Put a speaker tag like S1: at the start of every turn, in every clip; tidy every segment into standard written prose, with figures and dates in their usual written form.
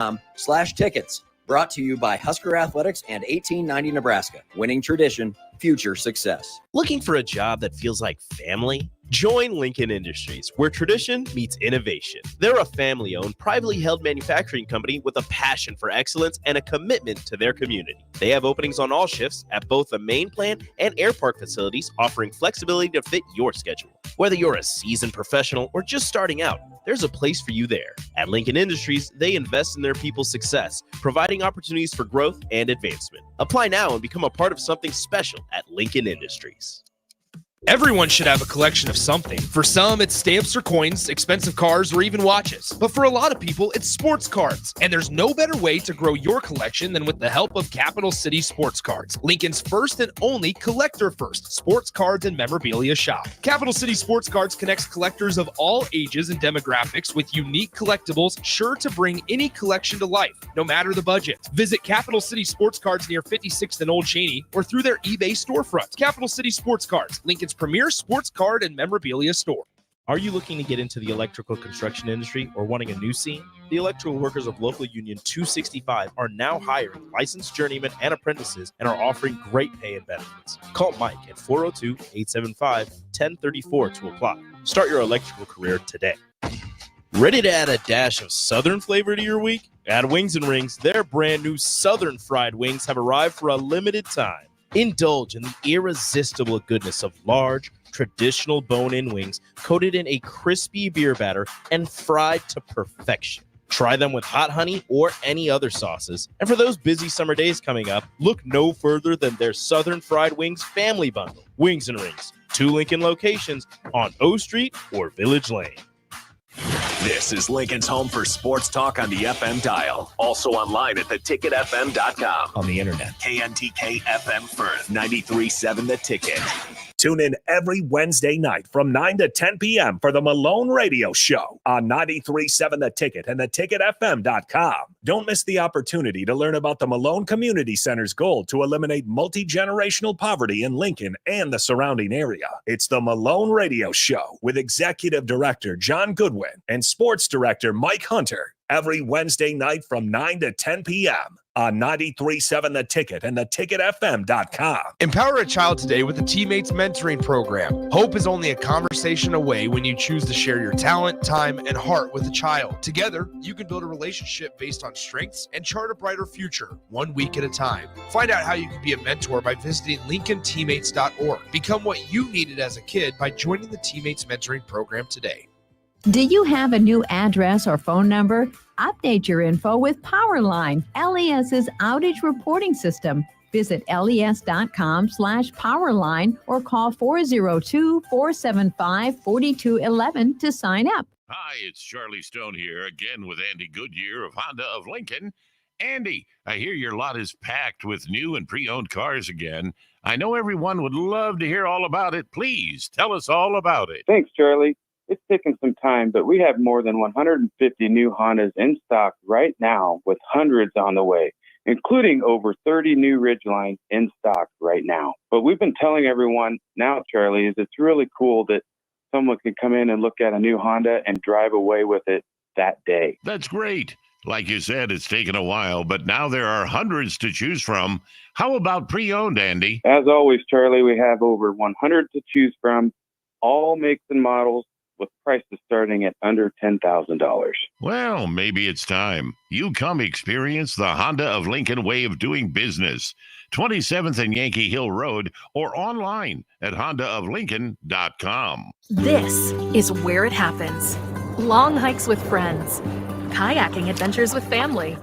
S1: lincoln.com/tickets. Brought to you by Husker Athletics and 1890 Nebraska. Winning tradition, future success.
S2: Looking for a job that feels like family? Join Lincoln Industries, where tradition meets innovation. They're a family-owned, privately held manufacturing company with a passion for excellence and a commitment to their community. They have openings on all shifts at both the main plant and air park facilities, offering flexibility to fit your schedule. Whether you're a seasoned professional or just starting out, there's a place for you there. At Lincoln Industries, they invest in their people's success, providing opportunities for growth and advancement. Apply now and become a part of something special at Lincoln Industries.
S3: Everyone should have a collection of something. For some, it's stamps or coins, expensive cars, or even watches. But for a lot of people, it's sports cards. And there's no better way to grow your collection than with the help of Capital City Sports Cards, Lincoln's first and only collector-first sports cards and memorabilia shop. Capital City Sports Cards connects collectors of all ages and demographics with unique collectibles sure to bring any collection to life, no matter the budget. Visit Capital City Sports Cards near 56th and Old Cheney or through their eBay storefront. Capital City Sports Cards, Lincoln's premier sports card and memorabilia store.
S2: Are you looking to get into the electrical construction industry or wanting a new scene? The electrical workers of Local Union 265 are now hiring licensed journeymen and apprentices and are offering great pay and benefits. Call Mike at 402-875-1034 to apply. Start your electrical career today. Ready to add a dash of Southern flavor to your week? At Wings and Rings, their brand new Southern fried wings have arrived for a limited time. Indulge in the irresistible goodness of large, traditional bone-in wings coated in a crispy beer batter and fried to perfection. Try them with hot honey or any other sauces. And for those busy summer days coming up, look no further than their Southern Fried Wings Family Bundle. Wings and Rings, 2 Lincoln locations on O Street or Village Lane.
S4: This is Lincoln's home for sports talk on the FM dial. Also online at theticketfm.com.
S5: On the internet.
S4: KNTK FM Firth, 93.7 The Ticket. Tune in every Wednesday night from 9 to 10 p.m. for the Malone Radio Show on 93.7 The Ticket and theticketfm.com. Don't miss the opportunity to learn about the Malone Community Center's goal to eliminate multi-generational poverty in Lincoln and the surrounding area. It's the Malone Radio Show with Executive Director John Goodwin and Sports Director Mike Hunter every Wednesday night from 9 to 10 p.m. on 93.7 The Ticket and theticketfm.com.
S3: Empower a child today with the Teammates Mentoring Program. Hope is only a conversation away when you choose to share your talent, time, and heart with a child. Together, you can build a relationship based on strengths and chart a brighter future, 1 week at a time. Find out how you can be a mentor by visiting LincolnTeammates.org. Become what you needed as a kid by joining the Teammates Mentoring Program today.
S6: Do you have a new address or phone number? Update your info with Powerline, LES's outage reporting system. Visit les.com/powerline or call 402-475-4211 to sign up.
S7: Hi, it's Charlie Stone here again with Andy Goodyear of Honda of Lincoln. Andy, I hear your lot is packed with new and pre-owned cars again. I know everyone would love to hear all about it. Please tell us all about it.
S8: Thanks, Charlie. It's taken some time, but we have more than 150 new Hondas in stock right now with hundreds on the way, including over 30 new Ridgelines in stock right now. But we've been telling everyone now, Charlie, is it's really cool that someone can come in and look at a new Honda and drive away with it that day.
S7: That's great. Like you said, it's taken a while, but now there are hundreds to choose from. How about pre-owned, Andy?
S8: As always, Charlie, we have over 100 to choose from, all makes and models, with prices starting at under $10,000.
S7: Well, maybe it's time. You come experience the Honda of Lincoln way of doing business. 27th and Yankee Hill Road or online at hondaoflincoln.com.
S9: This is where it happens. Long hikes with friends, kayaking adventures with family,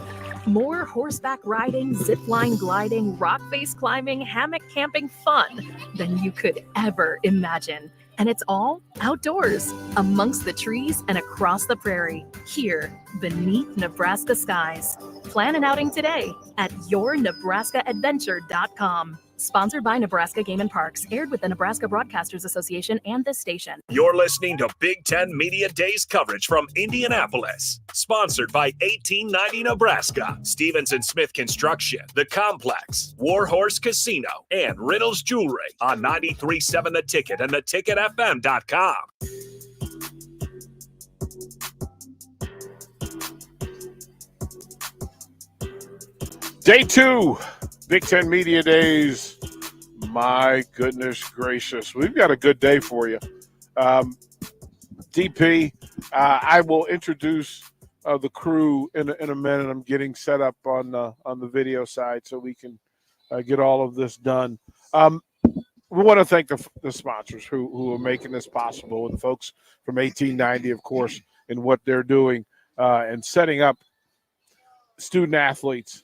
S9: more horseback riding, zipline gliding, rock face climbing, hammock camping fun than you could ever imagine. And it's all outdoors, amongst the trees and across the prairie, here beneath Nebraska skies. Plan an outing today at yournebraskaadventure.com. Sponsored by Nebraska Game and Parks, aired with the Nebraska Broadcasters Association and this station.
S4: You're listening to Big Ten Media Days coverage from Indianapolis. Sponsored by 1890 Nebraska, Stevens & Smith Construction, The Complex, Warhorse Casino, and Reynolds Jewelry on 93.7 The Ticket and theticketfm.com.
S5: Day 2, Big Ten Media Days. My goodness gracious. We've got a good day for you. DP, I will introduce the crew in a minute. I'm getting set up on the video side so we can get all of this done. We want to thank the sponsors who are making this possible, and the folks from 1890, of course, and what they're doing and setting up student athletes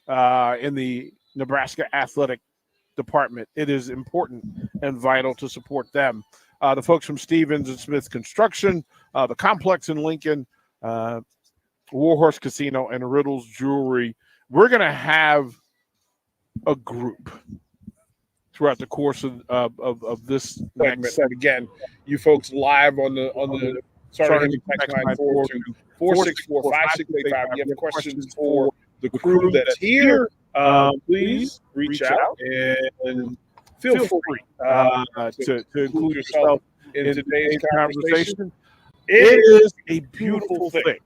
S5: in the Nebraska athletic department. It is important and vital to support them. The folks from Stevens and Smith Construction, the Complex in Lincoln, Warhorse Casino, and Riddles Jewelry. We're going to have a group throughout the course of this segment. And again, you folks live on the starting text line 464-5685. You have questions for the crew that's here, please reach out and feel free to include yourself in today's conversation. It is a beautiful thing.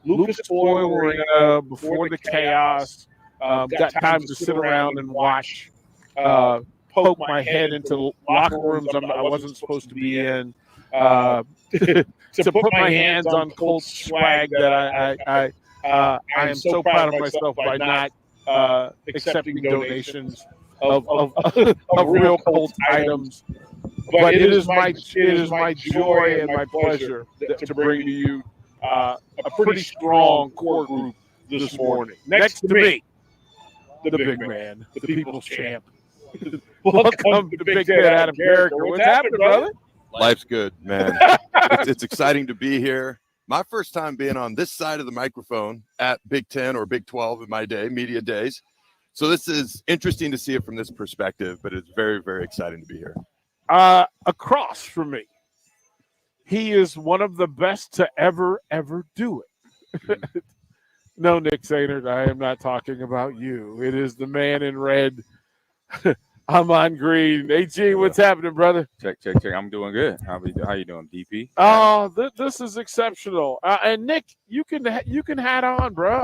S5: Lucas Oil before the chaos, got time to sit around and watch, poke my head into locker rooms I wasn't supposed to be in, to put my hands on Colts swag that I am so proud of myself by not accepting donations of real Colts items. But it is my joy and my pleasure to bring to you a pretty strong core group this morning. Next to me, the big man, the people's champ. Welcome to the Big Ten Adam Character. What's happening, brother?
S10: Life's good, man. It's exciting to be here. My first time being on this side of the microphone at Big 10 or Big 12 in my day, media days. So this is interesting to see it from this perspective, but it's very, very exciting to be here.
S5: Across from me, he is one of the best to ever do it. No, Nick Sainert, I am not talking about you. It is the man in red. I'm on green. AG, what's happening, brother?
S11: Check. I'm doing good. How you doing, DP?
S5: Oh, this is exceptional. And Nick, you can hat on, bro.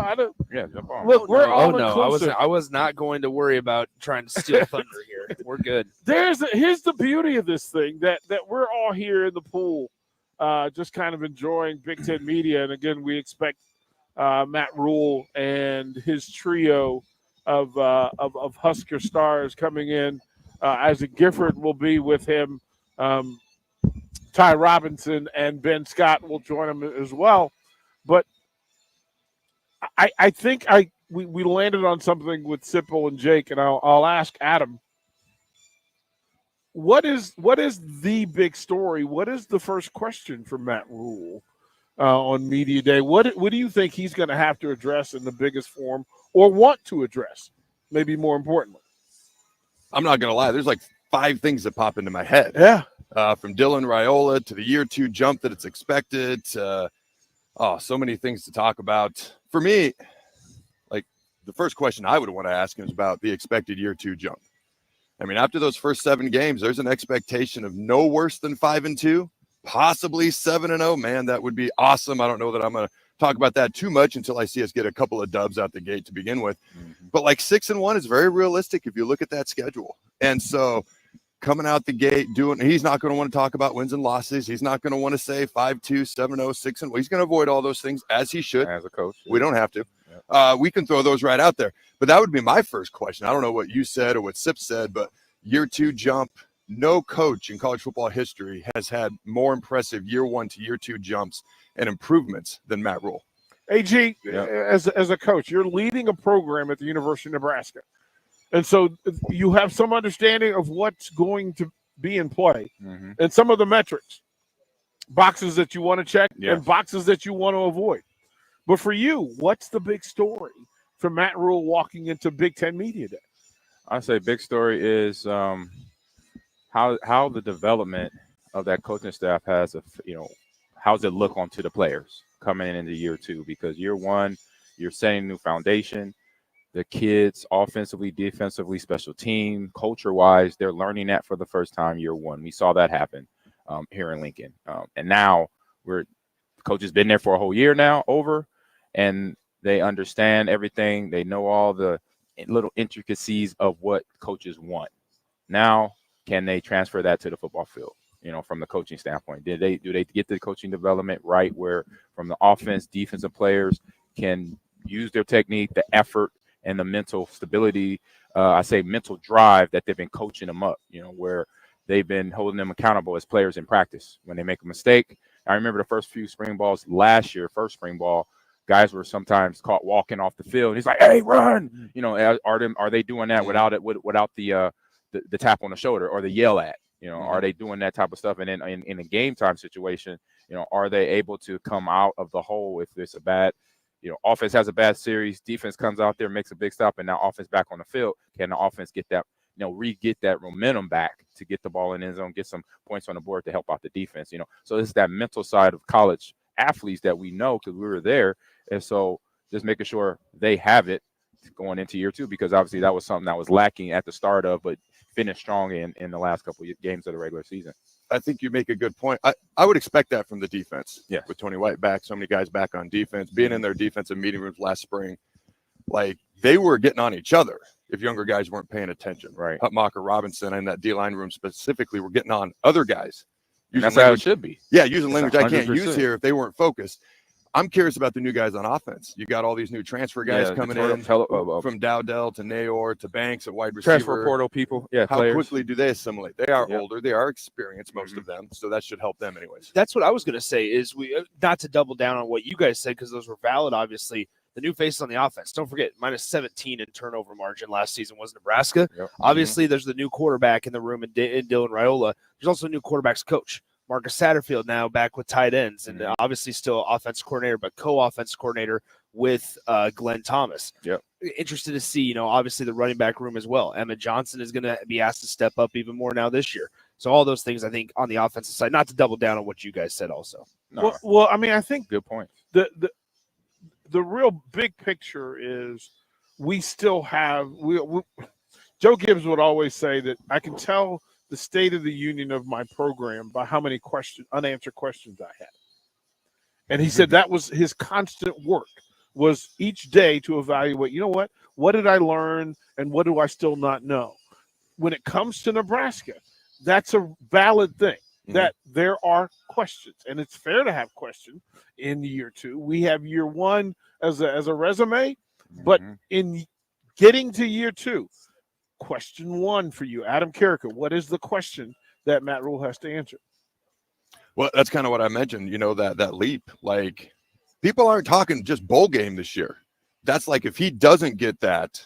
S11: Jump on.
S5: Look, we're all inclusive.
S3: I was not going to worry about trying to steal thunder here. We're good.
S5: Here's the beauty of this thing that we're all here in the pool, just kind of enjoying Big Ten media. And again, we expect Matt Rule and his trio of Husker stars coming in. Isaac Gifford will be with him. Ty Robinson and Ben Scott will join him as well. But I think we landed on something with Sipple and Jake, and I'll ask Adam. What is the big story? What is the first question for Matt Rule on Media Day? What do you think he's going to have to address in the biggest form, or want to address, maybe more importantly?
S10: I'm not going to lie. There's like 5 things that pop into my head.
S5: Yeah.
S10: From Dylan Raiola to the year 2 jump that it's expected. So many things to talk about. For me, like the first question I would want to ask him is about the expected year 2 jump. I mean, after those first 7 games, there's an expectation of no worse than 5-2, possibly 7-0. Man, that would be awesome. I don't know that I'm going to talk about that too much until I see us get a couple of dubs out the gate to begin with. But like 6-1 is very realistic if you look at that schedule. And so coming out the gate, he's not going to want to talk about wins and losses. He's not going to want to say 5-2, 7-0, 6-1. He's going to avoid all those things as he should.
S11: As a coach.
S10: We don't have to. We can throw those right out there. But that would be my first question. I don't know what you said or what Sip said, but year 2 jump, no coach in college football history has had more impressive year 1 to year 2 jumps and improvements than Matt Rule.
S5: AG, as a coach, you're leading a program at the University of Nebraska. And so you have some understanding of what's going to be in play and some of the metrics, boxes that you want to check and boxes that you want to avoid. But for you, what's the big story for Matt Rule walking into Big Ten Media Day?
S11: I say big story is how the development of that coaching staff has how's it look onto the players coming into year 2, because year 1, you're setting a new foundation. The kids offensively, defensively, special team, culture-wise, they're learning that for the first time year 1. We saw that happen here in Lincoln. And now the coach has been there for a whole year now, and they understand everything. They know all the little intricacies of what coaches want. Now, can they transfer that to the football field? From the coaching standpoint, do they get the coaching development right, where from the offense, defensive players can use their technique, the effort, and the mental stability, I say mental drive that they've been coaching them up, where they've been holding them accountable as players in practice. When they make a mistake, I remember the first few spring balls last year, first spring ball, guys were sometimes caught walking off the field. He's like, "Hey, run!" Are they doing that without the tap on the shoulder or the yell at? Are they doing that type of stuff? And then in a game time situation, are they able to come out of the hole if there's a bad, offense has a bad series, defense comes out there, makes a big stop, and now offense back on the field? Can the offense get that, re-get that momentum back to get the ball in the end zone, get some points on the board to help out the defense? So it's that mental side of college athletes that we know because we were there. And so just making sure they have it going into year two, because obviously that was something that was lacking at the start of, but finished strong in the last couple of games of the regular season.
S10: I think you make a good point. I would expect that from the defense.
S11: Yeah.
S10: With Tony White back, so many guys back on defense, being in their defensive meeting rooms last spring, like they were getting on each other if younger guys weren't paying attention.
S11: Right.
S10: Hutmacher, Robinson, and that D-line room specifically were getting on other guys.
S11: That's how it should be.
S10: Yeah, using language I
S11: 100%.
S10: can't use here if they weren't focused. I'm curious about the new guys on offense. You got all these new transfer guys coming in from Dowdell to Nayor to Banks at wide receiver.
S11: Transfer portal people. Yeah.
S10: How
S11: players.
S10: quickly do they assimilate? They are older. They are experienced, most of them. So that should help them anyways.
S2: That's what I was going to say is we not to double down on what you guys said because those were valid, obviously. The new faces on the offense. Don't forget, minus 17 in turnover margin last season was Nebraska.
S11: Yep.
S2: Obviously, there's the new quarterback in the room in Dylan Raiola. There's also a new quarterback's coach. Marcus Satterfield now back with tight ends, and obviously still offensive coordinator, but co-offensive coordinator with Glenn Thomas.
S11: Yep.
S2: Interested to see, obviously the running back room as well. Emma Johnson is going to be asked to step up even more now this year. So all those things, I think, on the offensive side, not to double down on what you guys said also.
S11: No.
S5: Well, I mean, I think
S11: good point.
S5: The real big picture is we still have Joe Gibbs would always say that I can tell the state of the union of my program by how many unanswered questions I had. And he said that was his constant work, was each day to evaluate, what did I learn and what do I still not know? When it comes to Nebraska, that's a valid thing, that there are questions, and it's fair to have questions in year two. We have year one as a resume, but in getting to year two, question one for you, Adam Carricker. What is the question that Matt Rule has to answer?
S10: Well, that's kind of what I mentioned, that leap. Like, people aren't talking just bowl game this year. That's like if he doesn't get that,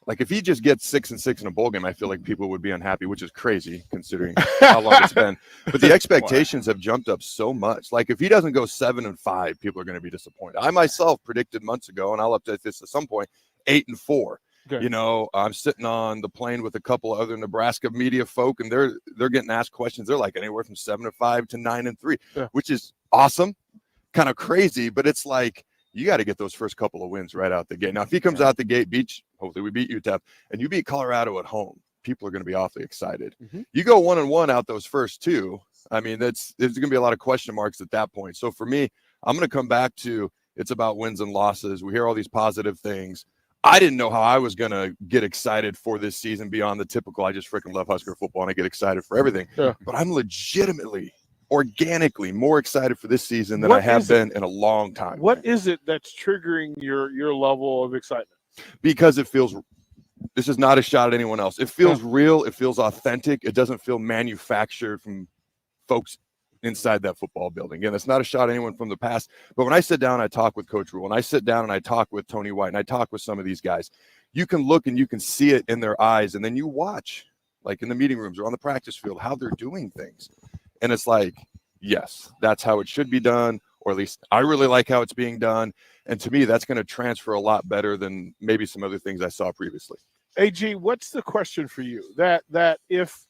S10: like if he just gets 6-6 in a bowl game, I feel like people would be unhappy, which is crazy considering how long it's been. But the expectations have jumped up so much. Like if he doesn't go 7-5, people are going to be disappointed. I myself predicted months ago, and I'll update this at some point, 8-4. Okay. I'm sitting on the plane with a couple of other Nebraska media folk, and they're getting asked questions. They're like anywhere from 7-5 to 9-3, which is awesome, kind of crazy. But it's like you got to get those first couple of wins right out the gate. Now, if he comes out the gate, hopefully we beat UTEP, and you beat Colorado at home, people are going to be awfully excited. You go 1-1 out those first two. I mean, there's going to be a lot of question marks at that point. So for me, I'm going to come back to it's about wins and losses. We hear all these positive things. I didn't know how I was going to get excited for this season beyond the typical, I just freaking love Husker football and I get excited for everything. Yeah. But I'm legitimately, organically more excited for this season than I have been in a long time.
S5: What is it that's triggering your level of excitement?
S10: Because this is not a shot at anyone else. It feels real. It feels authentic. It doesn't feel manufactured from folks inside that football building. Again, it's not a shot at anyone from the past, but when I sit down and I talk with Coach Rule, and I sit down and I talk with Tony White, and I talk with some of these guys, you can look and you can see it in their eyes, and then you watch, like in the meeting rooms or on the practice field, how they're doing things. And it's like, yes, that's how it should be done, or at least I really like how it's being done. And to me, that's going to transfer a lot better than maybe some other things I saw previously.
S5: AG, what's the question for you? That if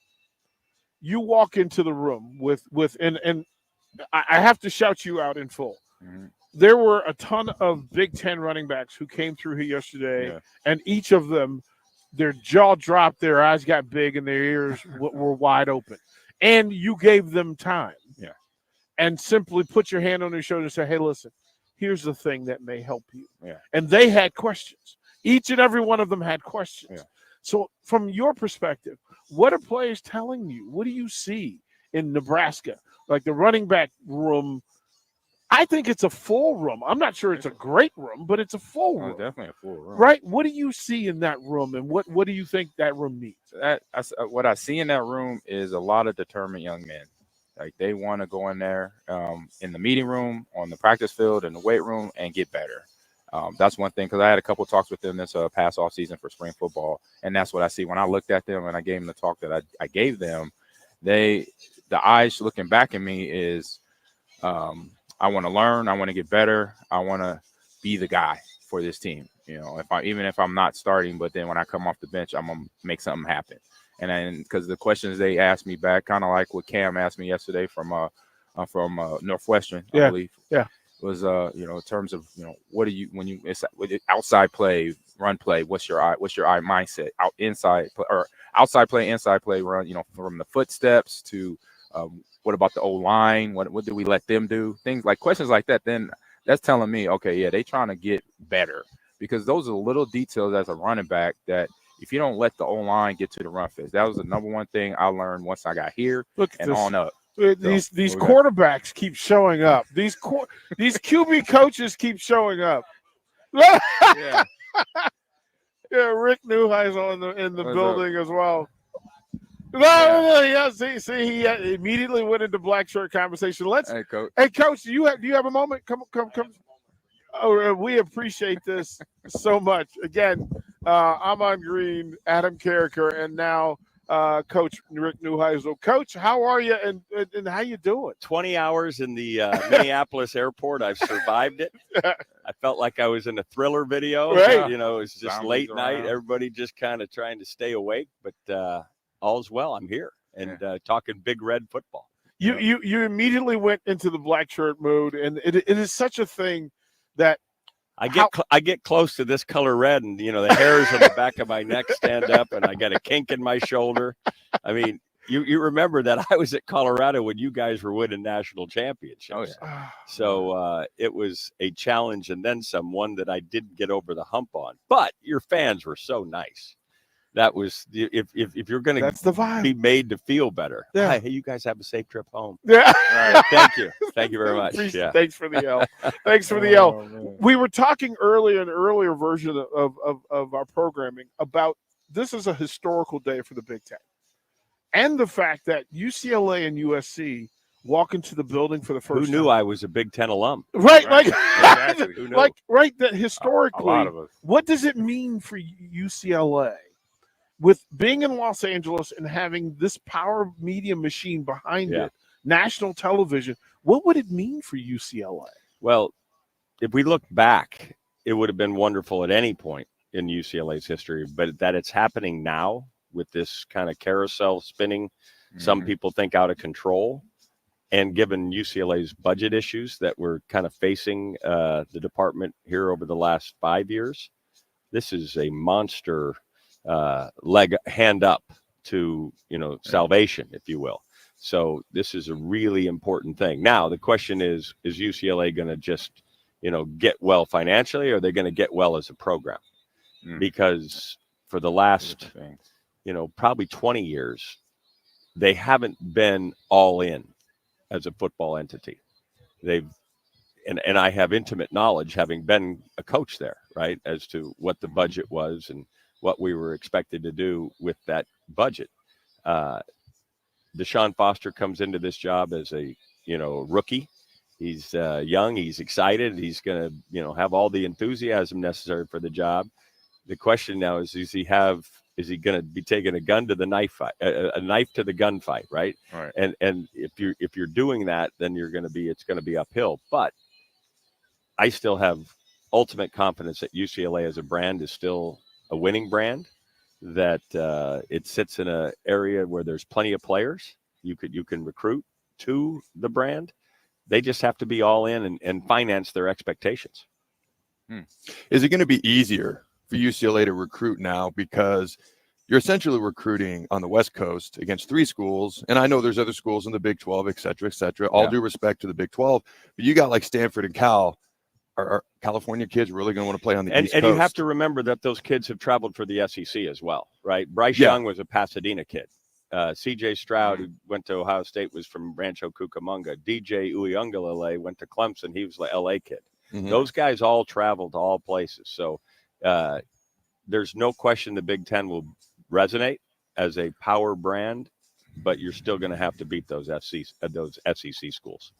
S5: you walk into the room and I have to shout you out in full. There were a ton of Big Ten running backs who came through here yesterday, and each of them, their jaw dropped, their eyes got big, and their ears were wide open. And you gave them time.
S11: Yeah.
S5: And simply put your hand on their shoulder and say, hey, listen, here's the thing that may help you.
S11: Yeah.
S5: And they had questions. Each and every one of them had questions.
S11: Yeah.
S5: So from your perspective, what are players telling you? What do you see in Nebraska? Like the running back room, I think it's a full room. I'm not sure it's a great room, but it's a full room.
S11: Definitely a full room.
S5: Right? What do you see in that room, and what do you think that room needs?
S11: What I see in that room is a lot of determined young men. Like they want to go in there in the meeting room, on the practice field, in the weight room, and get better. That's one thing, because I had a couple of talks with them this past off season for spring football, and that's what I see when I looked at them and I gave them the talk that I gave them. The eyes looking back at me is, I want to learn, I want to get better, I want to be the guy for this team. You know, even if I'm not starting, but then when I come off the bench, I'm gonna make something happen. And then because the questions they asked me back, kind of like what Cam asked me yesterday from Northwestern, I believe.
S5: Yeah.
S11: Was in terms of what do you when you it's outside play, run play, what's your eye mindset, outside play, inside play, run, from the footsteps to what about the O-line, what do we let them do, things like questions like that. Then that's telling me, okay, yeah, they trying to get better, because those are little details as a running back that if you don't let the O-line get to the run fist, that was the number one thing I learned once I got here on up.
S5: These quarterbacks keep showing up. These QB coaches keep showing up.
S11: Yeah.
S5: Yeah, Rick Neuheisel in the building as well. Yeah. See, he immediately went into black shirt conversation.
S11: Hey, Coach.
S5: Hey, Coach, do you have a moment? Come. Oh, we appreciate this so much. Again, I'm on Green, Adam Carricker, and now Coach Rick Neuheisel. Coach, how are you, and how you doing?
S12: 20 hours in the Minneapolis airport. I've survived it. I felt like I was in a Thriller video.
S5: Right.
S12: It was just
S11: Zombies
S12: late night.
S11: around.
S12: Everybody just kind of trying to stay awake, but all's well. I'm here and talking Big Red football.
S5: You immediately went into the black shirt mood, and it is such a thing that
S12: I get close to this color red, and the hairs on the back of my neck stand up, and I got a kink in my shoulder. I mean, you remember that I was at Colorado when you guys were winning national championships.
S11: Oh, yeah.
S12: So it was a challenge, and then some, one that I didn't get over the hump on. But your fans were so nice. That was if you're going to be made to feel better.
S5: Yeah.
S12: Hey, you guys have a safe trip home.
S5: Yeah.
S12: Right. Thank you very much. Yeah.
S5: Thanks for the L. Thanks for the L. We were talking earlier in an earlier version of our programming about this is a historical day for the Big Ten, and the fact that UCLA and USC walk into the building for the first
S12: time. Who knew I was a Big Ten alum?
S5: Right.
S12: Exactly.
S5: That historically,
S11: a lot of us.
S5: What does it mean for UCLA? With being in Los Angeles and having this power media machine behind it, national television, what would it mean for UCLA?
S12: Well, if we look back, it would have been wonderful at any point in UCLA's history, but that it's happening now with this kind of carousel spinning, some people think out of control, and given UCLA's budget issues that we're kind of facing the department here over the last 5 years, this is a monster hand up to salvation, if you will. So this is a really important thing. Now the question is UCLA going to just get well financially, or are they going to get well as a program? Because for the last probably 20 years they haven't been all in as a football entity. They've and I have intimate knowledge, having been a coach there, right, as to what the budget was and what we were expected to do with that budget. Deshaun Foster comes into this job as a rookie. He's young, he's excited, he's going to have all the enthusiasm necessary for the job. The question now is he going to be taking a gun to the knife fight, a knife to the gunfight, right?
S11: Right.
S12: And if you're doing that, then it's going to be uphill. But I still have ultimate confidence that UCLA as a brand is still a winning brand, that it sits in an area where there's plenty of players you can recruit to the brand. They just have to be all in and finance their expectations.
S10: Is it going to be easier for UCLA to recruit now, because you're essentially recruiting on the West Coast against 3 schools, and I know there's other schools in the Big 12, et cetera, all due respect to the Big 12, but you got like Stanford and Cal are California kids really going to want to play on the East
S12: And
S10: Coast?
S12: you have to remember that those kids have traveled for the SEC as well, right? Bryce
S10: Yeah.
S12: Young was a Pasadena kid. C.J. Stroud, who went to Ohio State, was from Rancho Cucamonga. D.J. Uiagalelei went to Clemson. He was the L.A. kid.
S10: Mhm.
S12: Those guys all traveled to all places. So there's no question the Big Ten will resonate as a power brand, but you're still going to have to beat those SEC schools.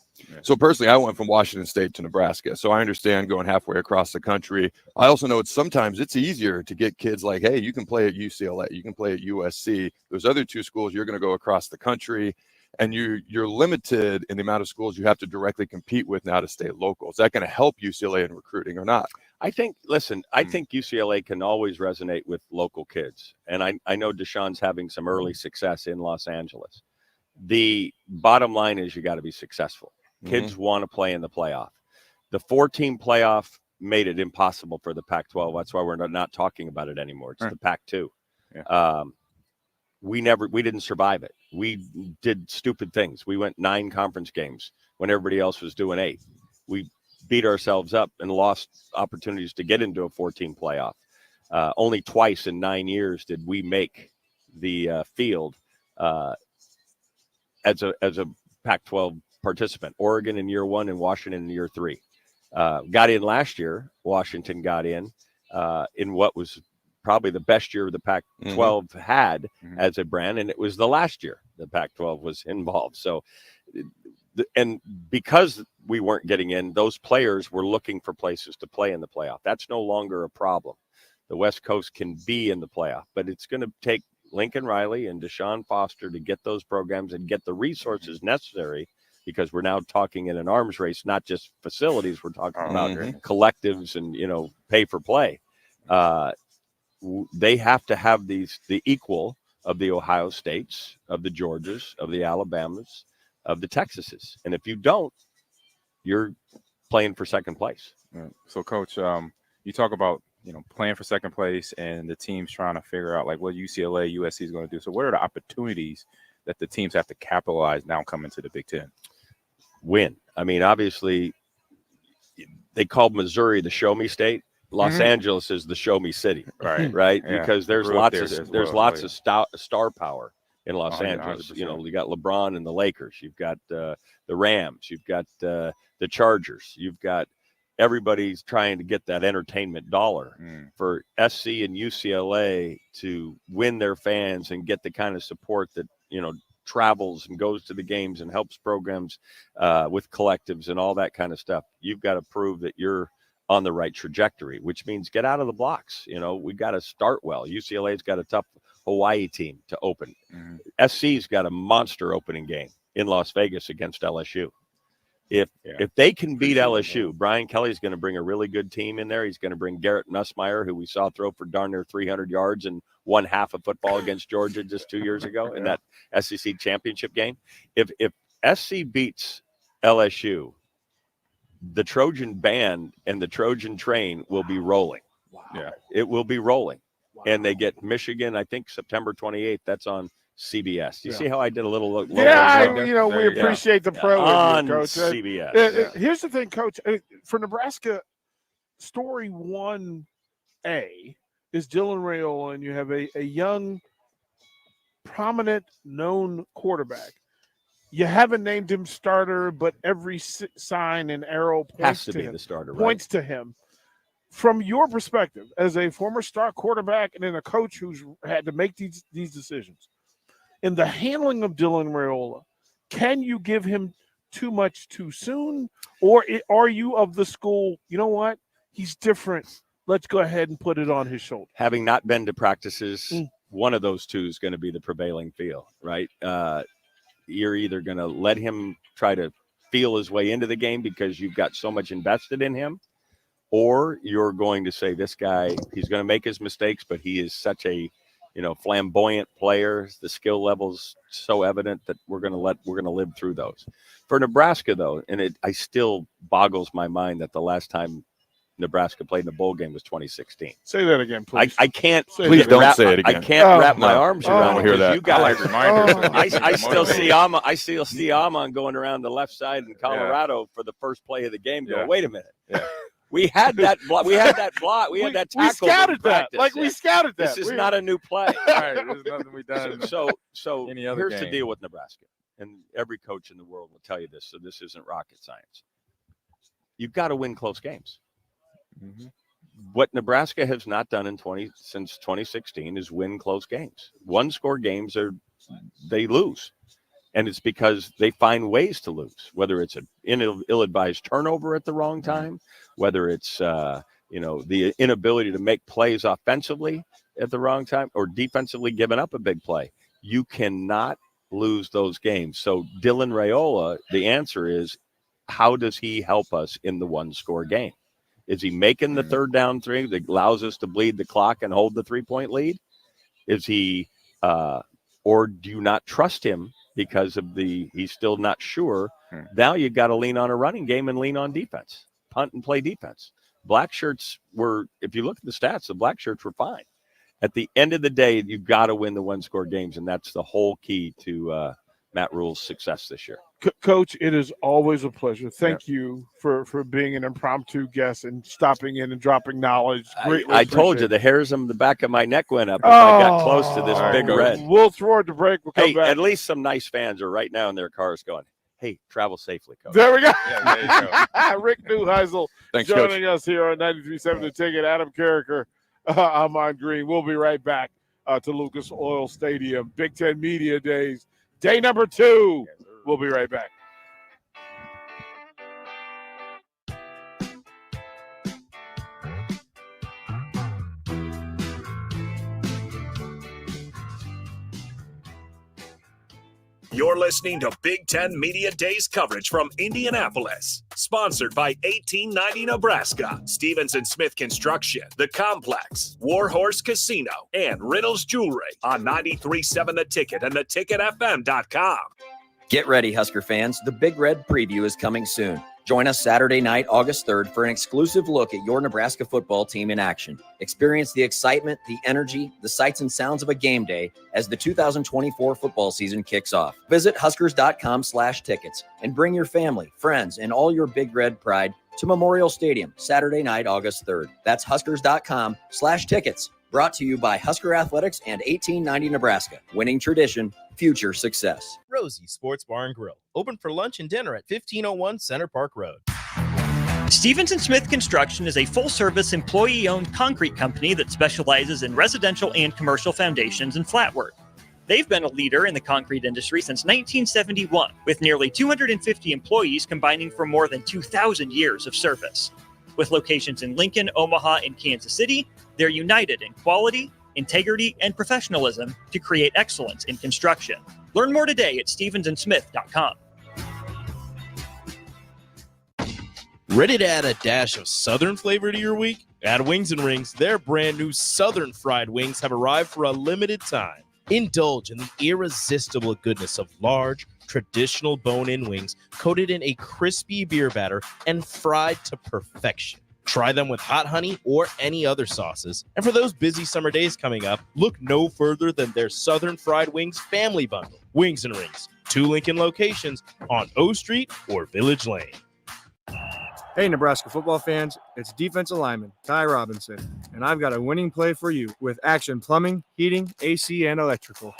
S10: So personally, I went from Washington State to Nebraska, so I understand going halfway across the country. I also know sometimes it's easier to get kids like, hey, you can play at UCLA, you can play at USC. Those other two schools, you're going to go across the country, and you're limited in the amount of schools you have to directly compete with now to stay local. Is that going to help UCLA in recruiting or not?
S12: I think UCLA can always resonate with local kids. And I know Deshaun's having some early success in Los Angeles. The bottom line is you got to be successful. Kids want to play in the playoff. The 4-team playoff made it impossible for the Pac-12. That's why we're not talking about it anymore. It's the Pac-2.
S11: Yeah.
S12: We didn't survive it. We did stupid things. We went 9 conference games when everybody else was doing 8. We beat ourselves up and lost opportunities to get into a 4-team playoff. Only twice in 9 years did we make the field as a Pac-12 participant. Oregon in year 1 and Washington in year 3. Got in last year. Washington got in what was probably the best year the Pac-12 had as a brand, and it was the last year the Pac-12 was involved. So, and because we weren't getting in, those players were looking for places to play in the playoff. That's no longer a problem. The West Coast can be in the playoff, but it's going to take Lincoln Riley and Deshaun Foster to get those programs and get the resources necessary, because we're now talking in an arms race, not just facilities. We're talking about collectives and, pay for play. They have to have the equal of the Ohio States, of the Georgias, of the Alabamas, of the Texases. And if you don't, you're playing for second place.
S11: Yeah. So, Coach, you talk about, playing for second place and the teams trying to figure out, like, what UCLA, USC is going to do. So what are the opportunities that the teams have to capitalize now coming to the Big Ten?
S12: Win. I mean, obviously, they called Missouri the show me state. Los Angeles is the show me city, right? Yeah. Because there's lots of star power in Los Angeles.
S11: 100%.
S12: You got LeBron and the Lakers. You've got the Rams. You've got the Chargers. You've got everybody's trying to get that entertainment dollar for SC and UCLA to win their fans and get the kind of support that, travels and goes to the games and helps programs with collectives and all that kind of stuff. You've got to prove that you're on the right trajectory, which means get out of the blocks. We got to start well. UCLA's got a tough Hawaii team to open. SC's got a monster opening game in Las Vegas against LSU. If they can beat LSU, Brian Kelly's going to bring a really good team in there. He's going to bring Garrett Nussmeier, who we saw throw for darn near 300 yards and won half of football against Georgia just 2 years ago in that SEC championship game. If SC beats LSU, the Trojan band and the Trojan train will be rolling.
S11: Wow. Yeah.
S12: It will be rolling. Wow. And they get Michigan, I think September 28th. That's on CBS. You see how I did a little look?
S5: We appreciate the pro
S12: on
S5: Coach.
S12: CBS.
S5: Here's the thing, Coach. For Nebraska, story 1A is Dylan Raiola, and you have a young, prominent, known quarterback. You haven't named him starter, but every sign and arrow points
S12: to
S5: be
S12: him. The starter,
S5: points to him. From your perspective, as a former star quarterback and then a coach who's had to make these decisions, in the handling of Dylan Raiola, can you give him too much too soon? Or are you of the school, you know what? He's different. Let's go ahead and put it on his shoulder.
S12: Having not been to practices, one of those two is going to be the prevailing feel, right? You're either going to let him try to feel his way into the game because you've got so much invested in him, or you're going to say, this guy, he's going to make his mistakes, but he is such a flamboyant player. The skill level's so evident that we're going to live through those. For Nebraska, though, and I still boggles my mind that the last time Nebraska played in a bowl game was 2016.
S5: Say that again, please.
S12: I can't.
S10: Please don't say it again.
S12: I can't wrap my arms around it.
S10: Hear that.
S12: You guys,
S11: I like reminders.
S12: I still see Amon going around the left side in Colorado for the first play of the game. Wait a minute. We had that block. We had that block. We had that tackle.
S5: We scouted that.
S12: Practice.
S5: Like we scouted that.
S12: This is not a new play.
S11: Right, there's nothing we done.
S12: So
S11: Any other
S12: here's the
S11: game.
S12: deal with Nebraska, and every coach in the world will tell you this. So this isn't rocket science. You've got to win close games.
S11: Mm-hmm.
S12: What Nebraska has not done since 2016 is win close games. One-score games they lose, and it's because they find ways to lose. Whether it's an ill-advised turnover at the wrong time, whether it's the inability to make plays offensively at the wrong time, or defensively giving up a big play. You cannot lose those games. So Dylan Raiola, the answer is, how does he help us in the one-score game? Is he making the third down three that allows us to bleed the clock and hold the 3-point lead? Is he, or do you not trust him because of he's still not sure? Now you got to lean on a running game and lean on defense, punt and play defense. Black shirts if you look at the stats, the black shirts were fine. At the end of the day, you've got to win the one-score games, and that's the whole key to Matt Rule's success this year.
S5: Coach, it is always a pleasure. Thank you for being an impromptu guest and stopping in and dropping knowledge.
S12: I told you the hairs on the back of my neck went up as I got close to this big red.
S5: We'll throw it to break. We'll come back.
S12: At least some nice fans are right now in their cars going, hey, travel safely, Coach.
S5: There we go.
S11: Yeah, there you go.
S5: Rick Neuheisel
S10: Thanks,
S5: joining
S10: Coach.
S5: us here on 93.7 The Ticket. Adam Carricker, I'm on Green. We'll be right back to Lucas Oil Stadium. Big Ten Media Days, day number 2. We'll be right back.
S4: You're listening to Big Ten Media Days coverage from Indianapolis. Sponsored by 1890 Nebraska, Stevens & Smith Construction, The Complex, Warhorse Casino, and Riddles Jewelry on 93.7 The Ticket and theticketfm.com.
S1: Get ready, Husker fans. The Big Red Preview is coming soon. Join us Saturday night, August 3rd, for an exclusive look at your Nebraska football team in action. Experience the excitement, the energy, the sights and sounds of a game day as the 2024 football season kicks off. Visit Huskers.com/tickets and bring your family, friends, and all your Big Red pride to Memorial Stadium Saturday night, August 3rd. That's Huskers.com/tickets. Brought to you by Husker Athletics and 1890 Nebraska. Winning tradition, future success.
S2: Rosie Sports Bar and Grill, open for lunch and dinner at 1501 Center Park Road.
S13: Stevens & Smith Construction is a full-service, employee-owned concrete company that specializes in residential and commercial foundations and flat work. They've been a leader in the concrete industry since 1971, with nearly 250 employees combining for more than 2,000 years of service. With locations in Lincoln, Omaha, and Kansas City, they're united in quality, integrity, and professionalism to create excellence in construction. Learn more today at stevensandsmith.com.
S2: Ready to add a dash of Southern flavor to your week? At Wings and Rings, their brand new Southern fried wings have arrived for a limited time. Indulge in the irresistible goodness of large, traditional bone-in wings coated in a crispy beer batter and fried to perfection. Try them with hot honey or any other sauces. And for those busy summer days coming up, look no further than their Southern Fried Wings family bundle. Wings and Rings, 2 Lincoln locations on O Street or Village Lane.
S14: Hey, Nebraska football fans, it's defensive lineman Ty Robinson, and I've got a winning play for you with Action Plumbing, Heating, AC, and Electrical.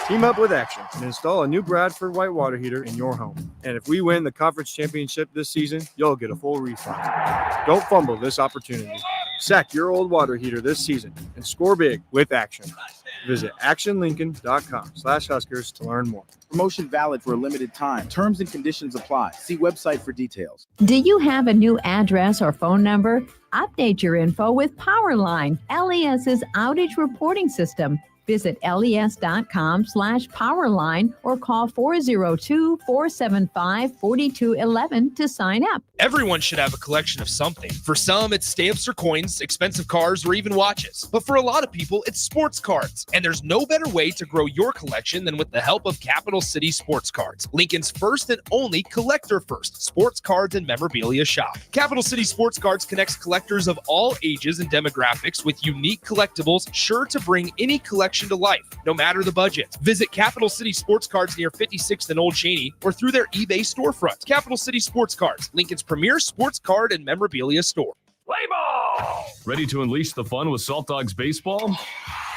S14: Team up with Action and install a new Bradford white water heater in your home. And if we win the conference championship this season, you'll get a full refund. Don't fumble this opportunity. Sack your old water heater this season and score big with Action. Visit actionlincoln.com/Huskers to learn more.
S15: Promotion valid for a limited time. Terms and conditions apply. See website for details.
S6: Do you have a new address or phone number? Update your info with Powerline, LES's outage reporting system. Visit les.com/powerline or call 402-475-4211 to sign up.
S3: Everyone should have a collection of something. For some, it's stamps or coins, expensive cars, or even watches. But for a lot of people, it's sports cards. And there's no better way to grow your collection than with the help of Capital City Sports Cards, Lincoln's first and only collector-first sports cards and memorabilia shop. Capital City Sports Cards connects collectors of all ages and demographics with unique collectibles sure to bring any collection connection to life, no matter the budget. Visit Capital City Sports Cards near 56th and Old Cheney or through their eBay storefront. Capital City Sports Cards, Lincoln's premier sports card and memorabilia store.
S16: Play ball! Ready to unleash the fun with Salt Dogs Baseball?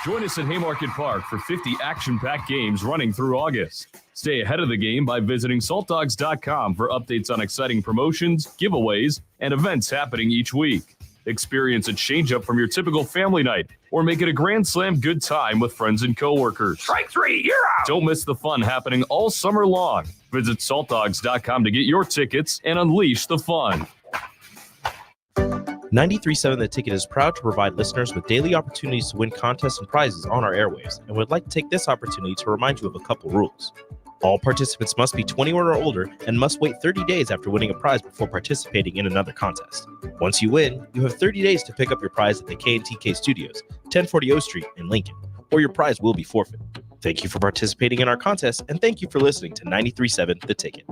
S16: Join us at Haymarket Park for 50 action-packed games running through August. Stay ahead of the game by visiting saltdogs.com for updates on exciting promotions, giveaways, and events happening each week. Experience a change-up from your typical family night or make it a Grand Slam good time with friends and coworkers.
S7: Strike three, you're out!
S16: Don't miss the fun happening all summer long. Visit saltdogs.com to get your tickets and unleash the fun.
S2: 93.7 The Ticket is proud to provide listeners with daily opportunities to win contests and prizes on our airwaves, and would like to take this opportunity to remind you of a couple rules. All participants must be 21 or older and must wait 30 days after winning a prize before participating in another contest. Once you win, you have 30 days to pick up your prize at the K&TK Studios, 1040 O Street in Lincoln, or your prize will be forfeit. Thank you for participating in our contest, and thank you for listening to 93.7 The Ticket.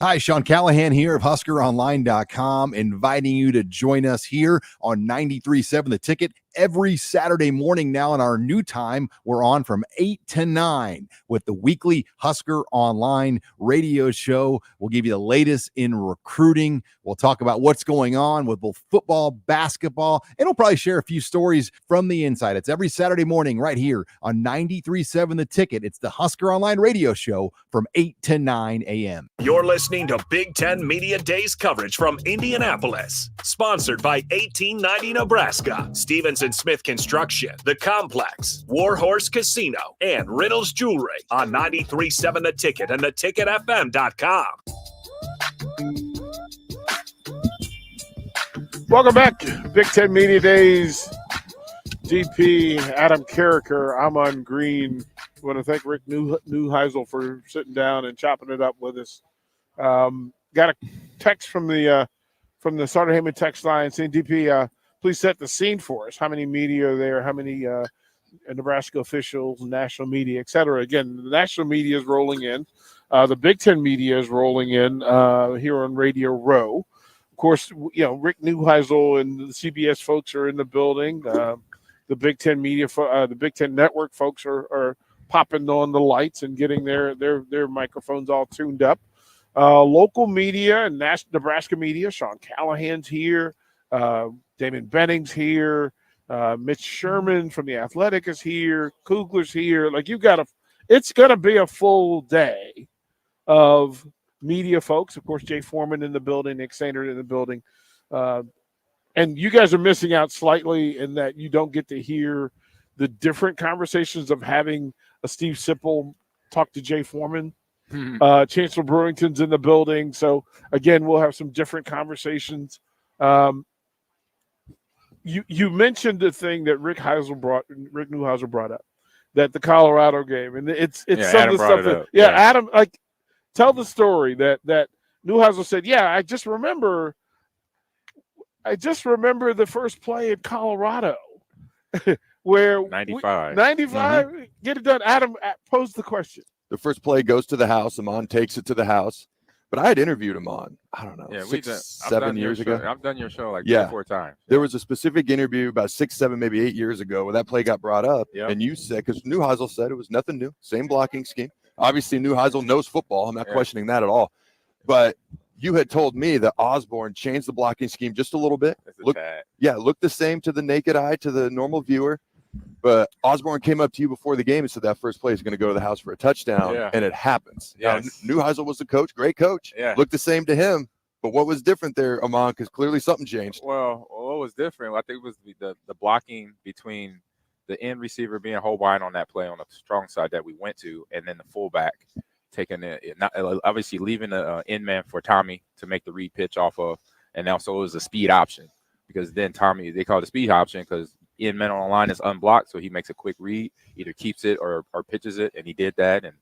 S17: Hi, Sean Callahan here of HuskerOnline.com, inviting you to join us here on 93.7 The Ticket every Saturday morning. Now in our new time, we're on from 8 to 9 with the weekly Husker Online radio show. We'll give you the latest in recruiting. We'll talk about what's going on with both football, basketball, and we'll probably share a few stories from the inside. It's every Saturday morning right here on 93.7 The Ticket. It's the Husker Online radio show from 8 to 9 a.m.
S4: You're listening to Big Ten Media Days coverage from Indianapolis, sponsored by 1890 Nebraska, Stevenson Smith Construction, The Complex, Warhorse Casino, and Riddles Jewelry on 93.7 The Ticket and theticketfm.com.
S5: Welcome back, Big Ten Media Days. DP, Adam Carricker, I'm on green. I want to thank Rick Neuheisel for sitting down and chopping it up with us. Got a text from the Starter Heyman text line saying, DP, please set the scene for us. How many media are there? How many Nebraska officials, national media, et cetera? Again, the national media is rolling in. The Big Ten media is rolling in here on Radio Row. Of course, Rick Neuheisel and the CBS folks are in the building. The Big Ten media, the Big Ten network folks are popping on the lights and getting their microphones all tuned up. Local media and Nebraska media, Sean Callahan's here. Damon Benning's here. Mitch Sherman from The Athletic is here. Kugler's here. It's going to be a full day of media folks. Of course, Jay Foreman in the building, Nick Sainer in the building. And you guys are missing out slightly in that you don't get to hear the different conversations of having a Steve Sipple talk to Jay Foreman. Chancellor Brewington's in the building. So, again, we'll have some different conversations. You mentioned the thing that Rick Neuheisel brought up, that the Colorado game, and it's some of the stuff that Adam, tell the story that Neuheisel said. Yeah, I just remember the first play in Colorado where
S11: 95,
S5: get it done. Adam, pose the question.
S10: The first play goes to the house. Amon takes it to the house. But I had interviewed Amon, I don't know, 6-7 years ago.
S11: I've done your show 3 or 4 times.
S10: There was a specific interview about 6, 7, maybe 8 years ago where that play got brought up.
S11: Yep.
S10: And you said, because Neuheisel said it was nothing new, same blocking scheme. Obviously, Neuheisel knows football. I'm not questioning that at all. But you had told me that Osborne changed the blocking scheme just a little bit. Looked the same to the naked eye, to the normal viewer. But Osborne came up to you before the game and said that first play is going to go to the house for a touchdown, and it happens.
S11: Yes.
S10: Now, Neuheisel was the coach, great coach.
S11: Yeah.
S10: Looked the same to him. But what was different there, Amon? Because clearly something changed.
S11: Well, what was different? I think it was the blocking between the end receiver being Holbein on that play on the strong side that we went to, and then the fullback taking it, not obviously leaving the end man for Tommy to make the read pitch off of, and also it was a speed option because then Tommy, they call it a speed option because end man on the line is unblocked, so he makes a quick read, either keeps it or pitches it, and he did that, and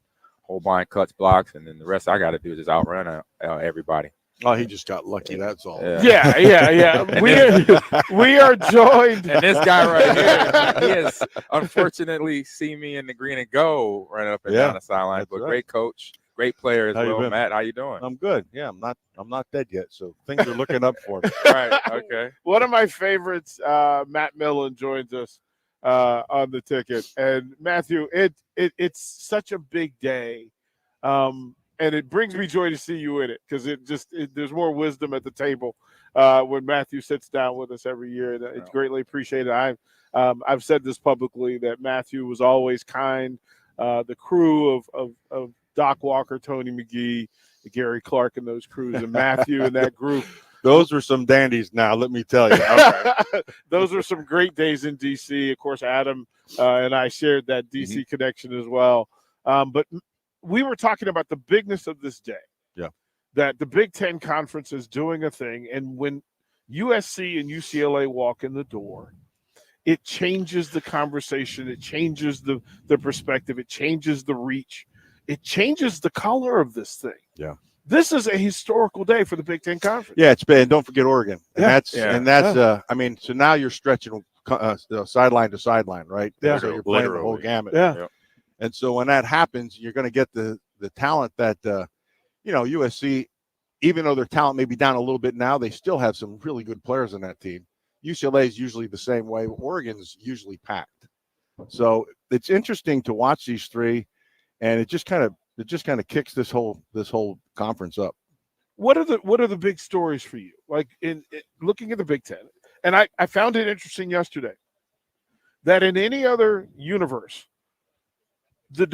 S11: Holbein cuts blocks, and then the rest I got to do is just outrun everybody.
S18: Oh, he just got lucky. That's all.
S5: Yeah. We are joined.
S11: And this guy right here, he has unfortunately seen me in the green and gold run up and down the sideline. But great coach, great player as
S18: How you
S11: well.
S18: been?
S11: Matt, how you doing?
S18: I'm good. Yeah, I'm not dead yet, so things are looking up for me.
S11: Right. Okay.
S5: One of my favorites, Matt Millen, joins us on the ticket. And Matthew, it's such a big day, and it brings me joy to see you in it because there's more wisdom at the table when Matthew sits down with us every year. And it's greatly appreciated. I've said this publicly that Matthew was always kind. The crew of Doc Walker, Tony McGee, Gary Clark, and those crews, and Matthew and that group.
S18: Those were some dandies now, let me tell you.
S5: Those were some great days in D.C. Of course, Adam and I shared that D.C. connection as well. But we were talking about the bigness of this day.
S18: Yeah.
S5: That the Big Ten Conference is doing a thing, and when USC and UCLA walk in the door, it changes the conversation. It changes the perspective. It changes the reach. It changes the color of this thing.
S18: Yeah.
S5: This is a historical day for the Big Ten Conference.
S18: Yeah, it's been. Don't forget Oregon. And
S5: Yeah.
S18: that's I mean, so now you're stretching sideline to sideline, right?
S5: Yeah.
S18: So you're playing the whole gamut.
S5: Yeah.
S18: And so when that happens, you're going to get the talent that USC, even though their talent may be down a little bit now, they still have some really good players on that team. UCLA is usually the same way. Oregon's usually packed. So it's interesting to watch these three, and it just kind of kicks this whole conference up.
S5: What are the big stories for you? Like in looking at the Big Ten, and I found it interesting yesterday that in any other universe, the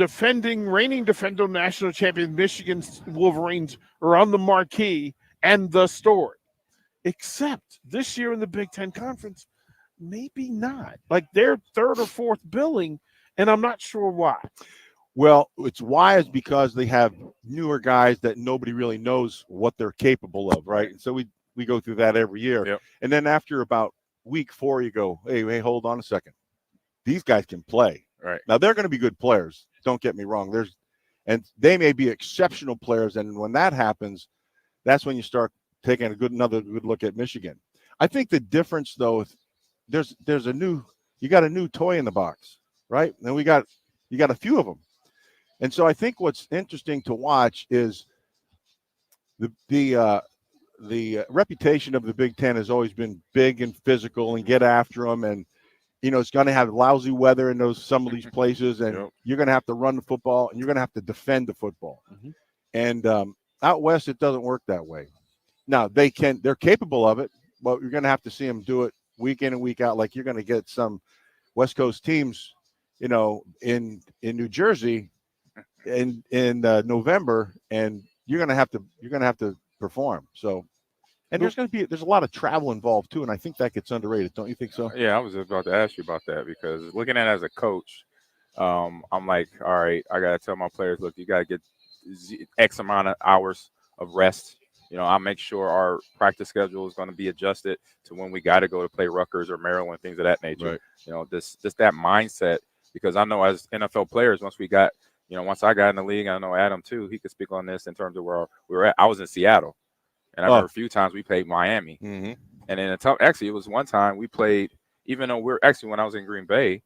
S5: reigning defending national champion Michigan Wolverines are on the marquee and the story. Except this year in the Big Ten Conference, maybe not. Like they're third or fourth billing, and I'm not sure why.
S18: Well, it's wise because they have newer guys that nobody really knows what they're capable of, right? And so we go through that every year.
S11: Yep.
S18: And then after about week 4, you go, hey, hold on a second. These guys can play.
S11: Right.
S18: Now, they're going to be good players. Don't get me wrong. And they may be exceptional players. And when that happens, that's when you start taking another good look at Michigan. I think the difference, though, there's you got a new toy in the box, right? And you got a few of them. And so I think what's interesting to watch is the reputation of the Big Ten has always been big and physical and get after them. And, it's going to have lousy weather in some of these places. And you're going to have to run the football and you're going to have to defend the football. Mm-hmm. And out West, it doesn't work that way. Now, they're capable of it, but you're going to have to see them do it week in and week out. Like you're going to get some West Coast teams, in New Jersey in November, and you're going to have to perform. So, and there's a lot of travel involved too, and I think that gets underrated. Don't you think so?
S11: Yeah, I was just about to ask you about that because looking at it as a coach, I'm like, all right, I got to tell my players, look, you got to get X amount of hours of rest. I'll make sure our practice schedule is going to be adjusted to when we got to go to play Rutgers or Maryland, things of that nature. Right. Just that mindset, because I know as NFL players, once I got in the league, I know Adam too, he could speak on this in terms of where we were at. I was in Seattle, and I remember a few times we played Miami.
S18: Mm-hmm.
S11: And in actually, it was one time we played, even though when I was in Green Bay,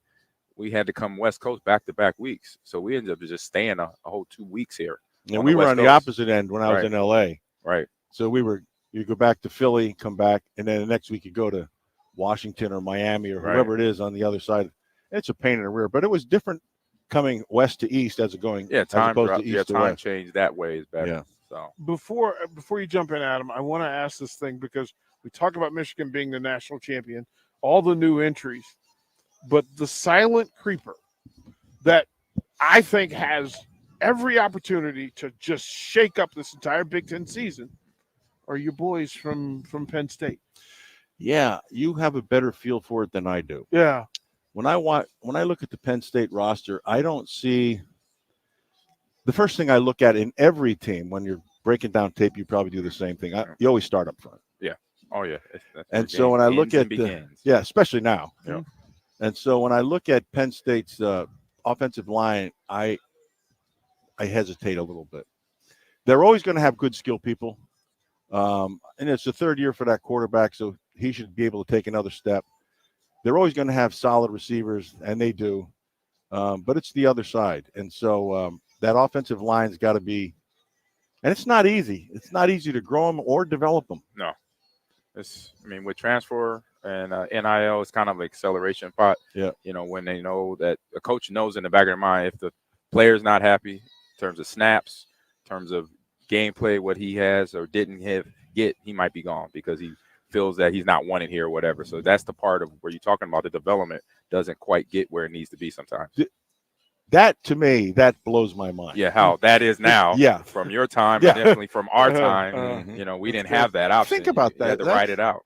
S11: we had to come West Coast back-to-back weeks. So we ended up just staying a whole 2 weeks here.
S18: And we were on the opposite end when I was in LA.
S11: Right.
S18: So you go back to Philly, come back, and then the next week you go to Washington or Miami or whoever it is on the other side. It's a pain in the rear, but it was different coming west to east as opposed to east to west.
S11: Changed that way is better.
S18: Yeah.
S11: So
S5: Before you jump in, Adam, I want to ask this thing because we talk about Michigan being the national champion, all the new entries, but the silent creeper that I think has every opportunity to just shake up this entire Big Ten season are your boys from Penn State.
S18: Yeah, you have a better feel for it than I do.
S5: Yeah.
S18: When I look at the Penn State roster, I don't see the first thing I look at in every team when you're breaking down tape, you probably do the same thing. You always start up front.
S11: Yeah. Oh yeah.
S18: And so when I look at especially now.
S11: Yeah.
S18: And so when I look at Penn State's offensive line, I hesitate a little bit. They're always going to have good skill people. And it's the third year for that quarterback, so he should be able to take another step. They're always going to have solid receivers, and they do. But it's the other side. And so that offensive line's got to be And it's not easy. It's not easy to grow them or develop them.
S11: No. With transfer and NIL, it's kind of an acceleration pot.
S18: Yeah.
S11: When they know that a coach knows in the back of their mind, if the player's not happy in terms of snaps, in terms of gameplay, what he has or didn't get, he might be gone because he feels that he's not wanted here or whatever. So that's the part of where you're talking about the development doesn't quite get where it needs to be sometimes.
S18: That, to me, that blows my mind.
S11: Yeah, how that is now.
S18: Yeah.
S11: From your time,
S18: Yeah.
S11: and definitely from our time. We didn't have that option.
S18: Think about that.
S11: You had to write it out.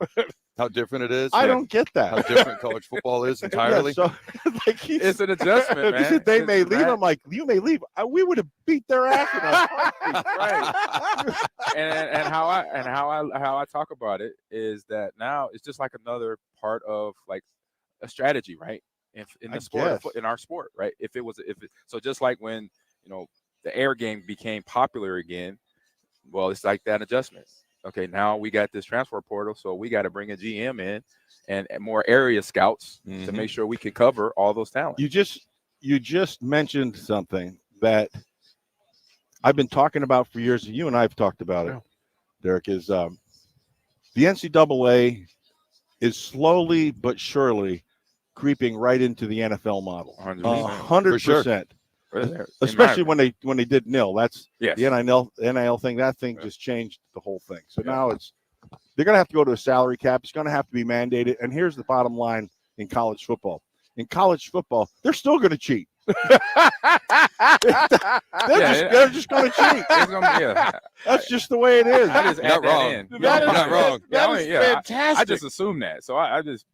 S10: How different it is.
S18: I don't get that.
S10: How different college football is entirely.
S18: Yeah, so,
S11: it's an adjustment, man.
S18: They may leave. I'm like, you may leave. We would have beat their ass in a
S11: right. and how I talk about it is that now it's just like another part of like a strategy, right? In the sport, in our sport, right? So just like when the air game became popular again, well, it's like that adjustment. Okay, now we got this transfer portal, so we got to bring a GM in and more area scouts to make sure we can cover all those talents.
S18: You just mentioned something that I've been talking about for years, and you and I have talked about it, Derek, is the NCAA is slowly but surely creeping right into the NFL model. 100%. Especially when they did nil. That's the NIL thing. That thing just changed the whole thing. So now they're going to have to go to a salary cap. It's going to have to be mandated. And here's the bottom line in college football. In college football, they're still going to cheat. They're just going to cheat. That's just the way it is.
S11: I just
S10: not wrong. Not wrong.
S18: That is fantastic.
S11: I just assume that. So I just,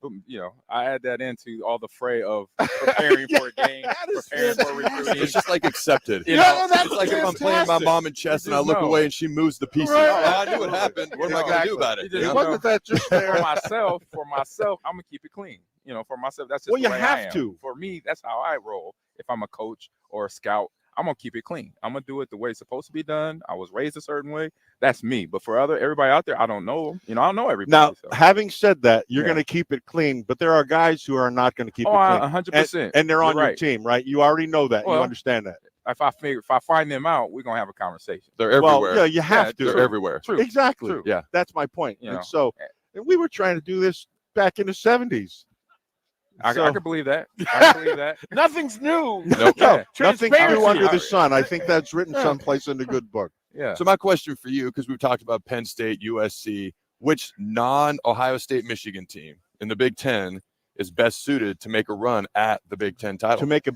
S11: I add that into all the fray of preparing for a game, preparing for recruiting.
S10: It's just like accepted.
S18: That's
S10: it's like if I'm playing my mom in chess and I look away and she moves the pieces.
S18: Right.
S10: Oh, I knew what happened. What am I going to do about it?
S18: It wasn't that just
S11: for myself, I'm going to keep it clean. For myself, that's just
S18: well,
S11: the
S18: you
S11: way
S18: have
S11: I am.
S18: to.
S11: For me, that's how I roll. If I'm a coach or a scout, I'm gonna keep it clean. I'm gonna do it the way it's supposed to be done. I was raised a certain way. That's me. But for everybody out there, I don't know. I don't know everybody.
S18: Now,
S11: so.
S18: having said that, you're going to keep it clean, but there are guys who are not going to keep it clean.
S11: 100%.
S18: And they're on
S11: You're
S18: your team, right? You already know that.
S11: Well,
S18: you understand that.
S11: If I find them out, we're gonna have a conversation.
S10: They're everywhere.
S18: Well, yeah, you have to.
S10: They're everywhere.
S11: True.
S18: Exactly.
S11: True.
S10: Yeah.
S18: That's my point. And so we were trying to do this back in the 70s.
S11: I can believe that. I can believe that.
S5: Nothing's new.
S10: Nope.
S18: No, nothing new
S5: Transparency.
S18: under the sun. I think that's written someplace in the good book.
S11: Yeah.
S10: So my question for you, because we've talked about Penn State, USC, which non-Ohio State Michigan team in the Big Ten is best suited to make a run at the Big Ten title?
S18: To make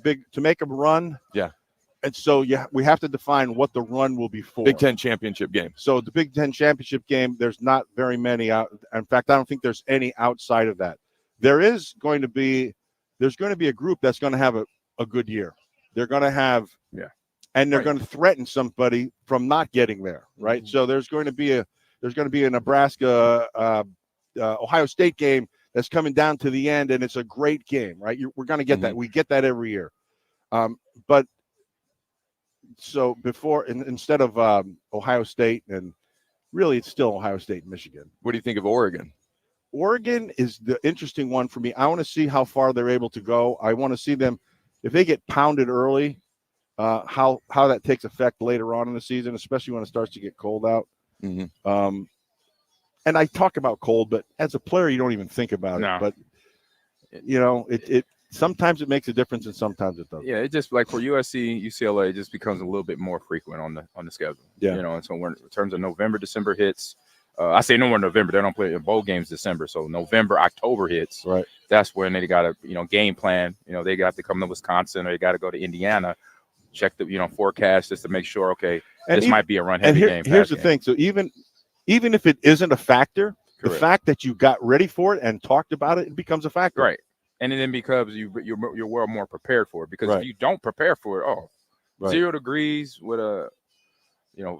S18: a run.
S10: Yeah.
S18: And so we have to define what the run will be for.
S10: Big Ten championship game.
S18: So the Big Ten championship game, there's not very many out. In fact, I don't think there's any outside of that. There's going to be a group that's going to have a good year. They're going to have, and they're going to threaten somebody from not getting there, right? So there's going to be a Nebraska Ohio State game that's coming down to the end, and it's a great game, right? We're going to get that. We get that every year, but so before instead of Ohio State, and really it's still Ohio State and Michigan.
S10: What do you think of Oregon?
S18: Oregon is the interesting one for me. I want to see how far they're able to go. I want to see them, if they get pounded early, how that takes effect later on in the season, especially when it starts to get cold out. And I talk about cold, but as a player, you don't even think about it. But it sometimes it makes a difference, and sometimes it doesn't.
S11: Yeah, it just like for USC, UCLA, it just becomes a little bit more frequent on the schedule.
S18: Yeah,
S11: and so when in terms of November, December hits. I say no more November. They don't play in bowl games December. So November, October hits.
S18: Right.
S11: That's when they got to, game plan. They got to come to Wisconsin or they got to go to Indiana, check the, forecast just to make sure, okay, this might be a run-heavy game.
S18: Here's the thing. So even if it isn't a factor, the fact that you got ready for it and talked about it, it becomes a factor.
S11: Right. And then because you're well more prepared for it. Because if you don't prepare for it, 0 degrees with a,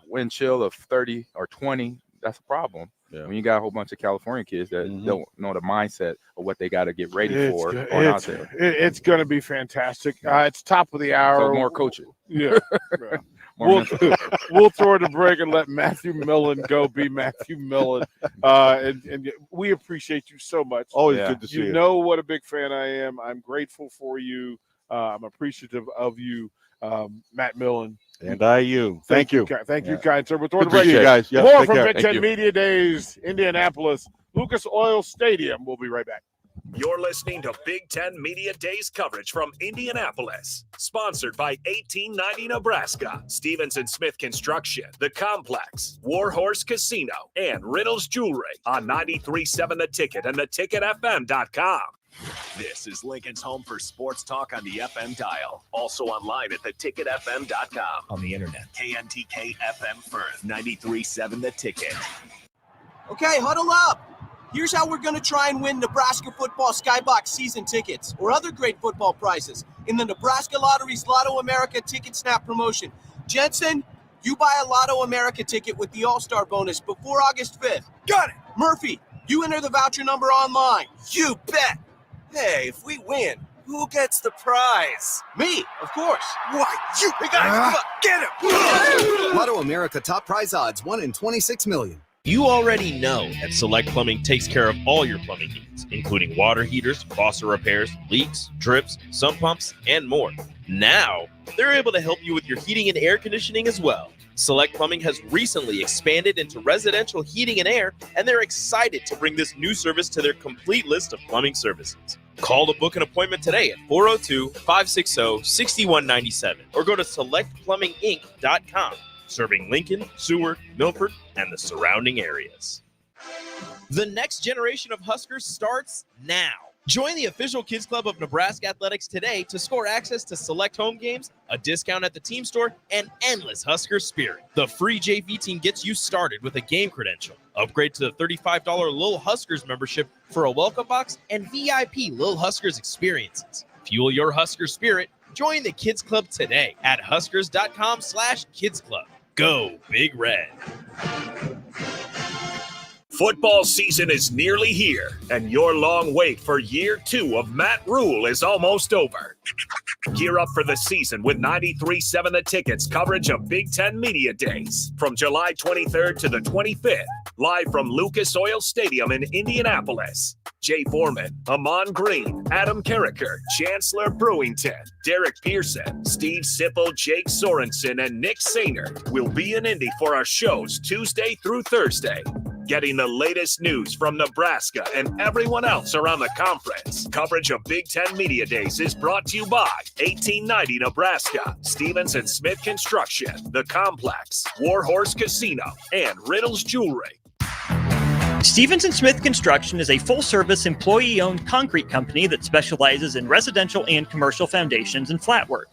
S11: wind chill of 30 or 20, that's a problem. Yeah. When you got a whole bunch of California kids that don't know the mindset of what they got to get ready for out there.
S5: It's going to be fantastic. It's top of the hour.
S11: So more coaching.
S5: Yeah. We'll throw it a break and let Matthew Millen go be Matthew Millen. And we appreciate you so much.
S18: Always good to see you.
S5: You know what a big fan I am. I'm grateful for you. I'm appreciative of you. Matt Millen.
S18: And IU. Thank you.
S5: Thank you, kind sir. We're
S18: Good to see you guys. Yeah,
S5: More
S18: take
S5: from
S18: care.
S5: Big
S18: Thank
S5: Ten
S18: you.
S5: Media Days, Indianapolis, Lucas Oil Stadium. We'll be right back.
S4: You're listening to Big Ten Media Days coverage from Indianapolis. Sponsored by 1890 Nebraska, Stevenson Smith Construction, The Complex, Warhorse Casino, and Riddle's Jewelry on 93.7 The Ticket and theticketfm.com. This is Lincoln's home for sports talk on the FM dial. Also online at theticketfm.com. On the internet. KNTK FM Firth, 93.7 The Ticket.
S19: Okay, huddle up. Here's how we're going to try and win Nebraska football Skybox season tickets or other great football prizes in the Nebraska Lottery's Lotto America Ticket Snap promotion. Jensen, you buy a Lotto America ticket with the All-Star bonus before August 5th. Got it. Murphy, you enter the voucher number online. You bet. Hey, if we win, who gets the prize? Me, of course. Why, you. Hey, guys, come on, get him.
S20: Lotto America top prize odds, 1 in 26 million.
S2: You already know that Select Plumbing takes care of all your plumbing needs, including water heaters, faucet repairs, leaks, drips, sump pumps, and more. Now, they're able to help you with your heating and air conditioning as well. Select Plumbing has recently expanded into residential heating and air, and they're excited to bring this new service to their complete list of plumbing services. Call to book an appointment today at 402-560-6197 or go to selectplumbinginc.com. Serving Lincoln, Seward, Milford, and the surrounding areas. The next generation of Huskers starts now. Join the official Kids Club of Nebraska Athletics today to score access to select home games, a discount at the team store, and endless Husker spirit. The free JV team gets you started with a game credential. Upgrade to the $35 Lil Huskers membership for a welcome box and VIP Lil Huskers experiences. Fuel your Husker spirit. Join the Kids Club today at huskers.com/kidsclub. Go Big Red.
S4: Football season is nearly here, and your long wait for year 2 of Matt Rule is almost over. Gear up for the season with 93.7 The Ticket's coverage of Big Ten Media Days from July 23rd to the 25th, live from Lucas Oil Stadium in Indianapolis. Jay Foreman, Amon Green, Adam Carricker, Chancellor Brewington, Derek Pearson, Steve Sipple, Jake Sorensen, and Nick Sainer will be in Indy for our shows Tuesday through Thursday. Getting the latest news from Nebraska and everyone else around the conference. Coverage of Big Ten Media Days is brought to you by 1890 Nebraska, Stevenson Smith Construction, The Complex, Warhorse Casino, and Riddle's Jewelry.
S13: Stevenson Smith Construction is a full-service, employee-owned concrete company that specializes in residential and commercial foundations and flat work.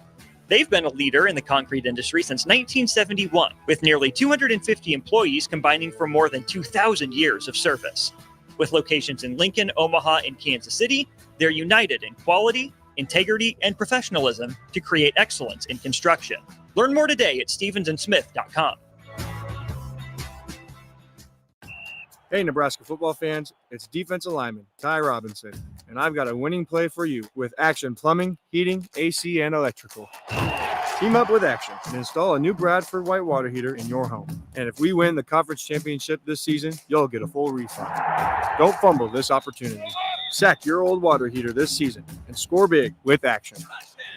S13: They've been a leader in the concrete industry since 1971, with nearly 250 employees combining for more than 2,000 years of service. With locations in Lincoln, Omaha, and Kansas City, they're united in quality, integrity, and professionalism to create excellence in construction. Learn more today at stevensonsmith.com.
S14: Hey, Nebraska football fans, it's defensive lineman Ty Robinson, and I've got a winning play for you with Action Plumbing, Heating, AC, and Electrical. Team up with Action and install a new Bradford white water heater in your home. And if we win the conference championship this season, you'll get a full refund. Don't fumble this opportunity. Sack your old water heater this season and score big with Action.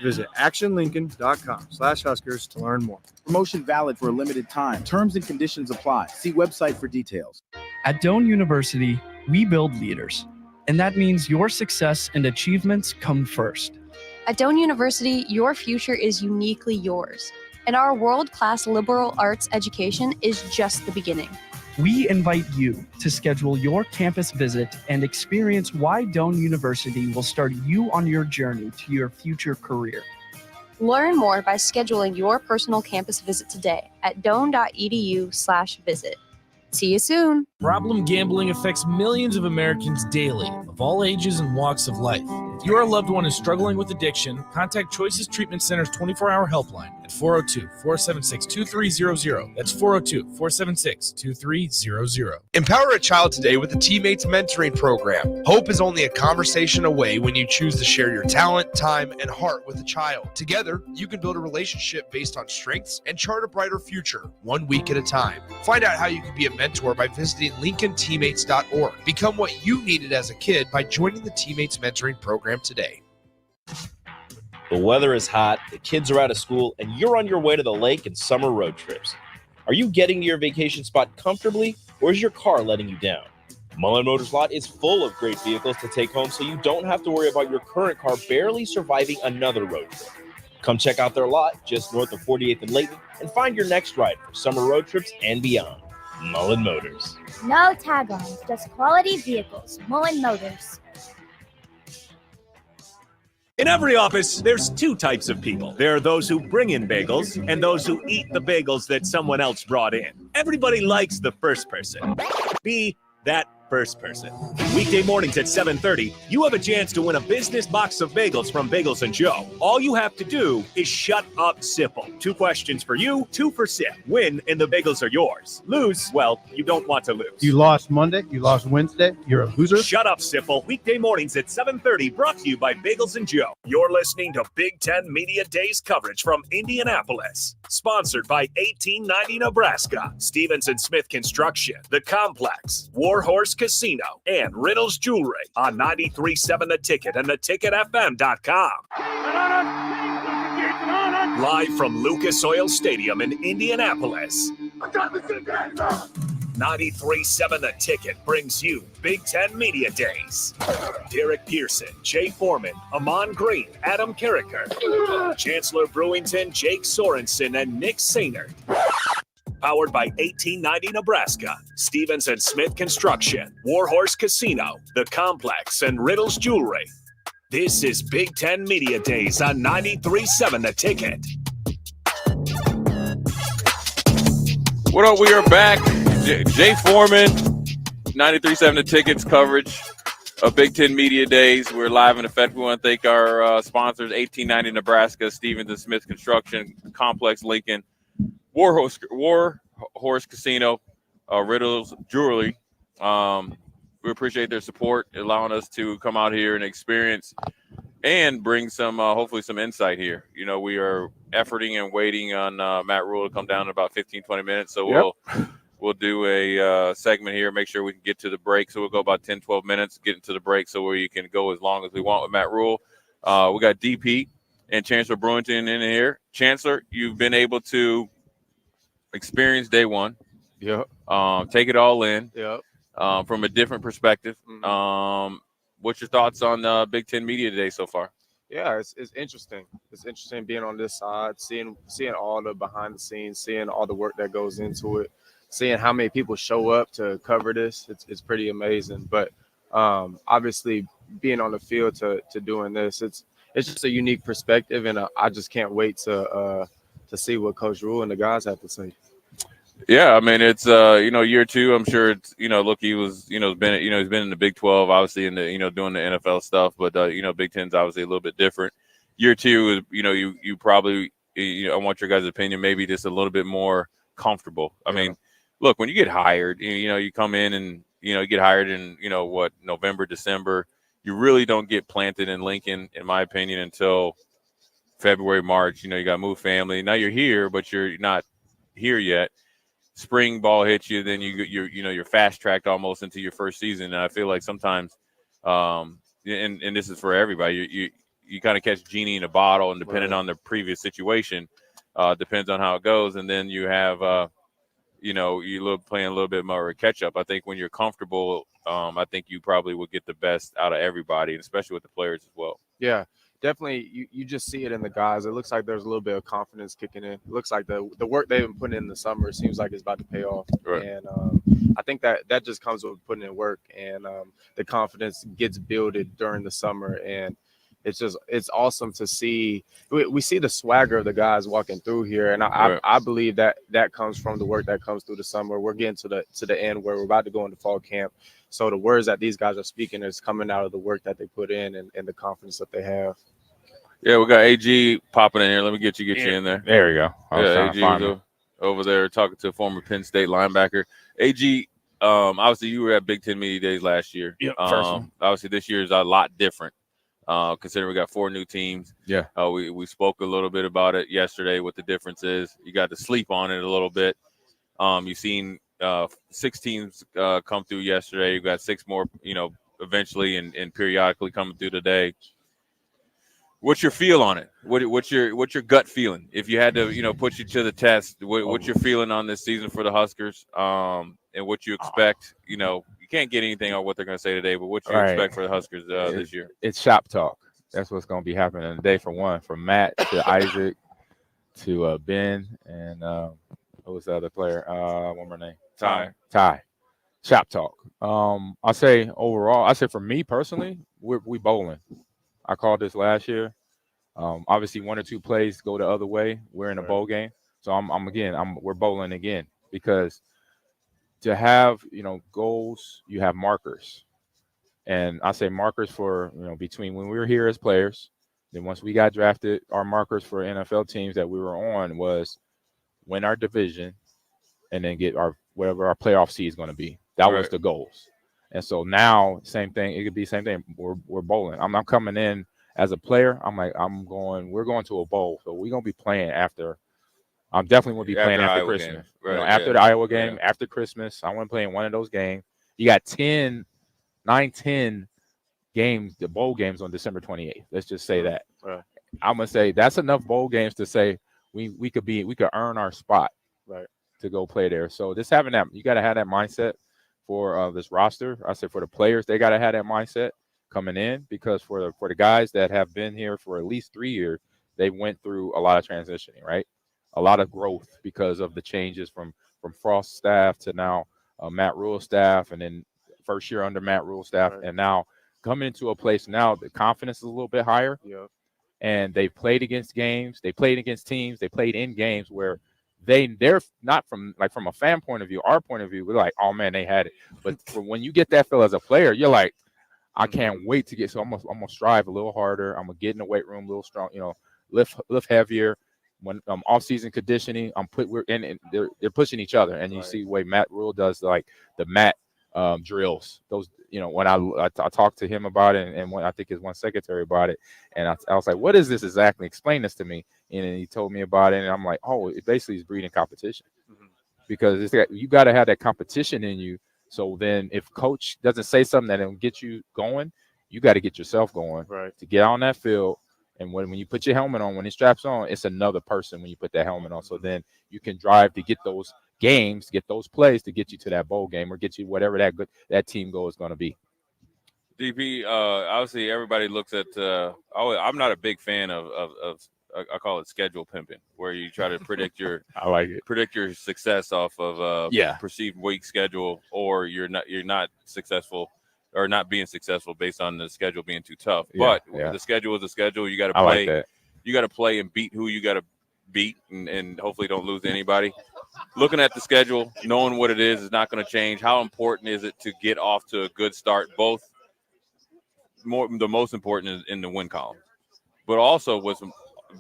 S14: Visit actionlincoln.com/Huskers to learn more.
S15: Promotion valid for a limited time. Terms and conditions apply. See website for details.
S21: At Doane University, we build leaders, and that means your success and achievements come first.
S22: At Doane University, your future is uniquely yours, and our world-class liberal arts education is just the beginning.
S21: We invite you to schedule your campus visit and experience why Doane University will start you on your journey to your future career.
S22: Learn more by scheduling your personal campus visit today at doane.edu/visit. See you soon.
S23: Problem gambling affects millions of Americans daily, of all ages and walks of life. If your loved one is struggling with addiction, contact Choices Treatment Center's 24-hour helpline at 402-476-2300. That's 402-476-2300.
S3: Empower a child today with the Teammates Mentoring Program. Hope is only a conversation away when you choose to share your talent, time, and heart with a child. Together, you can build a relationship based on strengths and chart a brighter future, 1 week at a time. Find out how you can be a mentor by visiting LincolnTeammates.org. Become what you needed as a kid by joining the Teammates Mentoring Program today.
S2: The weather is hot, the kids are out of school, and you're on your way to the lake and summer road trips. Are you getting to your vacation spot comfortably, or is your car letting you down? Mullen Motors Lot is full of great vehicles to take home so you don't have to worry about your current car barely surviving another road trip. Come check out their lot just north of 48th and Layton and find your next ride for summer road trips and beyond. Mullen Motors.
S8: No tag-ons, just quality vehicles. Mullen Motors.
S4: In every office, there's two types of people. There are those who bring in bagels and those who eat the bagels that someone else brought in. Everybody likes the first person. Be that first person. Weekday mornings at 7:30, you have a chance to win a business box of bagels from Bagels & Joe. All you have to do is shut up, Sipple. 2 questions for you, 2 for Sip. Win, and the bagels are yours. Lose, well, you don't want to lose.
S9: You lost Monday, you lost Wednesday, you're a loser.
S4: Shut up, Sipple. Weekday mornings at 7:30, brought to you by Bagels & Joe. You're listening to Big Ten Media Days coverage from Indianapolis. Sponsored by 1890 Nebraska, Stevens & Smith Construction, The Complex, Warhorse Casino, and Riddle's Jewelry on 93.7 The Ticket and theticketfm.com. Live from Lucas Oil Stadium in Indianapolis. 93.7 The Ticket brings you Big Ten Media Days. Derek Pearson, Jay Foreman, Amon Green, Adam Carricker, Chancellor Brewington, Jake Sorensen, and Nick Sainert. Powered by 1890 Nebraska, Stevens & Smith Construction, Warhorse Casino, The Complex, and Riddle's Jewelry. This is Big Ten Media Days on 93.7 The Ticket.
S11: What up? We are back. Jay Foreman, 93.7 The Ticket's coverage of Big Ten Media Days. We're live in effect. We want to thank our sponsors, 1890 Nebraska, Stevens & Smith Construction, Complex Lincoln, Warhorse Casino, Riddle's Jewelry. We appreciate their support, allowing us to come out here and experience and bring some, hopefully some insight here. You know, we are efforting and waiting on Matt Rule to come down in about 15, 20 minutes. So we'll do a segment here, make sure we can get to the break. So we'll go about 10, 12 minutes, get into the break so where you can go as long as we want with Matt Rule. We got DP and Chancellor Brewington in here. Chancellor, you've been able to experience day one. Take it all in. From a different perspective. What's your thoughts on Big Ten Media Day so far?
S14: Yeah, it's interesting. It's interesting being on this side, seeing all the behind the scenes, seeing all the work that goes into it, seeing how many people show up to cover this. It's pretty amazing. But obviously, being on the field to doing this, it's just a unique perspective, and I just can't wait to see what Coach Rule and the guys have to say.
S11: Yeah, I mean, it's year two. I'm sure it's look, he was he's been in the Big 12, obviously, in the doing the NFL stuff, but Big Ten's obviously a little bit different. Year two is you probably I want your guys' opinion, maybe just a little bit more comfortable. I mean, look, when you get hired, you come in and you get hired in November, December. You really don't get planted in Lincoln, in my opinion, until February, March. You got to move family. Now you're here, but you're not here yet. Spring ball hits you, then you're fast tracked almost into your first season. And I feel like sometimes, and this is for everybody, you kind of catch genie in a bottle, and depending on the previous situation, depends on how it goes. And then you have, playing a little bit more catch up. I think when you're comfortable, I think you probably would get the best out of everybody, and especially with the players as well.
S14: Yeah. Definitely, you just see it in the guys. It looks like there's a little bit of confidence kicking in. It looks like the work they've been putting in the summer seems like it's about to pay off.
S11: Right.
S14: And I think that just comes with putting in work, and the confidence gets builded during the summer. And it's awesome to see. We see the swagger of the guys walking through here, and I believe that comes from the work that comes through the summer. We're getting to the end where we're about to go into fall camp. So the words that these guys are speaking is coming out of the work that they put in and the confidence that they have.
S11: Yeah, we got AG popping in here. Let me get you in there.
S12: There we go.
S11: AG is over there talking to a former Penn State linebacker. AG, obviously you were at Big Ten Media Days last year.
S12: Yeah, first one.
S11: Obviously this year is a lot different, considering we got 4 new teams.
S12: Yeah.
S11: We spoke a little bit about it yesterday, what the difference is. You got to sleep on it a little bit. You've seen 6 teams come through yesterday. You've got 6 more, eventually and periodically coming through today. What's your feel on it? What's your gut feeling? If you had to, put you to the test, what's your feeling on this season for the Huskers? And what you expect? You can't get anything on what they're going to say today, but what you expect for the Huskers this year? It's shop talk. That's what's going to be happening today. For one, from Matt to Isaac to Ben and what was the other player? One more name. Ty. Shop talk. I say overall. For me personally, we bowling. I called this last year. Obviously, one or two plays go the other way. We're in a bowl game, so we're bowling again because to have goals, you have markers, and I say markers for between when we were here as players, then once we got drafted, our markers for NFL teams that we were on was win our division, and then get whatever our playoff seed is going to be. That was the goals. And so now, same thing. It could be the same thing. We're bowling. I'm coming in as a player. We're going to a bowl. So we're going to be playing after. I'm definitely going to be playing after Christmas. After the Iowa game, after Christmas, I want to play in one of those games. You got 10 games, the bowl games on December 28th. Let's just say that.
S5: Right.
S11: I'm going to say that's enough bowl games to say we could earn our spot to go play there. So you got to have that mindset. For this roster, I said for the players, they got to have that mindset coming in because for the guys that have been here for at least 3 years, they went through a lot of transitioning, right? A lot of growth because of the changes from Frost's staff to now Matt Rule's staff, and then first year under Matt Rule's staff, and now coming into a place now the confidence is a little bit higher.
S5: Yeah.
S11: And they played against games, they played against teams, they played in games where they're not from a fan point of view, our point of view, we're like, oh man, they had it. But when you get that feel as a player, you're like, I can't wait to get. So I'm gonna strive a little harder. I'm gonna get in the weight room a little strong, lift heavier. When off season conditioning, they're pushing each other, and you see the way Matt Rule does the mat drills. Those when I talked to him about it, and when I think his one secretary about it, and I was like, what is this exactly? Explain this to me. And he told me about it, and I'm like, oh, it basically is breeding competition because you got to have that competition in you. So then if coach doesn't say something that'll get you going, you got to get yourself going to get on that field. And when you put your helmet on, when it straps on, it's another person when you put that helmet on. So then you can drive to get those games, get those plays to get you to that bowl game or get you whatever that team goal is going to be.
S1: DP, obviously everybody looks at I'm not a big fan of I call it schedule pimping, where you try to predict your
S11: I like it.
S1: Predict your success off of perceived weak schedule, or you're not successful or not being successful based on the schedule being too tough. But the schedule is the schedule. You got to play.
S11: Like
S1: you got to play and beat who you got to beat, and hopefully don't lose to anybody. Looking at the schedule, knowing what it is not going to change. How important is it to get off to a good start? The most important is in the win column, but also what's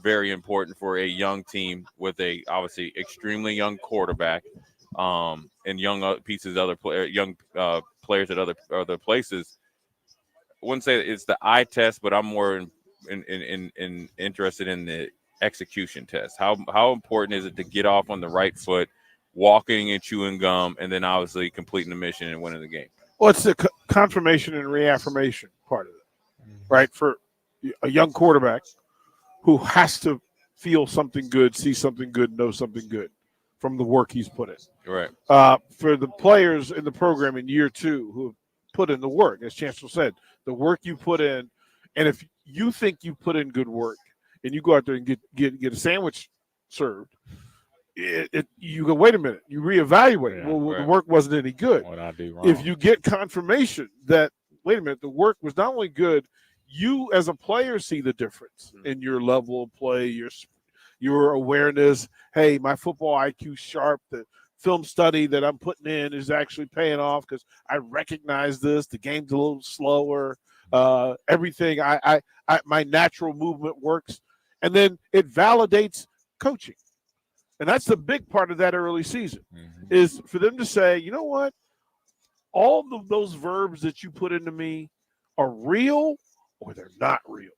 S1: very important for a young team with a obviously extremely young quarterback, and young pieces, young players at other places. I wouldn't say it's the eye test, but I'm more interested in the execution test. How important is it to get off on the right foot, walking and chewing gum, and then obviously completing the mission and winning the game?
S5: Well, it's the confirmation and reaffirmation part of it, right? For a young quarterback who has to feel something good, see something good, know something good from the work he's put in.
S1: Right.
S5: For the players in the program in year two who have put in the work, as Chancellor said, the work you put in, and if you think you put in good work and you go out there and get a sandwich served, you go, wait a minute, you reevaluate. The work wasn't any good.
S11: What I do wrong.
S5: If you get confirmation that, wait a minute, the work was not only good, you as a player see the difference in your level of play, your awareness. Hey, my football IQ sharp. The film study that I'm putting in is actually paying off because I recognize this. The game's a little slower. Everything my natural movement works, and then it validates coaching, and that's the big part of that early season is for them to say, you know what, all of those verbs that you put into me are real or they're not real.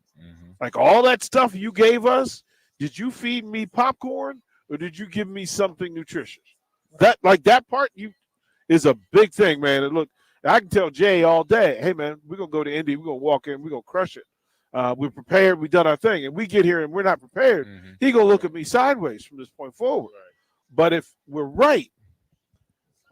S5: Like all that stuff you gave us, did you feed me popcorn or did you give me something nutritious? That part is a big thing, man. And look, I can tell Jay all day, hey man, we're gonna go to Indy, we're gonna walk in, we're gonna crush it. We're prepared. We've done our thing. And we get here and we're not prepared. He going to look at me sideways from this point forward. But if we're right,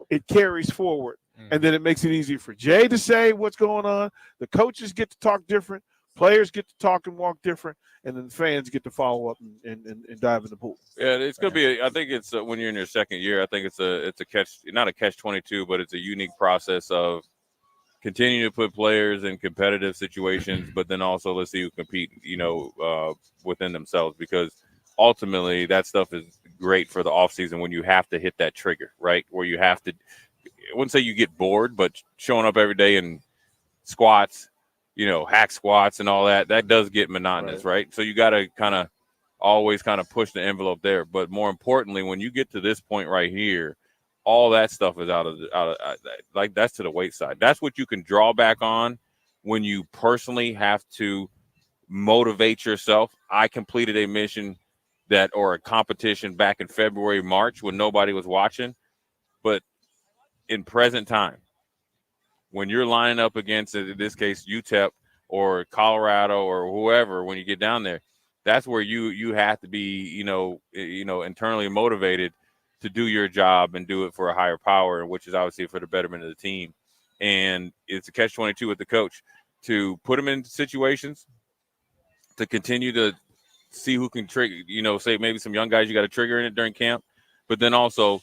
S5: it carries forward. And then it makes it easier for Jay to say what's going on. The coaches get to talk different. Players get to talk and walk different. And then the fans get to follow up and dive in the pool.
S1: Yeah, it's going to be. I think it's when you're in your second year. I think it's a not a catch-22, but it's a unique process of continuing to put players in competitive situations, but then also let's see who compete. Within themselves, because ultimately that stuff is great for the offseason when you have to hit that trigger, right? Where you have to. I wouldn't say you get bored, but showing up every day in squats, hack squats and all that does get monotonous, right? So you got to always push the envelope there. But more importantly, when you get to this point right here, all that stuff is out of like that's to the weight side. That's what you can draw back on when you personally have to motivate yourself. I completed a mission or a competition back in February, March when nobody was watching, but in present time, when you're lining up against, in this case, UTEP or Colorado or whoever, when you get down there, that's where you have to be, internally motivated to do your job and do it for a higher power, which is obviously for the betterment of the team. And it's a catch-22 with the coach to put them in situations to continue to see who can trigger, say maybe some young guys you got to trigger in it during camp, but then also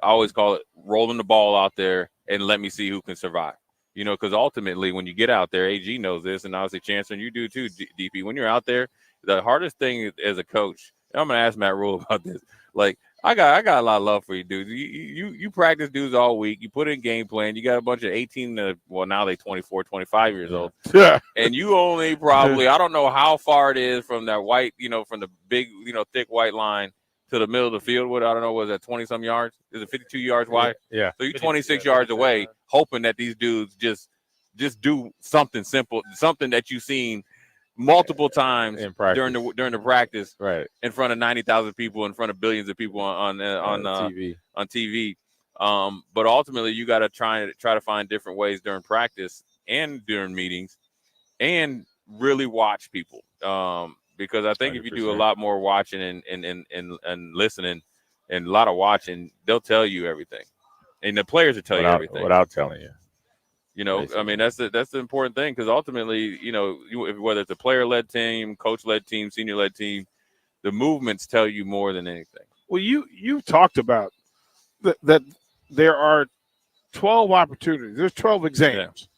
S1: I always call it rolling the ball out there and let me see who can survive. Because ultimately when you get out there, AG knows this, and obviously Chancellor, and you do too, DP, when you're out there, the hardest thing as a coach, and I'm going to ask Matt Rule about this, like, I got a lot of love for you, dudes. You practice dudes all week. You put in game plan. You got a bunch of 18 to, now they 24, 25 years old.
S5: Yeah.
S1: And you only probably, I don't know how far it is from that white, from the big, thick white line to the middle of the field. What, I don't know, was that 20-some yards? Is it 52 yards wide?
S11: Yeah.
S1: So you're 26 yards away, hoping that these dudes just do something simple, something that you've seen multiple times during the practice,
S11: right,
S1: in front of 90,000 people, in front of billions of people on TV. But ultimately, you got to try to find different ways during practice and during meetings, and really watch people. Because I think 100%. If you do a lot more watching and listening, and a lot of watching, they'll tell you everything, and the players will tell you everything
S11: without telling you.
S1: I mean, that's the important thing, because ultimately, whether it's a player-led team, coach-led team, senior-led team, the movements tell you more than anything.
S5: Well, you talked about that there are 12 opportunities. There's 12 exams.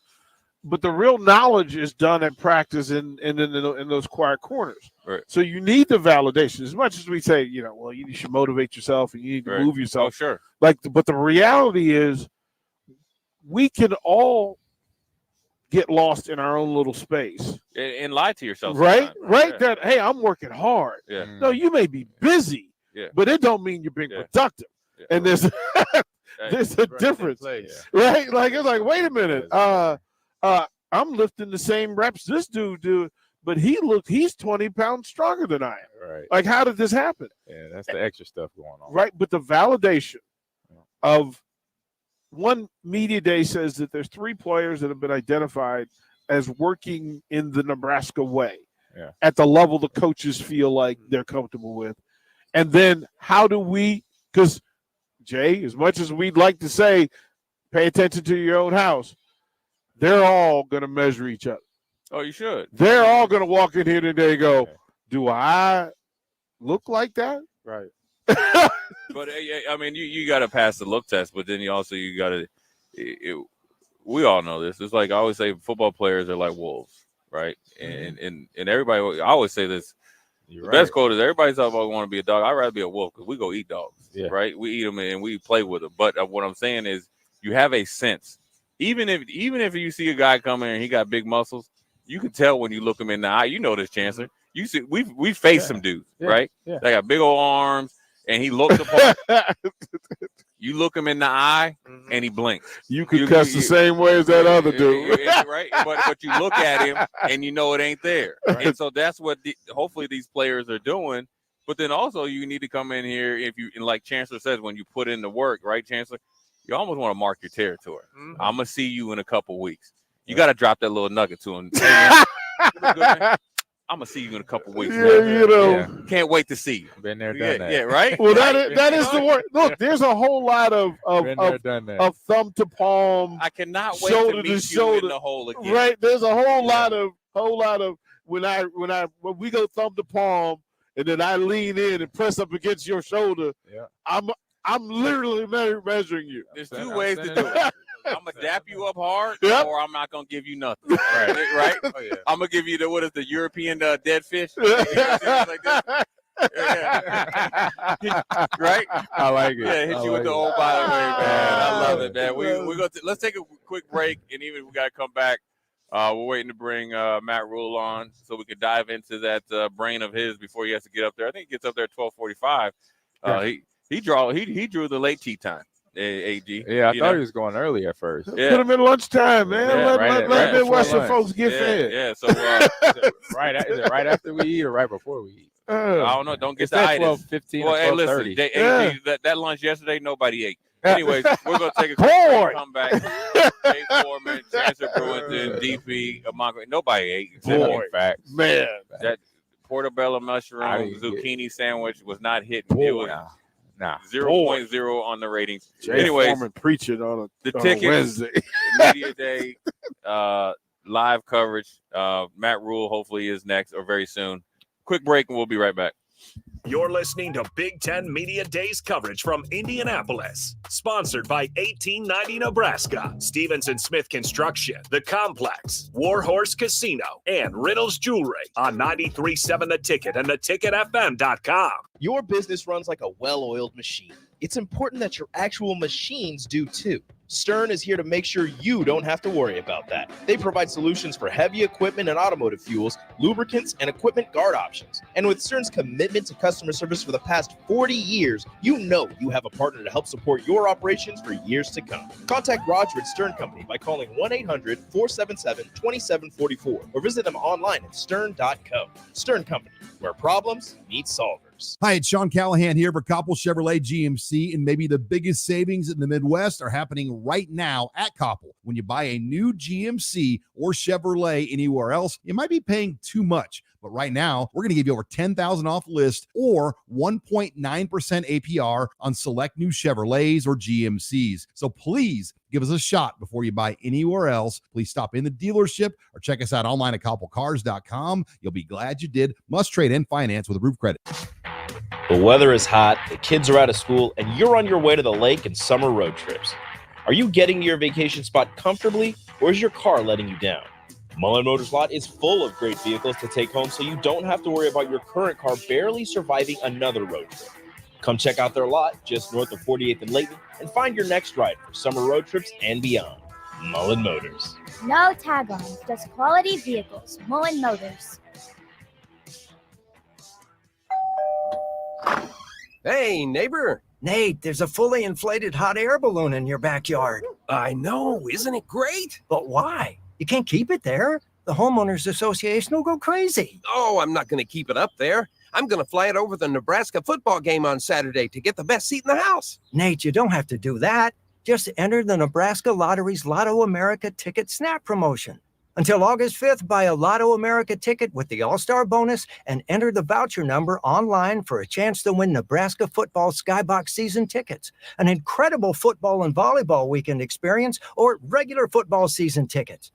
S5: But the real knowledge is done at practice in those quiet corners.
S1: Right.
S5: So you need the validation. As much as we say, you should motivate yourself and you need to move yourself.
S1: Oh, sure.
S5: But the reality is, we can all get lost in our own little space
S1: and lie to yourself.
S5: Right?
S1: Yeah.
S5: That, hey, I'm working hard.
S1: Yeah.
S5: No, you may be busy, but it don't mean you're being productive. Yeah. And there's a difference, right? Like, it's like, wait a minute. I'm lifting the same reps this dude do, but he's 20 pounds stronger than I am.
S11: Right.
S5: Like, how did this happen?
S11: Yeah, that's the extra stuff going on.
S5: Right. But the validation of one media day says that there's 3 players that have been identified as working in the Nebraska way at the level the coaches feel like they're comfortable with. And then how do we, because Jay, as much as we'd like to say, pay attention to your own house, they're all going to measure each other.
S1: Oh, you should.
S5: They're all going to walk in here today and go, do I look like that?
S11: Right.
S1: But I mean, you got to pass the look test, but then you got to. We all know this. It's like I always say, football players are like wolves, right? And everybody. I always say this. The best quote is, everybody's talking about want to be a dog. I'd rather be a wolf, because we go eat dogs, right? We eat them and we play with them. But what I'm saying is, you have a sense. Even if you see a guy come in and he got big muscles, you can tell when you look him in the eye. You know this, Chancellor. You see, we faced some dudes, right? Yeah. They got big old arms. And he looks apart. You look him in the eye, and he blinks.
S5: You could cuss the same way as that other dude,
S1: right? But you look at him, and you know it ain't there. Right. And so that's what hopefully these players are doing. But then also you need to come in here, and like Chancellor says, when you put in the work, right, Chancellor? You almost want to mark your territory. Mm-hmm. I'm gonna see you in a couple weeks. You got to drop that little nugget to him. Hey, man, I'm gonna see you in a couple weeks.
S5: Yeah,
S1: man.
S5: you know.
S1: Yeah. Can't wait to see you.
S11: Been there, done that.
S1: Yeah, right.
S5: Well,
S1: right?
S5: that is the word. Look, there's a whole lot of thumb to palm.
S1: I cannot wait
S5: shoulder
S1: to meet
S5: shoulder.
S1: you in the hole again.
S5: Right. There's a whole lot of when we go thumb to palm, and then I lean in and press up against your shoulder.
S11: Yeah.
S5: I'm literally measuring you.
S1: There's two ways to do it. I'm gonna dap you up hard,
S5: Yep.
S1: or I'm not gonna give you nothing. Right?
S11: Oh, yeah.
S1: I'm gonna give you the European dead fish. Like this. Right?
S11: I like it.
S1: Yeah, hit you with the old by the way, man. I love it, man. Let's take a quick break, and even we gotta come back. We're waiting to bring Matt Rule on so we can dive into that brain of his before he has to get up there. I think he gets up there at 12:45. He drew the late tea time. AG.
S11: Yeah, I thought he was going early at first.
S1: Yeah.
S5: Put him in lunchtime, man.
S11: Yeah,
S5: let Midwestern
S11: lunch.
S5: folks get fed.
S1: Yeah, so
S11: Is it right after we eat or right before we eat?
S1: I don't know. Don't get
S11: It's
S1: the
S11: at
S1: itis.
S11: 12:15
S1: Well,
S11: or
S1: hey, listen,
S11: 12:30.
S1: AG, that lunch yesterday, nobody ate. Anyways, we're going to take a
S5: Corn.
S1: come back. Dave Foreman, Chancellor Brewington, DP, Montgomery. Nobody ate.
S5: Boy,
S1: Facts.
S5: man.
S1: That portobello mushroom
S11: I didn't
S1: zucchini sandwich was not hitting. It was
S11: Nah.
S1: 0.0 on the ratings.
S5: Jay
S1: Anyways,
S5: Foreman preaching on
S1: the
S5: a
S1: tickets,
S5: Wednesday.
S1: media day, live coverage. Matt Rule hopefully is next or very soon. Quick break and we'll be right back.
S4: You're listening to Big Ten Media Days coverage from Indianapolis. Sponsored by 1890 Nebraska, Stevenson Smith Construction, The Complex, Warhorse Casino, and Riddles Jewelry on 93.7 The Ticket and theticketfm.com.
S2: Your business runs like a well-oiled machine. It's important that your actual machines do too. Stern is here to make sure you don't have to worry about that. They provide solutions for heavy equipment and automotive fuels, lubricants, and equipment guard options. And with Stern's commitment to customer service for the past 40 years, you know you have a partner to help support your operations for years to come. Contact Roger at Stern Company by calling 1-800-477-2744 or visit them online at stern.co. Stern Company, where problems meet solvers.
S17: Hi, it's Sean Callahan here for Koppel Chevrolet GMC, and maybe the biggest savings in the Midwest are happening right now at Koppel. When you buy a new GMC or Chevrolet anywhere else, you might be paying too much. But right now, we're going to give you over $10,000 off list or 1.9% APR on select new Chevrolets or GMCs. So please give us a shot before you buy anywhere else. Please stop in the dealership or check us out online at koppelcars.com. You'll be glad you did. Must trade and finance with approved credit.
S2: The weather is hot, the kids are out of school, and you're on your way to the lake and summer road trips. Are you getting to your vacation spot comfortably, or is your car letting you down? Mullen Motors lot is full of great vehicles to take home, so you don't have to worry about your current car barely surviving another road trip. Come check out their lot just north of 48th and Layton and find your next ride for summer road trips and beyond. Mullen Motors.
S8: No tag-ons, just quality vehicles. Millen Motors.
S6: Hey, neighbor. Nate, there's a fully inflated hot air balloon in your backyard. I know. Isn't it great? But why? You can't keep it there. The homeowners association will go crazy. Oh, I'm not going to keep it up there. I'm going to fly it over the Nebraska football game on Saturday to get the best seat in the house. Nate, you don't have to do that. Just enter the Nebraska Lottery's Lotto America Ticket Snap promotion. Until August 5th, buy a Lotto America ticket with the All-Star bonus and enter the voucher number online for a chance to win Nebraska football Skybox season tickets, an incredible football and volleyball weekend experience, or regular football season tickets.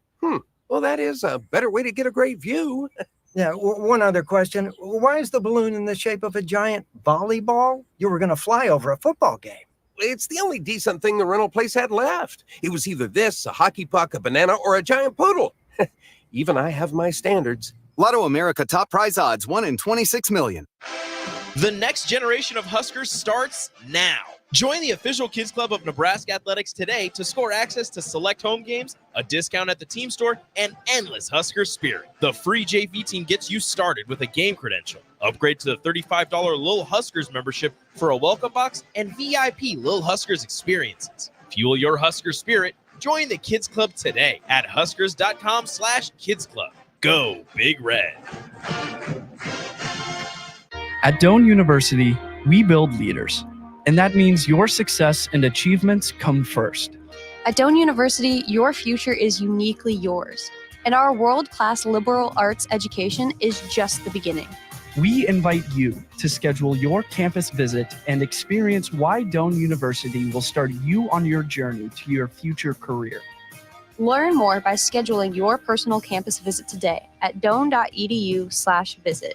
S6: Well, that is a better way to get a great view. Yeah, one other question. Why is the balloon in the shape of a giant volleyball? You were going to fly over a football game. It's the only decent thing the rental place had left. It was either this, a hockey puck, a banana, or a giant poodle. Even I have my standards.
S20: Lotto America top prize odds, 1 in 26 million.
S2: The next generation of Huskers starts now. Join the official Kids Club of Nebraska Athletics today to score access to select home games, a discount at the team store, and endless Husker spirit. The free JV team gets you started with a game credential. Upgrade to the $35 Lil Huskers membership for a welcome box and VIP Lil Huskers experiences. Fuel your Husker spirit. Join the Kids Club today at huskers.com/kidsclub. Go Big Red.
S21: At Doane University, we build leaders, and that means your success and achievements come first.
S22: At Dannon University, your future is uniquely yours. And our world-class liberal arts education is just the beginning.
S21: We invite you to schedule your campus visit and experience why Doane University will start you on your journey to your future career.
S22: Learn more by scheduling your personal campus visit today at doane.edu/visit.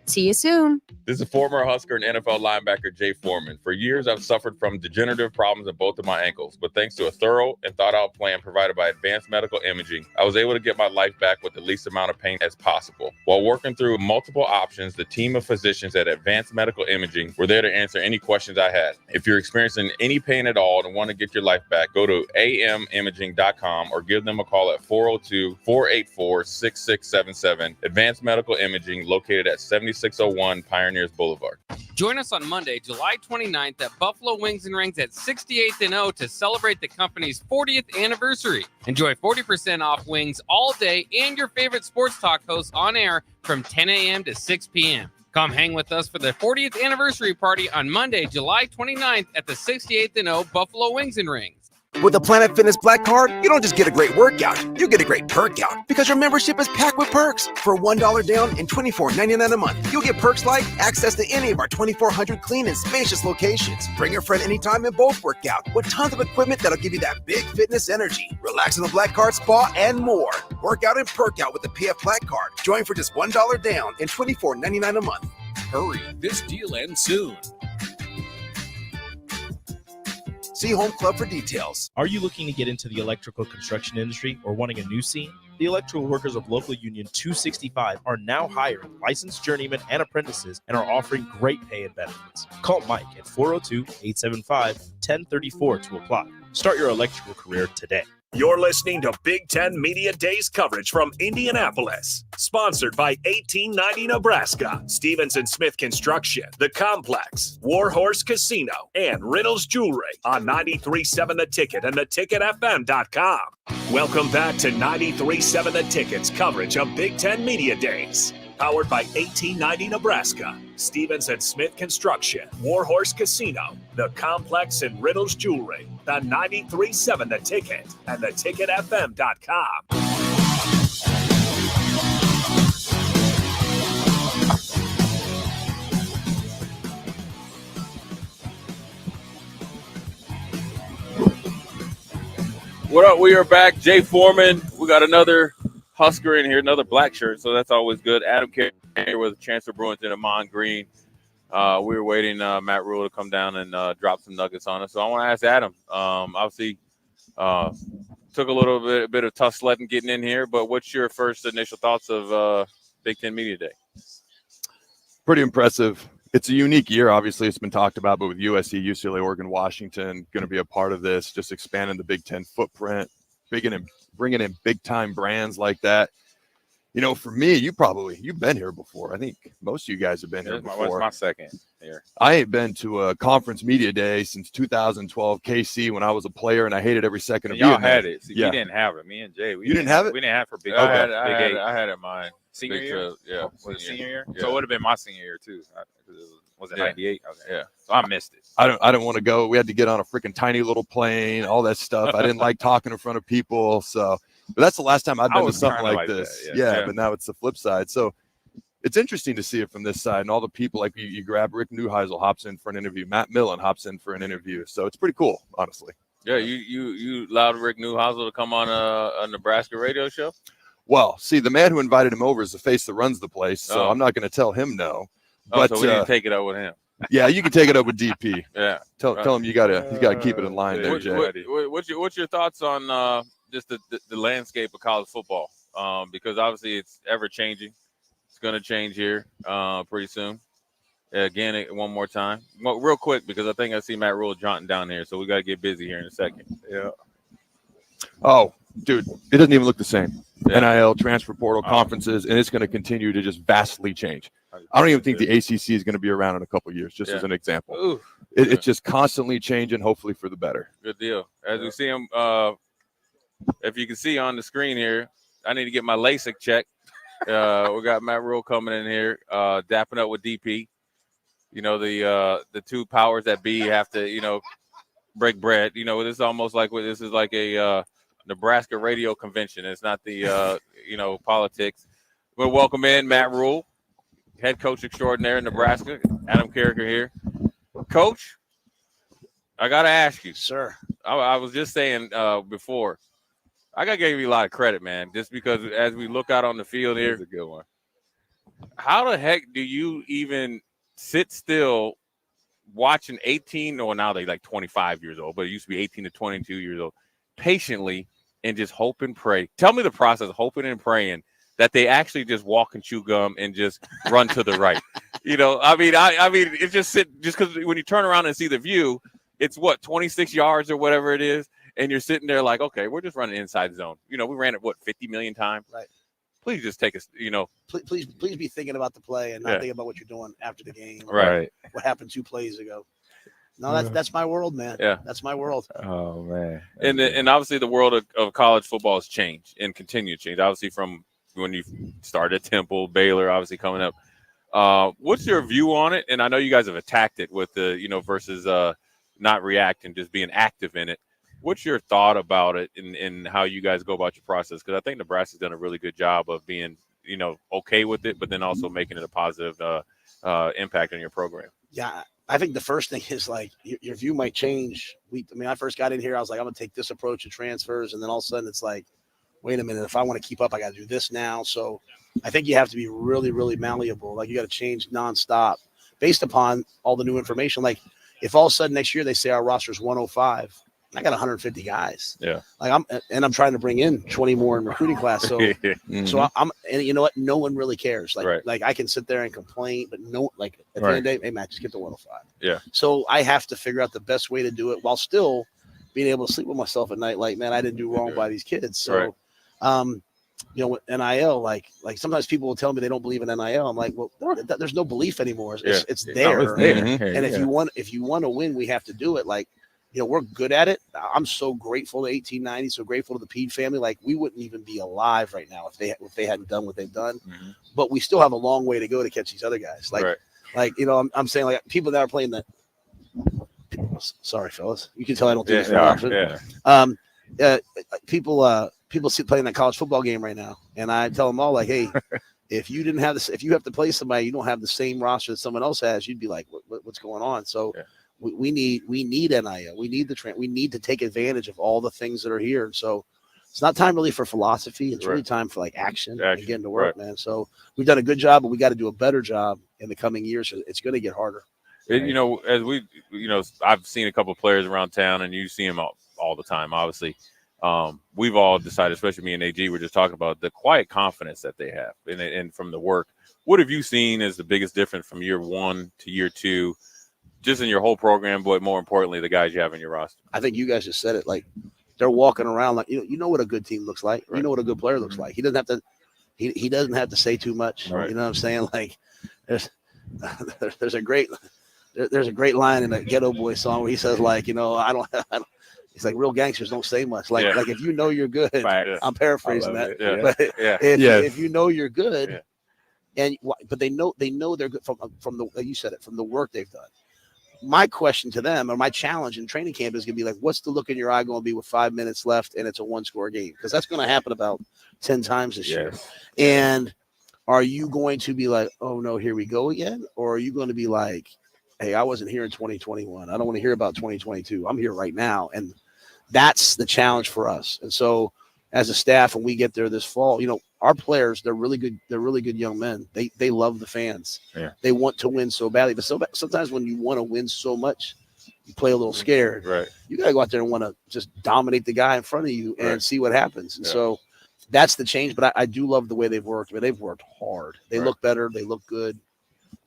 S22: See you soon.
S1: This is former Husker and NFL linebacker Jay Foreman. For years, I've suffered from degenerative problems in both of my ankles, but thanks to a thorough and thought-out plan provided by Advanced Medical Imaging, I was able to get my life back with the least amount of pain as possible. While working through multiple options, the team of physicians at Advanced Medical Imaging were there to answer any questions I had. If you're experiencing any pain at all and want to get your life back, go to amimaging.com or give them a call at 402-484-6677. Advanced Medical Imaging, located at 7601 Pioneers Boulevard.
S7: Join us on Monday, July 29th at Buffalo Wings and Rings at 68th and O to celebrate the company's 40th anniversary. Enjoy 40% off wings all day and your favorite sports talk hosts on air from 10 a.m. to 6 p.m. Come hang with us for the 40th anniversary party on Monday, July 29th at the 68th and O Buffalo Wings and Rings.
S12: With the Planet Fitness Black Card, you don't just get a great workout, you get a great perk out because your membership is packed with perks. For $1 down and $24.99 a month, you'll get perks like access to any of our 2,400 clean and spacious locations. Bring your friend anytime and both work out with tons of equipment that'll give you that big fitness energy. Relax in the Black Card spa and more. Work out and perk out with the PF Black Card. Join for just $1 down and $24.99 a month. Hurry, this deal ends soon. See Home Club for details.
S2: Are you looking to get into the electrical construction industry or wanting a new scene? The electrical workers of local union 265 are now hiring licensed journeymen and apprentices and are offering great pay and benefits. Call Mike at 402-875-1034 to apply. Start your electrical career today.
S4: You're listening to Big Ten Media Days coverage from Indianapolis. Sponsored by 1890 Nebraska, Stevens & Smith Construction, The Complex, Warhorse Casino, and Riddles Jewelry on 93.7 The Ticket and theticketfm.com. Welcome back to 93.7 The Ticket's coverage of Big Ten Media Days. Powered by 1890 Nebraska, Stevens & Smith Construction, Warhorse Casino, The Complex, and Riddles Jewelry, the 93.7 The Ticket, and theticketfm.com.
S1: What up? We are back. Jay Foreman. We got another Husker in here, another black shirt, so that's always good. Adam Carey here with Chancellor Brewington and Mon Green. We were waiting Matt Rule to come down and drop some nuggets on us. So I want to ask Adam. Obviously, took a little bit of tough sledding getting in here, but what's your first initial thoughts of Big Ten Media Day?
S10: Pretty impressive. It's a unique year. Obviously, it's been talked about, but with USC, UCLA, Oregon, Washington going to be a part of this, just expanding the Big Ten footprint, bringing in big-time brands like that. You know, for me, you've been here before. I think most of you guys have been here before.
S1: It's my second here.
S10: I ain't been to a conference media day since 2012 KC when I was a player, and I hated every second of it.
S1: Y'all had it. See, we didn't have it. Me and Jay.
S10: You didn't have it?
S1: We didn't have it for Big
S10: Okay.
S1: I had it mine.
S7: Senior year?
S1: Yeah.
S7: Was it senior year?
S1: Yeah.
S7: So it would have been my senior year, too. Was it 98? Okay.
S1: Yeah.
S7: So I missed it.
S10: I don't want to go. We had to get on a freaking tiny little plane, all that stuff. I didn't like talking in front of people. So, but that's the last time I've been to something like this.
S1: That,
S10: yeah, but now it's the flip side. So it's interesting to see it from this side, and all the people, like you grab Rick Neuheisel hops in for an interview, Matt Millen hops in for an interview. So it's pretty cool, honestly.
S1: Yeah, you allowed Rick Neuheisel to come on a Nebraska radio show?
S10: Well, see, the man who invited him over is the face that runs the place, so I'm not going to tell him no. But
S1: so we didn't take it up with him.
S10: Yeah, you can take it up with DP.
S1: Yeah,
S10: tell him you gotta keep it in line there, Jay.
S1: What's your thoughts on just the landscape of college football? Because obviously it's ever changing. It's going to change here pretty soon. Again, one more time, real quick, because I think I see Matt Rule jotting down here, so we got to get busy here in a second.
S10: Yeah. Oh, dude, it doesn't even look the same. Yeah. NIL, transfer portal, conferences, and it's going to continue to just vastly change. I don't even think the ACC is going to be around in a couple of years, just as an example. It's just constantly changing, hopefully for the better.
S1: Good deal. As we see him, if you can see on the screen here, I need to get my LASIK check. We got Matt Rule coming in here, dapping up with DP. You know, the two powers that be have to, break bread. You know, this is almost like this is like a Nebraska radio convention. It's not the politics. We'll welcome in Matt Rule, head coach extraordinaire in Nebraska. Adam Carricker here. Coach, I got to ask you,
S16: sir.
S1: I was just saying before, I got to give you a lot of credit, man, just because as we look out on the field here,
S11: That's a good one.
S1: how the heck do you even sit still watching 18, or now they like 25 years old, but it used to be 18 to 22 years old, patiently and just hope and pray? Tell me the process, hoping and praying that they actually just walk and chew gum and just run to the right. I mean, it's just because when you turn around and see the view, it's 26 yards or whatever it is, and you're sitting there like, okay, we're just running inside zone. We ran it 50 million times.
S16: Right.
S1: Please just take us.
S16: Please be thinking about the play and not thinking about what you're doing after the game.
S1: Right.
S16: What happened 2 plays ago? No, that's my world, man.
S1: Yeah,
S16: that's my world.
S11: Oh man.
S1: And obviously the world of college football has changed and continue to change. Obviously from when you started at Temple, Baylor, obviously coming up. What's your view on it? And I know you guys have attacked it with the versus not reacting, just being active in it. What's your thought about it and how you guys go about your process? Because I think Nebraska's done a really good job of being, okay with it, but then also making it a positive impact on your program.
S16: Yeah, I think the first thing is like your view might change. I first got in here, I was like, I'm going to take this approach to transfers. And then all of a sudden it's like, wait a minute, if I want to keep up, I got to do this now. So I think you have to be really, really malleable. Like you got to change nonstop based upon all the new information. Like if all of a sudden next year they say our roster is 105, I got 150 guys.
S1: Yeah.
S16: Like I'm trying to bring in 20 more in recruiting class. So, and you know what? No one really cares. Like I can sit there and complain, but at the end of the day, hey, Matt, just get to 105.
S1: Yeah.
S16: So I have to figure out the best way to do it while still being able to sleep with myself at night. Like, man, I didn't do wrong by these kids. So, NIL, like sometimes people will tell me they don't believe in NIL. I'm like, well, there's no belief anymore. It's there.
S1: No, it's there.
S16: And if you want to win, we have to do it. Like, we're good at it. I'm so grateful to 1890, so grateful to the Pede family. Like we wouldn't even be alive right now if they hadn't done what they've done.
S1: Mm-hmm.
S16: But we still have a long way to go to catch these other guys. I'm saying like people that are playing that. Sorry, fellas, you can tell I don't do this very often. People see playing that college football game right now, and I tell them all like, hey, if you didn't have this, if you have to play somebody, you don't have the same roster that someone else has, you'd be like, what's going on? So. Yeah. We need NIL. We need we need to take advantage of all the things that are here. And so it's not time really for philosophy. It's really time for like action and getting to work, man. So we've done a good job, but we got to do a better job in the coming years. It's going to get harder.
S1: As we, I've seen a couple of players around town, and you see them all the time. Obviously, we've all decided, especially me and AG, we're just talking about the quiet confidence that they have, and from the work. What have you seen as the biggest difference from year 1 to year 2? Just in your whole program, but more importantly, the guys you have in your roster.
S16: I think you guys just said it. Like they're walking around like you know what a good team looks like. You know what a good player looks like. He doesn't have to. He doesn't have to say too much. Right. You know what I'm saying? Like there's a great line in a Ghetto Boy song where he says like I don't. It's like real gangsters don't say much. Like if you know you're good. I'm paraphrasing that. But if you know you're good, but they know they're good from the you said it, from the work they've done. My question to them, or my challenge in training camp, is going to be like, what's the look in your eye going to be with 5 minutes left and it's a 1-score game? Because that's going to happen about 10 times this year. And are you going to be like, oh, no, here we go again? Or are you going to be like, hey, I wasn't here in 2021. I don't want to hear about 2022. I'm here right now. And that's the challenge for us. And so as a staff, when we get there this fall, our players, they're really good. They're really good young men. They love the fans. Yeah. They want to win so badly. But sometimes when you want to win so much, you play a little scared.
S1: Right.
S16: You got to go out there and want to just dominate the guy in front of you and see what happens. And so that's the change. But I do love the way they've worked. I mean, they've worked hard. They look better. They look good.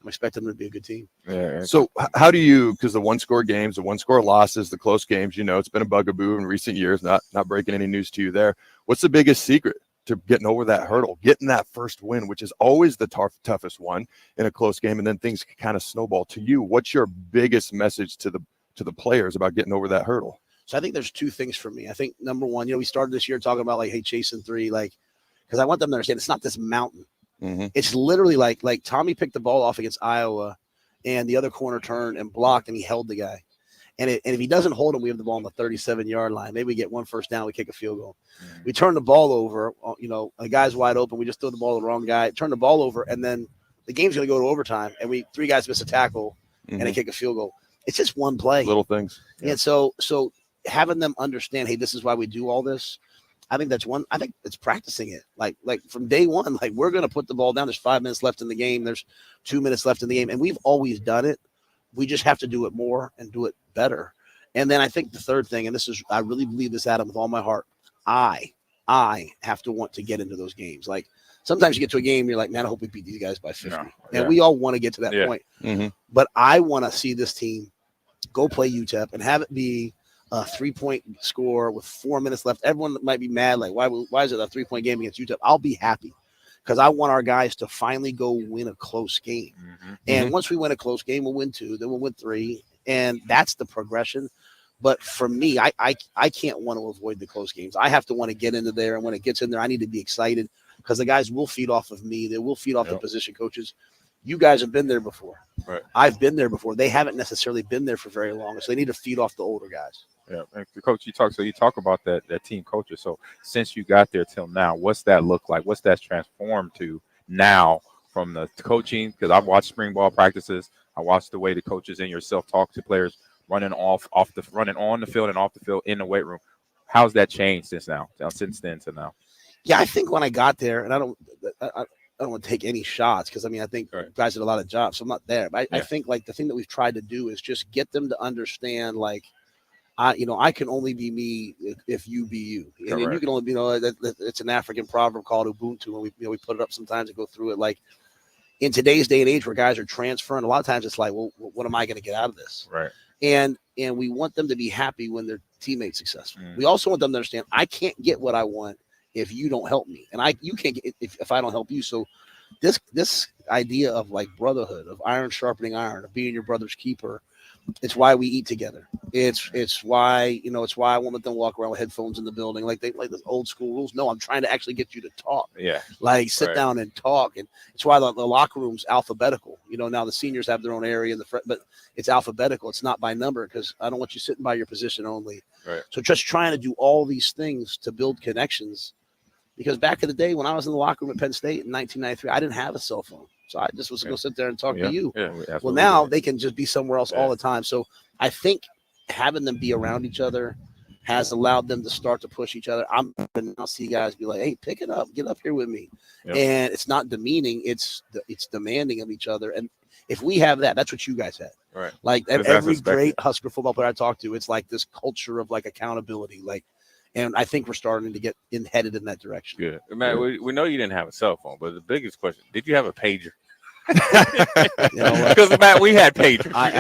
S16: I'm expecting them to be a good team.
S10: Yeah. So how do you, because the 1-score games, the 1-score losses, the close games, it's been a bugaboo in recent years, not breaking any news to you there. What's the biggest secret to getting over that hurdle, getting that first win, which is always the toughest one in a close game, and then things can kind of snowball to you? What's your biggest message to the players about getting over that hurdle?
S16: So I think there's 2 things for me. I think number one, we started this year talking about like, hey, chasing 3, like, because I want them to understand it's not this mountain. Mm-hmm. It's literally like Tommy picked the ball off against Iowa, and the other corner turned and blocked, and he held the guy. And if he doesn't hold him, we have the ball on the 37-yard line. Maybe we get one first down, we kick a field goal. We turn the ball over, a guy's wide open. We just throw the ball to the wrong guy, turn the ball over, and then the game's going to go to overtime, and three guys miss a tackle, and they kick a field goal. It's just one play.
S10: Little things.
S16: Yeah. And so having them understand, hey, this is why we do all this. I think that's one. I think it's practicing it. Like from day one, like we're going to put the ball down. There's 5 minutes left in the game. There's 2 minutes left in the game. And we've always done it. We just have to do it more and do it better. And then I think the third thing, and I really believe this, Adam, with all my heart, I have to want to get into those games. Like sometimes you get to a game, you're like, man, I hope we beat these guys by 50. And we all want to get to that point. But I want to see this team go play UTEP and have it be a 3-point score with 4 minutes left. Everyone might be mad, like, why is it a 3-point game against UTEP? I'll be happy because I want our guys to finally go win a close game. And once we win a close game, we'll win 2, then we'll win 3. And that's the progression. But for me, I can't want to avoid the close games. I have to want to get into there. And when it gets in there, I need to be excited because the guys will feed off of me. They will feed off the position coaches. You guys have been there before.
S11: Right.
S16: I've been there before. They haven't necessarily been there for very long. So they need to feed off the older guys.
S11: Yeah, and Coach, you talk about that team culture. So since you got there till now, what's that look like? What's that transformed to now from the coaching? Because I've watched spring ball practices. I watched the way the coaches and yourself talk to players running running on the field and off the field in the weight room. How's that changed since then to now?
S16: Yeah, I think when I got there, and I don't want to take any shots because I think guys did a lot of jobs, so I'm not there. But I think like the thing that we've tried to do is just get them to understand like. I can only be me if you be you. And you can only, it's an African proverb called Ubuntu, and we put it up sometimes and go through it. Like in today's day and age, where guys are transferring, a lot of times it's like, well, what am I going to get out of this?
S11: Right.
S16: And we want them to be happy when their teammate's successful. We also want them to understand I can't get what I want if you don't help me, and you can't get it if I don't help you. So this idea of like brotherhood, of iron sharpening iron, of being your brother's keeper. It's why we eat together. It's why I won't let them walk around with headphones in the building like the old school rules. No, I'm trying to actually get you to talk.
S11: Yeah.
S16: Like sit down and talk. And it's why the locker room's alphabetical. Now the seniors have their own area but it's alphabetical. It's not by number because I don't want you sitting by your position only.
S11: Right.
S16: So just trying to do all these things to build connections. Because back in the day when I was in the locker room at Penn State in 1993, I didn't have a cell phone. So I just was going to sit there and talk to you.
S11: Yeah,
S16: well, now they can just be somewhere else all the time. So I think having them be around each other has allowed them to start to push each other. I'm going to now see guys be like, hey, pick it up. Get up here with me. Yep. And it's not demeaning. It's demanding of each other. And if we have that, that's what you guys had.
S11: Right.
S16: Like every great Husker football player I talk to, it's like this culture of like accountability. And I think we're starting to get headed in that direction.
S1: Good. Matt, we know you didn't have a cell phone, but the biggest question, did you have a pager? Because Matt, we had pagers.
S16: I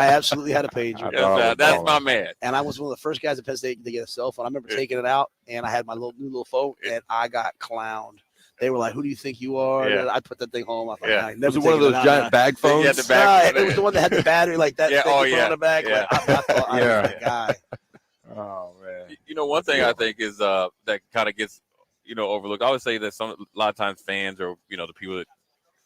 S16: absolutely had a pager.
S1: That's my man.
S16: And I was one of the first guys at Penn State to get a cell phone. I remember taking it out, and I had my new little phone, and I got clowned. They were like, "Who do you think you are?"
S1: Yeah.
S16: I put that thing home. I thought,
S10: Yeah. Was it one of those giant bag phones?
S1: Yeah, the bag.
S16: It was the one that had the battery like that.
S1: Yeah. Oh,
S16: on the back.
S1: Yeah.
S16: Like, I thought I was that guy.
S11: Oh man.
S1: One thing I think is that kind of gets overlooked. I always say that a lot of times fans or the people that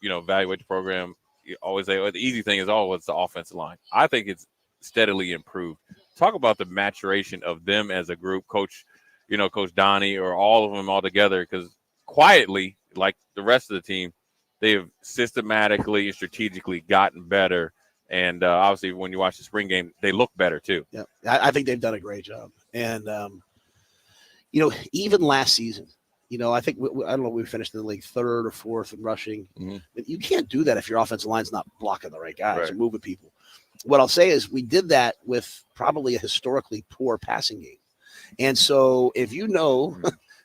S1: evaluate the program always say the easy thing is it's the offensive line. I think it's steadily improved. Talk about the maturation of them as a group, Coach Donnie or all of them all together, because quietly, like the rest of the team, they've systematically and strategically gotten better. And obviously, when you watch the spring game, they look better too.
S16: Yeah, I think they've done a great job. And even last season, I think I don't know. We finished in the league 3rd or 4th in rushing. You can't do that if your offensive line's not blocking the right guys or moving people. What I'll say is we did that with probably a historically poor passing game. And so if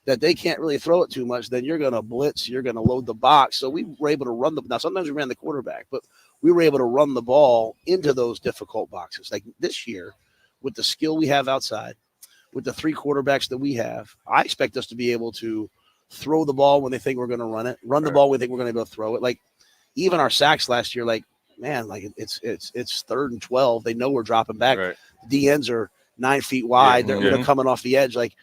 S16: that they can't really throw it too much, then you're going to blitz, you're going to load the box. So we were able to run now sometimes we ran the quarterback, but we were able to run the ball into those difficult boxes. Like this year, with the skill we have outside, with the 3 quarterbacks that we have, I expect us to be able to throw the ball when they think we're going to run it, run the ball when they think we're going to be able to throw it. Like even our sacks last year, it's 3rd and 12. They know we're dropping back.
S1: Right.
S16: The ends are 9 feet wide. They're coming off the edge. Like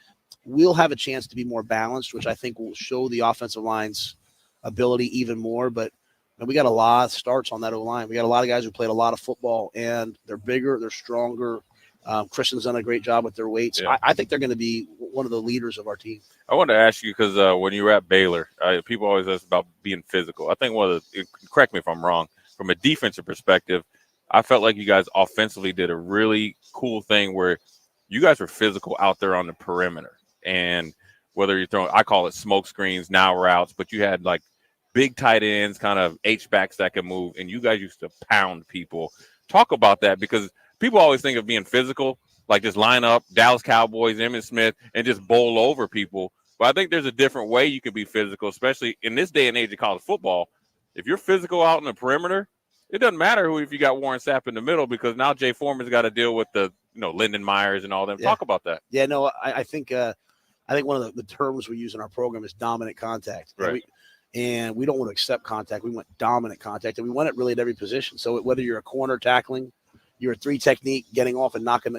S16: we'll have a chance to be more balanced, which I think will show the offensive line's ability even more. But And we got a lot of starts on that O-line. We got a lot of guys who played a lot of football, and they're bigger, they're stronger. Christian's done a great job with their weights.
S1: Yeah.
S16: I think they're going to be one of the leaders of our team.
S1: I wanted to ask you because when you were at Baylor, people always ask about being physical. I think correct me if I'm wrong, from a defensive perspective, I felt like you guys offensively did a really cool thing where you guys were physical out there on the perimeter. And whether you're throwing, I call it smoke screens, now routes, but you had like big tight ends, kind of H-backs that could move, and you guys used to pound people. Talk about that, because people always think of being physical, like just line up, Dallas Cowboys, Emmitt Smith, and just bowl over people. But I think there's a different way you can be physical, especially in this day and age of college football. If you're physical out in the perimeter, it doesn't matter if you got Warren Sapp in the middle, because now Jay Foreman's got to deal with the Lyndon Myers and all them.
S16: Yeah.
S1: Talk about that.
S16: Yeah, no, I think one of the terms we use in our program is dominant contact.
S1: Right.
S16: And we don't want to accept contact. We want dominant contact, and we want it really at every position. So whether you're a corner tackling, you're a 3 technique, getting off and knocking,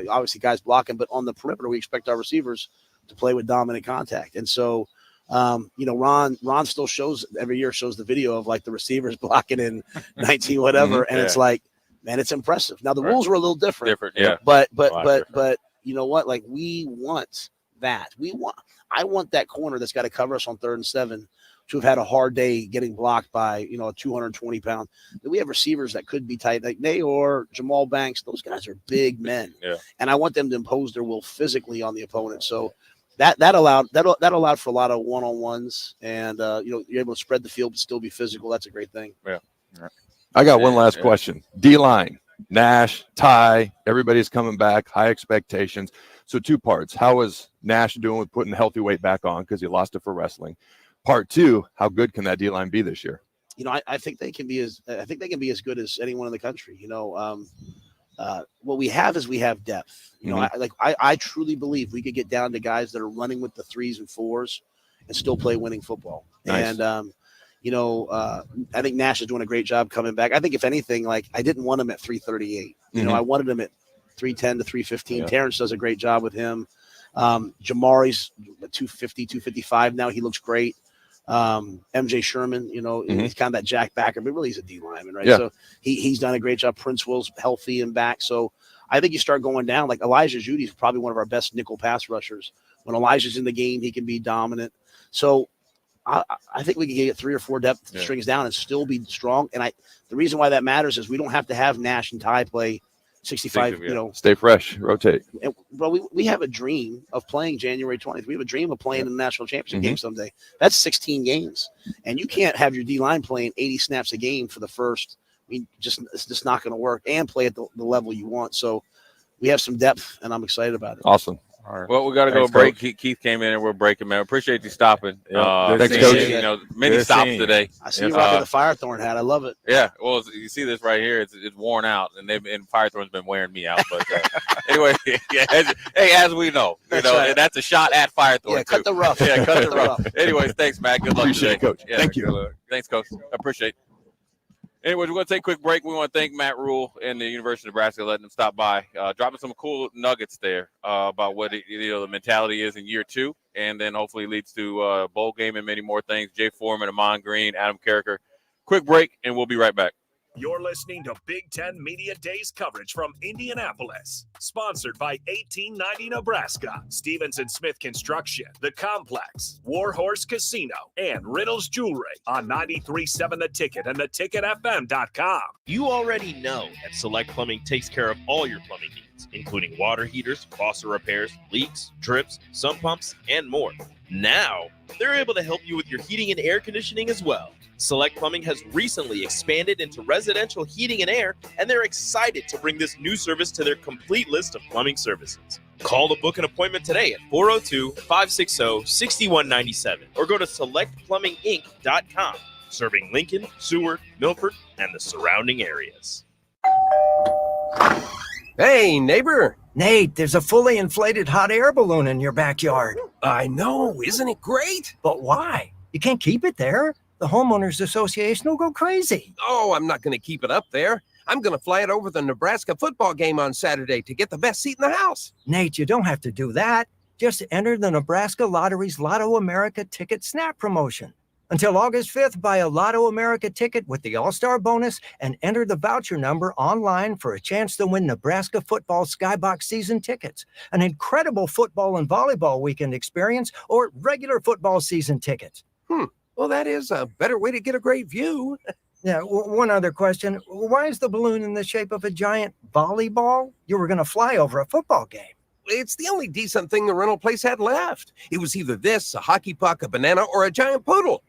S16: obviously guys blocking, but on the perimeter, we expect our receivers to play with dominant contact. And so, Ron still shows every year the video of like the receivers blocking in 19 whatever. And it's like, man, it's impressive. Now the rules were a little different.
S1: Yeah.
S16: But you know what? Like, we want that. I want that corner that's got to cover us on 3rd and 7 to have had a hard day getting blocked by, a 220-pound. We have receivers that could be tight, like Nayor, Jamal Banks. Those guys are big men.
S1: Yeah.
S16: And I want them to impose their will physically on the opponent. So that allowed for a lot of one-on-ones, and you're able to spread the field but still be physical. That's a great thing.
S1: Yeah.
S10: I got one last question. D-line, Nash, Ty, everybody's coming back, high expectations. So 2 parts. How is Nash doing with putting healthy weight back on, because he lost it for wrestling? Part 2, how good can that D-line be this year?
S16: I think they can be as good as anyone in the country. What we have is we have depth. I truly believe we could get down to guys that are running with the 3s and 4s and still play winning football.
S10: Nice.
S16: And I think Nash is doing a great job coming back. I think if anything, like, I didn't want him at 338. I wanted him at 310 to 315.
S10: Yeah.
S16: Terrence does a great job with him. Jamari's 250, 255 now. He looks great. MJ Sherman, he's kind of that jack backer, but really he's a D lineman, right?
S10: Yeah.
S16: So he's done a great job. Prince Will's healthy and back. So I think you start going down. Like Elijah Judy's probably one of our best nickel pass rushers. When Elijah's in the game, he can be dominant. So I think we can get 3 or 4 depth strings down and still be strong. And the reason why that matters is we don't have to have Nash and Ty play 65,
S10: Stay fresh, rotate.
S16: And, bro, we have a dream of playing January 20th. We have a dream of playing in the national championship game someday. That's 16 games. And you can't have your D-line playing 80 snaps a game for the first. It's just not going to work, and play at the level you want. So we have some depth, and I'm excited about it.
S10: Awesome.
S1: All right. Well, we got to go break. Keith came in and we're breaking, man. Appreciate you stopping.
S10: Thanks, Coach.
S1: Many stops today.
S16: I see you rocking the Firethorn hat. I love it.
S1: Yeah. Well, you see this right here. It's worn out, and Firethorn's been wearing me out. But anyway, as we know, and that's a shot at Firethorn.
S16: Yeah, cut the rough.
S1: Yeah, cut the rough. Anyways, thanks, Matt. Good luck
S10: Appreciate
S1: today,
S10: it, Coach.
S1: Yeah,
S10: Thank you.
S1: Thanks, Coach. I appreciate it. Anyways, we're going to take a quick break. We want to thank Matt Rule and the University of Nebraska letting them stop by, dropping some cool nuggets there about what the mentality is in year 2, and then hopefully leads to a bowl game and many more things. Jay Foreman, Amon Green, Adam Carricker. Quick break, and we'll be right back.
S4: You're listening to Big Ten Media Days coverage from Indianapolis. Sponsored by 1890 Nebraska, Stevenson Smith Construction, The Complex, Warhorse Casino, and Riddles Jewelry on 93.7 The Ticket and theticketfm.com.
S2: You already know that Select Plumbing takes care of all your plumbing needs, including water heaters, faucet repairs, leaks, drips, sump pumps, and more. Now, they're able to help you with your heating and air conditioning as well. Select Plumbing has recently expanded into residential heating and air, and they're excited to bring this new service to their complete list of plumbing services. Call to book an appointment today at 402-560-6197 or go to selectplumbinginc.com, serving Lincoln, Seward, Milford, and the surrounding areas.
S6: Hey, neighbor. Nate, there's a fully inflated hot air balloon in your backyard. I know. Isn't it great? But why? You can't keep it there. The homeowners association will go crazy.
S13: Oh, I'm not going to keep it up there. I'm going to fly it over the Nebraska football game on Saturday to get the best seat in the house.
S6: Nate, you don't have to do that. Just enter the Nebraska Lottery's Lotto America Ticket Snap promotion. Until August 5th, buy a Lotto America ticket with the All-Star bonus and enter the voucher number online for a chance to win Nebraska football Skybox season tickets, an incredible football and volleyball weekend experience, or regular football season tickets.
S13: Well, that is a better way to get a great view.
S6: Yeah, one other question. Why is the balloon in the shape of a giant volleyball? You were going to fly over a football game.
S13: It's the only decent thing the rental place had left. It was either this, a hockey puck, a banana, or a giant poodle.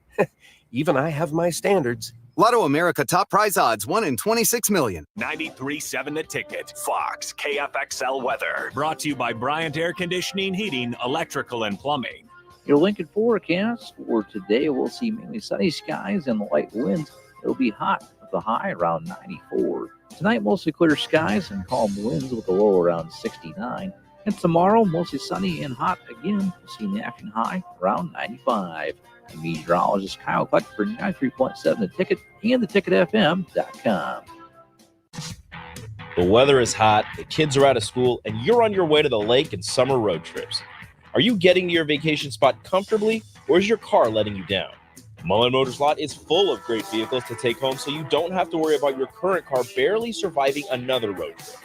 S13: Even I have my standards.
S20: Lotto America top prize odds, 1 in 26 million.
S4: 93.7 The Ticket. Fox KFXL weather. Brought to you by Bryant Air Conditioning, Heating, Electrical, and Plumbing.
S15: Your Lincoln forecast for today, we'll see mainly sunny skies and light winds. It'll be hot with a high around 94. Tonight, mostly clear skies and calm winds with a low around 69. And tomorrow, mostly sunny and hot again. We'll see the action high around 95. And meteorologist Kyle Clutch for 93.7 The Ticket and theticketfm.com.
S2: The weather is hot, the kids are out of school, and you're on your way to the lake and summer road trips. Are you getting to your vacation spot comfortably, or is your car letting you down? Millen Motors Lot is full of great vehicles to take home, so you don't have to worry about your current car barely surviving another road trip.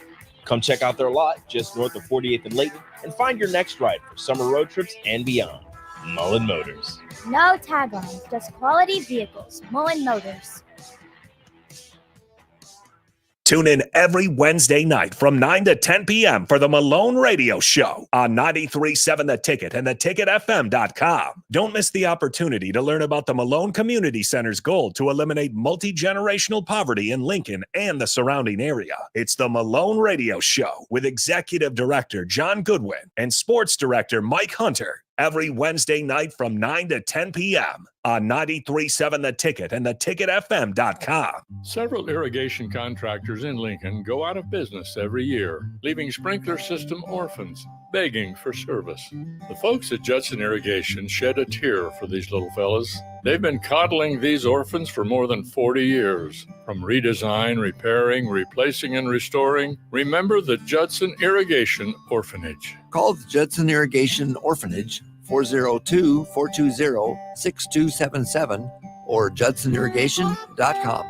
S2: Come check out their lot just north of 48th and Layton and find your next ride for summer road trips and beyond. Millen Motors.
S8: No tag-ons, just quality vehicles. Millen Motors.
S4: Tune in every Wednesday night from 9 to 10 p.m. for the Malone Radio Show on 93.7 The Ticket and theticketfm.com. Don't miss the opportunity to learn about the Malone Community Center's goal to eliminate multi-generational poverty in Lincoln and the surrounding area. It's the Malone Radio Show with Executive Director John Goodwin and Sports Director Mike Hunter. Every Wednesday night from 9 to 10 p.m. on 93.7 The Ticket and theticketfm.com.
S18: Several irrigation contractors in Lincoln go out of business every year, leaving sprinkler system orphans begging for service. The folks at Judson Irrigation shed a tear for these little fellas. They've been coddling these orphans for more than 40 years. From redesign, repairing, replacing, and restoring, remember the Judson Irrigation Orphanage.
S19: Call the Judson Irrigation Orphanage 402-420-6277 or judsonirrigation.com.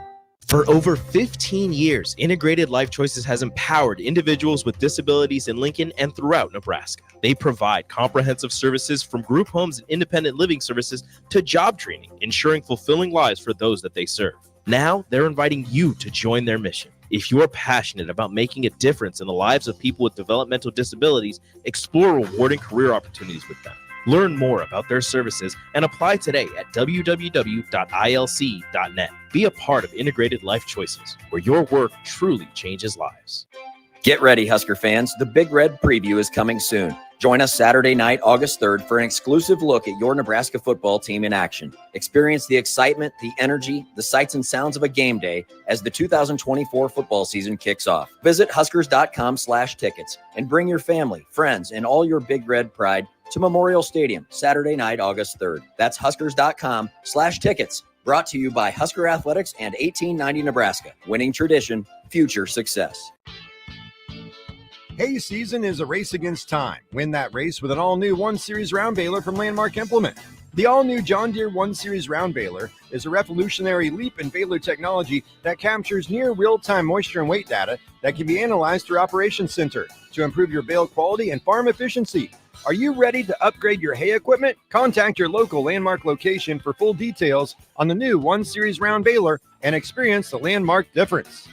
S2: For over 15 years, Integrated Life Choices has empowered individuals with disabilities in Lincoln and throughout Nebraska. They provide comprehensive services from group homes and independent living services to job training, ensuring fulfilling lives for those that they serve. Now, they're inviting you to join their mission. If you're passionate about making a difference in the lives of people with developmental disabilities, explore rewarding career opportunities with them. Learn more about their services and apply today at www.ilc.net. Be a part of Integrated Life Choices, where your work truly changes lives.
S24: Get ready, Husker fans. The Big Red Preview is coming soon. Join us Saturday night, August 3rd, for an exclusive look at your Nebraska football team in action. Experience the excitement, the energy, the sights and sounds of a game day as the 2024 football season kicks off. Visit Huskers.com/tickets and bring your family, friends, and all your Big Red pride to Memorial Stadium, Saturday night, August 3rd. That's Huskers.com/tickets. Brought to you by Husker Athletics and 1890 Nebraska. Winning tradition, future success.
S25: Hay season is a race against time. Win that race with an all-new 1-Series round baler from Landmark Implement. The all-new John Deere 1-Series round baler is a revolutionary leap in baler technology that captures near real-time moisture and weight data that can be analyzed through Operations Center to improve your bale quality and farm efficiency. Are you ready to upgrade your hay equipment? Contact your local Landmark location for full details on the new 1-Series round baler and experience the Landmark difference.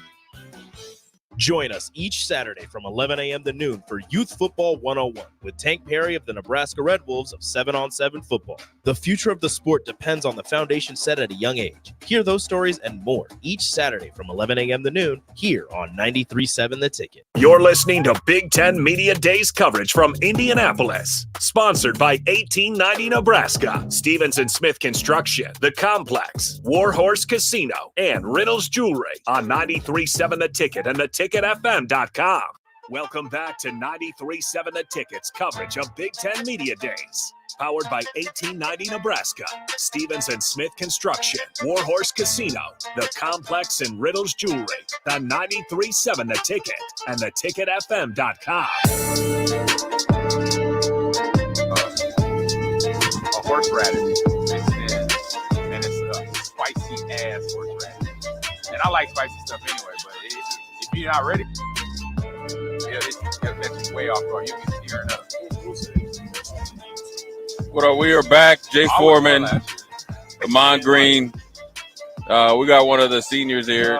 S2: Join us each Saturday from 11 a.m. to noon for Youth Football 101 with Tank Perry of the Nebraska Red Wolves of 7-on-7 football. The future of the sport depends on the foundation set at a young age. Hear those stories and more each Saturday from 11 a.m. to noon here on 93.7 The Ticket.
S4: You're listening to Big Ten Media Days coverage from Indianapolis. Sponsored by 1890 Nebraska, Stevens & Smith Construction, The Complex, Warhorse Casino, and Riddles Jewelry on 93.7 The Ticket and theticketfm.com. Welcome back to 93.7 The Ticket's coverage of Big Ten Media Days. Powered by 1890 Nebraska, Stevens & Smith Construction, Warhorse Casino, The Complex, and Riddles Jewelry. The 93.7 The Ticket and theticketfm.com.
S11: A horseradish mixed in, and it's ass horseradish. And I like spicy stuff anyway, but if you're not ready, it'll catch you way off guard. You'll be tearing up.
S1: What up? We are back. Jay Foreman, Amon Green. We got one of the seniors here,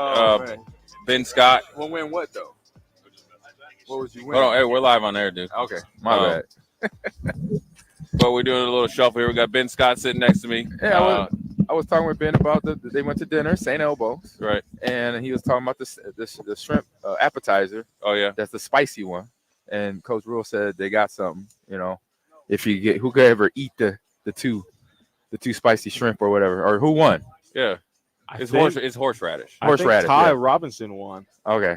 S1: Ben Scott.
S11: We'll win what, though? What was you
S1: Hold
S11: winning?
S1: on. Hey, we're live on air, dude.
S11: Okay, my bad.
S1: But we're doing a little shuffle here. We got Ben Scott sitting next to me.
S11: Yeah, I was talking with Ben about they went to dinner, St. Elbo's.
S1: Right.
S11: And he was talking about the shrimp appetizer.
S1: Oh, yeah.
S11: That's the spicy one. And Coach Rule said they got something, if you get, who could ever eat the two spicy shrimp or whatever, or who won?
S1: Yeah. It's horseradish.
S3: I think
S11: Horseradish.
S3: Ty
S11: Yeah.
S3: Robinson won.
S11: Okay.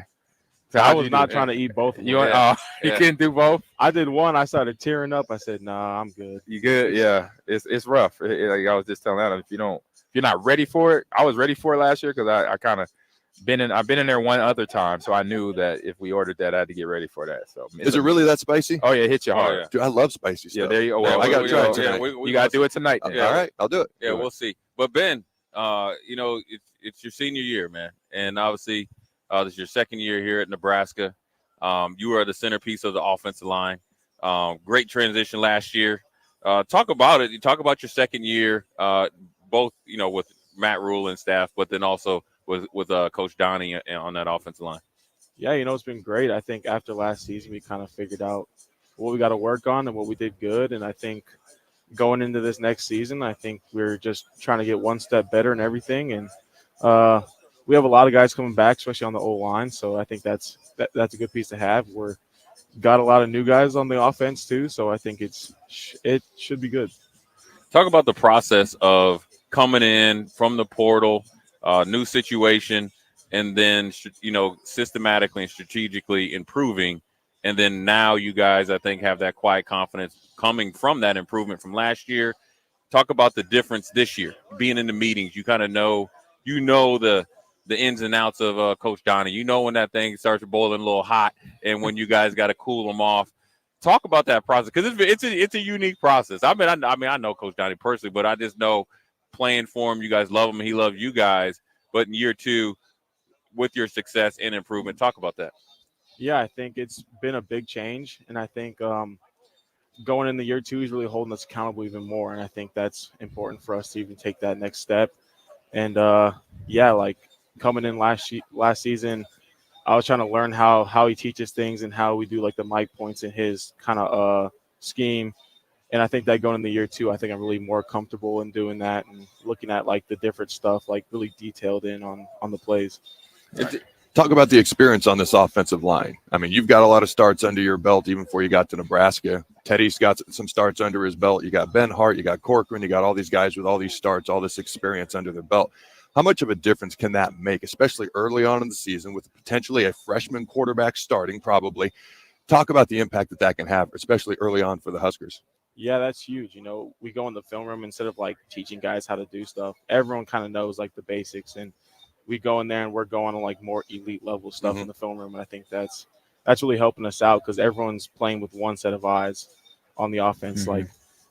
S11: So
S3: I
S11: how'd
S3: was
S11: you
S3: not
S11: do it?
S3: trying to eat both of them.
S11: You couldn't do both?
S3: I did one. I started tearing up. I said, "Nah, I'm good."
S11: You good? Yeah. It's rough. Like I was just telling Adam, if you're not ready for it, I was ready for it last year because I kind of I've been in there one other time, so I knew that if we ordered that, I had to get ready for that. So
S10: Is it really that spicy?
S11: Oh yeah, it hits you hard.
S1: yeah.
S10: Dude, I love spicy stuff.
S11: Yeah, there you go. Well,
S10: I got to try it
S1: yeah,
S10: tonight.
S1: we
S11: you got to do it tonight. Then.
S10: All right, I'll do it.
S1: Yeah, we'll see. But Ben, it's your senior year, man, and obviously this is your second year here at Nebraska. You are the centerpiece of the offensive line. Great transition last year. Talk about it. You talk about your second year, both with Matt Rule and staff, but then also with Coach Donnie on that offensive line.
S3: Yeah, it's been great. I think after last season, we kind of figured out what we got to work on and what we did good. And I think going into this next season, I think we're just trying to get one step better in everything. And we have a lot of guys coming back, especially on the O-line. So I think that's a good piece to have. We're got a lot of new guys on the offense too. So I think it should be good.
S1: Talk about the process of coming in from the portal, new situation, and then systematically and strategically improving. And then now you guys, I think, have that quiet confidence coming from that improvement from last year. Talk about the difference this year. Being in the meetings, you kind of know, the ins and outs of Coach Donnie. When that thing starts boiling a little hot and when you guys got to cool them off. Talk about that process because it's a unique process. I know Coach Donnie personally, but I just know playing for him, you guys love him, he loves you guys. But in year two, with your success and improvement, talk about that.
S3: Yeah, I think it's been a big change, and I think going into year two is really holding us accountable even more, and I think that's important for us to even take that next step. And like coming in last season, I was trying to learn how he teaches things and how we do like the mic points in his kind of scheme. And I think that going into year two, I think I'm really more comfortable in doing that and looking at like the different stuff, like really detailed in on the plays.
S10: Talk about the experience on this offensive line. I mean, you've got a lot of starts under your belt even before you got to Nebraska. Teddy's got some starts under his belt. You got Ben Hart, you got Corcoran, you got all these guys with all these starts, all this experience under their belt. How much of a difference can that make, especially early on in the season with potentially a freshman quarterback starting probably? Talk about the impact that can have, especially early on for the Huskers.
S3: Yeah, that's huge. We go in the film room instead of like teaching guys how to do stuff. Everyone kind of knows like the basics, and we go in there and we're going on like more elite level stuff in the film room. And I think that's really helping us out because everyone's playing with one set of eyes on the offense.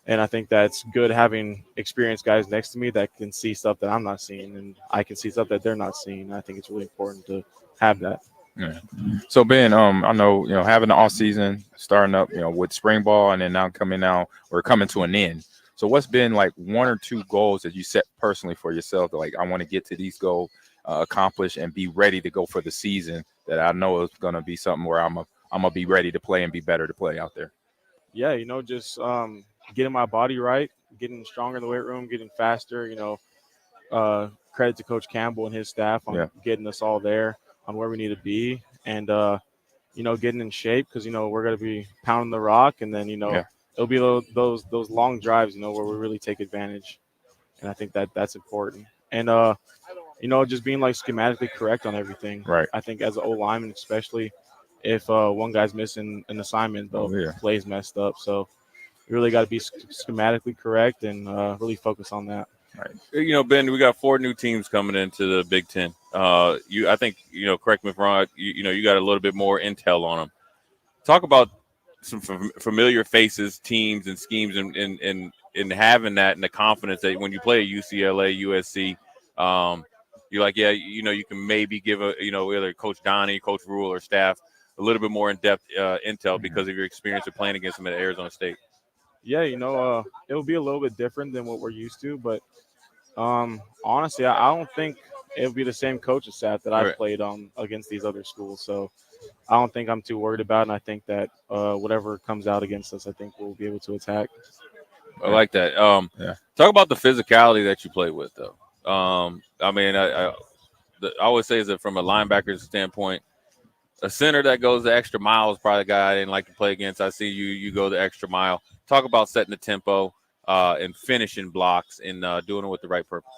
S3: And I think that's good having experienced guys next to me that can see stuff that I'm not seeing, and I can see stuff that they're not seeing. I think it's really important to have that.
S11: Yeah. So Ben, I know having the off season starting up, with spring ball, and then now coming to an end. So what's been like one or two goals that you set personally for yourself that I want to get to these goals, accomplish, and be ready to go for the season that I know is going to be something where I'm gonna be ready to play and be better to play out there.
S3: Yeah, just getting my body right, getting stronger in the weight room, getting faster. Credit to Coach Campbell and his staff on getting us all there on where we need to be, and getting in shape because we're going to be pounding the rock, and then it'll be those long drives where we really take advantage, and I think that's important. And just being like schematically correct on everything.
S11: Right.
S3: I think as an O lineman, especially if one guy's missing an assignment, the play's messed up. So you really got to be schematically correct and really focus on that.
S1: Right. Ben, we got 4 new teams coming into the Big Ten. I think, correct me if I'm wrong, you got a little bit more intel on them. Talk about some familiar faces, teams, and schemes, and having that and the confidence that when you play at UCLA, USC, you're like, yeah, you can maybe give either Coach Donnie, Coach Rule, or staff a little bit more in-depth intel because of your experience of playing against them at Arizona State.
S3: Yeah, it'll be a little bit different than what we're used to, but honestly, I don't think it'll be the same coaching staff that I've played on against these other schools. So I don't think I'm too worried about it. And I think that whatever comes out against us, I think we'll be able to attack.
S1: I like that. Talk about the physicality that you play with, though. I mean, I always say is that from a linebacker's standpoint, a center that goes the extra mile is probably a guy I didn't like to play against. I see you go the extra mile. Talk about setting the tempo and finishing blocks and doing it with the right purpose.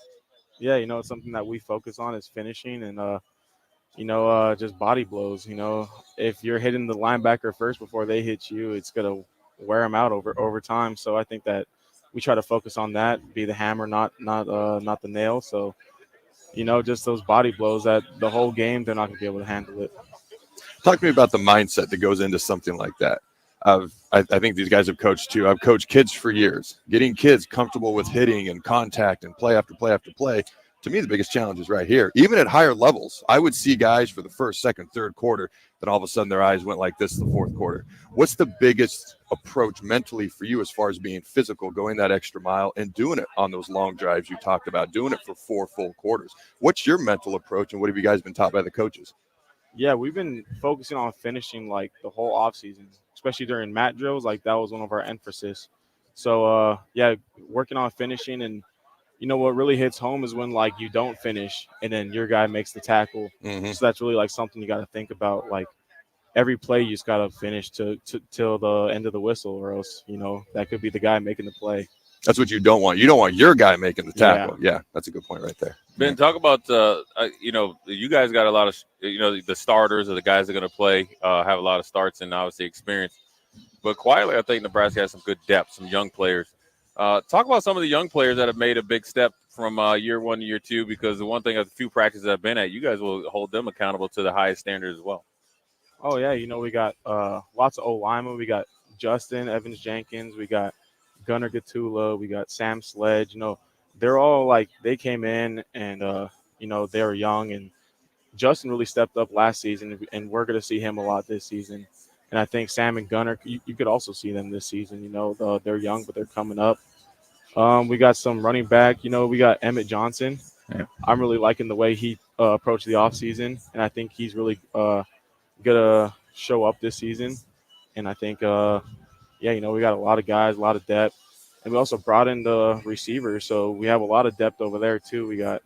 S3: Yeah, it's something that we focus on is finishing and just body blows. If you're hitting the linebacker first before they hit you, it's gonna wear them out over time. So I think that we try to focus on that, be the hammer, not the nail. So just those body blows that the whole game they're not gonna be able to handle it.
S10: Talk to me about the mindset that goes into something like that. I think these guys have coached too. I've coached kids for years. Getting kids comfortable with hitting and contact and play after play after play. To me, the biggest challenge is right here. Even at higher levels, I would see guys for the first, second, third quarter, then all of a sudden their eyes went like this the fourth quarter. What's the biggest approach mentally for you as far as being physical, going that extra mile and doing it on those long drives you talked about, doing it for 4 full quarters? What's your mental approach and what have you guys been taught by the coaches?
S3: Yeah, we've been focusing on finishing like the whole offseason, especially during mat drills. Like that was one of our emphasis. So, working on finishing and what really hits home is when like you don't finish and then your guy makes the tackle.
S10: Mm-hmm.
S3: So that's really like something you got to think about. Like every play you just got to finish till the end of the whistle, or else that could be the guy making the play.
S10: That's what you don't want. You don't want your guy making the tackle. Yeah, that's a good point right there.
S1: Ben, talk about you guys got a lot of the starters or the guys that are going to play have a lot of starts and obviously experience. But quietly, I think Nebraska has some good depth, some young players. Talk about some of the young players that have made a big step from year 1 to year 2, because the one thing, a few practices I've been at, you guys will hold them accountable to the highest standards as well.
S3: Oh, yeah. We got lots of O-linemen. We got Justin Evans-Jenkins. We got Gunnar Gatula. We got Sam Sledge. They're all like they came in and, they were young. And Justin really stepped up last season, and we're going to see him a lot this season. And I think Sam and Gunnar, you could also see them this season. They're young, but they're coming up. We got some running back. We got Emmett Johnson.
S11: Yeah.
S3: I'm really liking the way he approached the offseason, and I think he's really going to show up this season. And I think, we got a lot of guys, a lot of depth. And we also brought in the receivers, so we have a lot of depth over there too. We got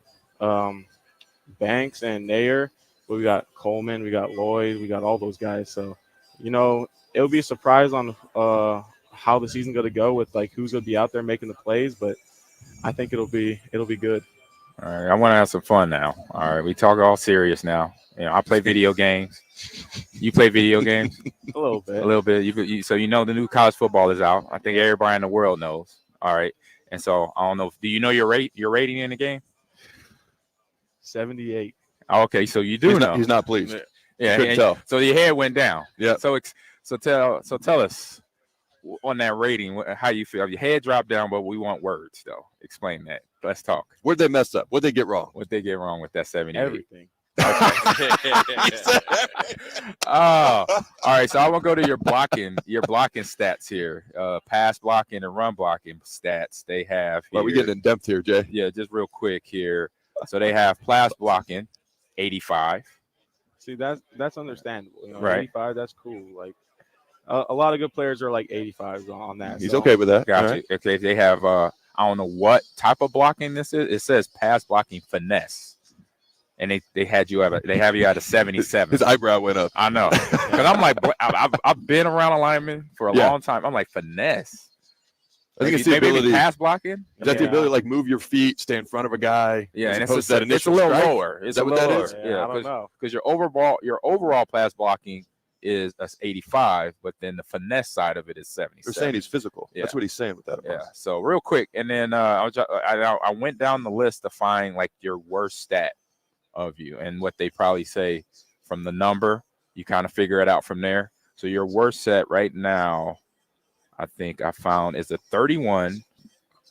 S3: Banks and Nair, but we got Coleman, we got Lloyd, we got all those guys. So, it'll be a surprise on how the season's going to go with like who's going to be out there making the plays, but I think it'll be good.
S11: All right, I want to have some fun now. All right, we talk all serious now. I play video games. You play video games?
S3: A little bit.
S11: A little bit. So the new college football is out. I think everybody in the world knows. All right, and so I don't know. Do you know your rating in the game?
S3: 78.
S11: Okay, so you do know.
S10: He's not pleased.
S11: Yeah,
S10: couldn't tell.
S11: So your head went down.
S10: Yeah.
S11: So tell us on that rating how you feel. Your head dropped down, but we want words though. Explain that. Let's talk.
S10: Where'd they mess up? What'd they get wrong?
S11: What'd they get wrong with that 78?
S3: Everything.
S11: All right. So I want to go to your blocking stats here. Pass blocking and run blocking stats they have here.
S10: Well, we getting in depth here, Jay.
S11: Yeah, just real quick here. So they have pass blocking 85.
S3: See, that's understandable.
S11: Right.
S3: 85, that's cool. Like a lot of good players are like 85 on that.
S10: He's okay with that.
S11: Gotcha.
S10: Right.
S11: Okay. They have I don't know what type of blocking this is. It says pass blocking finesse. And they have you at a 77.
S10: His eyebrow went up.
S11: I know, because I'm like, I've been around a lineman for a long time. I'm like, finesse.
S10: I think it's the ability.
S11: Pass blocking.
S10: Is that the ability to like move your feet, stay in front of a guy?
S11: Yeah, and
S10: it's a
S11: little lower. It's
S10: a little lower.
S3: Yeah, I don't know.
S11: Because your overall pass blocking is 85, but then the finesse side of it is 77.
S10: They're saying he's physical.
S11: Yeah.
S10: That's what he's saying with that.
S11: Yeah. So real quick, and then I went down the list to find like your worst stat of you, and what they probably say from the number, you kind of figure it out from there. So your worst set right now, I think I found, is a 31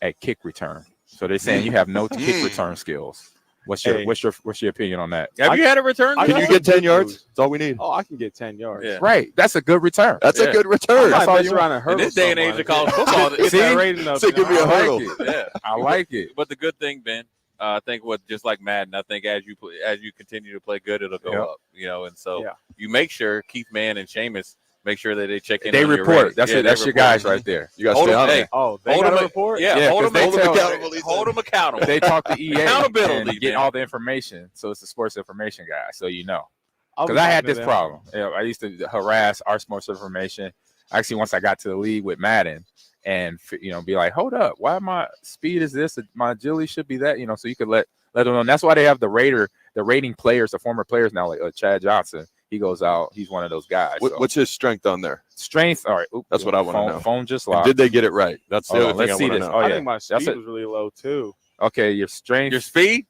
S11: at kick return. So they're saying you have no kick return skills. What's your opinion on that?
S1: Have you had a return?
S10: Can you get 10 yards? That's all we need.
S3: Oh, I can get 10 yards.
S1: Yeah.
S11: Right. That's a good return.
S10: That's a good return.
S3: That's all
S11: you
S3: around
S1: In this day and age of college football,
S3: get that rating up.
S10: So give me a hurdle.
S1: Yeah,
S11: I like it.
S1: But the good thing, Ben, I think just like Madden, I think as you continue to play good, it'll go up. And so you make sure Keith Mann and Seamus make sure that they check in.
S11: They
S1: on your
S11: report.
S1: rating.
S11: That's your guys right there.
S10: You got to stay on it.
S3: Oh, they got a report?
S1: Yeah, hold them
S10: accountable.
S1: Hold them accountable.
S11: They talk to EA
S1: Accountability,
S11: and get
S1: man.
S11: all the information. So it's the sports information guy. So you know.
S3: I'll be
S11: Because I had
S3: talking to
S11: this
S3: them.
S11: problem. I used to harass our sports information. Actually, once I got to the league with Madden, and be like, hold up, why my speed is this? My agility should be that. So you could let them know. And that's why they have the rating players, the former players now, like Chad Johnson. He goes out. He's one of those guys. So.
S10: What's his strength on there?
S11: Strength. All right.
S10: That's what I want to know.
S11: Phone just
S10: And
S11: locked.
S10: did they get it right? That's the other thing I want to know.
S11: Oh,
S3: I
S11: yeah.
S3: think my speed was really low too.
S11: Okay, your strength.
S1: Your speed?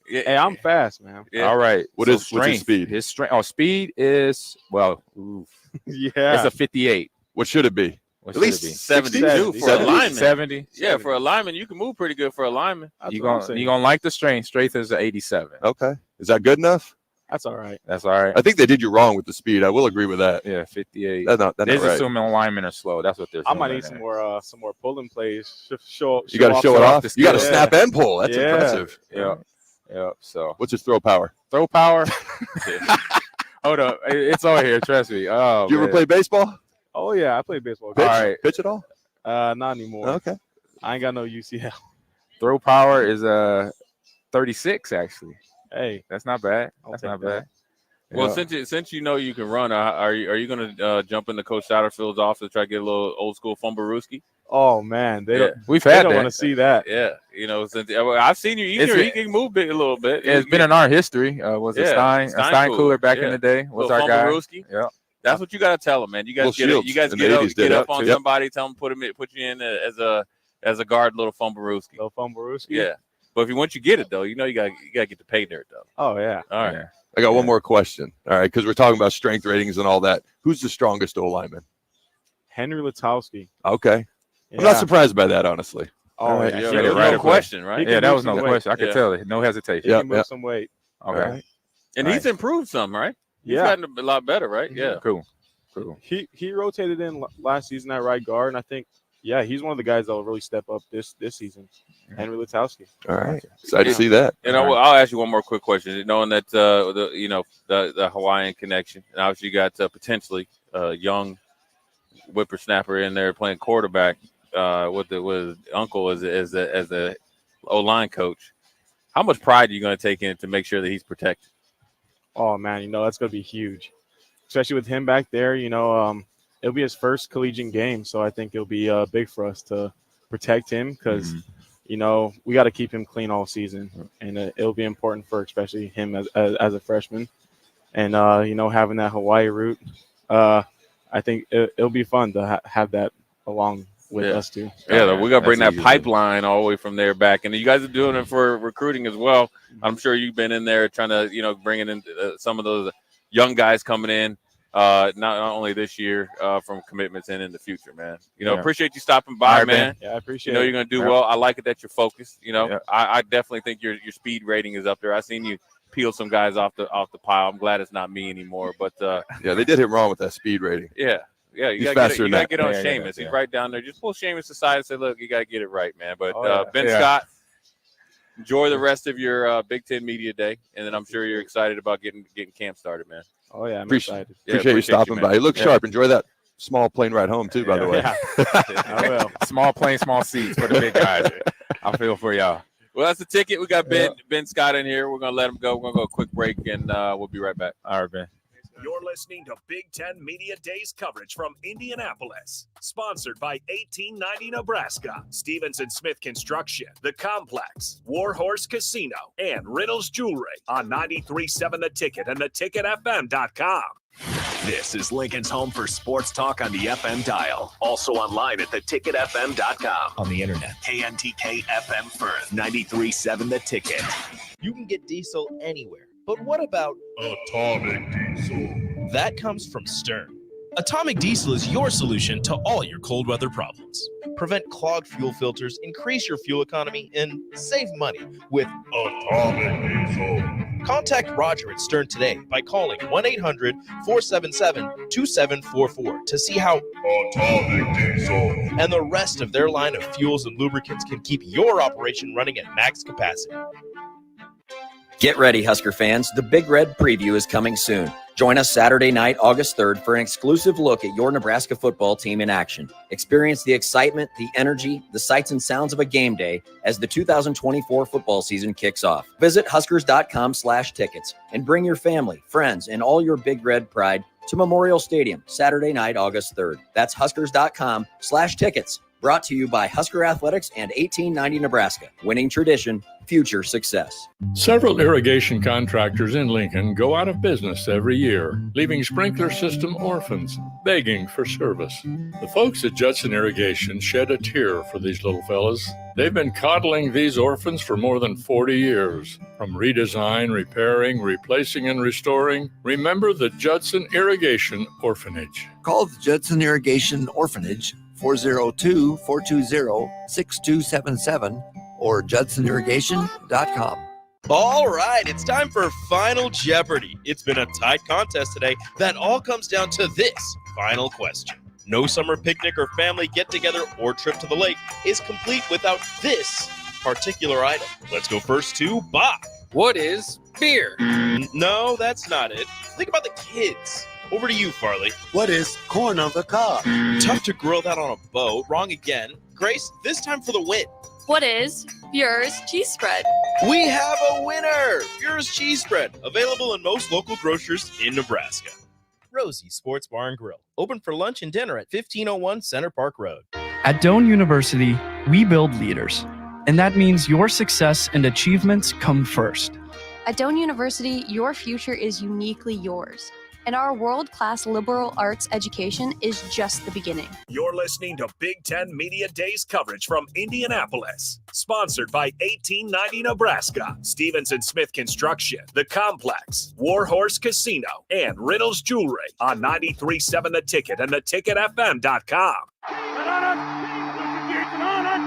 S3: Hey, I'm fast, man.
S1: Yeah.
S11: All right.
S10: What's his speed?
S11: His strength. Oh, speed is
S3: Yeah.
S11: It's a 58.
S10: What should it be?
S11: What
S10: At
S11: should
S10: least
S11: it be?
S1: 72 for a lineman.
S11: 70.
S1: Yeah, for a lineman, you can move pretty good for a lineman.
S11: You gonna like the strength. Strength is an 87.
S10: Okay. Is that good enough?
S3: That's all right.
S11: That's all right.
S10: I think they did you wrong with the speed. I will agree with that.
S11: Yeah, 58.
S10: That's not
S11: They're
S10: right.
S11: assuming linemen are slow. That's what they're.
S3: I might need some more pulling plays.
S10: You got to show it off. You got to
S11: Yeah.
S10: snap and pull. That's impressive.
S11: Yeah. So
S10: what's his throw power?
S11: Throw power. Hold up, it's all here. Trust me. Oh,
S10: Did you ever play baseball?
S3: Oh yeah, I played baseball.
S10: Pitch?
S11: All right.
S10: Pitch at all?
S3: Not anymore.
S10: Okay.
S3: I ain't got no UCL.
S11: Throw power is 36 actually.
S3: Hey,
S11: that's not bad.
S3: I'll
S11: That's
S3: take
S11: not
S3: that.
S11: bad.
S1: Well, since you know you can run, are you going to jump into Coach Satterfield's office to try to get a little old school fumblerooski?
S3: Oh man,
S11: we've
S3: they
S11: had
S3: don't
S11: that.
S3: want to see that.
S1: Yeah, since I've seen you. He can move big a little bit.
S11: It's been in our history. Was it Stein Cooler back in the day? Was our guy?
S1: Yeah. That's what you got to tell him, man. You guys get up on somebody, tell him put you in as a guard, little fumblerooski.
S3: Little fumblerooski.
S1: Yeah. But once you get it though, you got to get the pay dirt though.
S3: Oh yeah.
S1: All right.
S11: Yeah.
S10: I got one more question. All right, because we're talking about strength ratings and all that. Who's the strongest O lineman?
S3: Henry Letowski.
S10: Okay. I'm not surprised by that, honestly.
S3: Oh,
S11: right.
S3: yeah.
S11: You
S1: There was
S11: right
S1: no
S11: away.
S1: question, right?
S11: Yeah, that was no
S3: weight.
S11: question. I could tell it. No hesitation.
S3: He can move some weight.
S11: Okay.
S10: Right.
S1: And he's improved some, right? He's
S3: Yeah.
S1: gotten a lot better, right? Yeah.
S11: Cool.
S3: He rotated in last season at right guard, and I think he's one of the guys that will really step up this season. Henry Letowski.
S10: All right. Excited to see that.
S1: And I'll ask you one more quick question. Knowing that the Hawaiian connection, and obviously you got potentially a young whippersnapper in there playing quarterback with uncle as a O-line coach. How much pride are you going to take in to make sure that he's protected?
S3: Oh man, that's going to be huge, especially with him back there. It'll be his first collegiate game, so I think it'll be big for us to protect him because. We got to keep him clean all season, and it'll be important for especially him as a freshman. And having that Hawaii route, I think it'll be fun to have that along with us too.
S1: Yeah, we got to bring that
S11: That's easy.
S1: pipeline all the way from there back, and you guys are doing it for recruiting as well. I'm sure you've been in there trying to bringing in some of those young guys coming in. Not only this year from commitments and in the future, man. Appreciate you stopping by, man.
S3: Yeah, I appreciate
S1: you're
S3: it.
S1: going to do well. I like it that you're focused. I definitely think your speed rating is up there. I seen you peel some guys off the pile. I'm glad it's not me anymore. But
S10: yeah, they did him wrong with that speed rating.
S1: Yeah. You
S10: He's
S1: got
S10: faster
S1: to
S10: than that.
S1: get on
S11: Yeah,
S1: Seamus.
S11: yeah.
S1: He's right down there. Just pull Seamus aside and say, look, you got to get it right, man. But Ben
S11: Yeah.
S1: Scott, enjoy the rest of your Big Ten Media Day. And then I'm sure you're excited about getting camp started, man.
S3: Oh yeah, I'm
S10: Appreciate
S3: excited.
S10: you stopping by. You look sharp. Enjoy that small plane ride home too, by the way.
S3: Yeah. I will.
S11: Small plane, small seats for the big guys. I feel for y'all.
S1: Well, that's the ticket. We got Ben Scott in here. We're going to let him go. We're going to go a quick break, and we'll be right back.
S11: All right, Ben.
S4: You're listening to Big Ten Media Days coverage from Indianapolis. Sponsored by 1890 Nebraska, Stevenson Smith Construction, The Complex, Warhorse Casino, and Riddles Jewelry on 93.7 The Ticket and theticketfm.com. This is Lincoln's home for sports talk on the FM dial. Also online at theticketfm.com. On the internet. KNTK FM Firth, 93.7 The Ticket.
S2: You can get diesel anywhere. But what about
S18: Atomic Diesel?
S2: that comes from Stern. Atomic Diesel is your solution to all your cold weather problems. Prevent clogged fuel filters, increase your fuel economy, and save money with Atomic Diesel. Contact Roger at Stern today by calling 1-800-477-2744 to see how Atomic Diesel and the rest of their line of fuels and lubricants can keep your operation running at max capacity.
S24: Get ready, Husker fans. The Big Red Preview is coming soon. Join us Saturday night, August 3rd, for an exclusive look at your Nebraska football team in action. Experience the excitement, the energy, the sights and sounds of a game day as the 2024 football season kicks off. Visit Huskers.com/tickets and bring your family, friends, and all your Big Red pride to Memorial Stadium Saturday night, August 3rd. That's Huskers.com/tickets. Brought to you by Husker Athletics and 1890 Nebraska. Winning tradition, future success.
S18: Several irrigation contractors in Lincoln go out of business every year, leaving sprinkler system orphans begging for service. The folks at Judson Irrigation shed a tear for these little fellas. They've been coddling these orphans for more than 40 years. From redesign, repairing, replacing, and restoring, remember the Judson Irrigation Orphanage.
S19: Call the Judson Irrigation Orphanage 402-420-6277 or judsonirrigation.com.
S2: All right, it's time for Final Jeopardy. It's been a tight contest today that all comes down to this final question. No summer picnic or family get-together or trip to the lake is complete without this particular item. Let's go first to Bob.
S7: What is beer?
S2: No, that's not it. Think about the kids. Over to you, Farley.
S5: What is corn on the cob?
S2: Tough to grill that on a boat. Wrong again. Grace, this time for the win.
S22: What is Bure's cheese spread?
S2: We have a winner! Bure's cheese spread, available in most local grocers in Nebraska. Rosie Sports Bar and Grill, open for lunch and dinner at 1501 Center Park Road.
S21: At Doane University, we build leaders, and that means your success and achievements come first.
S22: At Doane University, your future is uniquely yours, and our world-class liberal arts education is just the beginning.
S4: You're listening to Big Ten Media Days coverage from Indianapolis. Sponsored by 1890 Nebraska, Stevens & Smith Construction, The Complex, Warhorse Casino, and Riddles Jewelry on 93.7 The Ticket and theticketfm.com.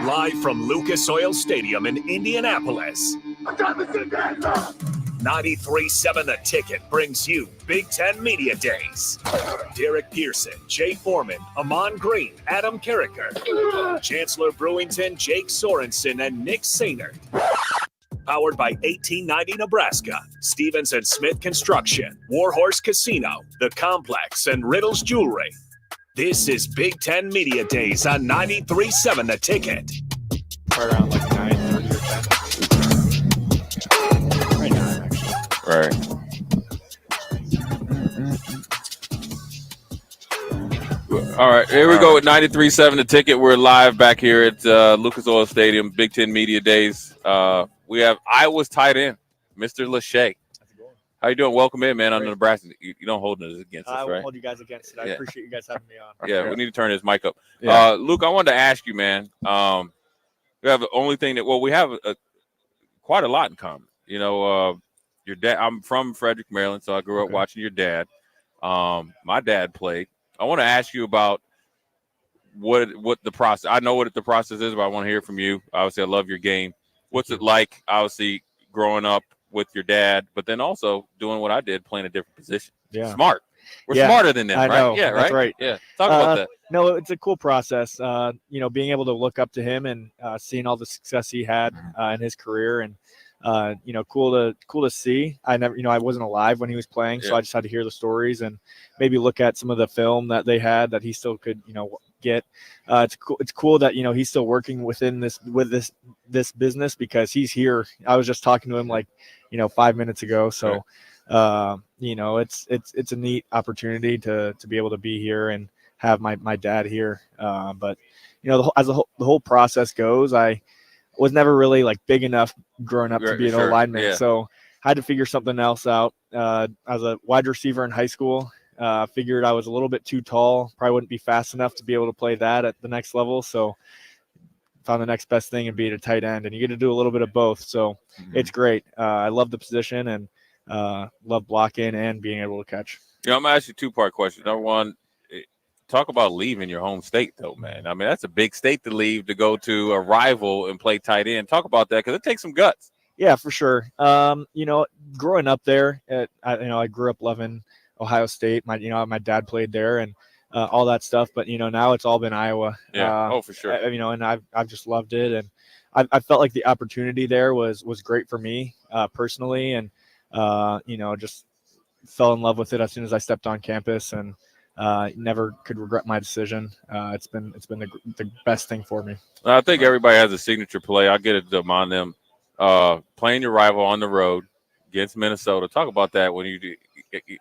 S4: Live from Lucas Oil Stadium in Indianapolis. 93.7 The Ticket brings you Big Ten Media Days. Derek Pearson, Jay Foreman, Amon Green, Adam Carricker, Chancellor Brewington, Jake Sorensen, and Nick Sainert. Powered by 1890 Nebraska, Stevens & Smith Construction, Warhorse Casino, The Complex, and Riddles Jewelry. This is Big Ten Media Days on 93.7 The Ticket.
S3: Right around like 9:30 or 10. Right now, actually.
S1: Right. All right, here we go with 93.7 The Ticket. We're live back here at Lucas Oil Stadium, Big Ten Media Days. We have Iowa's tight end, Mr. Lachey. How you doing? Welcome in, man. On the Nebraska, you don't hold us against us,
S3: I
S1: right?
S3: won't hold you guys against it. I appreciate you guys having me on.
S1: Yeah, we need to turn his mic up.
S3: Yeah.
S1: Luke, I wanted to ask you, man. We have the only thing that we have quite a lot in common. You know, your dad. I'm from Frederick, Maryland, so I grew up watching your dad. My dad played. I want to ask you about what the process. I know what the process is, but I want to hear from you. Obviously, I love your game. What's it like? Obviously, growing up with your dad, but then also doing what I did, playing a different position.
S3: Yeah.
S1: Smart. We're smarter than them,
S3: I
S1: right?
S3: know.
S1: Yeah,
S3: That's right.
S1: Yeah. Talk about that.
S3: No, it's a cool process. You know, being able to look up to him and seeing all the success he had in his career, and you know, cool to see. I wasn't alive when he was playing, so I just had to hear the stories and maybe look at some of the film that they had that he still could, you know, get. It's cool that, you know, he's still working with this business because he's here. I was just talking to him like, you know, 5 minutes ago. So, you know, it's a neat opportunity to be able to be here and have my dad here. But, you know, as the whole process goes, I was never really like big enough growing up to be an O lineman.
S1: Yeah.
S3: So I had to figure something else out. As a wide receiver in high school, figured I was a little bit too tall, probably wouldn't be fast enough to be able to play that at the next level. So found the next best thing and being a tight end, and you get to do a little bit of both. So it's great. I love the position and love blocking and being able to catch.
S1: You know, I'm going to ask you a two-part question. Number one, talk about leaving your home state, though, man. I mean, that's a big state to leave to go to a rival and play tight end. Talk about that because it takes some guts.
S9: Yeah, for sure. Growing up there, I grew up loving Ohio State. My dad played there and all that stuff. But now it's all been Iowa.
S1: Yeah. For sure.
S9: And I've just loved it, and I felt like the opportunity there was great for me personally, and just fell in love with it as soon as I stepped on campus, and never could regret my decision. It's been the best thing for me.
S1: I think everybody has a signature play. I get it on them. Playing your rival on the road against Minnesota. Talk about that when you do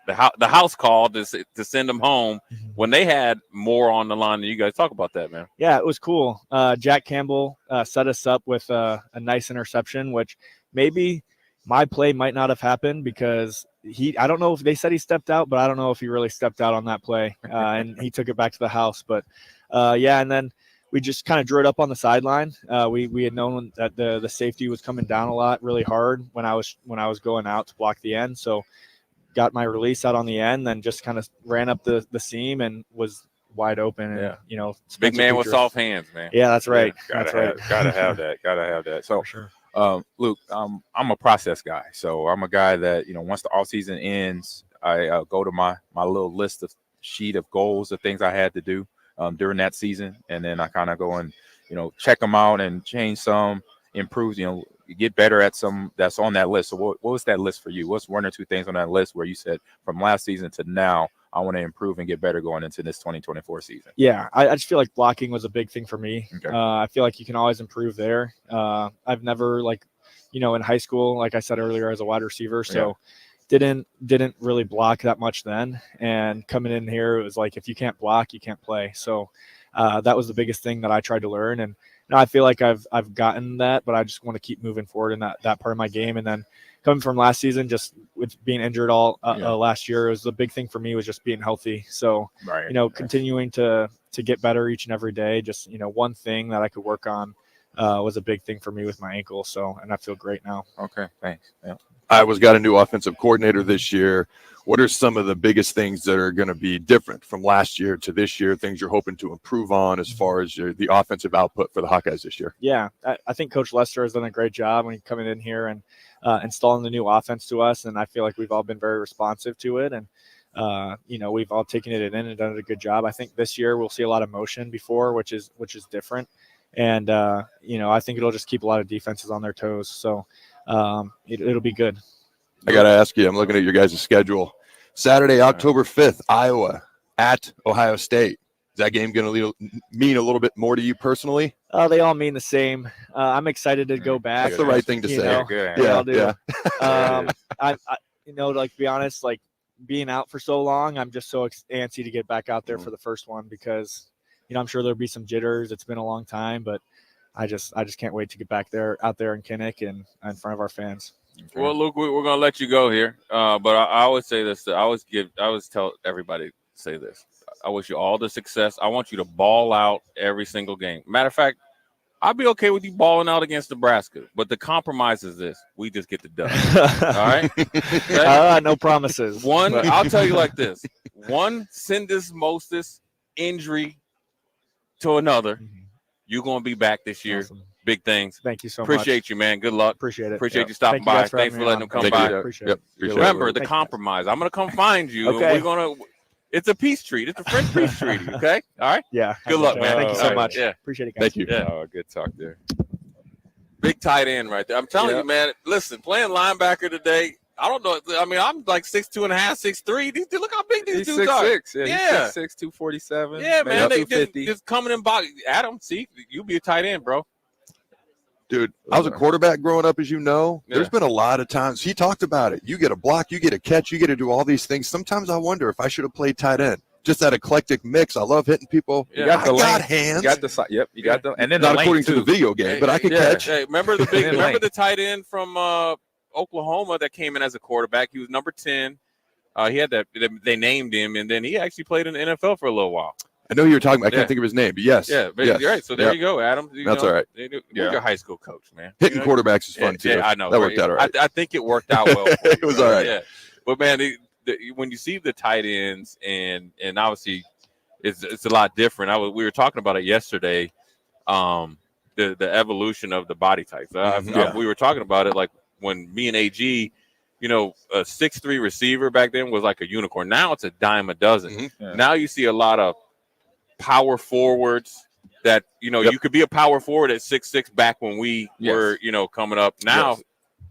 S1: the house call to send them home when they had more on the line than you guys. Talk about that, man.
S9: Yeah, it was cool. Jack Campbell set us up with a nice interception, which maybe my play might not have happened because I don't know if they said he stepped out, but I don't know if he really stepped out on that play, and he took it back to the house. But and then we just kind of drew it up on the sideline. We had known that the safety was coming down a lot, really hard when I was going out to block the end. So got my release out on the end, then just kind of ran up the seam and was wide open. And,
S1: big man with soft hands, man.
S9: Yeah, that's right.
S11: Yeah,
S9: that's right.
S11: Gotta have that. Gotta have that. So,
S9: sure.
S11: Luke, I'm a process guy. So I'm a guy that, once the off season ends, I go to my little list of sheet of goals, of things I had to do during that season. And then I kind of go and, check them out and change some, improve, get better at some that's on that list. So what was that list for you? What's one or two things on that list where you said from last season to now, I want to improve and get better going into this 2024 season?
S9: Yeah, I just feel like blocking was a big thing for me.
S11: Okay.
S9: I feel like you can always improve there. I've never in high school, like I said earlier, as a wide receiver, so didn't really block that much then. And coming in here, it was like, if you can't block, you can't play. So that was the biggest thing that I tried to learn. And now I feel like I've gotten that, but I just want to keep moving forward in that part of my game. And then coming from last season, just with being injured all last year, it was the big thing for me was just being healthy. So, continuing to get better each and every day, just, one thing that I could work on was a big thing for me with my ankle. So, and I feel great now.
S11: Okay. Thanks. Yeah.
S10: Iowa's got a new offensive coordinator this year. What are some of the biggest things that are going to be different from last year to this year, things you're hoping to improve on as far as the offensive output for the Hawkeyes this year?
S9: Yeah, I think Coach Lester has done a great job when he's coming in here and installing the new offense to us, and I feel like we've all been very responsive to it, and we've all taken it in and done a good job. I think this year we'll see a lot of motion before, which is different, and I think it'll just keep a lot of defenses on their toes. So it'll be good.
S10: I got to ask you, I'm looking at your guys' schedule. Saturday, October 5th, Iowa at Ohio State. Is that game going to mean a little bit more to you personally?
S9: They all mean the same. I'm excited to go back.
S10: That's the right thing to say.
S9: Yeah. To be honest, being out for so long, I'm just so antsy to get back out there for the first one because, I'm sure there'll be some jitters. It's been a long time, but I just can't wait to get back out there in Kinnick and in front of our fans.
S1: Okay. Well, Luke, we're going to let you go here. But I always say this. I always tell everybody to say this. I wish you all the success. I want you to ball out every single game. Matter of fact, I'd be okay with you balling out against Nebraska. But the compromise is this. We just get the dub. All right? Okay?
S9: No promises.
S1: I'll tell you like this. One syndesmosis injury to another. You're going to be back this year. Awesome. Big things.
S9: Thank you so
S1: much. Appreciate you, man. Good luck.
S9: Appreciate it.
S1: Appreciate you stopping by. Thanks for letting them come by.
S9: Appreciate it.
S1: Remember the compromise. I'm going to come find you.
S9: Okay.
S1: And we're going to. It's a peace treaty. It's a French peace treaty. Okay. All right.
S9: Yeah.
S1: Good luck, man.
S9: Thank you so much.
S1: Yeah.
S9: Appreciate it, guys.
S10: Thank you.
S1: Yeah.
S11: Good talk there.
S1: Big tight end right there. I'm telling you, man. Listen, playing linebacker today. I don't know. I mean, I'm like 6'2.5", 6'3". Look how big these dudes are.
S11: 6'6". Yeah. 6'6", 247.
S1: Yeah, man. They
S11: 250.
S1: just coming in body. Adam, see, you be a tight end, bro.
S10: Dude, I was a quarterback growing up, as you know. There's been a lot of times he talked about it. You get a block, you get a catch, you get to do all these things. Sometimes I wonder if I should have played tight end. Just that eclectic mix. I love hitting people.
S11: You got the
S10: got hands.
S11: You got the yep. You got them, and then
S10: not
S11: the
S10: according to the video game, but I could catch.
S1: Hey, remember the tight end from Oklahoma that came in as a quarterback? He was number 10. He had that. They named him, and then he actually played in the NFL for a little while.
S10: I know who you're talking about. I can't think of his name, but yes.
S1: Yeah, but
S10: yes.
S1: you're right. So there you go, Adam.
S10: That's all right.
S1: You're your high school coach, man.
S10: Hitting quarterbacks is fun, too.
S1: Yeah, I know.
S10: That worked out all right.
S1: I think it worked out well for you.
S10: It was all right.
S1: Yeah. But, man, when you see the tight ends and obviously it's a lot different. We were talking about it yesterday. The evolution of the body types. We were talking about it like when me and AG, a 6'3" receiver back then was like a unicorn. Now it's a dime a dozen. Now you see a lot of power forwards that you could be a power forward at 6'6" back when we were coming up. Now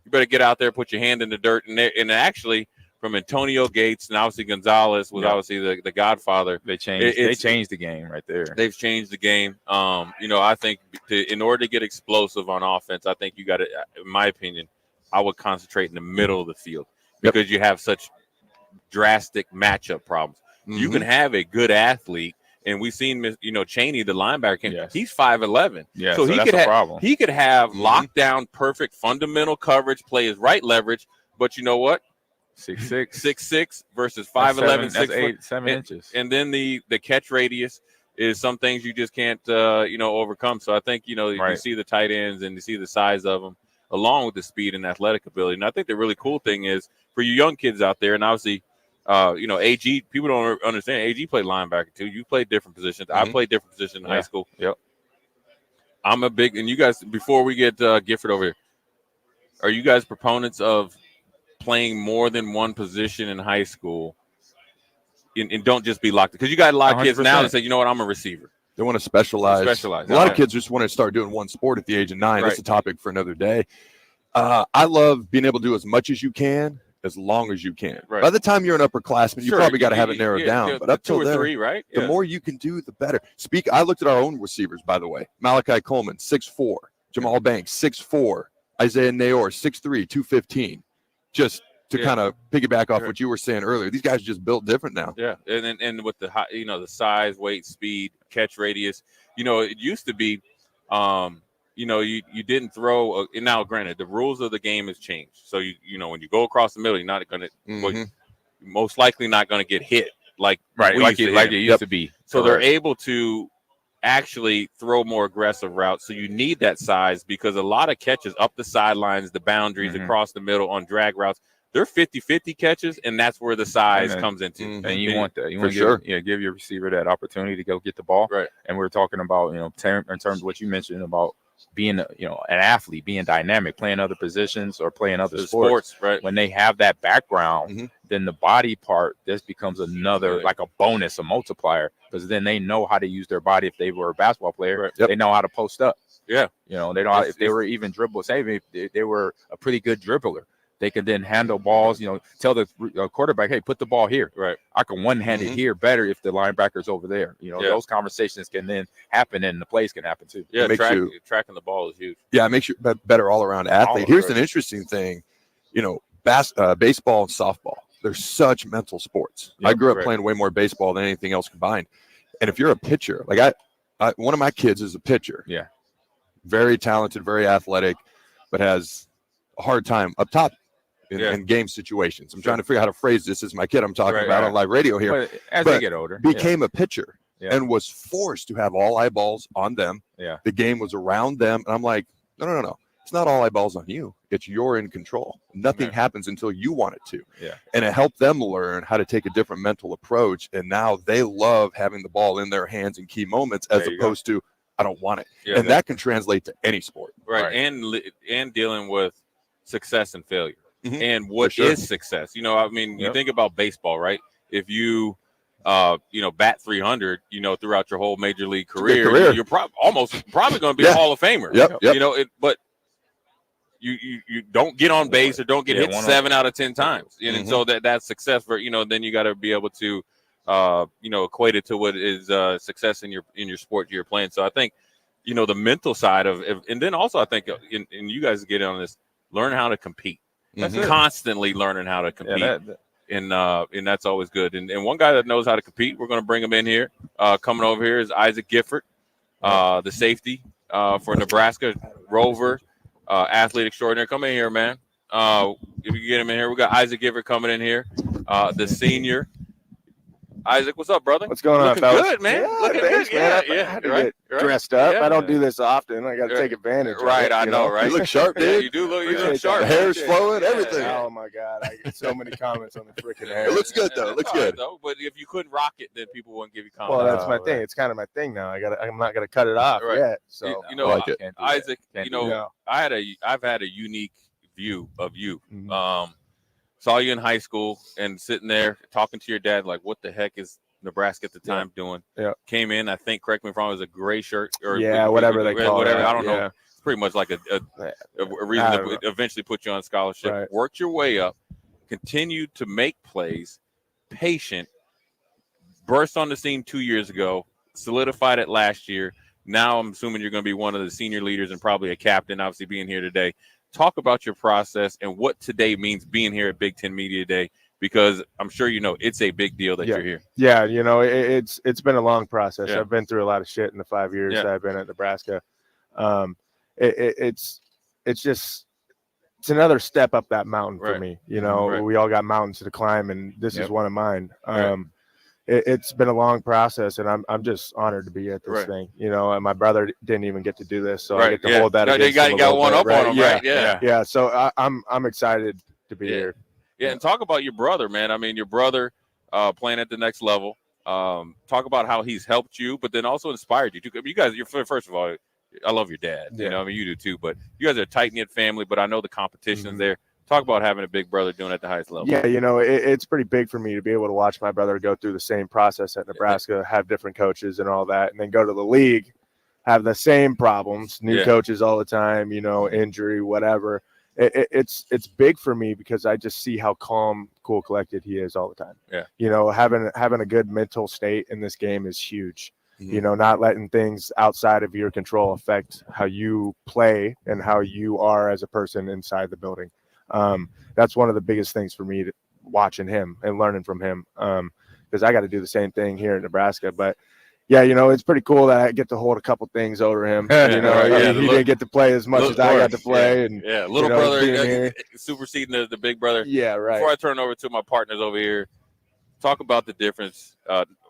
S1: you better get out there, put your hand in the dirt, and actually from Antonio Gates and obviously Gonzalez was obviously the godfather.
S11: They changed the game right there.
S1: They've changed the game. I think in order to get explosive on offense, I think you got to, in my opinion, I would concentrate in the middle of the field because you have such drastic matchup problems. You can have a good athlete, and we've seen, Cheney, the linebacker, he's 5'11".
S11: Yeah,
S1: so
S11: that's a problem.
S1: He could have lockdown, perfect fundamental coverage, play his right leverage, but you know what? 6'6" versus 5'11",
S11: 7 inches.
S1: And then the catch radius is some things you just can't overcome. So I think you see the tight ends and you see the size of them along with the speed and athletic ability. And I think the really cool thing is for you young kids out there, and obviously AG, people don't understand, AG played linebacker too. You played different positions. I played different positions in high school.
S11: Yep.
S1: I'm a big, and you guys, before we get Gifford over here, are you guys proponents of playing more than one position in high school and don't just be locked? Because you got a lot of kids
S11: 100%.
S1: now that say, you know what, I'm a receiver.
S10: They want to specialize. A lot of kids just want to start doing one sport at the age of 9. That's a topic for another day. I love being able to do as much as you can, as long as you can.
S1: Right.
S10: By the time you're an upperclassman, you probably got to have it narrowed down. But up till
S1: 2 or
S10: then,
S1: 3, right?
S10: The more you can do, the better. I looked at our own receivers, by the way. Malachi Coleman, 6'4". Jamal Banks, 6'4". Isaiah Nayor, 6'3", 215. Just to kind of piggyback off what you were saying earlier, these guys are just built different now.
S1: Yeah, and with the high, the size, weight, speed, catch radius, it used to be, you didn't throw. And now, granted, the rules of the game has changed. So when you go across the middle, you're not going to, most likely not going to get hit like it
S11: used to be.
S1: So they're able to actually throw more aggressive routes. So you need that size because a lot of catches up the sidelines, the boundaries, across the middle on drag routes, they're 50-50 catches, and that's where the size comes into.
S11: And you want that. You want to give your receiver that opportunity to go get the ball.
S1: Right.
S11: And we're talking about, in terms of what you mentioned about being, an athlete, being dynamic, playing other positions or playing other sports.
S1: Right.
S11: When they have that background, then the body part, this becomes another, like a bonus, a multiplier, because then they know how to use their body. If they were a basketball player, they know how to post up.
S1: Yeah.
S11: They know if they were even dribble, say if they were a pretty good dribbler, they can then handle balls, tell the quarterback, hey, put the ball here.
S1: Right.
S11: I can one-hand it here better if the linebacker's over there. Those conversations can then happen and the plays can happen too.
S1: Yeah, tracking the ball is huge.
S10: Yeah, it makes you a better all-around athlete. Here's an interesting thing. Baseball and softball, they're such mental sports. I grew up playing way more baseball than anything else combined. And if you're a pitcher, like one of my kids is a pitcher.
S11: Yeah.
S10: Very talented, very athletic, but has a hard time up top in game situations. I'm trying to figure out how to phrase this as my kid I'm talking about on live radio here.
S11: But as they get older.
S10: Became a pitcher and was forced to have all eyeballs on them.
S11: Yeah.
S10: The game was around them. And I'm like, no. It's not all eyeballs on you. It's you're in control. Nothing happens until you want it to.
S11: Yeah.
S10: And it helped them learn how to take a different mental approach. And now they love having the ball in their hands in key moments as opposed to, I don't want it.
S1: Yeah,
S10: and that can translate to any sport.
S1: Right. And dealing with success and failure. And what is success? You think about baseball, right? If you bat 300, throughout your whole major league career. You're probably going to be a Hall of Famer.
S10: Yep.
S1: But you don't get on base or don't get hit 7 out of 10 times, and so that's success for then you got to be able to equate it to what is success in your sport you're playing. So I think the mental side of, and then also I think and you guys get on this, learn how to compete. Constantly learning how to compete. And that's always good. And one guy that knows how to compete, we're going to bring him in here. Coming over here is Isaac Gifford, the safety for Nebraska, Rover, athlete extraordinaire. Come in here, man. If you get him in here, we got Isaac Gifford coming in here, the senior. Isaac, what's up, brother?
S12: What's going on,
S1: Looking
S12: fellas?
S1: good, man.
S12: Yeah,
S1: Looking
S12: thanks,
S1: good.
S12: man.
S1: Yeah,
S12: I had to
S1: right,
S12: get dressed up.
S1: Yeah.
S12: I don't do this often. I got to take advantage.
S1: Right,
S12: of it,
S1: I know, right?
S12: You look sharp,
S1: Yeah,
S12: dude.
S1: you do look. You
S12: Appreciate
S1: look sharp.
S12: that. The hair's
S1: Yeah.
S12: flowing,
S1: Yeah.
S12: everything.
S1: Yeah.
S12: Oh my God, I get so many comments on the freaking hair.
S10: It looks good though. It looks good.
S1: Though, but if you couldn't rock it, then people wouldn't give you comments.
S12: Well, that's my thing. It's kind of my thing now. I'm not gonna cut it off
S1: Right.
S12: yet. So
S1: you know,
S12: I like it.
S1: Isaac.
S12: Can't
S1: You
S12: do
S1: know,
S12: that.
S1: I've had a unique view of you.
S12: Mm-hmm.
S1: Saw you in high school and sitting there talking to your dad, like, what the heck is Nebraska at the time doing?
S12: Yeah.
S1: Came in, I think, correct me if I'm wrong, it was a gray shirt or
S12: whatever they call
S1: whatever.
S12: it.
S1: I don't know.
S12: Yeah.
S1: It's pretty much like a reason
S12: I
S1: to
S12: don't know.
S1: eventually put you on scholarship.
S12: Right.
S1: Worked your way up, continued to make plays, patient, burst on the scene 2 years ago, solidified it last year. Now I'm assuming you're going to be one of the senior leaders and probably a captain, obviously being here today. Talk about your process and what today means being here at Big Ten Media Day, because I'm sure you know it's a big deal that you're here.
S12: Yeah, you know, it's been a long process.
S1: Yeah.
S12: I've been through a lot of shit in the 5 years
S1: Yeah.
S12: that I've been at Nebraska. It's another step up that mountain for
S1: Right.
S12: me. You know,
S1: Right.
S12: we all got mountains to climb, and this
S1: Yep.
S12: is one of mine.
S1: Right.
S12: It's been a long process, and I'm just honored to be at this
S1: Right.
S12: thing. You know, and my brother didn't even get to do this, so I
S1: Right,
S12: get to
S1: yeah.
S12: hold that.
S1: No, they
S12: against him a
S1: got
S12: little
S1: one
S12: bit,
S1: up on him, right? Yeah.
S12: yeah. So I'm excited to be here.
S1: Yeah, and talk about your brother, man. I mean, your brother playing at the next level. Talk about how he's helped you, but then also inspired you too. You guys, first of all, I love your dad. You
S12: Yeah.
S1: know, I mean, you do too. But you guys are a tight knit family. But I know the competition's
S12: Mm-hmm.
S1: there. Talk about having a big brother doing it at the highest level.
S12: Yeah, you know, it's pretty big for me to be able to watch my brother go through the same process at Nebraska, have different coaches and all that, and then go to the league, have the same problems, new
S1: Yeah.
S12: coaches all the time, you know, injury, whatever. It's big for me because I just see how calm, cool, collected he is all the time.
S1: Yeah.
S12: You know, having a good mental state in this game is huge.
S1: Mm-hmm.
S12: You know, not letting things outside of your control affect how you play and how you are as a person inside the building. That's one of the biggest things for me, watching him and learning from him, because I got to do the same thing here in Nebraska. But yeah, you know, it's pretty cool that I get to hold a couple things over him. You know,
S1: Right,
S12: he didn't get to play as much as I got to play.
S1: Yeah,
S12: And
S1: yeah,
S12: you
S1: little
S12: know,
S1: brother
S12: being here.
S1: superseding the big brother.
S12: Yeah, right.
S1: Before I turn over to my partners over here, talk about the difference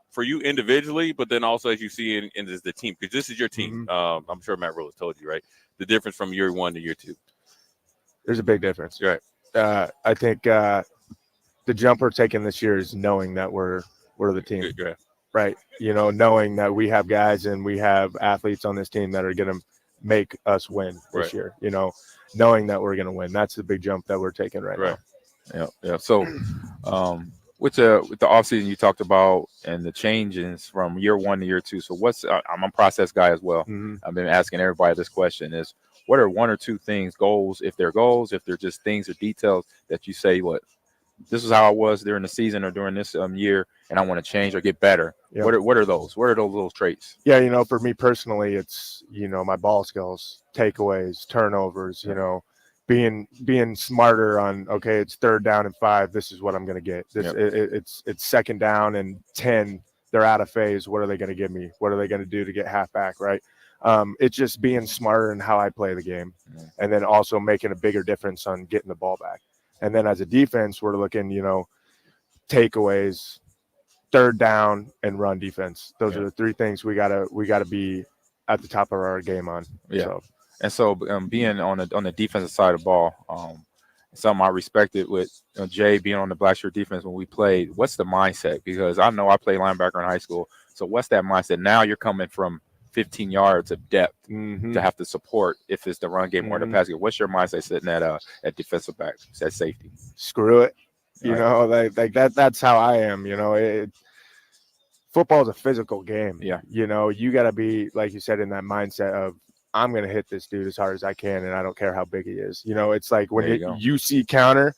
S1: for you individually, but then also as you see in the team, because this is your team.
S12: Mm-hmm.
S1: I'm sure Matt Rule has told you, right? The difference from year one to year two.
S12: There's a big difference.
S1: Right.
S12: I think the jump we're taking this year is knowing that we're the team.
S1: Yeah.
S12: Right. You know, knowing that we have guys and we have athletes on this team that are going to make us win this
S1: Right.
S12: year, you know, knowing that we're going to win. That's the big jump that we're taking right now.
S11: Yeah. So, with the offseason you talked about and the changes from year one to year two. So I'm a process guy as well.
S12: Mm-hmm.
S11: I've been asking everybody this question is, what are one or two things, goals, if they're just things or details that you say, this is how I was during the season or during this year, and I want to change or get better.
S12: Yep.
S11: What are those? What are those little traits?
S12: Yeah, you know, for me personally, it's, you know, my ball skills, takeaways, turnovers, you know, being smarter on, okay, it's 3rd down and 5. This is what I'm going to get. It's 2nd down and 10. They're out of phase. What are they going to give me? What are they going to do to get half back? Right. It's just being smarter in how I play the game, and then also making a bigger difference on getting the ball back. And then as a defense, we're looking, you know, takeaways, 3rd down, and run defense. Those are the 3 things we gotta be at the top of our game on.
S11: Yeah. And so being on the defensive side of the ball, something I respected with Jay being on the black shirt defense when we played. What's the mindset? Because I know I played linebacker in high school. So what's that mindset? Now you're coming from 15 yards of depth
S12: Mm-hmm.
S11: to have to support if it's the run game or the pass game. What's your mindset sitting at defensive back, at safety?
S12: Screw it. You
S11: Right.
S12: know, like that. That's how I am. You know, football is a physical game.
S11: Yeah.
S12: You know, you got to be, like you said, in that mindset of, I'm going to hit this dude as hard as I can, and I don't care how big he is. You know, it's like when
S11: There you go.
S12: you see counter,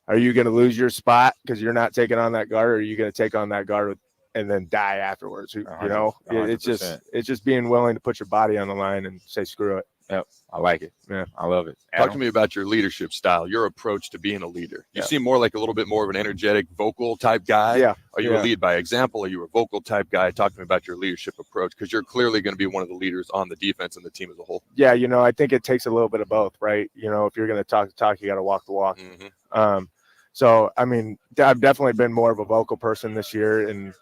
S12: are you going to lose your spot because you're not taking on that guard, or are you going to take on that guard and then die afterwards? You know, it's
S11: 100%.
S12: just being willing to put your body on the line and say, screw it.
S11: Yep. I like it.
S12: Yeah.
S11: I love it.
S10: Talk to me about your leadership style, your approach to being a leader. You
S12: Yeah.
S10: seem more like a little bit more of an energetic, vocal type guy.
S12: Yeah.
S10: Are you
S12: Yeah.
S10: a lead by example? Are you a vocal type guy? Talk to me about your leadership approach, because you're clearly going to be one of the leaders on the defense and the team as a whole.
S12: Yeah, you know, I think it takes a little bit of both, right? You know, if you're going to talk the talk, you got to walk the walk.
S10: Mm-hmm.
S12: So, I mean, I've definitely been more of a vocal person this year, and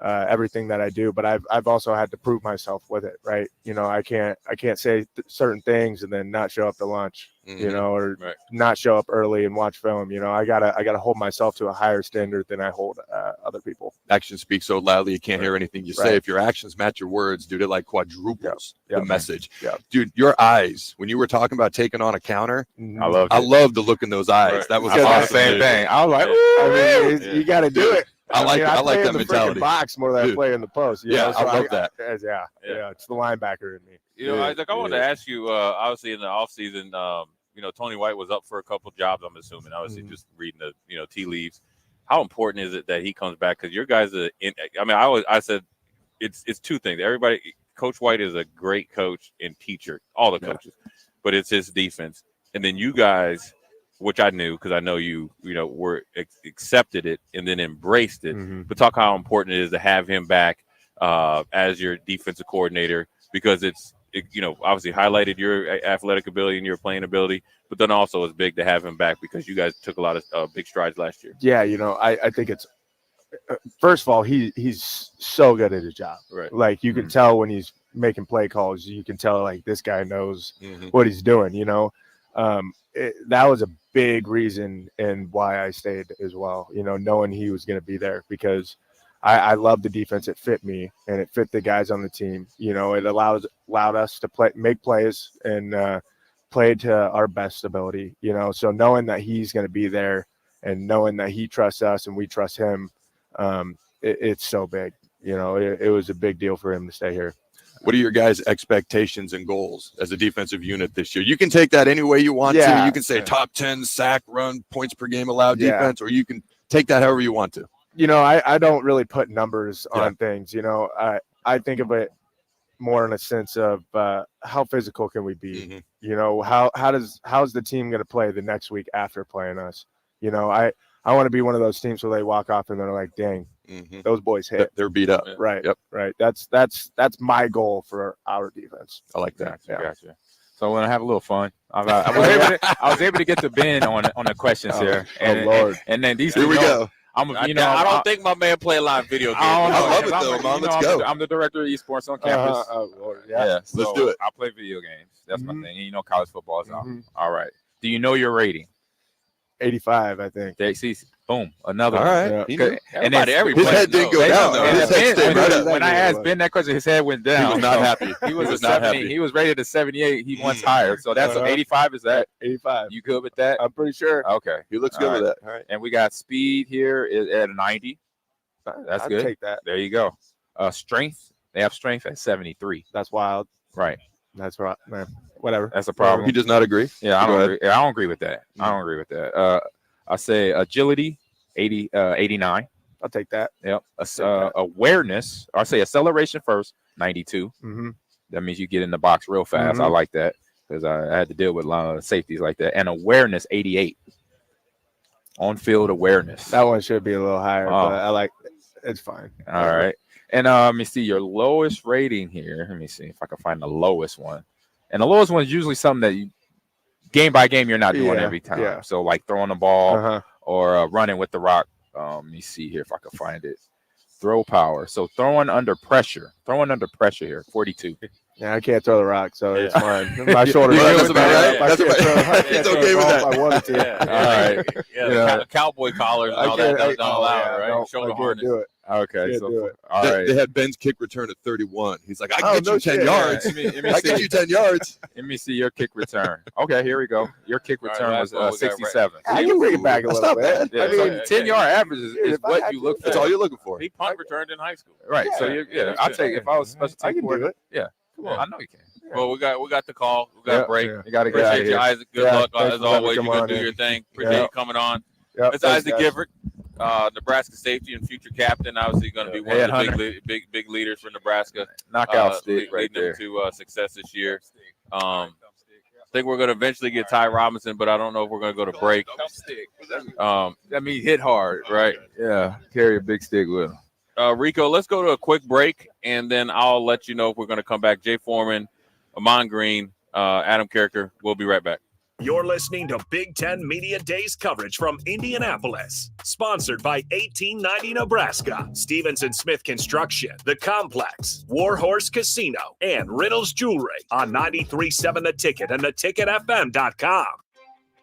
S12: everything that I do, but I've also had to prove myself with it, right? You know, I can't say certain things and then not show up to lunch, you know, or not show up early and watch film. You know, I gotta hold myself to a higher standard than I hold other people.
S10: Actions speak so loudly you can't hear anything you say. If your actions match your words, dude, it like quadruples the message. Dude, your eyes when you were talking about taking on a counter, I love the look in those eyes. That was
S11: the same thing. I was like,
S12: I mean, you got to do it.
S10: I like
S12: play
S10: that
S12: in the
S10: mentality.
S12: Box more than I play in the post. You know? So
S10: I love that.
S12: Yeah, it's the linebacker in me.
S1: You know, I wanted to ask you. Obviously, in the offseason, you know, Tony White was up for a couple jobs. I'm assuming. Obviously, just reading the tea leaves. How important is it that he comes back? Because your guys are. I said it's two things. Everybody, Coach White is a great coach and teacher. All the coaches, but it's his defense, and then you guys. Which I knew because I know you were accepted it and then embraced it. But talk how important it is to have him back as your defensive coordinator because it obviously highlighted your athletic ability and your playing ability, but then also it's big to have him back because you guys took a lot of big strides last year.
S12: Yeah, you know, I think it's first of all he's so good at his job.
S1: Right,
S12: like you can tell when he's making play calls. You can tell like this guy knows what he's doing. You know. That was a big reason and why I stayed as well, you know, knowing he was going to be there because I love the defense. It fit me and it fit the guys on the team. You know, it allowed us to make plays and play to our best ability, you know, so knowing that he's going to be there and knowing that he trusts us and we trust him, it's so big, you know, it was a big deal for him to stay here.
S10: What are your guys' expectations and goals as a defensive unit this year? You can take that any way you want to. You can say top 10 sack, run, points per game allowed defense, or you can take that however you want to.
S12: You know, I don't really put numbers on things. You know, I think of it more in a sense of how physical can we be? You know, how's the team going to play the next week after playing us? You know, I want to be one of those teams where they walk off and they're like, dang. Those boys hit.
S10: They're beat up.
S12: Right. Right. That's my goal for our defense.
S10: I like that.
S11: Gotcha. So we're gonna have a little fun. I was able to get to Ben on the questions here. And,
S12: Lord.
S11: And then these.
S10: Here we go.
S1: I don't think my man play a live video game.
S10: I love it though, man. Let's go.
S11: I'm the director of esports on campus.
S12: Lord.
S10: So let's do it.
S11: I play video games. That's my thing. You know, college football is out. All right. Do you know your rating?
S12: 85, I think.
S11: Boom, another
S10: all right.
S11: one.
S10: And his head didn't go down though. His head stayed right up.
S11: When I asked Ben that question, his head went down.
S10: He was not happy.
S11: He was not happy. He was rated a 78. He wants higher. So that's 85. Is that
S12: 85?
S11: You good with that?
S12: I'm pretty sure.
S11: Okay.
S10: He looks good with that. All right.
S11: And we got speed here at a 90. That's good.
S12: Take that.
S11: There you go. Strength. They have strength at 73.
S12: That's wild.
S11: Right.
S12: That's right, man. Whatever.
S11: That's a problem.
S10: He does not agree.
S11: Yeah, I don't agree. I don't agree with that. I don't agree with that. I say agility. 89.
S12: I'll take that.
S11: Yep. Awareness. I say acceleration first. 92. That means you get in the box real fast. I like that because I had to deal with a lot of safeties like that. And awareness. 88. On field awareness.
S12: That one should be a little higher, but I like it's fine.
S11: All right. And let me see your lowest rating here. Let me see if I can find the lowest one. And the lowest one is usually something that you game by game you're not doing every time.
S12: Yeah.
S11: So like throwing the ball. Or running with the rock. Let me see here if I can find it. Throw power. So throwing under pressure here. 42.
S12: Yeah, I can't throw the rock, so it's fine. My shoulder.
S10: That's about right. That's about
S12: it's okay with that. I wanted to.
S1: All right. Yeah. Cowboy collars and all that don't allow it, right?
S12: Shoulder harness. Do it.
S11: Okay. So
S10: all right. They had Ben's kick return at 31. He's like, I can get you 10 yards. I get you 10 yards.
S11: Let me see your kick return. Okay, here we go. Your kick return was 67.
S12: I can bring it back a little bit.
S11: Yeah, I mean, 10-yard average is what you look for.
S10: That's all you're looking for.
S1: He punt returned in high school.
S11: Right. So I'll take if I was special team.
S12: I can do it.
S11: Yeah. Come on. I know you can.
S1: Well, we got the call. We got a break.
S11: You got to get out of
S1: Appreciate
S11: here.
S1: you, Isaac. Good luck as always. You're gonna do your thing. Appreciate you coming on. It's Isaac Gifford, Nebraska safety and future captain. Obviously, going to be one of the big leaders for Nebraska.
S11: Knockout stick right there.
S1: Leading them to success this year. I think we're going to eventually get Ty Robinson, but I don't know if we're going to go to break. That means hit hard, right?
S11: Yeah, carry a big stick with him.
S1: Rico, let's go to a quick break, and then I'll let you know if we're going to come back. Jay Foreman, Amon Green, Adam Carricker. We'll be right back.
S4: You're listening to Big Ten Media Days coverage from Indianapolis. Sponsored by 1890 Nebraska, Stevenson Smith Construction, The Complex, Warhorse Casino, and Reynolds Jewelry on 93.7 The Ticket and theticketfm.com.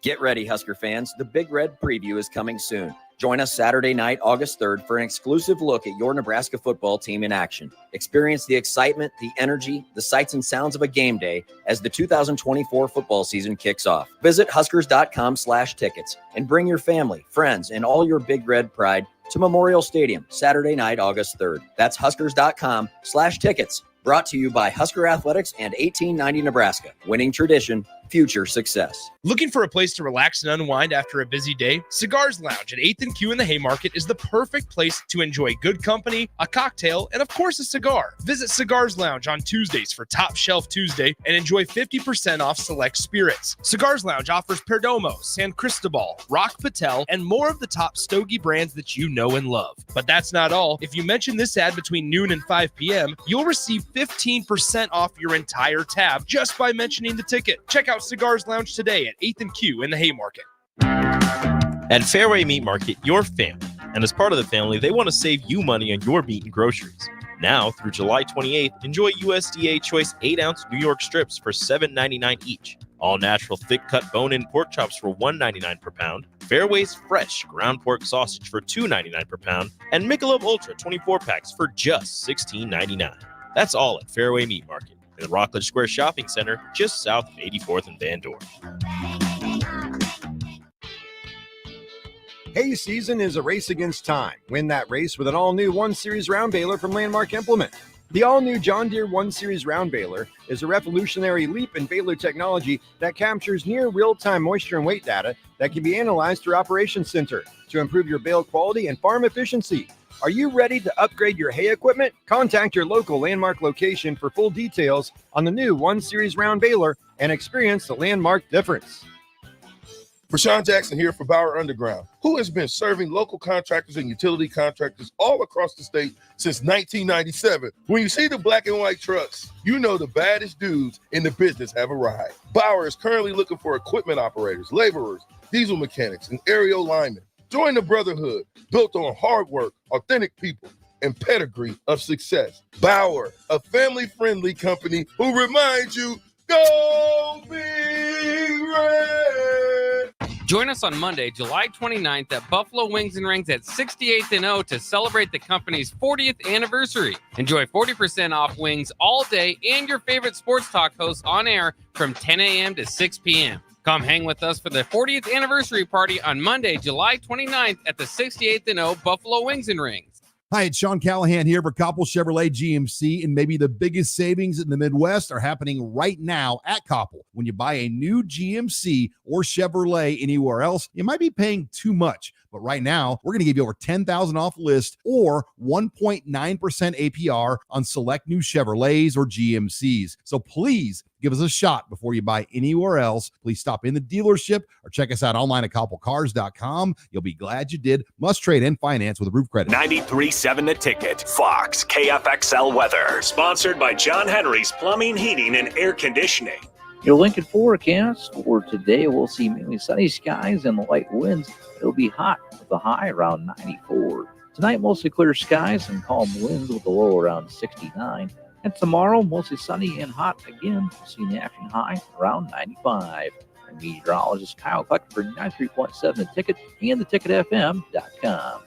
S24: Get ready, Husker fans. The Big Red Preview is coming soon. Join us Saturday night, August 3rd, for an exclusive look at your Nebraska football team in action. Experience the excitement, the energy, the sights and sounds of a game day as the 2024 football season kicks off. Visit Huskers.com/tickets and bring your family, friends, and all your Big Red pride to Memorial Stadium Saturday night, August 3rd. That's Huskers.com/tickets. Brought to you by Husker Athletics and 1890 Nebraska. Winning tradition, future success.
S2: Looking for a place to relax and unwind after a busy day? Cigars Lounge at 8th and Q in the Haymarket is the perfect place to enjoy good company, a cocktail, and of course a cigar. Visit Cigars Lounge on Tuesdays for Top Shelf Tuesday and enjoy 50% off select spirits. Cigars Lounge offers Perdomo, San Cristobal, Rock Patel, and more of the top stogie brands that you know and love. But that's not all. If you mention this ad between noon and 5 p.m., you'll receive 15% off your entire tab just by mentioning the ticket. Check out Cigars Lounge today at 8th and Q in the Haymarket.
S6: At Fairway Meat Market, your family. And as part of the family, they want to save you money on your meat and groceries. Now, through July 28th, enjoy USDA Choice 8-ounce New York strips for $7.99 each. All natural thick-cut bone-in pork chops for $1.99 per pound. Fairway's fresh ground pork sausage for $2.99 per pound. And Michelob Ultra 24-packs for just $16.99. That's all at Fairway Meat Market in the Rockledge Square Shopping Center, just south of 84th and Van Dorn.
S25: Hay season is a race against time. Win that race with an all-new 1-Series round baler from Landmark Implement. The all-new John Deere 1-Series round baler is a revolutionary leap in baler technology that captures near real-time moisture and weight data that can be analyzed through Operations Center to improve your bale quality and farm efficiency. Are you ready to upgrade your hay equipment? Contact your local Landmark location for full details on the new 1-Series round baler and experience the Landmark difference.
S14: Rashawn Jackson here for Bauer Underground, who has been serving local contractors and utility contractors all across the state since 1997. When you see the black and white trucks, you know the baddest dudes in the business have arrived. Bauer is currently looking for equipment operators, laborers, diesel mechanics, and aerial linemen. Join the brotherhood built on hard work, authentic people, and pedigree of success. Bauer, a family-friendly company who reminds you, go Big Red!
S7: Join us on Monday, July 29th at Buffalo Wings and Rings at 68th and O to celebrate the company's 40th anniversary. Enjoy 40% off wings all day and your favorite sports talk hosts on air from 10 a.m. to 6 p.m. Come hang with us for the 40th anniversary party on Monday, July 29th at the 68th and O Buffalo Wings and Rings.
S16: Hi, it's Sean Callahan here for Koppel Chevrolet GMC, and maybe the biggest savings in the Midwest are happening right now at Koppel. When you buy a new GMC or Chevrolet anywhere else, you might be paying too much. But right now, we're going to give you over $10,000 off list or 1.9% APR on select new Chevrolets or GMCs. So please give us a shot before you buy anywhere else. Please stop in the dealership or check us out online at koppelcars.com. You'll be glad you did. Must trade and finance with Approved Credit.
S4: 93.7 The Ticket. Fox KFXL weather. Sponsored by John Henry's Plumbing, Heating, and Air Conditioning.
S15: Your Lincoln forecast for today, we'll see mainly sunny skies and light winds. It'll be hot with a high around 94. Tonight, mostly clear skies and calm winds with a low around 69. And tomorrow, mostly sunny and hot again. We'll see the action high around 95. I'm meteorologist Kyle Cluck for 93.7 The Ticket and theticketfm.com.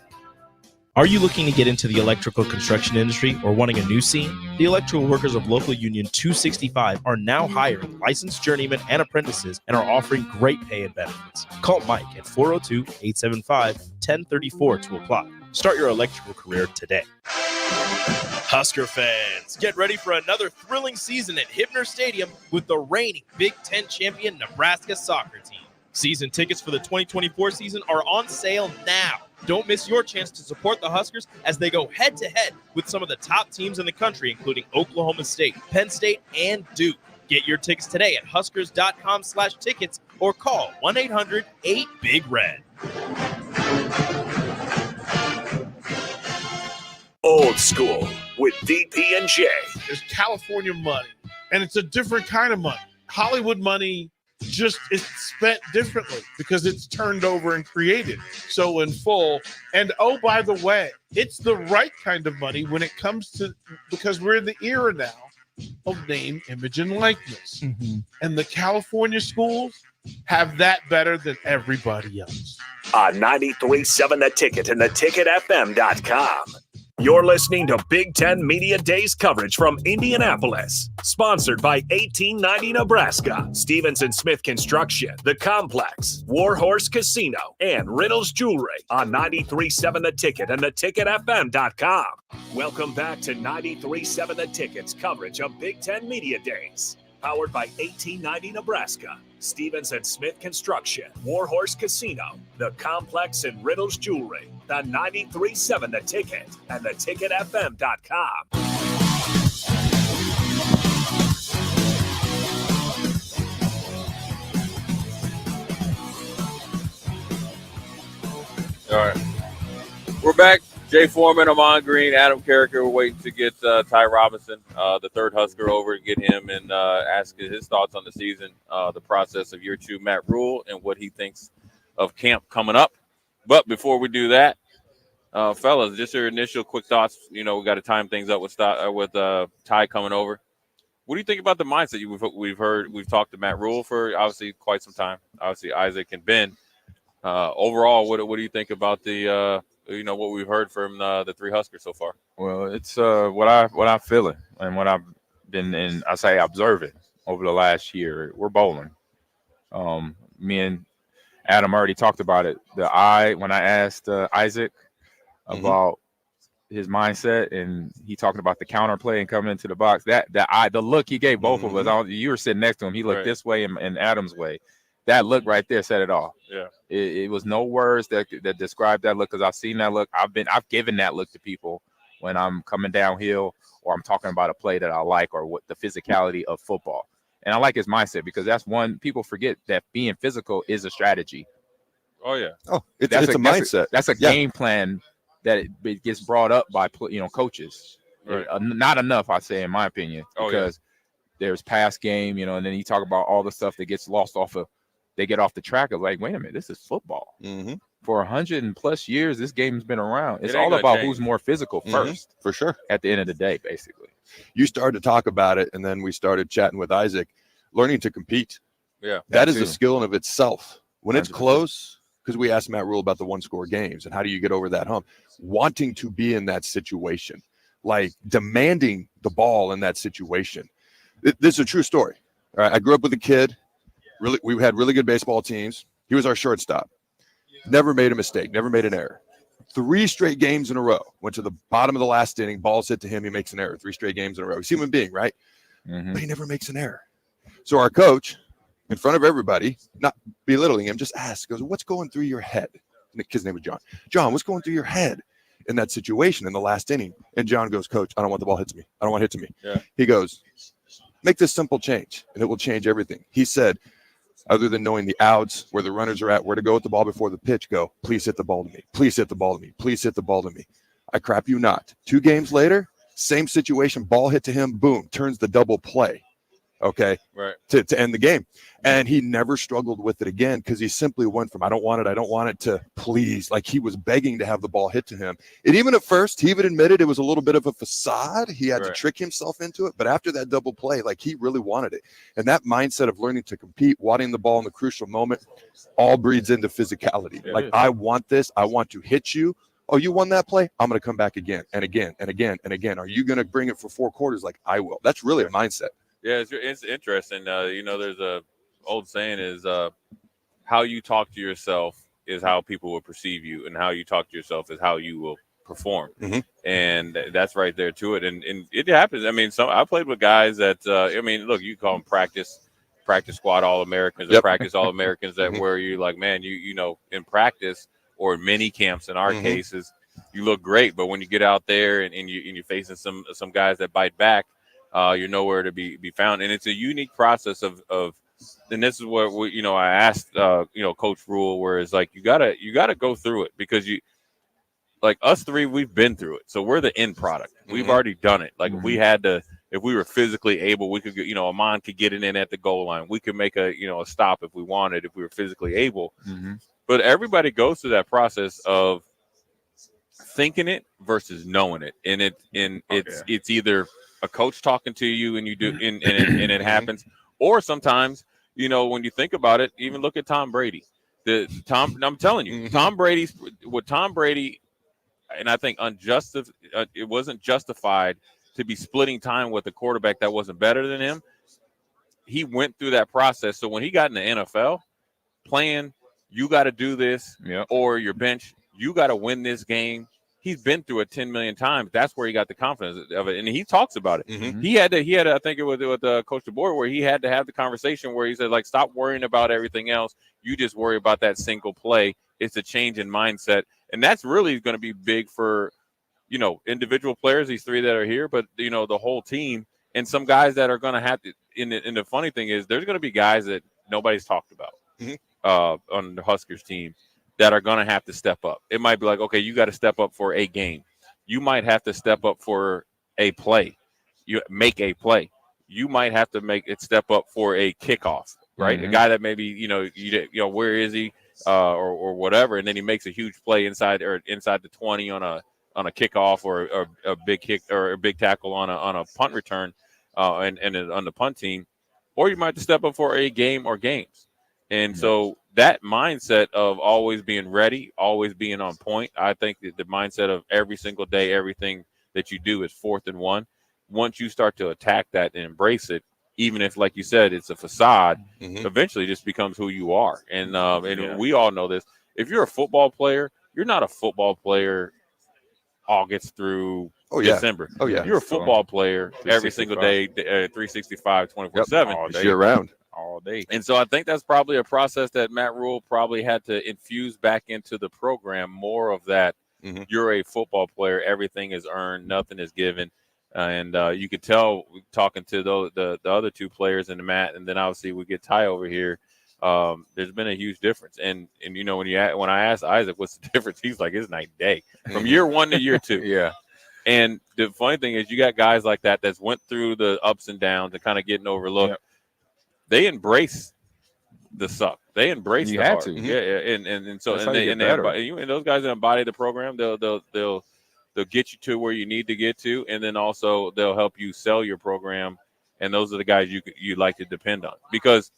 S2: Are you looking to get into the electrical construction industry or wanting a new scene? The electrical workers of Local Union 265 are now hiring licensed journeymen and apprentices and are offering great pay and benefits. Call Mike at 402-875-1034 to apply. Start your electrical career today. Husker fans, get ready for another thrilling season at Hibner Stadium with the reigning Big Ten champion Nebraska soccer team. Season tickets for the 2024 season are on sale now. Don't miss your chance to support the Huskers as they go head-to-head with some of the top teams in the country, including Oklahoma State, Penn State, and Duke. Get your tickets today at huskers.com/tickets or call 1-800-8-BIG-RED.
S4: Old School with DP and J.
S17: There's California money, and it's a different kind of money. Hollywood money
S14: just it's spent differently because it's turned over and created so in full. And oh, by the way, it's the right kind of money when it comes to, because we're in the era now of name, image, and likeness. And the California schools have that better than everybody else.
S4: On 93.7 The Ticket and theticketfm.com. You're listening to Big Ten Media Days coverage from Indianapolis. Sponsored by 1890 Nebraska, Stevens & Smith Construction, The Complex, Warhorse Casino, and Riddles Jewelry on 93.7 The Ticket and theticketfm.com. Welcome back to 93.7 The Ticket's coverage of Big Ten Media Days. Powered by 1890 Nebraska, Stevens & Smith Construction, Warhorse Casino, The Complex, and Riddles Jewelry. The 93.7 The Ticket and theticketfm.com.
S1: All right. We're back. Jay Foreman, Amon Green, Adam Carricker. We're waiting to get Ty Robinson, the third Husker, over to get him and ask his thoughts on the season, the process of year 2, Matt Rule, and what he thinks of camp coming up. But before we do that, fellas, just your initial quick thoughts. We got to time things up with Ty coming over. What do you think about the mindset? We've talked to Matt Rule for obviously quite some time. Obviously Isaac and Ben. Overall, what do you think about the what we've heard from the 3 Huskers so far?
S11: Well, it's what I'm feeling and what I've been observing over the last year. We're bowling. Me and Adam already talked about it. When I asked Isaac about his mindset, and he talking about the counter play and coming into the box, the look he gave both of us. You were sitting next to him. He looked this way and Adam's way. That look right there said it all.
S1: Yeah,
S11: it was no words that described that look, because I've seen that look. I've given that look to people when I'm coming downhill or I'm talking about a play that I like, or what the physicality of football. And I like his mindset, because that's one people forget, that being physical is a strategy.
S1: Oh yeah.
S10: Oh, it's a mindset.
S11: That's a game plan that it gets brought up by coaches.
S1: Right.
S11: Not enough, I say, in my opinion, because there's past game, and then you talk about all the stuff that gets lost they get off the track of, like, wait a minute, this is football. For 100+ years, this game's been around. It's all about who's more physical first.
S10: For sure.
S11: At the end of the day, basically.
S10: You started to talk about it, and then we started chatting with Isaac, learning to compete.
S1: Yeah.
S10: That is a skill in of itself. When it's close, because we asked Matt Rule about the 1-score games and how do you get over that hump, wanting to be in that situation, like demanding the ball in that situation. This is a true story. All right, I grew up with a kid. We had really good baseball teams. He was our shortstop. Never made a mistake, never made an error. 3 straight games in a row. Went to the bottom of the last inning, balls hit to him, he makes an error. 3 straight games in a row. He's a human being, right? But he never makes an error. So our coach, in front of everybody, not belittling him, just asks, goes, what's going through your head? And the kid's name was John. John, what's going through your head in that situation in the last inning? And John goes, Coach, I don't want the ball hit to me. I don't want it hit to me.
S1: Yeah.
S10: He goes, make this simple change, and it will change everything. He said, other than knowing the outs, where the runners are at, where to go with the ball before the pitch, go, please hit the ball to me. Please hit the ball to me. Please hit the ball to me. I crap you not. 2 games later, same situation, ball hit to him, boom, turns the double play. Okay.
S1: Right.
S10: To end the game. And he never struggled with it again, because he simply went from I don't want it to please. Like, he was begging to have the ball hit to him. And even at first, he even admitted it was a little bit of a facade. He had to trick himself into it. But after that double play, like, he really wanted it. And that mindset of learning to compete, wanting the ball in the crucial moment, all breeds into physicality.
S1: Yeah,
S10: like, I want this. I want to hit you. Oh, you won that play? I'm going to come back again and again and again and again. Are you going to bring it for 4 quarters? Like, I will. That's really a mindset.
S1: Yeah, it's interesting. There's a old saying is how you talk to yourself is how people will perceive you, and how you talk to yourself is how you will perform. And that's right there to it. And it happens. I mean, I played with guys that look, you call them practice squad All-Americans or practice All-Americans that where you like, man, you in practice or in mini camps in our cases, you look great, but when you get out there and you're facing some guys that bite back, you're nowhere to be found. And it's a unique process of and this is what I asked Coach Rule, where it's like you gotta go through it, because you, like us 3, we've been through it, so we're the end product. We've already done it. Like, if we had to if we were physically able, we could, Amon could get it in at the goal line. We could make a stop if we wanted, if we were physically able.
S11: Mm-hmm.
S1: But everybody goes through that process of thinking it versus knowing it, and it's either a coach talking to you and you do, and it happens, or sometimes when you think about it, even look at Tom Brady. I'm telling you, Tom Brady, and I think it wasn't justified to be splitting time with a quarterback that wasn't better than him. He went through that process, so when he got in the NFL, playing, you got to do this, or your bench, you got to win this game. He's been through it 10 million times. That's where he got the confidence of it, and he talks about it.
S10: Mm-hmm.
S1: He had to. I think it was with Coach DeBoer, where he had to have the conversation where he said, like, stop worrying about everything else. You just worry about that single play. It's a change in mindset, and that's really going to be big for individual players. These three that are here, but the whole team, and some guys that are going to have to. And the funny thing is, there's going to be guys that nobody's talked about on the Huskers team that are going to have to step up. It might be like, okay, you got to step up for a game. You might have to step up for a play. You make a play. You might have to step up for a kickoff, right?
S11: Mm-hmm.
S1: A guy that maybe, where is he or whatever. And then he makes a huge play inside the 20 on a kickoff or a big kick or a big tackle on a punt return and on the punt team. Or you might have to step up for a game or games. And so that mindset of always being ready, always being on point, I think that the mindset of every single day, everything that you do is 4th and 1. Once you start to attack that and embrace it, even if, like you said, it's a facade, eventually it just becomes who you are. And we all know this. If you're a football player, you're not a football player August through December.
S10: Oh, yeah.
S1: You're a football player every single day, 365, 24/7.
S10: Year round.
S11: All day.
S1: And so I think that's probably a process that Matt Rule probably had to infuse back into the program, more of that. You're a football player. Everything is earned. Nothing is given. And you could tell talking to the other two players and Matt, and then obviously we get Ty over here. There's been a huge difference. And when I asked Isaac what's the difference, he's like, it's night and day from year 1 to year 2.
S11: Yeah.
S1: And the funny thing is, you got guys like that's went through the ups and downs and kind of getting overlooked. Yep. They embrace the suck. They embrace
S11: you
S1: the
S11: had
S1: hard.
S11: to.
S1: Yeah. And so
S11: That's
S1: and those guys that embody the program, they'll get you to where you need to get to, and then also they'll help you sell your program. And those are the guys you like to depend on, because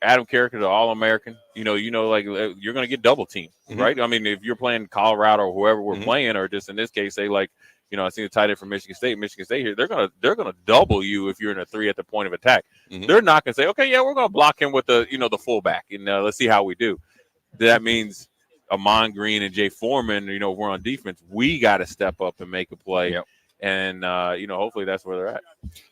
S1: Adam Carrick is an All-American. Like you're going to get double teamed, right? I mean, if you're playing Colorado or whoever we're playing, or just in this case, say like, I seen the tight end from Michigan State here. They're gonna double you if you're in a 3 at the point of attack. They're not gonna say, okay, yeah, we're gonna block him with the the fullback, and let's see how we do. That means Amon Green and Jay Foreman, we're on defense. We got to step up and make a play.
S11: Yep.
S1: And hopefully that's where they're at.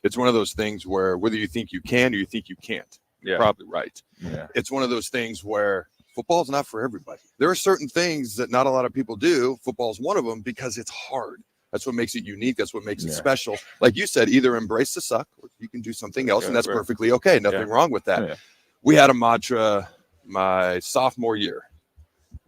S10: It's one of those things where whether you think you can or you think you can't, you're probably right.
S11: Yeah.
S10: It's one of those things where football is not for everybody. There are certain things that not a lot of people do. Football is one of them because it's hard. That's what makes it unique. That's what makes it special. Like you said, either embrace the suck or you can do something else, and that's perfectly okay. Nothing wrong with that.
S11: Yeah.
S10: We had a mantra my sophomore year.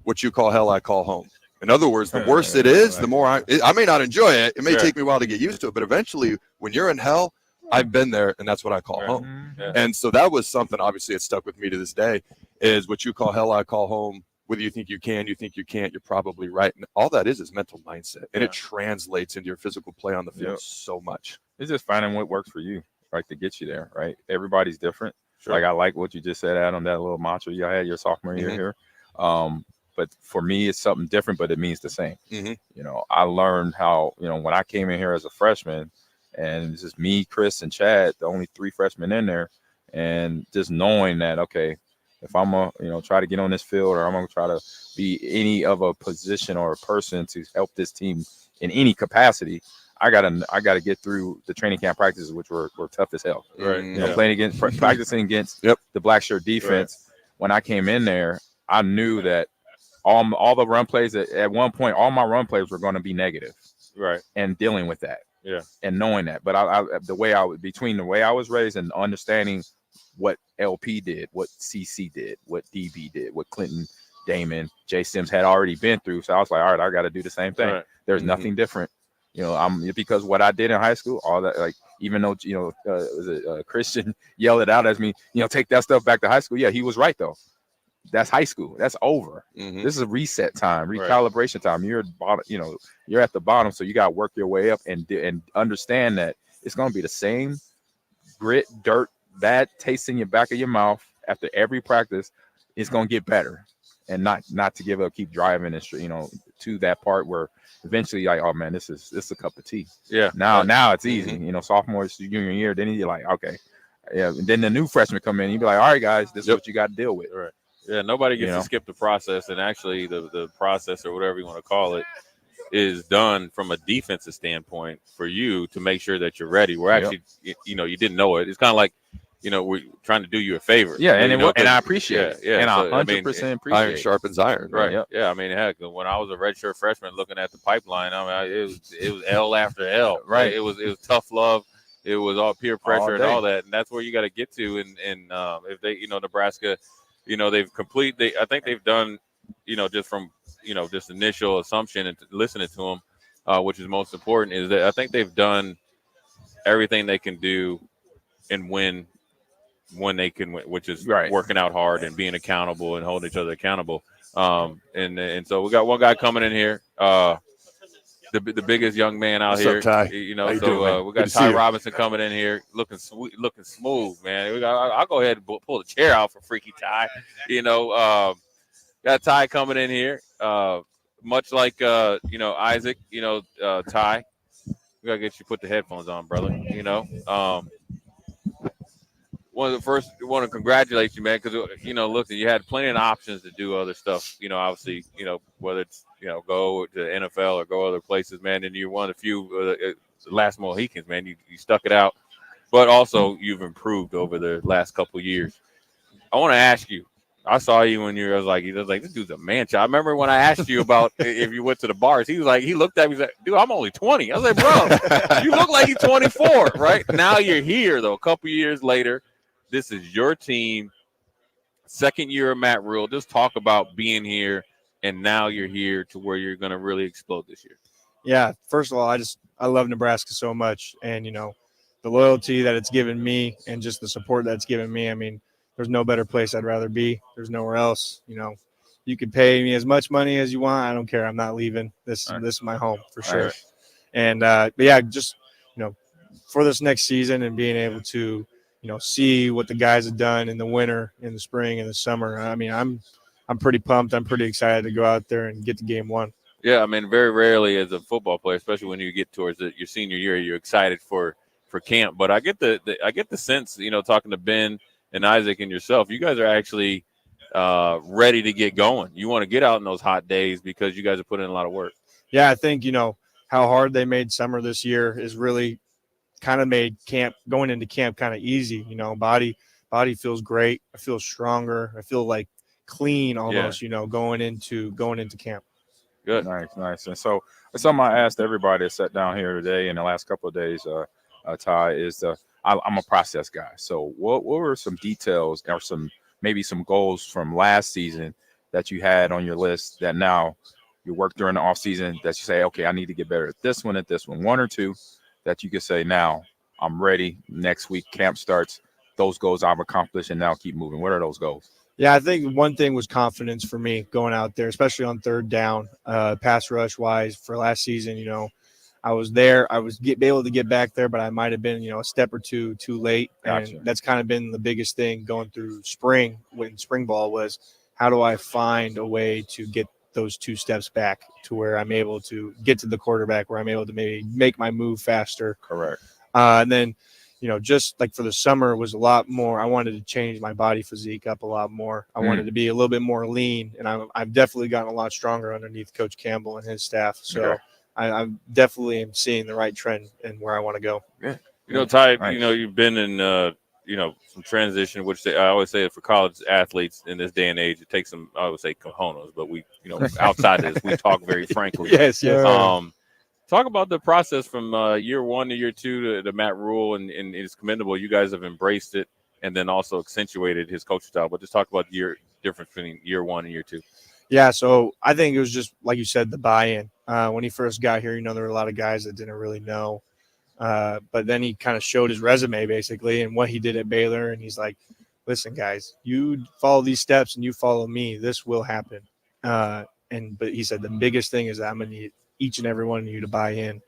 S10: What you call hell, I call home. In other words, the worse it is, the more I may not enjoy it. It may take me a while to get used to it, but eventually when you're in hell, I've been there, and that's what I call home.
S1: Yeah.
S10: And so that was something, obviously, it stuck with me to this day, is what you call hell, I call home. Whether you think you can, you think you can't, you're probably right. And all that is mental mindset, and it translates into your physical play on the field so much.
S11: It's just finding what works for you, right, to get you there, right? Everybody's different.
S10: Sure.
S11: Like I like what you just said, Adam, that little mantra you had your sophomore year here. But for me, it's something different, but it means the same. I learned how, when I came in here as a freshman, and it's just me, Chris, and Chad, the only 3 freshmen in there, and just knowing that, okay, if I'm gonna try to get on this field, or I'm gonna try to be any of a position or a person to help this team in any capacity, I gotta get through the training camp practices, which were tough as hell.
S1: Right.
S11: Playing against practicing against the black shirt defense. Right. When I came in there, I knew that all the run plays at one point, all my run plays were going to be negative.
S1: Right.
S11: And dealing with that.
S1: Yeah.
S11: And knowing that, but between the way I was raised and understanding what LP did, what CC did, what DB did, what Clinton, Damon, Jay Sims had already been through. So I was like, all right, I got to do the same thing.
S1: Right.
S11: There's nothing different. Because what I did in high school, all that, like, even though, was it Christian yelled it out at me, take that stuff back to high school. Yeah, he was right though. That's high school. That's over.
S1: Mhm.
S11: This is a reset time, recalibration time. You're at the bottom, you're at the bottom, so you got to work your way up and understand that it's going to be the same grit, dirt, bad taste in your back of your mouth after every practice. It's going to get better, and not to give up, keep driving, and to that part where eventually, like, oh man, this is a cup of tea.
S1: Yeah.
S11: Now it's easy. Sophomore, junior year, then you're like, okay, yeah. And then the new freshmen come in, you be like, all right, guys, this is what you got to deal with.
S1: Right. Yeah, nobody gets to skip the process, and actually the process, or whatever you want to call it, is done from a defensive standpoint for you to make sure that you're ready. We're actually, you didn't know it. It's kind of like, we're trying to do you a favor.
S11: Yeah, and I appreciate it.
S1: Yeah,
S11: and
S1: so,
S11: 100% appreciate
S10: iron sharpens iron.
S1: Right.
S11: Yep.
S1: Yeah. I mean, heck, when I was a redshirt freshman looking at the pipeline, it was L after L.
S11: Right.
S1: It was tough love. It was all peer pressure and
S11: day.
S1: all that, and that's where you got to get to. And if they, Nebraska, I think they've done, just from, just initial assumption and listening to them, which is most important, is that I think they've done everything they can do and win when they can win, which is working out hard and being accountable and holding each other accountable. And so we got one guy coming in here, the biggest young man out
S10: What's
S1: here.
S10: up, Ty?
S1: So
S10: How you doing, man?
S1: we
S10: Good
S1: got
S10: to see
S1: Ty
S10: you.
S1: Robinson coming in here, looking sweet, looking smooth, man. I'll go ahead and pull the chair out for Freaky Ty. Got Ty coming in here, much like Isaac. Ty, we gotta get you put the headphones on, brother. One of the first, want to congratulate you, man, because look, you had plenty of options to do other stuff. Obviously, whether it's go to the NFL or go other places, man. And you're one of the few last Mohicans, man. You stuck it out, but also you've improved over the last couple of years. I want to ask you. I saw you when you was like, this dude's a man child. I remember when I asked you about if you went to the bars, he looked at me, he's like, dude, I'm only 20. I was like, bro, you look like you're 24, right? Now you're here, though, a couple years later. This is your team, second year of Matt Rule. Just talk about being here, and now you're here to where you're going to really explode this year.
S9: Yeah, first of all, I love Nebraska so much, and the loyalty that it's given me and just the support that's given me. I mean, there's no better place I'd rather be. There's nowhere else. You could pay me as much money as you want. I don't care. I'm not leaving. This is my home for sure.
S11: Right.
S9: And but yeah, just for this next season and being able to see what the guys have done in the winter, in the spring, in the summer. I mean, I'm pretty pumped. I'm pretty excited to go out there and get to game one.
S1: Yeah, I mean, very rarely as a football player, especially when you get towards your senior year, you're excited for camp. But I get the sense, talking to Ben and Isaac and yourself, you guys are actually ready to get going. You want to get out in those hot days because you guys are putting in a lot of work.
S9: Yeah, I think how hard they made summer this year is really kind of made going into camp kind of easy. Body feels great. I feel stronger. I feel like clean almost. Going into camp.
S1: Good,
S11: nice. And so something I asked everybody that sat down here today in the last couple of days, Ty, is I'm a process guy. So what were some details or maybe some goals from last season that you had on your list that now you work during the off season that you say, okay, I need to get better at this one or two that you could say, now I'm ready. Next week camp starts. Those goals I've accomplished and now keep moving. What are those goals?
S9: Yeah, I think one thing was confidence for me going out there, especially on third down, pass rush wise for last season. I was there. I was able to get back there, but I might have been, a step or two too late.
S11: Gotcha.
S9: And that's kind of been the biggest thing going through spring ball was how do I find a way to get those 2 steps back to where I'm able to get to the quarterback, where I'm able to maybe make my move faster.
S11: Correct.
S9: And then, just like for the summer was a lot more. I wanted to change my body physique up a lot more. I wanted to be a little bit more lean, and I've definitely gotten a lot stronger underneath Coach Campbell and his staff. So
S11: okay.
S9: I definitely am seeing the right trend and where I want to go.
S1: Yeah. Ty,
S11: Nice.
S1: you've been in, some transition, which I always say for college athletes in this day and age, it takes some, I would say cojones, but we, outside of this, we talk very frankly.
S9: Yes.
S1: Talk about the process from year 1 to year 2 to Matt Rule, and it's commendable. You guys have embraced it and then also accentuated his coaching style. But just talk about the difference between year 1 and year 2.
S9: Yeah, so I think it was just like you said, the buy-in. When he first got here, there were a lot of guys that didn't really know. But then he kind of showed his resume basically and what he did at Baylor, and he's like, "Listen, guys, you follow these steps and you follow me. This will happen." But he said the biggest thing is that I'm gonna need each and every one of you to buy in.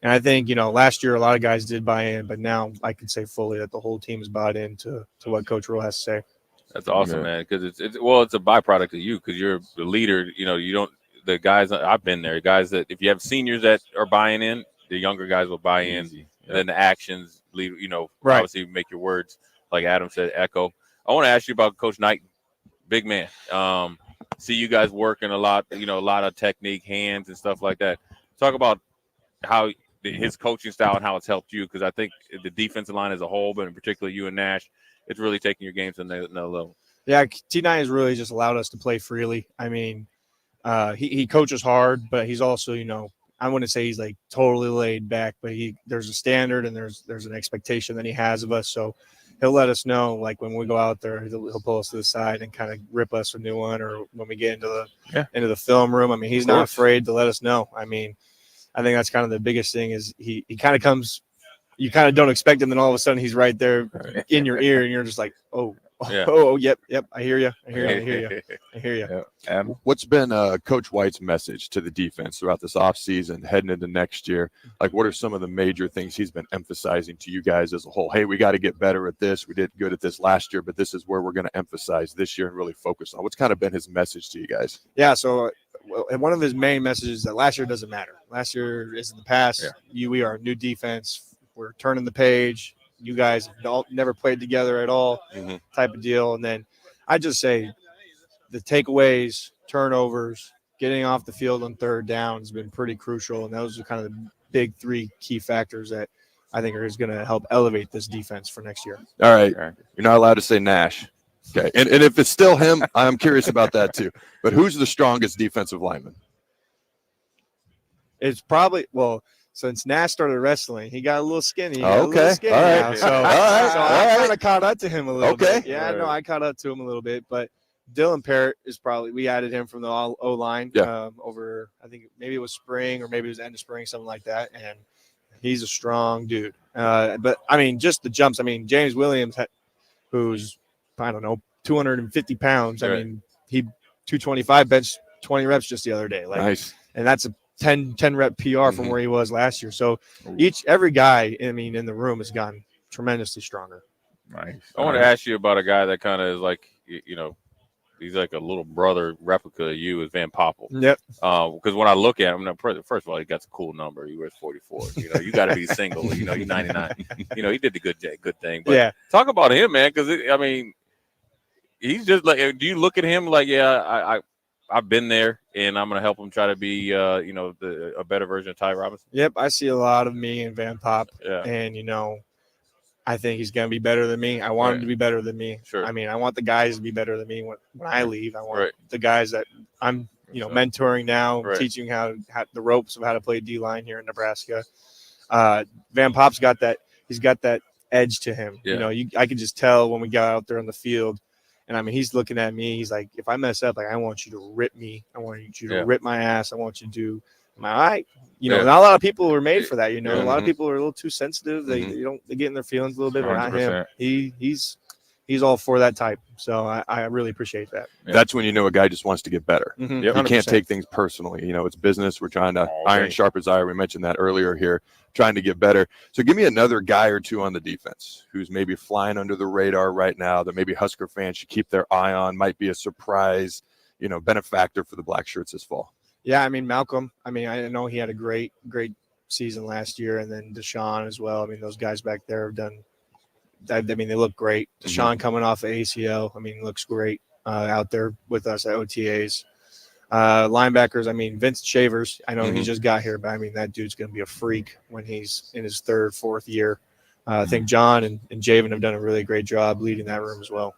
S9: And I think last year a lot of guys did buy in, but now I can say fully that the whole team is bought into what Coach Rule has to say.
S1: That's awesome, man. Because it's a byproduct of you because you're the leader. You don't the guys. I've been there. Guys that if you have seniors that are buying in, the younger guys will buy in.
S11: Easy.
S1: And then the actions lead.
S9: Right.
S1: Obviously make your words like Adam said echo. I want to ask you about Coach Knight, big man. See you guys working a lot. A lot of technique, hands, and stuff like that. Talk about how his coaching style and how it's helped you because I think the defensive line as a whole, but in particular you and Nash, it's really taking your games to another level.
S9: Yeah, T9 has really just allowed us to play freely. I mean, he coaches hard, but he's also, I wouldn't say he's like totally laid back, but there's a standard and there's an expectation that he has of us. So he'll let us know, like when we go out there, he'll pull us to the side and kind of rip us a new one, or when we get into the film room. I mean, he's not afraid to let us know. I mean, I think that's kind of the biggest thing is he kind of comes, you kind of don't expect him, then all of a sudden he's right there in your ear, and you're just like, yep, I hear you.
S10: What's been Coach White's message to the defense throughout this offseason, heading into next year? Like, what are some of the major things he's been emphasizing to you guys as a whole? Hey, we got to get better at this. We did good at this last year, but this is where we're going to emphasize this year and really focus on. What's kind of been his message to you guys?
S9: Yeah, so one of his main messages is that last year doesn't matter. Last year is in the past.
S10: Yeah.
S9: We are a new defense. We're turning the page. You guys never played together at all, type of deal. And then I just say the takeaways, turnovers, getting off the field on third down has been pretty crucial. And those are kind of the big three key factors that I think are going to help elevate this defense for next year.
S10: All right. You're not allowed to say Nash. Okay. And if it's still him, I'm curious about that too. But who's the strongest defensive lineman?
S9: It's probably, since Nash started wrestling, he got a little skinny.
S10: All right.
S9: Now, so I kind of caught up to him a little bit.
S10: Okay.
S9: Yeah, no, I caught up to him a little bit. But Dylan Parrott is we added him from the O-line over, I think maybe it was spring or maybe it was end of spring, something like that. And he's a strong dude. But, I mean, just the jumps. I mean, James Williams, who's, 250 pounds. I mean, he 225 bench 20 reps just the other day.
S10: Nice.
S9: And that's a 10 rep PR from where he was last year. So every guy, in the room has gotten tremendously stronger.
S11: Nice.
S1: I want to ask you about a guy that kind of is like, he's like a little brother replica of you, is Van Poppel.
S9: Yep.
S1: Because when I look at him, first of all, he got a cool number. He wears 44. You got to be single. You're 99. He did the good thing. But talk about him, man. Because he's just like. Do you look at him like, I've been there, and I'm going to help him try to be, a better version of Ty Robinson?
S9: Yep, I see a lot of me in Van Pop, and I think he's going to be better than me. I want him to be better than me.
S1: Sure.
S9: I mean, I want the guys to be better than me when I leave. I want the guys that I'm, mentoring now, teaching how the ropes of how to play D-line here in Nebraska. Van Pop's got that. He's got that edge to him.
S1: Yeah.
S9: I can just tell when we got out there on the field. And I mean, he's looking at me. He's like, if I mess up, I want you to rip me. I want you to rip my ass. I want you to do. Am I all right? Not a lot of people are made for that. A lot of people are a little too sensitive. They get in their feelings a little bit, but not him. He's all for that type. So I really appreciate that.
S10: That's when a guy just wants to get better.
S9: Mhm.
S10: You
S9: 100%.
S10: can't take things personally. It's business. We're trying to iron sharp as iron. We mentioned that earlier here, trying to get better. So give me another guy or two on the defense who's maybe flying under the radar right now that maybe Husker fans should keep their eye on, might be a surprise, benefactor for the Black Shirts this fall.
S9: Yeah, I mean, Malcolm, I know he had a great season last year, and then Deshaun as well. I mean, those guys back there have done – they look great. Deshaun coming off the ACL, looks great out there with us at OTAs. Linebackers, Vince Shavers, I know he just got here, but, that dude's going to be a freak when he's in his third, fourth year. I think John and Javen have done a really great job leading that room as well.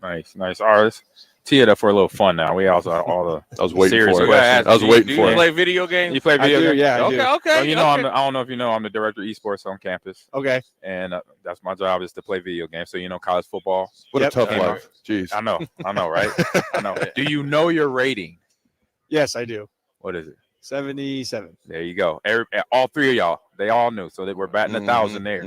S11: Nice. All right, let's tee it up for a little fun now. We also all the
S10: I was waiting
S11: serious
S10: for it.
S11: questions.
S10: I was waiting for
S1: Do you
S10: it.
S1: play video games?
S11: You play video games?
S9: Yeah, I do.
S1: Okay.
S11: Well, I don't know if you know, I'm the director of esports on campus.
S9: Okay.
S11: And that's my job is to play video games. So, college football.
S10: What a tough
S11: And,
S10: life. Jeez.
S11: I know, right? I know. Do you know your rating?
S9: Yes, I do.
S11: What is it?
S9: 77.
S11: There you go. All three of y'all, they all knew. So they were batting 1,000 there.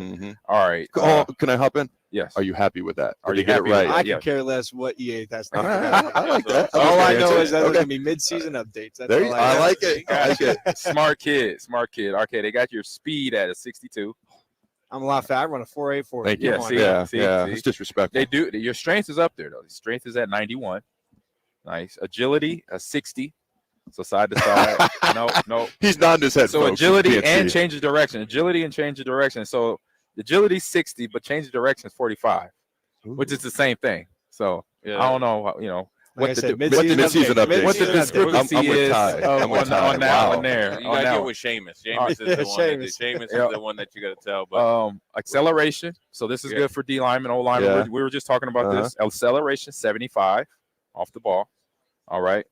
S11: All right.
S10: Can I hop in?
S11: Yes.
S10: Are you happy with that?
S11: Are
S10: Did
S11: you
S10: they get
S11: happy
S10: it right?
S11: with
S9: I can care less what EA has to
S10: All right, I like that.
S9: All I know
S10: Okay.
S9: is that there's going to be mid-season updates. That's
S10: There
S9: all
S10: you-
S9: I
S10: I
S9: know.
S10: like it. I like it.
S11: Smart kid. Okay, they got your speed at a 62.
S9: I'm a lot fat. I run a 4.84.
S10: Thank you.
S11: Yeah,
S9: Come on.
S11: see,
S10: It's disrespectful.
S11: They do. Your strength is up there though. The strength is at 91. Nice. Agility a 60. So side to side. No.
S10: He's nodding his head.
S11: So
S10: folks.
S11: agility
S10: You can't
S11: and
S10: see.
S11: change of direction. Agility and change of direction. So agility 60, but change of direction is 45, which is the same thing. So
S1: Yeah.
S11: I don't know.
S9: Like I
S11: What
S9: said,
S11: the
S10: mid-season update.
S11: what the
S9: Mid-season
S11: discrepancy
S10: I'm with
S11: is
S10: Ty. I'm with Ty.
S11: on that
S10: Wow.
S11: one there.
S1: You
S11: on
S1: gotta
S11: that
S1: get
S11: one.
S1: with Seamus. Seamus is the one. Seamus is the one that you gotta tell. But
S11: Acceleration. So this is good for D lineman, O lineman.
S10: Yeah.
S11: We were just talking about this. Acceleration 75 off the ball. All right,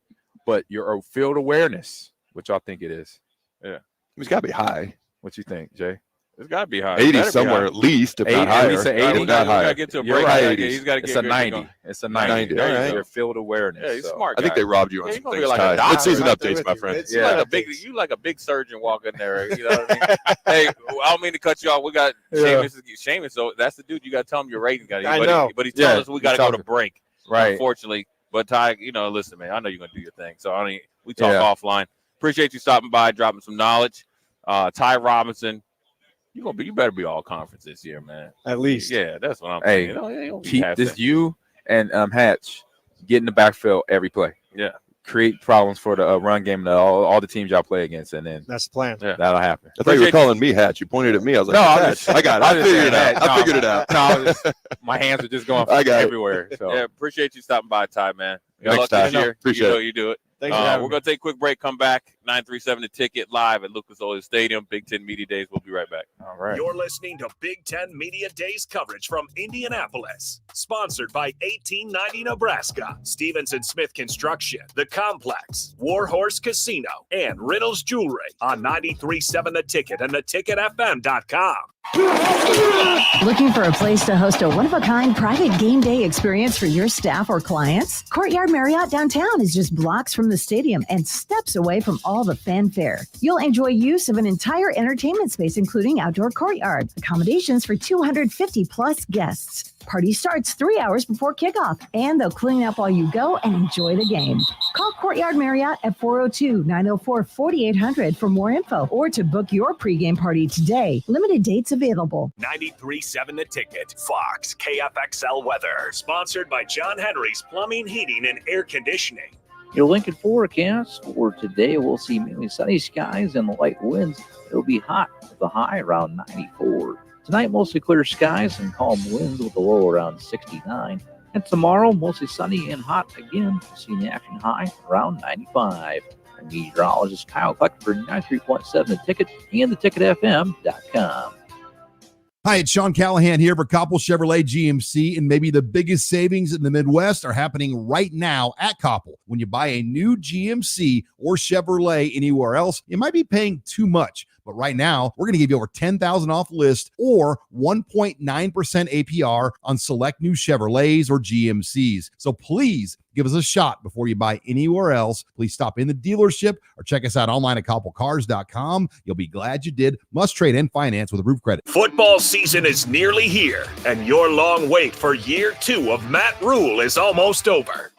S11: but your field awareness, which y'all think it is?
S1: Yeah,
S10: It's got to be high.
S11: What you think, Jay?
S1: it's gotta be high.
S10: 80
S1: Better be
S10: somewhere
S1: high.
S10: at least, if
S11: 80,
S10: not
S11: at
S10: higher.
S11: least an
S10: If
S11: 80.
S10: not
S1: gotta
S10: higher.
S1: get to a
S11: You're
S1: break.
S11: right.
S1: He's got to
S11: It's
S1: get
S11: a 90. It's a 90.
S10: 90.
S11: There you
S10: All
S11: go.
S10: right.
S11: Your field awareness.
S1: Yeah, he's a
S11: So-
S1: smart
S10: I think
S1: guy.
S10: they robbed you on
S1: Yeah,
S10: some
S1: he's gonna be
S10: things,
S1: like a
S10: Ty.
S1: doctor.
S10: Mid-season
S9: Right there
S10: updates,
S9: with
S10: my
S9: you.
S10: friend.
S9: Mid-season
S1: You like a
S9: updates.
S1: big, like a big surgeon walking there. You know what I mean? Hey, I don't mean to cut you off. We got
S9: Yeah.
S1: Seamus. So that's the dude. You got to tell him your rating.
S9: I know.
S1: But he's telling us we got to go to
S11: talking.
S1: break.
S11: Right.
S1: Unfortunately, but Ty, listen, man. I know you're gonna do your thing. So we talk
S11: Yeah.
S1: offline. Appreciate you stopping by, dropping some knowledge. Ty Robinson, you better be all conference this year, man.
S9: At least.
S1: Yeah, that's what I'm
S11: Hey,
S1: saying. You don't be
S11: keep
S1: half
S11: this
S1: that.
S11: you and Hatch get in the backfield every play.
S1: Yeah.
S11: Create problems for the run game, all the teams y'all play against, and then
S9: That's the plan.
S1: Yeah.
S11: that'll happen.
S10: I thought you were calling me Hatch. You pointed at me. I was like,
S11: No, I'm
S10: Hatch.
S11: just-
S10: I got it.
S11: I'm
S10: I
S11: just
S10: figured it
S11: saying
S10: out.
S11: that.
S10: I figured it out.
S11: No, I was my hands are just going
S10: I got it.
S11: everywhere. So
S1: Yeah, appreciate you stopping by, Ty, man. Good
S10: Thanks,
S1: luck
S10: Ty.
S1: this year.
S10: Appreciate
S1: you know
S10: it.
S1: you do it.
S9: Thanks for having
S1: We're
S9: me.
S1: going to take a quick break, come back. 937 The Ticket live at Lucas Oil Stadium, Big Ten Media Days. We'll be right back.
S11: all right.
S4: You're listening to Big Ten Media Days coverage from Indianapolis. Sponsored by 1890 Nebraska, Stevenson Smith Construction, The Complex, Warhorse Casino, and Riddles Jewelry on 93.7 The Ticket and theticketfm.com.
S8: Looking for a place to host a one-of-a-kind private game day experience for your staff or clients? Courtyard Marriott downtown is just blocks from the stadium and steps away from all the fanfare. You'll enjoy use of an entire entertainment space, including outdoor courtyard, accommodations for 250 plus guests. Party starts 3 hours before kickoff, and they'll clean up while you go and enjoy the game. Call Courtyard Marriott at 402-904-4800 for more info or to book your pregame party today. Limited dates available.
S4: 93.7 The Ticket, Fox, KFXL weather. Sponsored by John Henry's Plumbing, Heating, and Air Conditioning.
S15: Your Lincoln forecast for today, we'll see mainly sunny skies and light winds. It'll be hot with a high around 94. Tonight, mostly clear skies and calm winds with a low around 69. And tomorrow, mostly sunny and hot again. We'll see the action high around 95. I'm meteorologist Kyle Cluck for 93.7 The Ticket and theticketfm.com.
S16: Hi, it's Sean Callahan here for Koppel Chevrolet GMC, and maybe the biggest savings in the Midwest are happening right now at Koppel. When you buy a new GMC or Chevrolet anywhere else, you might be paying too much. But right now, we're going to give you over $10,000 off list or 1.9% APR on select new Chevrolets or GMCs. So please give us a shot before you buy anywhere else. Please stop in the dealership or check us out online at koppelcars.com. You'll be glad you did. Must trade and finance with approved credit.
S4: Football season is nearly here, and your long wait for year 2 of Matt Rule is almost over.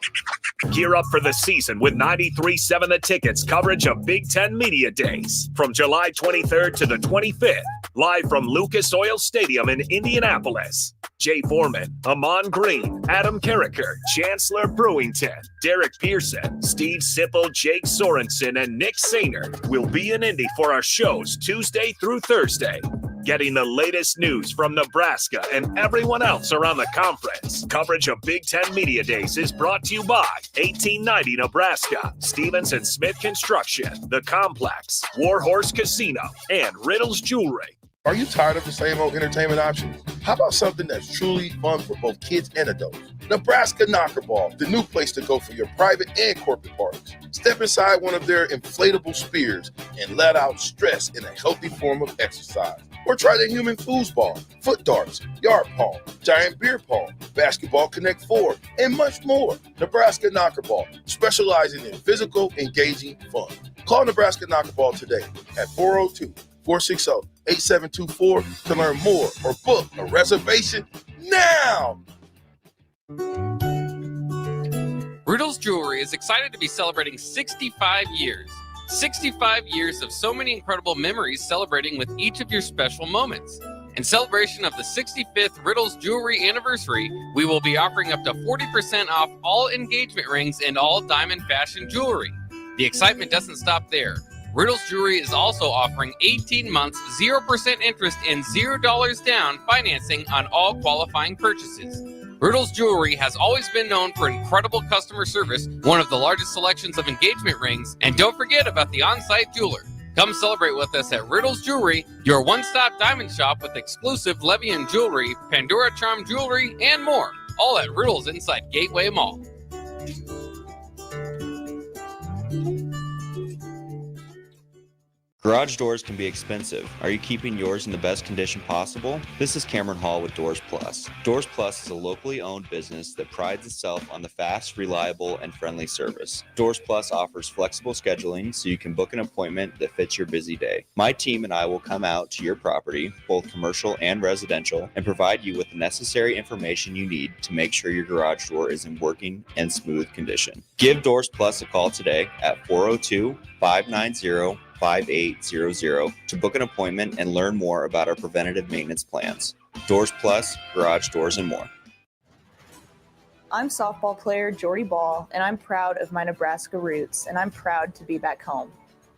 S4: Gear up for the season with 93.7 The Ticket's coverage of Big Ten Media Days from July 23rd to the 25th, live from Lucas Oil Stadium in Indianapolis. Jay Foreman, Amon Green, Adam Carricker, Chancellor Brewington, Derek Pearson, Steve Sipple, Jake Sorensen, and Nick Sainer will be in Indy for our shows Tuesday through Thursday. Getting the latest news from Nebraska and everyone else around the conference. Coverage of Big Ten Media Days is brought to you by 1890 Nebraska, Stevenson Smith Construction, The Complex, Warhorse Casino, and Riddles Jewelry.
S14: Are you tired of the same old entertainment options? How about something that's truly fun for both kids and adults? Nebraska Knockerball, the new place to go for your private and corporate parties. Step inside one of their inflatable spears and let out stress in a healthy form of exercise. Or try the human foosball, foot darts, yard pong, giant beer pong, basketball Connect 4, and much more. Nebraska Knockerball, specializing in physical, engaging fun. Call Nebraska Knockerball today at 402-460-8724 to learn more or book a reservation now.
S7: Riddle's Jewelry is excited to be celebrating 65 years. 65 years of so many incredible memories celebrating with each of your special moments. In celebration of the 65th Riddle's Jewelry anniversary, we will be offering up to 40% off all engagement rings and all diamond fashion jewelry. The excitement doesn't stop there. Riddle's Jewelry is also offering 18 months, 0% interest, and $0 down financing on all qualifying purchases. Riddle's Jewelry has always been known for incredible customer service, one of the largest selections of engagement rings, and don't forget about the on-site jeweler. Come celebrate with us at Riddle's Jewelry, your one-stop diamond shop with exclusive Levian jewelry, Pandora Charm jewelry, and more, all at Riddle's inside Gateway Mall.
S13: Garage doors can be expensive. Are you keeping yours in the best condition possible? This is Cameron Hall with Doors Plus. Doors Plus is a locally owned business that prides itself on the fast, reliable, and friendly service. Doors Plus offers flexible scheduling so you can book an appointment that fits your busy day. My team and I will come out to your property, both commercial and residential, and provide you with the necessary information you need to make sure your garage door is in working and smooth condition. Give Doors Plus a call today at 402-590-5800 to book an appointment and learn more about our preventative maintenance plans. Doors Plus, garage doors, and more.
S17: I'm softball player Jordy Ball, and I'm proud of my Nebraska roots, and I'm proud to be back home.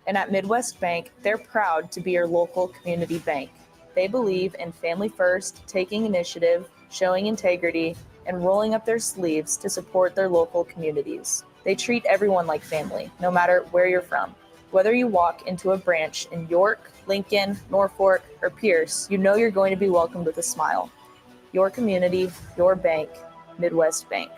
S17: And at Midwest Bank, they're proud to be your local community bank. They believe in family first, taking initiative, showing integrity, and rolling up their sleeves to support their local communities. They treat everyone like family, no matter where you're from. Whether you walk into a branch in York, Lincoln, Norfolk, or Pierce, you know you're going to be welcomed with a smile. Your community, your bank, Midwest Bank.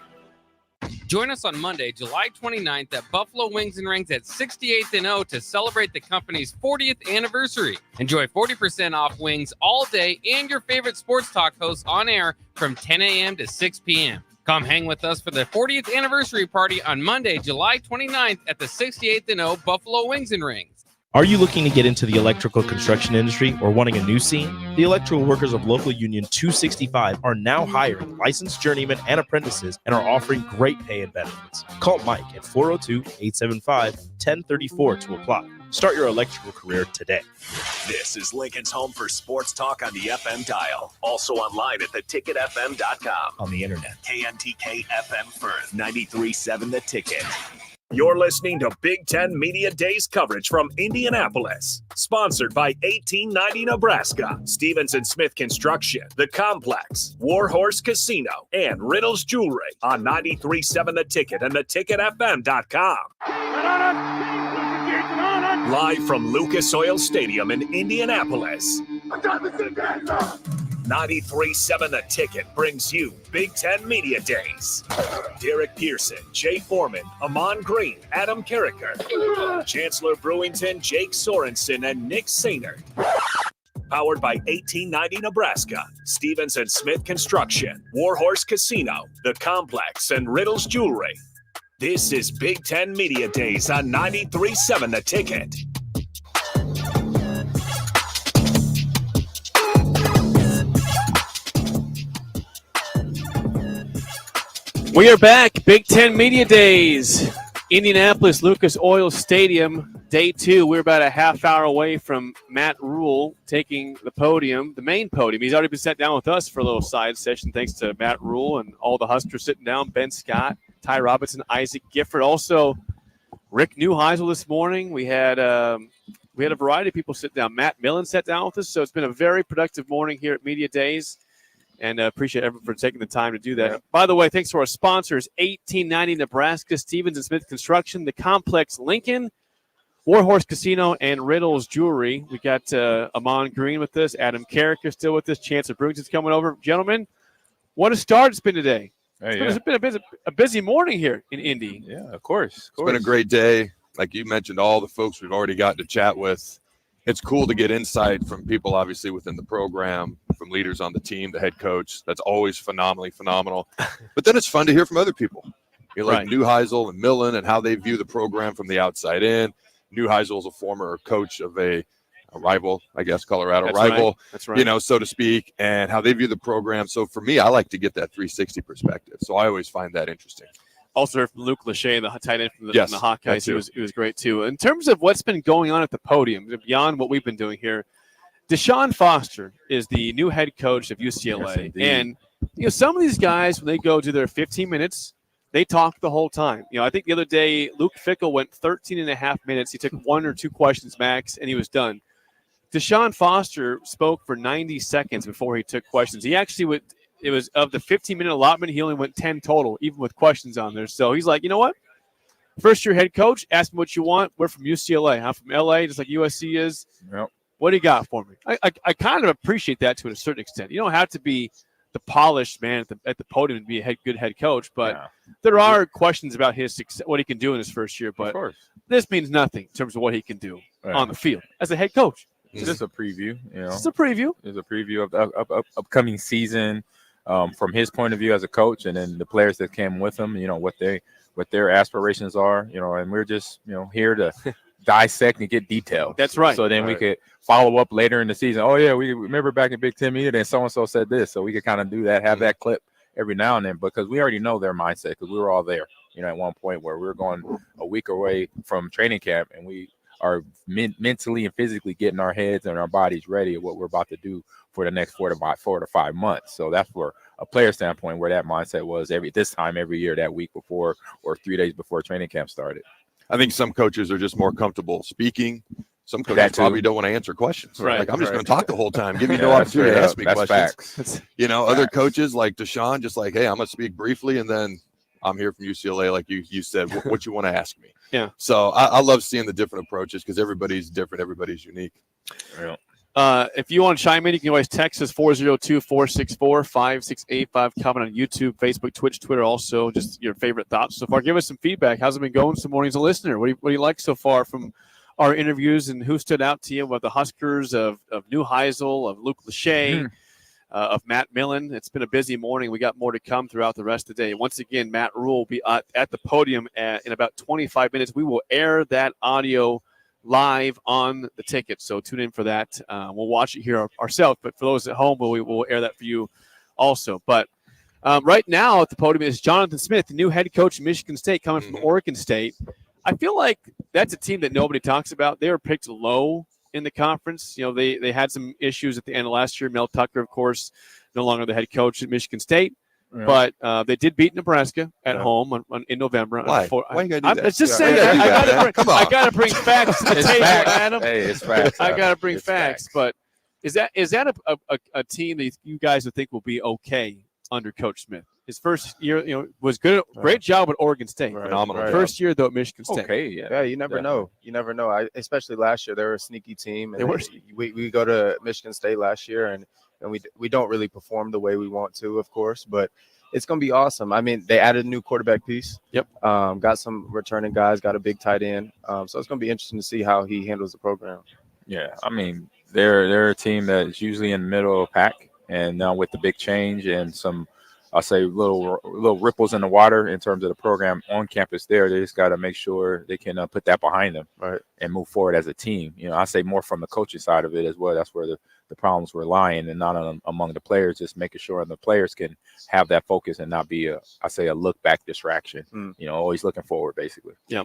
S7: Join us on Monday, July 29th at Buffalo Wings and Rings at 68th and O to celebrate the company's 40th anniversary. Enjoy 40% off wings all day and your favorite sports talk hosts on air from 10 a.m. to 6 p.m. Come hang with us for the 40th anniversary party on Monday, July 29th at the 68th and O Buffalo Wings and Rings.
S2: Are you looking to get into the electrical construction industry or wanting a new scene? The electrical workers of Local Union 265 are now hiring licensed journeymen and apprentices and are offering great pay and benefits. Call Mike at 402-875-1034 to apply. Start your electrical career today.
S4: This is Lincoln's home for sports talk on the FM dial. Also online at theticketfm.com.
S2: On the internet.
S4: KNTK FM Firth, 93.7 The Ticket. You're listening to Big Ten Media Days coverage from Indianapolis. Sponsored by 1890 Nebraska, Stevens & Smith Construction, The Complex, Warhorse Casino, and Riddle's Jewelry on 93.7 The Ticket and theticketfm.com. Live from Lucas Oil Stadium in Indianapolis. 93.7 The Ticket brings you Big Ten Media Days. Derek Pearson, Jay Foreman, Amon Green, Adam Carricker, Chancellor Brewington, Jake Sorensen, and Nick Sainert. Powered by 1890 Nebraska, Stevens & Smith Construction, Warhorse Casino, The Complex, and Riddle's Jewelry. This is Big Ten Media Days on 93.7 The Ticket.
S18: We are back. Big Ten Media Days. Indianapolis Lucas Oil Stadium, day 2. We're about a half hour away from Matt Rule taking the podium, the main podium. He's already been sat down with us for a little side session, thanks to Matt Rule and all the Huskers sitting down, Ben Scott, Ty Robinson, Isaac Gifford. Also, Rick Neuheisel this morning. We had a variety of people sit down. Matt Millen sat down with us, so it's been a very productive morning here at Media Days. And appreciate everyone for taking the time to do that. Yeah. By the way, thanks to our sponsors, 1890 Nebraska, Stevens & Smith Construction, The Complex Lincoln, Warhorse Casino, and Riddle's Jewelry. We got Amon Green with us, Adam Carricker still with us, Chancellor Brewington's coming over. Gentlemen, what a start it's been today. It's been a busy morning here in Indy.
S11: Yeah, of course.
S10: It's been a great day. Like you mentioned, all the folks we've already gotten to chat with. it's cool to get insight from people obviously within the program, from leaders on the team, the head coach. That's always phenomenal. But then it's fun to hear from other people. You know, like
S18: Right.
S10: Neuheisel and Millen and how they view the program from the outside in. Neuheisel is a former coach of a rival, I guess, Colorado
S18: That's
S10: rival,
S18: right. That's right.
S10: you know, so to speak, and how they view the program. So for me, I like to get that 360 perspective. So I always find that interesting.
S18: Also heard from Luke Lachey, the tight end from the,
S10: Yes,
S18: from the
S10: that
S18: Hawkeyes.
S10: too.
S18: He was great too. In terms of what's been going on at the podium, beyond what we've been doing here, Deshaun Foster is the new head coach of UCLA.
S11: indeed.
S18: And you know, some of these guys, when they go to their 15 minutes, they talk the whole time. You know, I think the other day, Luke Fickell went 13 and a half minutes. He took 1 or 2 questions max, and he was done. Deshaun Foster spoke for 90 seconds before he took questions. He actually would. It was of the 15-minute allotment, he only went 10 total, even with questions on there. So he's like, you know what? First-year head coach, ask me what you want. We're from UCLA. I'm from LA, just like USC is.
S11: Yep.
S18: What do you got for me? I kind of appreciate that to a certain extent. You don't have to be the polished man at the podium to be a good head coach, but there are questions about his success, what he can do in his first year. But this means nothing in terms of what he can do on the field as a head coach.
S11: It's just a preview, you know.
S18: It's a preview.
S11: It's a preview of the upcoming season from his point of view as a coach, and then the players that came with him. You know what their aspirations are. You know, and we're just here to dissect and get details.
S18: That's right.
S11: So then we could follow up later in the season. Oh yeah, we remember back in Big Ten media, then so and so said this. So we could kind of do that, have that clip every now and then, because we already know their mindset, because we were all there. You know, at one point where we were going a week away from training camp, and we are mentally and physically getting our heads and our bodies ready at what we're about to do for the next 4 to 5 months. So that's for a player standpoint where that mindset was every year, that week before or 3 days before training camp started.
S10: I think some coaches are just more comfortable speaking. Some coaches probably don't want to answer questions.
S18: Right.
S10: Like, I'm just
S18: Right.
S10: going to talk the whole time. Give me
S11: Yeah,
S10: no
S11: that's
S10: opportunity to
S11: straight
S10: ask
S11: up.
S10: me
S11: That's
S10: questions.
S11: facts.
S10: You know, other coaches like Deshaun, just like, hey, I'm going to speak briefly, and then I'm here from UCLA, like you said, what you want to ask me.
S18: Yeah.
S10: So I love seeing the different approaches, because everybody's different. Everybody's unique.
S18: If you want to chime in, you can always text us 402-464-5685. Comment on YouTube, Facebook, Twitch, Twitter. Also, just your favorite thoughts so far. Give us some feedback. How's it been going some mornings, a listener? What do you like so far from our interviews, and who stood out to you with the Huskers of Neuheisel, of Luke Lachey, of Matt Millen? It's been a busy morning. We got more to come throughout the rest of the day. Once again, Matt Rule will be at the podium in about 25 minutes. We will air that audio live on the ticket, so tune in for that. We'll watch it here ourselves, but for those at home, we will air that for you also. But right now at the podium is Jonathan Smith, the new head coach of Michigan State, coming from Oregon State. I feel like that's a team that nobody talks about. They were picked low in the conference. You know, they had some issues at the end of last year. Mel Tucker, of course, no longer the head coach at Michigan State.
S11: Yeah.
S18: But they did beat Nebraska at home in November.
S10: Why? Why you gotta do that?
S18: Let's just
S10: Yeah,
S18: say
S10: why you gotta do that? Come on.
S18: I got to bring facts to the
S11: It's
S18: table,
S11: facts.
S18: Adam.
S11: Hey, it's facts.
S18: I got to bring
S11: It's
S18: facts. But is that a team that you guys would think will be okay under Coach Smith? His first year, was good. Great job at Oregon State.
S10: Phenomenal.
S12: Right.
S18: First year though at Michigan State.
S11: Okay, yeah.
S12: Yeah, you never know. You never know. Especially last year, they were a sneaky team. And
S18: They were.
S12: We go to Michigan State last year, and we don't really perform the way we want to, of course, but it's going to be awesome. I mean, they added a new quarterback piece.
S18: Yep.
S12: Got some returning guys, got a big tight end. So it's going to be interesting to see how he handles the program.
S11: Yeah, I mean, they're a team that's usually in the middle of the pack, and now with the big change and some, I'll say, little ripples in the water in terms of the program on campus there, they just got to make sure they can put that behind them and move forward as a team. You know, I say more from the coaching side of it as well. That's where the problems were lying, and not among the players, just making sure the players can have that focus and not be a look back distraction. You know, always looking forward, basically.
S18: Yeah.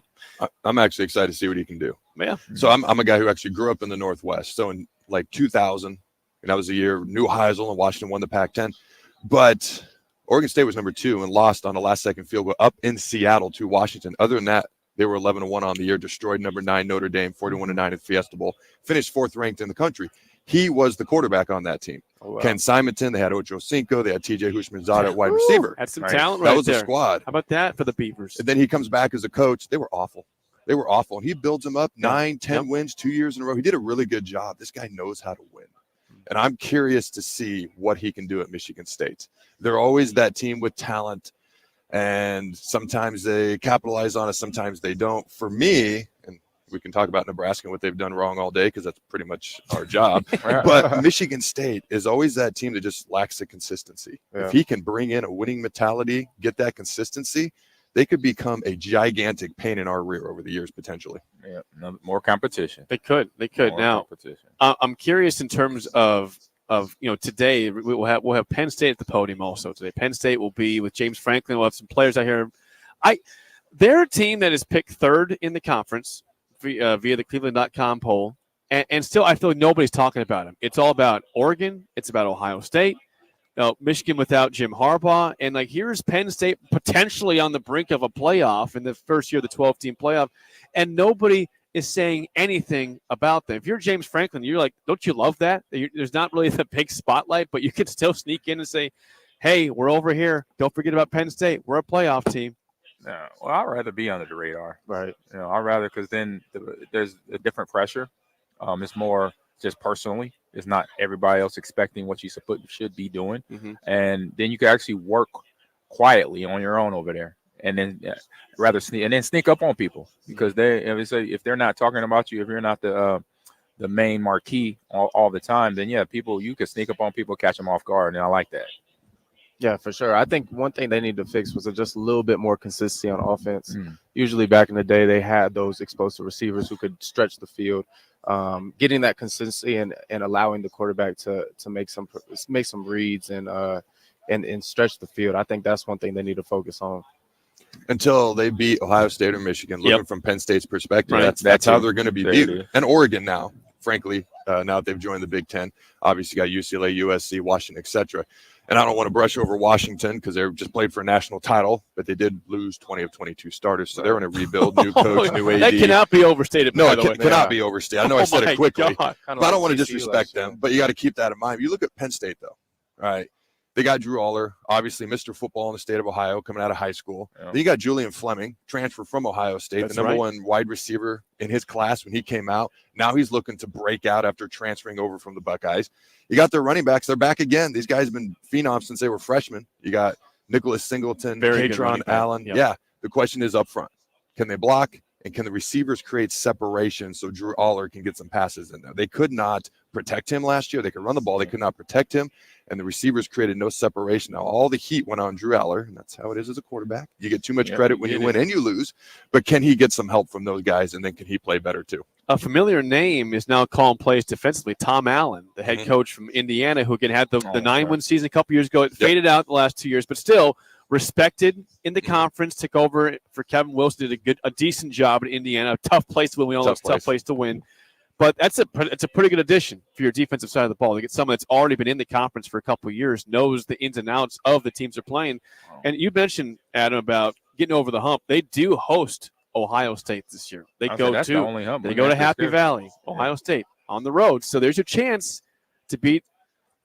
S10: I'm actually excited to see what he can do.
S18: Yeah.
S10: So I'm a guy who actually grew up in the Northwest. So in like 2000, and that was the year Neuheisel and Washington won the Pac-10. But Oregon State was number 2 and lost on a last-second field goal up in Seattle to Washington. Other than that, they were 11-1 on the year, destroyed number 9 Notre Dame, 41-9 at Fiesta Bowl, finished 4th ranked in the country. He was the quarterback on that team.
S12: Oh, wow.
S10: Ken Simonton, they had Ocho Cinco, they had TJ Hushmanzada at wide receiver.
S18: That's some talent right
S10: That was
S18: there.
S10: a squad.
S18: How about that for the Beavers?
S10: And then he comes back as a coach. They were awful. And he builds them up 9-10 wins 2 years in a row. He did a really good job. This guy knows how to win. And I'm curious to see what he can do at Michigan State. They're always that team with talent, and sometimes they capitalize on it, sometimes they don't. For me, and We can talk about Nebraska and what they've done wrong all day because that's pretty much our job. But Michigan State is always that team that just lacks the consistency.
S12: Yeah.
S10: If he can bring in a winning mentality, get that consistency, they could become a gigantic pain in our rear over the years potentially.
S11: Yeah, more competition.
S18: They could.
S11: More
S18: Now,
S11: competition.
S18: I'm curious in terms of today we'll have Penn State at the podium also today. Penn State will be with James Franklin. We'll have some players out here. They're a team that is picked third in the conference via the Cleveland.com poll, and still I feel like nobody's talking about them. It's all about Oregon. It's about Ohio State. Michigan without Jim Harbaugh, and here's Penn State potentially on the brink of a playoff in the first year of the 12-team playoff, and nobody is saying anything about them. If you're James Franklin, you're like, don't you love that? There's not really the big spotlight, but you could still sneak in and say, hey, we're over here. Don't forget about Penn State. We're a playoff team.
S11: No, well, I'd rather be under the radar.
S12: Right.
S11: I'd rather, because then there's a different pressure. It's more just personally. It's not everybody else expecting what you should be doing.
S18: Mm-hmm.
S11: And then you can actually work quietly on your own over there. And then sneak up on people because if they're not talking about you, if you're not the main marquee all the time, then you can sneak up on people, catch them off guard, and I like that.
S3: Yeah, for sure. I think one thing they need to fix was just a little bit more consistency on offense. Usually back in the day, they had those explosive receivers who could stretch the field. Getting that consistency and allowing the quarterback to make some reads and stretch the field. I think that's one thing they need to focus on.
S10: Until they beat Ohio State or Michigan, looking from Penn State's perspective,
S18: Right.
S10: that's how they're going to be
S11: There
S10: beat.
S11: it is.
S10: And Oregon now, frankly, now that they've joined the Big Ten, obviously got UCLA, USC, Washington, etc. And I don't want to brush over Washington because they just played for a national title, but they did lose 20 of 22 starters. So they're in a rebuild, new coach, new AD.
S18: That cannot be overstated.
S10: No,
S18: by
S10: it
S18: the way.
S10: cannot be overstated. I know I said
S18: my
S10: it quickly,
S18: God.
S10: but I don't want to disrespect them. But you got to keep that in mind. You look at Penn State, though, right? They got Drew Aller, obviously Mr. Football in the state of Ohio, coming out of high school.
S11: Yeah.
S10: Then you got Julian Fleming, transfer from Ohio State,
S18: That's
S10: the number
S18: right.
S10: one wide receiver in his class when he came out. Now he's looking to break out after transferring over from the Buckeyes. You got their running backs. They're back again. These guys have been phenoms since they were freshmen. You got Nicholas Singleton,
S18: Very good running
S10: Katron
S18: back.
S10: Allen.
S18: Yep.
S10: Yeah, the question is up front. Can they block? And can the receivers create separation so Drew Aller can get some passes in there? They could not protect him last year. They could run the ball. They could not protect him. And the receivers created no separation. Now, all the heat went on Drew Aller, and that's how it is as a quarterback. You get too much credit when you win and you lose. But can he get some help from those guys, and then can he play better too?
S18: A familiar name is now calling plays defensively. Tom Allen, the head coach from Indiana, who again had the 9-win season a couple years ago. It faded out the last 2 years, but still respected in the conference. Took over for Kevin Wilson, did a decent job at Indiana. A tough place to win. We all know it's a tough place to win. But it's a pretty good addition for your defensive side of the ball to get someone that's already been in the conference for a couple of years, knows the ins and outs of the teams they're playing. And you mentioned, Adam, about getting over the hump. They do host Ohio State this year. They go to Happy Valley, Ohio State on the road. So there's your chance to beat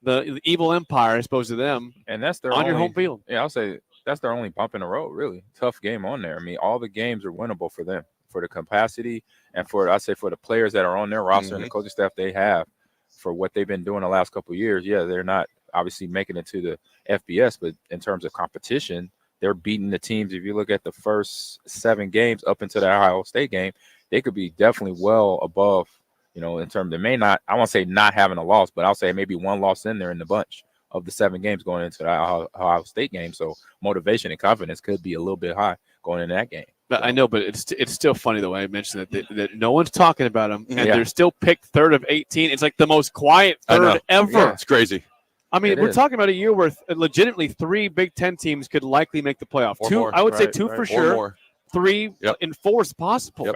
S18: the evil empire, I suppose, to them,
S11: and that's their
S18: your home field.
S11: Yeah, I'll say that's their only bump in the road. Really tough game on there. I mean, all the games are winnable for them, for the capacity and for the players that are on their roster and the coaching staff they have for what they've been doing the last couple of years. Yeah, they're not obviously making it to the FBS, but in terms of competition, they're beating the teams. If you look at the first 7 games up into the Ohio State game, they could be definitely well above, in terms they may not, I won't say not having a loss, but I'll say maybe one loss in there in the bunch of the 7 games going into the Ohio State game. So motivation and confidence could be a little bit high going into that game.
S18: But I know, but it's still funny the way I mentioned that no one's talking about them, and they're still picked third of 18. It's like the most quiet third ever.
S10: Yeah, it's crazy.
S18: I mean, we're talking about a year where legitimately 3 Big Ten teams could likely make the playoff. I would say 2 for sure. 3 and 4 is possible.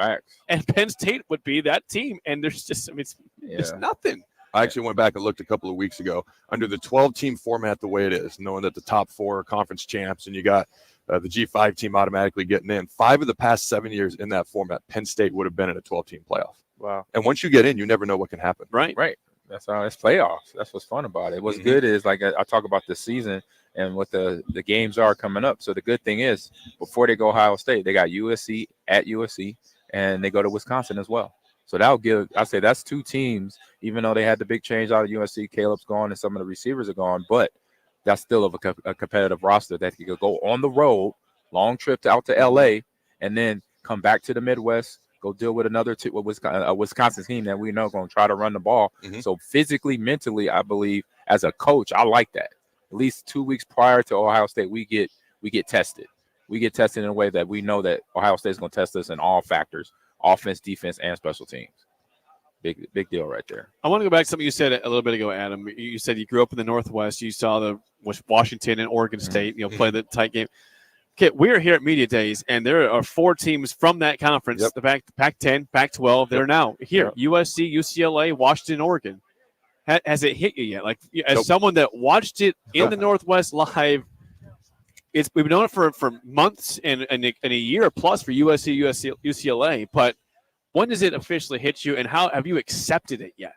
S18: And Penn State would be that team. And there's just, it's nothing.
S10: I actually went back and looked a couple of weeks ago under the 12-team format the way it is, knowing that the top 4 are conference champs and you got the G5 team automatically getting in. 5 of the past 7 years in that format, Penn State would have been in a 12-team playoff.
S3: Wow.
S10: And once you get in, you never know what can happen.
S18: Right.
S11: That's how it's playoffs. That's what's fun about it. What's good is, like I talk about this season and what the games are coming up. So the good thing is, before they go Ohio State, they got USC at USC, and they go to Wisconsin as well. So that'll give, I say that's 2 teams, even though they had the big change out of USC, Caleb's gone and some of the receivers are gone, but that's still of a competitive roster that you could go on the road, long trip out to LA, and then come back to the Midwest, go deal with another Wisconsin team that we know going to try to run the ball. So physically, mentally, I believe as a coach, I like that. At least 2 weeks prior to Ohio State, we get tested. We get tested in a way that we know that Ohio State is going to test us in all factors: offense, defense, and special teams. Big deal right there.
S18: I want to go back to something you said a little bit ago, Adam. You said you grew up in the Northwest. You saw the Washington and Oregon State, play the tight game. Okay, we're here at Media Days, and there are 4 teams from that conference, the Pac-10, Pac-12. They're now here: USC, UCLA, Washington, Oregon. Has it hit you yet? Like, as someone that watched it in the Northwest live, we've known it for months and a year plus for USC, UCLA. But when does it officially hit you, and how have you accepted it yet?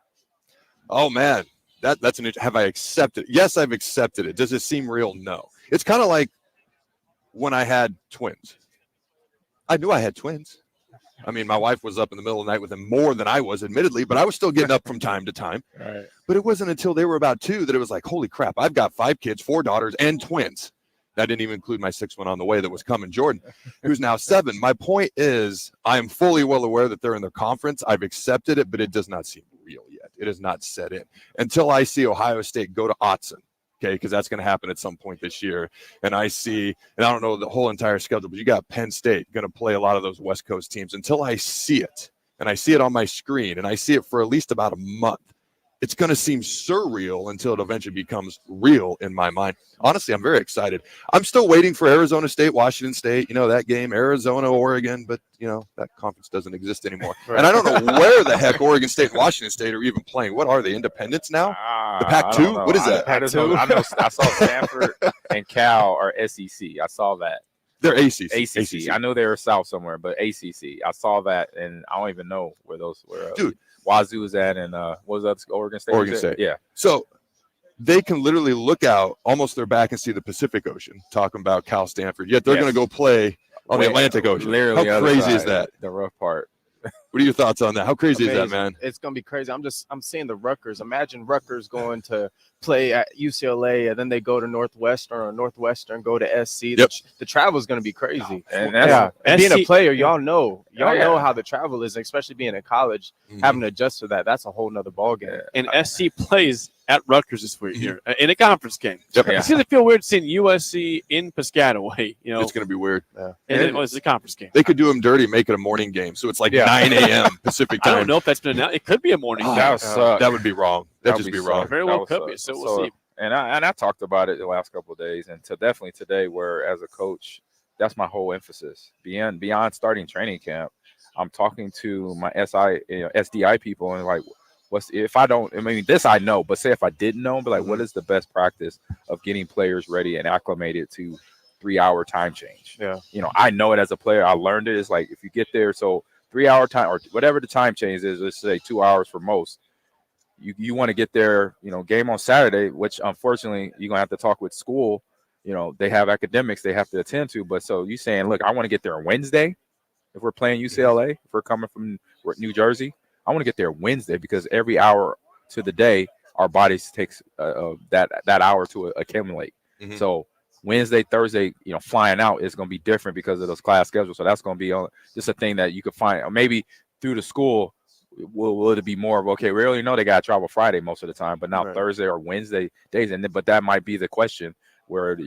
S10: Oh man, that's have I accepted it? Yes, I've accepted it. Does it seem real? No. It's kind of like when I had twins. I knew I had twins. I mean, my wife was up in the middle of the night with them more than I was, admittedly, but I was still getting up from time to time.
S18: Right.
S10: But it wasn't until they were about 2 that it was like, holy crap, I've got 5 kids, 4 daughters, and twins. That didn't even include my 6th one on the way that was coming, Jordan, who's now 7. My point is, I am fully well aware that they're in their conference. I've accepted it, but it does not seem real yet. It is not set in until I see Ohio State go to Autzen. Okay, because that's going to happen at some point this year. And I don't know the whole entire schedule, but you got Penn State going to play a lot of those West Coast teams. Until I see it, and I see it on my screen, and I see it for at least about a month, it's going to seem surreal until it eventually becomes real in my mind. Honestly, I'm very excited. I'm still waiting for Arizona State, Washington State, that game, Arizona, Oregon, but, that conference doesn't exist anymore. Right. And I don't know where the heck Oregon State and Washington State are even playing. What are they, independents now? The Pac-2? What is that?
S11: Pac-2? I saw Stanford and Cal are SEC. I saw that.
S10: They're ACC.
S11: ACC. I know they were south somewhere, but ACC. I saw that, and I don't even know where those were.
S10: Dude.
S11: Wazoo is at, and what was that? Oregon State?
S10: Oregon State.
S11: Yeah.
S10: So they can literally look out almost their back and see the Pacific Ocean, talking about Cal Stanford. Yet they're going to go play on the Atlantic Ocean.
S11: Literally,
S10: how crazy is that?
S11: The rough part.
S10: What are your thoughts on that? How crazy is that, man?
S5: It's gonna be crazy. I'm seeing the Rutgers. Imagine Rutgers going to play at UCLA, and then they go to Northwestern, or Northwestern go to SC.
S10: Yep.
S5: The travel is gonna be crazy.
S11: And
S5: being a player, y'all know how the travel is, especially being in college, having to adjust to that. That's a whole nother ballgame.
S18: And SC plays at Rutgers this week here in a conference game.
S10: Yep.
S18: It's going to feel weird seeing USC in Piscataway.
S10: It's going to be weird.
S5: Yeah.
S18: And it was a conference game.
S10: They could do them dirty, make it a morning game, so it's like 9 a.m. Pacific time.
S18: I don't know if that's been announced. It could be a morning game.
S10: That would be wrong. That'd just be wrong.
S18: Very well could be. So we'll see.
S11: And I talked about it the last couple of days, and definitely today, where as a coach, that's my whole emphasis. Beyond starting training camp, I'm talking to my SDI people, and like, this I know, but say if I didn't know, but like, what is the best practice of getting players ready and acclimated to 3-hour time change?
S5: Yeah.
S11: I know it as a player. I learned it. It's like, if you get there, so 3-hour time or whatever the time change is, let's say 2 hours for most, you want to get there, game on Saturday, which unfortunately you're going to have to talk with school. They have academics they have to attend to, but so you saying, look, I want to get there on Wednesday. If we're playing UCLA, if we're coming from New Jersey, I want to get there Wednesday, because every hour to the day, our bodies takes that hour to accumulate. Mm-hmm. So Wednesday, Thursday, flying out is going to be different because of those class schedules. So that's going to be just a thing that you could find. Or maybe through the school, will it be more of, okay, we already know they got to travel Friday most of the time, but now Thursday or Wednesday days. But that might be the question where,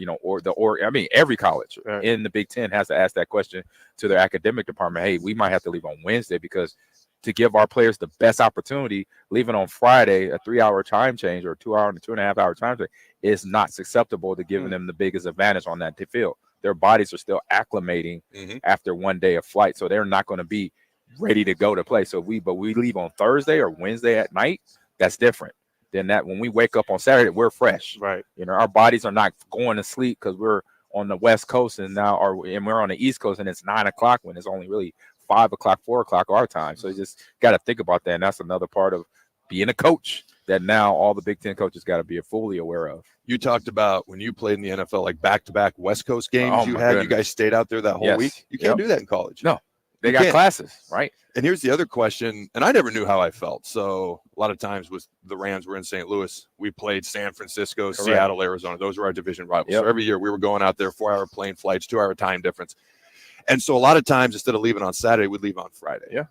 S11: every college in the Big Ten has to ask that question to their academic department. Hey, we might have to leave on Wednesday, because to give our players the best opportunity, leaving on Friday, a 3-hour time change or 2-hour and 2.5-hour time change is not susceptible to giving them the biggest advantage on that field. Their bodies are still acclimating after one day of flight, so they're not going to be ready to go to play. So we leave on Thursday or Wednesday at night, that's different than that. When we wake up on Saturday, we're fresh.
S5: Right.
S11: Our bodies are not going to sleep because we're on the West Coast and we're on the East Coast, and it's 9 o'clock when it's only really 5 o'clock, 4 o'clock our time. So you just got to think about that. And that's another part of being a coach that now all the Big Ten coaches got to be fully aware of.
S10: You talked about when you played in the NFL, like back-to-back West Coast games you had. Goodness. You guys stayed out there that whole week. You can't do that in college.
S11: No, they got classes, right?
S10: And here's the other question, and I never knew how I felt. So a lot of times with the Rams were in St. Louis, we played San Francisco, Seattle, Arizona. Those were our division rivals. So every year we were going out there, 4-hour plane flights, 2-hour time difference. And so a lot of times, instead of leaving on Saturday, we'd leave on Friday.
S11: Yeah.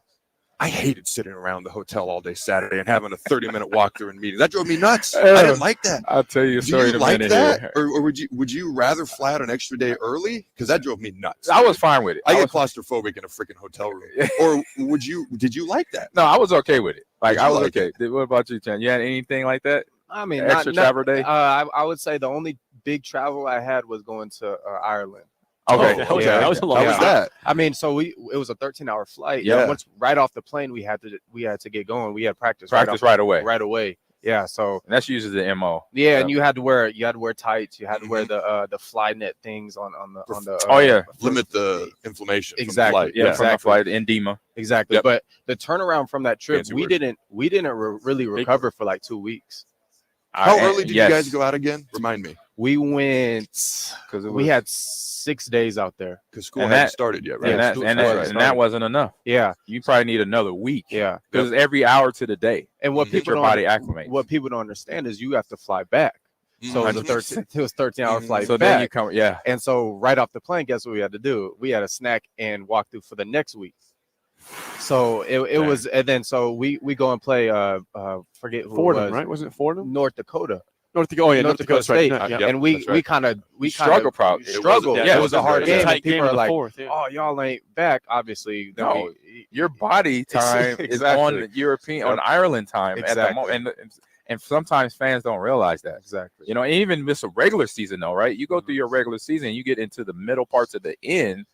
S10: I hated sitting around the hotel all day Saturday and having a 30-minute walkthrough and meeting. That drove me nuts. I didn't like that.
S11: I'll tell you a
S10: Do
S11: story
S10: you
S11: in a
S10: like
S11: minute
S10: that?
S11: here.
S10: Or would you rather fly out an extra day early? Because that drove me nuts.
S11: I was fine with it.
S10: I get claustrophobic in a freaking hotel room. Or did you like that?
S11: No, I was okay with it. Like,
S10: Did you
S11: I was
S10: like
S11: okay. What about you, Chan? You had anything like that?
S5: I mean,
S11: extra travel day?
S5: I would say the only big travel I had was going to Ireland.
S11: Okay.
S5: Oh,
S11: That was a long
S10: How was that?
S5: I mean, so it was a 13-hour flight.
S10: Yeah.
S5: And once right off the plane, we had to get going. We had practice
S11: Right away.
S5: Right away. Yeah. So
S11: And that's usually the MO.
S5: yeah, and you had to wear tights. You had to wear the fly net things on the.
S11: Oh, yeah.
S10: Limit the inflammation.
S5: Exactly.
S10: From the flight.
S11: Yeah, from the
S5: exactly.
S11: flight, edema.
S5: Exactly.
S10: Yep.
S5: But the turnaround from that trip,
S10: Fancy
S5: we
S10: word.
S5: didn't really recover for like 2 weeks.
S10: How early did you guys go out again? Remind me.
S5: We went because
S11: it
S5: we
S11: was-
S5: had 6 days out there.
S10: Because school
S11: And
S10: hadn't
S11: that-
S10: started yet, right?
S11: And, that,
S5: school
S11: and,
S5: wasn't
S11: that, and
S5: started.
S11: that wasn't enough.
S5: Yeah.
S11: You probably need another week.
S5: Yeah.
S11: Because every hour to the day.
S5: And what
S11: Get
S5: people
S11: your
S5: don't-
S11: body acclimates.
S5: What people don't understand is you have to fly back. So it was a 13-hour flight
S11: So
S5: back.
S11: then you come, yeah.
S5: And so right off the plane, guess what we had to do? We had a snack and walk through for the next week. So it was, and then so we go and play forget who
S18: Fordham,
S5: it was.
S18: right? Was it Fordham?
S5: North Dakota.
S18: North Dakota. Oh yeah, North Dakota
S5: State.
S18: Right.
S10: Yep,
S5: And we
S10: that's right.
S5: kind of
S11: Struggle probably.
S5: struggled.
S11: Yeah,
S5: It was a hard
S11: very
S5: game.
S18: tight
S5: And people
S18: game in
S5: are
S18: the
S5: like,
S18: fourth, yeah.
S5: "Oh, y'all ain't back." Obviously, then
S11: No, your body time is
S5: Exactly.
S11: on the European, on Ireland time at the
S5: Exactly.
S11: moment. And sometimes fans don't realize that.
S5: Exactly.
S11: You know, even miss a regular season though, right? You go through your regular season, you get into the middle parts of the end.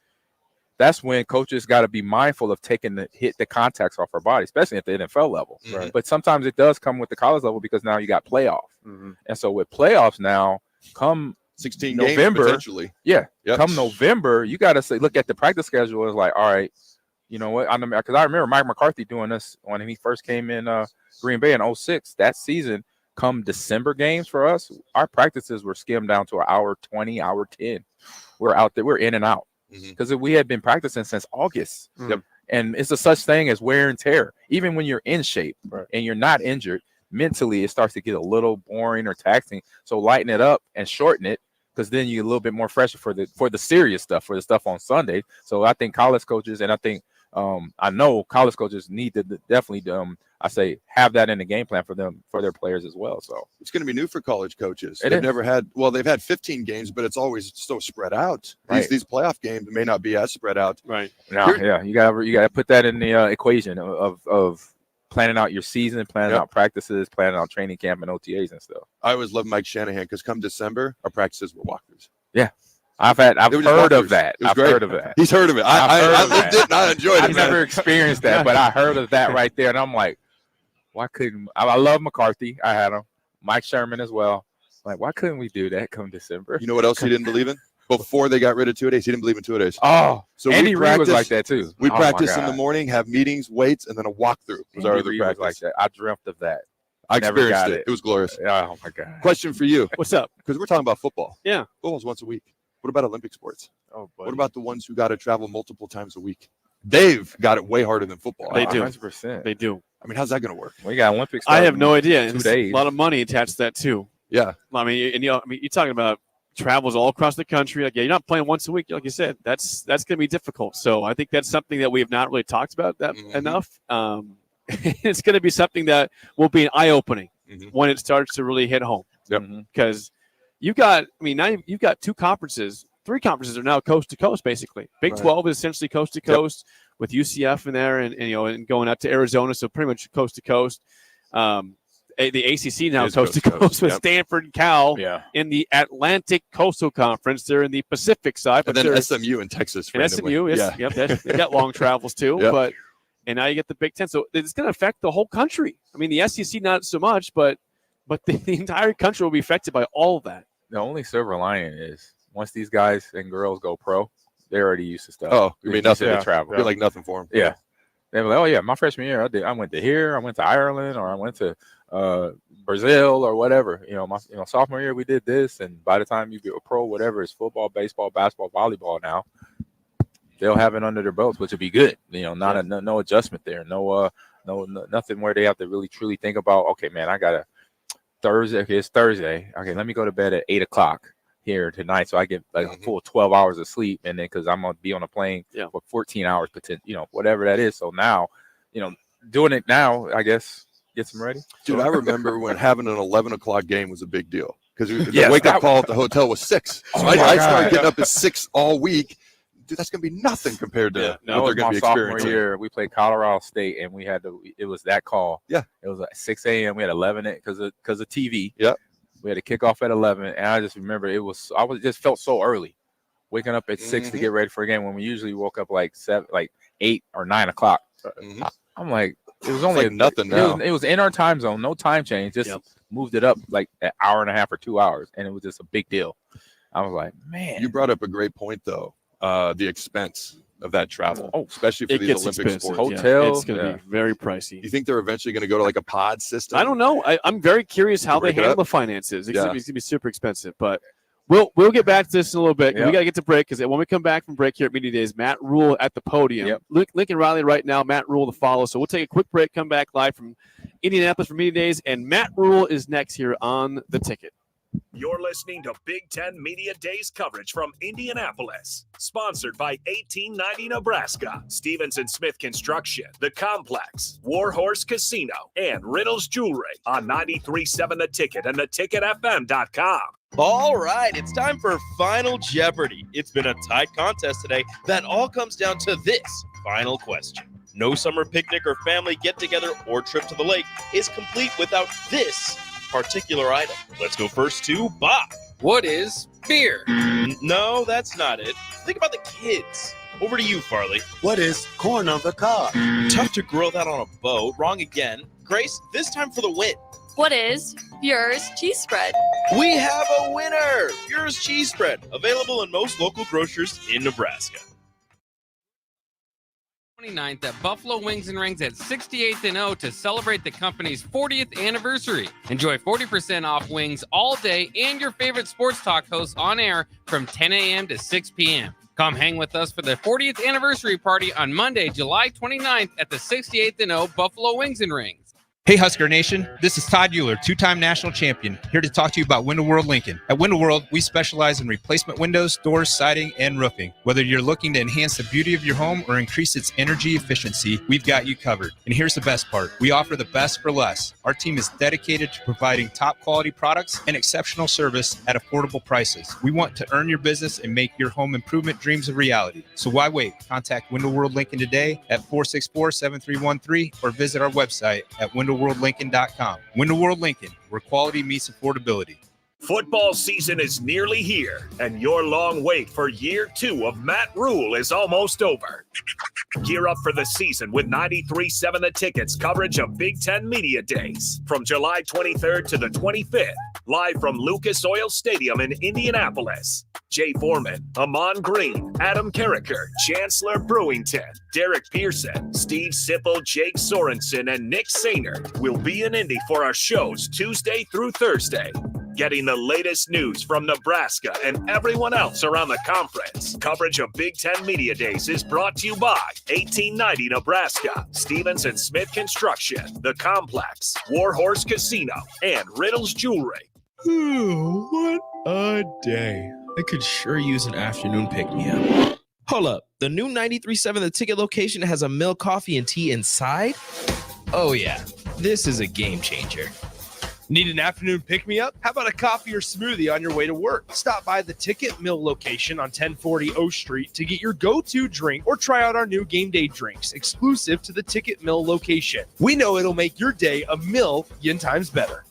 S11: That's when coaches got to be mindful of taking the contacts off our body, especially at the NFL level.
S5: Right.
S11: But sometimes it does come with the college level because now you got playoff. And so with playoffs now, come
S10: 16
S11: November,
S10: games potentially.
S11: yeah,
S10: Yep.
S11: come November, you got to say, look at the practice schedule. It's like, all right, you know what? Because I remember Mike McCarthy doing this when he first came in Green Bay in 2006. That season, come December games for us, our practices were skimmed down to an hour 20, hour 10. We're out there, we're in and out because we had been practicing since August.
S10: Yep.
S11: And it's a such thing as wear and tear. Even when you're in shape and you're not injured, mentally it starts to get a little boring or taxing. So lighten it up and shorten it, because then you're a little bit more fresher for the serious stuff, for the stuff on Sunday. So I think college coaches, and I think I know college coaches need to definitely I say have that in the game plan for them, for their players as well. So
S10: It's going to be new for college coaches.
S11: It
S10: They've
S11: is.
S10: never had, they've had 15 games, but it's always so spread out.
S11: Right.
S10: These playoff games may not be as spread out.
S18: Right.
S11: now, yeah, you gotta put that in the equation of planning out your season, planning out practices, planning out training camp and OTAs and stuff.
S10: I always love Mike Shanahan because come December, our practices were walkthroughs.
S11: Yeah. I've heard
S10: They were just
S11: of
S10: walkthroughs.
S11: that.
S10: It was
S11: I've
S10: great.
S11: heard of that.
S10: He's heard of it. I lived it and I enjoyed it.
S11: I've never experienced that, but I heard of that right there. And I'm like, why couldn't I love McCarthy. I had him. Mike Sherman as well. Like, why couldn't we do that come December?
S10: You know what else he didn't believe in? Before they got rid of 2 days, he didn't believe in 2 days.
S11: Oh,
S10: so
S11: Andy
S10: we
S11: Reid was
S10: practiced
S11: like that too.
S10: We
S11: Oh, my
S10: practice in the
S11: God.
S10: morning, have meetings, weights, and then a walkthrough was our
S11: Andy
S10: other
S11: Reid was
S10: practice.
S11: like that. I dreamt of that.
S10: I
S11: Never
S10: experienced
S11: got
S10: it. It was glorious.
S11: Oh my God.
S10: Question for you.
S18: What's up?
S10: Because we're talking about football.
S18: Yeah.
S10: Football's once a week. What about Olympic sports?
S5: Oh,
S10: What about the ones who got to travel multiple times a week? They've got it way harder than football.
S18: They do.
S11: 100%.
S18: They do.
S10: I mean, how's that going to work?
S11: We got Olympics.
S18: I have no idea.
S11: 2
S18: There's
S11: days.
S18: a lot of money attached to that too.
S10: Yeah.
S18: I mean, and you're talking about travels all across the country. Like, yeah, you're not playing once a week, like you said. That's going to be difficult. So I think that's something that we have not really talked about that enough. It's going to be something that will be an eye-opening when it starts to really hit home. Because you've got, now you've got 2 conferences. 3 conferences are now coast to coast, basically. Big
S10: Right.
S18: 12 is essentially coast to coast with UCF in there, and going out to Arizona, so pretty much coast to coast. The ACC now
S10: Is
S18: coast to
S10: coast to
S18: coast
S10: coast,
S18: with
S10: yep.
S18: Stanford and Cal
S11: Yeah.
S18: in the Atlantic Coastal Conference. They're in the Pacific side,
S10: And
S18: but
S10: then
S18: they're
S10: SMU in Texas.
S18: and
S10: randomly.
S18: SMU.
S10: Yeah.
S18: Yep, they got long travels too.
S10: Yep.
S18: And now you get the Big Ten, so it's going to affect the whole country. I mean, the SEC not so much, but the entire country will be affected by all of that.
S11: The only silver lining is once these guys and girls go pro, they're already used to stuff.
S10: Oh, you mean nothing?
S11: To travel.
S10: You're like nothing for them.
S11: Yeah. They were like, oh yeah, my freshman year, I went to here, I went to Ireland, or I went to Brazil or whatever. My sophomore year we did this, and by the time you get a pro, whatever, it's football, baseball, basketball, volleyball now, they'll have it under their belts, which would be good. No adjustment there, no nothing where they have to really truly think about. Okay, man, I got a Thursday. Okay, it's Thursday. Okay, let me go to bed at 8:00. here tonight, so I get like a full 12 hours of sleep, and then because I'm gonna be on a plane for 14 hours, whatever that is. So now, doing it now, I guess, gets them ready.
S10: Dude, I remember when having an 11 o'clock game was a big deal because the wake-up call at the hotel was 6. So I started getting up at 6 all week. Dude, that's going to be nothing compared to what they're going to be experiencing.
S11: Year, we played Colorado State, and we had it was that call.
S10: Yeah.
S11: It was at 6 a.m. We had 11 because of TV.
S10: Yeah.
S11: We had to kick off at 11, and I just remember just felt so early, waking up at 6 to get ready for a game when we usually woke up like 8 or 9 o'clock. I'm like, it was only
S10: nothing now.
S11: It was in our time zone, no time change. Just moved it up like an hour and a half or 2 hours, and it was just a big deal. I was like, man.
S10: You brought up a great point, though. The expense of that travel, especially for these Olympic sports.
S18: Hotel, it's going to be very pricey.
S10: You think they're eventually going to go to like a pod system?
S18: I don't know. I'm very curious how they handle the finances. It's going to be super expensive, but we'll get back to this in a little bit. We got to get to break because when we come back from break here at Media Days, Matt Rule at the podium. Lincoln Riley right now, Matt Rule to follow. So we'll take a quick break, come back live from Indianapolis for Media Days, and Matt Rule is next here on The Ticket.
S4: You're listening to Big Ten Media Days coverage from Indianapolis. Sponsored by 1890 Nebraska, Stevenson Smith Construction, The Complex, Warhorse Casino, and Riddles Jewelry on 93.7 The Ticket and theticketfm.com.
S2: All right, it's time for Final Jeopardy. It's been a tight contest today that all comes down to this final question. No summer picnic or family get-together or trip to the lake is complete without this particular item. Let's go first to Bob.
S7: What is beer?
S2: No, that's not it. Think about the kids. Over to you, Farley.
S19: What is corn on the cob?
S2: Tough to grill that on a boat. Wrong again. Grace, this time for the win.
S20: What is Bure's cheese spread?
S2: We have a winner! Bure's cheese spread, available in most local grocers in Nebraska.
S7: 29th at Buffalo Wings and Rings at 68th and O to celebrate the company's 40th anniversary. Enjoy 40% off wings all day and your favorite sports talk hosts on air from 10 a.m. to 6 p.m. Come hang with us for the 40th anniversary party on Monday, July 29th at the 68th and O Buffalo Wings and Rings.
S21: Hey Husker Nation, this is Todd Euler, two-time national champion, here to talk to you about Window World Lincoln. At Window World, we specialize in replacement windows, doors, siding, and roofing. Whether you're looking to enhance the beauty of your home or increase its energy efficiency, we've got you covered. And here's the best part. We offer the best for less. Our team is dedicated to providing top quality products and exceptional service at affordable prices. We want to earn your business and make your home improvement dreams a reality. So why wait? Contact Window World Lincoln today at 464-7313 or visit our website at WindowWorldLincoln.com. Window World Lincoln, where quality meets affordability.
S4: Football season is nearly here, and your long wait for year 2 of Matt Rule is almost over. Gear up for the season with 93.7 The Ticket's coverage of Big Ten Media Days from July 23rd to the 25th, live from Lucas Oil Stadium in Indianapolis. Jay Foreman, Amon Green, Adam Carricker, Chancellor Brewington, Derek Pearson, Steve Sipple, Jake Sorensen, and Nick Sainer will be in Indy for our shows Tuesday through Thursday. Getting the latest news from Nebraska and everyone else around the conference. Coverage of Big Ten Media Days is brought to you by 1890 Nebraska, Stevenson Smith Construction, The Complex, Warhorse Casino, and Riddles Jewelry.
S2: What a day. I could sure use an afternoon pick-me-up. Hold up. The new 93.7 The Ticket location has a milk, coffee, and tea inside? Oh, yeah. This is a game changer.
S22: Need an afternoon pick-me-up? How about a coffee or smoothie on your way to work? Stop by the Ticket Mill location on 1040 O Street to get your go-to drink or try out our new game day drinks, exclusive to the Ticket Mill location. We know it'll make your day a million times better.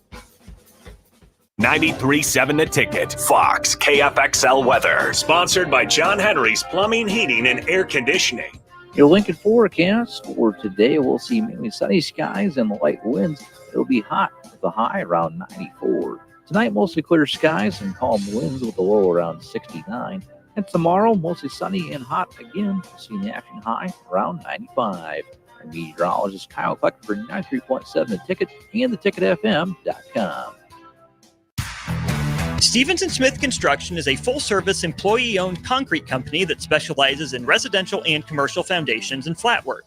S4: 93.7 The Ticket, Fox, KFXL weather. Sponsored by John Henry's Plumbing, Heating, and Air Conditioning.
S15: Your Lincoln forecast for today, we'll see mainly sunny skies and light winds. It'll be hot with a high around 94. Tonight, mostly clear skies and calm winds with a low around 69. And tomorrow, mostly sunny and hot again. We'll see an action high around 95. Our meteorologist Kyle Kleck for 93.7 The Ticket and theticketfm.com.
S23: Stevenson Smith Construction is a full-service, employee-owned concrete company that specializes in residential and commercial foundations and flat work.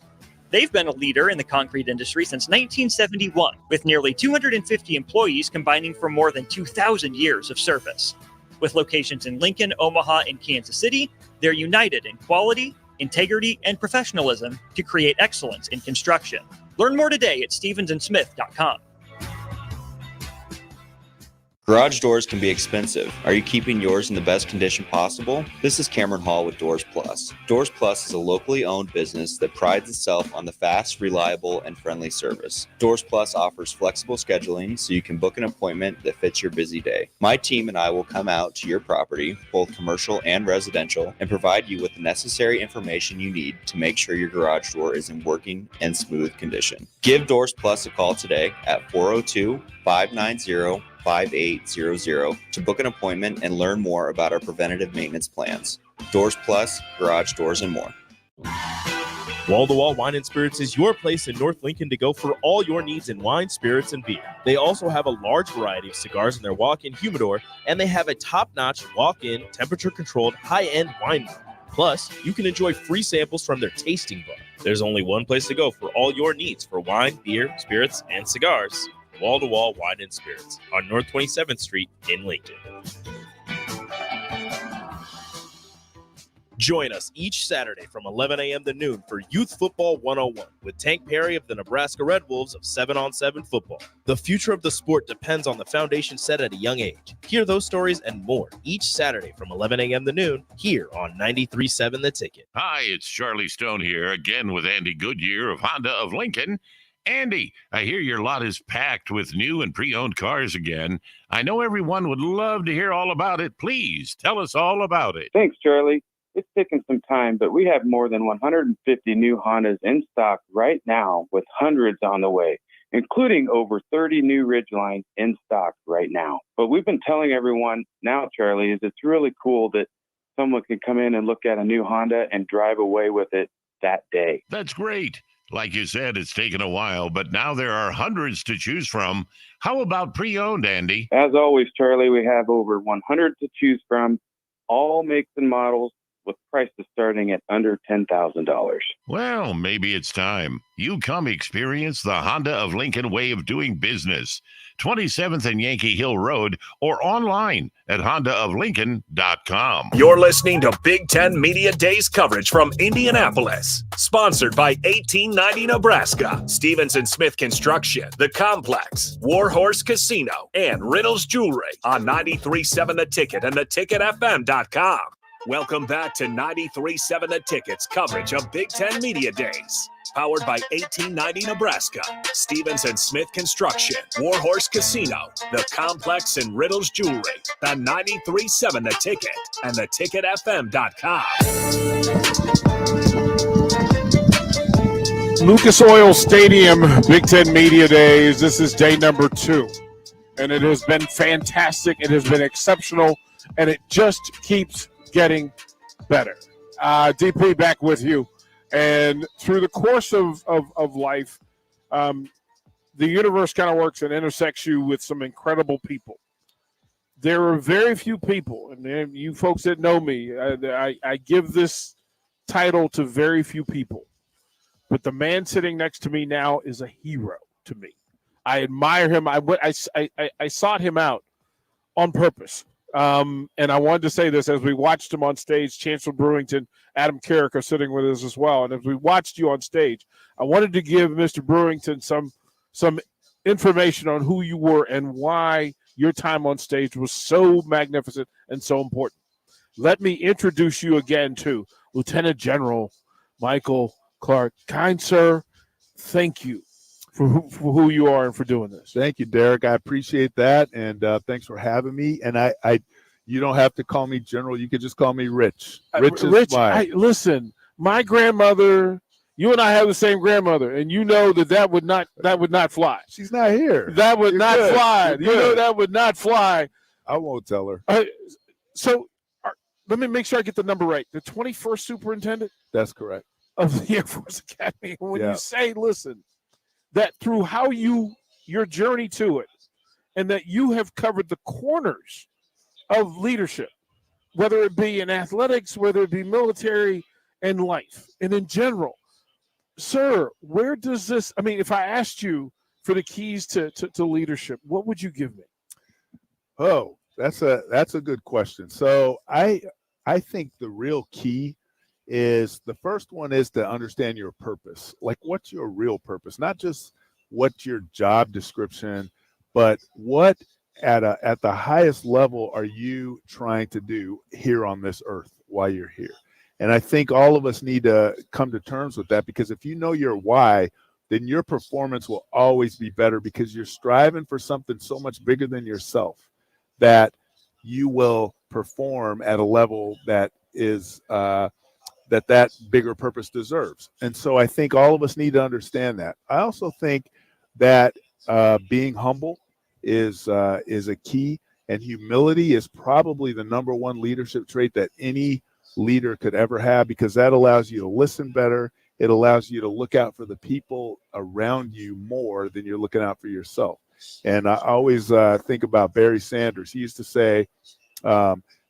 S23: They've been a leader in the concrete industry since 1971, with nearly 250 employees combining for more than 2,000 years of service. With locations in Lincoln, Omaha, and Kansas City, they're united in quality, integrity, and professionalism to create excellence in construction. Learn more today at stevensondsmith.com.
S13: Garage doors can be expensive. Are you keeping yours in the best condition possible? This is Cameron Hall with Doors Plus. Doors Plus is a locally owned business that prides itself on the fast, reliable, and friendly service. Doors Plus offers flexible scheduling so you can book an appointment that fits your busy day. My team and I will come out to your property, both commercial and residential, and provide you with the necessary information you need to make sure your garage door is in working and smooth condition. Give Doors Plus a call today at 402-590-5800 to book an appointment and learn more about our preventative maintenance plans. Doors Plus, garage doors, and more.
S2: Wall to Wall Wine and Spirits is your place in North Lincoln to go for all your needs in wine, spirits, and beer. They also have a large variety of cigars in their walk-in humidor, and they have a top-notch walk-in, temperature-controlled, high-end wine bar. Plus, you can enjoy free samples from their tasting bar. There's only one place to go for all your needs for wine, beer, spirits, and cigars. Wall to Wall Wine and Spirits on North 27th Street in Lincoln. Join us each Saturday from 11 a.m. to noon for Youth Football 101 with Tank Perry of the Nebraska Red Wolves of 7-on-7 football. The future of the sport depends on the foundation set at a young age. Hear those stories and more each Saturday from 11 a.m. to noon here on 93.7 The Ticket.
S1: Hi, it's Charlie Stone here again with Andy Goodyear of Honda of Lincoln. Andy, I hear your lot is packed with new and pre-owned cars again. I know everyone would love to hear all about it. Please tell us all about it.
S6: Thanks, Charlie. It's taken some time, but we have more than 150 new Hondas in stock right now with hundreds on the way, including over 30 new Ridgelines in stock right now. But we've been telling everyone now, Charlie, is it's really cool that someone can come in and look at a new Honda and drive away with it that day.
S1: That's great. Like you said, it's taken a while, but now there are hundreds to choose from. How about pre-owned, Andy?
S6: As always, Charlie, we have over 100 to choose from, all makes and models, with prices starting at under $10,000.
S1: Well, maybe it's time. You come experience the Honda of Lincoln way of doing business. 27th and Yankee Hill Road or online at hondaoflincoln.com.
S4: You're listening to Big Ten Media Days coverage from Indianapolis. Sponsored by 1890 Nebraska, Stevenson Smith Construction, The Complex, Warhorse Casino, and Riddles Jewelry on 93.7 The Ticket and theticketfm.com. Welcome back to 93.7 The Ticket's coverage of Big Ten Media Days. Powered by 1890 Nebraska, Stevenson Smith Construction, Warhorse Casino, The Complex, and Riddles Jewelry. On 93.7 The Ticket and theticketfm.com.
S9: Lucas Oil Stadium, Big Ten Media Days. This is day number 2, and it has been fantastic. It has been exceptional, and it just keeps getting better. DP, back with you. And through the course of life, the universe kind of works and intersects you with some incredible people. There are very few people, and you folks that know me, I give this title to very few people. But the man sitting next to me now is a hero to me. I admire him. I sought him out on purpose. And I wanted to say this as we watched him on stage. Chancellor Brewington, Adam Carrick are sitting with us as well. And as we watched you on stage, I wanted to give Mr. Brewington some information on who you were and why your time on stage was so magnificent and so important. Let me introduce you again to Lieutenant General Michael Clark. Kind sir, thank you for who you are and for doing this.
S24: Thank you, Derek. I appreciate that, and thanks for having me. And I you don't have to call me General. You could just call me Rich. Rich is fine.
S9: Listen, my grandmother, you and I have the same grandmother, and you know that would not fly.
S24: She's not here.
S9: That would not fly. You know that would not fly.
S24: I won't tell her.
S9: So let me make sure I get the number right. The 21st superintendent?
S24: That's correct.
S9: Of the Air Force Academy. When you say, listen, that through how your journey to it, and that you have covered the corners of leadership, whether it be in athletics, whether it be military and life, and in general. Sir, where does this, I mean, if I asked you for the keys to leadership, what would you give me?
S24: Oh, That's a good question. So I think the real key is the first one is to understand your purpose. Like, what's your real purpose? Not just what's your job description, but what at the highest level are you trying to do here on this earth while you're here? And I think all of us need to come to terms with that, because if you know your why, then your performance will always be better, because you're striving for something so much bigger than yourself that you will perform at a level that is that bigger purpose deserves. And so I think all of us need to understand that. I also think that being humble is a key, and humility is probably the number one leadership trait that any leader could ever have, because that allows you to listen better. It allows you to look out for the people around you more than you're looking out for yourself. And I always think about Barry Sanders. He used to say,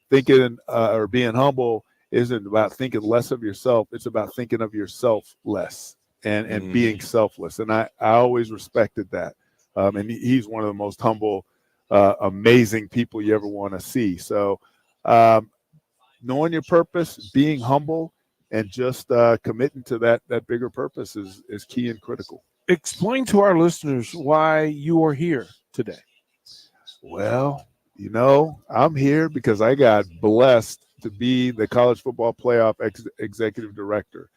S24: thinking or being humble isn't about thinking less of yourself. It's about thinking of yourself less and being selfless. And I always respected that. And he's one of the most humble, amazing people you ever want to see. So knowing your purpose, being humble, and just committing to that bigger purpose is key and critical.
S9: Explain to our listeners why you are here today.
S24: Well, I'm here because I got blessed to be the college football playoff executive director.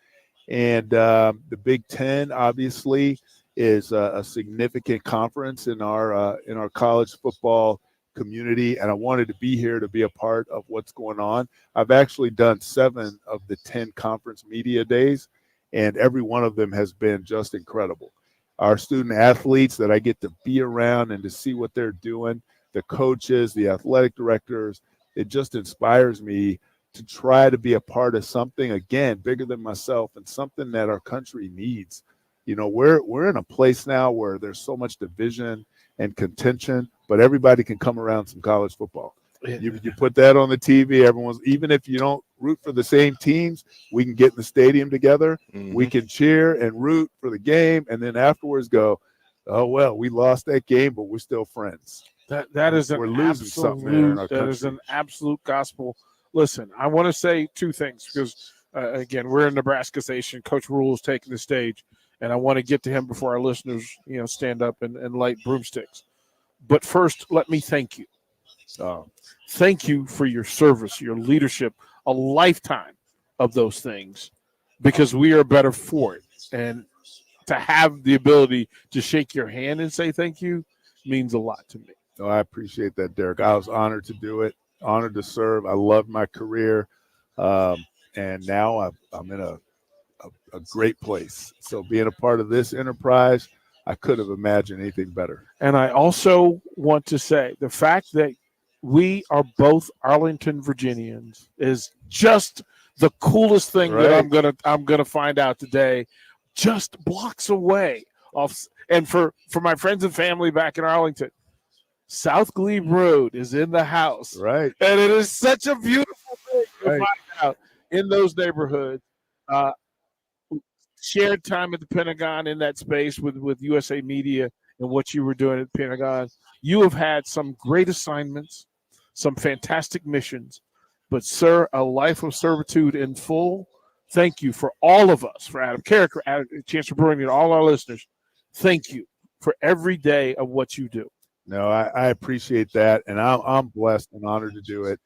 S24: And the Big Ten, obviously, is a significant conference in our college football community, and I wanted to be here to be a part of what's going on. I've actually done 7 of the 10 conference media days, and every one of them has been just incredible. Our student athletes that I get to be around and to see what they're doing, the coaches, the athletic directors, it just inspires me to try to be a part of something, again, bigger than myself, and something that our country needs. We're in a place now where there's so much division and contention, but everybody can come around some college football. You put that on the TV, even if you don't root for the same teams, we can get in the stadium together. Mm-hmm. We can cheer and root for the game, and then afterwards go, oh, well, we lost that game, but we're still friends.
S9: That is an absolute gospel. Listen, I want to say 2 things, because again, we're in Nebraska Station. Coach Rule is taking the stage, and I want to get to him before our listeners, stand up and light broomsticks. But first, let me thank you. Thank you for your service, your leadership, a lifetime of those things, because we are better for it. And to have the ability to shake your hand and say thank you means a lot to me.
S24: Oh, I appreciate that, Derek. I was honored to do it, honored to serve. I loved my career, and now I'm in a great place. So being a part of this enterprise, I could have imagined anything better.
S9: And I also want to say the fact that we are both Arlington, Virginians is just the coolest thing that I'm gonna find out today. Just blocks away off, and for my friends and family back in Arlington, South Glebe Road is in the house,
S24: right?
S9: And it is such a beautiful thing to find out in those neighborhoods. Shared time at the Pentagon in that space with USA Media and what you were doing at the Pentagon. You have had some great assignments, some fantastic missions, but, sir, a life of servitude in full. Thank you for all of us, for Adam Carrick, Chancellor Brewing, and all our listeners. Thank you for every day of what you do.
S24: No, I appreciate that, and I'm blessed and honored to do it.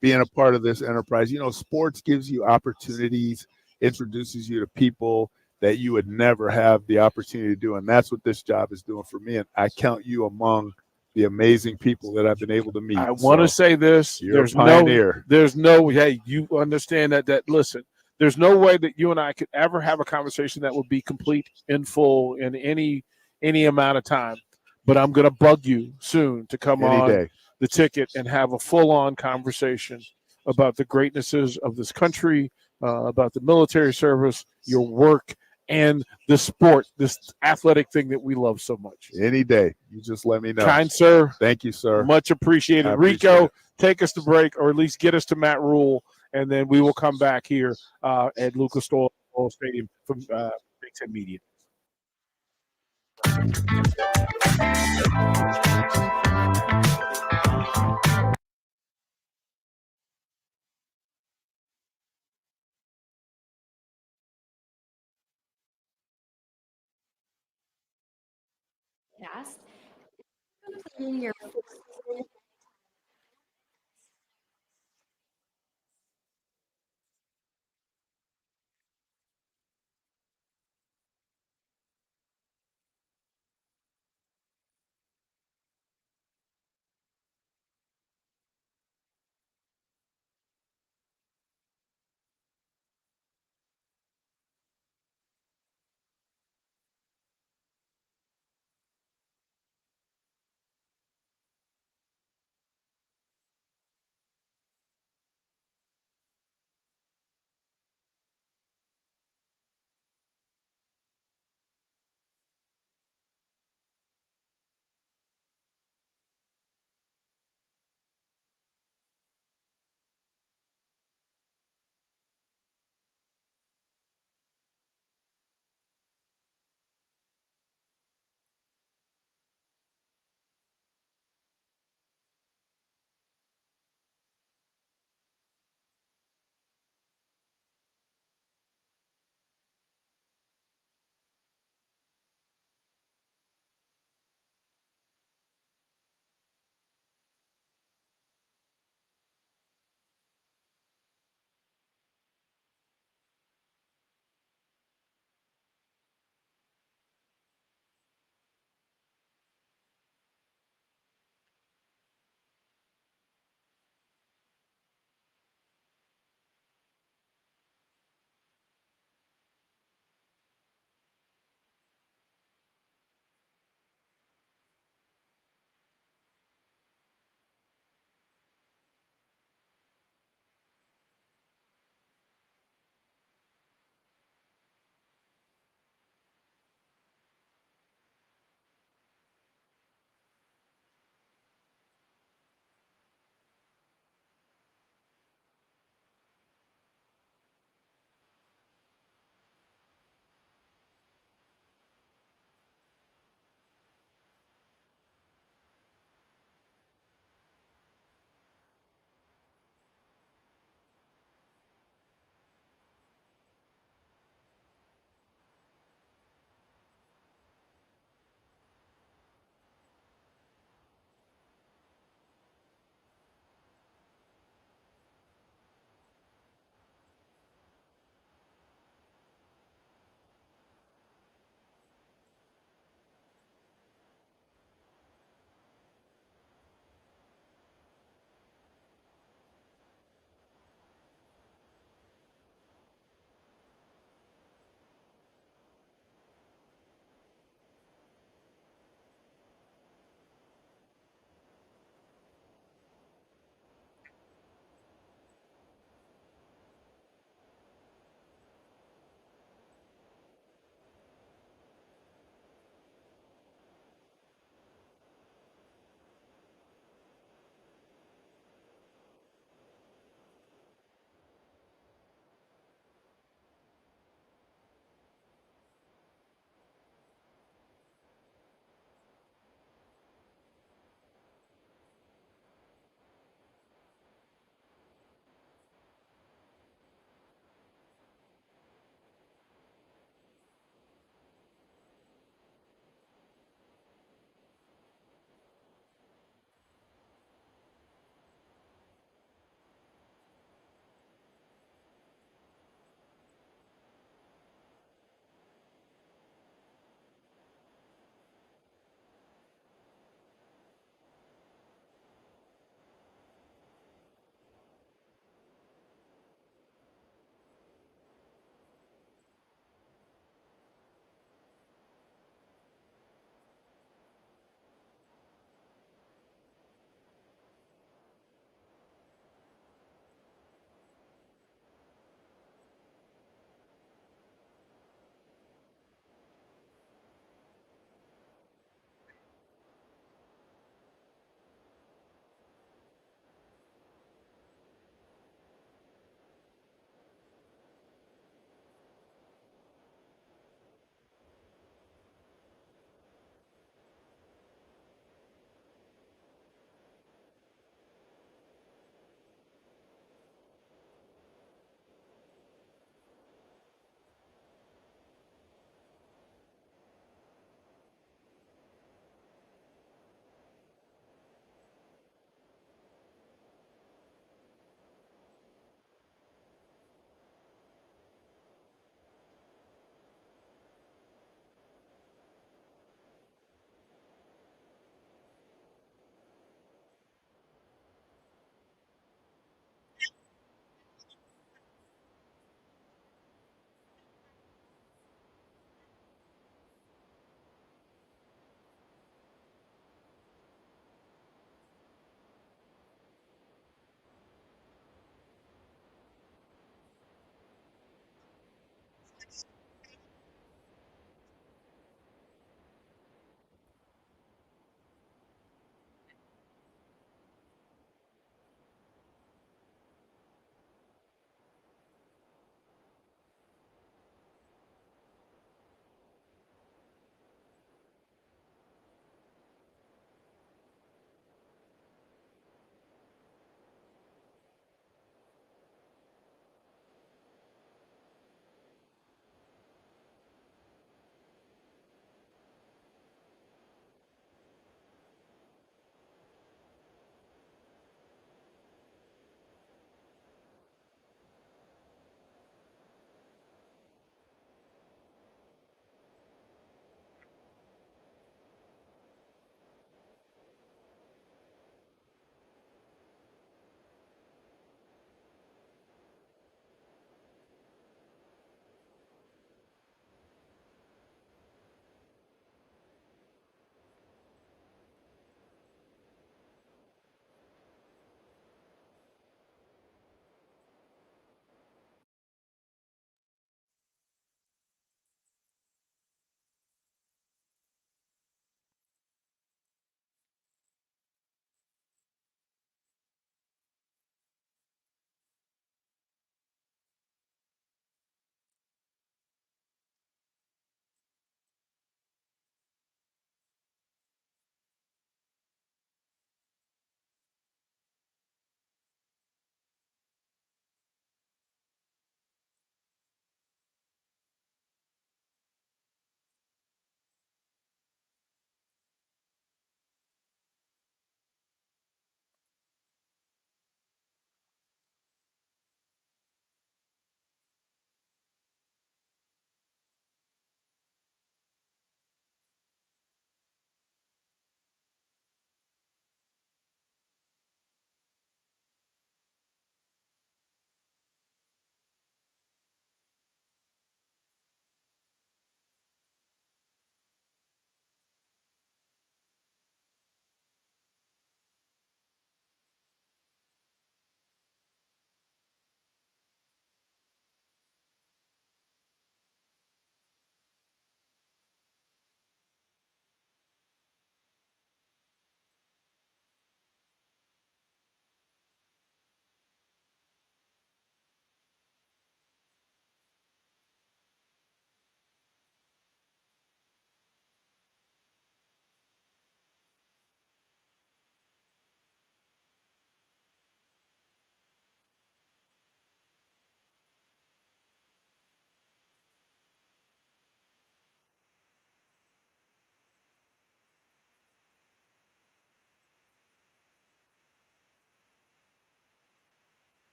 S24: Being a part of this enterprise, sports gives you opportunities, introduces you to people that you would never have the opportunity to do, and that's what this job is doing for me. And I count you among the amazing people that I've been able to meet.
S9: I want to say this:
S24: there's no,
S9: hey, you understand that. Listen, there's no way that you and I could ever have a conversation that would be complete in full in any amount of time. But I'm going to bug you soon to come on the ticket and have a full-on conversation about the greatnesses of this country, about the military service, your work, and the sport, this athletic thing that we love so much.
S24: Any day. You just let me know.
S9: Kind sir.
S24: Thank you, sir.
S9: Much appreciated. Rico, take us to break, or at least get us to Matt Rule, and then we will come back here at Lucas Oil Stadium from Big Ten Media.
S8: past. Planning your full season.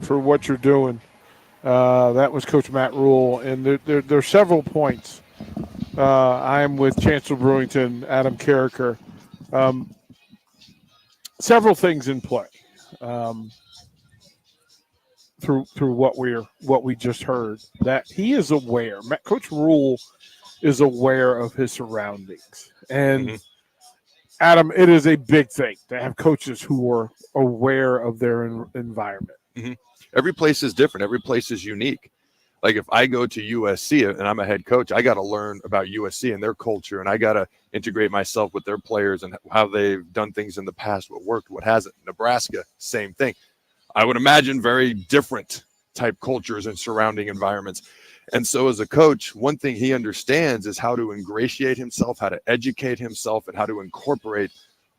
S9: for what you're doing. That was Coach Matt Rule, and there are several points. I am with Chancellor Brewington, Adam Carricker. Several things in play through what we just heard. That he is aware. Coach Rule is aware of his surroundings, and Adam, it is a big thing to have coaches who are aware of their environment.
S10: Every place is different. Every place is unique. Like if I go to USC and I'm a head coach, I got to learn about USC and their culture, and I got to integrate myself with their players and how they've done things in the past, what worked, what hasn't. Nebraska, same thing. I would imagine very different type cultures and surrounding environments. And so as a coach, one thing he understands is how to ingratiate himself, how to educate himself, and how to incorporate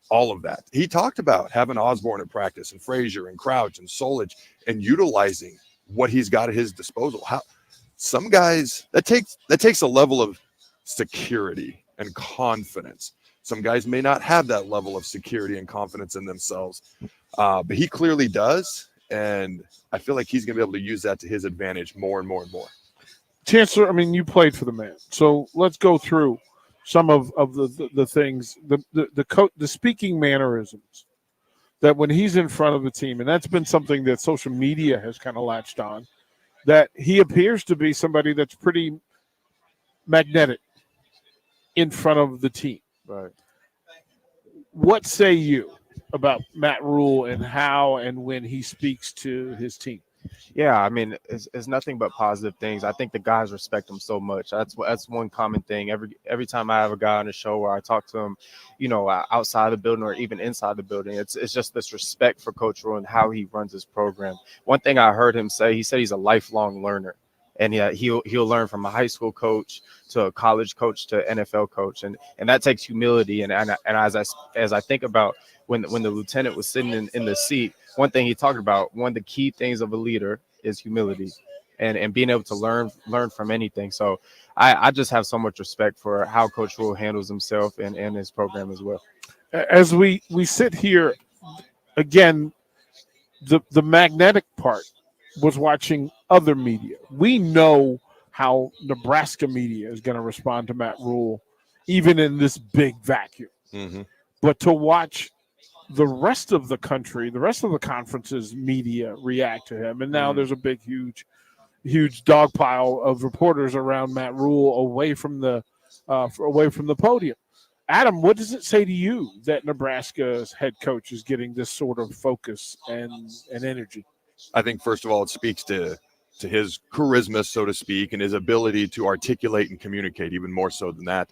S10: all of that. He talked about having Osborne at practice and Frazier and Crouch and Solich and utilizing what he's got at his disposal. How some guys that takes a level of security and confidence. Some guys may not have that level of security and confidence in themselves, but he clearly does. And I feel like he's going to be able to use that to his advantage more and more and more.
S9: Chancellor, I mean, you played for the man, so let's go through some of the things, the speaking mannerisms that when he's in front of the team, and that's been something that social media has kind of latched on, that he appears to be somebody that's pretty magnetic in front of the team.
S5: Right.
S9: What say you about Matt Rule and how and when he speaks to his team?
S5: Yeah, I mean, it's nothing but positive things. I think the guys respect him so much. That's one common thing. Every time I have a guy on the show where I talk to him, outside the building or even inside the building, it's just this respect for Coach Rule and how he runs his program. One thing I heard him say, he said he's a lifelong learner. And yeah, he'll learn from a high school coach to a college coach to NFL coach, and that takes humility. And as I think about when the lieutenant was sitting in the seat, one thing he talked about, one of the key things of a leader is humility, and being able to learn from anything. So I just have so much respect for how Coach Rule handles himself and his program as well.
S9: As we sit here again, the magnetic part was watching other media. We know how Nebraska media is going to respond to Matt Rule, even in this big vacuum. But to watch the rest of the country, the rest of the conference's media react to him, and now there's a big, huge dog pile of reporters around Matt Rule away from the podium. Adam, what does it say to you that Nebraska's head coach is getting this sort of focus and energy?
S10: I think, first of all, it speaks to his charisma, so to speak, and his ability to articulate and communicate, even more so than that.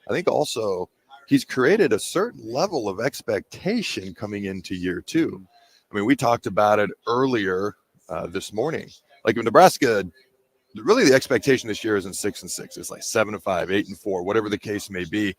S10: I think also he's created a certain level of expectation coming into year two. I mean, we talked about it earlier this morning. Like in Nebraska, really the expectation this year isn't 6-6. It's like 7-5, 8-4, whatever the case may be.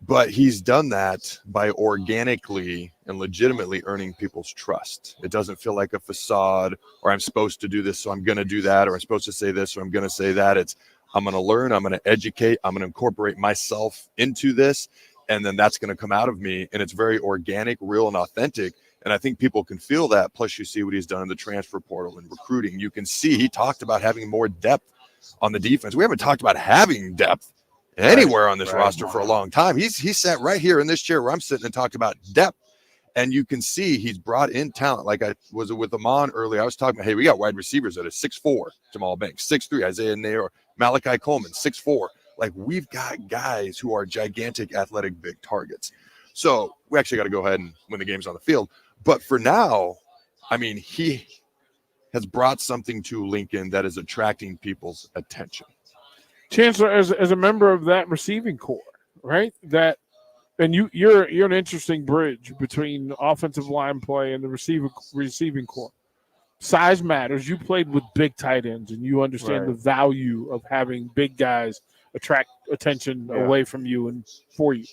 S10: But he's done that by organically and legitimately earning people's trust. It doesn't feel like a facade, or I'm supposed to do this, so I'm going to do that, or I'm supposed to say this, or I'm going to say that. It's I'm going to learn, I'm going to educate, I'm going to incorporate myself into this, and then that's going to come out of me. And it's very organic, real, and authentic. And I think people can feel that. Plus, you see what he's done in the transfer portal and recruiting. You can see he talked about having more depth on the defense. We haven't talked about having depth anywhere on this roster for a long time. He sat right here in this chair where I'm sitting and talked about depth, and you can see he's brought in talent. Like I was with Amon earlier, I was talking about, hey, we got wide receivers that are 6'4", Jamal Banks, 6'3", Isaiah Nair, Malachi Coleman, 6'4". Like we've got guys who are gigantic, athletic, big targets. So we actually got to go ahead and win the games on the field. But for now, I mean, he has brought something to Lincoln that is attracting people's attention.
S9: Chancellor, as a member of that receiving corps, right? That, and you're an interesting bridge between offensive line play and the receiving corps. Size matters. You played with big tight ends, and you understand the value of having big guys attract attention away from you and for you.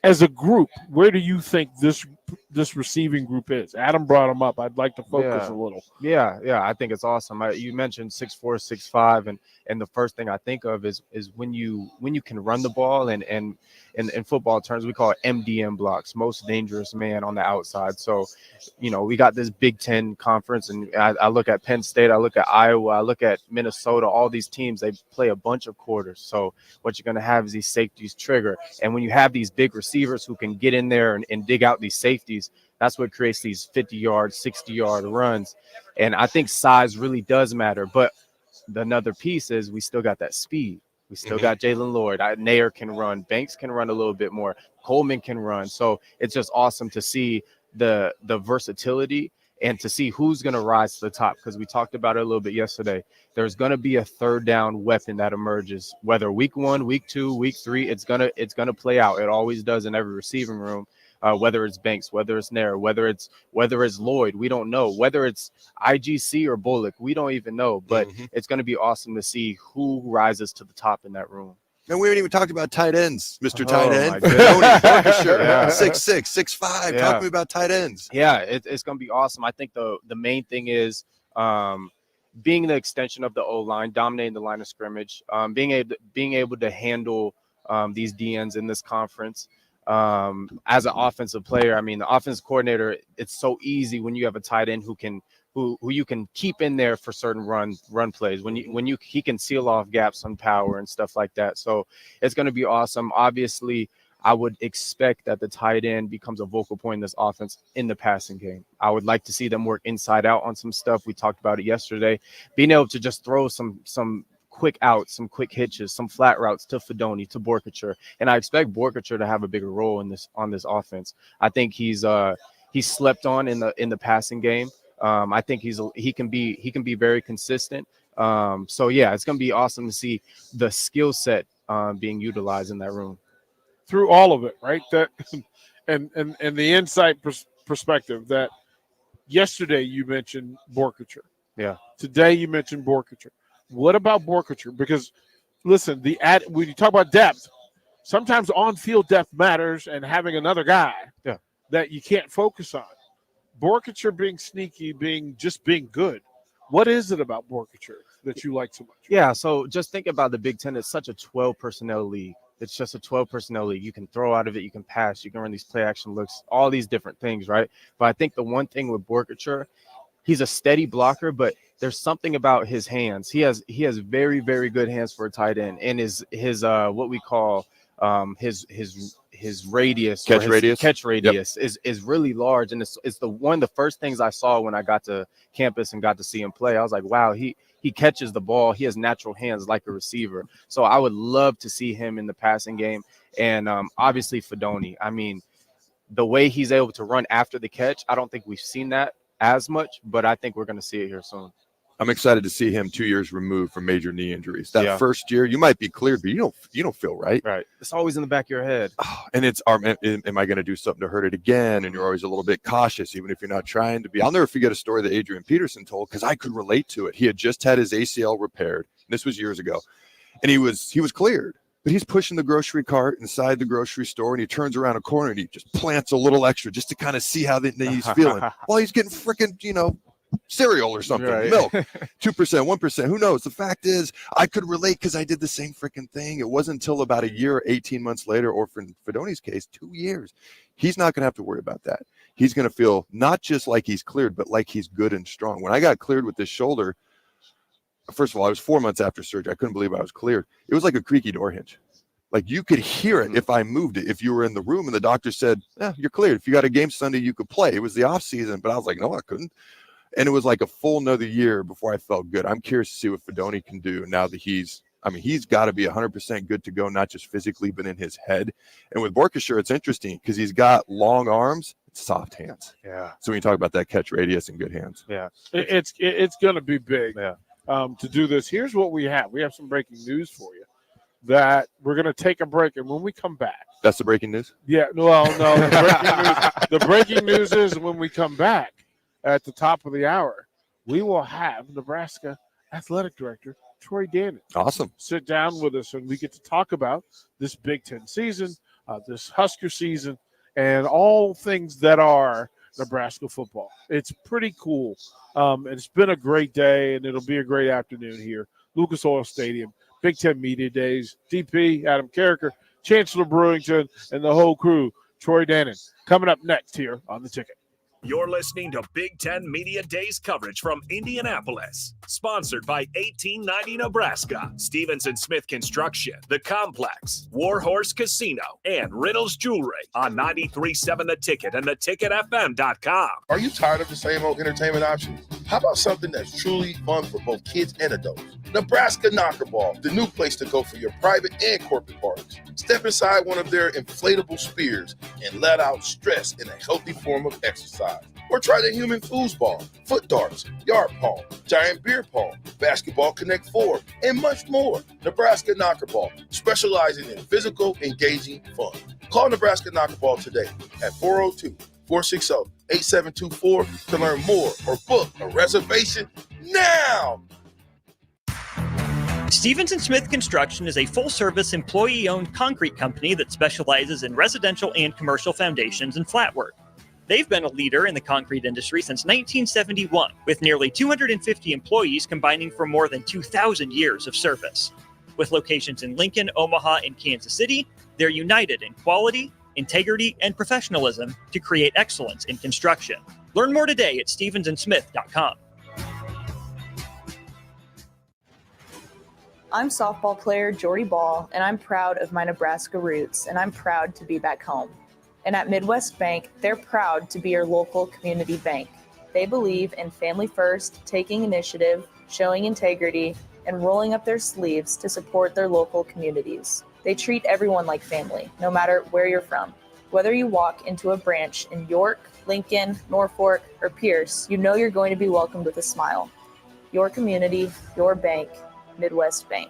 S9: As a group, where do you think this this receiving group is. Adam brought them up. I'd like to focus a little.
S5: Yeah, I think it's awesome. You mentioned 6'4", 6'5", and the first thing I think of is when you can run the ball, and in football terms we call it MDM blocks, most dangerous man on the outside. So, we got this Big Ten conference, and I look at Penn State, I look at Iowa, I look at Minnesota. All these teams, they play a bunch of quarters. So what you're going to have is these safeties trigger, and when you have these big receivers who can get in there and dig out these safeties, that's what creates these 50-yard, 60-yard runs. And I think size really does matter. But another piece is we still got that speed. We still got Jalen Lloyd. Nair can run. Banks can run a little bit more. Coleman can run. So it's just awesome to see the versatility and to see who's going to rise to the top, because we talked about it a little bit yesterday. There's going to be a third down weapon that emerges, whether week 1, week 2, week 3. It's gonna play out. It always does in every receiving room. Whether it's Banks, whether it's Nair, whether it's Lloyd, we don't know. Whether it's IGC or Bullock, we don't even know. But it's going to be awesome to see who rises to the top in that room.
S10: And we haven't even talked about tight ends, Mr. Tight
S5: my
S10: End.
S5: goodness.
S10: Yeah. 6'6", 6'5".
S5: Yeah.
S10: Talk to me about tight ends.
S5: Yeah, it's going to be awesome. I think the main thing is being the extension of the O-line, dominating the line of scrimmage, being able to handle these DNs in this conference. As an offensive player, I mean, the offensive coordinator, it's so easy when you have a tight end who you can keep in there for certain run plays, he can seal off gaps on power and stuff like that. So it's going to be awesome. Obviously, I would expect that the tight end becomes a vocal point in this offense in the passing game. I would like to see them work inside out on some stuff. We talked about it yesterday, being able to just throw some quick outs, some quick hitches, some flat routes to Fedoni, to Borkature. And I expect Borkature to have a bigger role on this offense. I think he's slept on in the passing game. I think he can be very consistent. So yeah, it's going to be awesome to see the skill set being utilized in that room.
S9: Through all of it, right? That and the insight perspective that yesterday you mentioned Borkature.
S5: Yeah.
S9: Today you mentioned Borkature. What about Borkature? Because listen, when you talk about depth, sometimes on-field depth matters, and having another guy that you can't focus on. Borkature being sneaky, being good. What is it about Borkature that you like so much?
S5: Yeah, so just think about the Big Ten. It's such a 12 personnel league. It's just a 12 personnel league. You can throw out of it, you can pass, you can run these play action looks, all these different things, right? But I think the one thing with Borkature, he's a steady blocker, but there's something about his hands. He has very, very good hands for a tight end, and his what we call his radius,
S10: catch radius
S5: is really large, and it's one of the first things I saw when I got to campus and got to see him play. I was like, wow, he catches the ball. He has natural hands like a receiver. So I would love to see him in the passing game, and obviously Fedoni. I mean, the way he's able to run after the catch, I don't think we've seen that as much, but I think we're going to see it here soon.
S10: I'm excited to see him 2 years removed from major knee injuries. That first year, you might be cleared, but you don't feel right.
S5: Right. It's always in the back of your head.
S10: And it's, am I going to do something to hurt it again? And you're always a little bit cautious, even if you're not trying to be. I'll never forget a story that Adrian Peterson told, because I could relate to it. He had just had his ACL repaired. This was years ago. And he was cleared. But he's pushing the grocery cart inside the grocery store, and he turns around a corner and he just plants a little extra just to kind of see how he's feeling. While he's getting freaking, cereal or something, milk, 2%, 1%, who knows? The fact is, I could relate because I did the same freaking thing. It wasn't until about a year, 18 months later, or for Fedoni's case, 2 years. He's not going to have to worry about that. He's going to feel not just like he's cleared, but like he's good and strong. When I got cleared with this shoulder, first of all, I was 4 months after surgery. I couldn't believe I was cleared. It was like a creaky door hinge. Like you could hear it if I moved it. If you were in the room and the doctor said, you're cleared. If you got a game Sunday, you could play. It was the off season, but I was like, no, I couldn't. And it was like a full another year before I felt good. I'm curious to see what Fedoni can do now that he's got to be 100% good to go, not just physically, but in his head. And with Borkature, it's interesting because he's got long arms, soft hands.
S5: Yeah.
S10: So when you talk about that catch radius and good hands.
S5: Yeah.
S9: It's going to be big to do this. Here's what we have. We have some breaking news for you that we're going to take a break. And when we come back.
S10: That's the breaking news?
S9: Yeah. No. The breaking news is when we come back. At the top of the hour, we will have Nebraska Athletic Director Troy Dannon.
S10: Awesome.
S9: Sit down with us, and we get to talk about this Big Ten season, this Husker season, and all things that are Nebraska football. It's pretty cool. It's been a great day, and it'll be a great afternoon here. Lucas Oil Stadium, Big Ten Media Days, DP, Adam Carricker, Chancellor Brewington, and the whole crew, Troy Dannon, coming up next here on The Ticket.
S4: You're listening to Big Ten Media Days coverage from Indianapolis. Sponsored by 1890 Nebraska, Stevens & Smith Construction, The Complex, Warhorse Casino, and Riddles Jewelry on 93.7 The Ticket and theticketfm.com.
S12: Are you tired of the same old entertainment options? How about something that's truly fun for both kids and adults? Nebraska Knockerball, the new place to go for your private and corporate parties. Step inside one of their inflatable spears and let out stress in a healthy form of exercise. Or try the human foosball, foot darts, yard pong, giant beer pong, basketball Connect 4, and much more. Nebraska Knockerball, specializing in physical, engaging fun. Call Nebraska Knockerball today at 402-460-8724 to learn more or book a reservation now.
S23: Stevens & Smith Construction is a full-service, employee-owned concrete company that specializes in residential and commercial foundations and flat work. They've been a leader in the concrete industry since 1971, with nearly 250 employees combining for more than 2,000 years of service. With locations in Lincoln, Omaha, and Kansas City, they're united in quality, integrity, and professionalism to create excellence in construction. Learn more today at stevensandsmith.com.
S14: I'm softball player Jordy Ball, and I'm proud of my Nebraska roots, and I'm proud to be back home. And at Midwest Bank, they're proud to be your local community bank. They believe in family first, taking initiative, showing integrity, and rolling up their sleeves to support their local communities. They treat everyone like family, no matter where you're from. Whether you walk into a branch in York, Lincoln, Norfolk, or Pierce, you know you're going to be welcomed with a smile. Your community, your bank, Midwest Bank.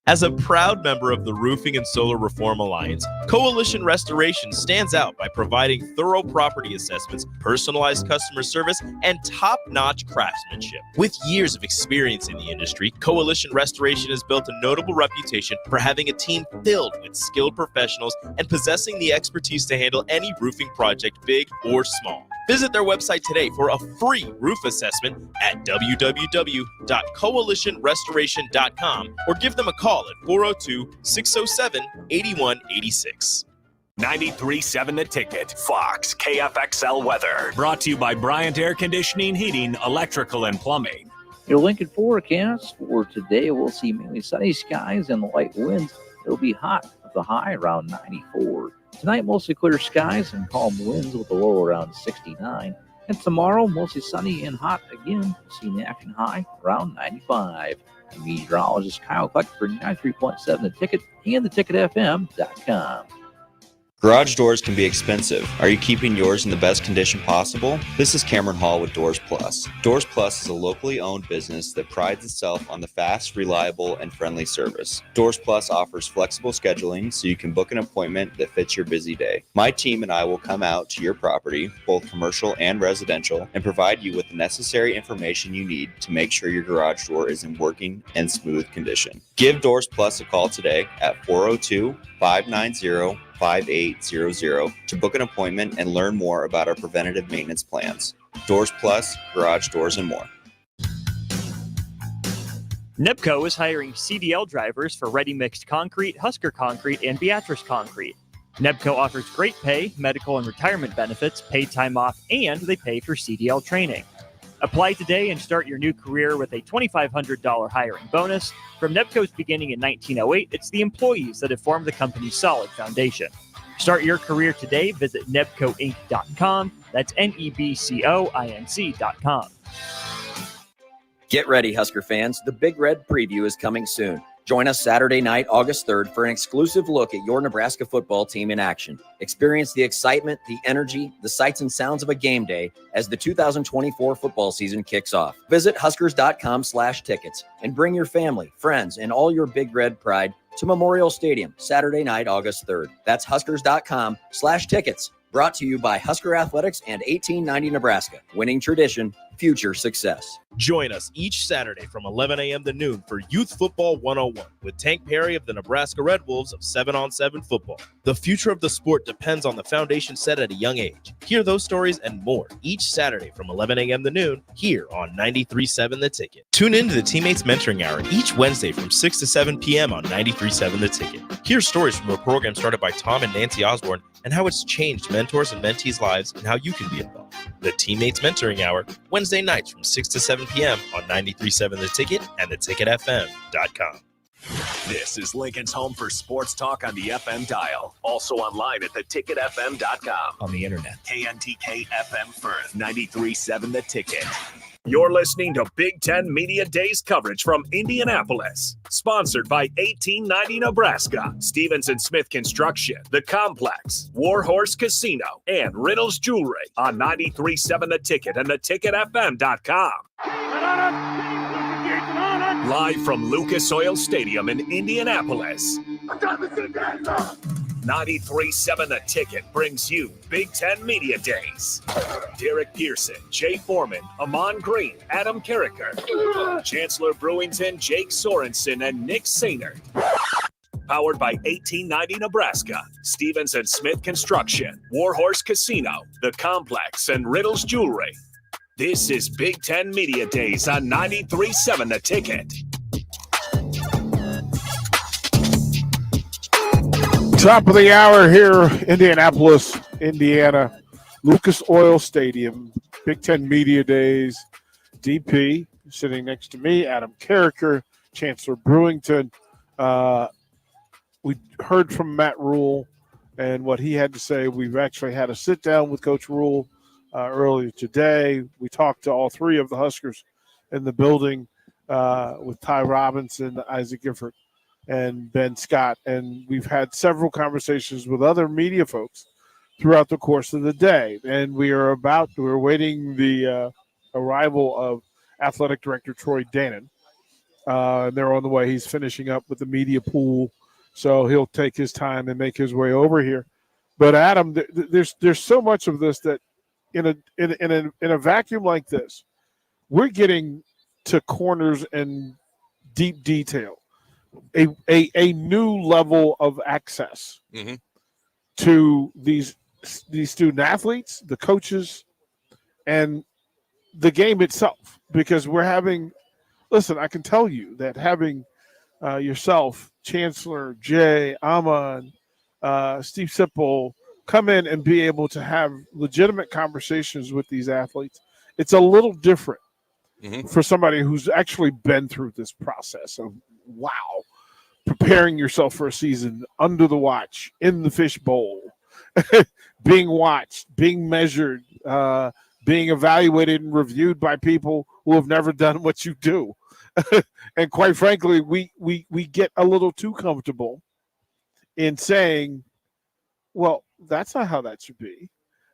S2: As a proud member of the Roofing and Solar Reform Alliance, Coalition Restoration stands out by providing thorough property assessments, personalized customer service, and top-notch craftsmanship. With years of experience in the industry, Coalition Restoration has built a notable reputation for having a team filled with skilled professionals and possessing the expertise to handle any roofing project, big or small. Visit their website today for a free roof assessment at www.coalitionrestoration.com or give them a call at 402-607-8186.
S4: 93.7 The Ticket, Fox, KFXL weather. Brought to you by Bryant Air Conditioning, Heating, Electrical, and Plumbing.
S15: Your Lincoln forecast for today, we'll see mainly sunny skies and light winds. It'll be hot with a high around 94. Tonight, mostly clear skies and calm winds with a low around 69. And tomorrow, mostly sunny and hot again. We'll see an action high around 95. Meteorologist Kyle Cluck for 93.7 The Ticket and theticketfm.com.
S13: Garage doors can be expensive. Are you keeping yours in the best condition possible? This is Cameron Hall with Doors Plus. Doors Plus is a locally owned business that prides itself on the fast, reliable, and friendly service. Doors Plus offers flexible scheduling so you can book an appointment that fits your busy day. My team and I will come out to your property, both commercial and residential, and provide you with the necessary information you need to make sure your garage door is in working and smooth condition. Give Doors Plus a call today at 402-590-5800 to book an appointment and learn more about our preventative maintenance plans. Doors Plus, garage doors, and more.
S23: NEBCO is hiring CDL drivers for Ready Mixed Concrete, Husker Concrete, and Beatrice Concrete. NEBCO offers great pay, medical and retirement benefits, paid time off, and they pay for CDL training. Apply today and start your new career with a $2,500 hiring bonus. From NEBCO's beginning in 1908, it's the employees that have formed the company's solid foundation. Start your career today. Visit nebcoinc.com. That's NEBCOINC.com.
S16: Get ready, Husker fans. The Big Red Preview is coming soon. Join us Saturday night, August 3rd, for an exclusive look at your Nebraska football team in action. Experience the excitement, the energy, the sights and sounds of a game day as the 2024 football season kicks off. Visit Huskers.com/tickets and bring your family, friends, and all your Big Red pride to Memorial Stadium, Saturday night, August 3rd. That's Huskers.com/tickets. Brought to you by Husker Athletics and 1890 Nebraska. Winning tradition, future success.
S2: Join us each Saturday from 11 a.m. to noon for Youth Football 101 with Tank Perry of the Nebraska Red Wolves of 7-on-7 football. The future of the sport depends on the foundation set at a young age. Hear those stories and more each Saturday from 11 a.m. to noon here on 93.7 The Ticket. Tune in to the Teammates Mentoring Hour each Wednesday from 6 to 7 p.m. on 93.7 The Ticket. Hear stories from a program started by Tom and Nancy Osborne and how it's changed mentors and mentees' lives and how you can be involved. The Teammates Mentoring Hour, Wednesday nights from 6 to 7 p.m. on 93.7 The Ticket and theticketfm.com.
S4: This is Lincoln's home for sports talk on the FM dial. Also online at theticketfm.com. On the internet. KNTK FM Firth, 93.7 The Ticket. You're listening to Big Ten Media Days coverage from Indianapolis. Sponsored by 1890 Nebraska, Stevens & Smith Construction, The Complex, Warhorse Casino, and Riddles Jewelry on 93.7 The Ticket and theticketfm.com. Live from Lucas Oil Stadium in Indianapolis. 93.7 The Ticket brings you Big Ten Media Days. Derek Pearson, Jay Foreman, Amon Green, Adam Carricker, Chancellor Brewington, Jake Sorensen, and Nick Sainert. Powered by 1890 Nebraska, Stevens & Smith Construction, Warhorse Casino, The Complex, and Riddles Jewelry. This is Big Ten Media Days on 93.7 The Ticket.
S9: Top of the hour here, Indianapolis, Indiana, Lucas Oil Stadium, Big Ten Media Days. DP sitting next to me, Adam Carricker, Chancellor Brewington. We heard from Matt Rule and what he had to say. We've actually had a sit down with Coach Rule earlier today. We talked to all three of the Huskers in the building with Ty Robinson, Isaac Gifford, and Ben Scott. And we've had several conversations with other media folks throughout the course of the day. And we're waiting the arrival of Athletic Director Troy Dannon. They're on the way. He's finishing up with the media pool, so he'll take his time and make his way over here. But Adam, there's so much of this that in a vacuum like this, we're getting to corners and deep detail, a new level of access to these student athletes, the coaches, and the game itself. Because we're having, listen, I can tell you that having yourself, Chancellor, Jay, Amon, Steve Sipple, come in and be able to have legitimate conversations with these athletes, it's a little different for somebody who's actually been through this process of, wow, preparing yourself for a season under the watch, in the fishbowl, being watched, being measured, being evaluated and reviewed by people who have never done what you do. And quite frankly, we get a little too comfortable in saying, well, that's not how that should be.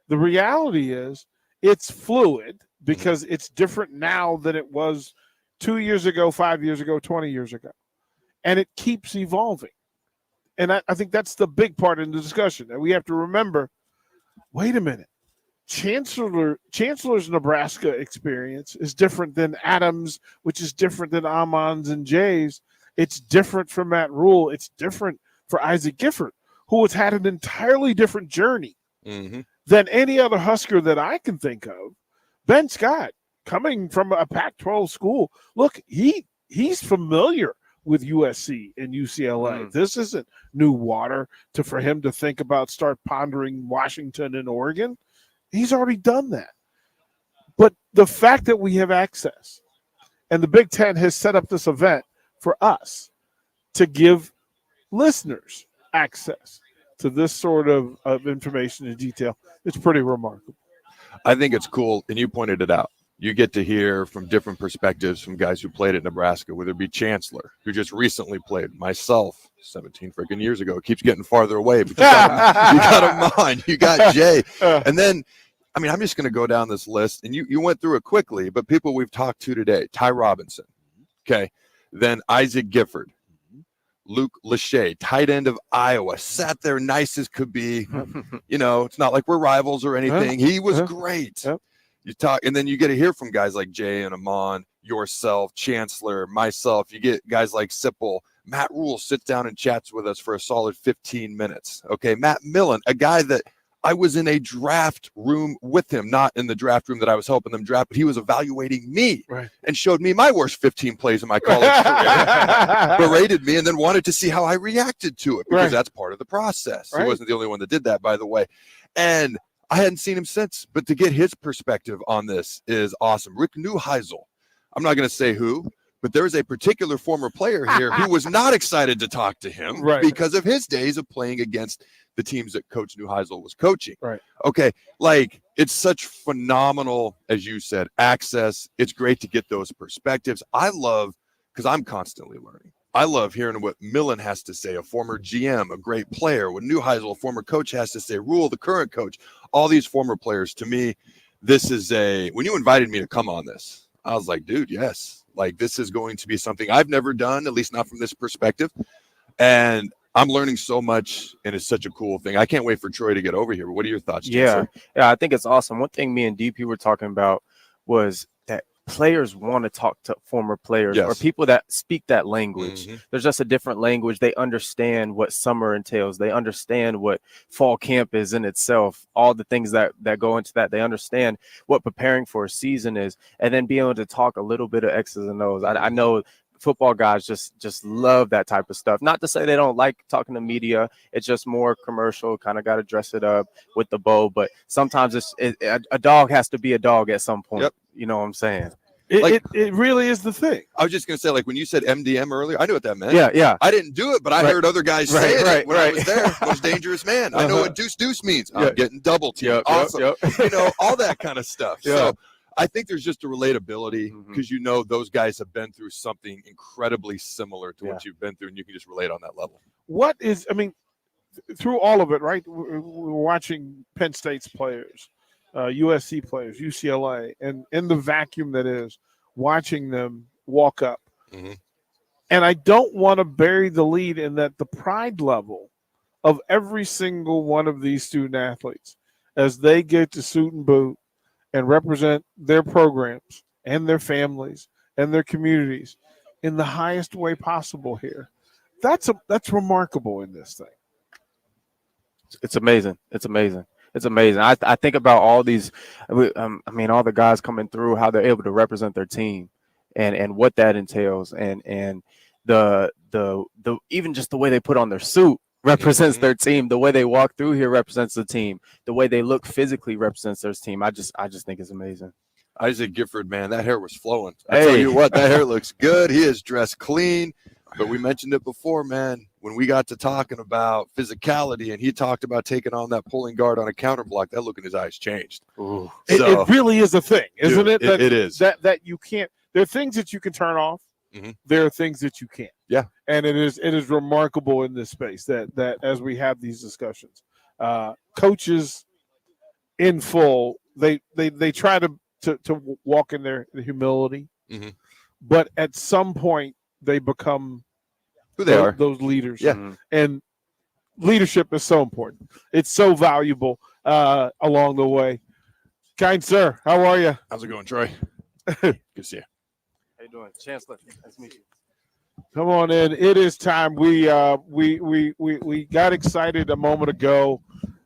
S9: The reality is it's fluid because it's different now than it was 2 years ago, 5 years ago, 20 years ago. And it keeps evolving. And I think that's the big part in the discussion. And we have to remember, wait a minute. Chancellor's Nebraska experience is different than Adams, which is different than Amon's and Jay's. It's different for Matt Rule. It's different for Isaac Gifford, who has had an entirely different journey than any other Husker that I can think of. Ben Scott, coming from a Pac-12 school, look, he's familiar with USC and UCLA. This isn't new water for him to think about, start pondering Washington and Oregon. He's already done that. But the fact that we have access, and the Big Ten has set up this event for us to give listeners access to this sort of information and detail, it's pretty remarkable.
S10: I think it's cool, and you pointed it out. You get to hear from different perspectives from guys who played at Nebraska, whether it be Chancellor, who just recently played, myself, 17 freaking years ago. It keeps getting farther away, but you got Amon, you got Jay. And then, I mean, I'm just going to go down this list, and you went through it quickly, but people we've talked to today, Ty Robinson, okay, then Isaac Gifford, Luke Lachey, tight end of Iowa, sat there nice as could be. You know, it's not like we're rivals or anything. He was great. You talk, and then you get to hear from guys like Jay and Amon, yourself, Chancellor, myself. You get guys like Sipple. Matt Rule sits down and chats with us for a solid 15 minutes. Okay, Matt Millen, a guy that I was in a draft room with him, not in the draft room that I was helping them draft, but he was evaluating me and showed me my worst 15 plays in my college career, berated me, and then wanted to see how I reacted to it because that's part of the process. He wasn't the only one that did that, by the way. And I hadn't seen him since, but to get his perspective on this is awesome. Rick Neuheisel, I'm not going to say who, but there is a particular former player here who was not excited to talk to him because of his days of playing against the teams that Coach Neuheisel was coaching. Okay, like it's such phenomenal, as you said, access. It's great to get those perspectives. I love, because I'm constantly learning. I love hearing what Millen has to say, a former GM, a great player, what Neuheisel, a former coach, has to say, Rule, the current coach, all these former players. To me, this is when you invited me to come on this, I was like, dude, yes. Like, this is going to be something I've never done, at least not from this perspective. And I'm learning so much, and it's such a cool thing. I can't wait for Troy to get over here. But what are your thoughts, Chancellor?
S5: Yeah, I think it's awesome. One thing me and DP were talking about was that players want to talk to former players or people that speak that language. There's just a different language. They understand what summer entails. They understand what fall camp is in itself, all the things that go into that. They understand what preparing for a season is, and then being able to talk a little bit of X's and O's. I know football guys just love that type of stuff. Not to say they don't like talking to media. It's just more commercial, kind of got to dress it up with the bow. But sometimes a dog has to be a dog at some point. You know what I'm saying?
S24: It really is the thing.
S10: I was just going to say, like, when you said MDM earlier, I knew what that meant.
S5: Yeah.
S10: I didn't do it, but I heard other guys say it when I was there. Most dangerous man. I know what deuce means. I'm getting double teamed. Awesome. You know, all that kind of stuff. So I think there's just a relatability because those guys have been through something incredibly similar to what you've been through, and you can just relate on that level.
S24: Through all of it, right? We're watching Penn State's players, USC players, UCLA, and in the vacuum that is watching them walk up. And I don't want to bury the lead in that the pride level of every single one of these student athletes as they get to suit and boot and represent their programs and their families and their communities in the highest way possible here. That's remarkable in this thing.
S5: It's amazing. It's amazing. It's amazing. I think about all these, all the guys coming through, how they're able to represent their team and what that entails. And the even just the way they put on their suit represents their team. The way they walk through here represents the team. The way they look physically represents their team. I just think it's amazing.
S10: Isaac Gifford, man, that hair was flowing. I tell you what, that hair looks good. He is dressed clean. But we mentioned it before, man, when we got to talking about physicality and he talked about taking on that pulling guard on a counter block, that look in his eyes changed.
S24: It really is a thing, isn't it?
S10: It is.
S24: That you can't – there are things that you can turn off. There are things that you can't.
S10: Yeah.
S24: And it is remarkable in this space that as we have these discussions, coaches in full, they try to walk in their humility, but at some point they become
S10: who they are,
S24: those leaders. And leadership is so important. It's so valuable along the way. Kind sir, how are you?
S10: How's it going, Troy? Good to see you.
S5: How you doing, Chancellor? Nice to meet you.
S24: Come on in. It is time. We got excited a moment ago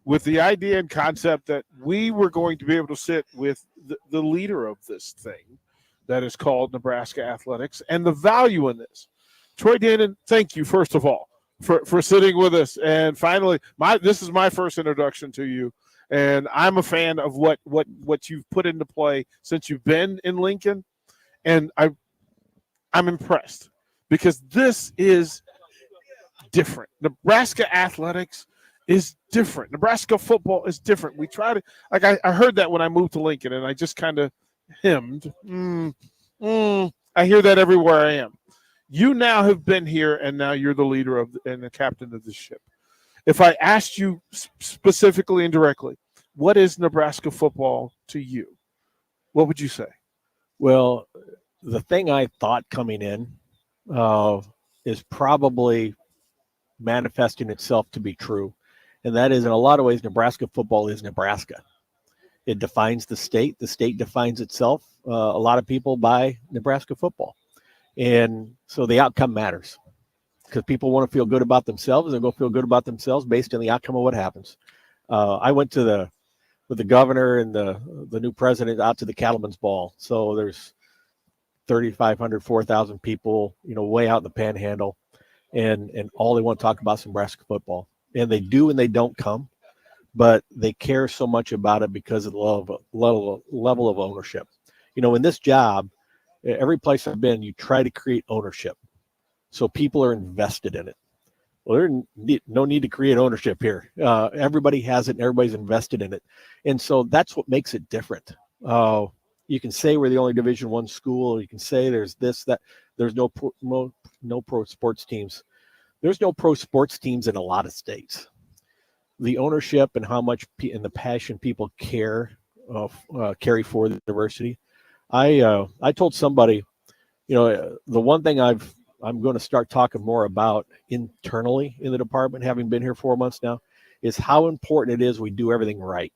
S24: with the idea and concept that we were going to be able to sit with the leader of this thing that is called Nebraska Athletics and the value in this. Troy Dannon, thank you, first of all, for sitting with us. And finally, this is my first introduction to you. And I'm a fan of what you've put into play since you've been in Lincoln. And I'm impressed because this is different. Nebraska athletics is different. Nebraska football is different. We try to, I heard that when I moved to Lincoln, and I just kind of hemmed. I hear that everywhere I am. You now have been here, and now you're the leader and the captain of the ship. If I asked you specifically and directly, what is Nebraska football to you? What would you say?
S3: Well, the thing I thought coming in is probably manifesting itself to be true. And that is, in a lot of ways, Nebraska football is Nebraska. It defines the state. The state defines itself. A lot of people buy Nebraska football. And so the outcome matters because people want to feel good about themselves. They're going to feel good about themselves based on the outcome of what happens. I went to with the governor and the new president out to the Cattlemen's Ball. So there's 3,500, 4,000 people, way out in the panhandle. And all they want to talk about is Nebraska football. And they do and they don't come, but they care so much about it because of the level of ownership. In this job, every place I've been, you try to create ownership. So people are invested in it. Well, there's no need to create ownership here. Everybody has it and everybody's invested in it. And so that's what makes it different. You can say we're the only Division I school. You can say there's this, that. There's no pro sports teams. There's no pro sports teams in a lot of states. The ownership and how much and the passion people carry for the university. I told somebody, the one thing I'm going to start talking more about internally in the department, having been here 4 months now, is how important it is we do everything right.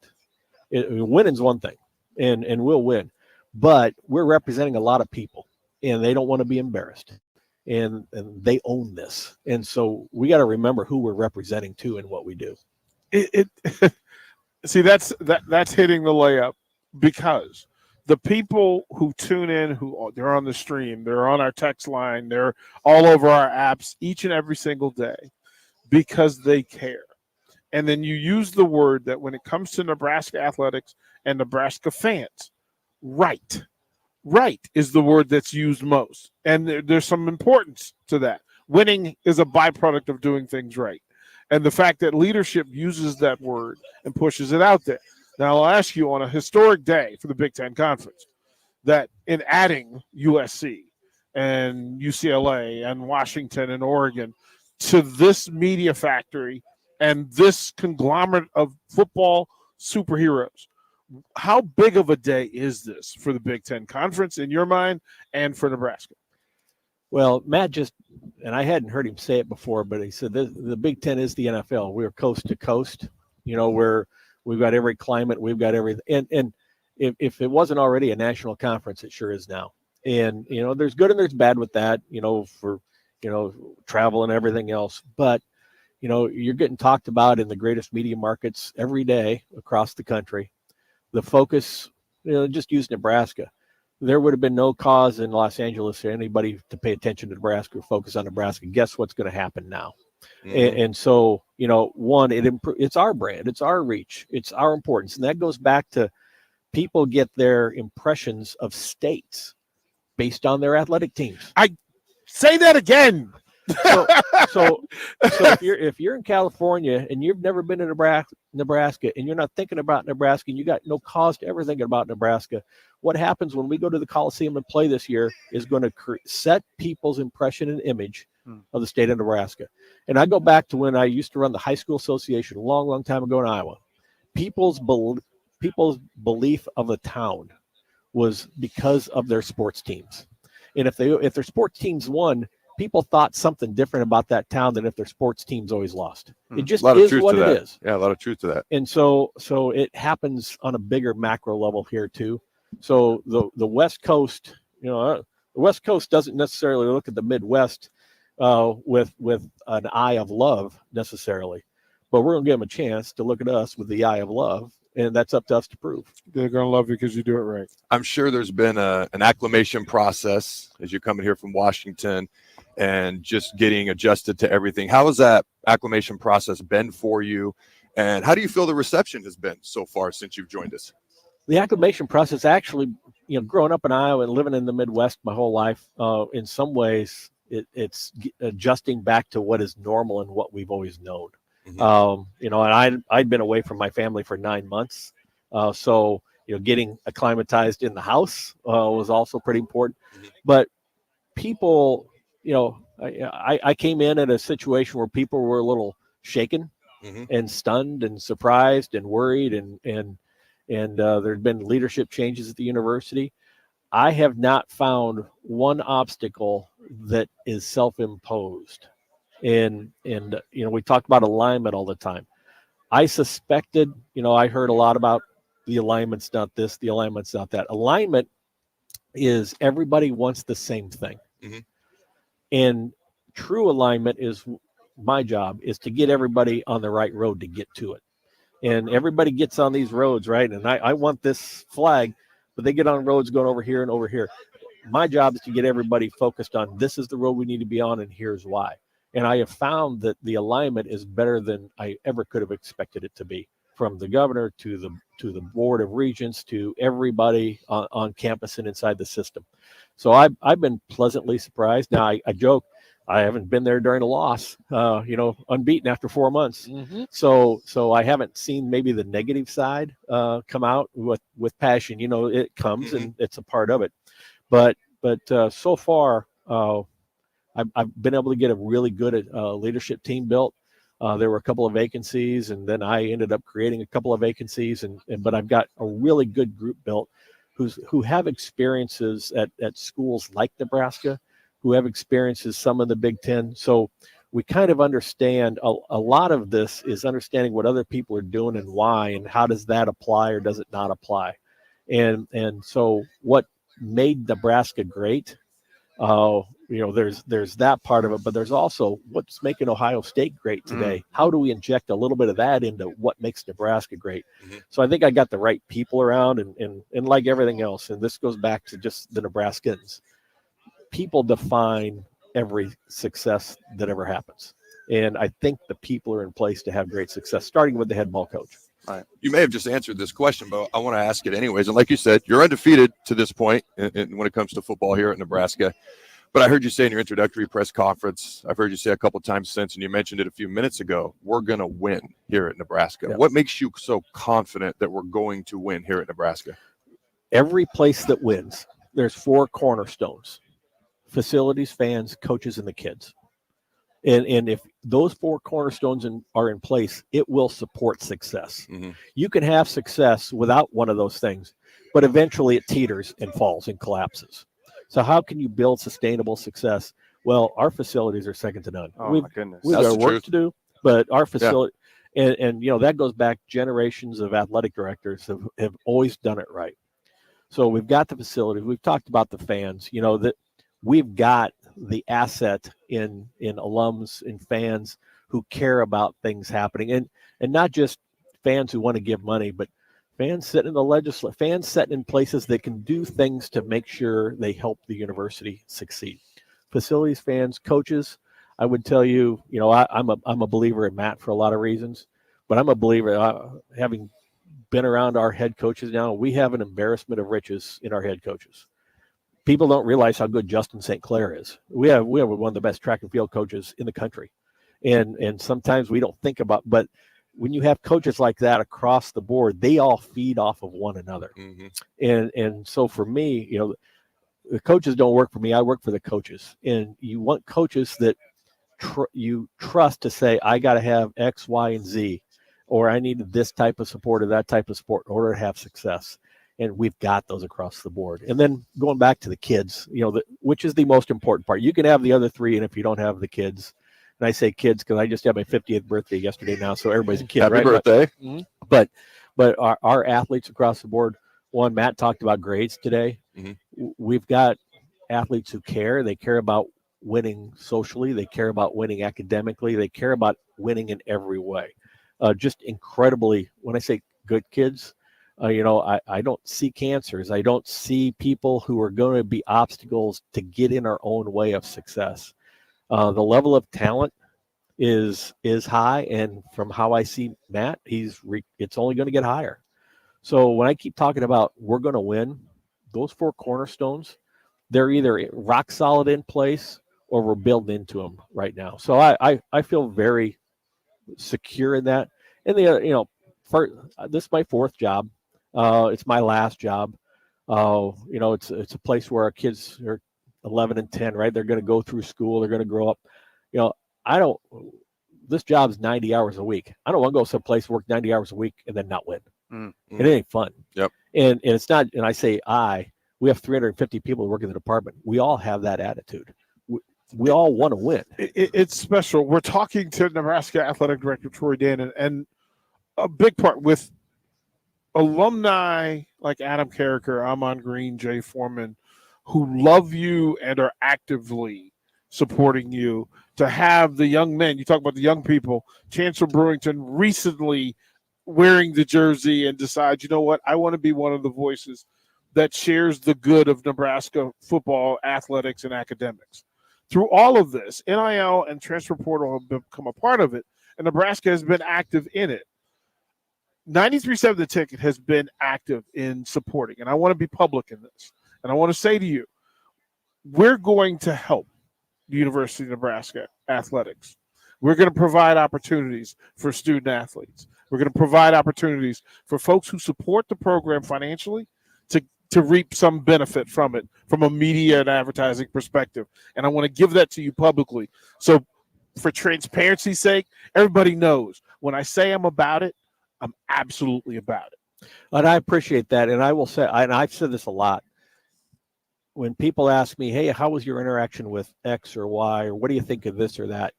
S3: Winning's one thing, and we'll win, but we're representing a lot of people, and they don't want to be embarrassed, and they own this, and so we got to remember who we're representing too and what we do.
S9: See, that's hitting the layup, because the people who tune in, they're on the stream, they're on our text line, they're all over our apps each and every single day because they care. And then you use the word that when it comes to Nebraska athletics and Nebraska fans, right is the word that's used most. And there's some importance to that. Winning is a byproduct of doing things right. And the fact that leadership uses that word and pushes it out there. Now, I'll ask you, on a historic day for the Big Ten Conference, that in adding USC and UCLA and Washington and Oregon to this media factory and this conglomerate of football superheroes, how big of a day is this for the Big Ten Conference in your mind and for Nebraska?
S3: Well, Matt and I hadn't heard him say it before, but he said the Big Ten is the NFL. We're coast to coast. We've got every climate. We've got everything. And if it wasn't already a national conference, it sure is now. And, there's good and there's bad with that, for, travel and everything else. But, you're getting talked about in the greatest media markets every day across the country. The focus, just use Nebraska. There would have been no cause in Los Angeles for anybody to pay attention to Nebraska or focus on Nebraska. Guess what's going to happen now? Mm-hmm. And so, one, it's our brand, it's our reach, it's our importance. And that goes back to people get their impressions of states based on their athletic teams.
S9: I say that again.
S3: So if you're in California and you've never been to Nebraska and you're not thinking about Nebraska and you got no cause to ever thinking about Nebraska, what happens when we go to the Coliseum and play this year is going to set people's impression and image of the state of Nebraska. And I go back to when I used to run the high school association a long, long time ago in Iowa. People's belief of the town was because of their sports teams. And if their sports teams won, people thought something different about that town than if their sports teams always lost. It just is what it is.
S10: Yeah, a lot of truth to that.
S3: And so it happens on a bigger macro level here too. So the West Coast, the West Coast doesn't necessarily look at the Midwest with an eye of love necessarily, but we're going to give them a chance to look at us with the eye of love, and that's up to us to prove.
S9: They're going to love you because you do it right.
S10: I'm sure there's been an acclimation process as you're coming here from Washington and just getting adjusted to everything. How has that acclimation process been for you, and how do you feel the reception has been so far since you've joined us?
S3: The acclimation process, actually, growing up in Iowa and living in the Midwest my whole life, in some ways, it's adjusting back to what is normal and what we've always known. Mm-hmm. And I'd been away from my family for 9 months. So, getting acclimatized in the house was also pretty important. Mm-hmm. But people, I came in at a situation where people were a little shaken mm-hmm. and stunned and surprised and worried and there'd been leadership changes at the university. I have not found one obstacle that is self-imposed. And we talk about alignment all the time. I suspected, I heard a lot about the alignment's not this, the alignment's not that. Alignment is everybody wants the same thing. And true alignment is my job is to get everybody on the right road to get to it. And everybody gets on these roads, right? And I want this flag, but they get on roads going over here and over here. My job is to get everybody focused on this is the road we need to be on, and here's why. And I have found that the alignment is better than I ever could have expected it to be, from the governor to the board of regents to everybody on campus and inside the system. So I've been pleasantly surprised. Now I joke, I haven't been there during a loss, unbeaten after 4 months. So I haven't seen maybe the negative side come out with passion. It comes and it's a part of it. But so far, I've been able to get a really good leadership team built. There were a couple of vacancies, and then I ended up creating a couple of vacancies. But I've got a really good group built who have experiences at schools like Nebraska, who have experiences some in the Big Ten. So we kind of understand a lot of this is understanding what other people are doing and why, and how does that apply or does it not apply. And so what made Nebraska great, there's that part of it, but there's also what's making Ohio State great today. How do we inject a little bit of that into what makes Nebraska great? So I think I got the right people around, and like everything else, and this goes back to just the Nebraskans, people define every success that ever happens. And I think the people are in place to have great success, starting with the head ball coach.
S10: All right. You may have just answered this question, but I want to ask it anyways. And like you said, you're undefeated to this point when it comes to football here at Nebraska. But I heard you say in your introductory press conference, I've heard you say a couple times since, and you mentioned it a few minutes ago, we're going to win here at Nebraska.
S3: Yeah.
S10: What makes you so confident that we're going to win here at Nebraska?
S3: Every place that wins, there's 4 cornerstones: facilities, fans, coaches, and the kids. And if those 4 cornerstones are in place, it will support success. You can have success without one of those things, but eventually it teeters and falls and collapses. So how can you build sustainable success? Well, our facilities are second to none.
S5: Oh, my goodness.
S3: We've
S5: That's
S3: got
S5: the
S3: work
S5: truth.
S3: to do, but our facility, and that goes back generations of athletic directors have always done it right. So we've got the facilities. We've talked about the fans, that we've got the asset in alums and fans who care about things happening, and not just fans who want to give money, but fans sitting in the legislature, fans sitting in places that can do things to make sure they help the university succeed. Facilities, fans, coaches. I would tell you, I'm a believer in Matt for a lot of reasons, but I'm a believer having been around our head coaches now. We have an embarrassment of riches in our head coaches. People don't realize how good Justin St. Clair is. We have one of the best track and field coaches in the country. And sometimes we don't think about, but when you have coaches like that across the board, they all feed off of one another. And so for me, the coaches don't work for me. I work for the coaches. And you want coaches that you trust to say, I got to have X, Y, and Z, or I need this type of support or that type of support in order to have success. And we've got those across the board. And then going back to the kids, which is the most important part. You can have the other 3, and if you don't have the kids, and I say kids because I just had my 50th birthday yesterday now, so everybody's a kid.
S10: Happy
S3: right?
S10: birthday.
S3: But our athletes across the board, Matt talked about grades today. We've got athletes who care. They care about winning socially. They care about winning academically. They care about winning in every way. Just incredibly, when I say good kids, I don't see cancers. I don't see people who are going to be obstacles to get in our own way of success. The level of talent is high, and from how I see Matt, it's only going to get higher. So when I keep talking about we're going to win, those 4 cornerstones, they're either rock solid in place or we're building into them right now. So I feel very secure in that. And this is my 4th job. It's my last job. It's a place where our kids are 11 and 10, right? They're going to go through school. They're going to grow up. This job's 90 hours a week. I don't want to go someplace, work 90 hours a week and then not win. It ain't fun.
S10: Yep.
S3: And it's not, and I say we have 350 people who work in the department. We all have that attitude. We all want to win.
S9: It's special. We're talking to Nebraska Athletic Director Troy Dannon, and a big part with alumni like Adam Carricker, Amon Green, Jay Foreman, who love you and are actively supporting you, to have the young men, you talk about the young people, Chancellor Brewington recently wearing the jersey and decide, you know what, I want to be one of the voices that shares the good of Nebraska football, athletics, and academics. Through all of this, NIL and transfer portal have become a part of it, and Nebraska has been active in it. 93.7 The Ticket has been active in supporting, and I want to be public in this. And I want to say to you, we're going to help the University of Nebraska athletics. We're going to provide opportunities for student athletes. We're going to provide opportunities for folks who support the program financially to reap some benefit from it from a media and advertising perspective. And I want to give that to you publicly. So for transparency's sake, everybody knows when I say I'm about it, I'm absolutely about it.
S3: And I appreciate that. And I will say, and I've said this a lot, when people ask me, hey, how was your interaction with X or Y, or what do you think of this or that?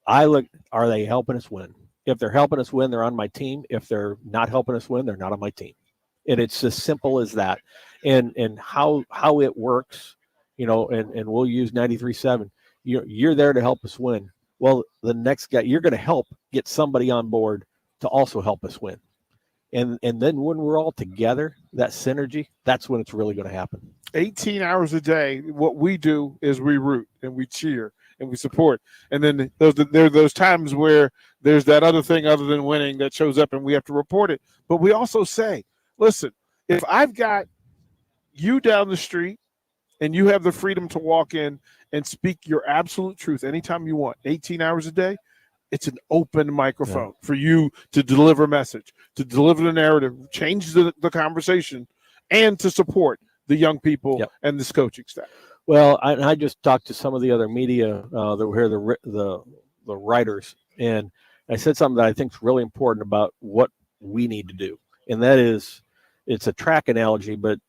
S3: I look, are they helping us win? If they're helping us win, they're on my team. If they're not helping us win, they're not on my team. And it's as simple as that. And how it works, you know, and we'll use 93.7. You're there to help us win. Well, the next guy, you're going to help get somebody on board to also help us win. And then when we're all together, that synergy, that's when it's really going to happen.
S9: 18 hours a day, what we do is we root and we cheer and we support. And then there are those times where there's that other thing other than winning that shows up and we have to report it. But we also say, listen, if I've got you down the street and you have the freedom to walk in and speak your absolute truth anytime you want, 18 hours a day, it's an open microphone for you to deliver a message, to deliver the narrative, change the conversation, and to support the young people and this coaching staff.
S3: Well, I just talked to some of the other media that were here, the writers, and I said something that I think is really important about what we need to do, and that is, it's a track analogy, but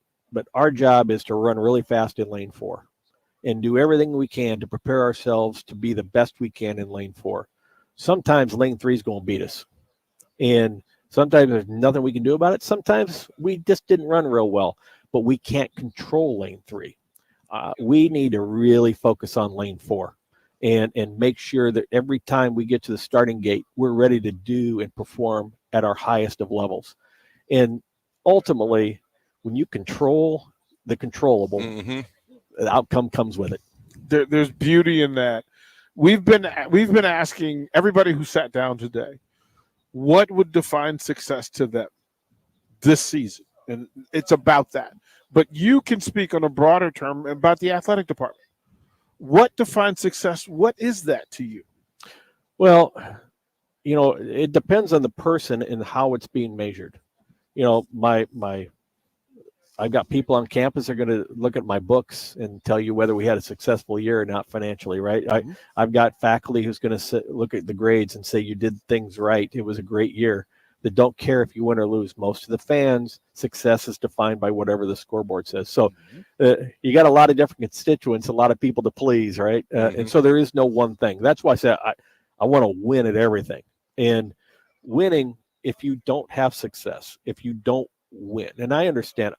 S3: our job is to run really fast in lane 4 and do everything we can to prepare ourselves to be the best we can in lane 4. Sometimes lane 3 is going to beat us, and sometimes there's nothing we can do about it. Sometimes we just didn't run real well, but we can't control lane 3. We need to really focus on lane 4 and make sure that every time we get to the starting gate, we're ready to do and perform at our highest of levels. And ultimately, when you control the controllable, the outcome comes with it.
S9: There's beauty in that. We've been asking everybody who sat down today, what would define success to them this season? And it's about that. But you can speak on a broader term about the athletic department. What defines success? What is that to you?
S3: Well, you know, it depends on the person and how it's being measured. You know, I've got people on campus that are going to look at my books and tell you whether we had a successful year or not financially, right? I've got faculty who's going to look at the grades and say you did things right. It was a great year. That don't care if you win or lose. Most of the fans, success is defined by whatever the scoreboard says. So you got a lot of different constituents, a lot of people to please, right? And so there is no one thing. That's why I say I want to win at everything. And winning, if you don't have success, if you don't win, and I understand,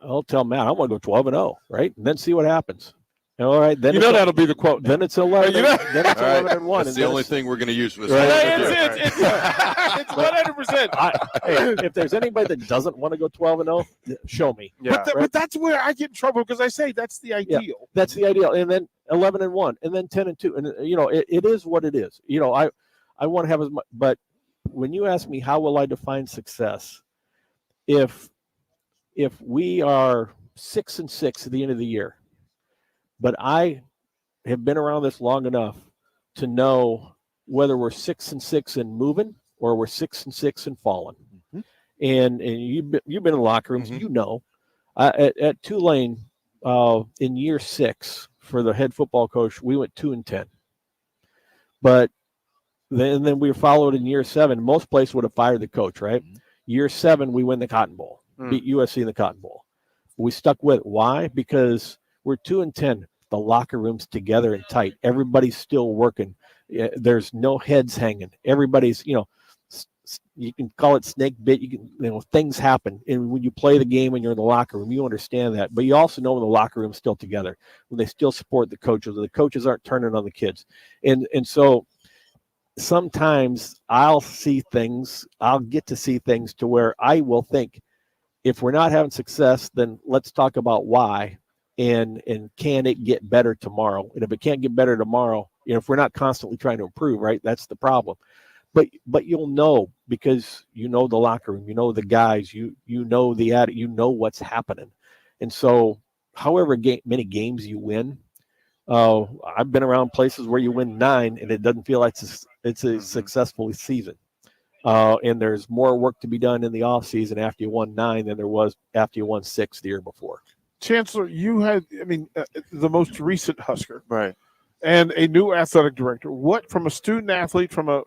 S3: I'll tell Matt, I want to go 12-0, right? And then see what happens. All right, then
S9: that'll be the quote.
S3: Then it's 11. Then it's 11-1.
S10: That's the only thing we're going to use for this.
S9: It's 100%.
S3: Hey, if there's anybody that doesn't want to go 12-0, show me.
S9: Yeah, but that's where I get in trouble because I say that's the ideal.
S3: Yeah, that's the ideal. And then 11-1, and then 10-2, and you know it is what it is. You know, I want to have as much. But when you ask me how will I define success, if we are 6-6 at the end of the year. But I have been around this long enough to know whether we're 6-6 and moving or we're 6-6 and falling. And you've been in the locker rooms, you know. At Tulane, in year 6 for the head football coach, we went 2-10. But then we were followed in year 7. Most places would have fired the coach, right? Year 7, we win the Cotton Bowl, beat USC in the Cotton Bowl. We stuck with it. Why? Because we're 2-10. The locker room's together and tight. Everybody's still working. There's no heads hanging. Everybody's, you know, you can call it snake bit. Things happen. And when you play the game and you're in the locker room, you understand that. But you also know when the locker room's still together, when they still support the coaches aren't turning on the kids. And so sometimes I'll get to see things to where I will think, if we're not having success, then let's talk about why, and can it get better tomorrow? And if it can't get better tomorrow, if we're not constantly trying to improve, right, that's the problem. But you'll know, because you know the locker room, you know the guys, you know the attitude, you know what's happening. And so however many games you win, I've been around places where you win 9 and it doesn't feel like it's a successful season. And there's more work to be done in the offseason after you won 9 than there was after you won 6 the year before.
S9: Chancellor, you had, the most recent Husker.
S5: Right.
S9: And a new athletic director. What, from a student athlete, from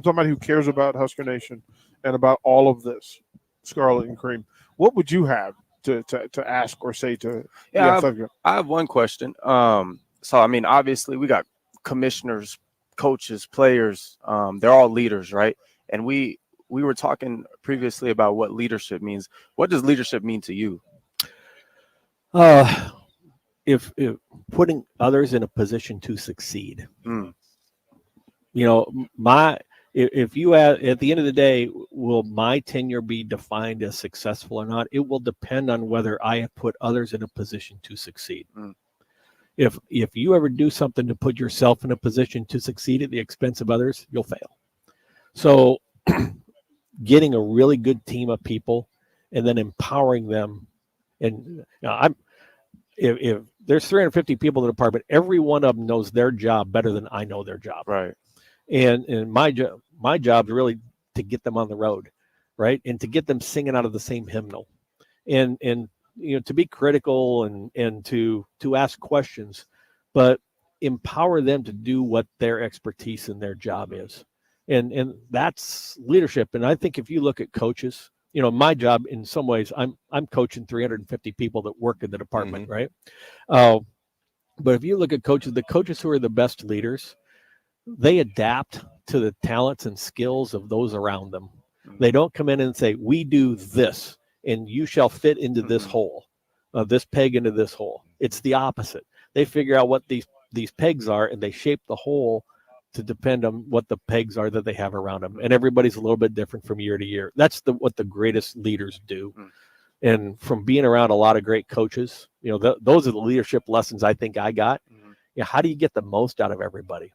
S9: somebody who cares about Husker Nation and about all of this, Scarlet and Cream, what would you have to ask or say to the athletic director?
S5: I have one question. Obviously we got commissioners, coaches, players. They're all leaders, right? And we were talking previously about what leadership means. What does leadership mean to you?
S3: If putting others in a position to succeed. If you at the end of the day, will my tenure be defined as successful or not? It will depend on whether I have put others in a position to succeed. If you ever do something to put yourself in a position to succeed at the expense of others, you'll fail. So getting a really good team of people and then empowering them. And if there's 350 people in the department, every one of them knows their job better than I know their job.
S5: Right.
S3: And my job is really to get them on the road, right? And to get them singing out of the same hymnal, and to be critical and to ask questions, but empower them to do what their expertise in their job is. And that's leadership. And I think if you look at coaches, my job in some ways, I'm coaching 350 people that work in the department, right? But if you look at coaches, the coaches who are the best leaders, they adapt to the talents and skills of those around them. They don't come in and say, we do this and you shall fit into this hole, this peg into this hole. It's the opposite. They figure out what these pegs are and they shape the hole to depend on what the pegs are that they have around them. And everybody's a little bit different from year to year. That's what the greatest leaders do. And from being around a lot of great coaches, those are the leadership lessons I think I got. How do you get the most out of everybody?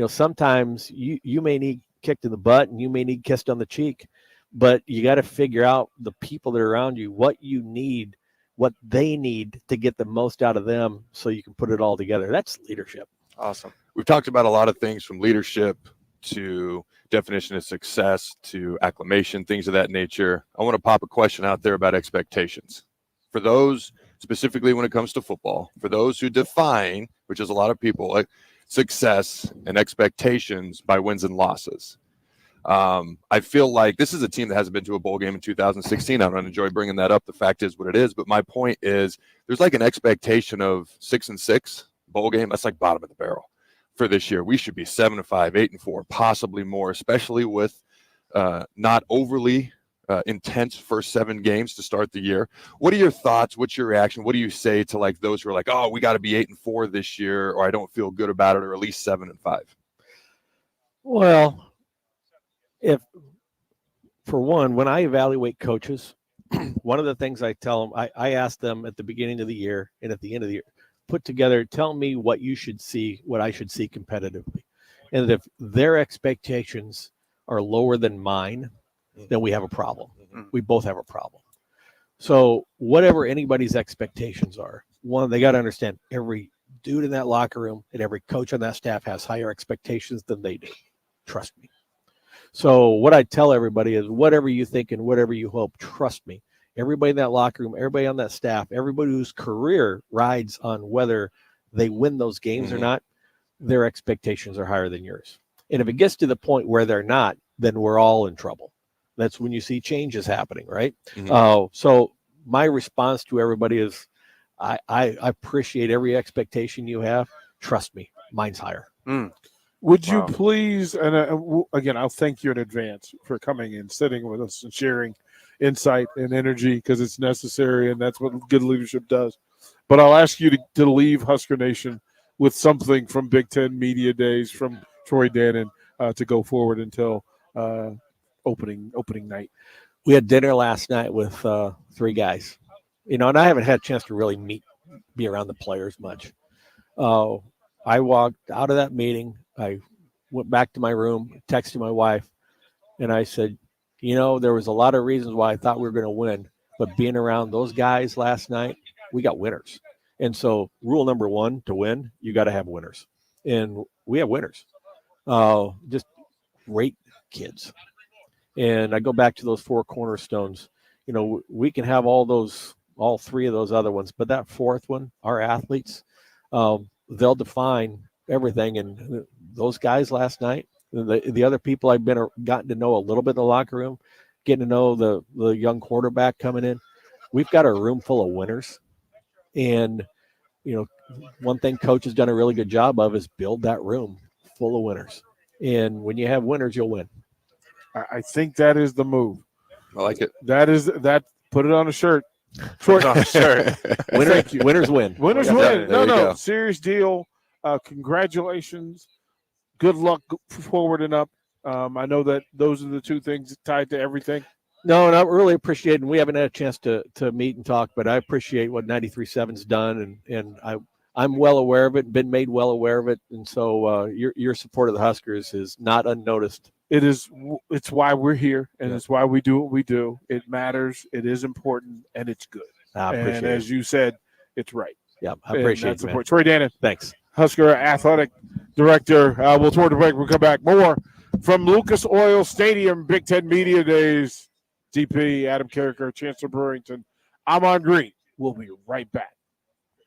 S3: Sometimes you may need kicked in the butt and you may need kissed on the cheek, but you got to figure out the people that are around you, what you need, what they need to get the most out of them so you can put it all together. That's leadership.
S5: Awesome.
S10: We've talked about a lot of things, from leadership to definition of success to acclamation, things of that nature. I want to pop a question out there about expectations. For those, specifically when it comes to football, for those who define, which is a lot of people, like success and expectations by wins and losses. I feel like this is a team that hasn't been to a bowl game in 2016. I don't enjoy bringing that up. The fact is what it is. But my point is, there's like an expectation of 6-6 bowl game. That's like bottom of the barrel for this year. We should be 7-5, 8-4, possibly more, especially with not overly intense first 7 games to start the year. What are your thoughts? What's your reaction? What do you say to like those who are like, oh, we got to be 8-4 this year, or I don't feel good about it, or at least 7-5?
S3: Well, if for one, when I evaluate coaches, one of the things I tell them, I ask them at the beginning of the year and at the end of the year, put together, tell me what you should see, what I should see competitively. And if their expectations are lower than mine, then we have a problem. We both have a problem. So whatever anybody's expectations are, one, they got to understand every dude in that locker room and every coach on that staff has higher expectations than they do. Trust me. So what I tell everybody is, whatever you think and whatever you hope, trust me. Everybody in that locker room, everybody on that staff, everybody whose career rides on whether they win those games or not, their expectations are higher than yours. And if it gets to the point where they're not, then we're all in trouble. That's when you see changes happening, right? So my response to everybody is, I appreciate every expectation you have. Trust me, mine's higher.
S9: Would you
S5: Wow.
S9: please, and again, I'll thank you in advance for coming and sitting with us and sharing insight and energy because it's necessary and that's what good leadership does. But I'll ask you to leave Husker Nation with something from Big Ten Media Days from Troy Dannon to go forward until opening night.
S3: We had dinner last night with 3 guys, and I haven't had a chance to really be around the players much. I walked out of that meeting. I went back to my room, texted my wife, and I said, there was a lot of reasons why I thought we were going to win, but being around those guys last night, we got winners. And so rule number 1 to win, you got to have winners. And we have winners. Just great kids. And I go back to those 4 cornerstones. We can have all 3 of those other ones, but that 4th one, our athletes, they'll define everything. And those guys last night, the other people I've gotten to know a little bit in the locker room, getting to know the young quarterback coming in, we've got a room full of winners. And, one thing coach has done a really good job of is build that room full of winners. And when you have winners, you'll win.
S9: I think that is the move.
S10: I like it.
S9: Put it on a shirt.
S10: Put it on a shirt.
S3: Winners win.
S9: Winners win. No, serious deal. Congratulations. Good luck forward and up. I know that those are the 2 things tied to everything. No, and I really appreciate it. And we haven't had a chance to meet and talk, but I appreciate what 93.7's done, and I'm well aware of it, been made well aware of it, and so your support of the Huskers is not unnoticed. It's why we're here, and it's why we do what we do. It matters, it is important, and it's good.
S3: I appreciate
S9: and as you said, it's right.
S3: Yeah, I appreciate it, man.
S9: Troy Dannon.
S3: Thanks.
S9: Husker Athletic Director. We'll toward the break. We'll come back more from Lucas Oil Stadium, Big Ten Media Days. DP, Adam Carricker, Chancellor Brewington. I'm on Green. We'll be right back.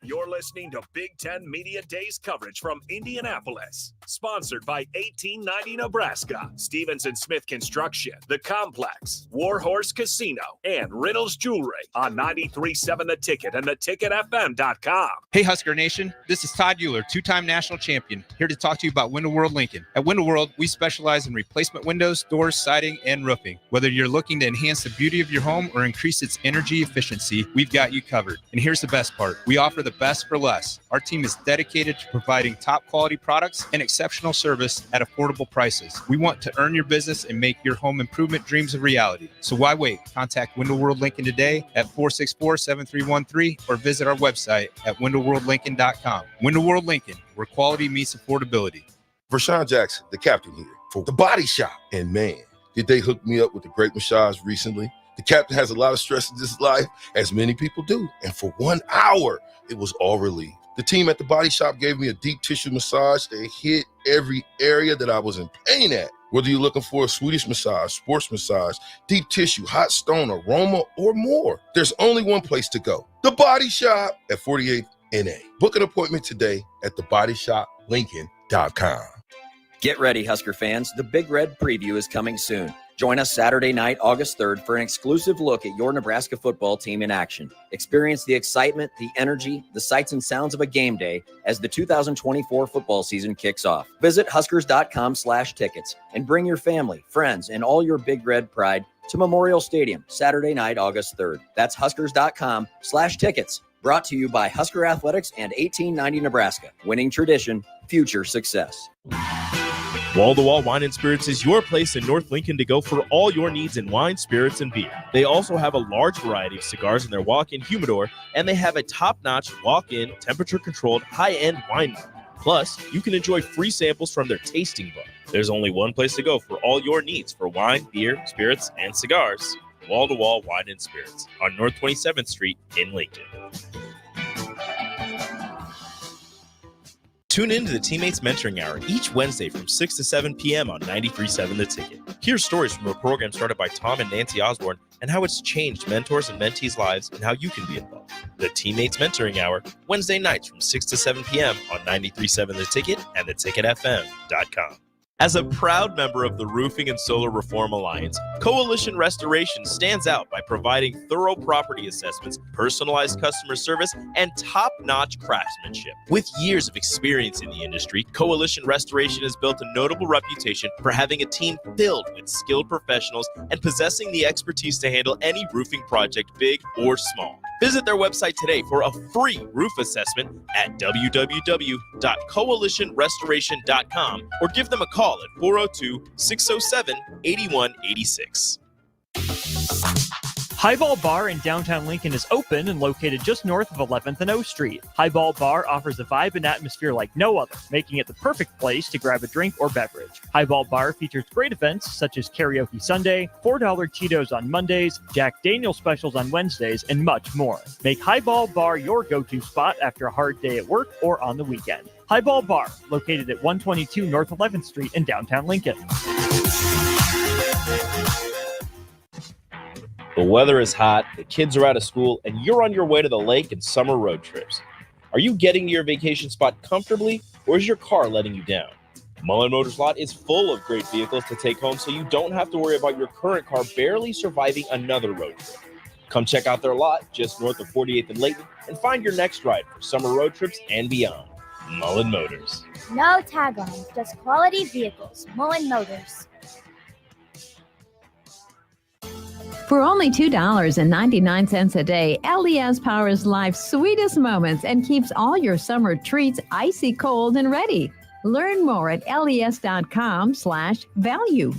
S4: You're listening to Big Ten Media Days coverage from Indianapolis. Sponsored by 1890 Nebraska, Stevenson Smith Construction, The Complex, Warhorse Casino, and Reynolds Jewelry on 93.7 The Ticket and theticketfm.com.
S21: Hey, Husker Nation. This is Todd Euler, 2-time national champion, here to talk to you about Window World Lincoln. At Window World, we specialize in replacement windows, doors, siding, and roofing. Whether you're looking to enhance the beauty of your home or increase its energy efficiency, we've got you covered. And here's the best part. We offer the best for less. Our team is dedicated to providing top quality products and exceptional service at affordable prices. We want to earn your business and make your home improvement dreams a reality. So why wait? Contact Window World Lincoln today at 464-7313 or visit our website at windowworldlincoln.com. Window World Lincoln, where quality meets affordability.
S12: Vershawn Jackson, the captain here for The Body Shop. And man, did they hook me up with a great massage recently. The captain has a lot of stress in his life, as many people do. And for 1 hour, it was all relieved. The team at The Body Shop gave me a deep tissue massage that hit every area that I was in pain at. Whether you're looking for a Swedish massage, sports massage, deep tissue, hot stone, aroma, or more, there's only one place to go. The Body Shop at 48th NA. Book an appointment today at thebodyshoplincoln.com.
S16: Get ready, Husker fans. The Big Red Preview is coming soon. Join us Saturday night, August 3rd, for an exclusive look at your Nebraska football team in action. Experience the excitement, the energy, the sights and sounds of a game day as the 2024 football season kicks off. Visit Huskers.com/tickets and bring your family, friends, and all your Big Red pride to Memorial Stadium Saturday night, August 3rd. That's Huskers.com/tickets. Brought to you by Husker Athletics and 1890 Nebraska. Winning tradition, future success.
S2: Wall-to-Wall Wine and Spirits is your place in North Lincoln to go for all your needs in wine, spirits, and beer. They also have a large variety of cigars in their walk-in humidor, and they have a top-notch walk-in, temperature-controlled, high-end wine bar. Plus, you can enjoy free samples from their tasting book. There's only one place to go for all your needs for wine, beer, spirits, and cigars. Wall-to-Wall Wine and Spirits on North 27th Street in Lincoln. Tune in to the Teammates Mentoring Hour each Wednesday from 6 to 7 p.m. on 93.7 The Ticket. Hear stories from a program started by Tom and Nancy Osborne and how it's changed mentors and mentees' lives and how you can be involved. The Teammates Mentoring Hour, Wednesday nights from 6 to 7 p.m. on 93.7 The Ticket and theticketfm.com. As a proud member of the Roofing and Solar Reform Alliance, Coalition Restoration stands out by providing thorough property assessments, personalized customer service, and top-notch craftsmanship. With years of experience in the industry, Coalition Restoration has built a notable reputation for having a team filled with skilled professionals and possessing the expertise to handle any roofing project, big or small. Visit their website today for a free roof assessment at www.coalitionrestoration.com or give them a call at 402-607-8186.
S23: Highball Bar in downtown Lincoln is open and located just north of 11th and O Street. Highball Bar offers a vibe and atmosphere like no other, making it the perfect place to grab a drink or beverage. Highball Bar features great events such as Karaoke Sunday, $4 Tito's on Mondays, Jack Daniel's specials on Wednesdays, and much more. Make Highball Bar your go-to spot after a hard day at work or on the weekend. Highball Bar, located at 122 North 11th Street in downtown Lincoln.
S2: The weather is hot, the kids are out of school, and you're on your way to the lake and summer road trips. Are you getting to your vacation spot comfortably, or is your car letting you down? Millen Motors Lot is full of great vehicles to take home, so you don't have to worry about your current car barely surviving another road trip. Come check out their lot just north of 48th and Layton and find your next ride for summer road trips and beyond. Millen Motors.
S8: No tag-ons, just quality vehicles. Millen Motors.
S11: For only $2.99 a day, LES powers life's sweetest moments and keeps all your summer treats icy cold and ready. Learn more at les.com/value.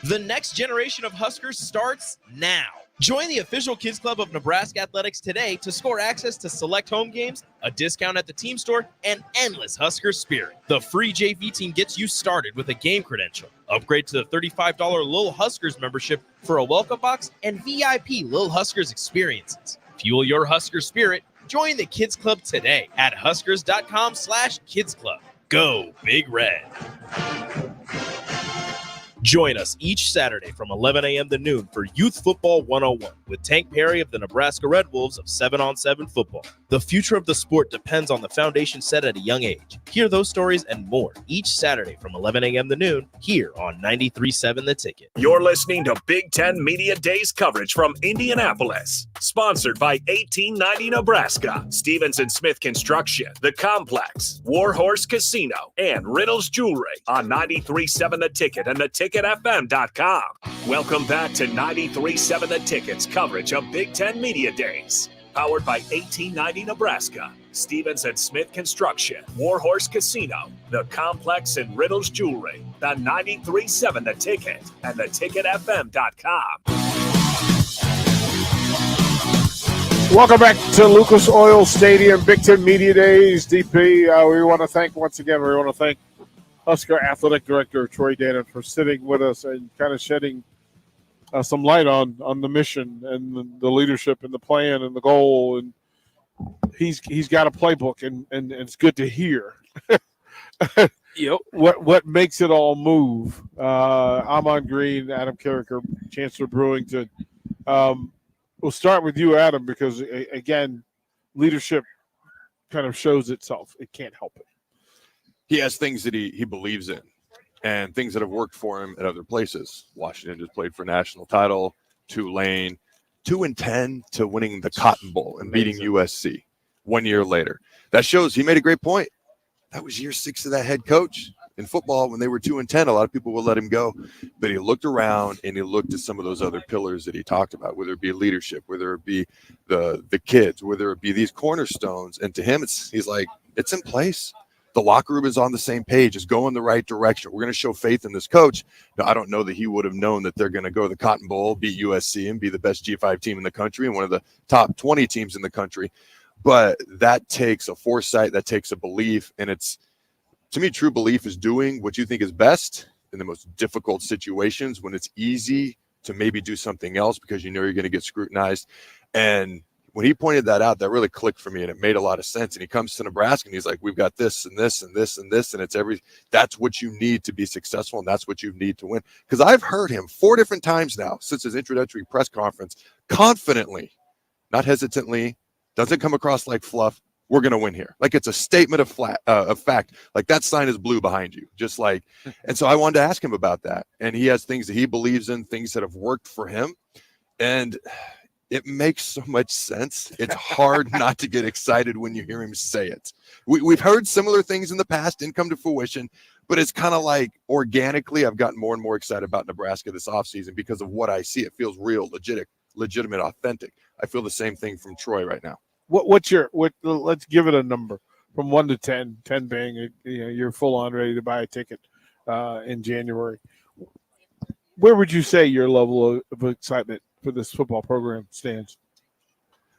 S2: The next generation of Huskers starts now. Join the official Kids Club of Nebraska Athletics today to score access to select home games, a discount at the team store, and endless Husker spirit. The free JV team gets you started with a game credential. Upgrade to the $35 Lil Huskers membership for a welcome box and VIP Lil Huskers experiences. Fuel your Husker spirit. Join the Kids Club today at huskers.com/Kids Club. Go Big Red. Join us each Saturday from 11 a.m. to noon for Youth Football 101 with Tank Perry of the Nebraska Red Wolves of 7-on-7 football. The future of the sport depends on the foundation set at a young age. Hear those stories and more each Saturday from 11 a.m. to noon here on 93.7 The Ticket.
S4: You're listening to Big Ten Media Days coverage from Indianapolis. Sponsored by 1890 Nebraska, Stevens & Smith Construction, The Complex, Warhorse Casino, and Riddle's Jewelry on 93.7 The Ticket and theticketfm.com. Welcome back to 93.7 The Ticket's coverage of Big Ten Media Days. Powered by 1890 Nebraska, Stevens & Smith Construction, Warhorse Casino, The Complex, and Riddle's Jewelry, the 93.7 The Ticket, and theticketfm.com.
S9: Welcome back to Lucas Oil Stadium, Big Ten Media Days. DP, we want to thank Husker Athletic Director Troy Dannon for sitting with us and kind of shedding some light on the mission and the leadership and the plan and the goal. And he's got a playbook, and it's good to hear.
S2: Yep.
S9: What makes it all move? Amon Green, Adam Carricker, Chancellor Brewington. We'll start with you, Adam, because, again, leadership kind of shows itself. It can't help it.
S10: He has things that he believes in and things that have worked for him at other places. Washington just played for a national title, Tulane, 2-10 to winning the Cotton Bowl and beating USC 1 year later. That shows he made a great point. That was year 6 of that head coach. In football, when they were 2-10, a lot of people would let him go. But he looked around and he looked at some of those other pillars that he talked about, whether it be leadership, whether it be the kids, whether it be these cornerstones. And to him, he's like, it's in place. The locker room is on the same page. It's going the right direction. We're going to show faith in this coach. Now, I don't know that he would have known that they're going to go to the Cotton Bowl, beat USC, and be the best G5 team in the country and one of the top 20 teams in the country. But that takes a foresight. That takes a belief. And it's, to me, true belief is doing what you think is best in the most difficult situations when it's easy to maybe do something else because you know you're going to get scrutinized. And when he pointed that out, that really clicked for me, and it made a lot of sense. And he comes to Nebraska, and he's like, we've got this and this and this and this, and it's that's what you need to be successful, and that's what you need to win. Because I've heard him 4 different times now since his introductory press conference, confidently, not hesitantly, doesn't come across like fluff, we're going to win here. Like, it's a statement of fact. Like, that sign is blue behind you, just like. And so I wanted to ask him about that. And he has things that he believes in, things that have worked for him. And it makes so much sense. It's hard not to get excited when you hear him say it. We've heard similar things in the past, didn't come to fruition, but it's kind of like organically I've gotten more and more excited about Nebraska this offseason because of what I see. It feels real, legitimate, authentic. I feel the same thing from Troy right now.
S9: Let's give it a number from 1 to 10, 10 being you're full on ready to buy a ticket in January. Where would you say your level of excitement for this football program stands?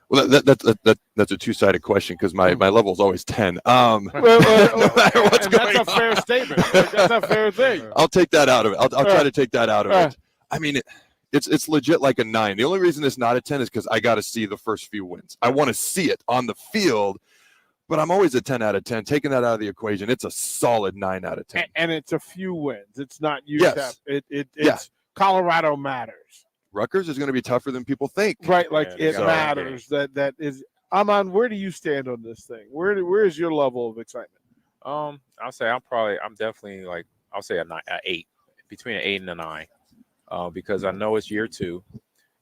S10: Well, that's a two-sided question because my level is always 10.
S9: That's a fair statement. That's a fair thing.
S10: I'll take that out of it. I'll try to take that out of it. I mean, it's legit like a 9. The only reason it's not a 10 is because I got to see the first few wins. I want to see it on the field, but I'm always a 10 out of 10. Taking that out of the equation, it's a solid 9 out of 10.
S9: And it's a few wins. It's not
S10: UTEP.
S9: Yes. It's Colorado matters.
S10: Rutgers is going to be tougher than people think.
S9: Right, like it matters. That is. Amon, where do you stand on this thing? Where is your level of excitement?
S17: I'll say I'll say a 8, between an 8 and a 9, because I know it's year 2,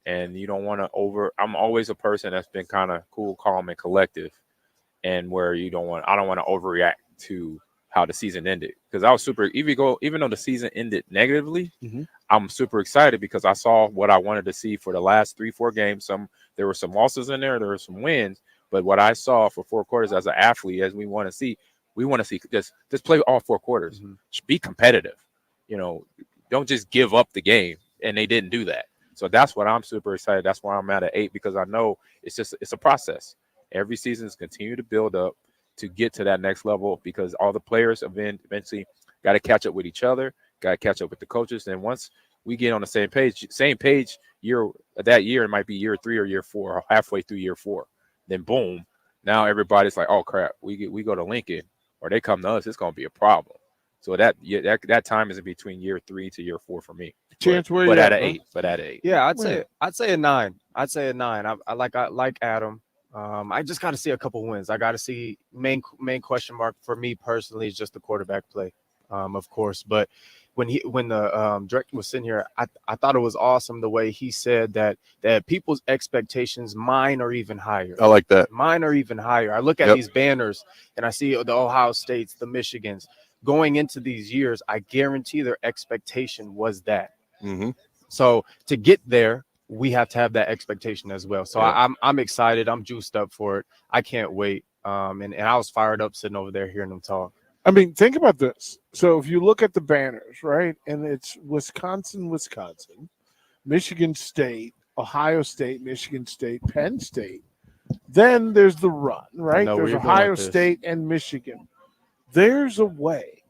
S17: and you don't want to I'm always a person that's been kind of cool, calm, and collective, and where I don't want to overreact to how the season ended, because I was even though the season ended negatively, I'm super excited because I saw what I wanted to see for the last 3-4 games. There were some losses in there were some wins, but what I saw for 4 quarters as an athlete, as we want to see just play all 4 quarters, be competitive, don't just give up the game, and they didn't do that. So that's what I'm super excited. That's why I'm at 8, because I know it's a process. Every season is continue to build up to get to that next level, because all the players eventually got to catch up with each other, got to catch up with the coaches. And once we get on the same page that year, it might be year 3 or year 4, or halfway through year 4. Then boom, now everybody's like, oh crap, we go to Lincoln or they come to us, it's going to be a problem. So that time is in between year 3 to year 4 for me.
S9: Chance, where you
S17: at
S9: at,
S17: 8? But at 8.
S5: Yeah, I'd say a 9. I'd say a 9. I like Adam. I just got to see a couple wins. I got to see main question mark for me personally is just the quarterback play, of course. But when the director was sitting here, I thought it was awesome the way he said that people's expectations, mine are even higher.
S10: I like that.
S5: Mine are even higher. I look at these banners and I see the Ohio States, the Michigans going into these years. I guarantee their expectation was that. So to get there, we have to have that expectation as well. So I'm excited. I'm juiced up for it. I can't wait. And I was fired up sitting over there hearing them talk.
S9: I mean, think about this. So if you look at the banners, right, and it's Wisconsin, Michigan State, Ohio State, Michigan State, Penn State. Then there's the run, right? There's Ohio State and Michigan. There's a way.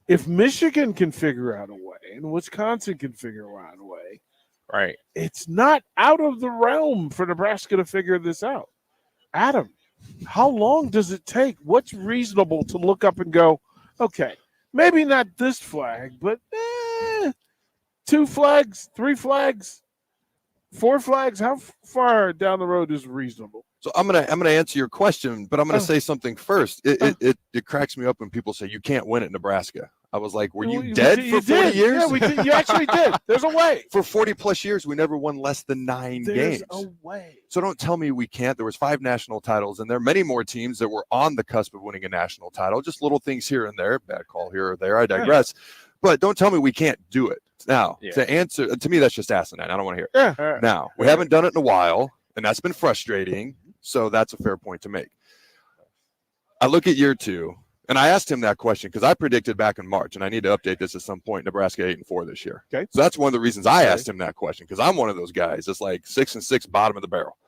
S9: If Michigan can figure out a way and Wisconsin can figure out a way,
S17: right,
S9: it's not out of the realm for Nebraska to figure this out. Adam, how long does it take? What's reasonable to look up and go, okay, maybe not this flag, but 2 flags, 3 flags, 4 flags? How far down the road is reasonable?
S10: So I'm gonna answer your question, but I'm gonna say something first. It cracks me up when people say you can't win at Nebraska. I was like, were you dead for 40 years?
S9: Yeah, we did. You actually did. There's a way.
S10: For 40 plus years, we never won less than 9 games.
S9: There's a way.
S10: So don't tell me we can't. There was 5 national titles, and there are many more teams that were on the cusp of winning a national title. Just little things here and there. Bad call here or there. I digress. But don't tell me we can't do it. Now, to answer, to me, that's just asinine. I don't want to hear it. Now, we haven't done it in a while, and that's been frustrating. So that's a fair point to make. I look at year 2. And I asked him that question because I predicted back in March, and I need to update this at some point, Nebraska 8-4 this year.
S9: Okay.
S10: So that's one of the reasons I asked him that question, because I'm one of those guys. It's like 6-6, bottom of the barrel.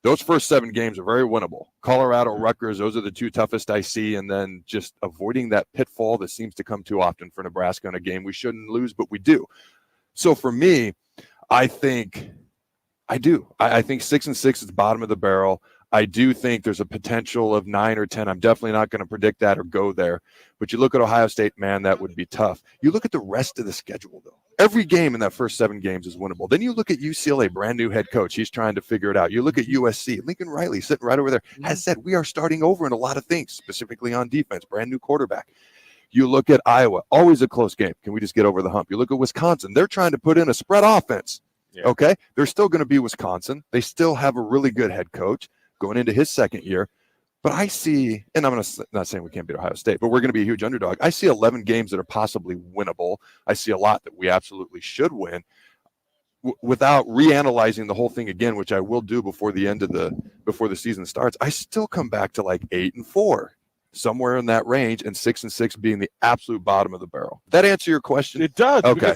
S10: Those first 7 games are very winnable. Colorado, Rutgers, those are the 2 toughest I see, and then just avoiding that pitfall that seems to come too often for Nebraska in a game we shouldn't lose, but we do. So for me, I think 6-6 is bottom of the barrel. I do think there's a potential of 9 or 10. I'm definitely not going to predict that or go there. But you look at Ohio State, man, that would be tough. You look at the rest of the schedule, though. Every game in that first 7 games is winnable. Then you look at UCLA, brand new head coach. He's trying to figure it out. You look at USC. Lincoln Riley sitting right over there has said we are starting over in a lot of things, specifically on defense, brand new quarterback. You look at Iowa, always a close game. Can we just get over the hump? You look at Wisconsin. They're trying to put in a spread offense. Yeah. Okay? They're still going to be Wisconsin. They still have a really good head coach going into his second year. But I see, and I'm not saying we can't beat Ohio State, but we're going to be a huge underdog. I see 11 games that are possibly winnable. I see a lot that we absolutely should win without reanalyzing the whole thing again, which I will do before the season starts. I still come back to like 8-4, somewhere in that range, and 6-6 being the absolute bottom of the barrel. Did that answer your question?
S9: It does.
S10: Okay.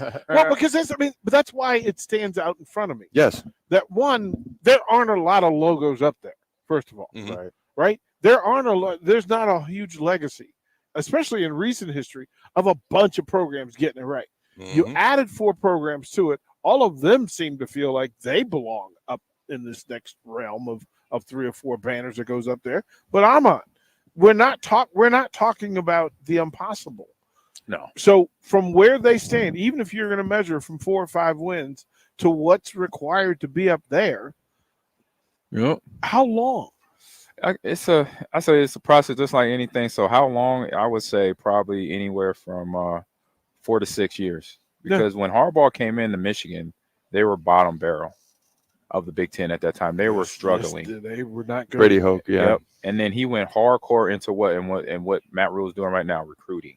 S9: Because but that's why it stands out in front of me.
S10: Yes.
S9: That one, there aren't a lot of logos up there, first of all.
S10: Mm-hmm.
S9: Right? There's not a huge legacy, especially in recent history, of a bunch of programs getting it right.
S10: Mm-hmm.
S9: You added 4 programs to it. All of them seem to feel like they belong up in this next realm of 3 or 4 banners that goes up there. But we're not talking about the impossible.
S17: No.
S9: So from where they stand, even if you're going to measure from 4 or 5 wins to what's required to be up there, how long?
S17: I say it's a process just like anything. So how long? I would say probably anywhere from 4 to 6 years. Because when Harbaugh came into Michigan, they were bottom barrel of the Big Ten at that time. They were struggling.
S9: Yes, they were not good.
S10: Brady Hoke, yeah.
S17: Yep. And then he went hardcore into what Matt Rule is doing right now, recruiting,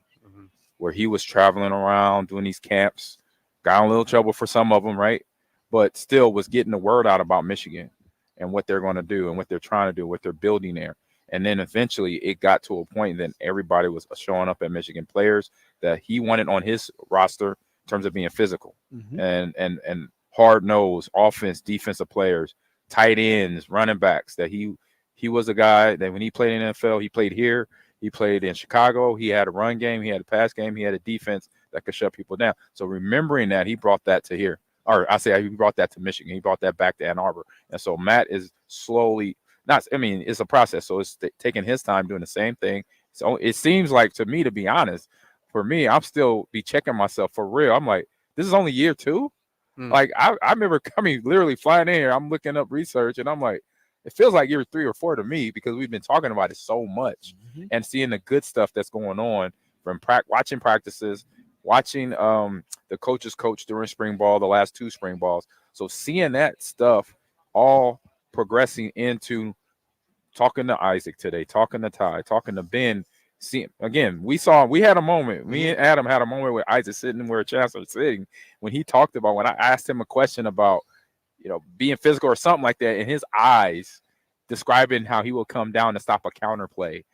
S17: where he was traveling around doing these camps, got in a little trouble for some of them, right? But still was getting the word out about Michigan and what they're going to do and what they're trying to do, what they're building there. And then eventually it got to a point that everybody was showing up at Michigan, players that he wanted on his roster in terms of being physical and hard-nosed offense, defensive players, tight ends, running backs, that he was a guy that when he played in the NFL, he played here, he played in Chicago, he had a run game, he had a pass game, he had a defense that could shut people down. So remembering that, he brought that to here. Or I say he brought that to Michigan. He brought that back to Ann Arbor. And so Matt is slowly it's a process. So it's taking his time doing the same thing. So it seems like, to me, to be honest, for me, I'm still be checking myself for real. I'm like, this is only year 2. Like I remember literally flying in here. I'm looking up research and I'm like, it feels like year 3 or 4 to me because we've been talking about it so much and seeing the good stuff that's going on from watching practices, watching the coaches coach during spring ball, the last 2 spring balls. So seeing that stuff all progressing into talking to Isaac today, talking to Ty, talking to Ben. See, again, we had a moment. Me and Adam had a moment where Isaac sitting where Chancellor's sitting when he talked about, when I asked him a question about, being physical or something like that, in his eyes, describing how he will come down to stop a counter play.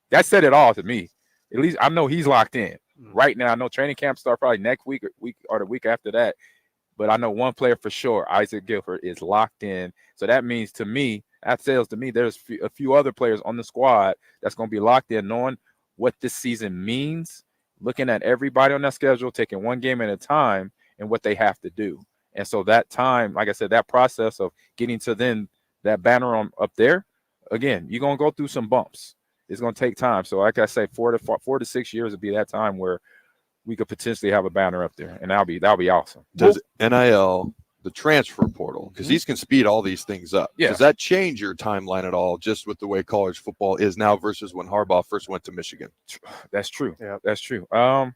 S17: That said it all to me. At least I know he's locked in right now. I know training camp start probably next week or the week after that. But I know one player for sure, Isaac Gifford, is locked in. So that means to me, that says to me, there's a few other players on the squad that's going to be locked in, knowing what this season means, looking at everybody on that schedule, taking one game at a time, and what they have to do. And so that time, like I said, that process of getting to then that banner up there, again, you're going to go through some bumps. It's going to take time. So like I say, 4 to 6 years would be that time where we could potentially have a banner up there, and that'll be awesome.
S10: Does NIL, the transfer portal, because these can speed all these things up.
S17: Yeah.
S10: Does that change your timeline at all, just with the way college football is now versus when Harbaugh first went to Michigan?
S17: That's true. Yeah, that's true. I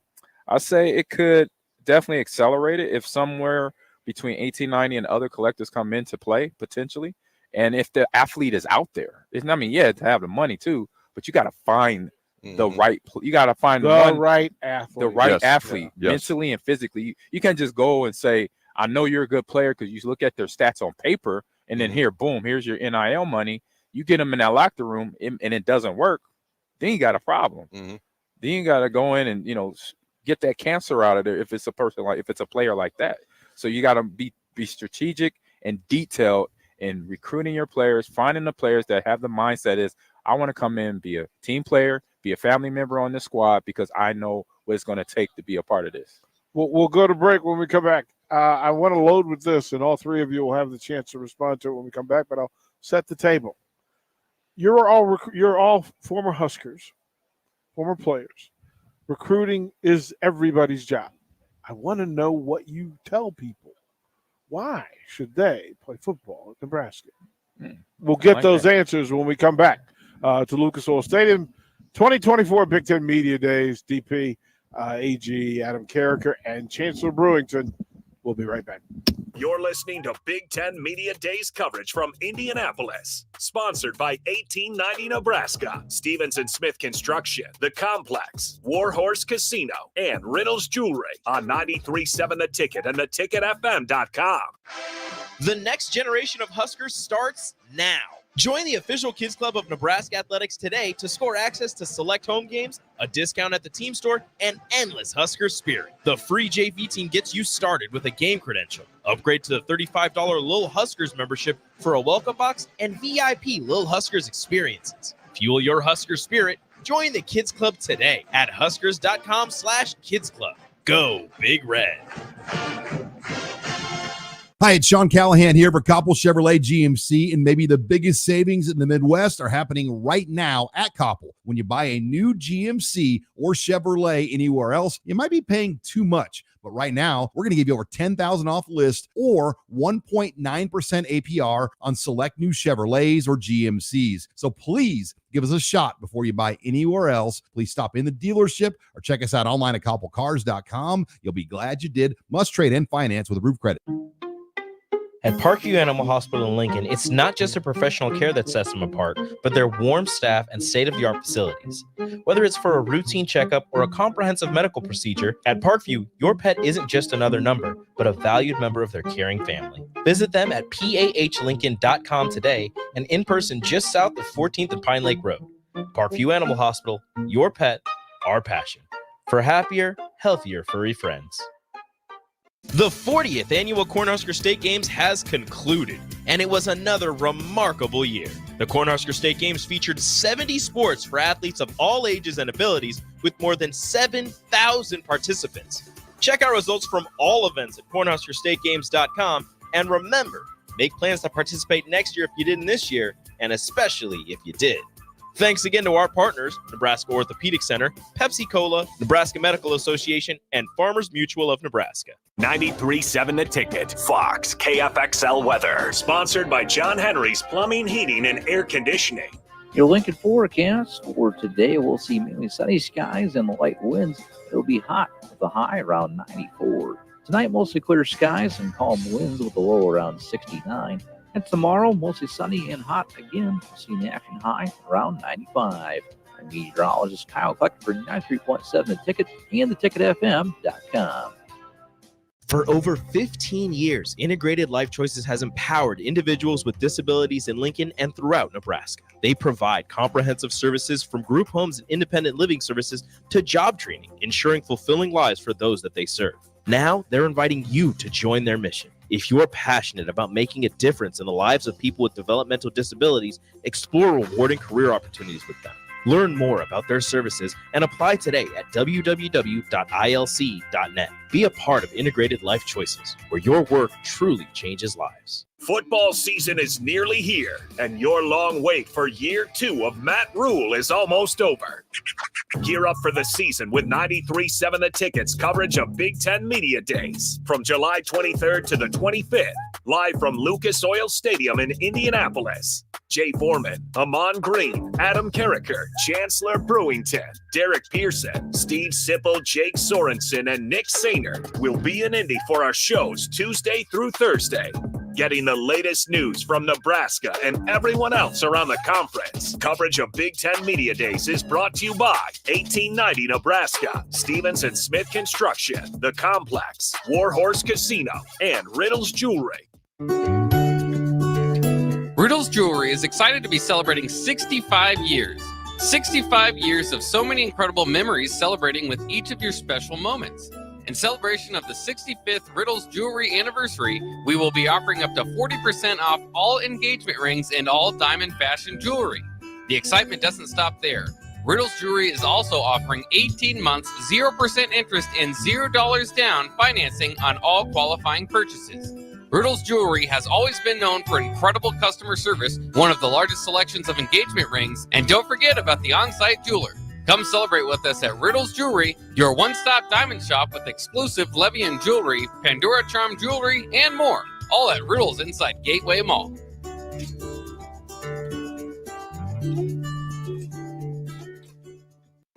S17: say it could definitely accelerate it if somewhere between 1890 and other collectors come into play potentially, and if the athlete is out there. To have the money too, but you got to find the right. You got to find
S9: the right athlete.
S17: The right athlete, mentally and physically. You can't just go and say, I know you're a good player, because you look at their stats on paper and then here's your NIL money. You get them in that locker room and it doesn't work. Then you got a problem. Then you got to go in and, get that cancer out of there if it's a player like that. So you got to be strategic and detailed in recruiting your players, finding the players that have the mindset is, I want to come in, be a team player, be a family member on this squad, because I know what it's going to take to be a part of this.
S9: We'll go to break. When we come back, I want to load with this, and all 3 of you will have the chance to respond to it when we come back, but I'll set the table. you're all former Huskers, former players. Recruiting is everybody's job. I want to know what you tell people. Why should they play football at Nebraska? We'll get those answers when we come back to Lucas Oil Stadium. 2024 Big Ten Media Days. DP, AG, Adam Carricker, and Chancellor Brewington. We'll be right back.
S4: You're listening to Big Ten Media Days coverage from Indianapolis. Sponsored by 1890 Nebraska, Stevens & Smith Construction, The Complex, Warhorse Casino, and Riddles Jewelry on 93.7 The Ticket and theticketfm.com.
S2: The next generation of Huskers starts now. Join the official Kids Club of Nebraska Athletics today to score access to select home games, a discount at the team store, and endless Husker spirit. The free JV team gets you started with a game credential. Upgrade to the $35 Lil Huskers membership for a welcome box and VIP Lil Huskers experiences. Fuel your Husker spirit. Join the Kids Club today at huskers.com/Kids Club. Go Big Red.
S7: Hi, it's Sean Callahan here for Koppel Chevrolet GMC, and maybe the biggest savings in the Midwest are happening right now at Koppel. When you buy a new GMC or Chevrolet anywhere else, you might be paying too much. But right now, we're going to give you over $10,000 off list or 1.9% APR on select new Chevrolets or GMCs. So please give us a shot before you buy anywhere else. Please stop in the dealership or check us out online at koppelcars.com. You'll be glad you did. Must trade and finance with a roof credit.
S2: At Parkview Animal Hospital in Lincoln, it's not just the professional care that sets them apart, but their warm staff and state-of-the-art facilities. Whether it's for a routine checkup or a comprehensive medical procedure, at Parkview, your pet isn't just another number, but a valued member of their caring family. Visit them at pahlincoln.com today and in person just south of 14th and Pine Lake Road. Parkview Animal Hospital, your pet, our passion. For happier, healthier furry friends. The 40th annual Cornhusker State Games has concluded, and it was another remarkable year. The Cornhusker State Games featured 70 sports for athletes of all ages and abilities with more than 7,000 participants. Check out results from all events at cornhuskerstategames.com, and remember, make plans to participate next year if you didn't this year, and especially if you did. Thanks again to our partners, Nebraska Orthopedic Center, Pepsi Cola, Nebraska Medical Association, and Farmers Mutual of Nebraska.
S4: 93.7 The Ticket, Fox, KFXL weather. Sponsored by John Henry's Plumbing, Heating, and Air Conditioning.
S15: Your Lincoln forecast for today, we'll see mainly sunny skies and light winds. It'll be hot with a high around 94. Tonight, mostly clear skies and calm winds with a low around 69. And tomorrow, mostly sunny and hot again. We'll see an action high around 95. I'm meteorologist Kyle Kleck for 93.7 The Ticket and theticketfm.com.
S2: For over 15 years, Integrated Life Choices has empowered individuals with disabilities in Lincoln and throughout Nebraska. They provide comprehensive services from group homes and independent living services to job training, ensuring fulfilling lives for those that they serve. Now, they're inviting you to join their mission. If you're passionate about making a difference in the lives of people with developmental disabilities, explore rewarding career opportunities with them. Learn more about their services and apply today at www.ilc.net. Be a part of Integrated Life Choices, where your work truly changes lives.
S4: Football season is nearly here, and your long wait for year 2 of Matt Rule is almost over. Gear up for the season with 93.7 The Ticket's coverage of Big Ten Media Days from July 23rd to the 25th, live from Lucas Oil Stadium in Indianapolis. Jay Foreman, Amon Green, Adam Carricker, Chancellor Brewington, Derek Pearson, Steve Sipple, Jake Sorensen, and Nick Sainer will be in Indy for our shows Tuesday through Thursday. Getting the latest news from Nebraska and everyone else around the conference. Coverage of Big Ten Media Days is brought to you by 1890 Nebraska, Stevens & Smith Construction, The Complex, Warhorse Casino, and Riddles Jewelry.
S18: Riddles Jewelry is excited to be celebrating 65 years. 65 years of so many incredible memories celebrating with each of your special moments. In celebration of the 65th Riddles Jewelry anniversary, we will be offering up to 40% off all engagement rings and all diamond fashion jewelry. The excitement doesn't stop there. Riddles Jewelry is also offering 18 months, 0% interest and $0 down financing on all qualifying purchases. Riddle's Jewelry has always been known for incredible customer service, one of the largest selections of engagement rings, and don't forget about the on-site jeweler. Come celebrate with us at Riddle's Jewelry, your one-stop diamond shop with exclusive Levian jewelry, Pandora Charm jewelry, and more. All at Riddle's inside Gateway Mall.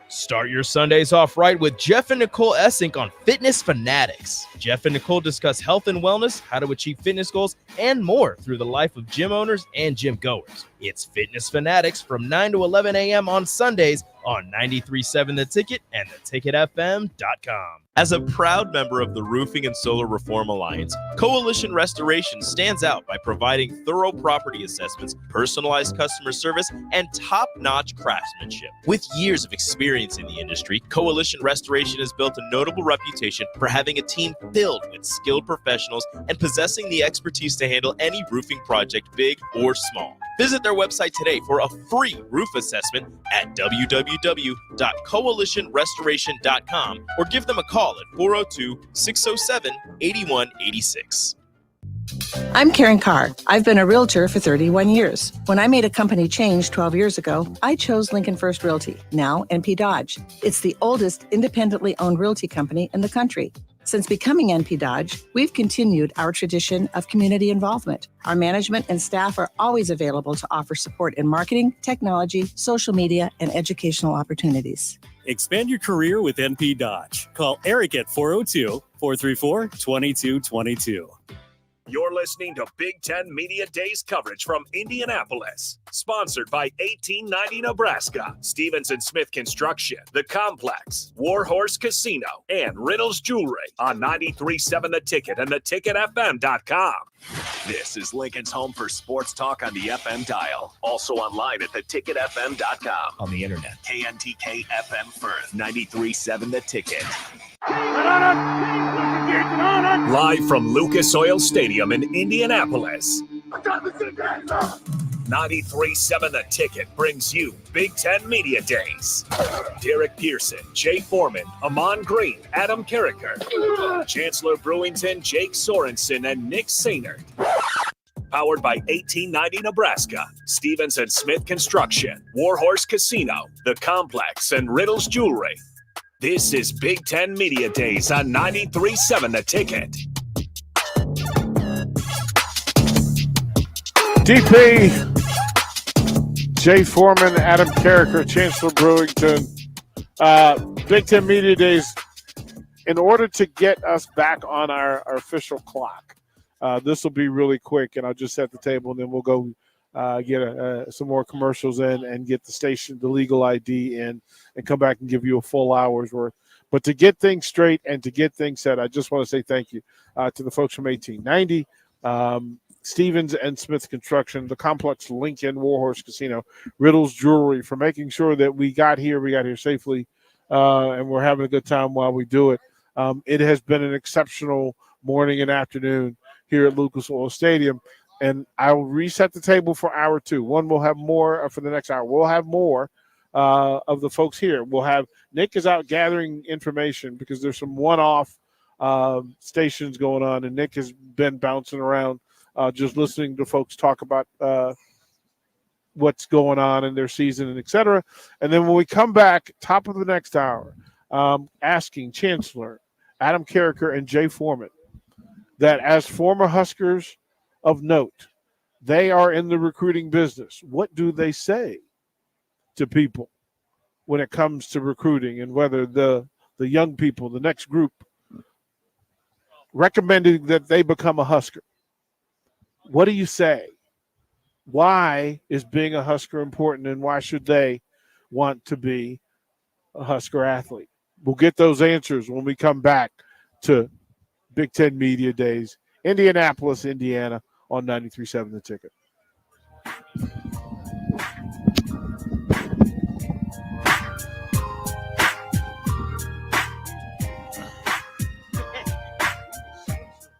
S2: Start your Sundays off right with Jeff and Nicole Essink on Fitness Fanatics. Jeff and Nicole discuss health and wellness, how to achieve fitness goals, and more through the life of gym owners and gym goers. It's Fitness Fanatics from 9 to 11 a.m. on Sundays on 93.7 The Ticket and theticketfm.com. As a proud member of the Roofing and Solar Reform Alliance, Coalition Restoration stands out by providing thorough property assessments, personalized customer service, and top-notch craftsmanship. With years of experience in the industry, Coalition Restoration has built a notable reputation for having a team filled with skilled professionals and possessing the expertise to handle any roofing project, big or small. Visit their website today for a free roof assessment at www.coalitionrestoration.com or give them a call at 402-607-8186.
S6: I'm Karen Carr. I've been a realtor for 31 years. When I made a company change 12 years ago, I chose Lincoln First Realty, now NP Dodge. It's the oldest independently owned realty company in the country. Since becoming NP Dodge, we've continued our tradition of community involvement. Our management and staff are always available to offer support in marketing, technology, social media, and educational opportunities.
S19: Expand your career with NP Dodge. Call Eric at 402-434-2222.
S4: You're listening to Big Ten Media Days coverage from Indianapolis. Sponsored by 1890 Nebraska, Stevens & Smith Construction, The Complex, Warhorse Casino, and Riddle's Jewelry on 93.7 The Ticket and theticketfm.com. This is Lincoln's home for sports talk on the FM dial. Also online at theticketfm.com. On the internet, KNTK FM Firth, 93.7 The Ticket. Live from Lucas Oil Stadium in Indianapolis. 93.7 The Ticket brings you Big Ten Media Days. Derek Pearson, Jay Foreman, Amon Green, Adam Carricker, Chancellor Brewington, Jake Sorensen, and Nick Sainert. Powered by 1890 Nebraska, Stevens & Smith Construction, Warhorse Casino, The Complex, and Riddle's Jewelry. This is Big Ten Media Days on 93.7 The Ticket.
S9: DP, Jay Foreman, Adam Carricker, Chancellor Brewington. Big Ten Media Days, in order to get us back on our official clock, this will be really quick, and I'll just set the table, and then we'll go get some more commercials in and get the station, the legal ID in, and come back and give you a full hour's worth. But to get things straight and to get things set, I just want to say thank you to the folks from 1890, Stevens & Smith Construction, The Complex, Lincoln, Warhorse Casino, Riddle's Jewelry, for making sure that we got here safely, and we're having a good time while we do it. It has been an exceptional morning and afternoon here at Lucas Oil Stadium, and I will reset the table for hour two. One, we'll have more for the next hour. We'll have more of the folks here. We'll have Nick is out gathering information because there's some one-off stations going on, and Nick has been bouncing around just listening to folks talk about what's going on in their season and et cetera. And then when we come back, top of the next hour, asking Chancellor, Adam Carricker, and Jay Foreman that as former Huskers of note, they are in the recruiting business. What do they say to people when it comes to recruiting, and whether the young people, the next group, recommending that they become a Husker? What do you say? Why is being a Husker important, and why should they want to be a Husker athlete? We'll get those answers when we come back to Big Ten Media Days, Indianapolis, Indiana, on 93.7 The Ticket.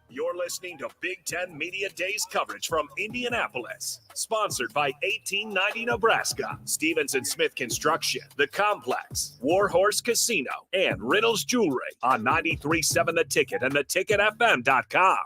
S4: You're listening to Big Ten Media Days coverage from Indianapolis. Sponsored by 1890 Nebraska, Stevens & Smith Construction, The Complex, Warhorse Casino, and Riddle's Jewelry on 93.7 The Ticket and theticketfm.com.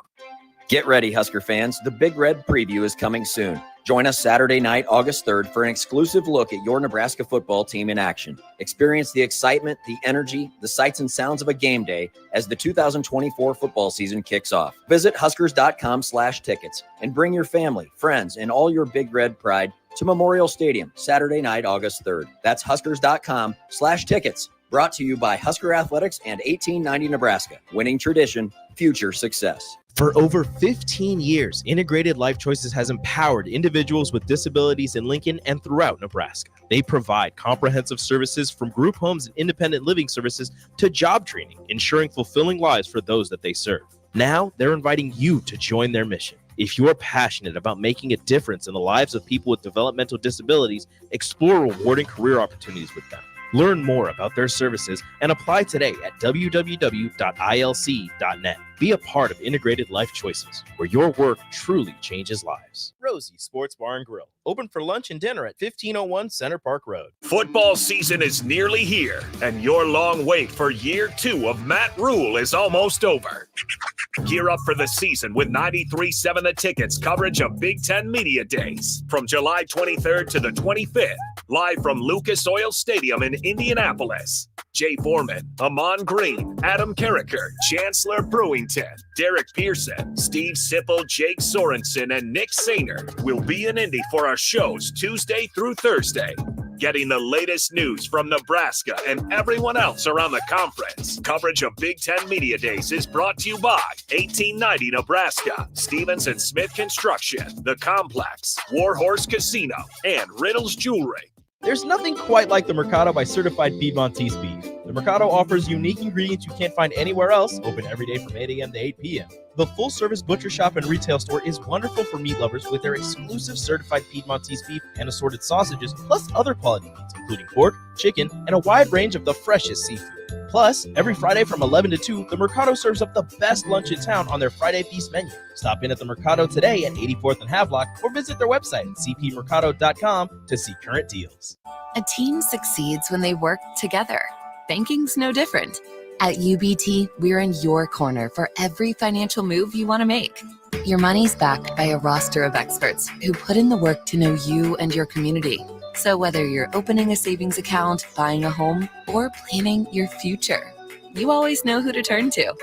S16: Get ready, Husker fans. The Big Red Preview is coming soon. Join us Saturday night, August 3rd, for an exclusive look at your Nebraska football team in action. Experience the excitement, the energy, the sights and sounds of a game day as the 2024 football season kicks off. Visit Huskers.com/tickets and bring your family, friends, and all your Big Red pride to Memorial Stadium Saturday night, August 3rd. That's Huskers.com/tickets. Brought to you by Husker Athletics and 1890 Nebraska. Winning tradition, future success.
S2: For over 15 years, Integrated Life Choices has empowered individuals with disabilities in Lincoln and throughout Nebraska. They provide comprehensive services from group homes and independent living services to job training, ensuring fulfilling lives for those that they serve. Now, they're inviting you to join their mission. If you're passionate about making a difference in the lives of people with developmental disabilities, explore rewarding career opportunities with them. Learn more about their services and apply today at www.ilc.net. Be a part of Integrated Life Choices, where your work truly changes lives. Rosie Sports Bar and Grill, open for lunch and dinner at 1501 Center Park Road.
S4: Football season is nearly here, and your long wait for year 2 of Matt Rule is almost over. Gear up for the season with 93.7 The Ticket's coverage of Big Ten Media Days from July 23rd to the 25th, live from Lucas Oil Stadium in Indianapolis. Jay Foreman, Amon Green, Adam Carricker, Chancellor Brewington, Derek Pearson, Steve Sipple, Jake Sorensen, and Nick Sainer will be in Indy for our shows Tuesday through Thursday. Getting the latest news from Nebraska and everyone else around the conference. Coverage of Big Ten Media Days is brought to you by 1890 Nebraska, Stevens and Smith Construction, The Complex, Warhorse Casino, and Riddles Jewelry.
S2: There's nothing quite like the Mercado by Certified Piedmontese Beef. The Mercado offers unique ingredients you can't find anywhere else, open every day from 8 a.m. to 8 p.m. The full-service butcher shop and retail store is wonderful for meat lovers with their exclusive Certified Piedmontese Beef and assorted sausages, plus other quality meats, including pork, chicken, and a wide range of the freshest seafood. Plus, every Friday from 11 to 2, the Mercado serves up the best lunch in town on their Friday Feast menu. Stop in at the Mercado today at 84th and Havelock or visit their website at cpmercado.com to see current deals.
S1: A team succeeds when they work together. Banking's no different. At UBT, we're in your corner for every financial move you want to make. Your money's backed by a roster of experts who put in the work to know you and your community. So whether you're opening a savings account, buying a home, or planning your future, you always know who to turn to.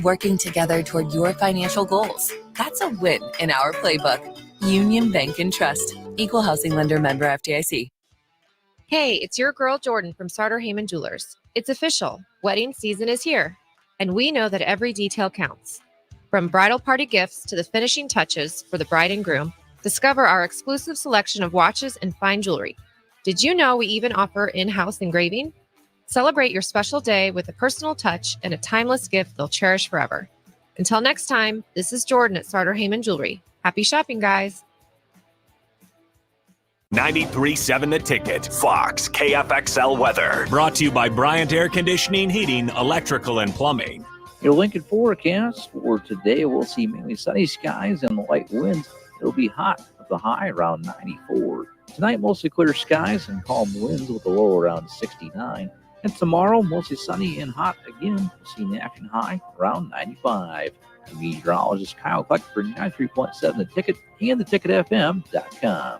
S1: Working together toward your financial goals. That's a win in our playbook. Union Bank and Trust. Equal housing lender, member FDIC.
S14: Hey, it's your girl Jordan from Sartor Heyman Jewelers. It's official. Wedding season is here. And we know that every detail counts. From bridal party gifts to the finishing touches for the bride and groom, discover our exclusive selection of watches and fine jewelry. Did you know we even offer in-house engraving? Celebrate your special day with a personal touch and a timeless gift they'll cherish forever. Until next time, this is Jordan at Sartor Heyman Jewelry. Happy shopping, guys.
S4: 93.7 The Ticket, Fox, KFXL weather. Brought to you by Bryant Air Conditioning, Heating, Electrical, and Plumbing.
S15: Your Lincoln forecast for today, we'll see mainly sunny skies and light winds. It'll be hot with a high around 94. Tonight, mostly clear skies and calm winds with a low around 69. And tomorrow, mostly sunny and hot again. We'll see an action high around 95. The meteorologist Kyle Cluck for 93.7 The Ticket and theticketfm.com.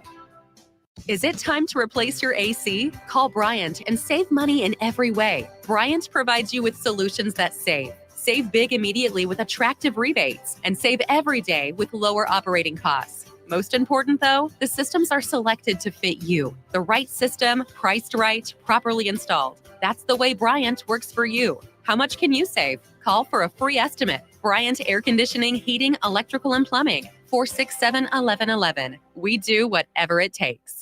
S20: Is it time to replace your AC? Call Bryant and save money in every way. Bryant provides you with solutions that save. Save big immediately with attractive rebates and save every day with lower operating costs. Most important, though, the systems are selected to fit you. The right system, priced right, properly installed. That's the way Bryant works for you. How much can you save? Call for a free estimate. Bryant Air Conditioning, Heating, Electrical, and Plumbing. 467-1111. We do whatever it takes.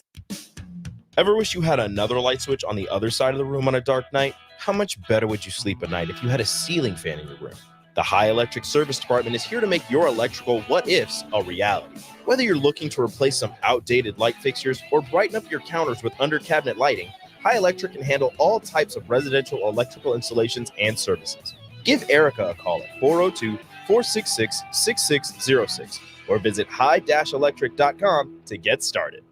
S2: Ever wish you had another light switch on the other side of the room on a dark night? How much better would you sleep at night if you had a ceiling fan in your room? The High Electric Service Department is here to make your electrical what-ifs a reality. Whether you're looking to replace some outdated light fixtures or brighten up your counters with under-cabinet lighting, High Electric can handle all types of residential electrical installations and services. Give Erica a call at 402-466-6606 or visit high-electric.com to get started.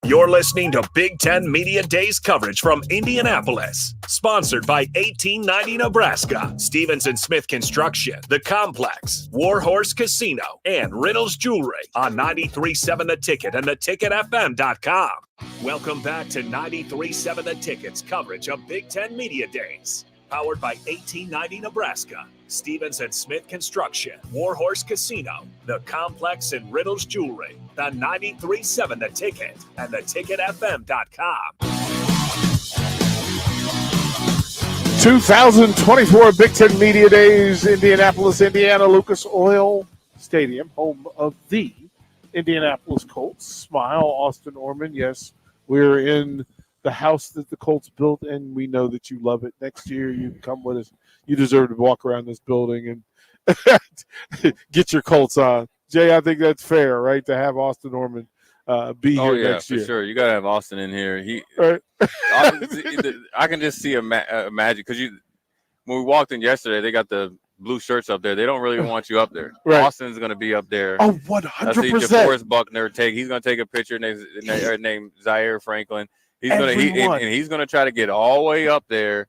S4: You're listening to Big Ten Media Days coverage from Indianapolis. Sponsored by 1890 Nebraska, Stevens & Smith Construction, The Complex, Warhorse Casino, and Riddle's Jewelry on 93.7 The Ticket and theticketfm.com. Welcome back to 93.7 The Ticket's coverage of Big Ten Media Days. Powered by 1890 Nebraska, Stevens & Smith Construction, Warhorse Casino, The Complex, and Riddle's Jewelry. The 93.7 The Ticket and theticketfm.com.
S9: 2024 Big Ten Media Days, Indianapolis, Indiana, Lucas Oil Stadium, home of the Indianapolis Colts. Smile, Austin Orman. Yes, we're in the house that the Colts built, and we know that you love it. Next year, you can come with us. You deserve to walk around this building and get your Colts on. Jay, I think that's fair, right, to have Austin Orman be here next year.
S17: Oh, yeah, for sure. You got to have Austin in here.
S9: Right.
S17: I can just see a magic because when we walked in yesterday, they got the blue shirts up there. They don't really want you up there.
S9: Right.
S17: Austin's going to be up there.
S9: Oh, 100%.
S17: I see DeForest Buckner he's going to take a picture named Zaire Franklin. He's going to try to get all the way up there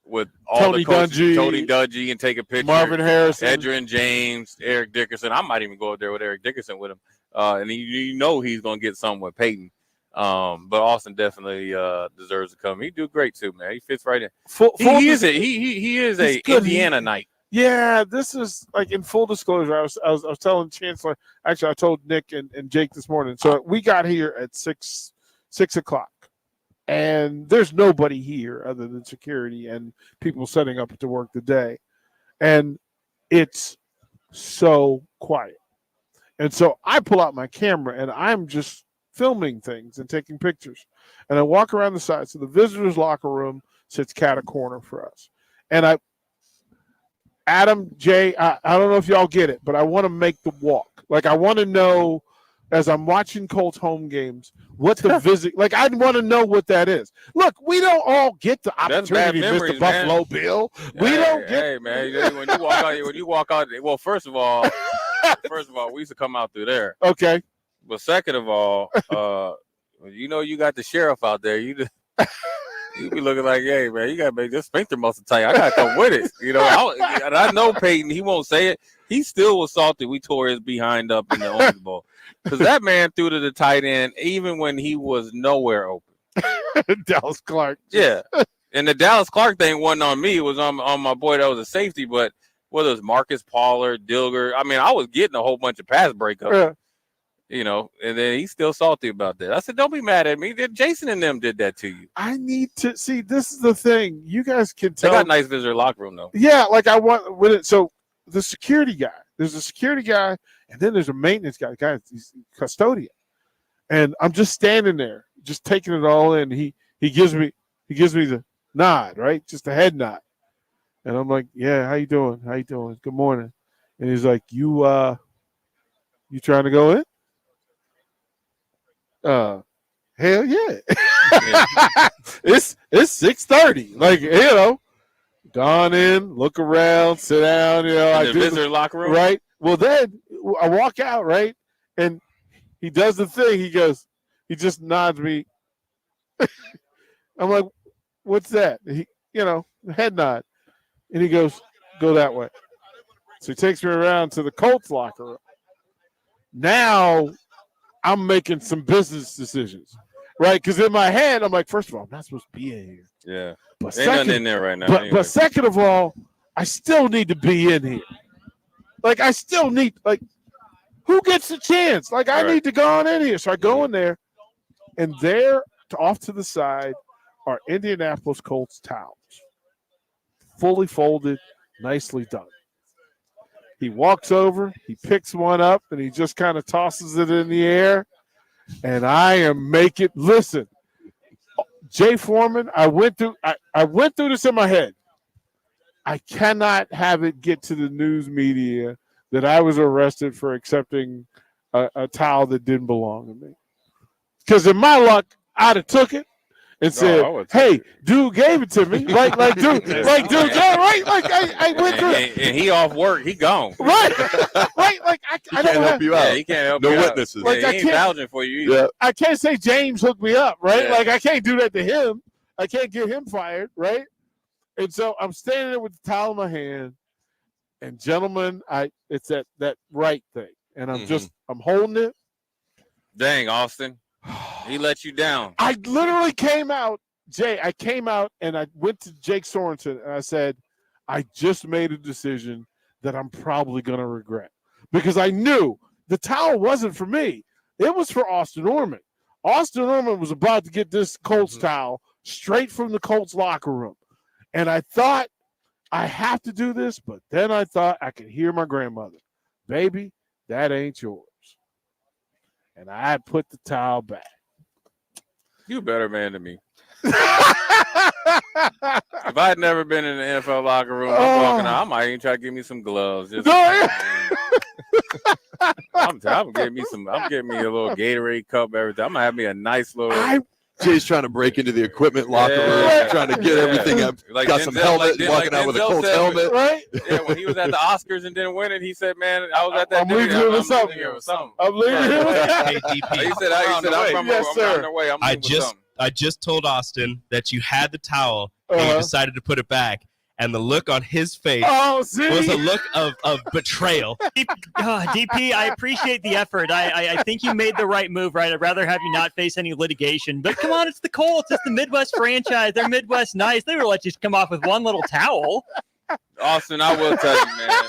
S17: with all
S9: Tony
S17: the coaches,
S9: Dungy,
S17: Tony Dungy, and take a picture.
S9: Marvin Harrison,
S17: Edgerrin James, Eric Dickerson. I might even go up there with Eric Dickerson with him. And you know he's going to get something with Peyton. But Austin definitely deserves to come. He do great too, man. He fits right in. He is a Indiana Knight.
S9: Yeah, this is like in full disclosure. I was telling Chancellor. Actually, I told Nick and Jake this morning. So we got here at 6 o'clock, and there's nobody here other than security and people setting up to work the day, and it's so quiet. And so I pull out my camera and I'm just filming things and taking pictures. And I walk around the side. So the visitors' locker room sits cat corner for us. And Adam, Jay, I don't know if y'all get it, but I want to make the walk. Like, I want to know, as I'm watching Colts home games, what the visit, like, I want to know what that is. Look, we don't all get the opportunity to miss the Buffalo Bill. We don't get.
S17: Hey, man, when you walk out, well, first of all, we used to come out through there.
S9: Okay.
S17: But second of all, you know, you got the sheriff out there. You be looking like, hey, man, you got to make this sphincter muscle tight. I got to come with it. You know, I know Peyton, he won't say it. He still was salty. We tore his behind up in the Orange Bowl. Because that man threw to the tight end even when he was nowhere open.
S9: Dallas Clark.
S17: Yeah. And the Dallas Clark thing wasn't on me. It was on my boy that was a safety. But whether it was Marcus Pollard, Dilger, I mean, I was getting a whole bunch of pass breakups.
S9: Yeah.
S17: You know, and then he's still salty about that. I said, don't be mad at me. Jason and them did that to you.
S9: I need to see. This is the thing. You guys can tell.
S17: They got a nice visitor locker room, though.
S9: Yeah, like I want with it. So the security guy, there's a security guy, and then there's a maintenance guy. The guy, he's custodian, and I'm just standing there, just taking it all in. He gives me the nod, right, just a head nod, and I'm like, yeah, how you doing? How you doing? Good morning. And he's like, you trying to go in? Hell yeah. It's 6:30. Like, you know, gone in, look around, sit down, you know.
S17: In the visitor locker room?
S9: Right. Well, then I walk out, right? And he does the thing. He just nods me. I'm like, what's that? He, you know, head nod. And he goes, go that way. So he takes me around to the Colts locker room. Now I'm making some business decisions, right? Because in my head, I'm like, first of all, I'm not supposed to be in here.
S17: Yeah.
S9: But
S17: Ain't nothing in there right now.
S9: But second of all, I still need to be in here. Like, I still need, like, who gets the chance? Like, I need to go on in here. So I go in there, and there, off to the side, are Indianapolis Colts towels. Fully folded, nicely done. He walks over, he picks one up, and he just kind of tosses it in the air. And I am making, listen, Jay Foreman, I went through this in my head. I cannot have it get to the news media that I was arrested for accepting a towel that didn't belong to me. Because in my luck, I'd have took it, and said, "Hey, dude gave it to me." Dude, yeah, right? Like I went through,
S17: and he off work, he gone.
S9: right? Like I
S10: Can't
S9: don't
S10: help you
S17: Yeah,
S10: out.
S17: he can't help
S10: No
S17: you out.
S10: witnesses.
S9: Like,
S17: Yeah,
S9: I
S17: he ain't
S9: can't-
S17: vouching for you either.
S10: Yeah.
S9: I can't say James hooked me up, right?
S17: Yeah.
S9: Like I can't do that to him. I can't get him fired, right? And so I'm standing there with the towel in my hand, and gentlemen, it's that right thing, and I'm holding it.
S17: Dang, Austin, he let you down.
S9: I literally came out, Jay. I came out and I went to Jake Sorensen and I said, I just made a decision that I'm probably going to regret, because I knew the towel wasn't for me. It was for Austin Norman. Austin Norman was about to get this Colts towel straight from the Colts locker room. And I thought, I have to do this, but then I thought I could hear my grandmother, "Baby, that ain't yours." And I put the towel back.
S17: You a better man than me. If I had never been in the NFL locker room, I'm walking out, I might even try to give me some gloves. I'm getting me a little Gatorade cup, everything. I'm gonna have me a nice little.
S10: Jay's trying to break into the equipment locker room, trying to get everything up.
S17: Like
S10: Got
S17: Denzel,
S10: some helmet, walking out with a Colts helmet.
S9: Right?
S17: Yeah, when he was at the Oscars and didn't win it, he said, "Man, I was at that.
S9: I'm leaving here with something. I'm leaving here with
S2: Hey, DP.
S17: He said, "I'm on the way. I'm leaving with something."
S2: I just told Austin that you had the towel and you decided to put it back. And the look on his face was a look of betrayal.
S23: DP, I appreciate the effort. I think you made the right move, right? I'd rather have you not face any litigation. But come on, it's the Colts. It's the Midwest franchise. They're Midwest nice. They would let you come off with one little towel.
S17: Austin, I will tell you, man.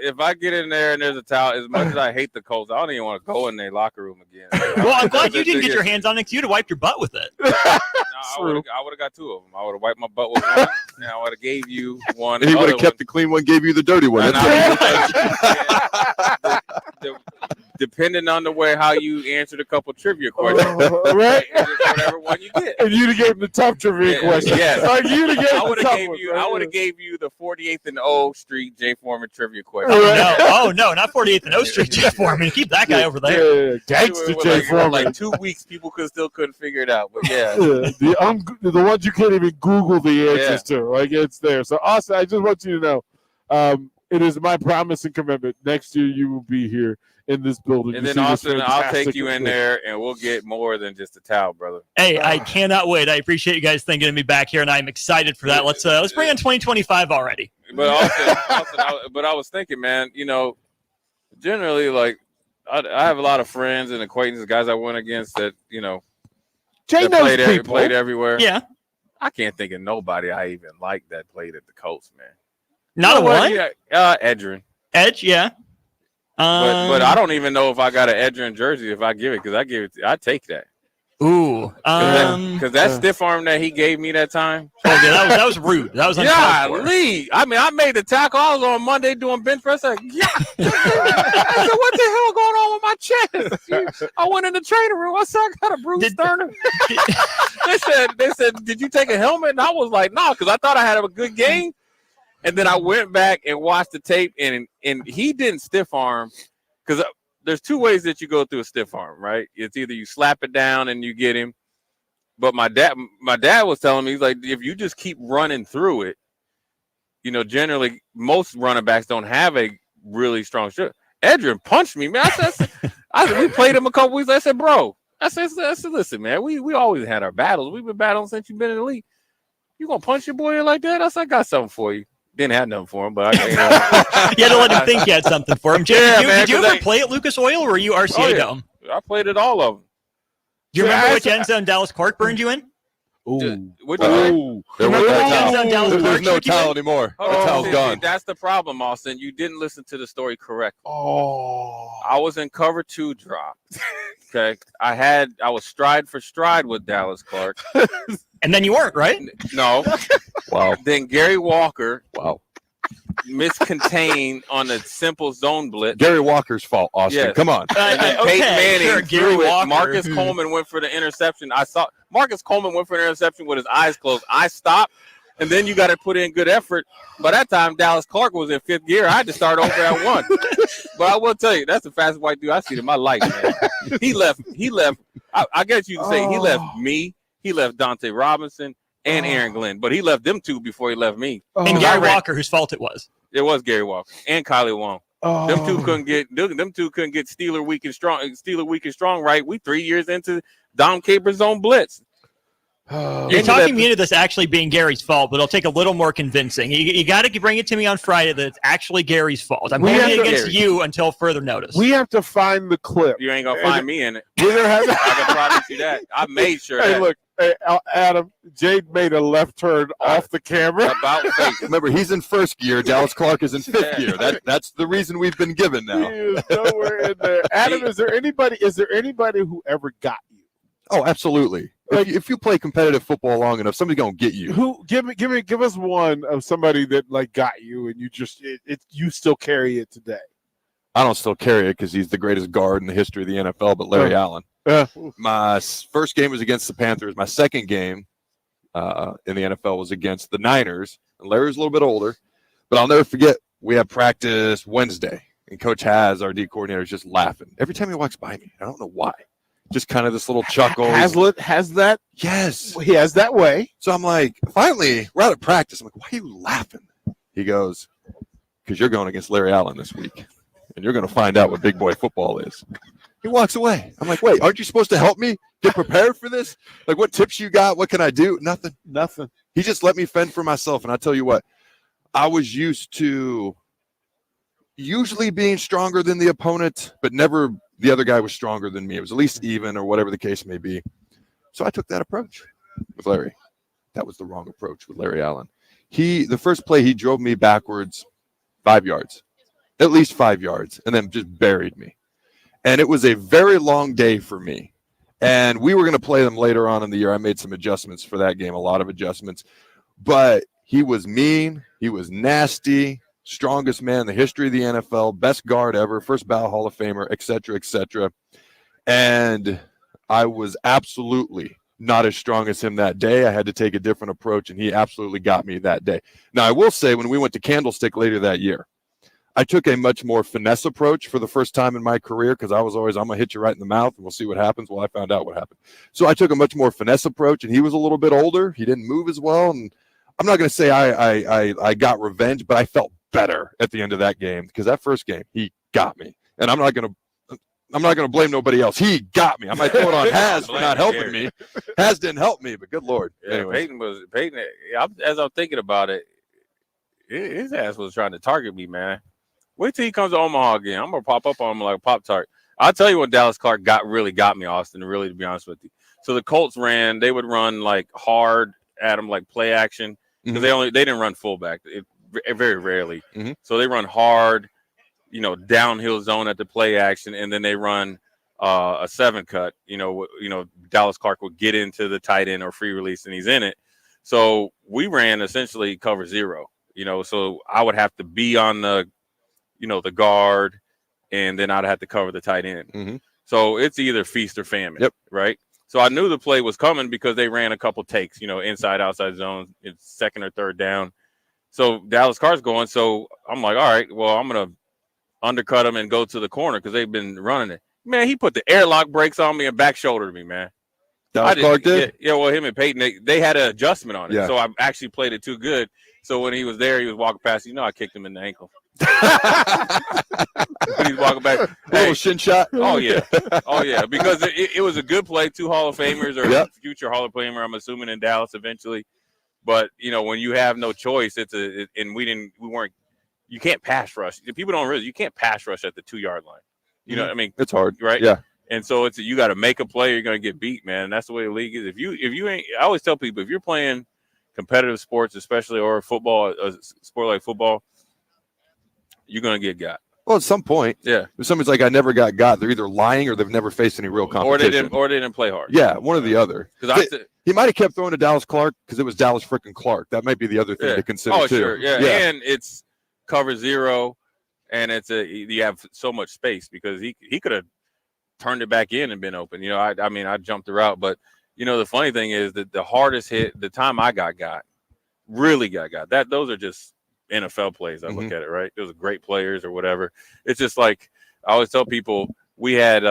S17: If I get in there and there's a towel, as much as I hate the Colts, I don't even want to go in their locker room again.
S23: Well, I'm glad you didn't get your hands on it because you'd have wiped your butt with it.
S17: I would have got two of them. I would have wiped my butt with one, and I would have gave you one.
S10: And he would have kept the clean one, gave you the dirty one.
S17: Depending on the way how you answered a couple trivia questions,
S9: right?
S17: Whatever one you get.
S9: And you'd have gave him the tough trivia question.
S17: Yes.
S9: Like, you'd have gave
S17: I
S9: him
S17: would
S9: the
S17: have
S9: tough
S17: gave
S9: one,
S17: you.
S9: right?
S17: I would have gave you the 48th and O Street Jay Foreman trivia question.
S23: Oh no, not 48th and O Street Jay Foreman. Keep that guy over there.
S9: Yeah, gangster Jay Foreman.
S17: Like 2 weeks, people couldn't figure it out. But yeah.
S9: The ones you can't even Google the answers to. Like, it's there. So, Austin, I just want you to know, it is my promise and commitment. Next year, you will be here in this building.
S17: And then Austin, I'll take you in there, and we'll get more than just a towel, brother.
S23: Hey, I cannot wait. I appreciate you guys thinking of me back here, and I'm excited for that. Let's bring on 2025 already.
S17: But I was thinking, man, generally, like, I have a lot of friends and acquaintances, guys I went against that,
S9: Jay knows people.
S17: Played everywhere.
S23: Yeah.
S17: I can't think of nobody I even liked that played at the Colts, man.
S23: Not a one?
S17: Edgerrin.
S23: Edge, yeah.
S17: But I don't even know if I got an Edgerrin jersey if I give it, because I take that.
S23: Ooh.
S17: Because that stiff arm that he gave me that time.
S23: Oh, yeah, that was rude. That was uncalled for.
S17: Lee. I mean, I made the tackle. I was on Monday doing bench press. I said, what the hell going on with my chest? I went in the training room. I said, I got a bruised sternum. They said, did you take a helmet? And I was like, no, because I thought I had a good game. And then I went back and watched the tape, and he didn't stiff arm, because there's two ways that you go through a stiff arm, right? It's either you slap it down and you get him. But my dad was telling me, he's like, if you just keep running through it, generally most running backs don't have a really strong shot. Edgerrin punched me, man. I said, we played him a couple weeks. I said, bro, I said, listen, man, we always had our battles. We've been battling since you've been in the league. You gonna punch your boy like that? I said, I got something for you. Didn't have nothing for him, but
S23: you had to let him think you had something for him. Jay, did you ever play at Lucas Oil, or were you RCA Dome?
S17: I played at all of them.
S23: Do you remember which end zone Dallas Clark burned you in?
S17: Which
S10: There's no towel anymore. The towel's gone.
S17: That's the problem, Austin. You didn't listen to the story correctly.
S9: Oh.
S17: I was in cover 2 drop. Okay. I was stride for stride with Dallas Clark.
S23: And then you weren't, right?
S17: No.
S10: Wow.
S17: Then Gary Walker.
S10: Wow.
S17: Miscontained on a simple zone blitz.
S10: Gary Walker's fault, Austin.
S17: Yes.
S10: Come on.
S17: And then Peyton Manning
S23: Gary
S17: threw it.
S23: Walker.
S17: Marcus Coleman went for the interception. Marcus Coleman went for an interception with his eyes closed. I stopped, and then you got to put in good effort. By that time, Dallas Clark was in 5th gear. I had to start over at 1. But I will tell you, that's the fastest white dude I've seen in my life, man. He left. I guess you can say he left me He left Dante Robinson and Aaron Glenn, but he left them two before he left me.
S23: And Gary Walker, whose fault it was.
S17: It was Gary Walker and Kylie Wong.
S9: Oh.
S17: Them two couldn't get Steeler weak and strong right. We 3 years into Dom Capers' own blitz.
S23: You're talking me into this actually being Gary's fault, but it'll take a little more convincing. You got to bring it to me on Friday that it's actually Gary's fault. I'm holding it against you until further notice.
S9: We have to find the clip.
S17: You ain't gonna find me in it.
S9: I
S17: can promise you that. I made sure.
S9: Hey,
S17: that.
S9: look, Adam, Jade made a left turn off the camera.
S17: About face.
S10: Remember, he's in first gear. Dallas Clark is in fifth gear. That's the reason we've been given now.
S9: He is nowhere in there. Adam, is there anybody who ever got you?
S10: Oh, absolutely. If you play competitive football long enough, somebody's gonna get you.
S9: Who? Give us one of somebody that like got you, and you just you still carry it today.
S10: I don't still carry it because he's the greatest guard in the history of the NFL, but Larry Allen. My first game was against the Panthers. My second game in the NFL was against the Niners. And Larry was a little bit older, but I'll never forget. We had practice Wednesday, and Coach Haz, our D coordinator, is just laughing every time he walks by me. I don't know why. Just kind of this little chuckle.
S9: Hazlitt has that?
S10: Yes.
S9: He has that way.
S10: So I'm like, finally, we're out of practice. I'm like, why are you laughing? He goes, because you're going against Larry Allen this week, and you're going to find out what big boy football is. He walks away. I'm like, wait, aren't you supposed to help me get prepared for this? Like, what tips you got? What can I do? Nothing. He just let me fend for myself. And I tell you what, I was used to usually being stronger than the opponent, but never the other guy was stronger than me. It was at least even or whatever the case may be. So I took that approach with Larry. That was the wrong approach with Larry Allen. The first play, he drove me backwards 5 yards, at least 5 yards, and then just buried me. And it was a very long day for me. And we were going to play them later on in the year. I made some adjustments for that game, a lot of adjustments. But he was mean. He was nasty. Strongest man in the history of the NFL, best guard ever, first ballot Hall of Famer, et cetera, et cetera. And I was absolutely not as strong as him that day. I had to take a different approach, and he absolutely got me that day. Now, I will say when we went to Candlestick later that year, I took a much more finesse approach for the first time in my career because I was always, I'm going to hit you right in the mouth, and we'll see what happens. Well, I found out what happened. So I took a much more finesse approach, and he was a little bit older. He didn't move as well, and I'm not going to say I got revenge, but I felt better at the end of that game because that first game he got me, and I'm not going to blame nobody else. He got me. I might throw it on Haz for not helping me. Haz didn't help me, but good Lord.
S17: Yeah, Peyton. As I'm thinking about it, his ass was trying to target me, man. Wait till he comes to Omaha again. I'm gonna pop up on him like a Pop-Tart. I'll tell you when Dallas Clark really got me, Austin. Really, to be honest with you. So the Colts they would run like hard at him, like play action, because they didn't run fullback. Very rarely. So they run hard, downhill zone at the play action, and then they run a 7-cut. Dallas Clark would get into the tight end or free release, and he's in it. So we ran essentially cover 0. So I would have to be on the guard, and then I'd have to cover the tight end. So it's either feast or famine, right? So I knew the play was coming because they ran a couple takes, inside, outside zones, it's second or third down. So Dallas Clark's going. So I'm like, all right, well, I'm going to undercut him and go to the corner because they've been running it. Man, he put the airlock brakes on me and back shouldered me, man.
S10: Dallas Clark did?
S17: Yeah, well, him and Peyton, they had an adjustment on it.
S10: Yeah.
S17: So I actually played it too good. So when he was there, he was walking past, I kicked him in the ankle. He's walking back.
S10: A little shin shot.
S17: Oh, yeah. Because it was a good play. 2 Hall of Famers or future Hall of Famer, I'm assuming, in Dallas eventually. But, when you have no choice, you can't pass rush. People don't realize you can't pass rush at the 2-yard line. You know what I mean?
S10: It's hard.
S17: Right?
S10: Yeah.
S17: And so you got to make a play or you're going to get beat, man. And that's the way the league is. If you ain't, I always tell people, if you're playing competitive sports, especially, or football, a sport like football, you're going to get got.
S10: Well, at some point, if somebody's like, I never got, they're either lying or they've never faced any real competition.
S17: Or they didn't play hard.
S10: Yeah, one or the other. He might have kept throwing to Dallas Clark because it was Dallas freaking Clark. That might be the other thing to consider, too.
S17: Sure. Yeah. And it's cover 0, and you have so much space because he could have turned it back in and been open. I jumped the route. But, the funny thing is that the hardest hit, the time I got, really got, those are just NFL plays. I look at it, right? Those are great players or whatever. It's just like I always tell people we had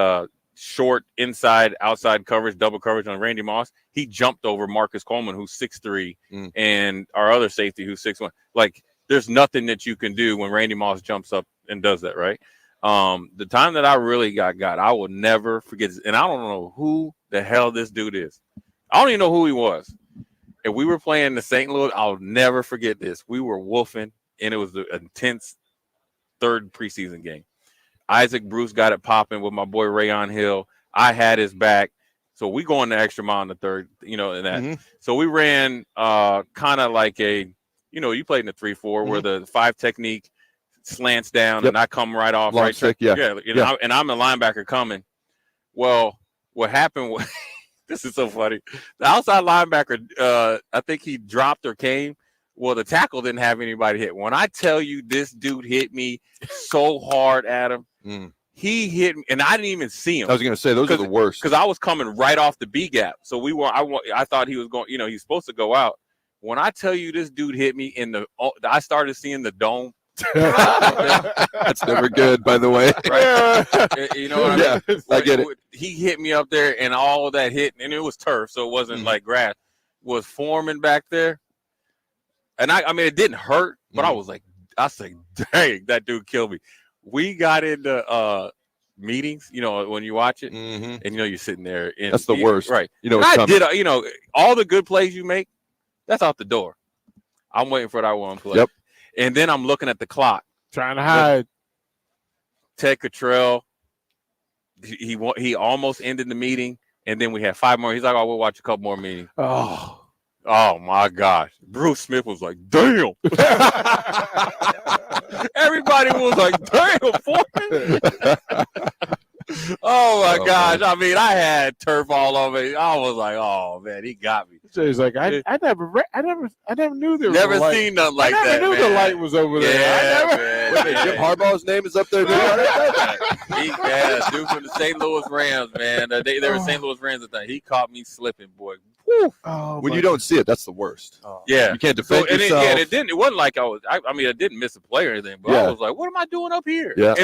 S17: short inside outside coverage, double coverage on Randy Moss. He jumped over Marcus Coleman, who's 6'3", and our other safety, who's 6'1". Like, there's nothing that you can do when Randy Moss jumps up and does that, right? The time that I really got, I will never forget this, and I don't know who the hell this dude is. I don't even know who he was. And we were playing the St. Louis. I'll never forget this. We were wolfing, and it was an intense third preseason game. Isaac Bruce got it popping with my boy Rayon Hill. I had his back. So we going the extra mile in the third, and that. So we ran kind of like a, you played in the 3-4 where the 5 technique slants down and I come right off.
S10: Long
S17: right
S10: stick,
S17: and I'm a linebacker coming. Well, what happened was, this is so funny. The outside linebacker, I think he dropped or came. Well, the tackle didn't have anybody hit. When I tell you this dude hit me so hard, Adam, he hit me, and I didn't even see him.
S10: I was going to say, those are the worst.
S17: Because I was coming right off the B gap. So I thought he was going, he's supposed to go out. When I tell you this dude hit me I started seeing the dome.
S10: That's never good, by the way.
S17: Right. You know what I mean?
S10: I get it.
S17: He hit me up there, and all of that hit, and it was turf, so it wasn't like grass, was forming back there. And I mean, it didn't hurt, but I said, dang, that dude killed me. We got into meetings, when you watch it, and you're sitting there.
S10: That's the worst,
S17: right?
S10: It's coming.
S17: All the good plays you make, that's out the door. I'm waiting for that one play.
S10: Yep.
S17: And then I'm looking at the clock,
S9: trying to hide.
S17: Ted Cottrell, he almost ended the meeting, and then we had 5 more. He's like, "Oh, we'll watch a couple more meetings." Oh my gosh. Bruce Smith was like, damn. Everybody was like, damn, Foreman. Oh my gosh. I mean, I had turf all over me. I was like, oh man, he got me.
S9: So he's like, I never knew there was
S17: never
S9: a light.
S17: seen nothing like that.
S9: I never knew the light was over there.
S17: Yeah,
S10: Jim Harbaugh's name is up there.
S17: Dude from the St. Louis Rams, man. They were St. Louis Rams at the time. He caught me slipping, boy.
S10: When you don't see it, that's the worst.
S17: Yeah,
S10: you can't defend yourself.
S17: It wasn't like I mean, I didn't miss a play or anything, but I was like, what am I doing up here?
S10: Yeah.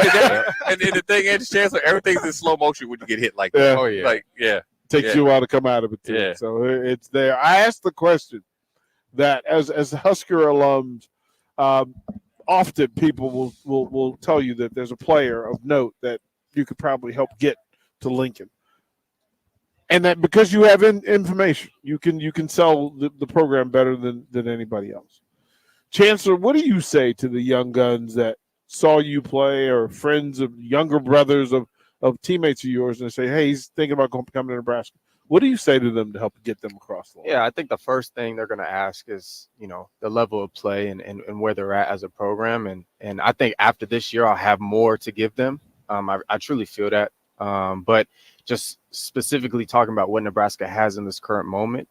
S17: And then the thing is, Chancellor, everything's in slow motion when you get hit like that.
S9: Oh yeah,
S17: like
S9: takes you a while to come out of it too.
S17: Yeah.
S9: So it's there. I asked the question that as Husker alums, often people will tell you that there's a player of note that you could probably help get to Lincoln. And that because you have information, you can sell the program better than anybody else. Chancellor, what do you say to the young guns that saw you play or friends of younger brothers of teammates of yours and say, hey, he's thinking about coming to Nebraska? What do you say to them to help get them across the line?
S5: Yeah, I think the first thing they're going to ask is, the level of play and where they're at as a program. And I think after this year, I'll have more to give them. I truly feel that. But just specifically talking about what Nebraska has in this current moment,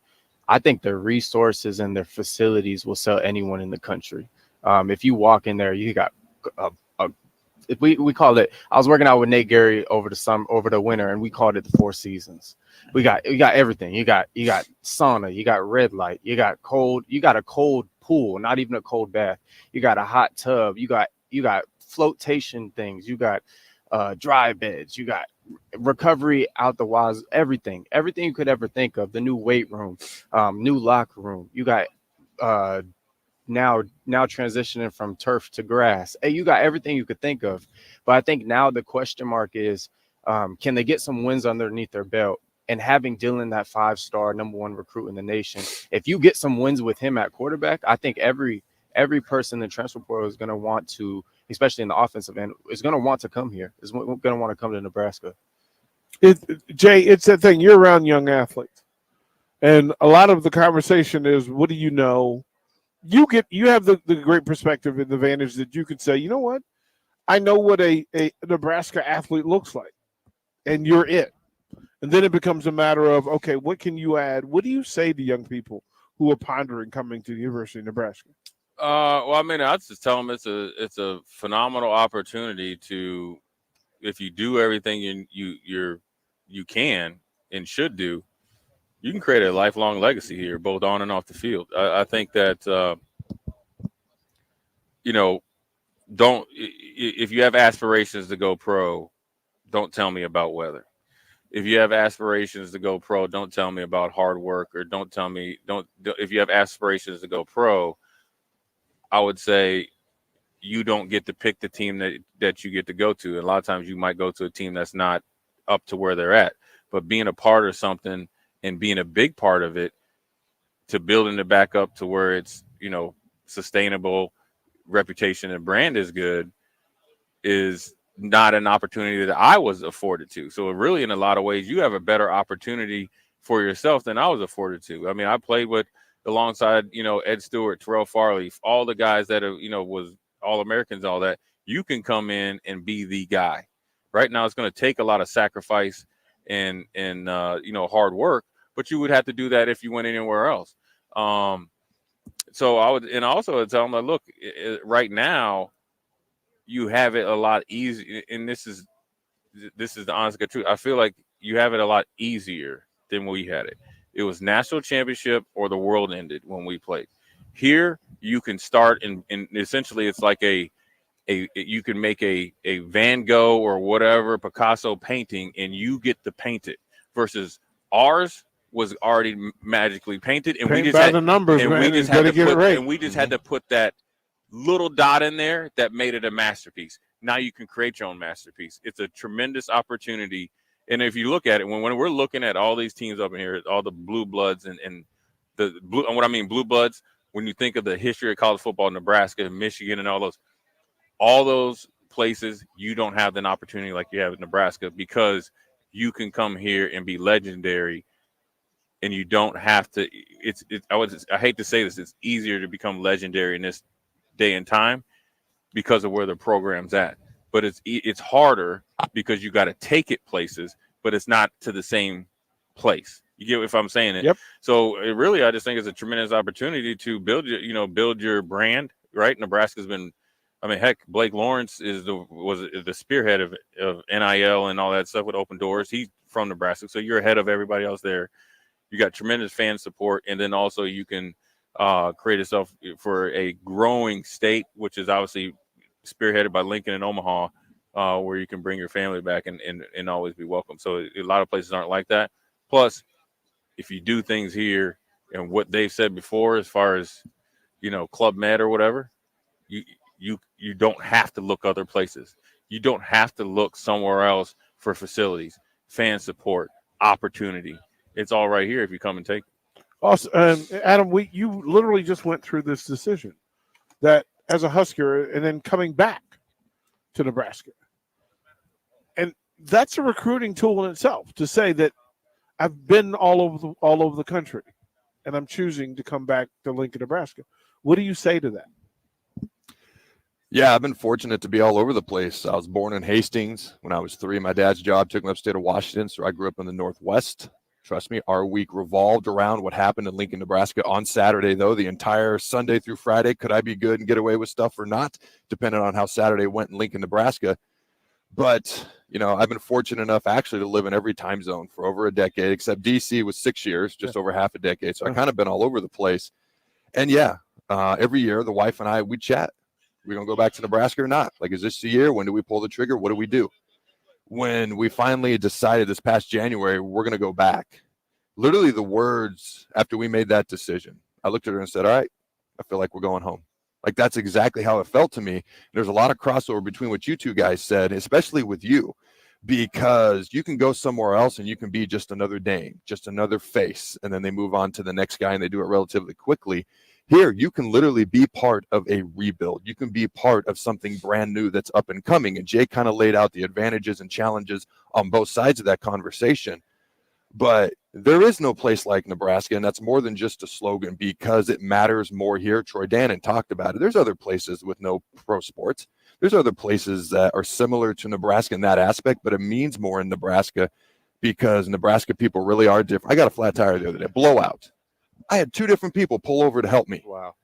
S5: I think their resources and their facilities will sell anyone in the country. If you walk in there, you got we call it. I was working out with Nate Gary over the winter, and we called it the 4 seasons. We got everything. You got sauna, you got red light, you got a cold pool, not even a cold bath. You got a hot tub. You got flotation things. You got dry beds. You got recovery out the wazoo, everything you could ever think of. The new weight room, new locker room. You got now transitioning from turf to grass. Hey, you got everything you could think of. But I think now the question mark is, can they get some wins underneath their belt? And having Dylan, that 5-star #1 recruit in the nation, if you get some wins with him at quarterback, I think every person in the transfer portal is going to want to, especially in the offensive end, is going to want to come here. Is going to want to come to Nebraska.
S9: Jay, it's that thing. You're around young athletes, and a lot of the conversation is, what do you know? You have the great perspective and the advantage that you could say, you know what? I know what a Nebraska athlete looks like, and you're it. And then it becomes a matter of, okay, what can you add? What do you say to young people who are pondering coming to the University of Nebraska?
S17: Well, I mean, I'd just tell them it's a phenomenal opportunity to, if you do everything you can and should do, you can create a lifelong legacy here, both on and off the field. I think that don't, if you have aspirations to go pro, don't tell me about weather. if you have aspirations to go pro, don't tell me about hard work, or don't tell me if you have aspirations to go pro, I would say you don't get to pick the team that you get to go to. And a lot of times you might go to a team that's not up to where they're at, but being a part of something and being a big part of it to building it back up to where it's, sustainable, reputation and brand is good, is not an opportunity that I was afforded to. So really, in a lot of ways, you have a better opportunity for yourself than I was afforded to. I mean, I played alongside, Ed Stewart, Terrell Farley, all the guys that are, was All-Americans, all that. You can come in and be the guy. Right now, it's going to take a lot of sacrifice and hard work, but you would have to do that if you went anywhere else. So I would, and also I'd tell them, like, look, right now, you have it a lot easier, and this is the honest truth. I feel like you have it a lot easier than we had it. It was national championship or the world ended when we played. Here, you can start, and essentially it's like you can make a Van Gogh or whatever Picasso painting, and you get to paint it. Versus ours was already magically painted, and we just had the numbers, and we just had to put, and we just had to put that little dot in there that made it a masterpiece. Now you can create your own masterpiece. It's a tremendous opportunity. And if you look at it, when we're looking at all these teams up in here, all the blue bloods and the blue, and what I mean blue bloods, when you think of the history of college football, Nebraska, Michigan, and all those places, you don't have an opportunity like you have in Nebraska, because you can come here and be legendary, and you don't have to. I hate to say this, it's easier to become legendary in this day and time because of where the program's at, but it's harder because you got to take it places, but it's not to the same place. You get if I'm saying it?
S9: Yep.
S17: So it really, I just think it's a tremendous opportunity to build your brand. Right? Nebraska's been, I mean, heck, Blake Lawrence was the spearhead of NIL and all that stuff with Open Doors. He's from Nebraska, so you're ahead of everybody else there. You got tremendous fan support, and then also you can create yourself for a growing state, which is obviously spearheaded by Lincoln and Omaha, where you can bring your family back and always be welcome. So a lot of places aren't like that. Plus, if you do things here and what they've said before, as far as Club Med or whatever, you don't have to look other places. You don't have to look somewhere else for facilities, fan support, opportunity. It's all right here if you come and take it.
S9: Also, Adam, you literally just went through this decision that as a Husker and then coming back to Nebraska. And that's a recruiting tool in itself, to say that I've been all over the country and I'm choosing to come back to Lincoln, Nebraska. What do you say to that?
S10: Yeah, I've been fortunate to be all over the place. I was born in Hastings. When I was 3, my dad's job took me upstate of Washington, so I grew up in the Northwest. Trust me, our week revolved around what happened in Lincoln, Nebraska on Saturday, though. The entire Sunday through Friday, could I be good and get away with stuff or not, depending on how Saturday went in Lincoln, Nebraska. But, I've been fortunate enough actually to live in every time zone for over a decade, except D.C. was 6 years, just over half a decade. So I kind of been all over the place. And, every year, the wife and I, we chat. We're going to go back to Nebraska or not? Like, is this the year? When do we pull the trigger? What do we do? When we finally decided this past January, we're going to go back, literally the words after we made that decision, I looked at her and said, all right, I feel like we're going home. Like, that's exactly how it felt to me. There's a lot of crossover between what you two guys said, especially with you, because you can go somewhere else and you can be just another name, just another face, and then they move on to the next guy and they do it relatively quickly. Here, you can literally be part of a rebuild. You can be part of something brand new that's up and coming. And Jay kind of laid out the advantages and challenges on both sides of that conversation. But there is no place like Nebraska, and that's more than just a slogan, because it matters more here. Troy Dannon talked about it. There's other places with no pro sports. There's other places that are similar to Nebraska in that aspect, but it means more in Nebraska because Nebraska people really are different. I got a flat tire the other day, blowout. I had 2 different people pull over to help me.
S17: Wow.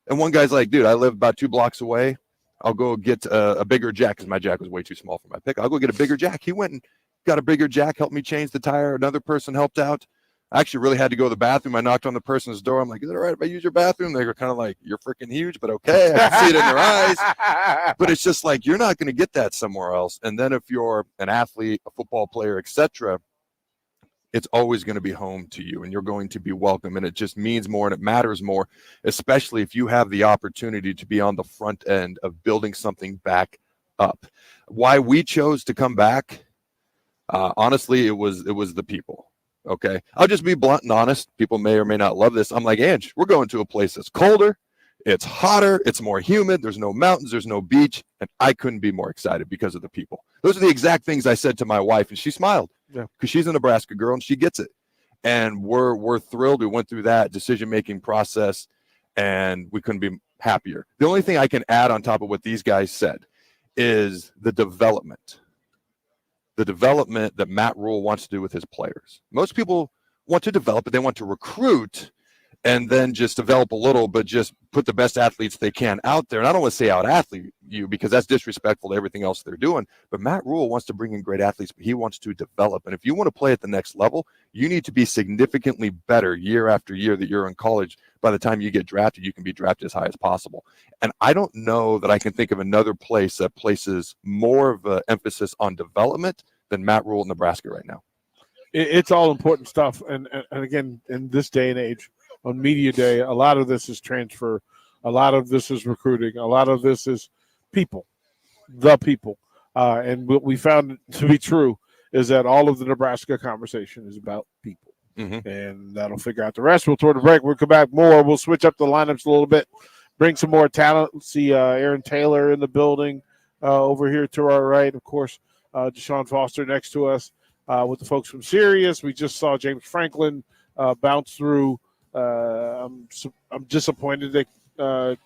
S10: And one guy's like, dude, I live about 2 blocks away. I'll go get a bigger jack because my jack was way too small for my pick. I'll go get a bigger jack. He went and got a bigger jack, helped me change the tire. Another person helped out. I actually really had to go to the bathroom. I knocked on the person's door. I'm like, is it all right if I use your bathroom? They were kind of like, you're freaking huge, but okay. I can see it in their eyes. But it's just like, you're not going to get that somewhere else. And then if you're an athlete, a football player, etc., it's always going to be home to you, and you're going to be welcome. And it just means more and it matters more, especially if you have the opportunity to be on the front end of building something back up. Why we chose to come back, honestly, it was the people. Okay. I'll just be blunt and honest. People may or may not love this. I'm like, Ange, we're going to a place that's colder. It's hotter. It's more humid. There's no mountains. There's no beach. And I couldn't be more excited because of the people. Those are the exact things I said to my wife, and she smiled because she's a Nebraska girl and she gets it. And we're thrilled. We went through that decision-making process and we couldn't be happier. The only thing I can add on top of what these guys said is the development that Matt Rule wants to do with his players. Most people want to develop, but they want to recruit and then just develop a little, but just put the best athletes they can out there. And I don't want to say out-athlete you because that's disrespectful to everything else they're doing. But Matt Rule wants to bring in great athletes, but he wants to develop. And if you want to play at the next level, you need to be significantly better year after year that you're in college. By the time you get drafted, you can be drafted as high as possible. And I don't know that I can think of another place that places more of an emphasis on development than Matt Rule at Nebraska right now.
S9: It's all important stuff. And again, in this day and age, on media day, a lot of this is transfer. A lot of this is recruiting. A lot of this is people, the people. And what we found to be true is that all of the Nebraska conversation is about people.
S10: Mm-hmm.
S9: And that'll figure out the rest. We'll toward the break. We'll come back more. We'll switch up the lineups a little bit, bring some more talent. See Aaron Taylor in the building over here to our right. Of course, Deshaun Foster next to us with the folks from Sirius. We just saw James Franklin bounce through. I'm disappointed that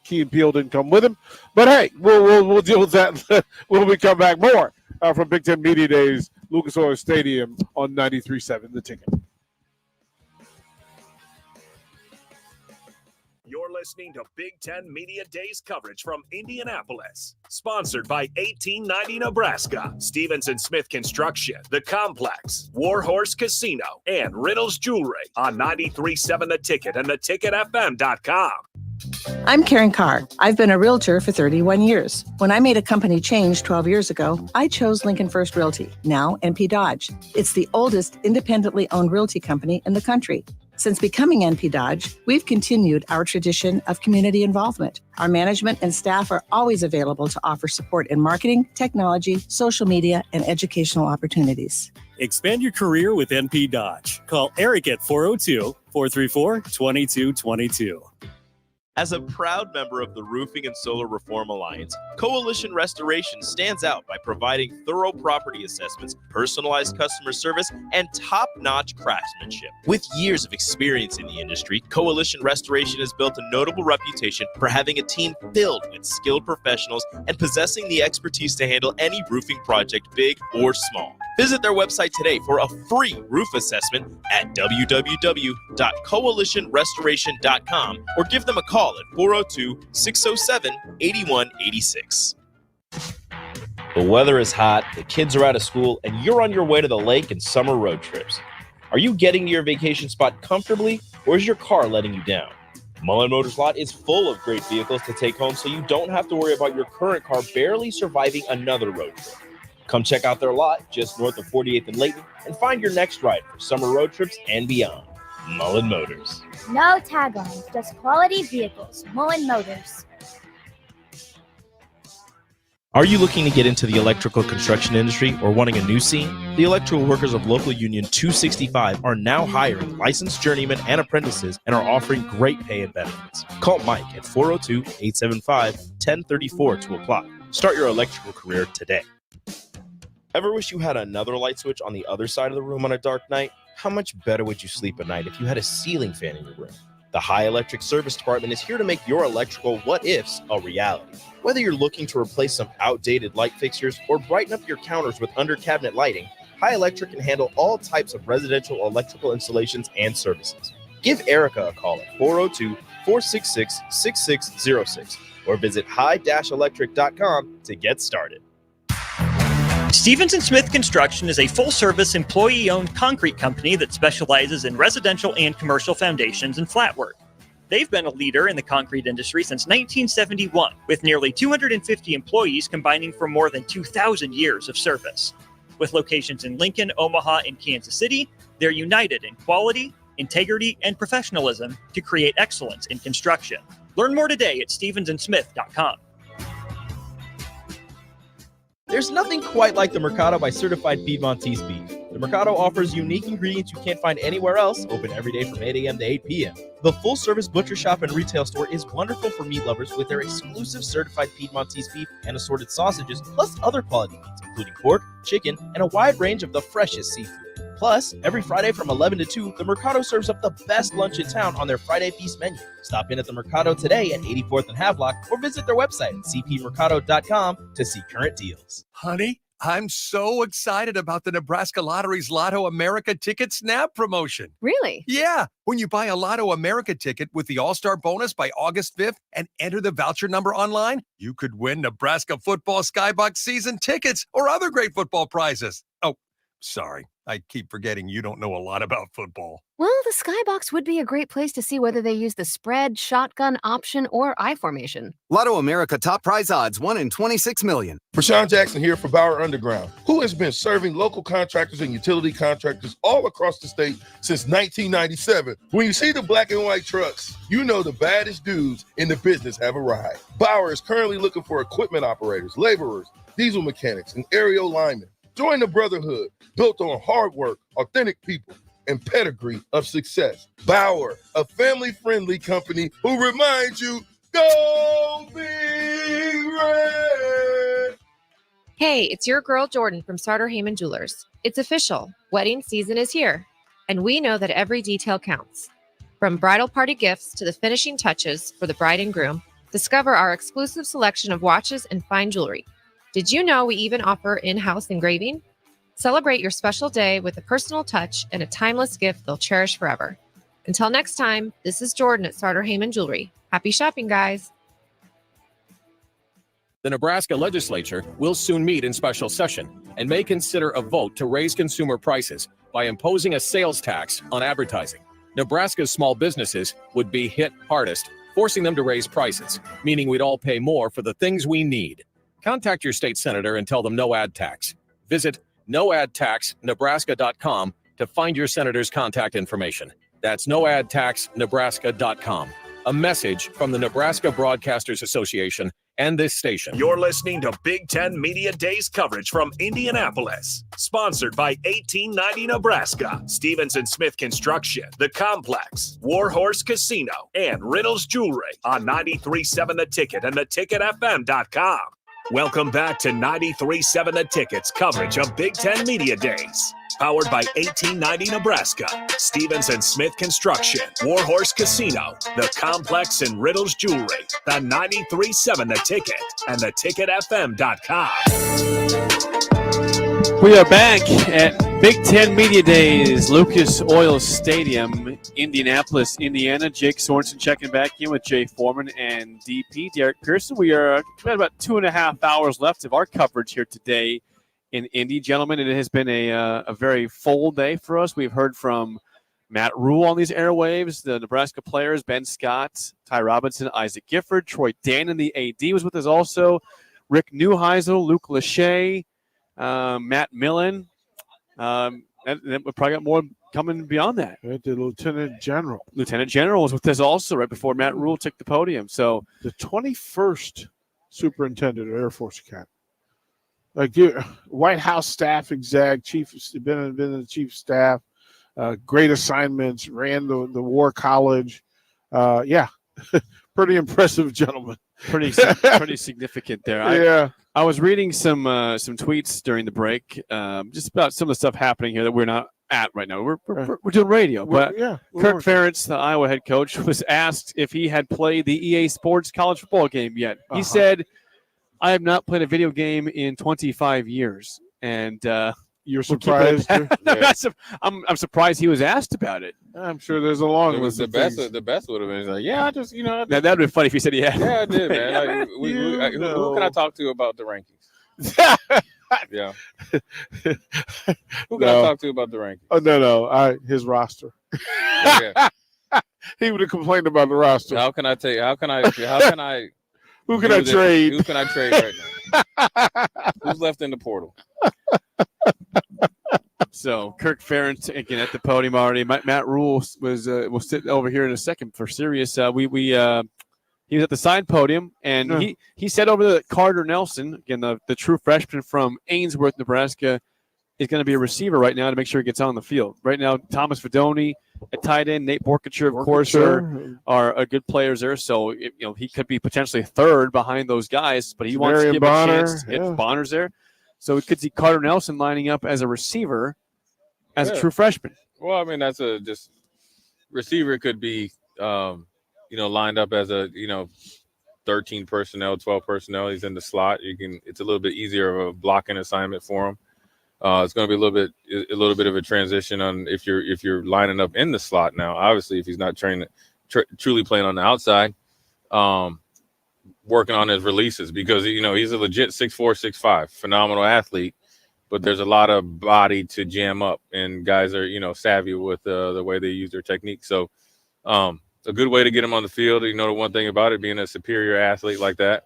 S9: Key and Peele didn't come with him, but hey, we'll deal with that when we come back. More from Big Ten Media Days, Lucas Oil Stadium on 93.7 The Ticket.
S4: You're listening to Big Ten Media Days coverage from Indianapolis. Sponsored by 1890 Nebraska, Stevens & Smith Construction, The Complex, Warhorse Casino, and Riddles Jewelry on 93.7 The Ticket and theticketfm.com.
S6: I'm Karen Carr. I've been a realtor for 31 years. When I made a company change 12 years ago, I chose Lincoln First Realty, now NP Dodge. It's the oldest independently owned realty company in the country. Since becoming NP Dodge, we've continued our tradition of community involvement. Our management and staff are always available to offer support in marketing, technology, social media, and educational opportunities.
S19: Expand your career with NP Dodge. Call Eric at 402-434-2222.
S2: As a proud member of the Roofing and Solar Reform Alliance, Coalition Restoration stands out by providing thorough property assessments, personalized customer service, and top-notch craftsmanship. With years of experience in the industry, Coalition Restoration has built a notable reputation for having a team filled with skilled professionals and possessing the expertise to handle any roofing project, big or small. Visit their website today for a free roof assessment at www.coalitionrestoration.com or give them a call at 402-607-8186. The weather is hot, the kids are out of school, and you're on your way to the lake and summer road trips. Are you getting to your vacation spot comfortably, or is your car letting you down? Mullen Motors Lot is full of great vehicles to take home, so you don't have to worry about your current car barely surviving another road trip. Come check out their lot just north of 48th and Layton and find your next ride for summer road trips and beyond. Mullen Motors.
S8: No tag-ons, just quality vehicles. Millen Motors.
S2: Are you looking to get into the electrical construction industry or wanting a new scene? The electrical workers of Local Union 265 are now hiring licensed journeymen and apprentices and are offering great pay and benefits. Call Mike at 402-875-1034 to apply. Start your electrical career today. Ever wish you had another light switch on the other side of the room on a dark night? How much better would you sleep at night if you had a ceiling fan in your room? The High Electric Service Department is here to make your electrical what-ifs a reality. Whether you're looking to replace some outdated light fixtures or brighten up your counters with under-cabinet lighting, High Electric can handle all types of residential electrical installations and services. Give Erica a call at 402-466-6606 or visit high-electric.com to get started.
S23: Stevens & Smith Construction is a full-service, employee-owned concrete company that specializes in residential and commercial foundations and flat work. They've been a leader in the concrete industry since 1971, with nearly 250 employees combining for more than 2,000 years of service. With locations in Lincoln, Omaha, and Kansas City, they're united in quality, integrity, and professionalism to create excellence in construction. Learn more today at stevensondsmith.com.
S2: There's nothing quite like the Mercado by Certified Piedmontese beef. The Mercado offers unique ingredients you can't find anywhere else, open every day from 8 a.m. to 8 p.m. The full-service butcher shop and retail store is wonderful for meat lovers with their exclusive Certified Piedmontese beef and assorted sausages, plus other quality meats, including pork, chicken, and a wide range of the freshest seafood. Plus, every Friday from 11 to 2, the Mercado serves up the best lunch in town on their Friday Feast menu. Stop in at the Mercado today at 84th and Havelock or visit their website at cpmercado.com to see current deals.
S3: Honey, I'm so excited about the Nebraska Lottery's Lotto America Ticket Snap promotion.
S13: Really?
S3: Yeah. When you buy a Lotto America ticket with the All-Star bonus by August 5th and enter the voucher number online, you could win Nebraska football Skybox season tickets or other great football prizes. Oh, sorry. I keep forgetting you don't know a lot about football.
S13: Well, the Skybox would be a great place to see whether they use the spread, shotgun, option, or I formation.
S22: Lotto America top prize odds, 1 in 26 million.
S12: Prashawn Jackson here for Bauer Underground, who has been serving local contractors and utility contractors all across the state since 1997. When you see the black and white trucks, you know the baddest dudes in the business have arrived. Bauer is currently looking for equipment operators, laborers, diesel mechanics, and aerial linemen. Join the brotherhood built on hard work, authentic people, and pedigree of success. Bauer, a family-friendly company who reminds you, go Big Red!
S14: Hey, it's your girl Jordan from Sartor Heyman Jewelers. It's official. Wedding season is here, and we know that every detail counts. From bridal party gifts to the finishing touches for the bride and groom, discover our exclusive selection of watches and fine jewelry. Did you know we even offer in-house engraving? Celebrate your special day with a personal touch and a timeless gift they'll cherish forever. Until next time, this is Jordan at Sartor Heyman Jewelry. Happy shopping, guys.
S24: The Nebraska legislature will soon meet in special session and may consider a vote to raise consumer prices by imposing a sales tax on advertising. Nebraska's small businesses would be hit hardest, forcing them to raise prices, meaning we'd all pay more for the things we need. Contact your state senator and tell them no ad tax. Visit noadtaxnebraska.com to find your senator's contact information. That's noadtaxnebraska.com. A message from the Nebraska Broadcasters Association and this station.
S4: You're listening to Big Ten Media Days coverage from Indianapolis. Sponsored by 1890 Nebraska, Stevenson Smith Construction, The Complex, Warhorse Casino, and Riddle's Jewelry on 93.7 The Ticket and theticketfm.com. Welcome back to 93.7 The Ticket's coverage of Big Ten Media Days. Powered by 1890 Nebraska, Stevenson Smith Construction, Warhorse Casino, The Complex, and Riddle's Jewelry. The 93.7 The Ticket and theticketfm.com.
S25: We are back at Big Ten Media Days, Lucas Oil Stadium, Indianapolis, Indiana. Jake Sorensen checking back in with Jay Foreman and DP Derek Pearson. We are at about 2.5 hours left of our coverage here today in Indy. Gentlemen, it has been a very full day for us. We've heard from Matt Rule on these airwaves, the Nebraska players, Ben Scott, Ty Robinson, Isaac Gifford, Troy Dannon, the AD was with us also, Rick Neuheisel, Luke Lachey, Matt Millen. And we probably got more coming beyond that.
S9: The Lieutenant General.
S25: Lieutenant General was with us also right before Matt Rule took the podium. So
S9: the 21st Superintendent of Air Force Academy. Like White House staff exec, chief, been in the chief staff, great assignments, ran the War College. Yeah, pretty impressive gentleman.
S25: Pretty significant there.
S9: Yeah.
S25: I was reading some tweets during the break, just about some of the stuff happening here that we're not at right now. We're doing radio, but Kirk Ferentz, the Iowa head coach, was asked if he had played the EA Sports college football game yet. He said, "I have not played a video game in 25 years," and
S9: you're surprised.
S25: I'm surprised he was asked about it.
S9: I'm sure there's a long list.
S17: The best would have been like, yeah, I just
S25: that would have been funny if he said he had.
S17: Yeah, I did, man. Like, who can I talk to about the rankings? Yeah. Who can I talk to about the rankings?
S9: Oh no, his roster.
S17: Yeah.
S9: He would have complained about the roster.
S17: How can I tell you? How can I?
S9: Who can I trade?
S17: Who can I trade right now? Who's left in the portal?
S25: So Kirk Ferentz again at the podium already. Matt Rule will sit over here in a second for Sirius. He was at the side podium, and he said over that Carter Nelson, again the true freshman from Ainsworth, Nebraska, is going to be a receiver right now to make sure he gets on the field. Right now, Thomas Fedoni at tight end, Nate Borkature, of course, are good players there. So he could be potentially third behind those guys, but he wants to give a chance. Bonner's there. So we could see Carter Nelson lining up as a receiver as a true freshman.
S17: Well, I mean, that's just receiver could be, lined up as a, 13 personnel, 12 personnel. He's in the slot. It's a little bit easier of a blocking assignment for him. It's going to be a little bit of a transition on if you're lining up in the slot now. Obviously, if he's not truly playing on the outside, working on his releases because he's a legit 6'4", 6'5", phenomenal athlete, but there's a lot of body to jam up, and guys are savvy with the way they use their technique. So, a good way to get him on the field. The one thing about it, being a superior athlete like that,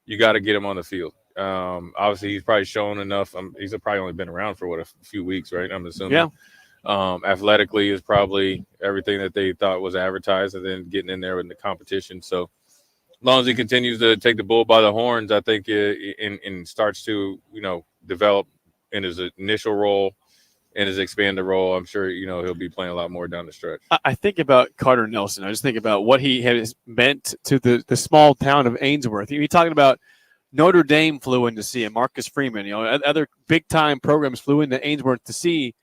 S17: you got to get him on the field. Obviously, he's probably shown enough. He's probably only been around for a few weeks, right? I'm assuming. Yeah. Athletically is probably everything that they thought was advertised, and then getting in there in the competition. So, as long as he continues to take the bull by the horns, I think, and starts to develop in his initial role and his expanded role, I'm sure he'll be playing a lot more down the stretch.
S25: I think about Carter Nelson. I just think about what he has meant to the small town of Ainsworth. You're talking about Notre Dame flew in to see him, Marcus Freeman. Other big time programs flew into Ainsworth to see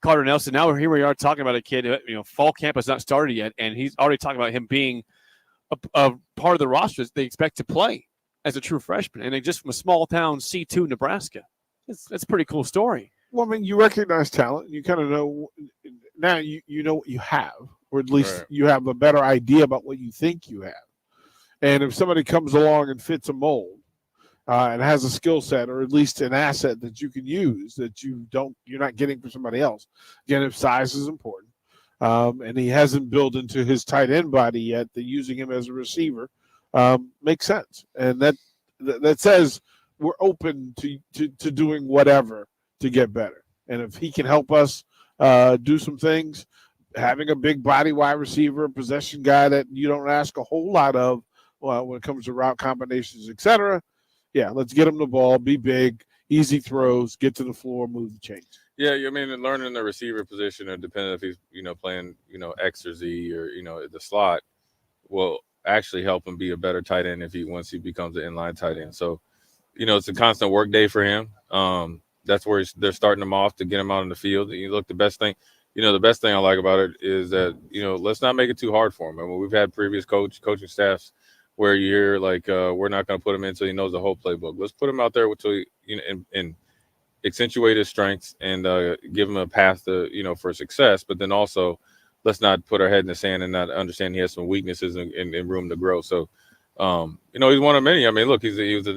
S25: Carter Nelson. Now here we are talking about a kid. Fall camp has not started yet, and he's already talking about him being a part of the roster that they expect to play as a true freshman, and just from a small town C2 Nebraska. That's a pretty cool story.
S9: Well, I mean, you recognize talent. You kind of know now. You know what you have, or at least you have a better idea about what you think you have. And if somebody comes along and fits a mold and has a skill set, or at least an asset that you can use that you're not getting from somebody else. Again, if size is important. And he hasn't built into his tight end body yet, that using him as a receiver makes sense. And that says we're open to doing whatever to get better. And if he can help us do some things, having a big body wide receiver, a possession guy that you don't ask a whole lot of when it comes to route combinations, et cetera, yeah, let's get him the ball, be big, easy throws, get to the floor, move the chains.
S17: Yeah, I mean, learning the receiver position, or depending if he's, playing, X or Z or, the slot, will actually help him be a better tight end once he becomes an inline tight end. So, it's a constant work day for him. That's where they're starting him off to get him out in the field. The best thing I like about it is that, let's not make it too hard for him. I mean, we've had previous coaching staffs where you hear we're not going to put him in until he knows the whole playbook. Let's put him out there until and accentuate his strengths and give him a path to, for success. But then also, let's not put our head in the sand and not understand he has some weaknesses and room to grow. So, he's one of many. I mean, look, he was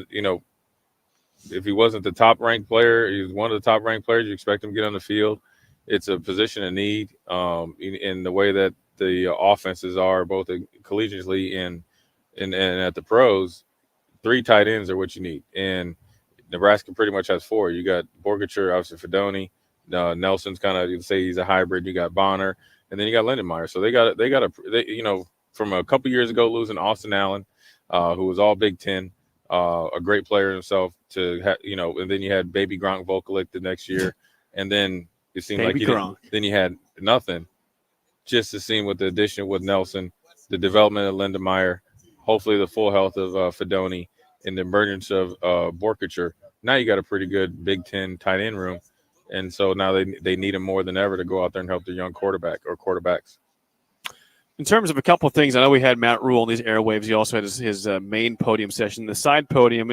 S17: if he wasn't the top ranked player, he was one of the top ranked players. You expect him to get on the field. It's a position of need in the way that the offenses are, both collegiately and at the pros. 3 tight ends are what you need. And Nebraska pretty much has 4. You got Borkature, obviously Fedoni. Nelson's kind of, you say he's a hybrid. You got Bonner, and then you got Lindenmeyer. So they from a couple years ago, losing Austin Allen, who was all Big Ten, a great player himself. And then you had Baby Gronk Volkalik the next year, and then it seemed then you had nothing. Just to see with the addition with Nelson, the development of Lindenmeyer, hopefully the full health of Fedoni, and the emergence of Borkature. Now you got a pretty good Big Ten tight end room. And so now they need him more than ever to go out there and help their young quarterback or quarterbacks.
S25: In terms of a couple of things, I know we had Matt Rule on these airwaves. He also had his main podium session. The side podium,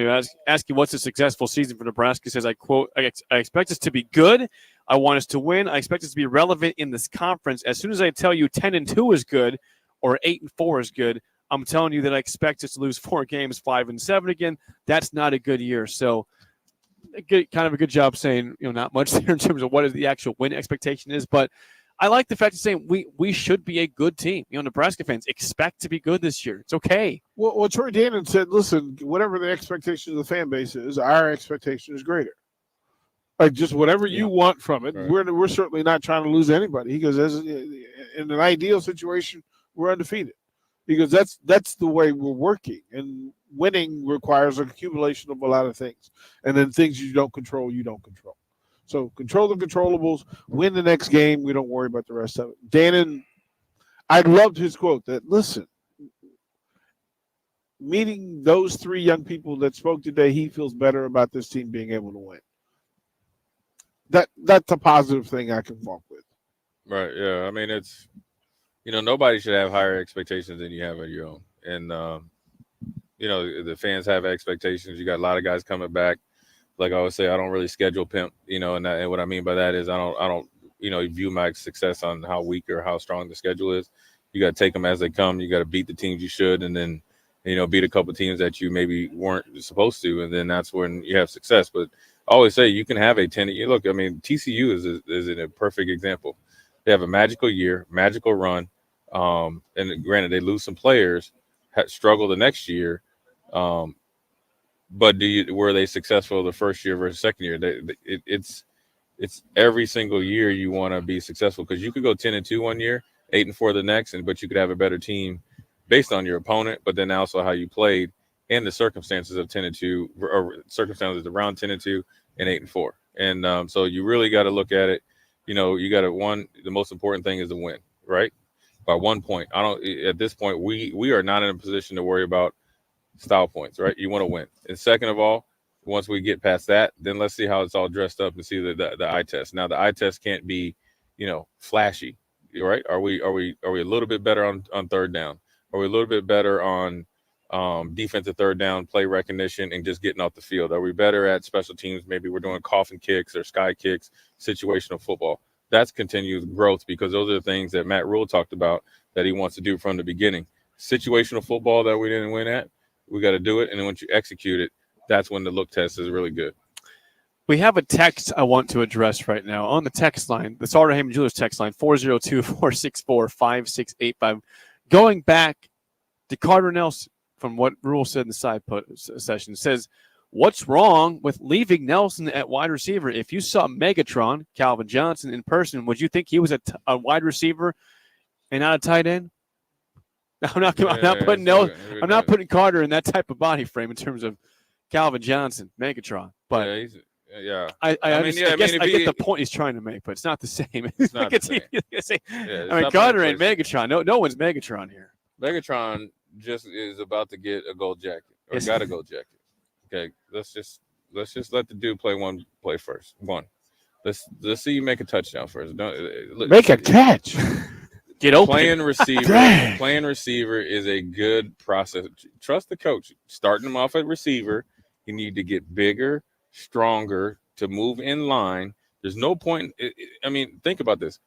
S25: ask you what's a successful season for Nebraska. He says, I quote, I expect us to be good. I want us to win. I expect us to be relevant in this conference. As soon as I tell you 10-2 is good or 8-4 is good, I'm telling you that I expect us to lose 4 games, 5-7 again. That's not a good year. So kind of a good job saying, not much there in terms of what is the actual win expectation is. But I like the fact of saying we should be a good team. Nebraska fans expect to be good this year. It's okay.
S9: Well, Troy Dannon said, listen, whatever the expectation of the fan base is, our expectation is greater. Like just whatever you want from it.
S17: Right.
S9: We're certainly not trying to lose anybody. He goes, in an ideal situation, we're undefeated. Because that's the way we're working. And winning requires an accumulation of a lot of things. And then things you don't control, you don't control. So control the controllables, win the next game. We don't worry about the rest of it. Dannon, I loved his quote that, listen, meeting those 3 young people that spoke today, he feels better about this team being able to win. That's a positive thing I can walk with.
S17: Right. Yeah. I mean, it's, nobody should have higher expectations than you have of your own. And, the fans have expectations. You got a lot of guys coming back. Like I always say, I don't really schedule pimp, and what I mean by that is I don't, view my success on how weak or how strong the schedule is. You got to take them as they come. You got to beat the teams you should, and then, beat a couple of teams that you maybe weren't supposed to, and then that's when you have success. But I always say you can have a 10. Look, I mean, TCU is a perfect example. They have a magical year, magical run. And granted, they lose some players, struggle the next year. But were they successful the first year versus second year? It's every single year you want to be successful, because you could go 10-2 one year, 8-4 the next, but you could have a better team based on your opponent, but then also how you played and the circumstances of 10-2 or circumstances around 10-2 and 8-4. And so you really got to look at it. You got to the most important thing is the win, right? By 1 point. At this point, we are not in a position to worry about style points, right? You want to win. And second of all, once we get past that, then let's see how it's all dressed up and see the eye test. Now the eye test can't be, flashy, right? Are we a little bit better on third down? Are we a little bit better on defensive third down, play recognition, and just getting off the field? Are we better at special teams? Maybe we're doing coffin kicks or sky kicks, situational football. That's continued growth, because those are the things that Matt Rule talked about that he wants to do from the beginning. Situational football that we didn't win at, we got to do it. And then once you execute it, that's when the look test is really good.
S25: We have a text I want to address right now on the text line. The Sartor Hamann Jewelers text line, 402-464-5685. Going back to Carter Nelson, from what Rule said in the side session, says, what's wrong with leaving Nelson at wide receiver? If you saw Megatron, Calvin Johnson, in person, would you think he was a wide receiver and not a tight end? I'm not putting Carter in that type of body frame in terms of Calvin Johnson, Megatron. But I get the point he's trying to make, but it's not the same.
S17: It's not the same.
S25: Carter ain't Megatron. No one's Megatron here.
S17: Megatron just is about to get a gold jacket, or got a gold jacket. Okay, let's just let the dude play one play first. Let's see you make a touchdown first.
S9: Make a catch.
S25: Get open.
S17: Playing receiver is a good process. Trust the coach. Starting him off at receiver, you need to get bigger, stronger to move in line. There's no point. Think about this.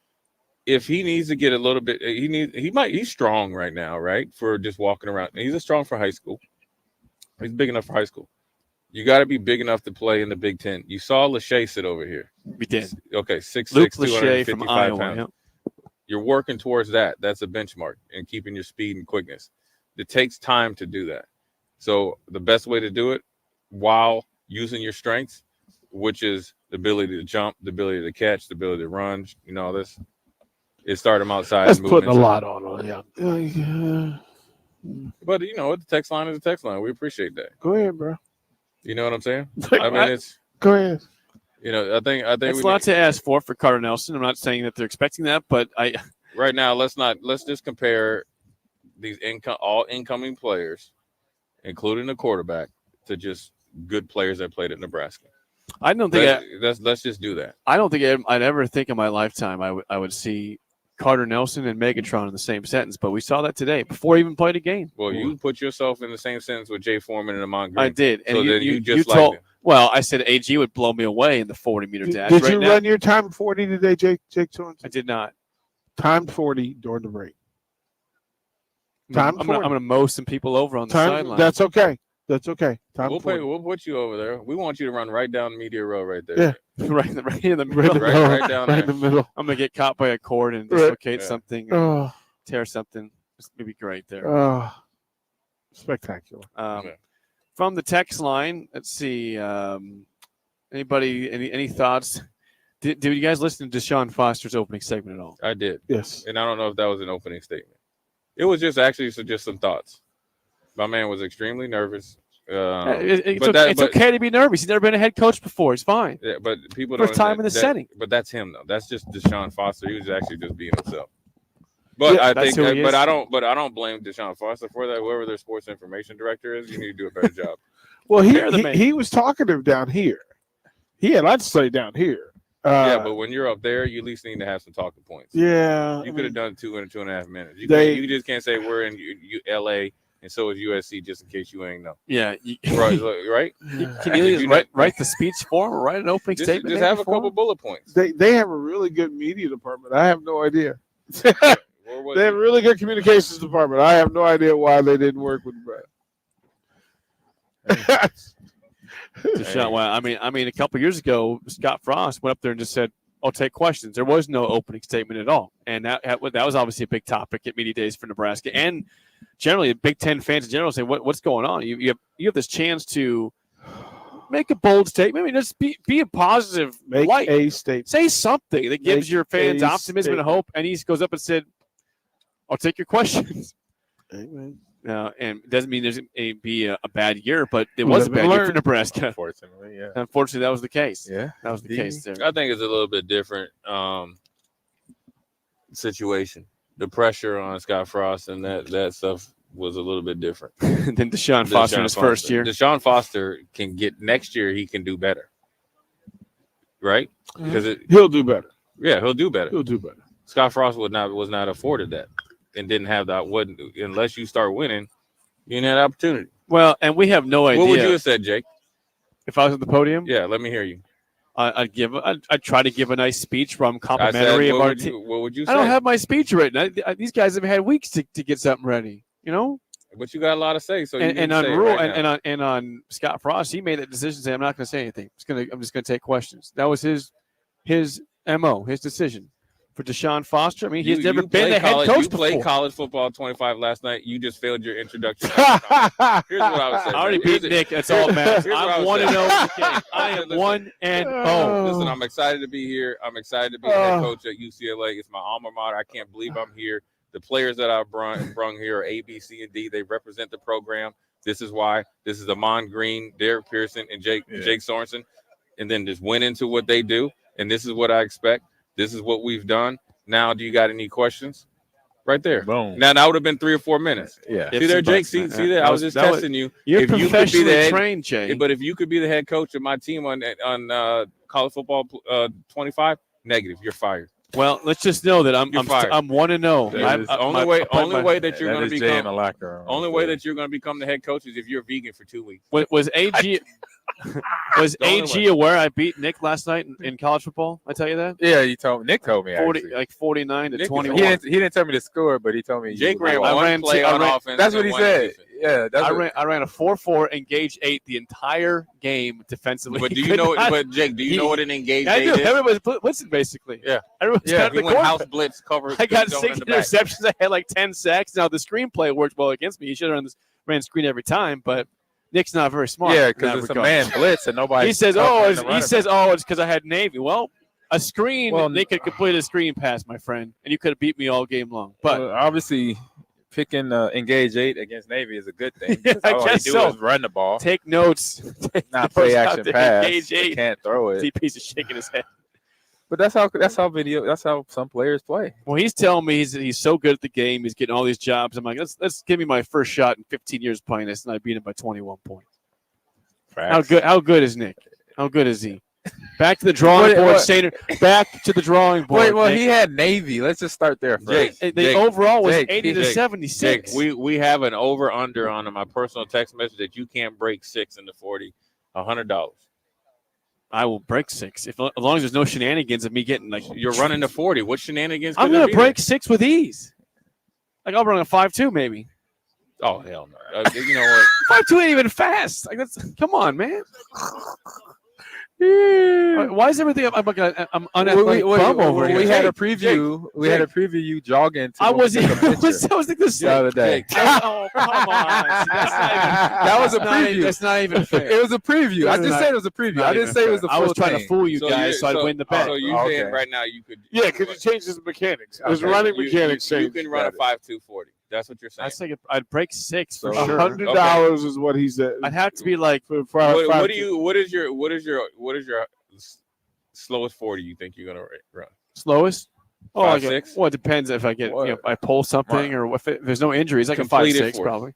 S17: If he needs to get a little bit, he's strong right now, right? For just walking around. He's strong for high school. He's big enough for high school. You got to be big enough to play in the Big Ten. You saw Lachey sit over here.
S25: We did.
S17: Okay, 6'6",
S25: Lachey from
S17: 255
S25: Iowa,
S17: pounds.
S25: yeah.
S17: You're working towards that. That's a benchmark, and keeping your speed and quickness. It takes time to do that. So the best way to do it, while using your strengths, which is the ability to jump, the ability to catch, the ability to run, this, is start them outside.
S9: That's
S17: and
S9: putting a
S17: inside.
S9: lot on yeah.
S17: But the text line is a text line. We appreciate that.
S9: Go ahead, bro.
S17: You know what I'm saying? It's
S9: go ahead.
S17: I think
S25: it's a lot to ask for Carter Nelson. I'm not saying that they're expecting that, but
S17: right now let's just compare these all incoming players, including the quarterback, to just good players that played at Nebraska.
S25: I don't think
S17: let's just do that.
S25: I don't think I'd ever think in my lifetime I would see Carter Nelson and Megatron in the same sentence, but we saw that today before he even played a game.
S17: Well, you put yourself in the same sentence with Jay Foreman and Amon Green.
S25: I did, and
S17: so
S25: you
S17: just
S25: told. Well, I said AG would blow me away in the 40-meter dash.
S9: Did you run your time 40 today, Jake Sorensen?
S25: I did not.
S9: Timed 40 during the break.
S25: I'm going to mow some people over on the sideline.
S9: That's okay. That's okay.
S17: We'll put you over there. We want you to run right down Media Row right there.
S25: Yeah, right in the middle.
S17: Right down there.
S9: Right in the middle.
S25: I'm going to get caught by a cord and dislocate something, tear something. It's going to be great there.
S9: Spectacular.
S25: From the text line, let's see. Anybody? Any thoughts? Did you guys listen to Deshaun Foster's opening segment at all?
S17: I did.
S9: Yes.
S17: And I don't know if that was an opening statement. It was just actually just some thoughts. My man was extremely nervous.
S25: It's okay to be nervous. He's never been a head coach before. He's fine.
S17: Yeah, but people
S25: First
S17: don't
S25: time in the setting.
S17: But that's him though. That's just Deshaun Foster. He was actually just being himself. But I think, but I don't blame Deshaun Foster for that. Whoever their sports information director is, you need to do a better job.
S9: Well, he was talkative down here. He had lots to say down here.
S17: Yeah, but when you're up there, you at least need to have some talking points.
S9: Yeah,
S17: you could have done 2 in 2.5 minutes. You just can't say we're in LA and so is USC just in case you ain't know.
S25: Yeah,
S17: right.
S25: Can you write the speech form or write an opening statement?
S17: Just have a couple bullet points.
S9: They have a really good media department. I have no idea. They have a really good communications department. I have no idea why they didn't work with Brad.
S25: Deshaun, well, I mean, a couple years ago, Scott Frost went up there and just said, "I'll take questions." There was no opening statement at all, and that was obviously a big topic at media days for Nebraska, and generally, Big Ten fans in general say, "What's going on?" You have this chance to make a bold statement. I mean, just be a positive,
S9: make a statement,
S25: say something that gives your fans optimism and hope. And he goes up and said, "I'll take your questions."
S9: Amen.
S25: And it doesn't mean there's going to be a bad year, but it was a bad year for Nebraska.
S17: Unfortunately, yeah.
S25: Unfortunately, that was the case.
S17: Yeah,
S25: that was the case there.
S17: I think it's a little bit different situation. The pressure on Scott Frost and that stuff was a little bit different
S25: than Deshaun Foster in his first year.
S17: Deshaun Foster can get next year. He can do better, right? Because
S9: he'll do better.
S17: Yeah, he'll do better.
S9: He'll do better.
S17: Scott Frost was not afforded that. And didn't have that. Unless you start winning, you didn't have the opportunity.
S25: Well, and we have no idea.
S17: What would you have said, Jake?
S25: If I was at the podium?
S17: Yeah, let me hear you.
S25: I'd try to give a nice speech from complimentary of our team.
S17: What would you say?
S25: I don't have my speech written. These guys have had weeks to get something ready. You know.
S17: But you got a lot to say. So
S25: and on Rule and on Scott Frost, he made that decision. Say, I'm not going to say anything. I'm just going to take questions. That was his MO, his decision. For Deshaun Foster, I mean, he's never been a head coach before.
S17: You played college football 25 last night. You just failed your introduction. Here's what I would say.
S25: I already beat Nick. That's all that matters. I'm 1-0. I am 1-0.
S17: Listen, I'm excited to be here. I'm excited to be head coach at UCLA. It's my alma mater. I can't believe I'm here. The players that I've brung here are A, B, C, and D. They represent the program. This is why. This is Amon Green, Derek Pearson, and Jake Sorensen. And then just went into what they do. And this is what I expect. This is what we've done. Now, do you got any questions? Right there.
S7: Boom.
S17: Now, that would have been 3 or 4 minutes.
S7: Yeah.
S17: See there, Jake? See there? I was just testing you.
S25: You're professionally trained, Jay.
S17: But if you could be the head coach of my team on college football 25, negative. You're fired.
S25: Well, let's just know that I'm 1-0.
S17: Only way that you're going to become only way that you're going to become the head coach is if you're vegan for 2 weeks.
S25: Was AG was AG aware I beat Nick last night in college football? I tell you that.
S7: Yeah, Nick told me
S25: 49 to 21.
S7: He didn't tell me the score, but he told me
S17: Jake ran one play on offense.
S7: That's what he said. Yeah,
S25: I ran a 4-4, engaged 8 the entire game defensively.
S17: But do you know? But Jake, do you know what an engaged 8 is?
S25: Everybody's blitzing basically.
S17: Yeah,
S25: everyone's
S17: he went house blitz cover.
S25: I got 6 interceptions. I had like 10 sacks. Now the screenplay worked well against me. You should have ran screen every time, but Nick's not very smart.
S7: Yeah, because it's a man blitz and nobody.
S25: He says, it's because I had Navy. Well, a screen. Well, Nick could complete a screen pass, my friend, and you could have beat me all game long. But
S7: obviously, picking engage 8 against Navy is a good thing.
S25: Yeah, I
S7: all
S25: guess
S7: he do
S25: so.
S7: is run the ball.
S25: Take notes.
S7: Not play action pass.
S25: Engage 8.
S7: Can't throw it.
S25: DP's is shaking his head.
S7: But that's how some players play.
S25: Well, he's telling me he's so good at the game. He's getting all these jobs. I'm like, let's give me my first shot in 15 years playing this, and I beat him by 21 points. Facts. How good is Nick? How good is he? Back to the drawing board, Sainer. Back to the drawing board.
S7: Wait, he had Navy. Let's just start there first.
S25: The overall was 80 to 76.
S17: We have an over/under on my personal text message that you can't break 6 into 40. $100.
S25: I will break 6 as long as there's no shenanigans of me getting like
S17: you're running to 40. What shenanigans?
S25: I'm gonna break 6 with ease. Like I'll run a 5.2 maybe.
S17: Oh hell no! You know what?
S25: 5.2 ain't even fast. Like come on, man. Why is everything? I'm unathletic bum over here.
S7: We had a preview. We had a preview. You jogging.
S25: I was like this
S7: the other day.
S25: Oh, come on!
S7: That was a preview.
S25: That's not even fair.
S7: It was a preview. I just said it was a preview. I didn't say it was the full
S25: I was trying
S7: thing.
S25: to fool you guys, so I'd win the bet.
S1: So you saying right now you could?
S9: Yeah, because it changes the mechanics. There's running mechanics.
S1: You can run a 5.240. That's what you're saying.
S25: I think I'd break 6 for
S1: So
S25: sure.
S9: $100 is what he said.
S25: I'd have to be like
S1: What is your slowest 40 you think you're gonna run?
S25: slowest. Oh,
S1: 5.6?
S25: Well, it depends if I get if I pull something or if there's no injuries. Like a
S1: Completed
S25: 5.6
S1: 40.
S25: probably.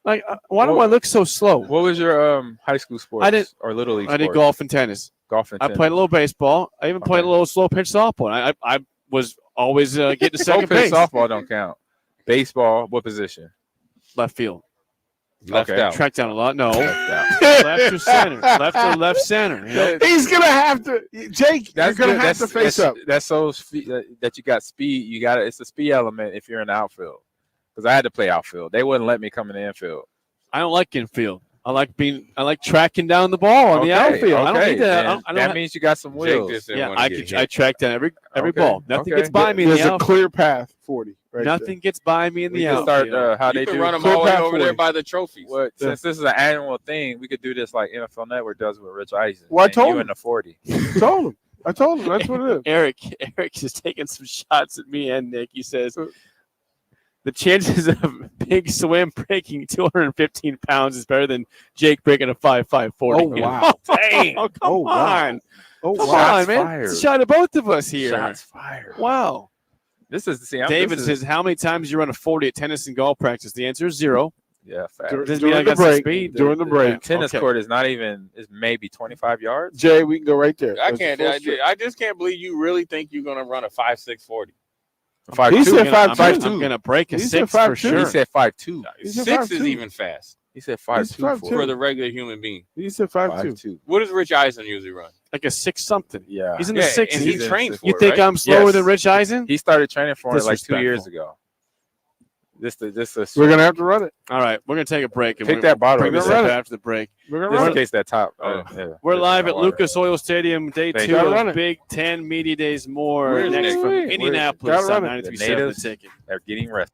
S25: Like, why do I look so slow?
S7: What was your high school sports?
S25: I did
S7: or little league.
S25: I did
S7: sports?
S25: golf and tennis.
S7: Golf and
S25: I
S7: tennis.
S25: played a little baseball. I even played a little slow pitch softball. I was always getting to second
S7: Slow pitch
S25: base.
S7: softball don't count. Baseball, what position?
S25: Left field.
S1: Left out.
S25: Track down a lot. No.
S7: Left
S25: Left to center. Left to left center. You know?
S9: He's gonna have to, Jake.
S7: That's
S9: you're gonna
S7: good.
S9: have to face up.
S7: That's so that you got speed. You got it. It's a speed element if you're in the outfield. Because I had to play outfield. They wouldn't let me come in the infield.
S25: I don't like infield. I like tracking down the ball on the outfield. I don't need that.
S7: That means you got some wheels.
S25: Yeah, I track down every ball. Nothing gets by me in the
S9: There's a
S25: outfield.
S9: clear path 40. Right
S25: Nothing gets by me in the
S7: We can
S25: outfield.
S7: start how
S1: You
S7: they
S1: can
S7: do.
S1: run them
S9: Clear
S1: all the way
S9: path
S1: over there
S9: 40.
S1: by the trophies.
S7: What, since this is an annual thing, we could do this like NFL Network does with Rich Eisen.
S9: Well, I
S7: and
S9: told
S7: you
S9: him.
S7: in the 40.
S9: I told him. That's what it is.
S25: Eric is taking some shots at me and Nick. He says the chances of Big Swim breaking 215 pounds is better than Jake breaking a 5.540.
S9: Oh, wow.
S25: Dang! Oh, come on!
S9: Oh,
S25: Come
S9: wow.
S25: on, man!
S7: fired.
S25: It's a shot at both of us here.
S7: Shots fired.
S25: Wow.
S7: This is
S25: David says, "How many times you run a 40 at tennis and golf practice?" The answer is 0.
S7: Yeah, fact.
S25: Doesn't mean I
S9: During the
S25: got some
S9: break.
S25: speed.
S9: During the break.
S7: Tennis
S25: Okay.
S7: court is not even is maybe 25 yards.
S9: Jay, we can go right there.
S1: I
S9: That's
S1: can't.
S9: the full strip.
S1: I just can't believe you really think you're gonna run a 5.640.
S9: He
S7: 5.2.
S9: said
S25: I'm
S9: 5.2.
S25: gonna break a
S9: He said
S25: 6 for
S9: 5.2.
S25: sure.
S7: He said 5.2.
S9: He said
S1: 6 is
S9: 5.2.
S1: even fast
S7: He said
S9: He's
S7: 5.2
S1: for the regular human being.
S9: He said 5.2.
S7: 5.2.
S1: What does Rich Eisen usually run?
S25: Like a 6 something.
S7: Yeah.
S25: He's in the
S1: Yeah,
S25: 60s.
S1: and he trained for
S25: You
S1: it,
S25: think
S1: right?
S25: I'm slower
S7: Yes.
S25: than Rich Eisen?
S7: He started training for it like 2 years
S25: Disrespectful.
S7: ago. This
S9: We're gonna have to run it.
S25: All right, we're gonna take a break. And
S7: Pick
S25: we're
S7: that bottle
S25: Bring
S7: up.
S25: this
S7: We're
S25: up
S9: gonna
S25: after the break.
S9: We're gonna
S7: just
S9: run
S7: in
S9: it.
S7: case that top.
S25: We're live at
S7: water.
S25: Lucas Oil Stadium, day
S7: Thank
S25: 2
S7: you.
S25: of
S9: Gotta run it.
S25: Big Ten Media Days more
S1: Where's
S25: next
S1: Nick?
S25: from
S9: Where's-
S25: Indianapolis
S9: gotta
S25: on
S9: run it.
S25: 93.7
S7: The
S25: The
S7: natives.
S25: Ticket.
S7: They're getting rest.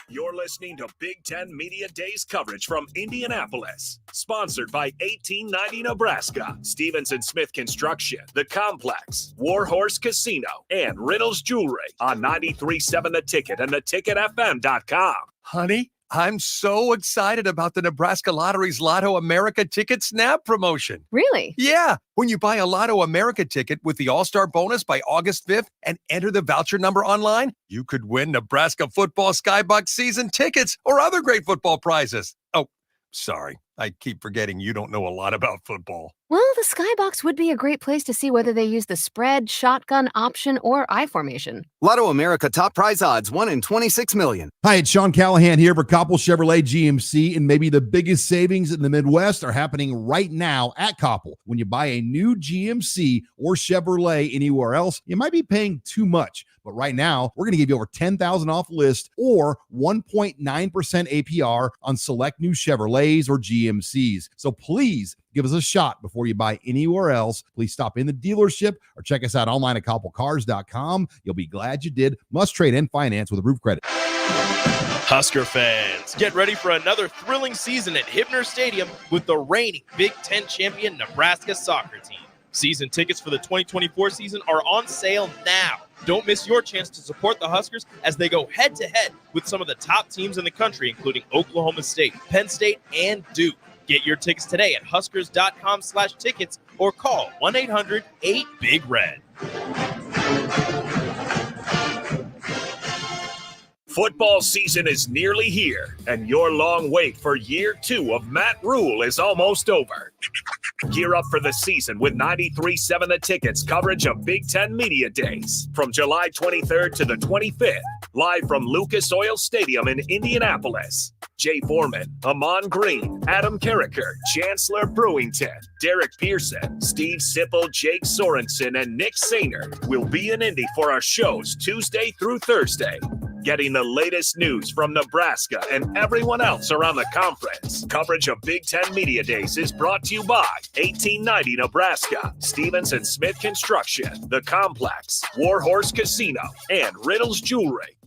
S4: You're listening to Big Ten Media Days coverage from Indianapolis. Sponsored by 1890 Nebraska, Stevenson Smith Construction, The Complex, Warhorse Casino, and Riddles Jewelry on 93.7 The Ticket and theticketfm.com.
S3: Honey, I'm so excited about the Nebraska Lottery's Lotto America Ticket Snap promotion.
S13: Really?
S3: Yeah, when you buy a Lotto America ticket with the All-Star bonus by August 5th and enter the voucher number online, you could win Nebraska football Skybox season tickets or other great football prizes. Oh, sorry. I keep forgetting you don't know a lot about football.
S13: Well, the skybox would be a great place to see whether they use the spread, shotgun, option, or I formation.
S22: Lotto America top prize odds 1 in 26 million.
S11: Hi, it's Sean Callahan here for Koppel Chevrolet GMC, and maybe the biggest savings in the Midwest are happening right now at Koppel. When you buy a new GMC or Chevrolet anywhere else, you might be paying too much. But right now, we're going to give you over $10,000 off list or 1.9% APR on select new Chevrolets or GMCs. So please give us a shot before you buy anywhere else. Please stop in the dealership or check us out online at koppelcars.com. You'll be glad you did. Must trade and finance with approved credit.
S2: Husker fans, get ready for another thrilling season at Hibner Stadium with the reigning Big Ten champion Nebraska soccer team. Season tickets for the 2024 season are on sale now. Don't miss your chance to support the Huskers as they go head-to-head with some of the top teams in the country, including Oklahoma State, Penn State, and Duke. Get your tickets today at huskers.com/tickets or call 1-800-8-BIG-RED.
S4: Football season is nearly here, and your long wait for year 2 of Matt Rule is almost over. Gear up for the season with 93.7 The Ticket's coverage of Big Ten Media Days from July 23rd to the 25th, live from Lucas Oil Stadium in Indianapolis. Jay Foreman, Amon Green, Adam Carricker, Chancellor Brewington, Derek Pearson, Steve Sipple, Jake Sorensen, and Nick Sainer will be in Indy for our shows Tuesday through Thursday. getting the latest news from Nebraska and everyone else around the conference. Coverage of Big Ten Media Days is brought to you by 1890 Nebraska, Stevens and Smith Construction, The Complex, Warhorse Casino, and Riddle's Jewelry.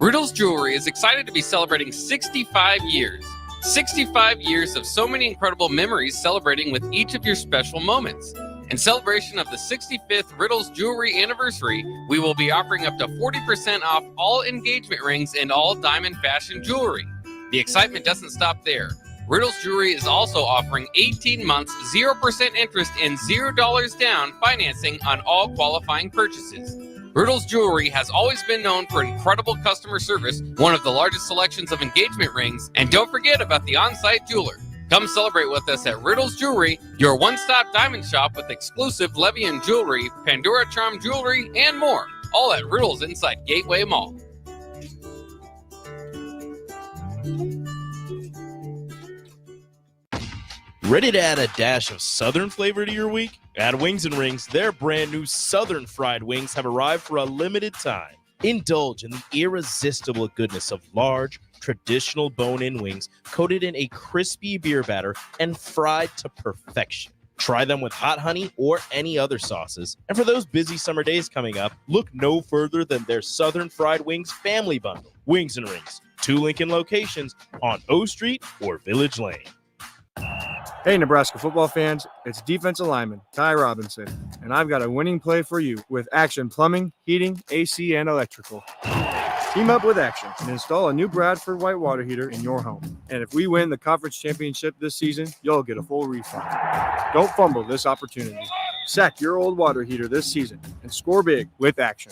S15: Riddle's Jewelry is excited to be celebrating 65 years. 65 years of so many incredible memories celebrating with each of your special moments. In celebration of the 65th Riddle's Jewelry anniversary, we will be offering up to 40% off all engagement rings and all diamond fashion jewelry. The excitement doesn't stop there. Riddle's Jewelry is also offering 18 months, 0% interest and $0 down financing on all qualifying purchases. Riddle's Jewelry has always been known for incredible customer service, one of the largest selections of engagement rings, and don't forget about the on-site jeweler. Come celebrate with us at Riddle's Jewelry, your one-stop diamond shop with exclusive Levian jewelry, Pandora Charm jewelry, and more, all at Riddle's inside Gateway Mall.
S2: Ready to add a dash of Southern flavor to your week? At Wings and Rings, their brand new Southern fried wings have arrived for a limited time. Indulge in the irresistible goodness of large, traditional bone-in wings coated in a crispy beer batter and fried to perfection. Try them with hot honey or any other sauces. And for those busy summer days coming up, look no further than their Southern Fried Wings Family Bundle. Wings and Rings, 2 Lincoln locations on O Street or Village Lane.
S5: Hey, Nebraska football fans, it's defensive lineman Ty Robinson, and I've got a winning play for you with Action Plumbing, Heating, AC, and Electrical. Team up with Action and install a new Bradford white water heater in your home. And if we win the conference championship this season, you'll get a full refund. Don't fumble this opportunity. Sack your old water heater this season and score big with Action.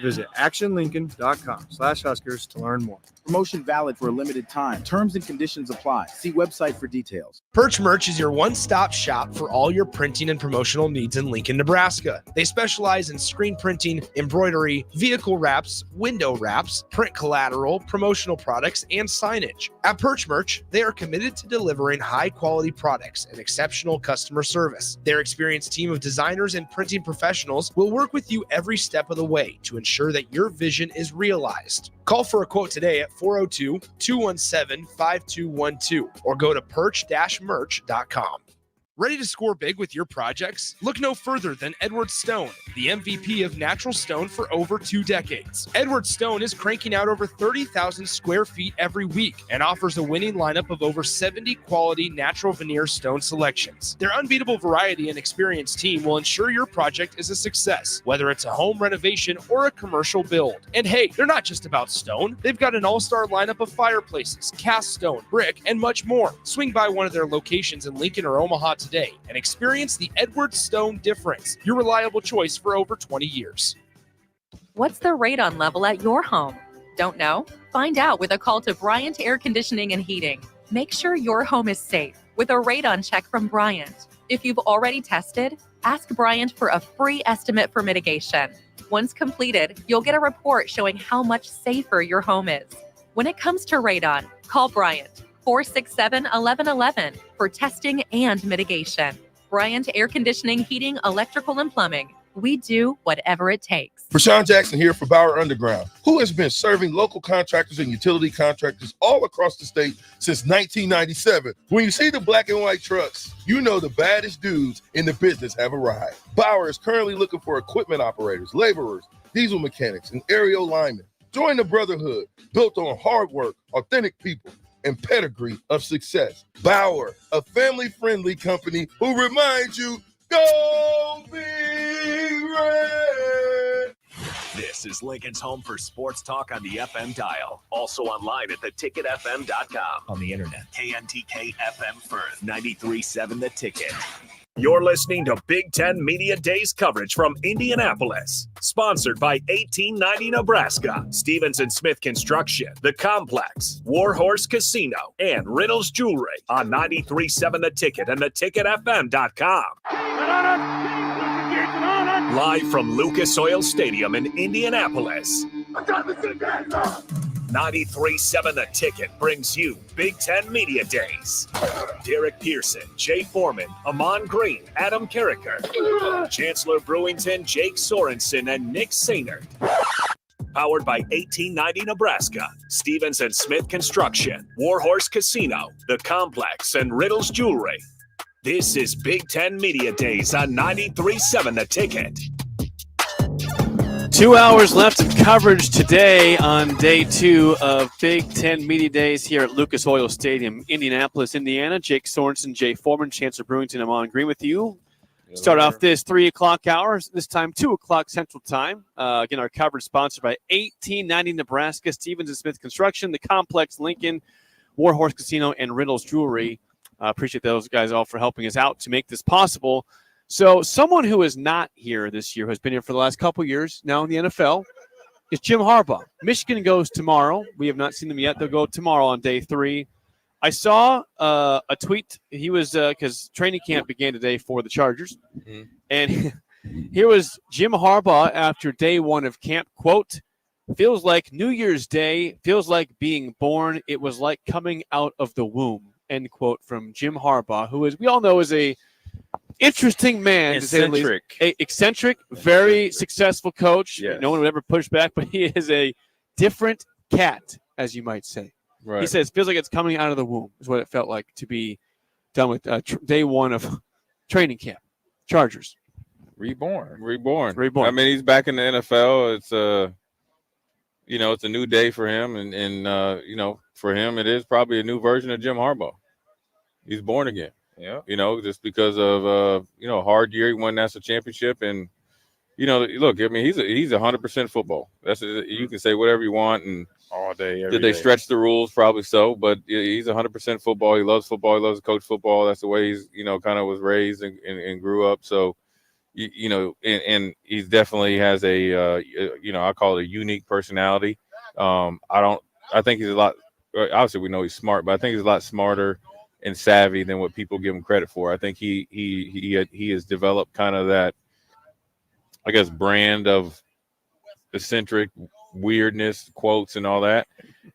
S5: Visit actionlincoln.com/Huskers to learn more.
S16: Promotion valid for a limited time. Terms and conditions apply. See website for details.
S18: Perch Merch is your one-stop shop for all your printing and promotional needs in Lincoln, Nebraska. They specialize in screen printing, embroidery, vehicle wraps, window wraps, print collateral, promotional products, and signage. At Perch Merch, they are committed to delivering high-quality products and exceptional customer service. Their experienced team of designers and printing professionals will work with you every step of the way to ensure that your vision is realized. Call for a quote today at 402-217-5212 or go to perch-merch.com. Ready to score big with your projects? Look no further than Edward Stone, the MVP of natural stone for over 2 decades. Edward Stone is cranking out over 30,000 square feet every week and offers a winning lineup of over 70 quality natural veneer stone selections. Their unbeatable variety and experienced team will ensure your project is a success, whether it's a home renovation or a commercial build. And hey, they're not just about stone. They've got an all-star lineup of fireplaces, cast stone, brick, and much more. Swing by one of their locations in Lincoln or Omaha today and experience the Edward Stone difference, your reliable choice for over 20 years.
S20: What's the radon level at your home? Don't know? Find out with a call to Bryant Air Conditioning and Heating. Make sure your home is safe with a radon check from Bryant. If you've already tested, ask Bryant for a free estimate for mitigation. Once completed, you'll get a report showing how much safer your home is. When it comes to radon, call Bryant 467-1111 for testing and mitigation. Bryant Air Conditioning, Heating, Electrical, and Plumbing. We do whatever it takes.
S12: Rashawn Jackson here for Bauer Underground, who has been serving local contractors and utility contractors all across the state since 1997. When you see the black and white trucks, you know the baddest dudes in the business have arrived. Bauer is currently looking for equipment operators, laborers, diesel mechanics, and aerial linemen. Join the brotherhood built on hard work, authentic people, and pedigree of success. Bauer, a family-friendly company who reminds you, go Big Red!
S4: This is Lincoln's home for sports talk on the FM dial. Also online at theticketfm.com. On the internet. KNTK FM Firth, 93.7 The Ticket. You're listening to Big Ten Media Days coverage from Indianapolis. Sponsored by 1890 Nebraska, Stevens and Smith Construction, The Complex, Warhorse Casino, and Riddle's Jewelry on 93.7 The Ticket and theticketfm.com. Live from Lucas Oil Stadium in Indianapolis. 93.7 The Ticket brings you Big Ten Media Days. Derek Pearson, Jay Foreman, Amon Green, Adam Carricker, Chancellor Brewington, Jake Sorensen, and Nick Sainert. Powered by 1890 Nebraska, Stevens and Smith Construction, Warhorse Casino, The Complex, and Riddles Jewelry. This is Big Ten Media Days on 93.7 The Ticket.
S25: 2 hours left of coverage today on day 2 of Big Ten Media Days here at Lucas Oil Stadium, Indianapolis, Indiana. Jake Sorensen, Jay Foreman, Chancellor Brewington, I'm on green with you. Start off this 3 o'clock hour, this time 2 o'clock Central Time. Again, our coverage sponsored by 1890 Nebraska, Stevens and Smith Construction, The Complex, Lincoln, Warhorse Casino, and Riddles Jewelry. Appreciate those guys all for helping us out to make this possible. So someone who is not here this year, who has been here for the last couple years now in the NFL, is Jim Harbaugh. Michigan goes tomorrow. We have not seen them yet. They'll go tomorrow on day 3. I saw a tweet. He was because training camp began today for the Chargers. Mm-hmm. And here was Jim Harbaugh after day 1 of camp. Quote, "Feels like New Year's Day. Feels like being born. It was like coming out of the womb." End quote from Jim Harbaugh, who is, we all know, is a interesting man, to say the least. Eccentric, very successful coach. Yes. No one would ever push back, but he is a different cat, as you might say. Right. He says, feels like it's coming out of the womb, is what it felt like to be done with day 1 of training camp. Chargers.
S1: Reborn.
S25: Reborn.
S1: I mean, he's back in the NFL. It's it's a new day for him. And for him, it is probably a new version of Jim Harbaugh. He's born again. Yeah, just because of a hard year, he won national championship, and look, I mean, he's 100% football. You can say whatever you want, and
S17: all day.
S1: Did they stretch the rules? Probably so, but he's 100% football. He loves football. He loves to coach football. That's the way he's kind of was raised and grew up. So, and he definitely has a I call it a unique personality. I think he's a lot. Obviously, we know he's smart, but I think he's a lot smarter and savvy than what people give him credit for. I think he has developed kind of that, I guess, brand of eccentric weirdness, quotes, and all that.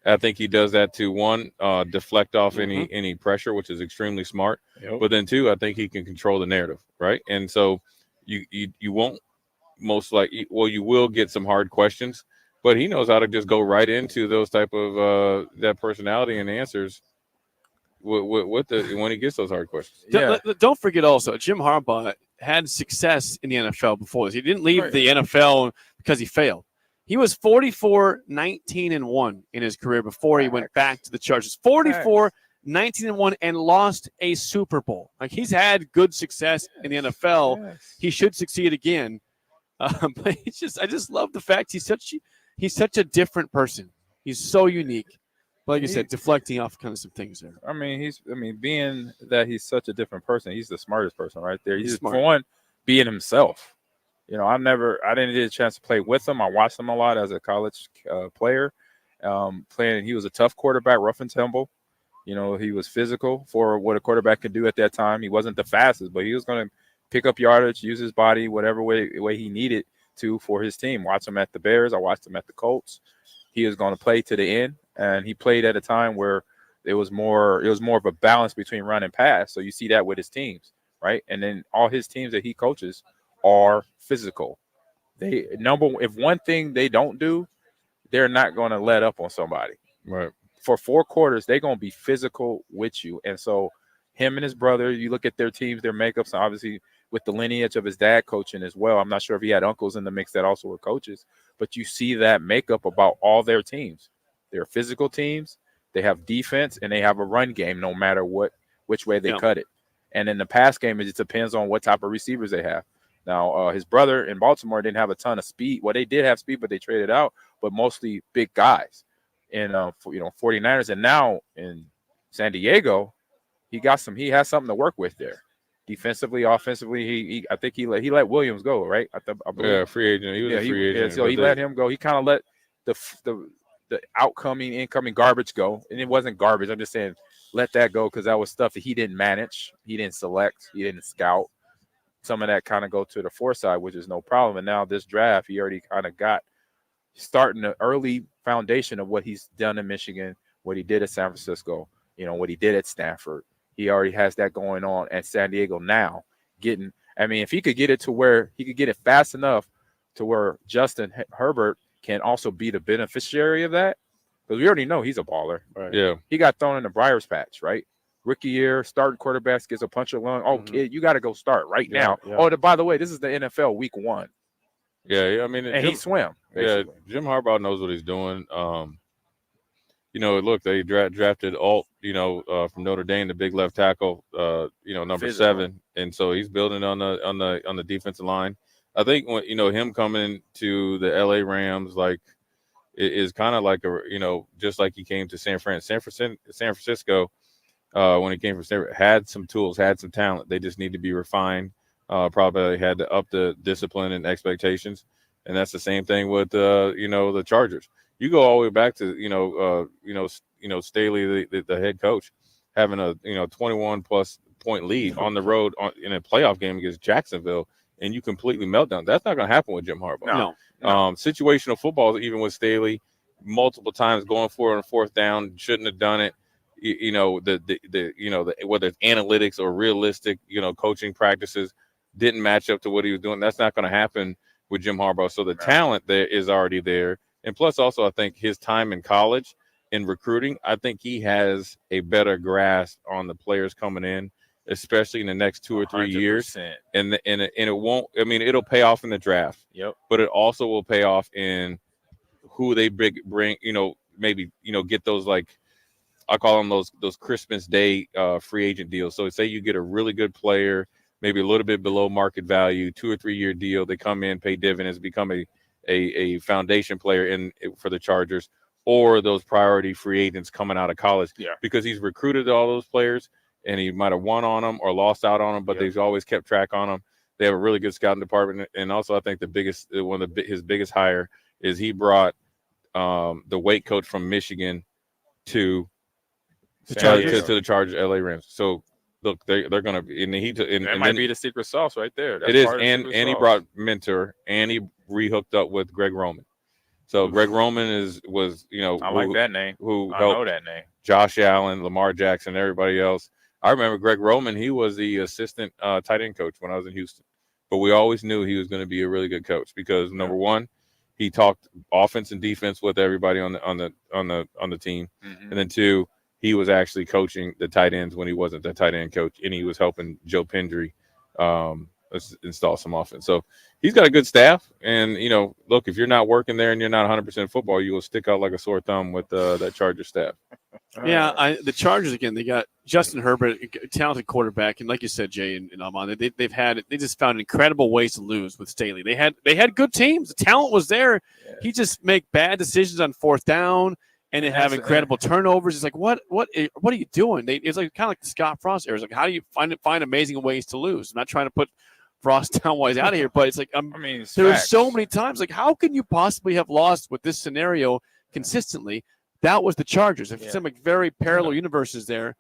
S1: I think he does that to deflect off any pressure, which is extremely smart. Yep. But then 2, I think he can control the narrative, right? And so you won't most likely, well, you will get some hard questions, but he knows how to just go right into those type of that personality and answers. When he gets those hard questions.
S25: Yeah. Don't forget also, Jim Harbaugh had success in the NFL before this. He didn't leave the NFL because he failed. He was 44-19-1 in his career before he went back to the Chargers. 44-19-1 and lost a Super Bowl. Like, he's had good success in the NFL. Yes. He should succeed again. But I just love the fact he's such a different person. He's so unique. Like you said, deflecting off kind of some things there.
S17: I mean, being that he's such a different person, he's the smartest person right there. He's
S25: smart.
S17: For one, being himself. I didn't get a chance to play with him. I watched him a lot as a college player. Playing, he was a tough quarterback, rough and tumble. He was physical for what a quarterback could do at that time. He wasn't the fastest, but he was going to pick up yardage, use his body, whatever way he needed to for his team. Watch him at the Bears. I watched him at the Colts. He was going to play to the end. And he played at a time where it was more of a balance between run and pass. So you see that with his teams, right? And then all his teams that he coaches are physical. If one thing they don't do, they're not going to let up on somebody.
S1: Right.
S17: For 4 quarters, they're going to be physical with you. And so him and his brother, you look at their teams, their makeups, obviously with the lineage of his dad coaching as well. I'm not sure if he had uncles in the mix that also were coaches, but you see that makeup about all their teams. They're physical teams. They have defense and they have a run game, no matter which way they cut it. And in the pass game, it just depends on what type of receivers they have. Now, his brother in Baltimore didn't have a ton of speed. Well, they did have speed, but they traded out. But mostly big guys in 49ers. And now in San Diego, he has something to work with there. Defensively, offensively, I think he let Williams go, right? I believe.
S1: Free agent. He was a free agent.
S17: So he let him go. He kind of let the incoming garbage go. And it wasn't garbage. I'm just saying let that go because that was stuff that he didn't manage. He didn't select. He didn't scout. Some of that kind of go to the foresight, which is no problem. And now this draft, he already kind of got starting the early foundation of what he's done in Michigan, what he did at San Francisco, what he did at Stanford. He already has that going on at San Diego now. If he could get it to where he could get it fast enough to where Justin Herbert can also be the beneficiary of that, because we already know he's a baller.
S1: Right. Yeah.
S17: He got thrown in the Briars patch, right? Rookie year, starting quarterbacks, gets a punch of lung. Oh, kid, you got to go start right now.
S1: Yeah.
S17: Oh, by the way, this is the NFL week 1.
S1: Yeah, I mean,
S17: and he swam. Basically.
S1: Yeah, Jim Harbaugh knows what he's doing. Look, they drafted Alt, from Notre Dame, the big left tackle, number
S17: Physical.
S1: 7, and so he's building on the defensive line. I think when him coming to the LA Rams, like, is kind of like just like he came to San Francisco. When he came from Stanford, had some tools, had some talent. They just need to be refined. Probably had to up the discipline and expectations, and that's the same thing with the Chargers. You go all the way back to Staley, the head coach, having a 21 plus point lead on the road in a playoff game against Jacksonville, and you completely melt down. That's not going to happen with Jim Harbaugh.
S17: No.
S1: Situational football, even with Staley, multiple times going for it on 4th down, shouldn't have done it. Whether it's analytics or realistic, coaching practices didn't match up to what he was doing. That's not going to happen with Jim Harbaugh. So the talent there is already there. And plus also, I think his time in college in recruiting, I think he has a better grasp on the players coming in, especially in the next 2 or 3 years.
S17: 100%.
S1: And it won't, it'll pay off in the draft.
S17: Yep.
S1: But it also will pay off in who they bring, maybe, get those, like, I call them those Christmas Day free agent deals. So say you get a really good player, maybe a little bit below market value, 2 or 3 year deal. They come in, pay dividends, become a foundation player for the Chargers, or those priority free agents coming out of college.
S17: Yeah.
S1: Because he's recruited all those players, and he might have won on them or lost out on them, but they've always kept track on them. They have a really good scouting department, and also I think his biggest hire is he brought the weight coach from Michigan to the Chargers, LA Rams. So look, they're going to be,
S17: that might be the secret sauce right there.
S1: It is, and he brought mentor, and he rehooked up with Greg Roman. So Greg Roman was
S17: I like that name.
S1: Who
S17: I
S1: helped
S17: know that name.
S1: Josh Allen, Lamar Jackson, everybody else. I remember Greg Roman. He was the assistant tight end coach when I was in Houston, but we always knew he was going to be a really good coach because number one, he talked offense and defense with everybody on the team, and then 2, he was actually coaching the tight ends when he wasn't the tight end coach, and he was helping Joe Pendry install some offense. So he's got a good staff, and look, if you're not working there and you're not 100% football, you will stick out like a sore thumb with that Charger staff.
S25: Yeah, the Chargers again. They got Justin Herbert, a talented quarterback, and like you said, Jay and Almond, they just found incredible ways to lose with Staley. They had good teams. The talent was there. Yeah. He just make bad decisions on 4th down. And they have incredible turnovers. It's like, what are you doing? It's like kind of like the Scott Frost era. It's like, how do you find amazing ways to lose? I'm not trying to put Frost down while he's out of here, but it's like, there are so many times. Like, how can you possibly have lost with this scenario consistently? That was the Chargers. It seemed like very parallel universes there.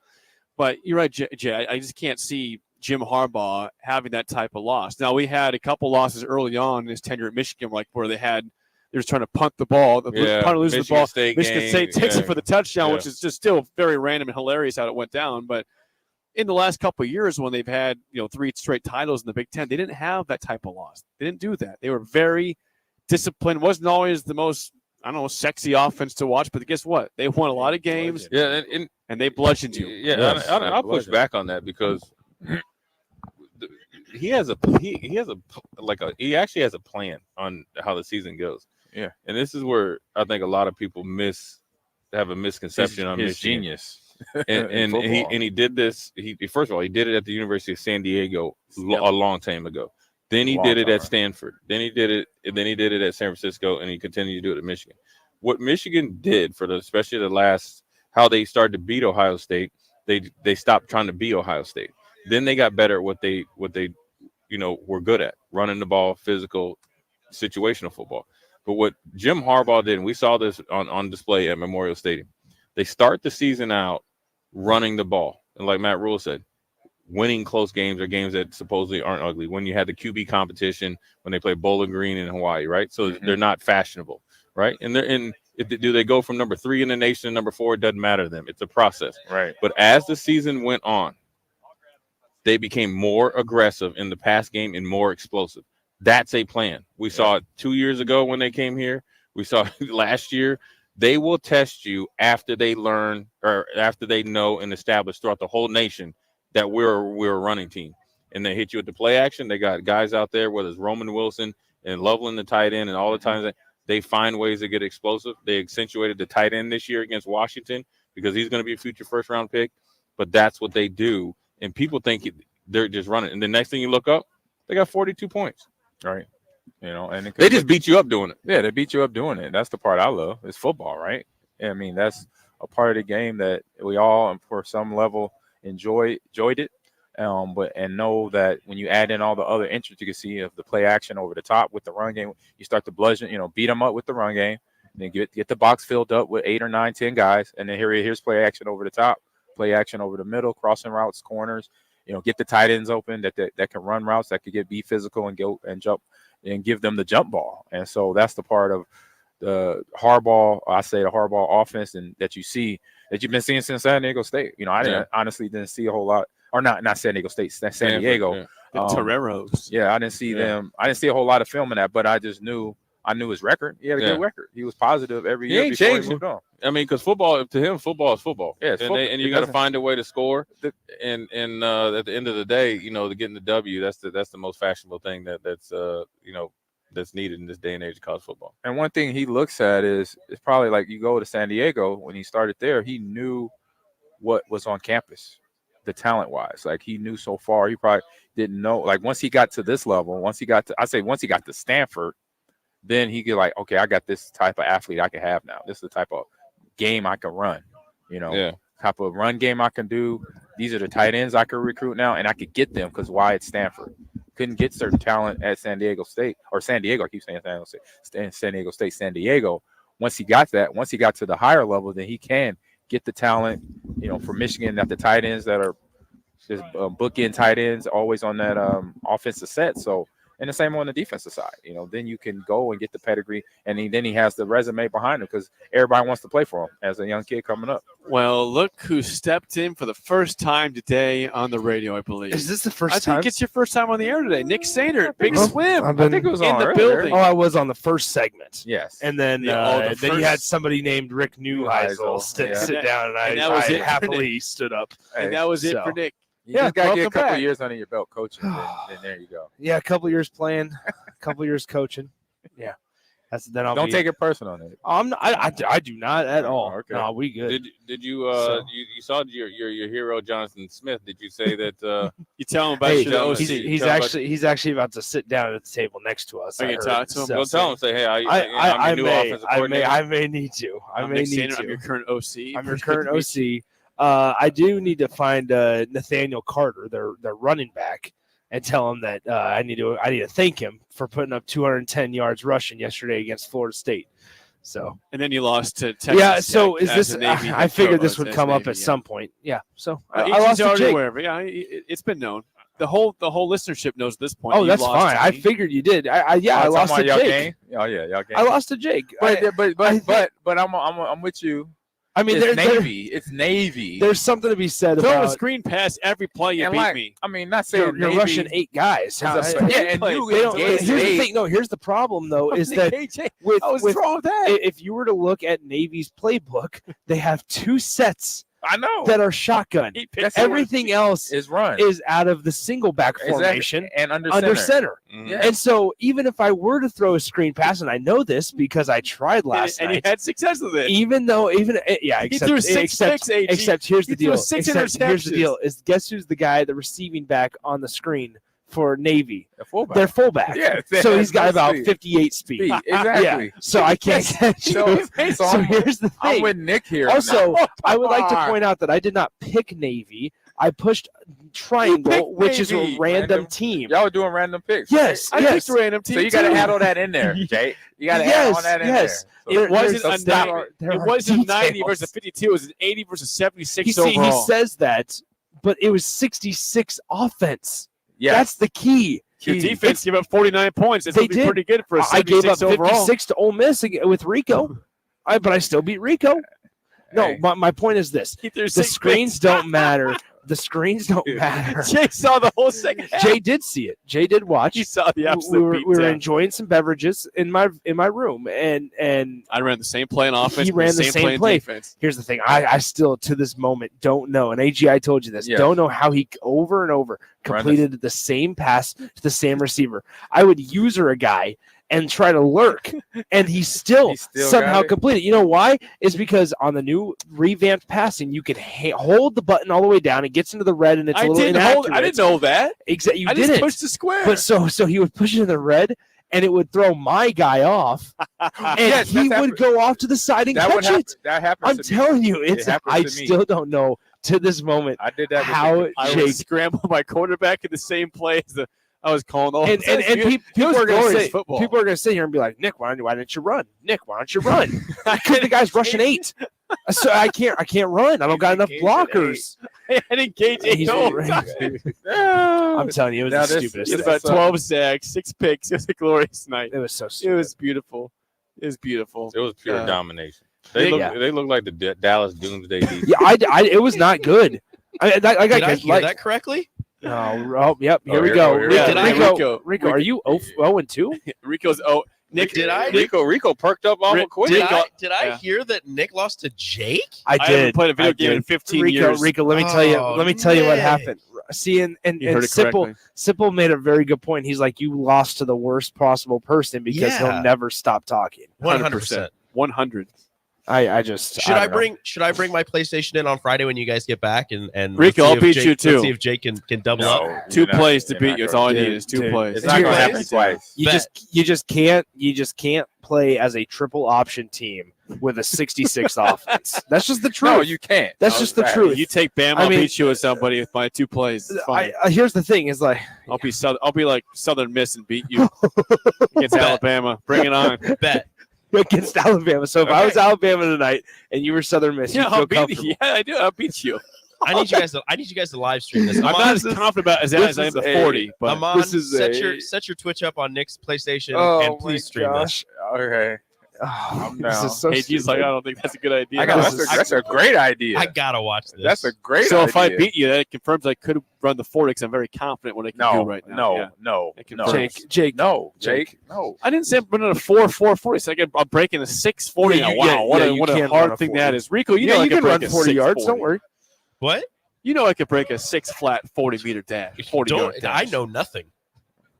S25: But you're right, Jay. I just can't see Jim Harbaugh having that type of loss. Now, we had a couple losses early on in his tenure at Michigan, like where they're just trying to punt the ball. The punter loses the ball. Michigan State takes it for the touchdown, which is just still very random and hilarious how it went down. But in the last couple of years, when they've had 3 straight titles in the Big Ten, they didn't have that type of loss. They didn't do that. They were very disciplined. Wasn't always the most sexy offense to watch, but guess what? They won a lot of games.
S1: Yeah,
S25: and they bludgeoned you.
S1: Yeah, yes, I'll push back on that because he actually has a plan on how the season goes.
S17: Yeah,
S1: and this is where I think a lot of people have a misconception on
S17: his
S1: Michigan.
S17: Genius.
S1: and he did this. First of all, he did it at the University of San Diego a long time ago. Then he did it at Stanford. Then he did it at San Francisco, and he continued to do it at Michigan. What Michigan did especially how they started to beat Ohio State, they stopped trying to be Ohio State. Then they got better at what they were good at, running the ball, physical, situational football. But what Jim Harbaugh did, and we saw this on display at Memorial Stadium, they start the season out running the ball. And like Matt Rule said, winning close games are games that supposedly aren't ugly. When you had the QB competition, when they play Bowling Green in Hawaii, right? So they're not fashionable, right? And do they go from number 3 in the nation to number 4? It doesn't matter to them. It's a process.
S17: Right.
S1: But as the season went on, they became more aggressive in the pass game and more explosive. That's a plan. We saw it 2 years ago when they came here. We saw last year. They will test you after they learn or after they know and establish throughout the whole nation that we're a running team. And they hit you with the play action. They got guys out there, whether it's Roman Wilson and Loveland, the tight end, and all the times that they find ways to get explosive. They accentuated the tight end this year against Washington because he's going to be a future first-round pick. But that's what they do. And people think they're just running. And the next thing you look up, they got 42 points.
S17: Right. And
S1: they just beat you up doing it.
S17: Yeah, they beat you up doing it. That's the part I love. It's football, right? I mean, that's a part of the game that we all, for some level, enjoyed it. But know that when you add in all the other intricacy of the play action over the top with the run game, you start to bludgeon, beat them up with the run game, and then get the box filled up with 8 or 9, 10 guys, and then here's play action over the top, play action over the middle, crossing routes, corners. Get the tight ends open that can run routes, that could be physical and go and jump and give them the jump ball. And so that's the part of the hardball offense and that you've been seeing since San Diego State. I honestly didn't see a whole lot, or not San Diego State, San Diego.
S25: Yeah. The Toreros.
S17: Yeah, I didn't see them. I didn't see a whole lot of film in that, but I knew his record. He had a good record. He was positive every year before he moved on.
S1: I mean, because football, to him, football is football.
S17: Yeah,
S1: and you got to find a way to score. And at the end of the day, to getting the W, that's the most fashionable thing that's needed in this day and age of college football.
S17: And one thing he looks at is probably like you go to San Diego. When he started there, he knew what was on campus, the talent wise. Like he knew so far, he probably didn't know. Like once he got to this level, once he got to Stanford, then he could like, okay, I got this type of athlete I can have now. This is the type of game I can run, type of run game I can do. These are the tight ends I can recruit now, and I could get them because why at Stanford? Couldn't get certain talent at San Diego State or San Diego. I keep saying San Diego State, San Diego. Once he got to the higher level, then he can get the talent, from Michigan at the tight ends that are just bookend tight ends, always on that offensive set. So, and the same on the defensive side, then you can go and get the pedigree, and then he has the resume behind him because everybody wants to play for him as a young kid coming up.
S25: Well, look who stepped in for the first time today on the radio, I believe.
S6: Is this the first time?
S25: I think it's your first time on the air today. Nick Sainer, Big Swim.
S6: I think it was
S25: in the building.
S6: Oh, I was on the first segment.
S17: Yes.
S6: And then then you had somebody named Rick Neuheisel sit down, and I happily stood up.
S25: And that was it for Nick.
S17: You just got to get a couple years under your belt coaching, then there you go.
S6: Yeah, a couple years playing, a couple years coaching. Yeah.
S17: Don't take it personal, Nick.
S6: I do not at all.
S17: Okay.
S6: No, we good.
S1: Did you you saw your hero Jonathan Smith? Did you say that
S25: you tell him about the OC?
S6: He's actually about to sit down at the table next to us.
S25: I can talk to him.
S1: Go tell him. Say, hey,
S6: I may need to.
S25: I'm your current OC.
S6: I'm your current OC. I do need to find Nathaniel Carter, their running back, and tell him that I need to thank him for putting up 210 yards rushing yesterday against Florida State. So
S25: and then you lost to Texas.
S6: Yeah. So
S25: Tech
S6: is this? I figured this would come up at some point. Yeah. So I lost to Jake.
S25: Yeah, it's been known. The whole listenership knows at this point.
S6: Oh, that's fine. I figured you did. I lost to Jake.
S17: Oh yeah, y'all game.
S6: I lost to Jake.
S17: But I'm with you.
S6: I mean,
S17: it's Navy.
S6: There's something to be said
S25: Throw
S6: about
S25: a screen pass every play you beat me.
S17: I mean, not saying
S6: you're rushing 8 guys. Here's the thing. No, here's the problem though. Is that what's wrong with that? If you were to look at Navy's playbook, they have 2 sets.
S17: I know
S6: that are shotgun. Everything else
S17: is
S6: out of the single back formation
S17: and under
S6: center.
S17: Mm-hmm.
S6: And so even if I were to throw a screen pass, and I know this because I tried last night,
S25: and he had success with it.
S6: Except here's the deal. Here's the deal: is guess who's the guy, the receiving back on the screen for Navy? Their fullback.
S17: Yeah,
S6: so he's got about 58 speed.
S17: Exactly.
S6: Yeah. So I can't catch you. So here's the thing.
S17: I'm with Nick here.
S6: Also, I would like to point out that I did not pick Navy. I pushed Triangle, which is a random team.
S17: Y'all were doing random picks.
S6: Yes,
S25: I picked a random team.
S17: So you got to add all that in there, Jay. You got to add all that in there. So
S25: it wasn't 90 versus 52. It was an 80 versus 76 overall.
S6: He says that, but it was 66 offense.
S17: Yeah,
S6: that's the key.
S25: Your defense gave up 49 points. That's pretty good for a 76
S6: I gave up 56
S25: overall.
S6: to Ole Miss with Rico, but I still beat Rico. No, my point is this: the screens don't matter. The screens don't matter.
S25: Jay saw the whole second half.
S6: Jay did see it. Jay did watch.
S25: He saw the absolute
S6: We were enjoying some beverages in my room, and
S25: I ran the same play on offense.
S6: He ran the same play.
S25: Defense.
S6: Here's the thing: I still to this moment don't know. And AG, I told you this.
S7: Yeah.
S6: Don't know how he over and over completed the same pass to the same receiver. I would user a guy and try to lurk, and he still somehow completed. You know why? It's because on the new revamped passing, you can hold the button all the way down. It gets into the red, and it's a little inaccurate.
S25: I didn't know that.
S6: Exactly, you
S25: I
S6: didn't.
S25: just pushed the square.
S6: But so he would push it in the red, and it would throw my guy off, and he would go off to the side and catch it.
S7: That happens.
S6: I'm telling you, I still don't know to this moment.
S7: I did that.
S6: How
S25: I would scramble my quarterback in the same play as I was calling all.
S6: And people are going to sit here and be like, Nick, why didn't you run? Nick, why don't you run? Because the guy's rushing 8. So I can't run. I don't got enough blockers.
S25: I didn't gauge it.
S6: I'm telling you, it was the stupidest.
S25: It's about 12 sacks, 6 picks. It was a glorious night.
S6: It was so stupid.
S25: It was beautiful. It was beautiful.
S1: It was pure domination. They look like the Dallas Doomsday Defense.
S6: Yeah, it was not good.
S8: Did I hear that correctly?
S6: Oh, yep. Here we go. Rico, are you 0-2?
S25: Rico's Nick,
S1: Rico perked up awful quick.
S8: Did I hear that Nick lost to Jake?
S6: I did.
S25: haven't played a video game in 15 years.
S6: Rico, let me tell you. Let me tell you what happened. See, and Simple made a very good point. He's like, you lost to the worst possible person because he'll never stop talking.
S8: 100%.
S25: 100.
S6: I just
S8: should I bring my PlayStation in on Friday when you guys get back and
S25: Rico, I'll beat you too.
S8: Let's see if Jake can double up.
S25: 2 plays to beat you. That's all I need is 2 plays.
S1: It's not gonna happen twice.
S6: You just can't play as a triple option team with a 66 offense. That's just the truth.
S7: No, you can't.
S6: That's just the truth.
S25: You take Bam, I'll beat you with somebody with my 2 plays.
S6: Here's the thing: is like
S25: I'll be like Southern Miss and beat you against Alabama. Bring it on.
S8: Bet.
S6: Against Alabama. So if I was Alabama tonight and you were Southern Miss, you'd feel comfortable.
S25: Yeah, I do. I'll beat you.
S8: I need you guys to live stream this.
S25: I'm not as confident about as I am the 40. But
S8: Amon, set your Twitch up on Nick's PlayStation and please stream this.
S7: Okay.
S6: Oh,
S7: this
S6: is so
S25: He's like, I don't think that's a good idea.
S7: That's a great idea.
S8: I gotta watch this.
S7: That's a great
S25: idea. So
S7: idea.
S25: if I beat you, that confirms I could run the 40 because I'm very confident what I can do right now.
S7: No.
S6: Jake.
S7: No.
S25: I didn't say I'm running a 4.40. So I'm breaking a 6.40. Wow, what a hard thing that is. Rico, you know I
S6: can run 40 yards. Don't worry.
S8: What?
S25: You know I could break a 6 flat 40-meter dash. 40-yard dash.
S8: I know nothing.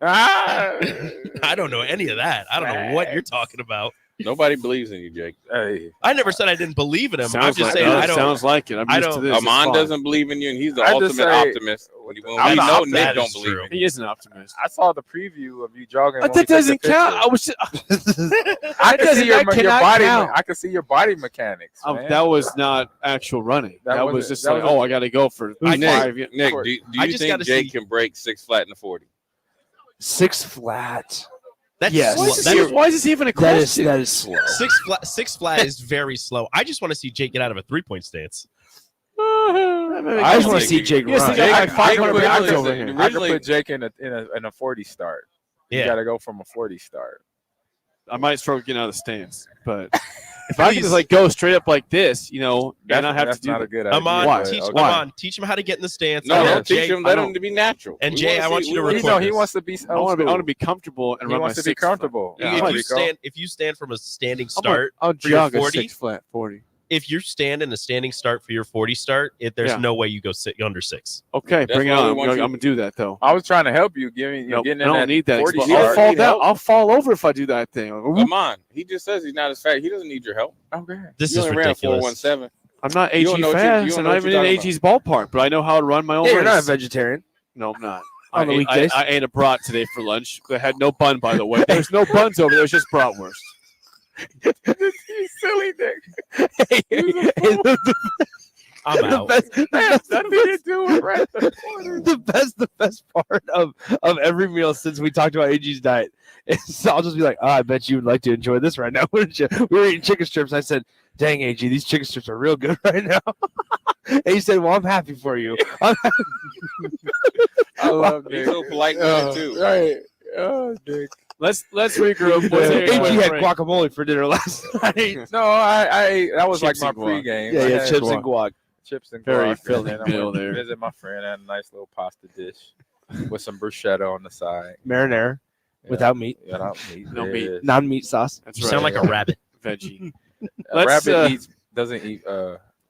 S8: I don't know any of that. I don't know what you're talking about.
S1: Nobody believes in you, Jake.
S7: Hey.
S8: I never said I didn't believe in him.
S25: Sounds
S8: I'm just
S25: like
S8: saying I don't.
S25: Sounds like it. I'm used to this.
S1: Amon doesn't believe in you, and he's the ultimate optimist. We know Nick don't believe in you.
S25: He is an optimist.
S7: I saw the preview of you jogging.
S25: That doesn't count. I was.
S7: I can see your body. I can see your body mechanics.
S25: That was not actual running. That was just like, I got to go for 5.
S1: Nick, do you think Jake can break 6 flat in the 40?
S6: 6 flat.
S8: That's
S25: why is this even a question?
S6: That is slow.
S8: 6 flat is very slow. I just want to see Jake get out of a 3-point stance.
S6: I just want to see Jake run.
S7: I could put Jake in a 40 start. You got to go from a 40 start.
S25: I might struggle getting out of the stance, but if I can just go straight up like this, then I have to do
S7: not a good idea.
S8: Amon, teach him how to get in the stance.
S1: No, teach him. Let him to be natural.
S8: And Jay, I want you to record.
S7: He wants to be.
S25: I want to be comfortable and run my 6 flat.
S7: He wants to be comfortable.
S8: If you stand from a standing start,
S25: I'll jog a 6 flat 40.
S8: If you stand in a standing start for your 40 start, there's no way you go under 6.
S25: Okay, bring it on. I'm going to do that, though.
S7: I was trying to help you. I
S25: don't need that. I'll fall down. I'll fall over if I do that thing.
S1: Come on. He just says he's not as fat. He doesn't need your help.
S7: Okay.
S8: This is ridiculous.
S1: 4.17.
S25: I'm not AG fast. I'm not even in AG's ballpark, but I know how to run my own race.
S6: You're not a vegetarian.
S25: No, I'm not.
S6: On the weekdays?
S25: I ate a brat today for lunch. I had no bun, by the way. There's no buns over there. It's just bratwurst.
S7: You silly Nick.
S8: I'm out.
S6: The best part of every meal since we talked about AG's diet is I'll just be like, I bet you would like to enjoy this right now, wouldn't you? We were eating chicken strips. I said, dang, AG, these chicken strips are real good right now. And he said, well, I'm happy for you.
S1: I love Nick. He's so polite too.
S7: Right. Oh, Nick.
S25: Let's regroup.
S6: AG had guacamole for dinner last night.
S7: No, I that was like my pregame.
S6: Yeah, chips and guac.
S17: chips and
S25: Very
S17: guac,
S25: filling
S17: and then I
S25: meal
S17: went to
S25: there.
S17: visit my friend. I had a nice little pasta dish with some bruschetta on the side.
S6: Marinara without meat.
S17: Without meat.
S25: No meat.
S17: yes.
S6: Non-meat sauce.
S25: That's
S2: You
S25: right.
S2: sound like a rabbit.
S25: Veggie.
S17: A rabbit doesn't eat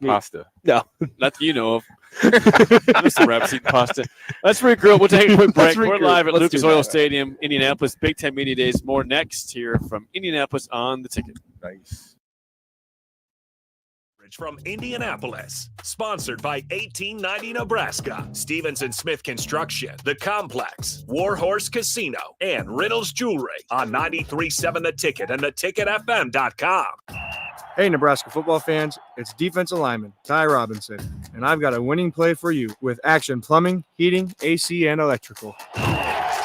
S17: pasta.
S6: No.
S25: Not that you know of. There's some rabbits eating pasta. Let's regroup. We'll take a quick break. We're live at Lucas Oil Stadium, Indianapolis. Big Ten Media Days. More next here from Indianapolis on the ticket.
S17: Nice.
S4: From Indianapolis, sponsored by 1890 Nebraska, Stevenson Smith Construction, The Complex, Warhorse Casino, and Riddles Jewelry on 93.7 The Ticket and theticketfm.com.
S10: Hey, Nebraska football fans, it's defensive lineman Ty Robinson, and I've got a winning play for you with Action Plumbing, Heating, AC, and Electrical.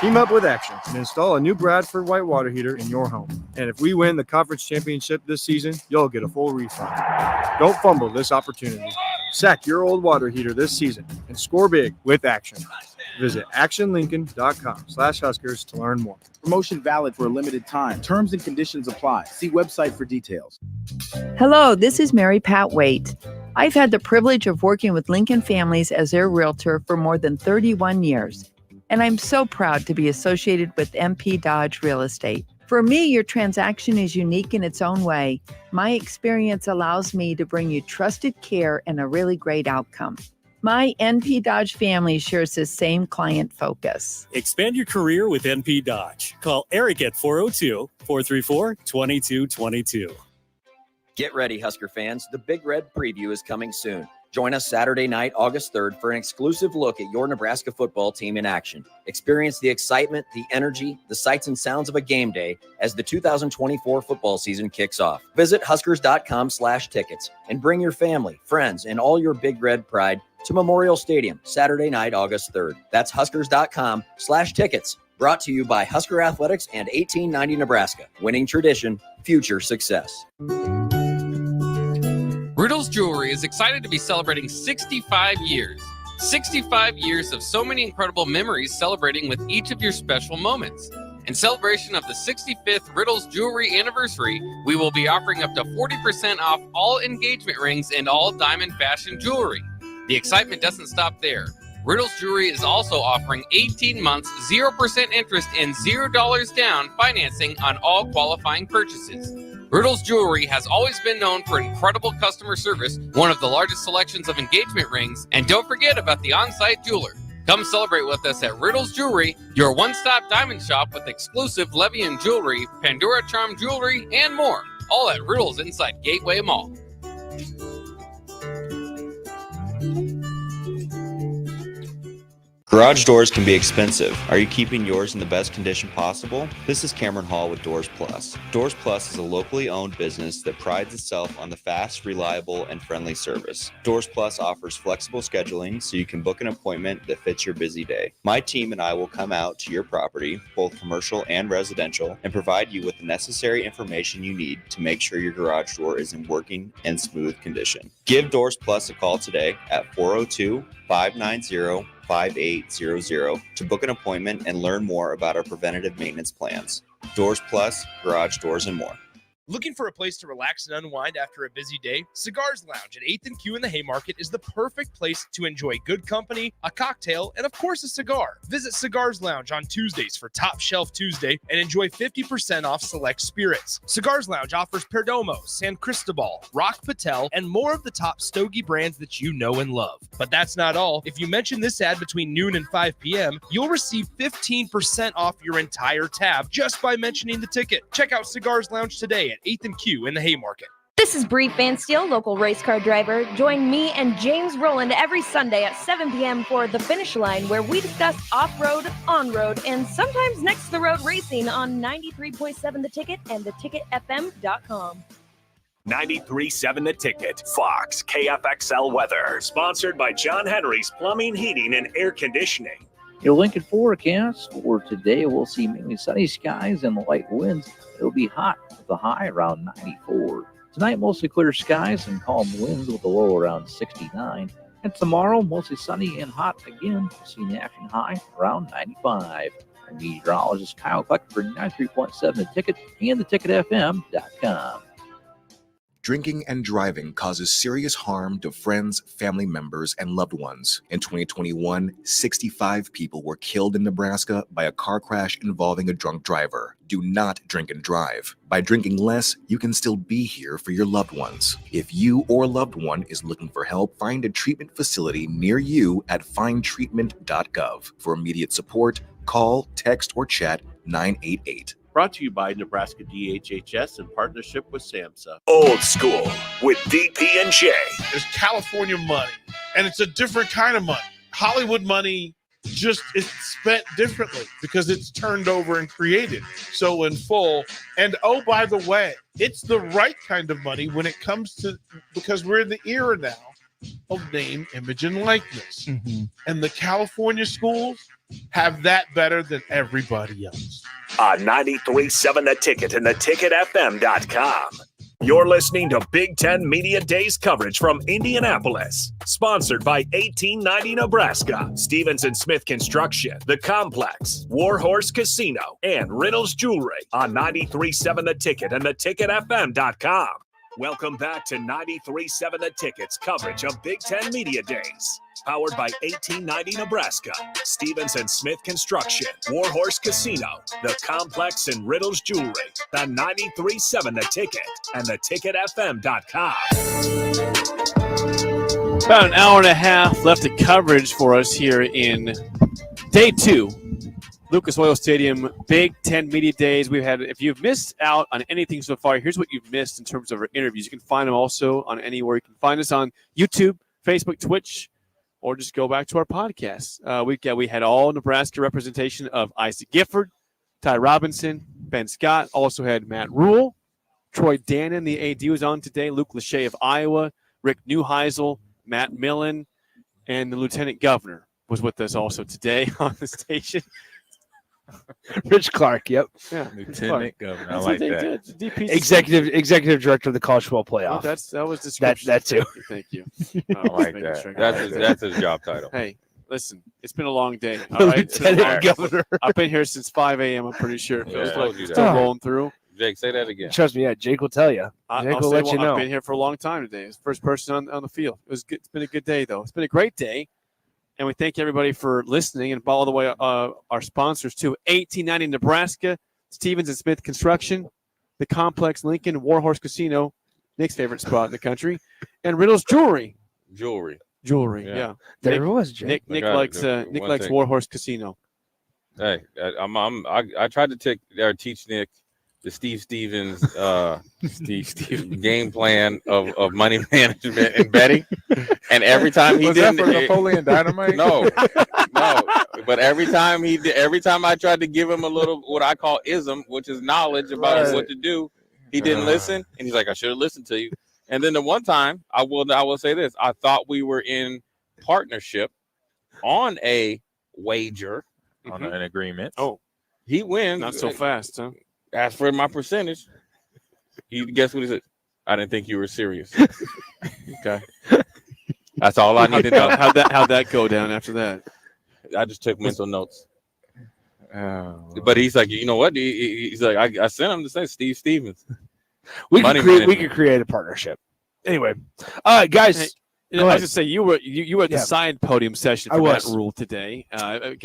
S10: Team up with Action and install a new Bradford white water heater in your home. And if we win the conference championship this season, you'll get a full refund. Don't fumble this opportunity. Sack your old water heater this season and score big with Action. Visit actionlincoln.com/Huskers to learn more.
S16: Promotion valid for a limited time. Terms and conditions apply. See website for details.
S14: Hello, this is Mary Pat Waite. I've had the privilege of working with Lincoln families as their realtor for more than 31 years. And I'm so proud to be associated with MP Dodge Real Estate. For me, your transaction is unique in its own way. My experience allows me to bring you trusted care and a really great outcome. My NP Dodge family shares the same client focus.
S19: Expand your career with NP Dodge. Call Eric at 402-434-2222.
S21: Get ready, Husker fans. The Big Red Preview is coming soon. Join us Saturday night, August 3rd, for an exclusive look at your Nebraska football team in action. Experience the excitement, the energy, the sights and sounds of a game day as the 2024 football season kicks off. Visit Huskers.com/tickets and bring your family, friends, and all your Big Red pride to Memorial Stadium, Saturday night, August 3rd. That's Huskers.com/tickets. Brought to you by Husker Athletics and 1890 Nebraska. Winning tradition, future success.
S15: Riddles Jewelry is excited to be celebrating 65 years. 65 years of so many incredible memories celebrating with each of your special moments. In celebration of the 65th Riddles Jewelry anniversary, we will be offering up to 40% off all engagement rings and all diamond fashion jewelry. The excitement doesn't stop there. Riddles Jewelry is also offering 18 months, 0% interest and $0 down financing on all qualifying purchases. Riddles Jewelry has always been known for incredible customer service, one of the largest selections of engagement rings, and don't forget about the on-site jeweler. Come celebrate with us at Riddles Jewelry, your one-stop diamond shop with exclusive Levian jewelry, Pandora Charm jewelry, and more. All at Riddles inside Gateway Mall.
S23: Garage doors can be expensive. Are you keeping yours in the best condition possible? This is Cameron Hall with Doors Plus. Doors Plus is a locally owned business that prides itself on the fast, reliable, and friendly service. Doors Plus offers flexible scheduling so you can book an appointment that fits your busy day. My team and I will come out to your property, both commercial and residential, and provide you with the necessary information you need to make sure your garage door is in working and smooth condition. Give Doors Plus a call today at 402-590-5800 to book an appointment and learn more about our preventative maintenance plans. Doors Plus, garage doors, and more.
S18: Looking for a place to relax and unwind after a busy day? Cigars Lounge at 8th and Q in the Haymarket is the perfect place to enjoy good company, a cocktail, and of course a cigar. Visit Cigars Lounge on Tuesdays for Top Shelf Tuesday and enjoy 50% off select spirits. Cigars Lounge offers Perdomo, San Cristobal, Rock Patel, and more of the top stogie brands that you know and love. But that's not all. If you mention this ad between noon and 5 p.m., you'll receive 15% off your entire tab just by mentioning the ticket. Check out Cigars Lounge today at 8th and Q in the Haymarket.
S26: This is Bree Fansteel, local race car driver. Join me and James Rowland every Sunday at 7 p.m. for The Finish Line, where we discuss off-road, on-road, and sometimes next-to-the-road racing on 93.7 The Ticket and theticketfm.com.
S4: 93.7 The Ticket, Fox, KFXL weather. Sponsored by John Henry's Plumbing, Heating, and Air Conditioning.
S27: Your Lincoln forecast for today, we'll see mainly sunny skies and light winds. It'll be hot with a high around 94. Tonight, mostly clear skies and calm winds with a low around 69. And tomorrow, mostly sunny and hot again. We'll see an action high around 95. I'm meteorologist Kyle Kleck for 93.7 The Ticket and theticketfm.com.
S3: Drinking and driving causes serious harm to friends, family members, and loved ones. In 2021, 65 people were killed in Nebraska by a car crash involving a drunk driver. Do not drink and drive. By drinking less, you can still be here for your loved ones. If you or a loved one is looking for help, find a treatment facility near you at findtreatment.gov. For immediate support, call, text, or chat 988.
S5: Brought to you by Nebraska DHHS in partnership with SAMHSA.
S4: Old School with DP&J.
S9: There's California money, and it's a different kind of money. Hollywood money just is spent differently because it's turned over and created so in full. And oh, by the way, it's the right kind of money when it comes to, because we're in the era now of name, image, and likeness. And the California schools have that better than everybody else.
S4: On 93.7 The Ticket and theticketfm.com. You're listening to Big Ten Media Days coverage from Indianapolis. Sponsored by 1890 Nebraska, Stevens & Smith Construction, The Complex, Warhorse Casino, and Riddle's Jewelry on 93.7 The Ticket and theticketfm.com. Welcome back to 93.7 The Ticket's coverage of Big Ten Media Days. Powered by 1890 Nebraska, Stevens & Smith Construction, Warhorse Casino, The Complex, and Riddle's Jewelry. The 93.7 The Ticket and theticketfm.com.
S25: About an hour and a half left of coverage for us here in day 2. Lucas Oil Stadium, Big Ten Media Days. We've had, if you've missed out on anything so far, here's what you've missed in terms of our interviews. You can find them also on anywhere. You can find us on YouTube, Facebook, Twitch, or just go back to our podcast. We had all Nebraska representation of Isaac Gifford, Ty Robinson, Ben Scott. Also had Matt Rule, Troy Dannon, the AD was on today, Luke Lachey of Iowa, Rick Neuheisel, Matt Millen, and the Lieutenant Governor was with us also today on the station.
S6: Rich Clark, yep.
S7: Yeah, Lieutenant Governor. I like that.
S6: DP executive director of the college football playoff.
S25: Oh, that was description.
S6: That too.
S25: Thank you.
S7: I like that. That's his job title.
S25: Hey, listen, it's been a long day. All right,
S6: Lieutenant Governor.
S25: I've been here since 5 a.m. I'm pretty sure it feels like
S7: you
S25: still
S7: that.
S25: rolling through.
S7: Jake, say that again.
S6: Trust me, yeah, Jake will tell you. Jake will let you know.
S25: I've been here for a long time today. It's the first person on the field. It was good. It's been a good day though. It's been a great day. And we thank everybody for listening, and all the way our sponsors too: 1890 Nebraska, Stevens & Smith Construction, The Complex, Lincoln, Warhorse Casino, Nick's favorite spot in the country, and Riddle's Jewelry. Yeah.
S6: There it was, Jake.
S25: Nick likes Warhorse Casino.
S7: Hey, I tried to teach Nick the Steve Stevens game plan of money management and betting, and every time he did
S17: Napoleon Dynamite.
S7: No, but every time I tried to give him a little what I call ism, which is knowledge about what to do, he didn't listen, and he's like, I should have listened to you. And then the one time, I will say this: I thought we were in partnership on a wager,
S17: on an agreement.
S25: Oh,
S7: he wins.
S25: Not so fast, huh?
S7: Asked for my percentage. Guess what he said? I didn't think you were serious. Okay, that's all I need to know.
S25: How'd that go down after that?
S7: I just took mental notes. But he's like, you know what? He's like, I sent him to say Steve Stevens.
S6: We could create a partnership. Anyway, guys.
S25: Hey, I was gonna say you were at the side podium session for Matt Rule today. I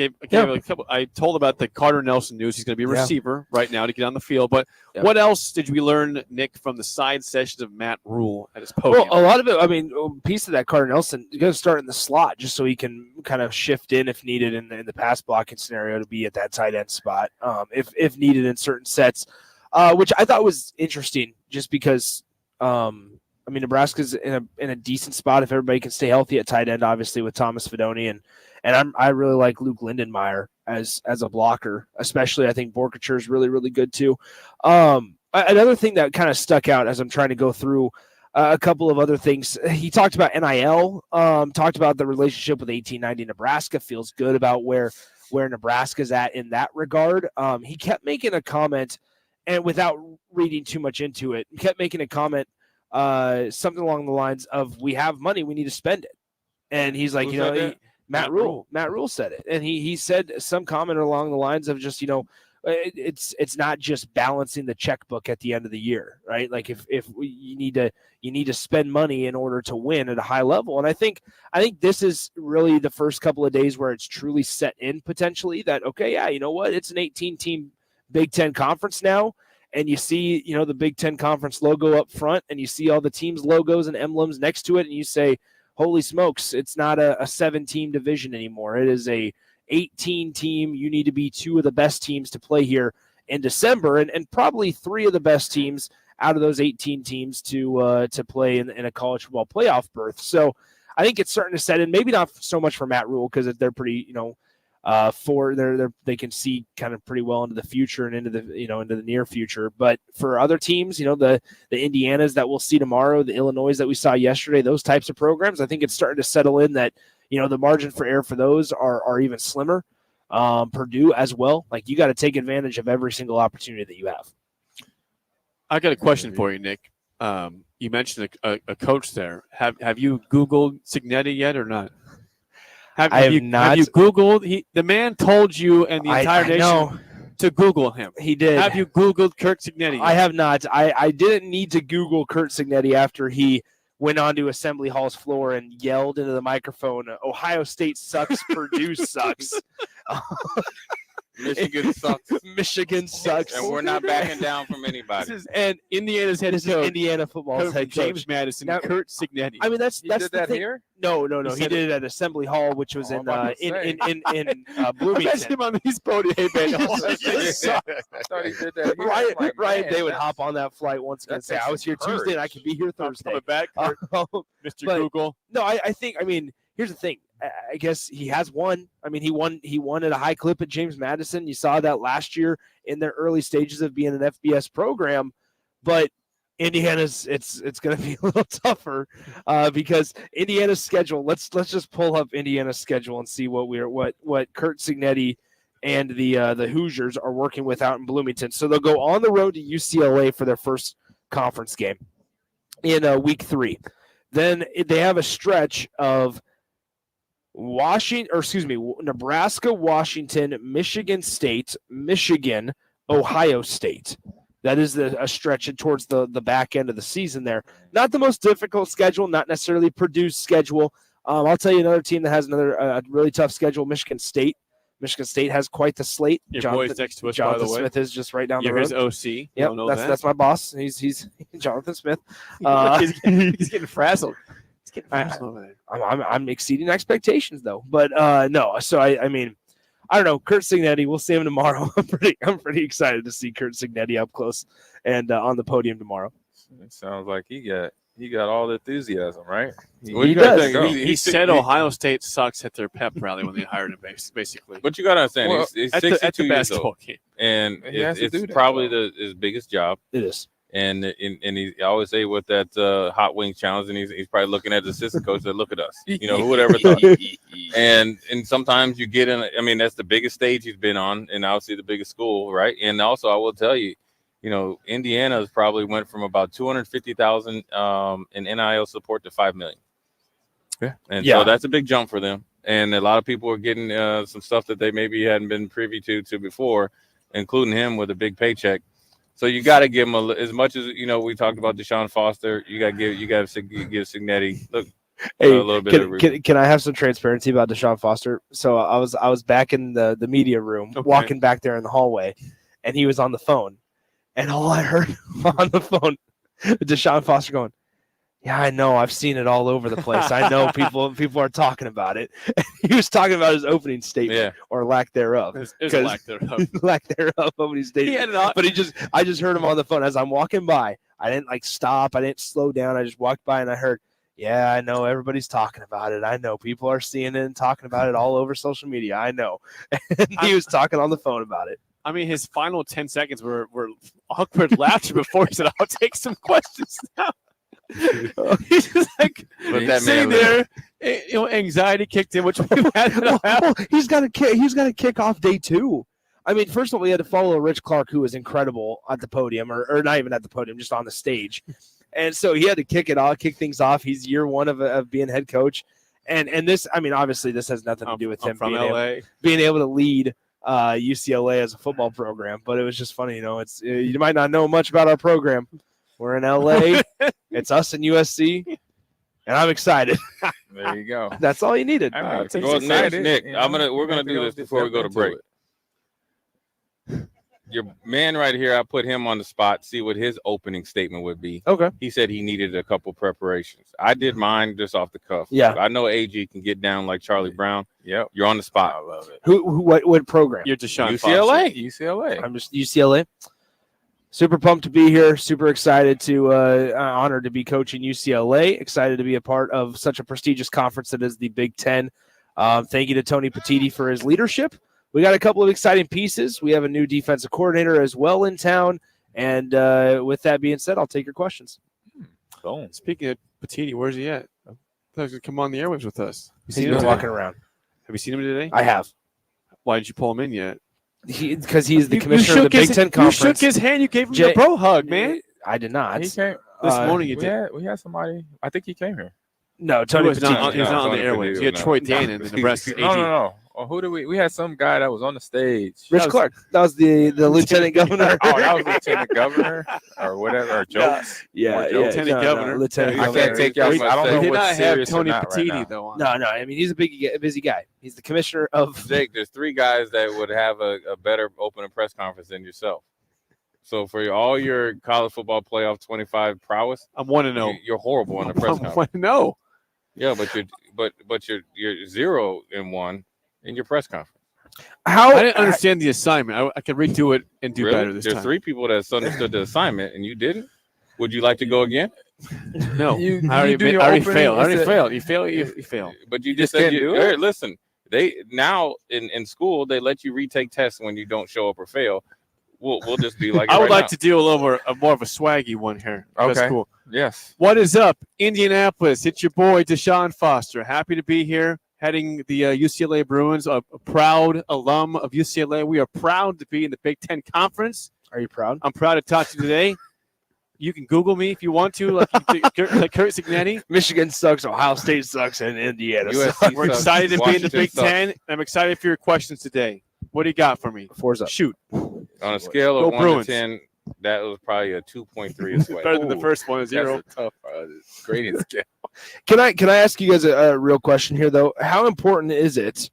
S25: told about the Carter Nelson news. He's going to be a receiver right now to get on the field. But what else did we learn, Nick, from the side sessions of Matt Rule at his podium?
S6: Well, a lot of it. I mean, a piece of that Carter Nelson is going to start in the slot just so he can kind of shift in if needed in the pass blocking scenario to be at that tight end spot if needed in certain sets, which I thought was interesting just because. I mean, Nebraska's in a decent spot if everybody can stay healthy at tight end, obviously with Thomas Fedoni and I really like Luke Lindenmeyer as a blocker, especially. I think Borkature is really, really good too. Another thing that kind of stuck out as I'm trying to go through a couple of other things. He talked about NIL, talked about the relationship with 1890 Nebraska, feels good about where Nebraska's at in that regard. He kept making a comment, and without reading too much into it, he kept making a comment. Something along the lines of, we have money, we need to spend it. And he's like, Matt Rule said it. And he said some comment along the lines of just, it's not just balancing the checkbook at the end of the year, right? Like if you need to spend money in order to win at a high level. And I think this is really the first couple of days where it's truly set in potentially that, okay, yeah, you know what? It's an 18-team Big Ten conference now. And you see, the Big Ten conference logo up front, and you see all the teams' logos and emblems next to it. And you say, holy smokes, it's not a 7-team division anymore. It is a 18 team. You need to be 2 of the best teams to play here in December, and probably 3 of the best teams out of those 18 teams to play in a college football playoff berth. So I think it's starting to set in, maybe not so much for Matt Rule because they're pretty, they can see kind of pretty well into the future and into the near future. But for other teams, the Indianas that we'll see tomorrow, the Illinois that we saw yesterday, those types of programs, I think it's starting to settle in that, the margin for error for those are even slimmer. Purdue as well. Like, you got to take advantage of every single opportunity that you have.
S25: I got a question for you, Nick. You mentioned a coach there. Have you Googled Cignetti yet or not? Have you Googled? The man told you and the entire nation to Google him.
S6: He did.
S25: Have you Googled Kurt Cignetti yet?
S6: I have not. I didn't need to Google Kurt Cignetti after he went onto Assembly Hall's floor and yelled into the microphone, "Ohio State sucks, Purdue sucks."
S7: Michigan sucks.
S6: Michigan sucks.
S7: And we're not backing down from anybody.
S25: And Indiana's head coach.
S6: Indiana football's head coach.
S25: James Madison, now, Kurt Cignetti.
S6: I mean, that's
S7: did
S6: the
S7: that
S6: thing.
S7: Here?
S6: No. He did it at Assembly Hall, which was in Bloomington.
S25: Imagine him on these podium. Hey, man,
S7: I thought he did that here.
S6: Ryan Day would hop on that flight once again and say, I was here Tuesday and I can be here Thursday.
S25: Coming back, Mr. Google.
S6: No, I think, here's the thing. I guess he has won. I mean, he won at a high clip at James Madison. You saw that last year in their early stages of being an FBS program, but Indiana's it's going to be a little tougher because Indiana's schedule. Let's just pull up Indiana's schedule and see what Kurt Cignetti and the Hoosiers are working with out in Bloomington. So they'll go on the road to UCLA for their first conference game in week 3. Then they have a stretch of Nebraska, Washington, Michigan State, Michigan, Ohio State. That is a stretch towards the back end of the season there. Not the most difficult schedule, not necessarily Purdue's schedule. I'll tell you another team that has a really tough schedule, Michigan State. Michigan State has quite the slate.
S25: Your boy's next to us,
S6: Jonathan
S25: by the way.
S6: Smith is just right down the road.
S25: You're his OC.
S6: Yep, that's my boss. He's Jonathan Smith.
S25: He's getting frazzled.
S6: I'm exceeding expectations though, but no. So I mean, I don't know. Kurt Cignetti, we'll see him tomorrow. I'm pretty excited to see Kurt Cignetti up close and on the podium tomorrow.
S7: It sounds like he got all the enthusiasm, right?
S6: He does.
S25: He said Ohio State sucks at their pep rally when they hired him, basically.
S7: But you got to understand, he's 62 years old,
S25: game.
S7: and it's probably his biggest job.
S6: It is.
S7: And he always say with that hot wing challenge, and he's probably looking at the assistant coach that look at us. Who would ever thought? and sometimes you get in. I mean, that's the biggest stage he's been on, and obviously the biggest school, right? And also, I will tell you, Indiana's probably went from about 250,000 in NIL support to 5 million.
S6: Yeah,
S7: and so that's a big jump for them. And a lot of people are getting some stuff that they maybe hadn't been privy to before, including him with a big paycheck. So you got to give him as much as we talked about Deshaun Foster. You got to give Cignetti a little bit.
S6: Can I have some transparency about Deshaun Foster? So I was back in the media room, walking back there in the hallway, and he was on the phone, and all I heard on the phone, Deshaun Foster going, "Yeah, I know. I've seen it all over the place. I know people are talking about it." He was talking about his opening statement or lack thereof.
S25: There's a lack thereof.
S6: Lack thereof opening statement. But I just heard him on the phone as I'm walking by. I didn't stop. I didn't slow down. I just walked by and I heard, "Yeah, I know. Everybody's talking about it. I know. People are seeing it and talking about it all over social media. I know." And he was talking on the phone about it.
S25: I mean, his final 10 seconds were awkward laughter before he said, "I'll take some questions now." He's just sitting there, anxiety kicked in, which
S6: he's got to kick off day 2. I mean, first of all, we had to follow Rich Clark, who was incredible at the podium, or not even at the podium, just on the stage, and so he had to kick things off. He's year 1 of being head coach, and this, I mean, obviously, this has nothing to do with him being able to lead UCLA as a football program, but it was just funny. It's you might not know much about our program. We're in LA. It's us and USC, and I'm excited.
S17: There you go.
S6: That's all you needed.
S17: Well,
S7: Nick, we're gonna do this before we go to break. Your man right here, I put him on the spot, see what his opening statement would be.
S6: Okay.
S7: He said he needed a couple preparations. I did mine just off the cuff.
S6: Yeah.
S7: I know AG can get down like Charlie Brown.
S17: Yep.
S7: You're on the spot.
S17: I love it.
S6: What program?
S25: You're Deshaun
S7: UCLA.
S17: UCLA.
S6: I'm just UCLA. Super pumped to be here. Super excited to honored to be coaching UCLA. Excited to be a part of such a prestigious conference that is the Big Ten. Thank you to Tony Petitti for his leadership. We got a couple of exciting pieces. We have a new defensive coordinator as well in town. And with that being said, I'll take your questions.
S17: Boom.
S25: Speaking of Petitti, where's he at? I thought he was going to come on the airwaves with us.
S6: He's been walking around.
S25: Have you seen him today?
S6: I have.
S25: Why didn't you pull him in yet?
S6: Because he's the commissioner of the Big Ten Conference.
S25: You shook his hand. You gave him the bro hug, man.
S6: I did not.
S17: He came
S25: this morning. You did.
S17: We had somebody. I think he came here.
S6: No, Tony
S25: was not. He was not on the airwaves. You had Troy Dannon, the Nebraska AD.
S17: No. Or who do we had some guy that was on the stage.
S6: Rich Clark. That was the lieutenant governor.
S17: Oh, that was lieutenant governor or whatever. Or jokes.
S25: Lieutenant governor.
S6: Lieutenant
S17: I
S6: governor.
S17: can't take y'all. I don't know
S25: We did
S17: what's
S25: not have
S17: serious or
S25: Tony
S17: not right now.
S25: Petitti though.
S6: No. I mean, he's a busy guy. He's the commissioner of.
S7: Jake, there's three guys that would have a better opening press conference than yourself. So for all your college football playoff 25 prowess,
S25: I'm 1-0.
S7: You're horrible on the press conference.
S25: I'm 1-0.
S7: Yeah, but you're 0-1 in your press conference.
S25: I didn't understand the assignment. I could redo it and do better this
S7: There's
S25: time.
S7: three people that understood the assignment, and you didn't. Would you like to go again?
S25: No, I already failed. You fail. You fail.
S7: But you just said you do it. Listen, they now in school they let you retake tests when you don't show up or fail. We'll just be like.
S25: I would like to do a little more of a swaggy one here.
S17: Okay.
S25: That's cool.
S17: Yes.
S25: What is up, Indianapolis? It's your boy Deshaun Foster. Happy to be here, heading the UCLA Bruins, a proud alum of UCLA. We are proud to be in the Big Ten Conference.
S6: Are you proud?
S25: I'm proud to talk to you today. You can Google me if you want to, like Kurt Signetti.
S6: Michigan sucks, Ohio State sucks, and Indiana sucks.
S25: We're excited to be in the Big Ten. I'm excited for your questions today. What do you got for me?
S6: Fours up.
S25: Shoot.
S7: On a scale of 1 to 10, that was probably a 2.3 a swag.
S25: Better than the first one, 0.
S7: That's a tough grading scale.
S6: Can I ask you guys a real question here, though? How important is it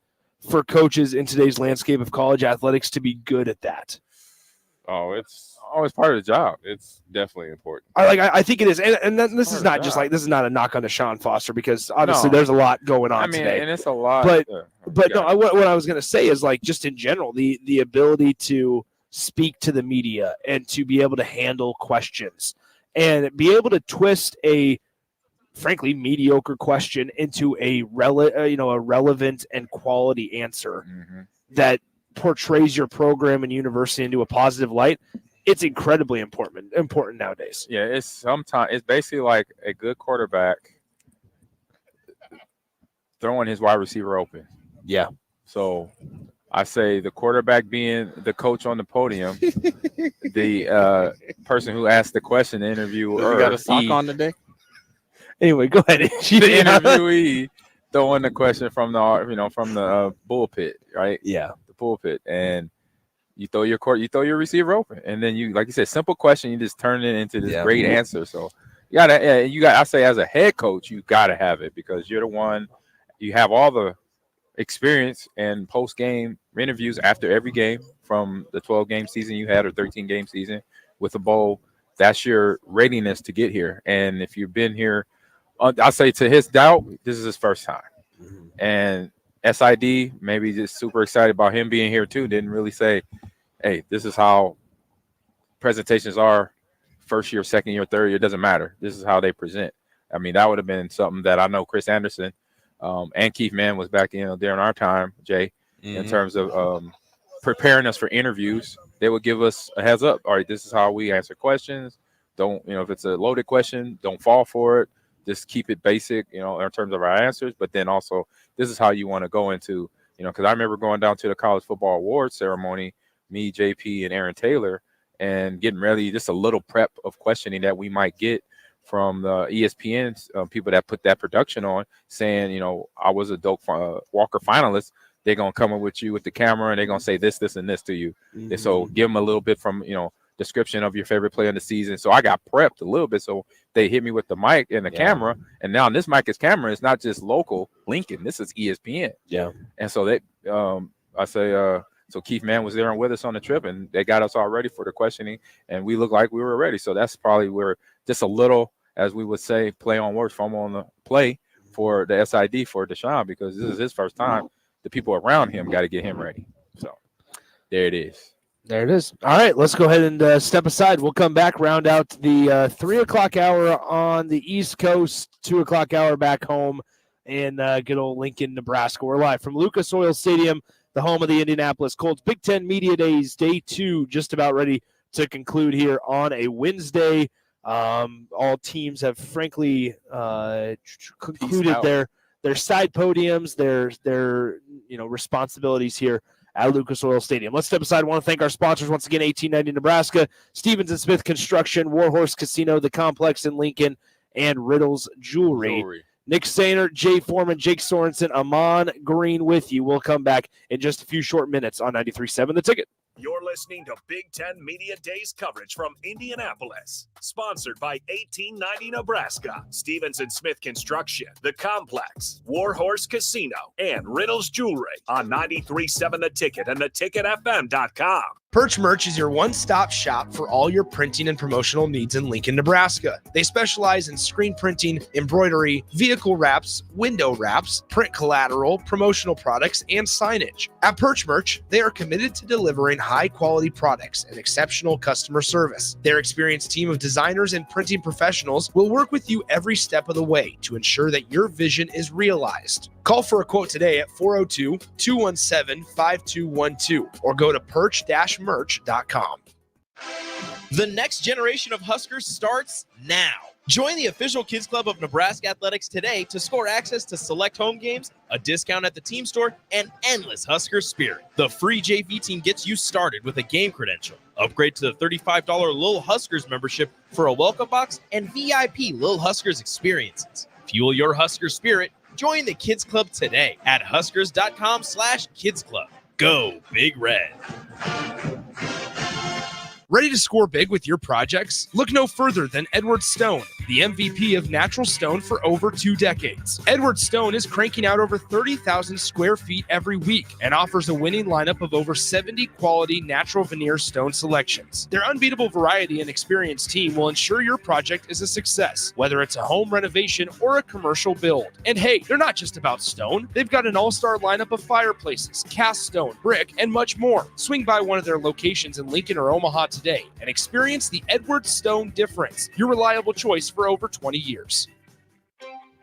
S6: for coaches in today's landscape of college athletics to be good at that?
S7: Oh, it's always part of the job. It's definitely important.
S6: I think it is, and this is not just like this is not a knock on Deshaun Foster because obviously there's a lot going on today.
S17: And it's a lot.
S6: But no, what I was going to say is like just in general the ability to speak to the media and to be able to handle questions and be able to twist a frankly mediocre question into a relevant and quality answer that portrays your program and university into a positive light. It's incredibly important nowadays.
S17: Yeah, it's basically like a good quarterback throwing his wide receiver open.
S6: Yeah.
S17: So I say the quarterback being the coach on the podium, the person who asked the question, the interviewer.
S7: You got a sock on today?
S6: Anyway, go ahead.
S17: The interviewee throwing the question from the bullpit, right?
S6: Yeah,
S17: the pulpit, and you throw your receiver open, and then you, like you said, simple question, you just turn it into this great answer. So I say as a head coach, you gotta have it because you're the one. You have all the experience and post-game interviews after every game from the 12-game season you had or 13-game season with a bowl. That's your readiness to get here. And if you've been here, I'll say to his doubt, this is his first time. And SID, maybe just super excited about him being here too. Didn't really say, hey, this is how presentations are first year, second year, third year. Doesn't matter. This is how they present. I mean, that would have been something that I know Chris Anderson and Keith Mann was back during our time, Jay, in terms of preparing us for interviews. They would give us a heads up. All right, this is how we answer questions. Don't, if it's a loaded question, don't fall for it. Just keep it basic, in terms of our answers. But then also, this is how you want to go into, because I remember going down to the college football awards ceremony, me, JP, and Aaron Taylor, and getting ready, just a little prep of questioning that we might get from the ESPN people that put that production on, saying, I was a Doak Walker finalist. they're going to come up with you with the camera and they're going to say this, and this to you. And so give them a little bit from, description of your favorite player in the season. So I got prepped a little bit. So they hit me with the mic and the camera. And now this mic is camera. It's not just local Lincoln. This is ESPN.
S2: Yeah.
S17: And so so Keith Mann was there and with us on the trip, and they got us all ready for the questioning, and we looked like we were ready. So that's probably where just a little, as we would say, play on words, fumble on the play for the SID for Deshaun, because this is his first time. The people around him got to get him ready. So there it is.
S6: There it is. All right, let's go ahead and step aside. We'll come back, round out the 3 o'clock hour on the East Coast, 2 o'clock hour back home in good old Lincoln, Nebraska. We're live from Lucas Oil Stadium, the home of the Indianapolis Colts. Big Ten Media Days, Day 2, just about ready to conclude here on a Wednesday. All teams have, frankly, concluded their side podiums, their responsibilities here at Lucas Oil Stadium. Let's step aside. I want to thank our sponsors once again: 1890 Nebraska, Stevens and Smith Construction, Warhorse Casino, The Complex in Lincoln, and Riddle's Jewelry. Nick Sainer, Jay Foreman, Jake Sorensen, Amon Green with you. We'll come back in just a few short minutes on 93.7 The Ticket.
S4: You're listening to Big Ten Media Days coverage from Indianapolis. Sponsored by 1890 Nebraska, Stevens and Smith Construction, The Complex, Warhorse Casino, and Riddle's Jewelry on 93.7 The Ticket and theticketfm.com.
S18: Perch Merch is your one-stop shop for all your printing and promotional needs in Lincoln, Nebraska. They specialize in screen printing, embroidery, vehicle wraps, window wraps, print collateral, promotional products, and signage. At Perch Merch, they are committed to delivering high-quality products and exceptional customer service. Their experienced team of designers and printing professionals will work with you every step of the way to ensure that your vision is realized. Call for a quote today at 402-217-5212 or go to perch-merch.com.
S2: The next generation of Huskers starts now. Join the official Kids Club of Nebraska Athletics today to score access to select home games, a discount at the team store, and endless Husker spirit. The free JV team gets you started with a game credential. Upgrade to the $35 Lil Huskers membership for a welcome box and VIP Lil Huskers experiences. Fuel your Husker spirit. Join the Kids Club today at huskers.com/Kids Club. Go Big Red.
S18: Ready to score big with your projects? Look no further than Edward Stone, the MVP of natural stone for over 2 decades. Edward Stone is cranking out over 30,000 square feet every week and offers a winning lineup of over 70 quality natural veneer stone selections. Their unbeatable variety and experienced team will ensure your project is a success, whether it's a home renovation or a commercial build. And hey, they're not just about stone. They've got an all-star lineup of fireplaces, cast stone, brick, and much more. Swing by one of their locations in Lincoln or Omaha today and experience the Edward Stone difference, your reliable choice for over 20 years.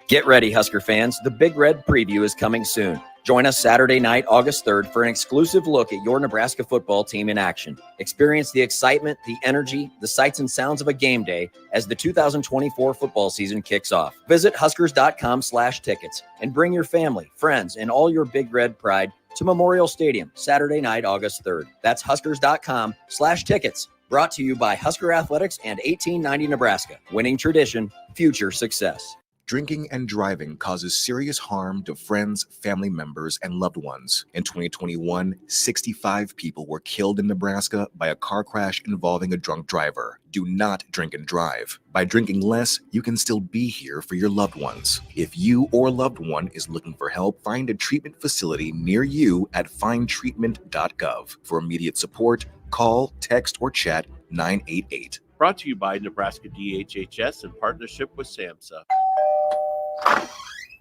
S21: Get ready, Husker fans. The Big Red Preview is coming soon. Join us Saturday night, August 3rd, for an exclusive look at your Nebraska football team in action. Experience the excitement, the energy, the sights and sounds of a game day as the 2024 football season kicks off. Visit huskers.com/tickets and bring your family, friends, and all your Big Red pride to Memorial Stadium, Saturday night, August 3rd. That's huskers.com/tickets. Brought to you by Husker Athletics and 1890 Nebraska. Winning tradition, future success.
S3: Drinking and driving causes serious harm to friends, family members, and loved ones. In 2021, 65 people were killed in Nebraska by a car crash involving a drunk driver. Do not drink and drive. By drinking less, you can still be here for your loved ones. If you or loved one is looking for help, find a treatment facility near you at findtreatment.gov. For immediate support, call, text, or chat 988.
S5: Brought to you by Nebraska DHHS in partnership with SAMHSA.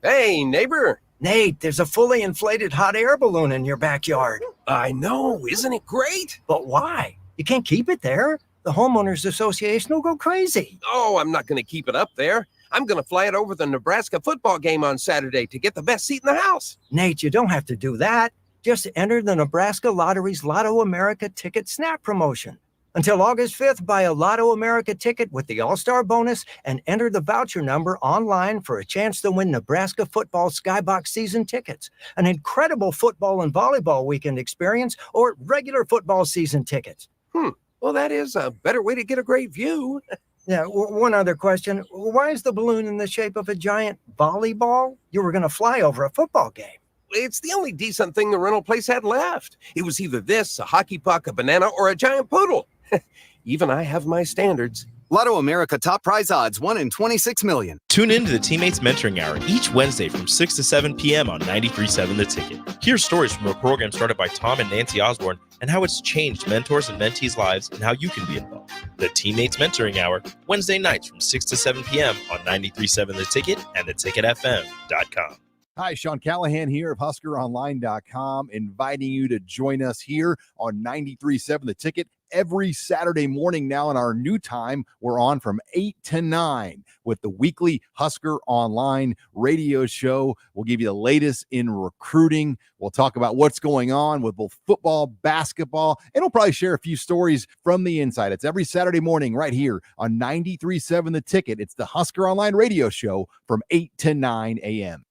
S8: Hey, neighbor. Nate, there's a fully inflated hot air balloon in your backyard. I know. Isn't it great? But why? You can't keep it there. The homeowners association will go crazy. Oh, I'm not going to keep it up there. I'm going to fly it over the Nebraska football game on Saturday to get the best seat in the house. Nate, you don't have to do that. Just enter the Nebraska Lottery's Lotto America Ticket Snap promotion. Until August 5th, buy a Lotto America ticket with the All-Star bonus and enter the voucher number online for a chance to win Nebraska football Skybox season tickets, an incredible football and volleyball weekend experience, or regular football season tickets. Well, that is a better way to get a great view. Yeah, one other question. Why is the balloon in the shape of a giant volleyball? You were going to fly over a football game.
S1: it's the only decent thing the rental place had left. It was either this, a hockey puck, a banana, or a giant poodle. Even I have my standards.
S11: Lotto America top prize odds, 1 in 26 million.
S2: Tune in to the Teammates Mentoring Hour each Wednesday from 6 to 7 p.m. on 93.7 The Ticket. Hear stories from a program started by Tom and Nancy Osborne and how it's changed mentors and mentees' lives and how you can be involved. The Teammates Mentoring Hour, Wednesday nights from 6 to 7 p.m. on 93.7 The Ticket and theticketfm.com.
S12: Hi, Sean Callahan here of HuskerOnline.com, inviting you to join us here on 93.7 The Ticket every Saturday morning. Now in our new time, we're on from 8 to 9 with the weekly Husker Online radio show. We'll give you the latest in recruiting. We'll talk about what's going on with both football, basketball, and we'll probably share a few stories from the inside. It's every Saturday morning right here on 93.7 The Ticket. It's the Husker Online radio show from 8 to 9 a.m.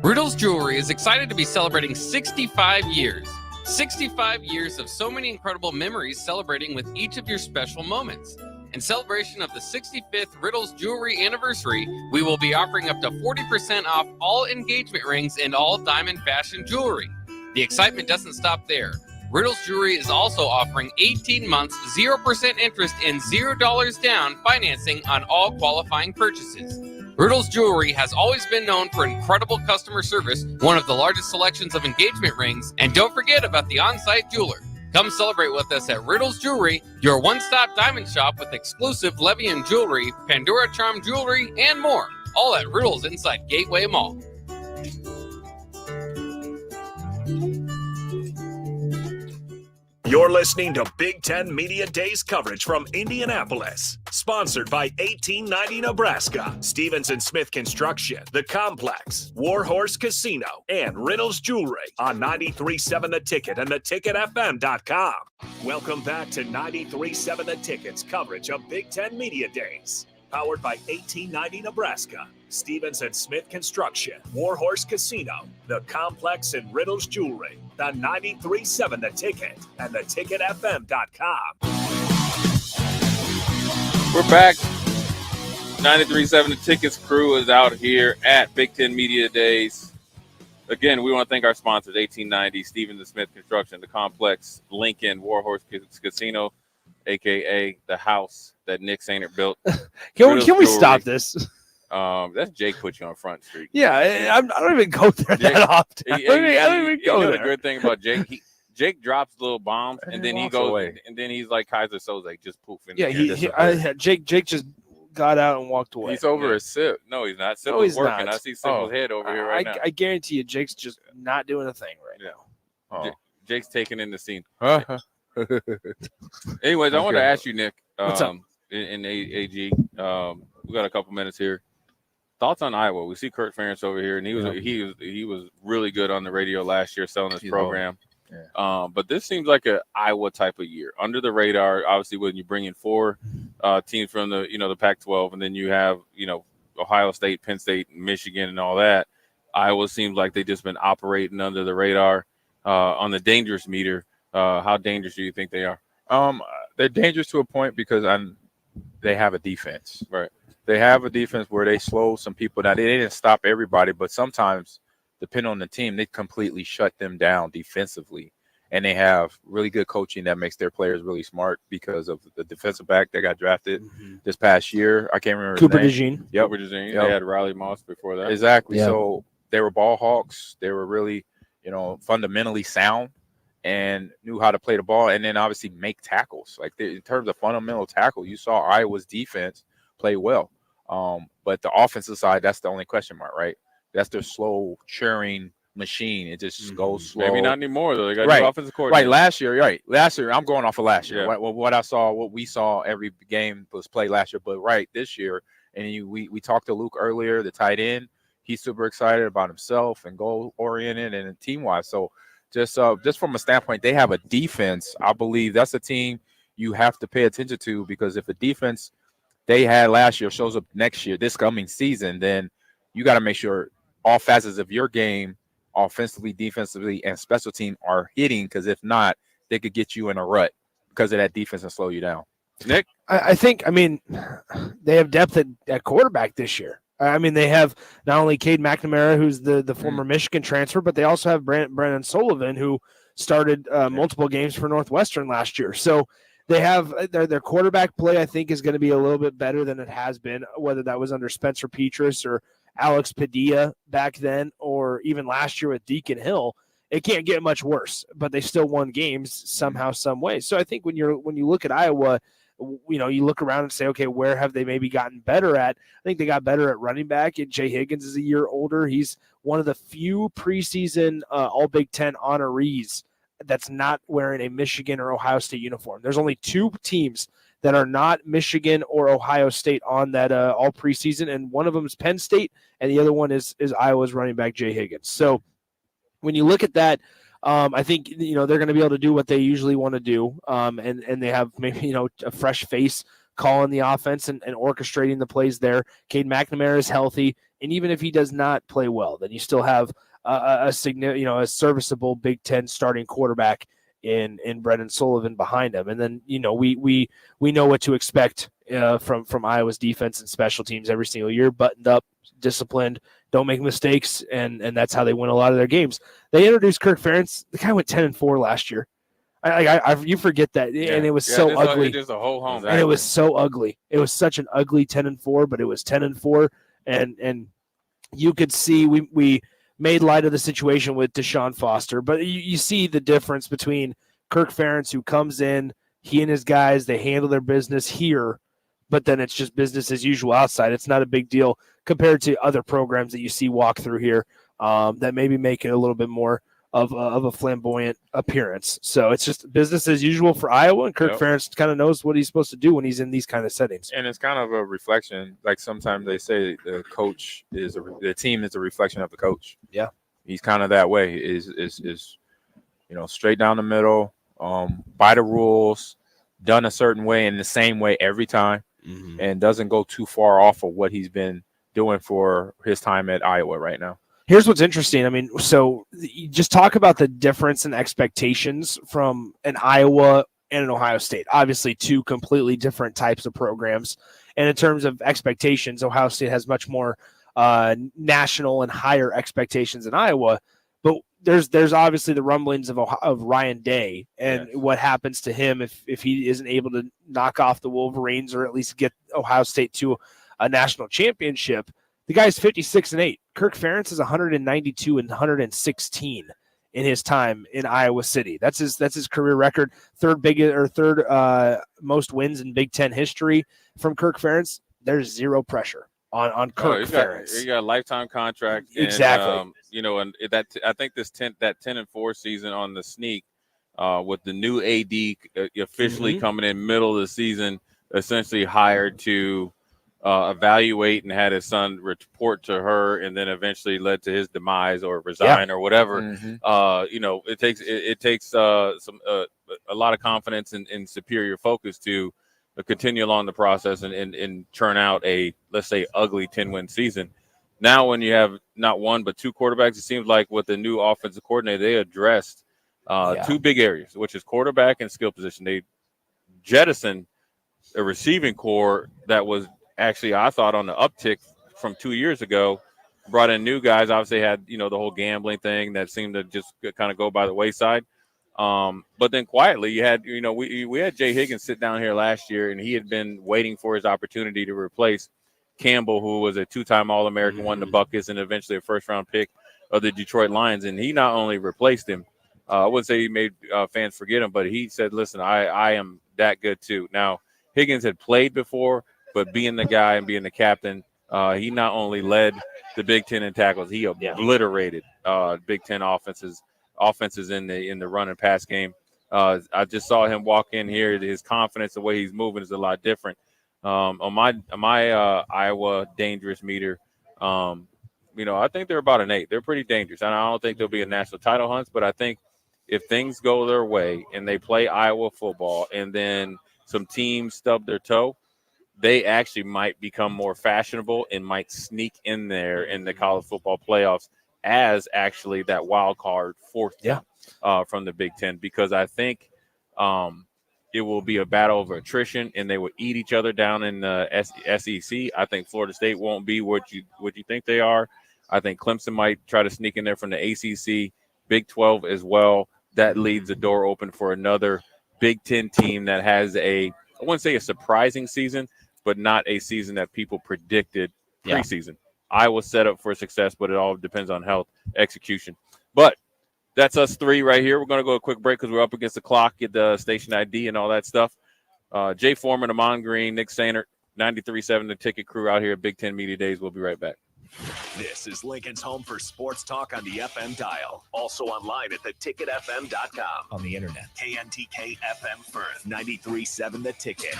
S15: Riddle's Jewelry is excited to be celebrating 65 years. 65 years of so many incredible memories celebrating with each of your special moments. In celebration of the 65th Riddle's Jewelry anniversary, we will be offering up to 40% off all engagement rings and all diamond fashion jewelry. The excitement doesn't stop there. Riddle's Jewelry is also offering 18 months, 0% interest and $0 down financing on all qualifying purchases. Riddle's Jewelry has always been known for incredible customer service, one of the largest selections of engagement rings, and don't forget about the on-site jeweler. Come celebrate with us at Riddle's Jewelry, your one-stop diamond shop with exclusive Levian jewelry, Pandora Charm jewelry, and more. All at Riddle's inside Gateway Mall.
S4: You're listening to Big Ten Media Days coverage from Indianapolis. Sponsored by 1890 Nebraska, Stevens & Smith Construction, The Complex, Warhorse Casino, and Riddle's Jewelry on 93.7 The Ticket and theticketfm.com. Welcome back to 93.7 The Ticket's coverage of Big Ten Media Days. Powered by 1890 Nebraska, Stevens & Smith Construction, Warhorse Casino, The Complex, and Riddle's Jewelry. The 93.7 The Ticket and theticketfm.com.
S7: We're back. 93.7 The Ticket's crew is out here at Big Ten Media Days. Again, we want to thank our sponsors, 1890, Stevens & Smith Construction, The Complex, Lincoln, Warhorse Casino, a.k.a. the house that Nick Sainer built.
S6: Can we stop this?
S7: That's Jake put you on Front Street.
S6: Yeah, I don't even go there that often. I don't even go there.
S7: The good thing about Jake, Jake drops little bombs, and then he goes away. And then he's like Kaiser Soze, just poof.
S6: Jake just got out and walked away.
S7: He's over a Sip. No, he's not. Sip is working. I see Sip's head over here right now.
S6: I guarantee you, Jake's just not doing a thing right now.
S7: Jake's taking in the scene. Anyways, I want to ask you, Nick.
S6: What's up?
S7: In AG, we got a couple minutes here. Thoughts on Iowa? We see Kurt Ferentz over here, and he was really good on the radio last year selling this program. But this seems like an Iowa type of year, under the radar. Obviously, when you bring in four teams from the Pac-12, and then you have Ohio State, Penn State, Michigan, and all that. Iowa seems like they've just been operating under the radar on the dangerous meter. How dangerous do you think they are?
S17: They're dangerous to a point because they have a defense.
S7: Right.
S17: They have a defense where they slow some people down. They didn't stop everybody, but sometimes, depending on the team, they completely shut them down defensively. And they have really good coaching that makes their players really smart because of the defensive back that got drafted this past year. I can't remember
S6: Cooper
S17: his name.
S6: DeJean.
S17: Yep.
S7: Cooper DeJean. They had Riley Moss before that.
S17: Exactly.
S6: Yeah.
S17: So they were ball hawks. They were really, fundamentally sound and knew how to play the ball and then obviously make tackles. Like in terms of fundamental tackle, you saw Iowa's defense play well. But the offensive side, that's the only question mark, right? That's their slow churning machine. It just goes slow.
S7: Maybe not anymore though. They got new offensive
S17: Right.
S7: coordinator.
S17: Last year, I'm going off of last year. What we saw every game was played last year. But this year, and we talked to Luke earlier, the tight end. He's super excited about himself and goal oriented and team wise. So just from a standpoint, they have a defense. I believe that's a team you have to pay attention to because if a defense they had last year shows up next year, this coming season, then you got to make sure all facets of your game, offensively, defensively, and special team are hitting. Because if not, they could get you in a rut because of that defense and slow you down.
S7: Nick,
S6: I think they have depth at quarterback this year. I mean, they have not only Cade McNamara, who's the former Michigan transfer, but they also have Brandon Sullivan, who started multiple games for Northwestern last year. So they have their quarterback play, I think, is going to be a little bit better than it has been, whether that was under Spencer Petras or Alex Padilla back then, or even last year with Deacon Hill. It can't get much worse, but they still won games somehow, some way. So I think when you look at Iowa, you look around and say, okay, where have they maybe gotten better at? I think they got better at running back. And Jay Higgins is a year older. He's one of the few preseason All Big Ten honorees that's not wearing a Michigan or Ohio State uniform. There's only 2 teams that are not Michigan or Ohio State on that all preseason, and one of them is Penn State, and the other one is Iowa's running back Jay Higgins. So when you look at that, I think they're going to be able to do what they usually want to do, and they have maybe a fresh face calling the offense and orchestrating the plays there. Cade McNamara is healthy, and even if he does not play well, then you still have a serviceable Big Ten starting quarterback in Brendan Sullivan behind him. And then we know what to expect from Iowa's defense and special teams every single year: buttoned up, disciplined, don't make mistakes, and that's how they win a lot of their games. They introduced Kirk Ferentz. The guy went 10-4 last year. You forget that, and it was so ugly.
S7: Just a whole home,
S6: and it was so ugly. It was such an ugly 10-4, but it was 10-4, and you could see we made light of the situation with Deshaun Foster, but you see the difference between Kirk Ferentz, who comes in, he and his guys, they handle their business here, but then it's just business as usual outside. It's not a big deal compared to other programs that you see walk through here that maybe make it a little bit more of a flamboyant appearance. So it's just business as usual for Iowa, and Kirk Ferentz kind of knows what he's supposed to do when he's in these kind of settings.
S17: And it's kind of a reflection. Like sometimes they say the coach the team is a reflection of the coach.
S6: Yeah,
S17: he's kind of that way. Is straight down the middle, by the rules, done a certain way in the same way every time, and doesn't go too far off of what he's been doing for his time at Iowa right now.
S6: Here's what's interesting. I mean, so you just talk about the difference in expectations from an Iowa and an Ohio State. Obviously, 2 completely different types of programs. And in terms of expectations, Ohio State has much more national and higher expectations than Iowa. But there's obviously the rumblings of Ryan Day and what happens to him if he isn't able to knock off the Wolverines or at least get Ohio State to a national championship. The guy's 56-8. Kirk Ferentz is 192 and 116 in his time in Iowa City. That's his career record. Third most wins in Big Ten history from Kirk Ferentz. There's zero pressure on Kirk Ferentz.
S7: He got a lifetime contract.
S6: Exactly.
S7: And I think that 10-4 season on the sneak with the new AD officially coming in middle of the season, essentially hired to evaluate and had his son report to her, and then eventually led to his demise or resign or whatever. It takes a lot of confidence and superior focus to continue along the process and churn out a, let's say, ugly 10-win season. Now, when you have not 1 but 2 quarterbacks, it seems like with the new offensive coordinator, they addressed 2 big areas, which is quarterback and skill position. They jettisoned a receiving core that was actually, I thought, on the uptick from 2 years ago. Brought in new guys. Obviously had, the whole gambling thing that seemed to just kind of go by the wayside. But then quietly you had, we had Jay Higgins sit down here last year, and he had been waiting for his opportunity to replace Campbell, who was a 2-time All-American, won the Buckets, and eventually a first-round pick of the Detroit Lions. And he not only replaced him, I wouldn't say he made fans forget him, but he said, listen, I am that good too. Now, Higgins had played before, but being the guy and being the captain, he not only led the Big Ten in tackles, he obliterated Big Ten offenses in the run and pass game. I just saw him walk in here. His confidence, the way he's moving, is a lot different. On my Iowa dangerous meter, I think they're about an 8. They're pretty dangerous. I don't think they'll be a national title hunt, but I think if things go their way and they play Iowa football and then some teams stub their toe, they actually might become more fashionable and might sneak in there in the college football playoffs as actually that wild card 4th from the Big Ten, because I think it will be a battle of attrition, and they will eat each other down in the SEC. I think Florida State won't be what you think they are. I think Clemson might try to sneak in there from the ACC, Big 12 as well. That leaves the door open for another Big 10 team that has I wouldn't say a surprising season, but not a season that people predicted preseason. Iowa set up for success, but it all depends on health, execution. But that's us three right here. We're going to go a quick break because we're up against the clock, get the station ID and all that stuff. Jay Foreman, Amon Green, Nick Sainert, 93.7 The Ticket crew out here at Big 10 Media Days. We'll be right back.
S4: This is Lincoln's home for sports talk on the FM dial. Also online at theticketfm.com. On the internet. KNTK FM Firth, 93.7 The Ticket.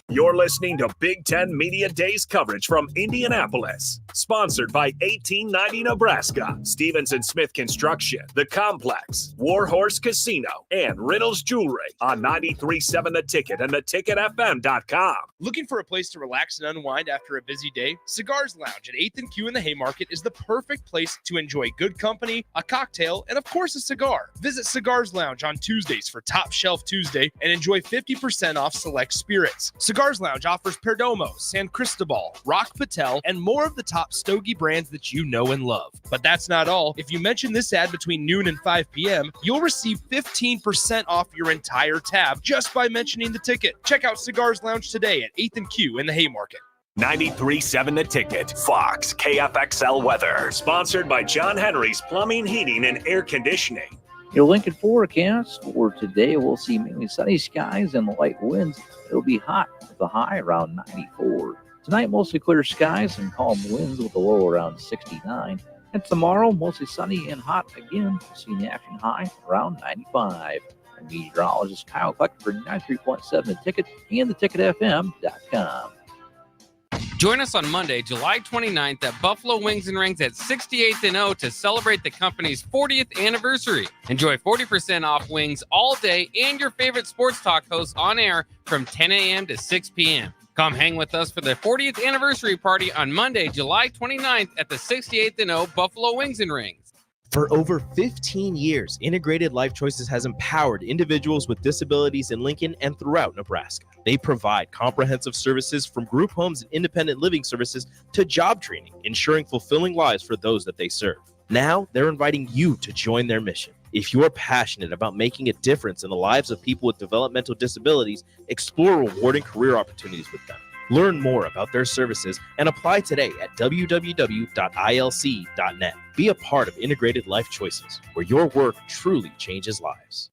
S4: You're listening to Big 10 Media Days coverage from Indianapolis. Sponsored by 1890 Nebraska, Stevenson Smith Construction, The Complex, Warhorse Casino, and Riddles Jewelry on 93.7 The Ticket and theticketfm.com.
S18: Looking for a place to relax and unwind after a busy day? Cigars Lounge at 8th and Q in the Haymarket is the perfect place to enjoy good company, a cocktail, and of course a cigar. Visit Cigars Lounge on Tuesdays for Top Shelf Tuesday and enjoy 50% off select spirits. Cigars Lounge offers Perdomo, San Cristobal, Rock Patel, and more of the top stogie brands that you know and love. But that's not all. If you mention this ad between noon and 5 p.m., you'll receive 15% off your entire tab just by mentioning the ticket. Check out Cigars Lounge today at 8th and Q in the Haymarket.
S4: 93.7 The Ticket, Fox, KFXL weather. Sponsored by John Henry's Plumbing, Heating, and Air Conditioning.
S27: Your Lincoln forecast for today, we'll see mainly sunny skies and light winds. It'll be hot with a high around 94. Tonight, mostly clear skies and calm winds with a low around 69. And tomorrow, mostly sunny and hot again. We'll see the action high around 95. I'm meteorologist Kyle Kleck for 93.7 The Ticket and theticketfm.com.
S15: Join us on Monday, July 29th at Buffalo Wings and Rings at 68th and O to celebrate the company's 40th anniversary. Enjoy 40% off wings all day and your favorite sports talk hosts on air from 10 a.m. to 6 p.m. Come hang with us for the 40th anniversary party on Monday, July 29th at the 68th and O Buffalo Wings and Rings.
S2: For over 15 years, Integrated Life Choices has empowered individuals with disabilities in Lincoln and throughout Nebraska. They provide comprehensive services from group homes and independent living services to job training, ensuring fulfilling lives for those that they serve. Now, they're inviting you to join their mission. If you're passionate about making a difference in the lives of people with developmental disabilities, explore rewarding career opportunities with them. Learn more about their services and apply today at www.ilc.net. Be a part of Integrated Life Choices, where your work truly changes lives.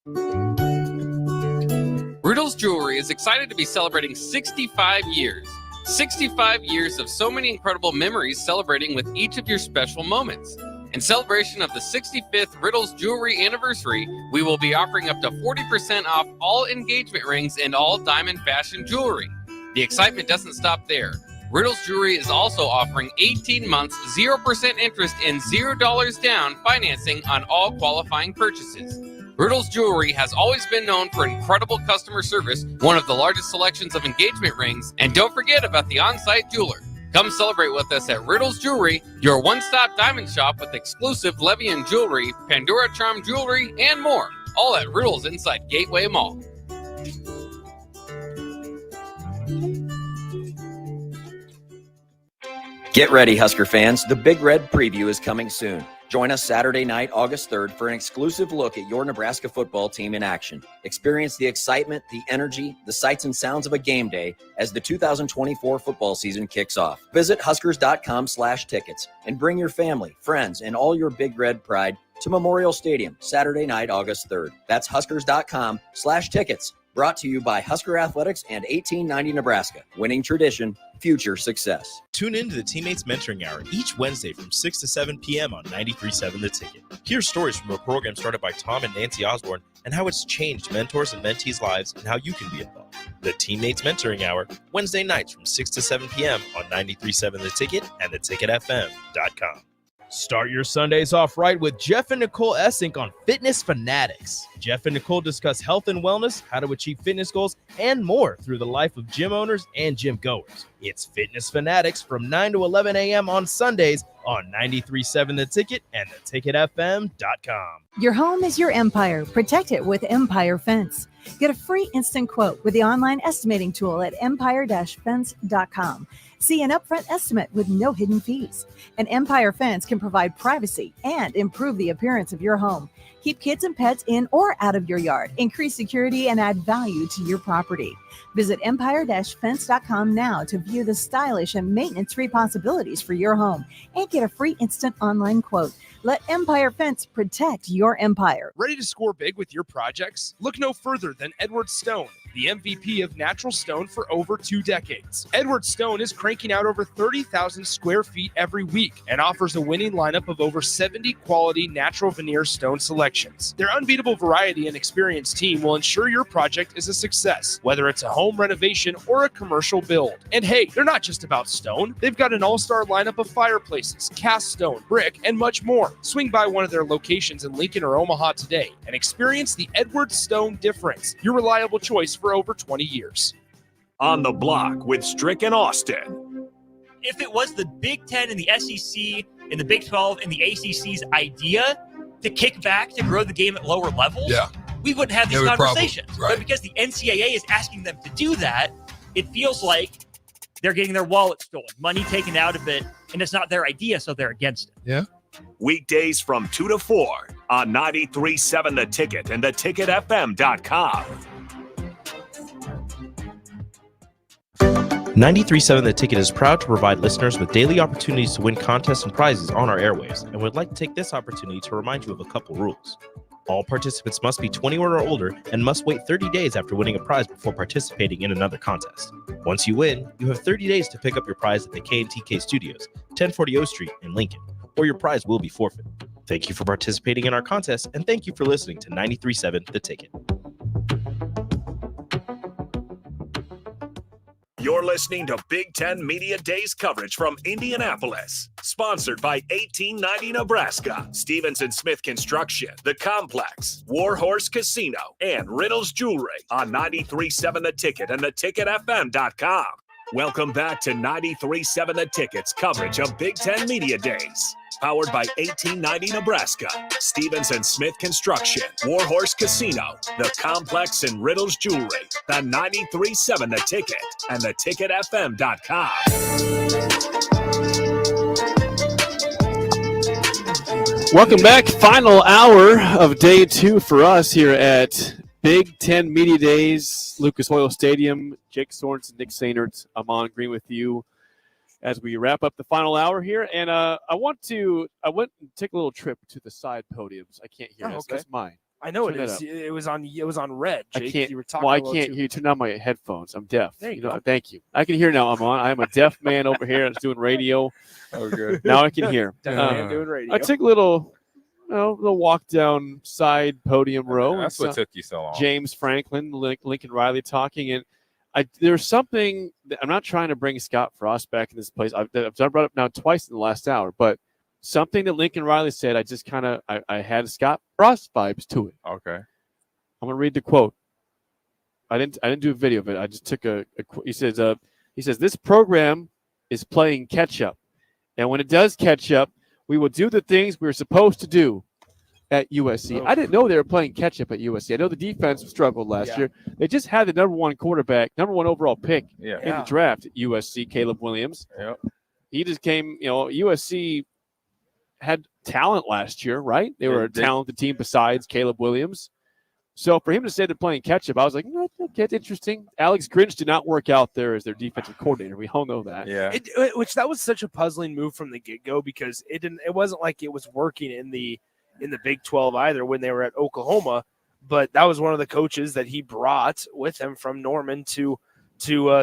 S15: Riddles Jewelry is excited to be celebrating 65 years. 65 years of so many incredible memories celebrating with each of your special moments. In celebration of the 65th Riddles Jewelry anniversary, we will be offering up to 40% off all engagement rings and all diamond fashion jewelry. The excitement doesn't stop there. Riddles Jewelry is also offering 18 months, 0% interest and $0 down financing on all qualifying purchases. Riddles Jewelry has always been known for incredible customer service, one of the largest selections of engagement rings, and don't forget about the on-site jeweler. Come celebrate with us at Riddles Jewelry, your one-stop diamond shop with exclusive Levian jewelry, Pandora Charm jewelry, and more. All at Riddles inside Gateway Mall.
S21: Get ready, Husker fans. The Big Red Preview is coming soon. Join us Saturday night, August 3rd, for an exclusive look at your Nebraska football team in action. Experience the excitement, the energy, the sights and sounds of a game day as the 2024 football season kicks off. Visit Huskers.com/tickets and bring your family, friends, and all your Big Red pride to Memorial Stadium Saturday night, August 3rd. That's Huskers.com/tickets. Brought to you by Husker Athletics and 1890 Nebraska. Winning tradition, future success.
S2: Tune in to the Teammates Mentoring Hour each Wednesday from 6 to 7 p.m. on 93.7 The Ticket. Hear stories from a program started by Tom and Nancy Osborne and how it's changed mentors and mentees' lives and how you can be involved. The Teammates Mentoring Hour, Wednesday nights from 6 to 7 p.m. on 93.7 The Ticket and theticketfm.com. Start your Sundays off right with Jeff and Nicole Essink on Fitness Fanatics. Jeff and Nicole discuss health and wellness, how to achieve fitness goals, and more through the life of gym owners and gym goers. It's Fitness Fanatics from 9 to 11 a.m. on Sundays on 93.7 The Ticket and theticketfm.com.
S10: Your home is your empire. Protect it with Empire Fence. Get a free instant quote with the online estimating tool at empire-fence.com. See an upfront estimate with no hidden fees. An Empire Fence can provide privacy and improve the appearance of your home. Keep kids and pets in or out of your yard. Increase security and add value to your property. Visit empire-fence.com now to view the stylish and maintenance-free possibilities for your home and get a free instant online quote. Let Empire Fence protect your empire.
S18: Ready to score big with your projects? Look no further than Edward Stone, the MVP of natural stone for over 2 decades. Edward Stone is cranking out over 30,000 square feet every week and offers a winning lineup of over 70 quality natural veneer stone selections. Their unbeatable variety and experienced team will ensure your project is a success, whether it's a home renovation or a commercial build. And hey, they're not just about stone. They've got an all-star lineup of fireplaces, cast stone, brick, and much more. Swing by one of their locations in Lincoln or Omaha today and experience the Edward Stone difference, your reliable choice for over 20 years.
S4: On the Block with Strick and Austin.
S13: If it was the Big Ten and the SEC and the Big 12 and the ACC's idea to kick back to grow the game at lower levels, we wouldn't have these conversations. But because the NCAA is asking them to do that, it feels like they're getting their wallet stolen, money taken out of it, and it's not their idea, so they're against it.
S4: Yeah. Weekdays from 2 to 4 on 93.7 The Ticket and theticketfm.com.
S2: 93.7 The Ticket is proud to provide listeners with daily opportunities to win contests and prizes on our airwaves, and would like to take this opportunity to remind you of a couple rules. All participants must be 21 or older and must wait 30 days after winning a prize before participating in another contest. Once you win, you have 30 days to pick up your prize at the K&TK Studios, 1040 O Street in Lincoln, or your prize will be forfeit. Thank you for participating in our contest, and thank you for listening to 93.7 The Ticket.
S4: You're listening to Big Ten Media Days coverage from Indianapolis. Sponsored by 1890 Nebraska, Stevens & Smith Construction, The Complex, Warhorse Casino, and Riddle's Jewelry on 93.7 The Ticket and theticketfm.com. Welcome back to 93.7 The Ticket's coverage of Big Ten Media Days. Powered by 1890 Nebraska, Stevens & Smith Construction, Warhorse Casino, The Complex, and Riddle's Jewelry. The 93.7 The Ticket and theticketfm.com.
S25: Welcome back. Final hour of day 2 for us here at Big Ten Media Days, Lucas Oil Stadium. Jake Sorensen, Nick Sainert, I'm on green with you as we wrap up the final hour here. And I went and take a little trip to the side podiums. I can't hear this. That's mine.
S6: I know
S25: Turn
S6: it is. It was on red. Jake.
S25: I can't.
S6: You were talking.
S25: Well, I can't hear you. Turn down my headphones. I'm deaf.
S6: There you go.
S25: Thank you. I can hear now. I'm a deaf man over here that's doing radio.
S17: Oh, good.
S25: Now I can hear.
S6: Deaf man doing radio.
S25: I took a little walk down side podium row.
S17: That's what took you so long.
S25: James Franklin, Lincoln Riley talking, and there's something that I'm not trying to bring Scott Frost back in this place. I've brought up now twice in the last hour, but something that Lincoln Riley said, I just kind of I had Scott Frost vibes to it.
S17: Okay.
S25: I'm gonna read the quote. I didn't do a video of it. I just took a he says this program is playing catch up, and when it does catch up, we will do the things we're supposed to do at USC. I didn't know they were playing catch up at USC. I know the defense struggled last year. They just had the number 1 quarterback, number 1 overall pick in the draft at USC, Caleb Williams.
S17: Yep.
S25: He just came, USC had talent last year, right? They were a talented team besides Caleb Williams. So for him to say they're playing catch up, I was like, okay, it's interesting. Alex Grinch did not work out there as their defensive coordinator. We all know that.
S17: Yeah.
S6: Which that was such a puzzling move from the get-go because it wasn't like it was working in the Big 12 either when they were at Oklahoma, but that was one of the coaches that he brought with him from Norman to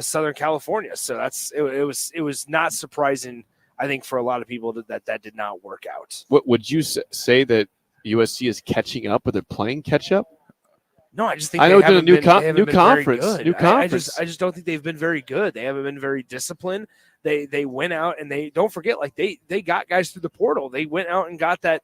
S6: Southern California. So it was not surprising, I think, for a lot of people that did not work out.
S25: What would you say that USC is catching up, or they're playing catch up?
S6: No, I just think
S25: I know it's a new conference.
S6: I just don't think they've been very good. They haven't been very disciplined. They went out and they don't forget, like they got guys through the portal. They went out and got that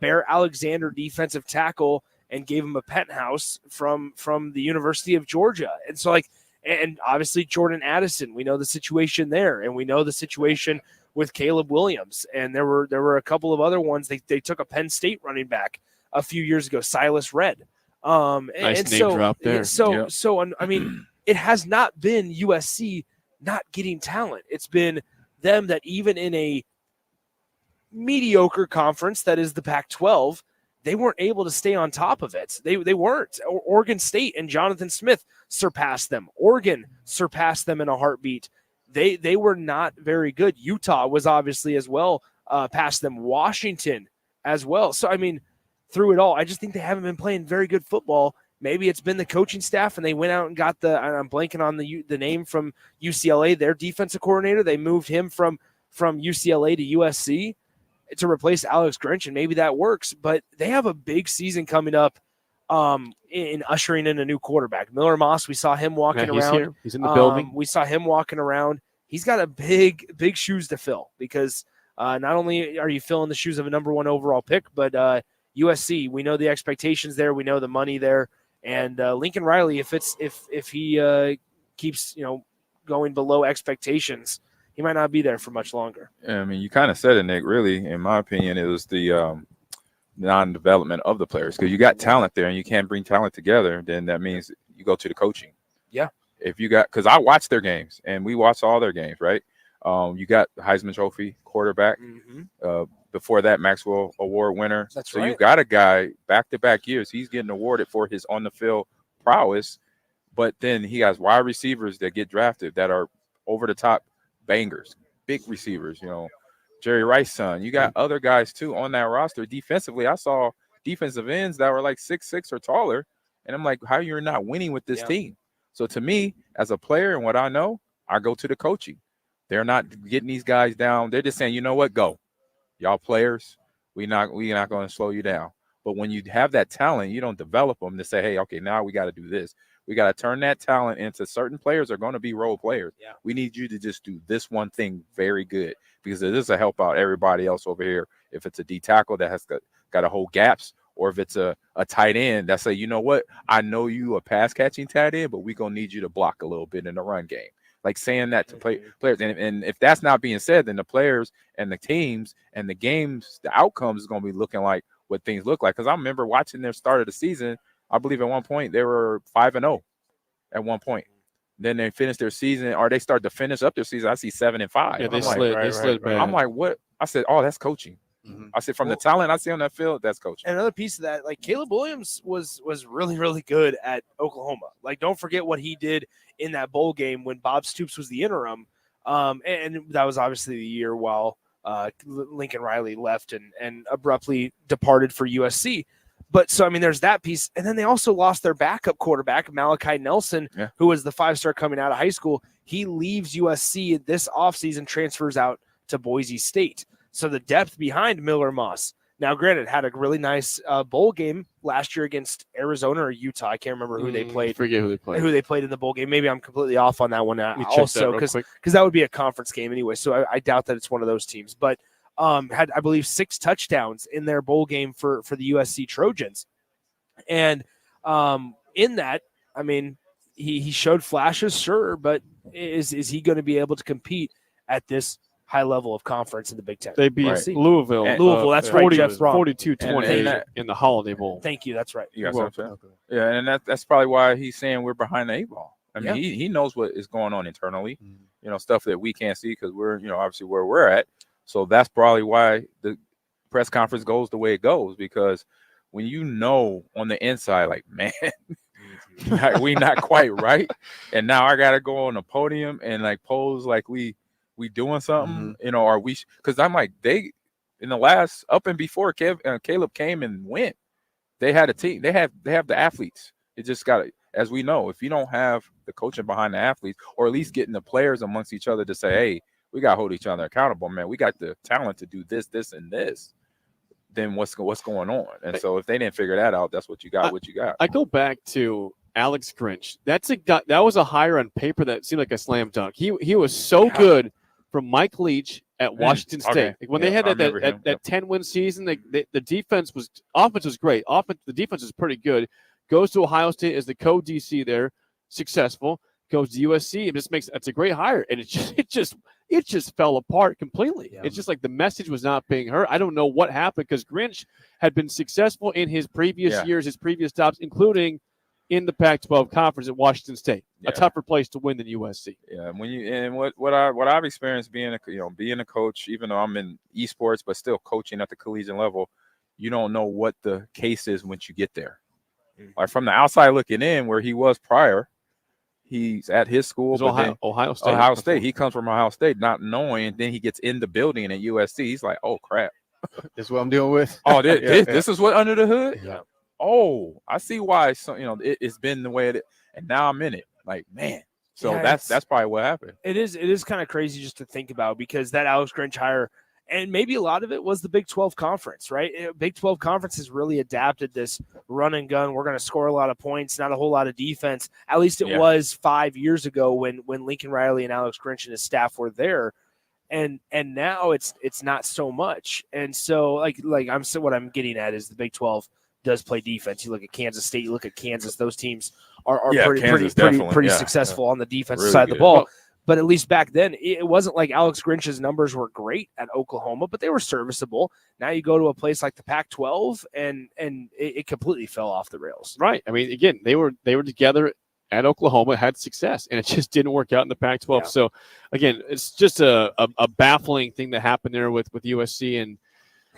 S6: Bear Alexander defensive tackle and gave him a penthouse from the University of Georgia. And so and obviously Jordan Addison, we know the situation there, and we know the situation with Caleb Williams, and there were a couple of other ones. They took a Penn State running back a few years ago, Silas Red.
S25: Nice name drop there.
S6: I mean, it has not been USC not getting talent. It's been them that even in a mediocre conference that is the Pac-12, they weren't able to stay on top of it. They weren't. Oregon State and Jonathan Smith surpassed them. Oregon surpassed them in a heartbeat. They were not very good. Utah was obviously as well past them. Washington as well. So, I mean, through it all, I just think they haven't been playing very good football. Maybe it's been the coaching staff, and they went out and got I'm blanking on the name from UCLA, their defensive coordinator. They moved him from UCLA to USC to replace Alex Grinch, and maybe that works. But they have a big season coming up in ushering in a new quarterback. Miller Moss, we saw him walking around.
S25: Here. He's in the building.
S6: We saw him walking around. He's got a big shoes to fill because not only are you filling the shoes of a number 1 overall pick, but USC, we know the expectations there. We know the money there. And Lincoln Riley, if he keeps going below expectations, he might not be there for much longer.
S17: I mean, you kind of said it, Nick. Really, in my opinion, it was the non-development of the players, because you got talent there and you can't bring talent together. Then that means you go to the coaching.
S6: Yeah.
S17: If you got, because I watched their games and we watched all their games, right? You got the Heisman Trophy quarterback. Before that, Maxwell Award winner.
S6: That's
S17: so
S6: right.
S17: You got a guy back-to-back years. He's getting awarded for his on-the-field prowess, but then he has wide receivers that get drafted that are over-the-top bangers, big receivers. Jerry Rice's son. You got other guys too on that roster. Defensively, I saw defensive ends that were like 6'6" or taller, and I'm like, how you're not winning with this team? So to me, as a player and what I know, I go to the coaching. They're not getting these guys down. They're just saying, you know what, go. Y'all players, we're not going to slow you down. But when you have that talent, you don't develop them to say, hey, okay, now we got to do this. We got to turn that talent into certain players are going to be role players.
S6: Yeah.
S17: We need you to just do this one thing very good, because it is a help out everybody else over here. If it's a D tackle that has got to hold gaps, or if it's a tight end that say, you know what, I know you a pass catching tight end, but we're going to need you to block a little bit in the run game. Like saying that to players. And if that's not being said, then the players and the teams and the games, the outcomes is going to be looking like what things look like. Because I remember watching their start of the season. I believe at one point they were 5-0 at one point. Then they finished their season, or they start to finish up their season. I see 7-5.
S25: Yeah, they slid back.
S17: I'm like, what? I said, oh, that's coaching. I said, from the talent I see on that field, that's coaching.
S6: And another piece of that, like Caleb Williams was really, really good at Oklahoma. Like, don't forget what he did in that bowl game when Bob Stoops was the interim. And that was obviously the year while Lincoln Riley left and abruptly departed for USC. But so, I mean, there's that piece. And then they also lost their backup quarterback, Malachi Nelson, who was the 5-star coming out of high school. He leaves USC this offseason, transfers out to Boise State. So the depth behind Miller Moss. Now, granted, had a really nice bowl game last year against Arizona or Utah. I can't remember who they played.
S25: Forget who they played.
S6: Who they played in the bowl game. Maybe I'm completely off on that one also, because that would be a conference game anyway. So I doubt that it's one of those teams. But had, I believe, 6 touchdowns in their bowl game for the USC Trojans. And in that, I mean, he showed flashes, sure, but is he going to be able to compete at this high level of conference in the Big Ten?
S25: They beat Louisville.
S6: Louisville, that's right, Jeff Braun.
S25: 42-28 in the Holiday Bowl.
S6: Thank you, that's right.
S17: You got something? Yeah, and that's probably why he's saying we're behind the 8 ball. I mean, he knows what is going on internally, stuff that we can't see because we're, obviously where we're at. So that's probably why the press conference goes the way it goes, because when on the inside, like, man, we not quite right. And now I got to go on the podium and like pose like we doing something, are we? Because I'm like, they in the last up and before Caleb came and went, they had a team. They have the athletes. It just got to, as we know, if you don't have the coaching behind the athletes, or at least getting the players amongst each other to say, hey, we got to hold each other accountable, man. We got the talent to do this, this, and this. Then what's going on? And so if they didn't figure that out, that's what you got.
S25: I go back to Alex Grinch. That was a hire on paper that seemed like a slam dunk. He was so good from Mike Leach at Washington State.
S17: Okay.
S25: Like when they had that 10-win season, the defense offense was great. The defense was pretty good. Goes to Ohio State as the co-DC there, successful. Goes to USC. It's a great hire, and it just it just fell apart completely. It's just like the message was not being heard. I don't know what happened because Grinch had been successful in his previous years, his previous stops, including in the Pac-12 conference at Washington State, a tougher place to win than USC.
S17: Yeah, what I've experienced being a coach, even though I'm in esports, but still coaching at the collegiate level, you don't know what the case is once you get there. Like from the outside looking in, where he was prior, he's at his school,
S25: Ohio State.
S17: Ohio State. He comes from Ohio State, not knowing. Then he gets in the building at USC. He's like, "Oh crap,
S14: this is what I'm dealing with."
S17: Oh, this is what under the hood.
S14: Yeah.
S17: Oh, I see why. So it's been the way it is, and now I'm in it. Like, man. So that's probably what happened.
S6: It is kind of crazy just to think about because that Alex Grinch hire, and maybe a lot of it was the Big 12 conference, right? Big 12 conference has really adapted this run and gun. We're going to score a lot of points, not a whole lot of defense. At least it was 5 years ago when Lincoln Riley and Alex Grinch and his staff were there. And now it's not so much. And so what I'm getting at is the Big 12 does play defense. You look at Kansas State, you look at Kansas, those teams are pretty successful on the defensive
S17: really
S6: side
S17: good.
S6: of the ball. But at least back then, it wasn't like Alex Grinch's numbers were great at Oklahoma, but they were serviceable. Now you go to a place like the Pac-12, and it completely fell off the rails.
S25: Right. I mean, again, they were together at Oklahoma, had success, and it just didn't work out in the Pac-12. Yeah. So, again, it's just a baffling thing that happened there with USC, and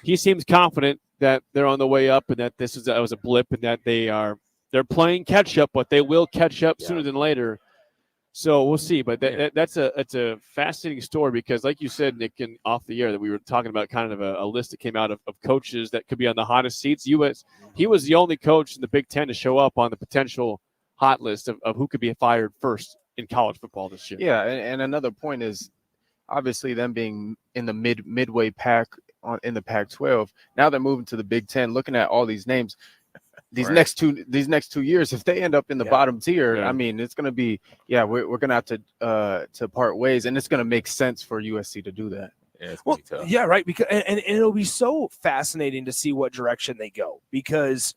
S25: he seems confident that they're on the way up and that this was a blip and that they're playing catch up, but they will catch up sooner than later. So we'll see. But it's a fascinating story because, like you said, Nick, off the air that we were talking about kind of a list that came out of coaches that could be on the hottest seats. He was the only coach in the Big Ten to show up on the potential hot list of who could be fired first in college football this year.
S14: Yeah, and another point is obviously them being in the midway pack in the Pac-12. Now they're moving to the Big Ten. Looking at all these names, these next 2 years, if they end up in the bottom tier, I mean, it's going to be we're going to have to part ways, and it's going to make sense for USC to do that.
S6: Yeah, right. Because and it'll be so fascinating to see what direction they go because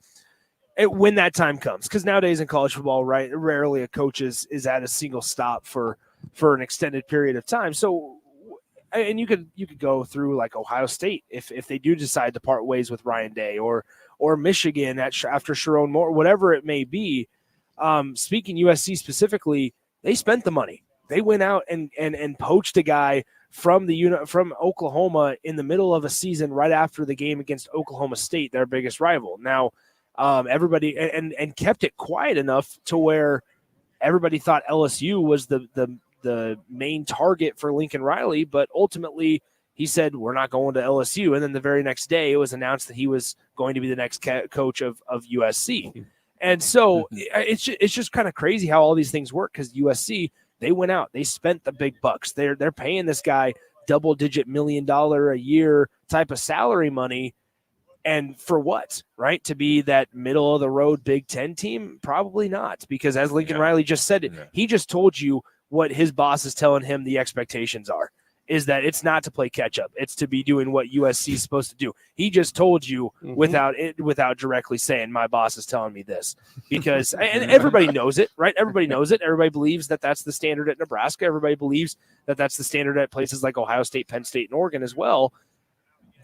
S6: when that time comes. Because nowadays in college football, right, rarely a coach is at a single stop for an extended period of time. So. And you could go through like Ohio State if they do decide to part ways with Ryan Day or Michigan after Sharon Moore, whatever it may be. Speaking USC specifically, they spent the money. They went out and poached a guy from Oklahoma in the middle of a season right after the game against Oklahoma State, their biggest rival. Now everybody and kept it quiet enough to where everybody thought LSU was the main target for Lincoln Riley, but ultimately he said, we're not going to LSU. And then the very next day it was announced that he was going to be the next coach of USC. And so it's just kind of crazy how all these things work because USC, they went out, they spent the big bucks. They're paying this guy double-digit $1 million a year type of salary money. And for what, right? To be that middle-of-the-road Big Ten team? Probably not, because as Lincoln Riley just said, he just told you what his boss is telling him the expectations are, is that it's not to play catch-up. It's to be doing what USC is supposed to do. He just told you without directly saying, my boss is telling me this. Because and everybody knows it, right? Everybody knows it. Everybody believes that that's the standard at Nebraska. Everybody believes that that's the standard at places like Ohio State, Penn State, and Oregon as well.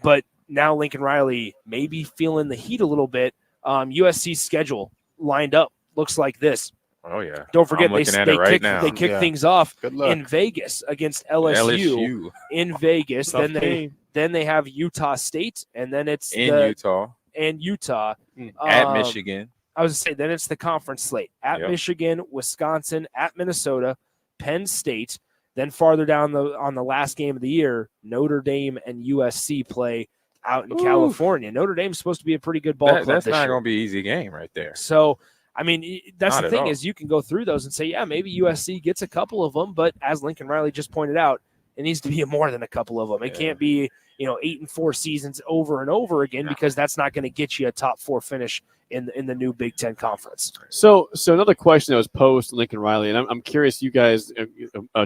S6: But now Lincoln Riley may be feeling the heat a little bit. USC's schedule lined up looks like this.
S17: Oh, yeah.
S6: Don't forget,
S17: they
S6: kick things off in Vegas against LSU. In Vegas. Then they have Utah State, and then it's
S17: Utah.
S6: At
S17: Michigan.
S6: I was going to say, then it's the conference slate. At Michigan, Wisconsin, at Minnesota, Penn State. Then farther down on the last game of the year, Notre Dame and USC play out in California. Notre Dame's supposed to be a pretty good ball club
S17: That's
S6: this
S17: not
S6: year.
S17: going to be an easy game right there.
S6: So, I mean, that's
S17: Not
S6: the
S17: at
S6: thing
S17: all.
S6: is you can go through those and say, yeah, maybe USC gets a couple of them, but as Lincoln Riley just pointed out, it needs to be more than a couple of them. It can't be, 8-4 seasons over and over again because that's not going to get you a top 4 finish in the new Big Ten conference.
S25: So another question that was posed to Lincoln Riley, and I'm curious, you guys,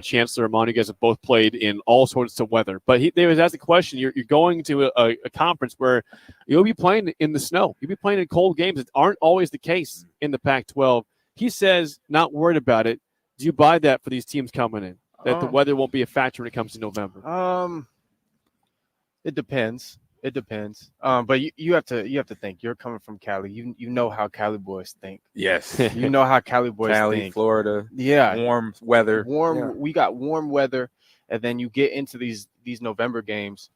S25: Chancellor, Amon, you guys have both played in all sorts of weather, but they was asked the question, you're going to a conference where you'll be playing in the snow. You'll be playing in cold games that aren't always the case in the Pac-12. He says, not worried about it. Do you buy that for these teams coming in? that the weather won't be a factor when it comes to November?
S14: It depends. It depends. But you have to think. You're coming from Cali. You know how Cali boys think.
S17: Yes.
S14: You know how Cali boys
S17: Cali,
S14: think.
S17: Florida.
S14: Yeah.
S17: Warm weather.
S14: We got warm weather, and then you get into these November games.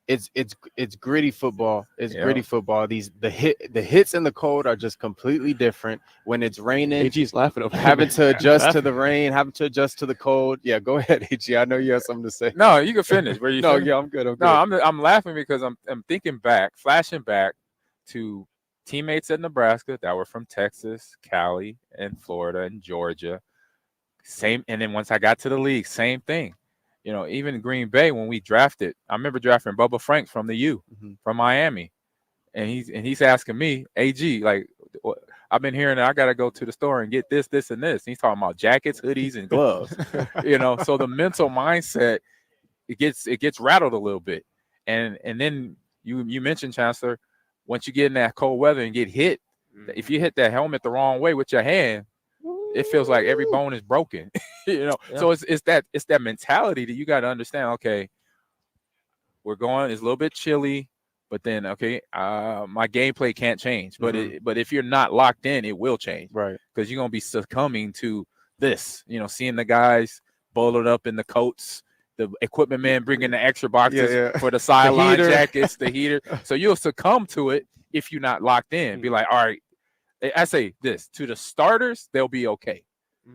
S14: It's gritty football. It's gritty football. The hits in the cold are just completely different. When it's raining,
S25: AG's laughing over
S14: having to adjust to the rain, having to adjust to the cold. Yeah, go ahead, AG. I know you have something to say.
S17: No, you can finish. Where you?
S14: No,
S17: finish?
S14: yeah, I'm good.
S17: No, I'm laughing because I'm thinking back, flashing back to teammates at Nebraska that were from Texas, Cali, and Florida and Georgia. Same, and then once I got to the league, same thing. You know, even Green Bay when we drafted, I remember drafting Bubba Franks from the U, from Miami, and he's asking me, AG, like, I've been hearing that I got to go to the store and get this, and this. And he's talking about jackets, hoodies, and gloves. You know, so the mental mindset it gets rattled a little bit, and then you mentioned, Chancellor, once you get in that cold weather and get hit, if you hit that helmet the wrong way with your hand, it feels like every bone is broken. You know, so it's that mentality that you got to understand. Okay, we're going. It's a little bit chilly, but then my gameplay can't change. But but if you're not locked in, it will change,
S14: right?
S17: Because you're gonna be succumbing to this. You know, seeing the guys bowled up in the coats, the equipment man bringing the extra boxes for the sideline jackets, the heater. So you'll succumb to it if you're not locked in. Be like, all right. I say this to the starters, they'll be okay.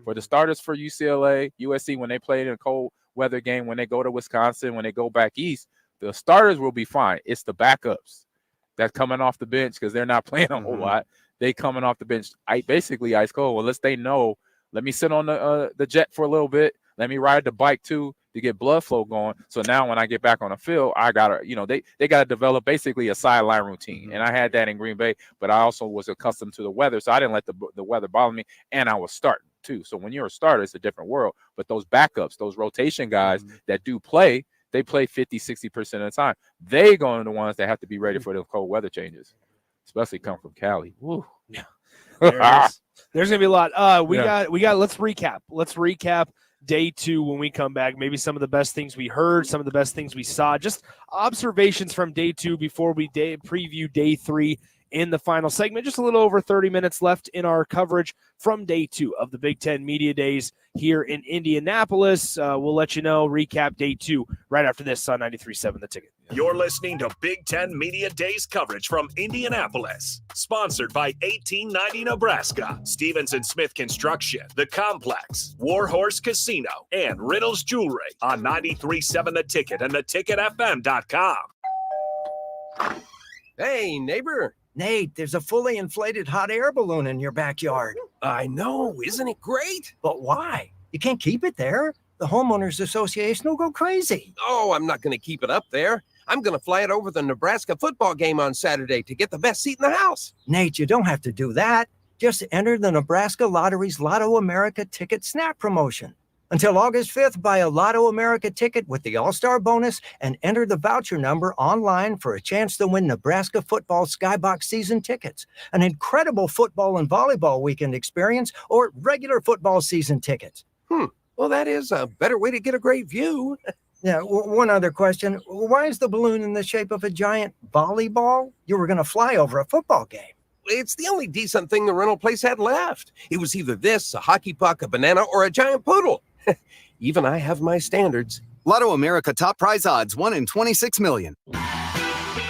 S17: For the starters for UCLA, USC, when they play in a cold weather game, when they go to Wisconsin, when they go back east, the starters will be fine. It's the backups that's coming off the bench because they're not playing a whole lot. They coming off the bench, basically ice cold. Well, they know, let me sit on the jet for a little bit. Let me ride the bike too to get blood flow going. So now when I get back on the field, I gotta, they gotta develop basically a sideline routine. And I had that in Green Bay, but I also was accustomed to the weather, so I didn't let the weather bother me. And I was starting too. So when you're a starter, it's a different world. But those backups, those rotation guys that do play, they play 50-60% of the time. They going to the ones that have to be ready for the cold weather changes, especially come from Cali. Woo.
S6: Yeah. There's gonna be a lot. We got. Let's recap day 2 when we come back. Maybe some of the best things we heard, some of the best things we saw, just observations from day 2 before we preview day 3 in the final segment. Just a little over 30 minutes left in our coverage from day 2 of the Big Ten Media Days here in Indianapolis. We'll let you know, recap day 2 right after this on 93.7 The Ticket.
S4: You're listening to Big Ten Media Days coverage from Indianapolis. Sponsored by 1890 Nebraska, Stevenson Smith Construction, The Complex, Warhorse Casino, and Riddles Jewelry on 93.7 The Ticket and theticketfm.com.
S1: Hey, neighbor.
S8: Nate, there's a fully inflated hot air balloon in your backyard.
S1: I know. Isn't it great?
S8: But why? You can't keep it there. The homeowners association will go crazy.
S1: Oh, I'm not going to keep it up there. I'm going to fly it over the Nebraska football game on Saturday to get the best seat in the house.
S8: Nate, you don't have to do that. Just enter the Nebraska Lottery's Lotto America Ticket Snap promotion. Until August 5th, buy a Lotto America ticket with the All-Star bonus and enter the voucher number online for a chance to win Nebraska football Skybox season tickets, an incredible football and volleyball weekend experience, or regular football season tickets.
S1: Well, that is a better way to get a great view.
S8: Yeah, one other question. Why is the balloon in the shape of a giant volleyball? You were going to fly over a football game.
S1: It's the only decent thing the rental place had left. It was either this, a hockey puck, a banana, or a giant poodle. Even I have my standards.
S11: Lotto America top prize odds, 1 in 26 million.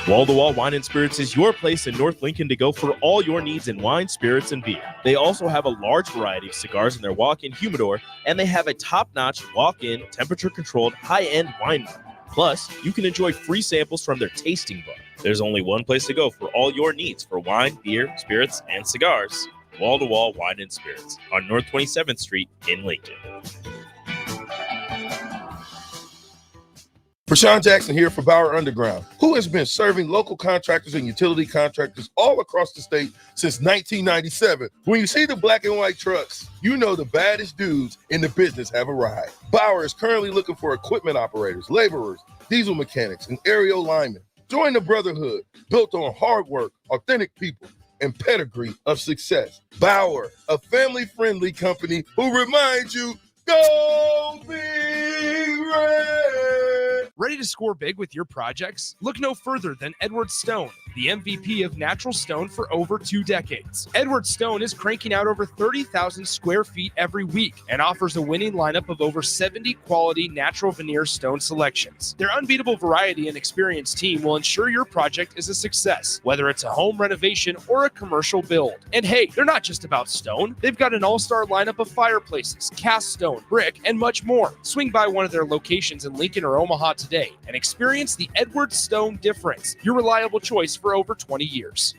S2: Wall-to-Wall Wine and Spirits is your place in North Lincoln to go for all your needs in wine, spirits, and beer. They also have a large variety of cigars in their walk-in humidor, and they have a top-notch walk-in, temperature-controlled, high-end wine bar. Plus, you can enjoy free samples from their tasting bar. There's only one place to go for all your needs for wine, beer, spirits, and cigars. Wall-to-Wall Wine and Spirits on North 27th Street in Lincoln.
S9: Rashawn Jackson here for Bauer Underground, who has been serving local contractors and utility contractors all across the state since 1997. When you see the black and white trucks, you know the baddest dudes in the business have arrived. Bauer is currently looking for equipment operators, laborers, diesel mechanics, and aerial linemen. Join the brotherhood built on hard work, authentic people, and pedigree of success. Bauer, a family-friendly company who reminds you, Go Big Red!
S18: Ready to score big with your projects? Look no further than Edward Stone, the MVP of natural stone for over 2 decades. Edward Stone is cranking out over 30,000 square feet every week and offers a winning lineup of over 70 quality natural veneer stone selections. Their unbeatable variety and experienced team will ensure your project is a success, whether it's a home renovation or a commercial build. And hey, they're not just about stone. They've got an all-star lineup of fireplaces, cast stone, brick, and much more. Swing by one of their locations in Lincoln or Omaha today and experience the Edward Stone difference, your reliable choice for over 20 years.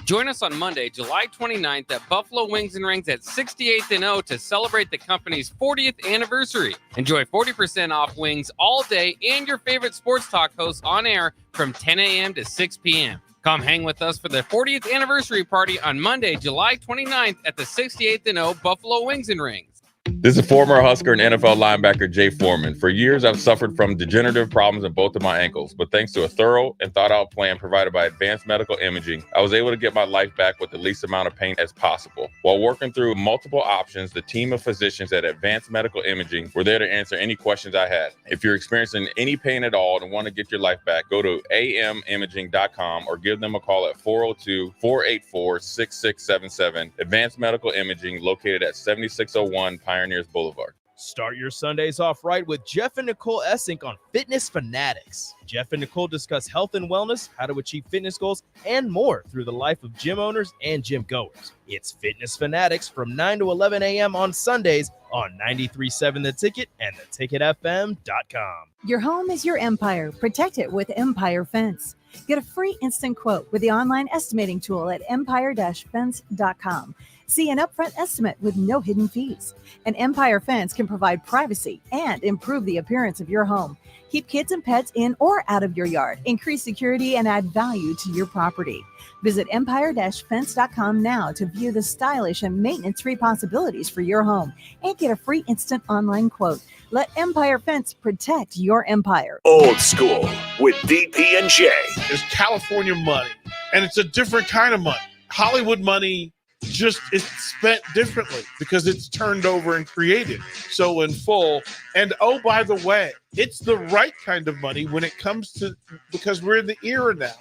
S15: Join us on Monday, July 29th at Buffalo Wings and Rings at 68th and O to celebrate the company's 40th anniversary. Enjoy 40% off wings all day and your favorite sports talk hosts on air from 10 a.m. to 6 p.m. Come hang with us for the 40th anniversary party on Monday, July 29th at the 68th and O Buffalo Wings and Rings.
S7: This is former Husker and NFL linebacker Jay Foreman. For years, I've suffered from degenerative problems in both of my ankles, but thanks to a thorough and thought-out plan provided by Advanced Medical Imaging, I was able to get my life back with the least amount of pain as possible. While working through multiple options, the team of physicians at Advanced Medical Imaging were there to answer any questions I had. If you're experiencing any pain at all and want to get your life back, go to amimaging.com or give them a call at 402-484-6677. Advanced Medical Imaging, located at 7601 Pioneers Boulevard.
S2: Start your Sundays off right with Jeff and Nicole Essink on Fitness Fanatics. Jeff and Nicole discuss health and wellness, how to achieve fitness goals, and more through the life of gym owners and gym goers. It's Fitness Fanatics from 9 to 11 a.m. on Sundays on 93.7 The Ticket and theticketfm.com.
S10: Your home is your empire. Protect it with Empire Fence. Get a free instant quote with the online estimating tool at empire-fence.com. See an upfront estimate with no hidden fees. An Empire Fence can provide privacy and improve the appearance of your home. Keep kids and pets in or out of your yard. Increase security and add value to your property. Visit empire-fence.com now to view the stylish and maintenance-free possibilities for your home and get a free instant online quote. Let Empire Fence protect your empire.
S4: Old School with B1G.
S9: It's California money, and it's a different kind of money. Hollywood money just is spent differently because it's turned over and created so in full. And oh, by the way, it's the right kind of money when it comes to, because we're in the era now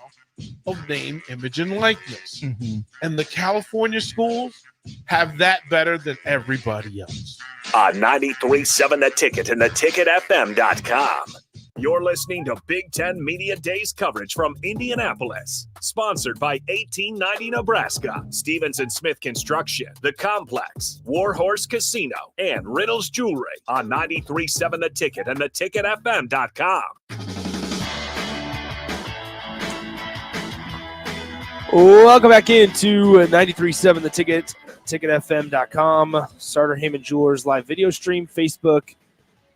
S9: of name, image, and likeness. Mm-hmm. And the California schools have that better than everybody else.
S4: On 93.7 The Ticket and theticketfm.com. You're listening to Big Ten Media Days coverage from Indianapolis. Sponsored by 1890 Nebraska, Stevens & Smith Construction, The Complex, Warhorse Casino, and Riddle's Jewelry on 93.7 The Ticket and theticketfm.com.
S6: Welcome back into 93.7 The Ticket, ticketfm.com, Starter Heyman Jewelers live video stream, Facebook,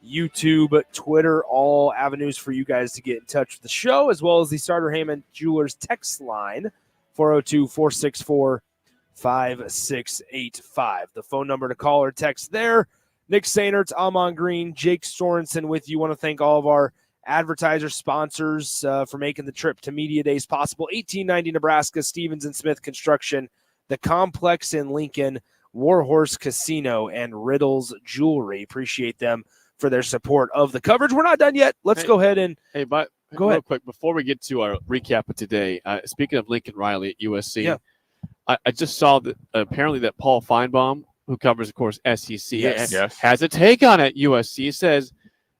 S6: YouTube, Twitter, all avenues for you guys to get in touch with the show, as well as the Starter Heyman Jewelers text line, 402-464-5685. The phone number to call or text there. Nick Sainert, Amon Green, Jake Sorensen with you. Want to thank all of our advertiser sponsors for making the trip to Media Days possible. 1890 Nebraska, Stevens & Smith Construction, The Complex in Lincoln, Warhorse Casino, and Riddle's Jewelry. Appreciate them for their support of the coverage. We're not done yet. Let's go ahead and
S25: but
S6: go ahead.
S25: Real quick, before we get to our recap of today, speaking of Lincoln Riley at USC, I just saw that apparently that Paul Feinbaum, who covers, of course, SEC, has a take on it at USC. He says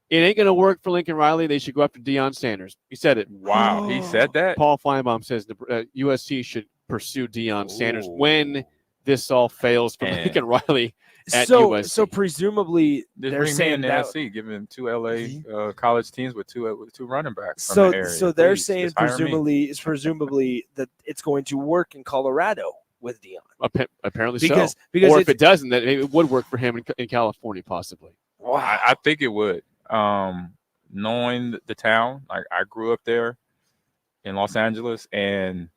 S25: it ain't going to work for Lincoln Riley. They should go after Deion Sanders. He said it.
S17: Wow, he said that?
S25: Paul Feinbaum says USC should pursue Deion Sanders when this all fails for Lincoln Riley at USC.
S6: So presumably they're saying that
S17: SC, giving 2 LA college teams with two running backs.
S6: So
S17: from the area.
S6: so they're saying presumably that it's going to work in Colorado with Deion.
S25: Apparently
S6: because
S25: so. Or if it doesn't, that it would work for him in California possibly.
S6: Wow.
S17: I think it would. Knowing the town, I grew up there in Los Angeles, and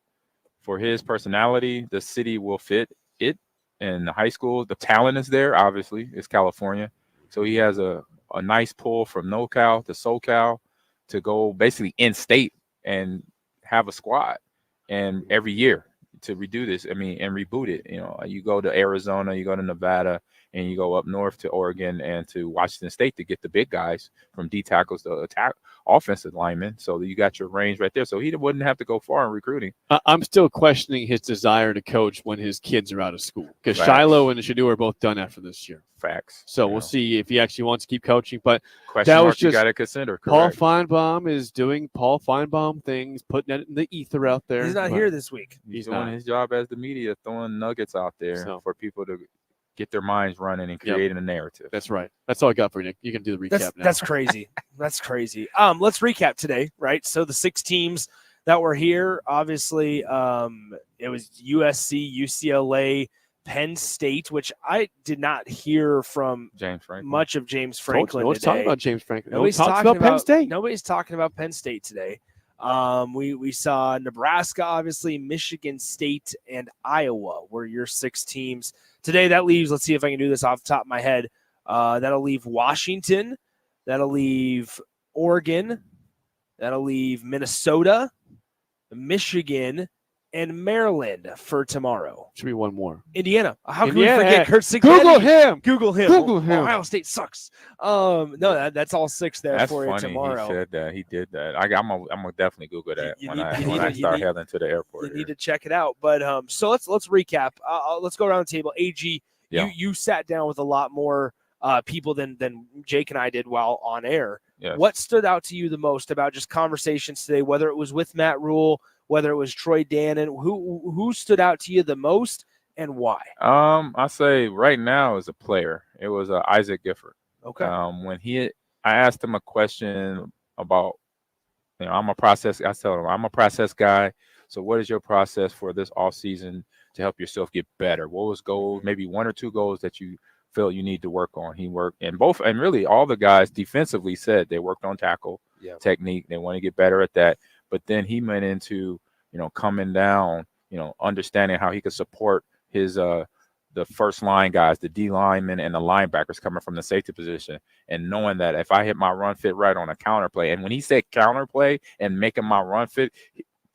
S17: for his personality, the city will fit it. And the high school, the talent is there. Obviously, it's California, so he has a nice pull from NorCal to SoCal to go basically in state and have a squad. And every year, to redo this. I mean, and reboot it. You know, you go to Arizona, you go to Nevada, and you go up north to Oregon and to Washington State to get the big guys from D tackles to attack offensive linemen. So you got your range right there. So he wouldn't have to go far in recruiting.
S25: I'm still questioning his desire to coach when his kids are out of school, because
S17: Facts.
S25: Shiloh and Shadoo are both done after this year.
S17: Facts.
S25: So we'll see if he actually wants to keep coaching. But
S17: Question
S25: that
S17: mark
S25: was just
S17: you got to consider.
S25: Paul
S17: Correct.
S25: Feinbaum is doing Paul Feinbaum things, putting it in the ether out there.
S6: He's not
S25: but
S6: here this week.
S17: He's doing his job as the media, throwing nuggets out there for people to get their minds running and creating a narrative.
S25: That's right. That's all I got for you, Nick. You can do the recap now.
S6: That's crazy. That's crazy. Let's recap today, right? So the 6 teams that were here, obviously, it was USC, UCLA, Penn State, which I did not hear from
S17: James Franklin.
S6: much of James Franklin.
S25: No one's
S6: today.
S25: talking about James Franklin.
S6: Nobody's
S25: No one talks
S6: talking
S25: about Penn State.
S6: Nobody's talking about Penn State today. We saw Nebraska, obviously, Michigan State, and Iowa were your 6 teams. Today, that leaves, let's see if I can do this off the top of my head. That'll leave Washington. That'll leave Oregon. That'll leave Minnesota, Michigan, and Maryland for tomorrow.
S25: Should be one more.
S6: Indiana. How can
S25: Indiana.
S6: we forget Kurt Signetti?
S25: Google him.
S6: Google him.
S25: Google him.
S6: Ohio State sucks. No, that's all 6 there
S17: That's
S6: for
S17: funny.
S6: you tomorrow.
S17: He said that. He did that. I'm gonna definitely Google that when I start heading to the airport.
S6: You need to check it out. But so let's recap. Let's go around the table. AG, you sat down with a lot more people than Jake and I did while on air.
S17: Yes.
S6: What stood out to you the most about just conversations today, whether it was with Matt Rule, whether it was Troy Dannon? Who stood out to you the most and why?
S17: I say right now as a player, it was Isaac Gifford.
S6: Okay.
S17: When I asked him a question about, I'm a process. I tell him I'm a process guy. So what is your process for this off season to help yourself get better? What was goals? Maybe 1 or 2 goals that you feel you need to work on. He worked, and really all the guys defensively said they worked on tackle technique. They want to get better at that. But then he went into, coming down, understanding how he could support his the first line guys, the D linemen and the linebackers coming from the safety position, and knowing that if I hit my run fit right on a counter play, and when he said counter play and making my run fit,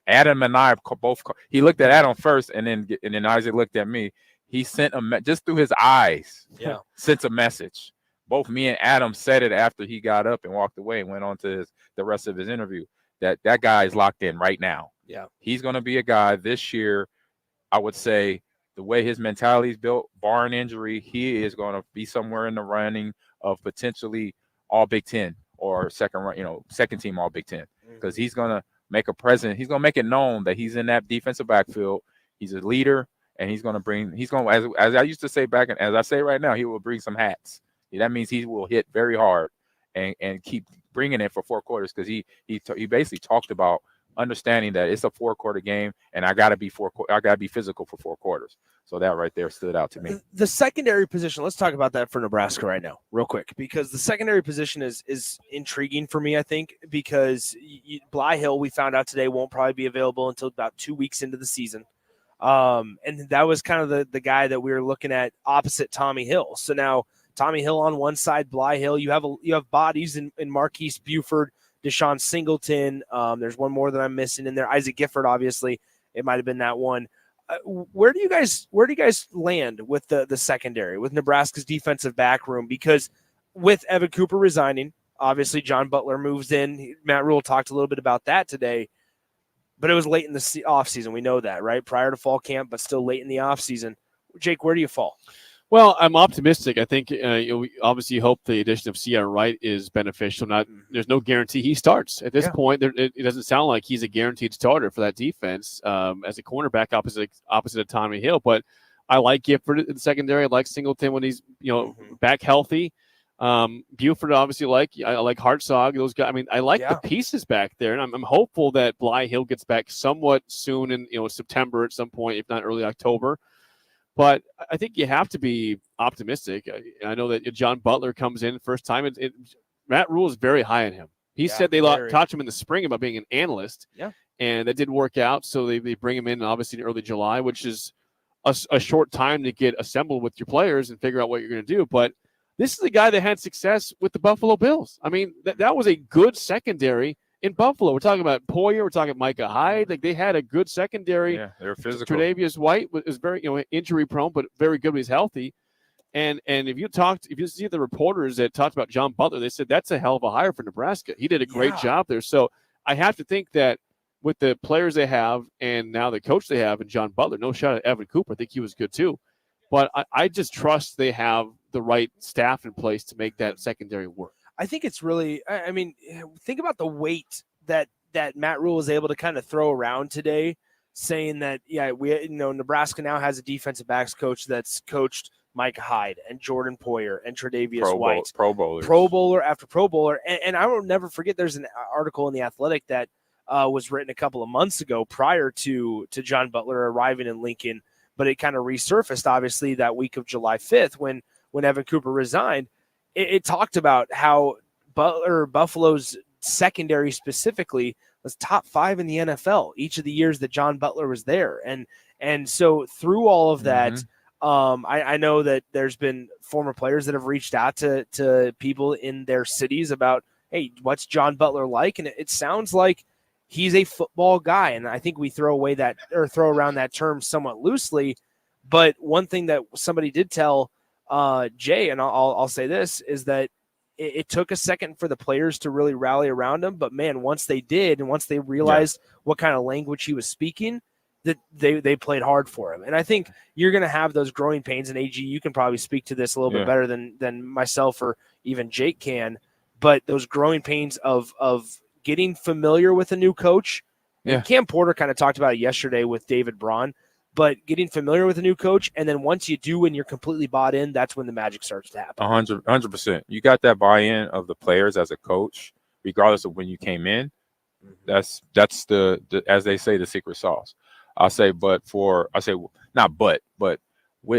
S17: Adam and I both, he looked at Adam first, and then Isaac looked at me. He sent just through his eyes, sent a message. Both me and Adam said it after he got up and walked away and went on to the rest of his interview. That guy is locked in right now.
S6: Yeah,
S17: he's going to be a guy this year. I would say the way his mentality is built, barring injury, he is going to be somewhere in the running of potentially all Big Ten or second team all Big Ten, because he's going to make a presence. He's going to make it known that he's in that defensive backfield. He's a leader. And he's going to as I used to say back, and as I say right now, he will bring some hats. That means he will hit very hard and keep bringing it for 4 quarters, because he basically talked about understanding that it's a 4-quarter game, and I got to be physical for 4 quarters. So that right there stood out to me.
S6: The secondary position, let's talk about that for Nebraska right now, real quick, because the secondary position is intriguing for me, I think, because Bly Hill, we found out today, won't probably be available until about 2 weeks into the season. And that was kind of the guy that we were looking at opposite Tommy Hill. So now Tommy Hill on one side, Bly Hill, you have bodies in Marquise Buford, Deshaun Singleton. There's one more that I'm missing in there. Isaac Gifford, obviously, it might've been that one. Where do you guys land with the secondary, with Nebraska's defensive back room? Because with Evan Cooper resigning, obviously John Butler moves in. Matt Rule talked a little bit about that today. But it was late in the offseason. We know that, right? Prior to fall camp, but still late in the offseason. Jake, where do you fall?
S25: Well, I'm optimistic. I think we obviously hope the addition of Sierra Wright is beneficial. There's no guarantee he starts. At this point, it doesn't sound like he's a guaranteed starter for that defense as a cornerback opposite of Tommy Hill. But I like Gifford in the secondary. I like Singleton when he's back healthy. Buford, obviously, I like Hartzog. Those guys. I mean, I like the pieces back there, and I'm hopeful that Bly Hill gets back somewhat soon in September at some point, if not early October. But I think you have to be optimistic. I know that John Butler comes in first time. Matt Rule is very high on him. He said they talked to him in the spring about being an analyst, and that didn't work out. So they bring him in obviously in early July, which is a short time to get assembled with your players and figure out what you're going to do. But this is the guy that had success with the Buffalo Bills. I mean, that was a good secondary in Buffalo. We're talking about Poyer. We're talking Micah Hyde. Like, they had a good secondary.
S17: Yeah, they're physical.
S25: Tre'Davious White is very, injury prone, but very good when he's healthy. And if you see the reporters that talked about John Butler, they said that's a hell of a hire for Nebraska. He did a great job there. So I have to think that with the players they have and now the coach they have and John Butler, no shot at Evan Cooper. I think he was good too. But I just trust they have the right staff in place to make that secondary work.
S6: I think it's really, I mean, think about the weight that Matt Rule was able to kind of throw around today, saying that, Nebraska now has a defensive backs coach that's coached Mike Hyde and Jordan Poyer and Tre'Davious White.
S17: Pro Bowler.
S6: Pro Bowler after Pro Bowler. And I will never forget, there's an article in The Athletic that was written a couple of months ago prior to John Butler arriving in Lincoln, but it kind of resurfaced, obviously, that week of July 5th when Evan Cooper resigned. It talked about how Buffalo's secondary specifically was top 5 in the NFL each of the years that John Butler was there. And so through all of that, I know that there's been former players that have reached out to people in their cities about, hey, what's John Butler like? And it sounds like he's a football guy. And I think we throw around that term somewhat loosely. But one thing that somebody did tell Jay, and I'll say this, is that it took a second for the players to really rally around him. But man, once they did, and once they realized what kind of language he was speaking, that they played hard for him. And I think you're going to have those growing pains. And AG, you can probably speak to this a little bit better than myself or even Jake can. But those growing pains of getting familiar with a new coach. Yeah. Cam Porter kind of talked about it yesterday with David Braun. But getting familiar with a new coach, and then once you do and you're completely bought in, that's when the magic starts to happen.
S17: 100%. You got that buy-in of the players as a coach, regardless of when you came in. That's the as they say, the secret sauce. What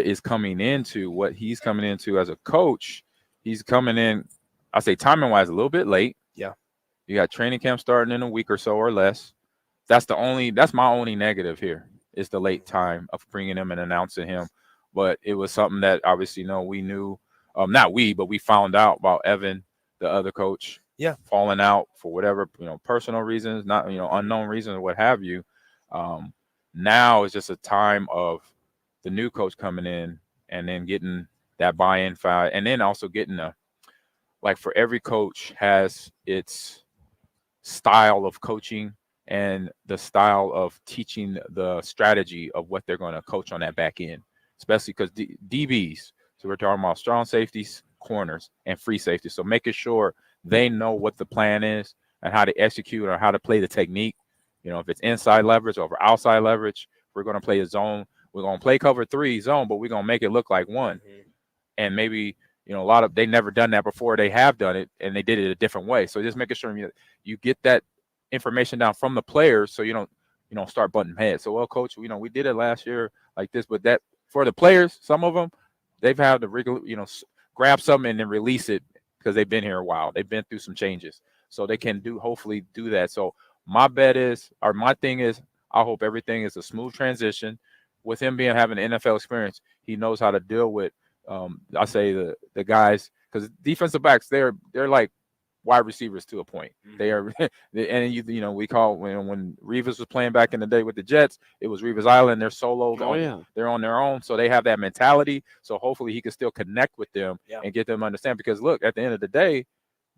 S17: he's coming into as a coach, he's coming in, I say timing-wise, a little bit late.
S6: Yeah.
S17: You got training camp starting in a week or so or less. That's my only negative here. Is the late time of bringing him and announcing him. But it was something that obviously, we knew, not we, but we found out about Evan, the other coach, falling out for whatever, personal reasons, not, unknown reasons, what have you. Now it's just a time of the new coach coming in and then getting that buy-in file, and then also getting for every coach has its style of coaching and the style of teaching the strategy of what they're going to coach on that back end, especially because DBs. So we're talking about strong safeties, corners, and free safeties. So making sure they know what the plan is and how to execute or how to play the technique. If it's inside leverage or outside leverage, we're going to play a zone. We're going to play cover 3 zone, but we're going to make it look like 1. And maybe, they never done that before. They have done it, and they did it a different way. So just making sure you get that information down from the players, so you don't start butting heads. So, well, coach, we did it last year like this, but that for the players, some of them, they've had to grab something and then release it because they've been here a while. They've been through some changes, so they can hopefully do that. So my thing is, I hope everything is a smooth transition. With him having an NFL experience, he knows how to deal with. I say the guys, because defensive backs, they're like wide receivers to a point. They are, and we call when Revis was playing back in the day with the Jets, it was Revis Island. They're solo. They're on their own, so they have that mentality. So hopefully he can still connect with them and get them to understand. Because look, at the end of the day,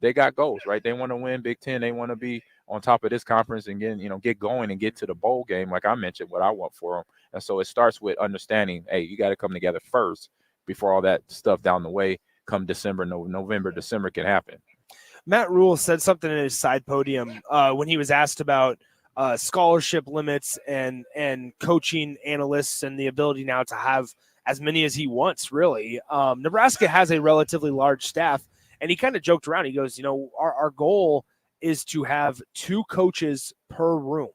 S17: they got goals, right? They want to win Big Ten. They want to be on top of this conference and get going and get to the bowl game, like I mentioned, what I want for them. And so it starts with understanding, hey, you got to come together first before all that stuff down the way come December, November, December can happen.
S6: Matt Rule said something in his side podium when he was asked about scholarship limits and coaching analysts and the ability now to have as many as he wants, really. Nebraska has a relatively large staff, and he kind of joked around. He goes, our goal is to have 2 coaches per room.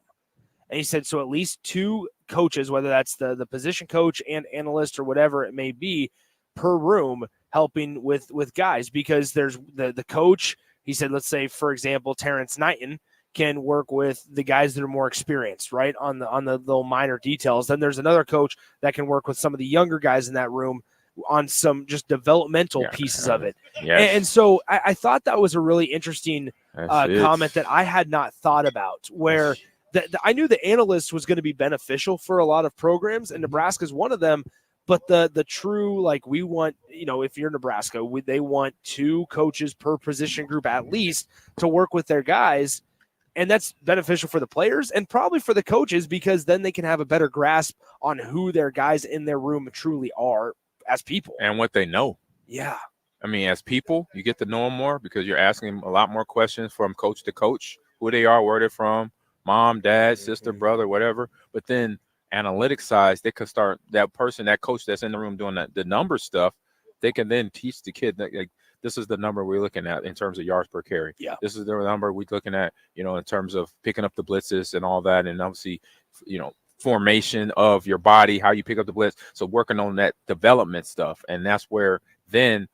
S6: And he said, so at least 2 coaches, whether that's the position coach and analyst or whatever it may be, per room, helping with guys, because there's the coach. He said, let's say, for example, Terrence Knighton can work with the guys that are more experienced, right, on the little minor details. Then there's another coach that can work with some of the younger guys in that room on some just developmental pieces of it.
S17: Yes.
S6: And so I thought that was a really interesting
S17: That's it.
S6: comment that I had not thought about, where I knew the analyst was going to be beneficial for a lot of programs, and Nebraska's one of them. But the true, like, we want, if you're Nebraska, they want 2 coaches per position group at least to work with their guys. And that's beneficial for the players and probably for the coaches, because then they can have a better grasp on who their guys in their room truly are as people.
S17: And what they know.
S6: Yeah.
S17: I mean, as people, you get to know them more because you're asking a lot more questions from coach to coach, who they are, where they're from, mom, dad, sister, brother, whatever. But then analytics side, they could start, that coach that's in the room doing the number stuff, they can then teach the kid that, like, this is the number we're looking at in terms of yards per carry.
S6: Yeah.
S17: This is the number we're looking at, in terms of picking up the blitzes and all that. And obviously, formation of your body, how you pick up the blitz. So working on that development stuff. And that's where then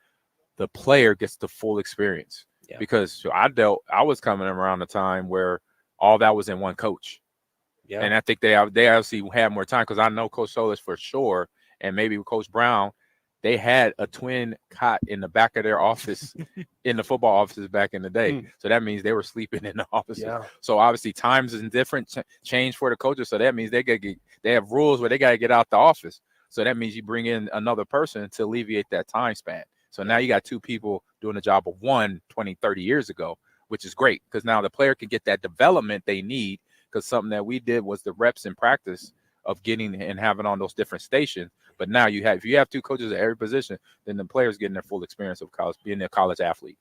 S17: the player gets the full experience. Yeah. Because I was coming around a time where all that was in one coach. Yeah. And I think they obviously had more time, because I know Coach Solis for sure, and maybe with Coach Brown, they had a twin cot in the back of their office, in the football offices back in the day. So that means they were sleeping in the offices. Yeah. So obviously times is different, change for the coaches. So that means they have rules where they got to get out the office. So that means you bring in another person to alleviate that time span. So now you got 2 people doing the job of 1 20, 30 years ago, which is great, because now the player can get that development they need, because something that we did was the reps in practice of getting and having on those different stations. But now if you have 2 coaches at every position, then the player's getting their full experience of college, being a college athlete.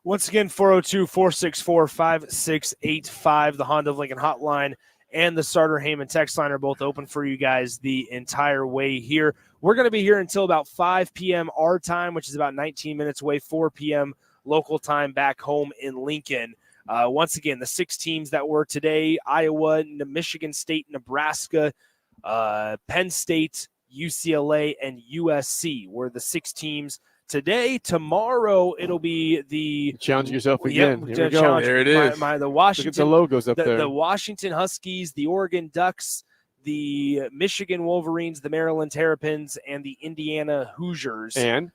S6: Once again, 402-464-5685, the Honda of Lincoln hotline and the Starter Heyman text line are both open for you guys the entire way here. We're going to be here until about 5 p.m. our time, which is about 19 minutes away, 4 p.m. local time back home in Lincoln. Once again, the 6 teams that were today: Iowa, Michigan State, Nebraska, Penn State, UCLA, and USC were the 6 teams today. Tomorrow, it'll be the
S25: challenge yourself again.
S6: Yep,
S25: Here we go.
S6: there it is. The Washington,
S25: look at the logos up there.
S6: The Washington Huskies, the Oregon Ducks, the Michigan Wolverines, the Maryland Terrapins, and the Indiana Hoosiers.
S25: And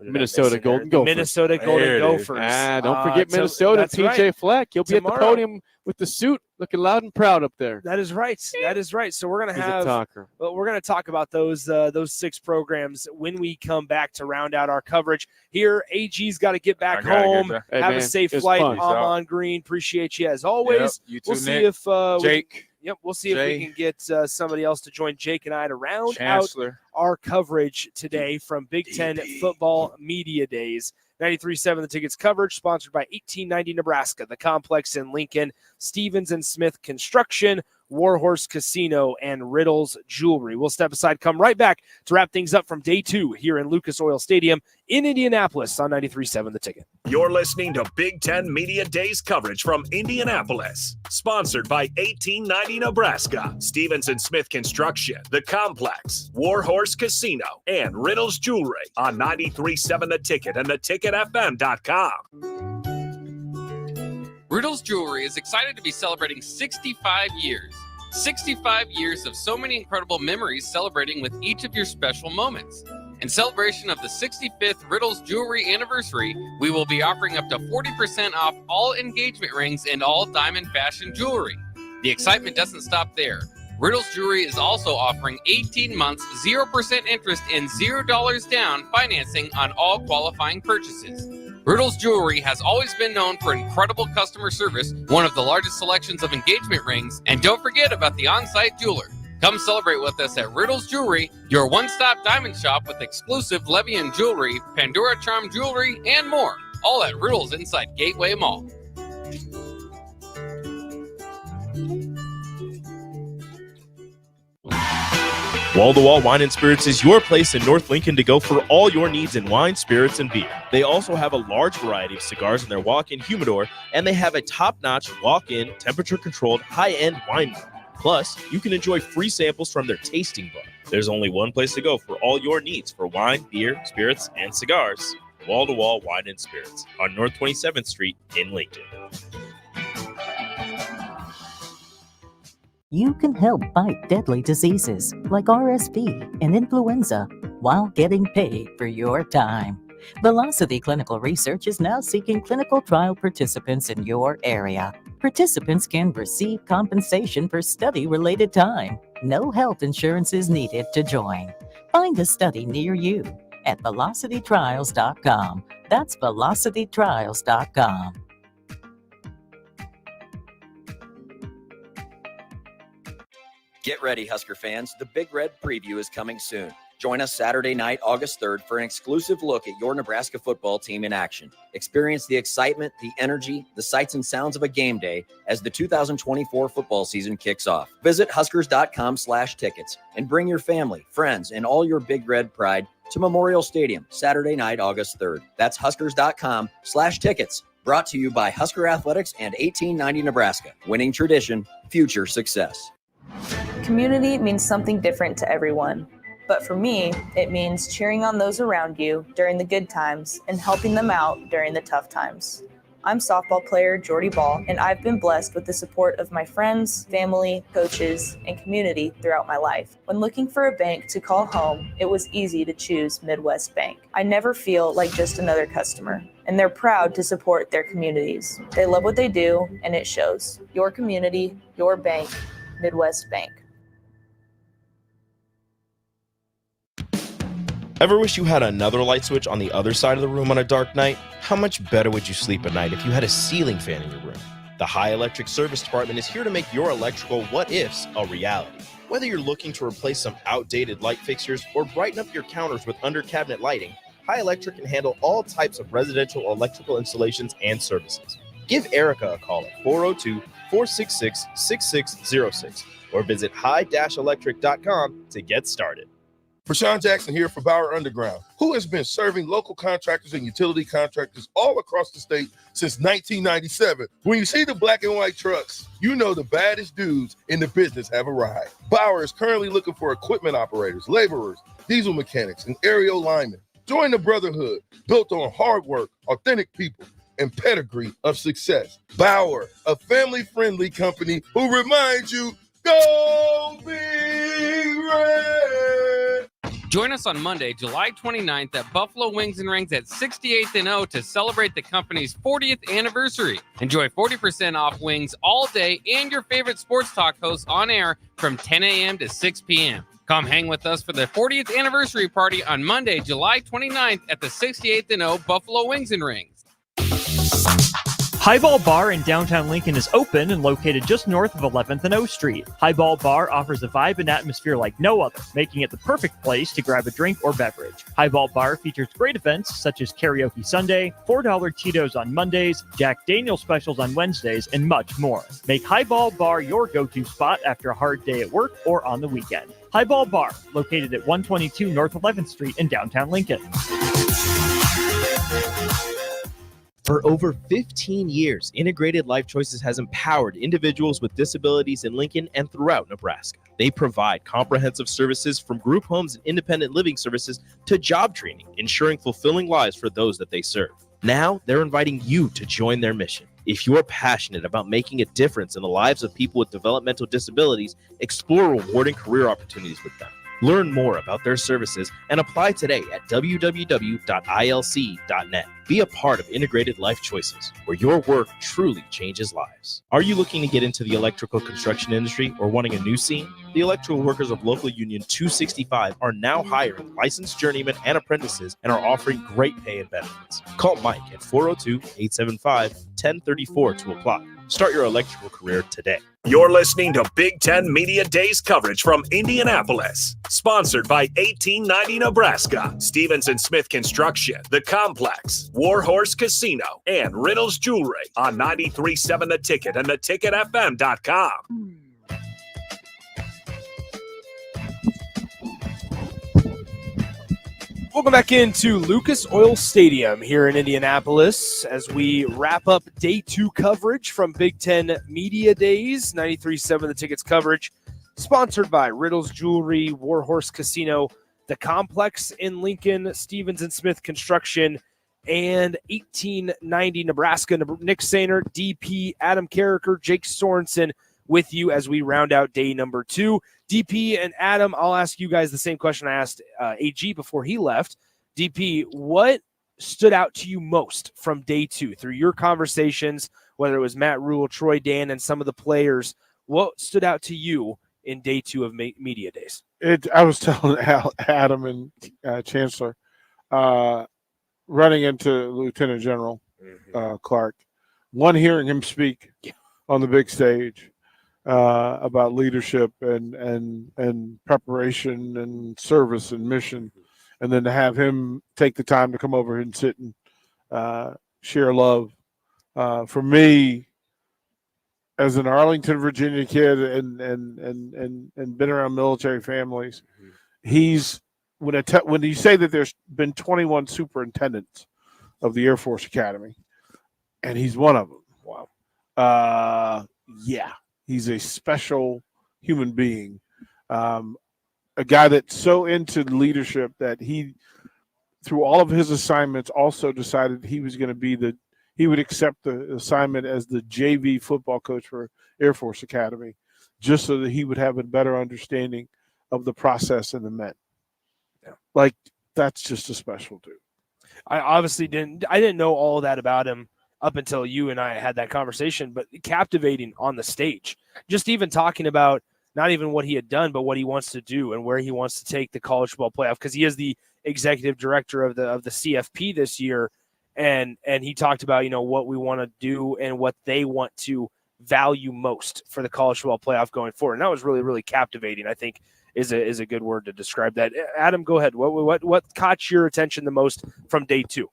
S25: Minnesota Golden Gophers.
S6: Minnesota Golden Gophers.
S25: Don't forget Minnesota. PJ
S6: right.
S25: Fleck. He'll be at the podium with the suit, looking loud and proud up there.
S6: That is right. That is right. So we're gonna we're gonna talk about those 6 programs when we come back to round out our coverage. Here, AG's got to get back home. Have a safe flight. I'm on green. Appreciate you as always.
S17: Yep, you too,
S6: we'll see
S17: Nick.
S6: if
S17: Jake.
S6: We'll see if we can get somebody else to join Jake and I to round out our coverage today from Big Ten Football Media Days. 93.7 The Ticket's coverage, sponsored by 1890 Nebraska, the Complex in Lincoln, Stevens and Smith Construction, Warhorse Casino, and Riddles Jewelry. We'll step aside, come right back to wrap things up from day 2 here in Lucas Oil Stadium in Indianapolis on 93.7 The Ticket.
S4: You're listening to Big Ten Media Days coverage from Indianapolis, sponsored by 1890 Nebraska, Stevens and Smith Construction, the Complex, Warhorse Casino, and Riddles Jewelry on 93.7 The Ticket and theticketfm.com.
S15: Riddles Jewelry is excited to be celebrating 65 years. 65 years of so many incredible memories, celebrating with each of your special moments. In celebration of the 65th Riddles Jewelry anniversary, we will be offering up to 40% off all engagement rings and all diamond fashion jewelry. The excitement doesn't stop there. Riddles Jewelry is also offering 18 months, 0% interest and $0 down financing on all qualifying purchases. Riddles Jewelry has always been known for incredible customer service, one of the largest selections of engagement rings, and don't forget about the on-site jeweler. Come celebrate with us at Riddles Jewelry, your one-stop diamond shop with exclusive Levian jewelry, Pandora Charm jewelry, and more. All at Riddles inside Gateway Mall.
S2: Wall-to-Wall Wine & Spirits is your place in North Lincoln to go for all your needs in wine, spirits, and beer. They also have a large variety of cigars in their walk-in humidor, and they have a top-notch walk-in, temperature-controlled, high-end wine bar. Plus, you can enjoy free samples from their tasting bar. There's only one place to go for all your needs for wine, beer, spirits, and cigars. Wall-to-Wall Wine & Spirits on North 27th Street in Lincoln.
S16: You can help fight deadly diseases like RSV and influenza. while getting paid for your time. Velocity Clinical Research is now seeking clinical trial participants in your area. Participants can receive compensation for study-related time. No health insurance is needed to join. Find a study near you at velocitytrials.com. That's velocitytrials.com.
S21: Get ready, Husker fans. The Big Red Preview is coming soon. Join us Saturday night, August 3rd, for an exclusive look at your Nebraska football team in action. Experience the excitement, the energy, the sights and sounds of a game day as the 2024 football season kicks off. Visit Huskers.com/tickets and bring your family, friends, and all your Big Red pride to Memorial Stadium Saturday night, August 3rd. That's Huskers.com/tickets. Brought to you by Husker Athletics and 1890 Nebraska. Winning tradition, future success.
S19: Community means something different to everyone. But for me, it means cheering on those around you during the good times and helping them out during the tough times. I'm softball player Jordy Ball, and I've been blessed with the support of my friends, family, coaches, and community throughout my life. When looking for a bank to call home, it was easy to choose Midwest Bank. I never feel like just another customer, and they're proud to support their communities. They love what they do, and it shows. Your community, your bank, Midwest Bank.
S2: Ever wish you had another light switch on the other side of the room on a dark night? How much better would you sleep at night if you had a ceiling fan in your room? The High Electric Service Department is here to make your electrical what-ifs a reality. Whether you're looking to replace some outdated light fixtures or brighten up your counters with under-cabinet lighting, High Electric can handle all types of residential electrical installations and services. Give Erica a call at 402-466-6606 or visit high-electric.com to get started.
S20: Rashawn Jackson here for Bauer Underground, who has been serving local contractors and utility contractors all across the state since 1997. When you see the black and white trucks, you know the baddest dudes in the business have arrived. Bauer is currently looking for equipment operators, laborers, diesel mechanics, and aerial linemen. Join the brotherhood built on hard work, authentic people, and pedigree of success. Bauer, a family-friendly company who reminds you, go Big Red!
S15: Join us on Monday, July 29th at Buffalo Wings and Rings at 68th and O to celebrate the company's 40th anniversary. Enjoy 40% off wings all day and your favorite sports talk hosts on air from 10 a.m. to 6 p.m. Come hang with us for the 40th anniversary party on Monday, July 29th at the 68th and O Buffalo Wings and Rings.
S13: Highball Bar in downtown Lincoln is open and located just north of 11th and O Street. Highball Bar offers a vibe and atmosphere like no other, making it the perfect place to grab a drink or beverage. Highball Bar features great events such as Karaoke Sunday, $4 Tito's on Mondays, Jack Daniel's specials on Wednesdays, and much more. Make Highball Bar your go-to spot after a hard day at work or on the weekend. Highball Bar, located at 122 North 11th Street in downtown Lincoln.
S2: For over 15 years, Integrated Life Choices has empowered individuals with disabilities in Lincoln and throughout Nebraska. They provide comprehensive services from group homes and independent living services to job training, ensuring fulfilling lives for those that they serve. Now, they're inviting you to join their mission. If you're passionate about making a difference in the lives of people with developmental disabilities, explore rewarding career opportunities with them. Learn more about their services and apply today at www.ilc.net. Be a part of Integrated Life Choices, where your work truly changes lives. Are you looking to get into the electrical construction industry or wanting a new scene? The Electrical Workers of Local Union 265 are now hiring licensed journeymen and apprentices and are offering great pay and benefits. Call Mike at 402-875-1034 to apply. Start your electrical career today.
S4: You're listening to Big Ten Media Days coverage from Indianapolis. Sponsored by 1890 Nebraska, Stevenson Smith Construction, The Complex, Warhorse Casino, and Reynolds Jewelry on 93.7 The Ticket and theticketfm.com.
S6: Welcome back into Lucas Oil Stadium here in Indianapolis as we wrap up day 2 coverage from Big Ten Media Days. 93.7 The Ticket's coverage, sponsored by Riddles Jewelry, Warhorse Casino, The Complex in Lincoln, Stevenson Smith Construction, and 1890 Nebraska. Nick Sainer, DP, Adam Carricker, Jake Sorensen with you as we round out day number 2. DP and Adam, I'll ask you guys the same question I asked AG before he left. DP, what stood out to you most from day 2 through your conversations, whether it was Matt Rule, Troy Dan, and some of the players? What stood out to you in day 2 of media days?
S3: I was telling Adam and Chancellor, running into Lieutenant General Clark, hearing him speak on the big stage about leadership and preparation and service and mission, and then to have him take the time to come over and sit and share love. For me, as an Arlington, Virginia kid and been around military families, he's when you say that there's been 21 superintendents of the Air Force Academy, and he's one of them. Wow. Yeah, he's a special human being, a guy that's so into leadership that he, through all of his assignments, also decided he was going to be he would accept the assignment as the JV football coach for Air Force Academy, just so that he would have a better understanding of the process and the men. Yeah. Like, that's just a special dude.
S6: I obviously didn't know all of that about him up until you and I had that conversation, but captivating on the stage. Just even talking about not even what he had done, but what he wants to do and where he wants to take the college football playoff, because he is the executive director of the CFP this year. And he talked about, what we want to do and what they want to value most for the college football playoff going forward. And that was really, really captivating, I think is a good word to describe that. Adam, go ahead. What caught your attention the most from day 2?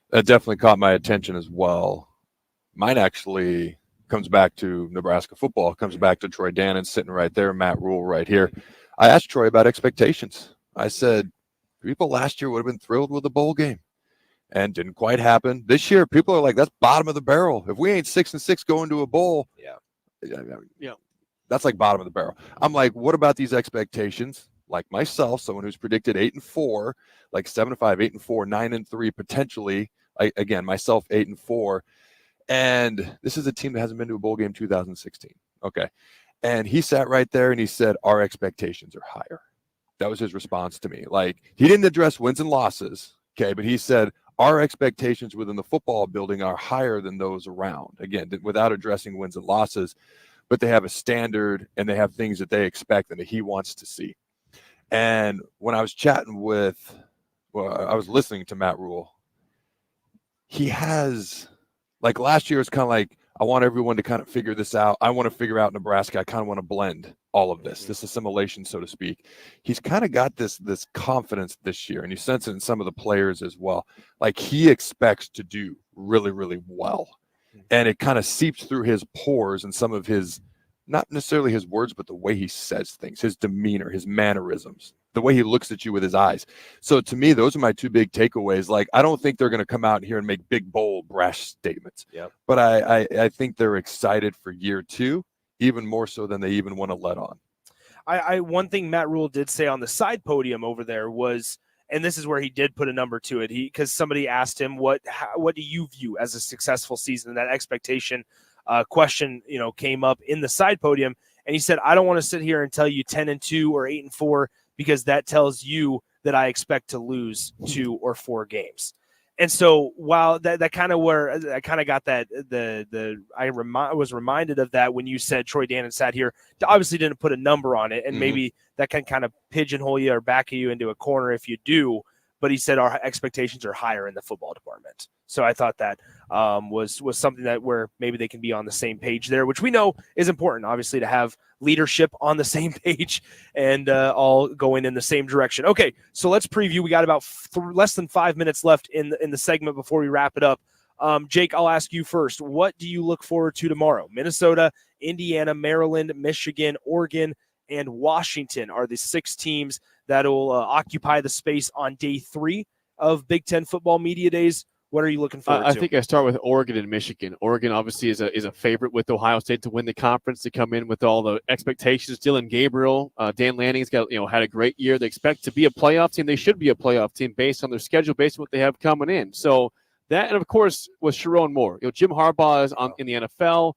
S5: That definitely caught my attention as well. Mine actually comes back to Nebraska football, comes back to Troy Dannon sitting right there, Matt Rule right here. I asked Troy about expectations. I said, people last year would have been thrilled with the bowl game. And didn't quite happen. This year, people are like, that's bottom of the barrel. If we ain't 6-6 going to a bowl, that's like bottom of the barrel. I'm like, what about these expectations? Like myself, someone who's predicted 8-4, like 7-5, 8-4, 9-3, potentially. Again, myself 8-4. And this is a team that hasn't been to a bowl game 2016. Okay. And he sat right there and he said, our expectations are higher. That was his response to me. Like, he didn't address wins and losses. Okay. But he said, our expectations within the football building are higher than those around. Again, without addressing wins and losses, but they have a standard and they have things that they expect and that he wants to see. And when I was I was listening to Matt Rule, he has, like last year, it's kind of like, I want everyone to kind of figure this out. I want to figure out Nebraska. I kind of want to blend all of this assimilation, so to speak. He's kind of got this confidence this year, and you sense it in some of the players as well. Like, he expects to do really, really well. And it kind of seeps through his pores and some of his, not necessarily his words, but the way he says things, his demeanor, his mannerisms, the way he looks at you with his eyes. So to me, those are my 2 big takeaways. Like, I don't think they're going to come out here and make big, bold, brash statements. Yep.
S3: But I think they're excited for year 2, even more so than they even want to let on.
S6: One thing Matt Rule did say on the side podium over there was, and this is where he did put a number to it, because somebody asked him, what do you view as a successful season? And that expectation question, came up in the side podium, and he said, I don't want to sit here and tell you 10-2 or 8-4, because that tells you that I expect to lose 2 or 4 games. And so while that kind of where I kind of got that, I was reminded of that when you said Troy Dannon sat here, obviously didn't put a number on it. And maybe that can kind of pigeonhole you or back you into a corner if you do. But he said our expectations are higher in the football department. So I thought that was something that where maybe they can be on the same page there, which we know is important, obviously, to have leadership on the same page and all going in the same direction. Okay, so let's preview. We got about less than 5 minutes left in the segment before we wrap it up. Jake, I'll ask you first. What do you look forward to tomorrow? Minnesota, Indiana, Maryland, Michigan, Oregon, and Washington are the 6 teams that will occupy the space on day 3 of Big Ten football media days. What are you looking forward to?
S25: I think I start with Oregon and Michigan. Oregon obviously is a favorite with Ohio State to win the conference, to come in with all the expectations. Dylan Gabriel, Dan Lanning's got had a great year. They expect to be a playoff team. They should be a playoff team based on their schedule, based on what they have coming in. So that, and of course with Sharon Moore, Jim Harbaugh is in the NFL.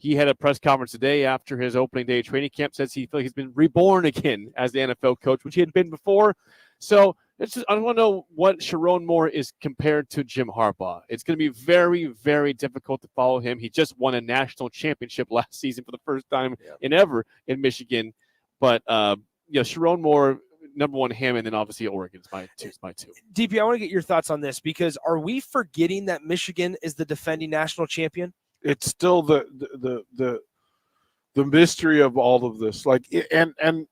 S25: he had a press conference today after his opening day of training camp. Says he feels like he's been reborn again as the NFL coach, which he had been before. So I want to know what Sharon Moore is compared to Jim Harbaugh. It's going to be very, very difficult to follow him. He just won a national championship last season for the first time ever in Michigan. But Sharon Moore, number one, him, and then obviously Oregon's my two.
S6: DP, I want to get your thoughts on this, because are we forgetting that Michigan is the defending national champion?
S3: It's still the mystery of all of this. And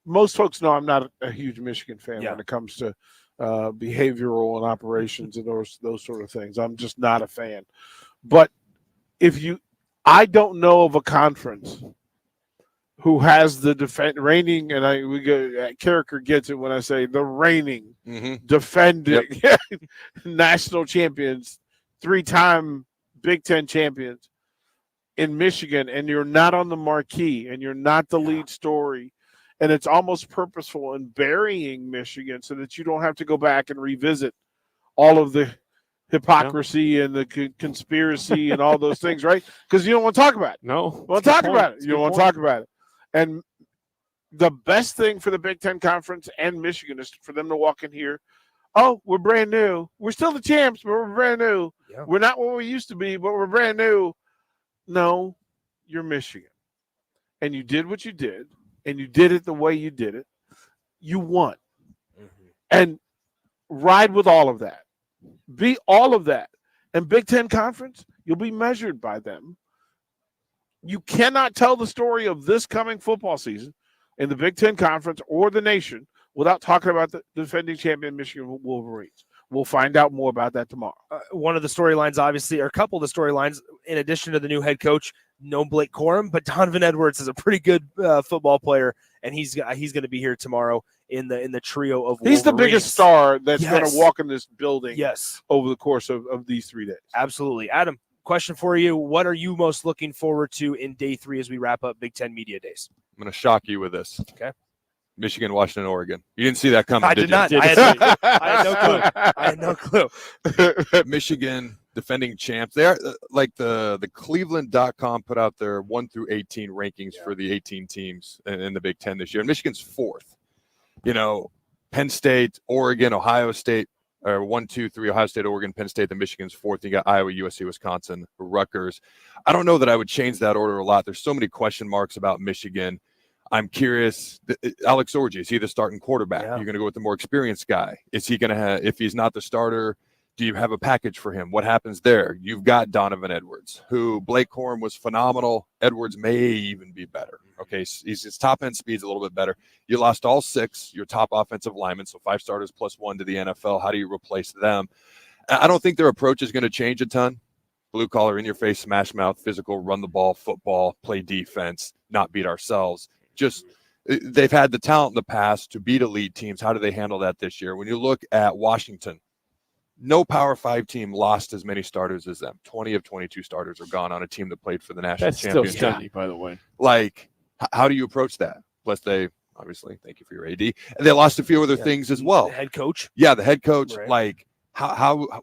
S3: most folks know I'm not a huge Michigan fan when it comes to behavioral and operations and those sort of things. I'm just not a fan. But I don't know of a conference who has the reigning, and Carricker gets it when I say the reigning, defending national champions, 3-time Big Ten champions in Michigan, and you're not on the marquee, and you're not the lead story. And it's almost purposeful in burying Michigan so that you don't have to go back and revisit all of the hypocrisy and the conspiracy and all those things, right? Because you don't want to talk about it.
S25: No.
S3: You want to talk about it. You don't want to talk about it. And the best thing for the Big Ten Conference and Michigan is for them to walk in here. Oh, we're brand new. We're still the champs, but we're brand new. Yeah. We're not what we used to be, but we're brand new. No, you're Michigan. And you did what you did. And you did it the way you did it, you won. And ride with all of that. Be all of that. And Big Ten Conference, you'll be measured by them. You cannot tell the story of this coming football season in the Big Ten Conference or the nation without talking about the defending champion Michigan Wolverines. We'll find out more about that tomorrow.
S6: One of the storylines, obviously, or a couple of the storylines, in addition to the new head coach, no Blake Corum, but Donovan Edwards is a pretty good football player, and he's going to be here tomorrow in the trio of
S3: He's
S6: Wolverines.
S3: the biggest star that's going to walk in this building over the course of these 3 days.
S6: Absolutely. Adam, question for you. What are you most looking forward to in day 3 as we wrap up Big Ten Media Days?
S5: I'm going to shock you with this.
S6: Okay.
S5: Michigan, Washington, Oregon. You didn't see that coming,
S6: I did not. I had no clue.
S5: Michigan, defending champs. They are like the Cleveland.com put out their 1 through 18 rankings for the 18 teams in the Big Ten this year. And Michigan's 4th. Penn State, Oregon, Ohio State, or 1, 2, 3, Ohio State, Oregon, Penn State, then Michigan's 4th. You got Iowa, USC, Wisconsin, Rutgers. I don't know that I would change that order a lot. There's so many question marks about Michigan. I'm curious, Alex Orji, is he the starting quarterback? You're going to go with the more experienced guy. Is he going to have, if he's not the starter, do you have a package for him? What happens there? You've got Donovan Edwards, who Blake Corum was phenomenal. Edwards may even be better. Okay, his top-end speed's a little bit better. You lost all 6, your top offensive linemen, so 5 starters plus 1 to the NFL. How do you replace them? I don't think their approach is going to change a ton. Blue collar, in your face, smash mouth, physical, run the ball, football, play defense, not beat ourselves. Just they've had the talent in the past to beat elite teams. How do they handle that this year? When you look at Washington, no Power 5 team lost as many starters as them. 20 of 22 starters are gone on a team that played for the national championship.
S25: That's still stunning, by the way.
S5: Like, how do you approach that? Plus, they obviously, thank you for your AD. And they lost a few other things as well.
S6: The head coach.
S5: Yeah, the head coach.
S6: Right.
S5: Like,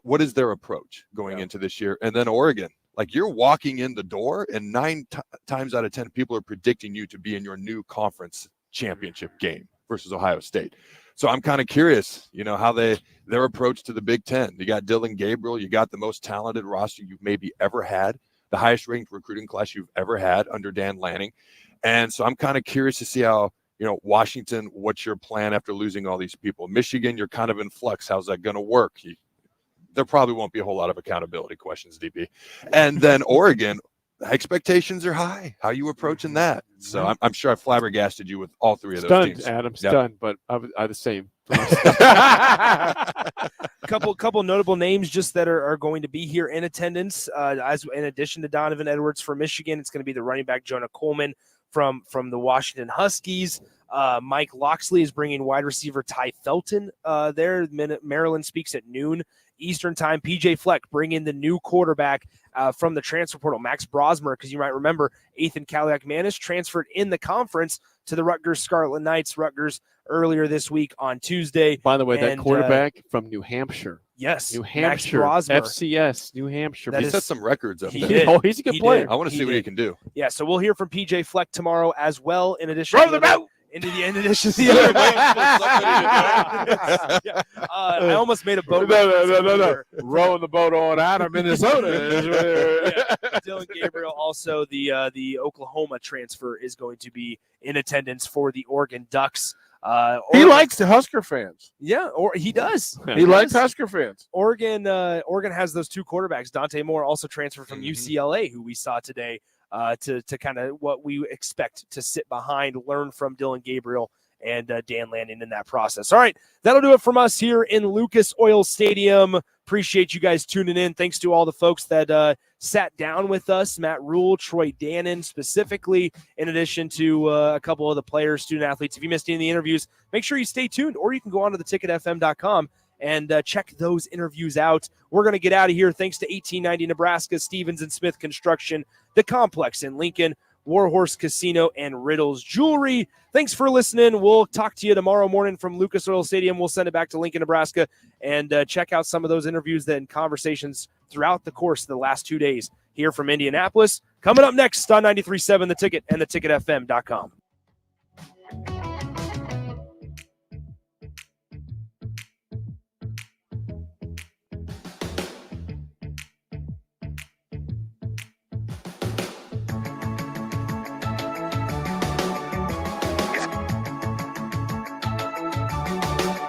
S5: what is their approach going into this year? And then Oregon. Like, you're walking in the door, and 9 times out of 10 people are predicting you to be in your new conference championship game versus Ohio State. So I'm kind of curious, how their approach to the Big Ten. You got Dylan Gabriel. You got the most talented roster you've maybe ever had, the highest ranked recruiting class you've ever had under Dan Lanning. And so I'm kind of curious to see how, Washington, what's your plan after losing all these people? Michigan, you're kind of in flux. How's that going to work? There probably won't be a whole lot of accountability questions, DP. And then Oregon, expectations are high. How are you approaching that? So I'm sure I flabbergasted you with all 3 of those teams.
S25: Adam,
S5: Yep.
S25: stunned, but I'm the same.
S6: couple notable names just that are going to be here in attendance. As in addition to Donovan Edwards for Michigan, it's going to be the running back Jonah Coleman from the Washington Huskies. Mike Loxley is bringing wide receiver Ty Felton there. Maryland speaks at noon Eastern time. PJ Fleck bringing the new quarterback from the transfer portal, Max Brosmer, because you might remember Ethan Kaliak-Manis transferred in the conference to the Rutgers Scarlet Knights. Rutgers earlier this week on Tuesday.
S25: By the way, that quarterback from New Hampshire
S6: Yes,
S25: New
S6: Max
S25: Hampshire,
S6: Brosmer.
S25: FCS, New Hampshire.
S6: That
S5: He
S6: is-
S5: set some records up
S6: he
S5: there.
S6: did.
S25: Oh, he's a good
S6: He
S25: player.
S6: did.
S5: I want to see what he
S6: did.
S5: can do.
S6: Yeah, so we'll hear from PJ Fleck tomorrow as well. In addition,
S3: Row
S6: to
S3: the
S6: the other-
S3: boat!
S6: in addition to the other. Yeah. I almost made a boat.
S3: No. Rowing the boat on out of Minnesota.
S6: Dylan Gabriel, also the Oklahoma transfer, is going to be in attendance for the Oregon Ducks.
S3: He likes the Husker fans.
S6: Yeah, or he does.
S3: He likes Husker fans.
S6: Oregon has those two quarterbacks. Dante Moore also transferred from UCLA, who we saw today, to kind of what we expect to sit behind, learn from Dylan Gabriel and Dan Lanning in that process. All right, that'll do it from us here in Lucas Oil Stadium. Appreciate you guys tuning in. Thanks to all the folks that sat down with us, Matt Rule, Troy Dannon specifically, in addition to a couple of the players, student athletes. If you missed any of the interviews, make sure you stay tuned, or you can go on to theticketfm.com and check those interviews out. We're going to get out of here. Thanks to 1890 Nebraska, Stevens and Smith Construction, The Complex in Lincoln, Warhorse Casino, and Riddles Jewelry. Thanks for listening. We'll talk to you tomorrow morning from Lucas Oil Stadium. We'll send it back to Lincoln, Nebraska, and check out some of those interviews and conversations throughout the course of the last 2 days here from Indianapolis. Coming up next on 93.7 The Ticket and theticketfm.com.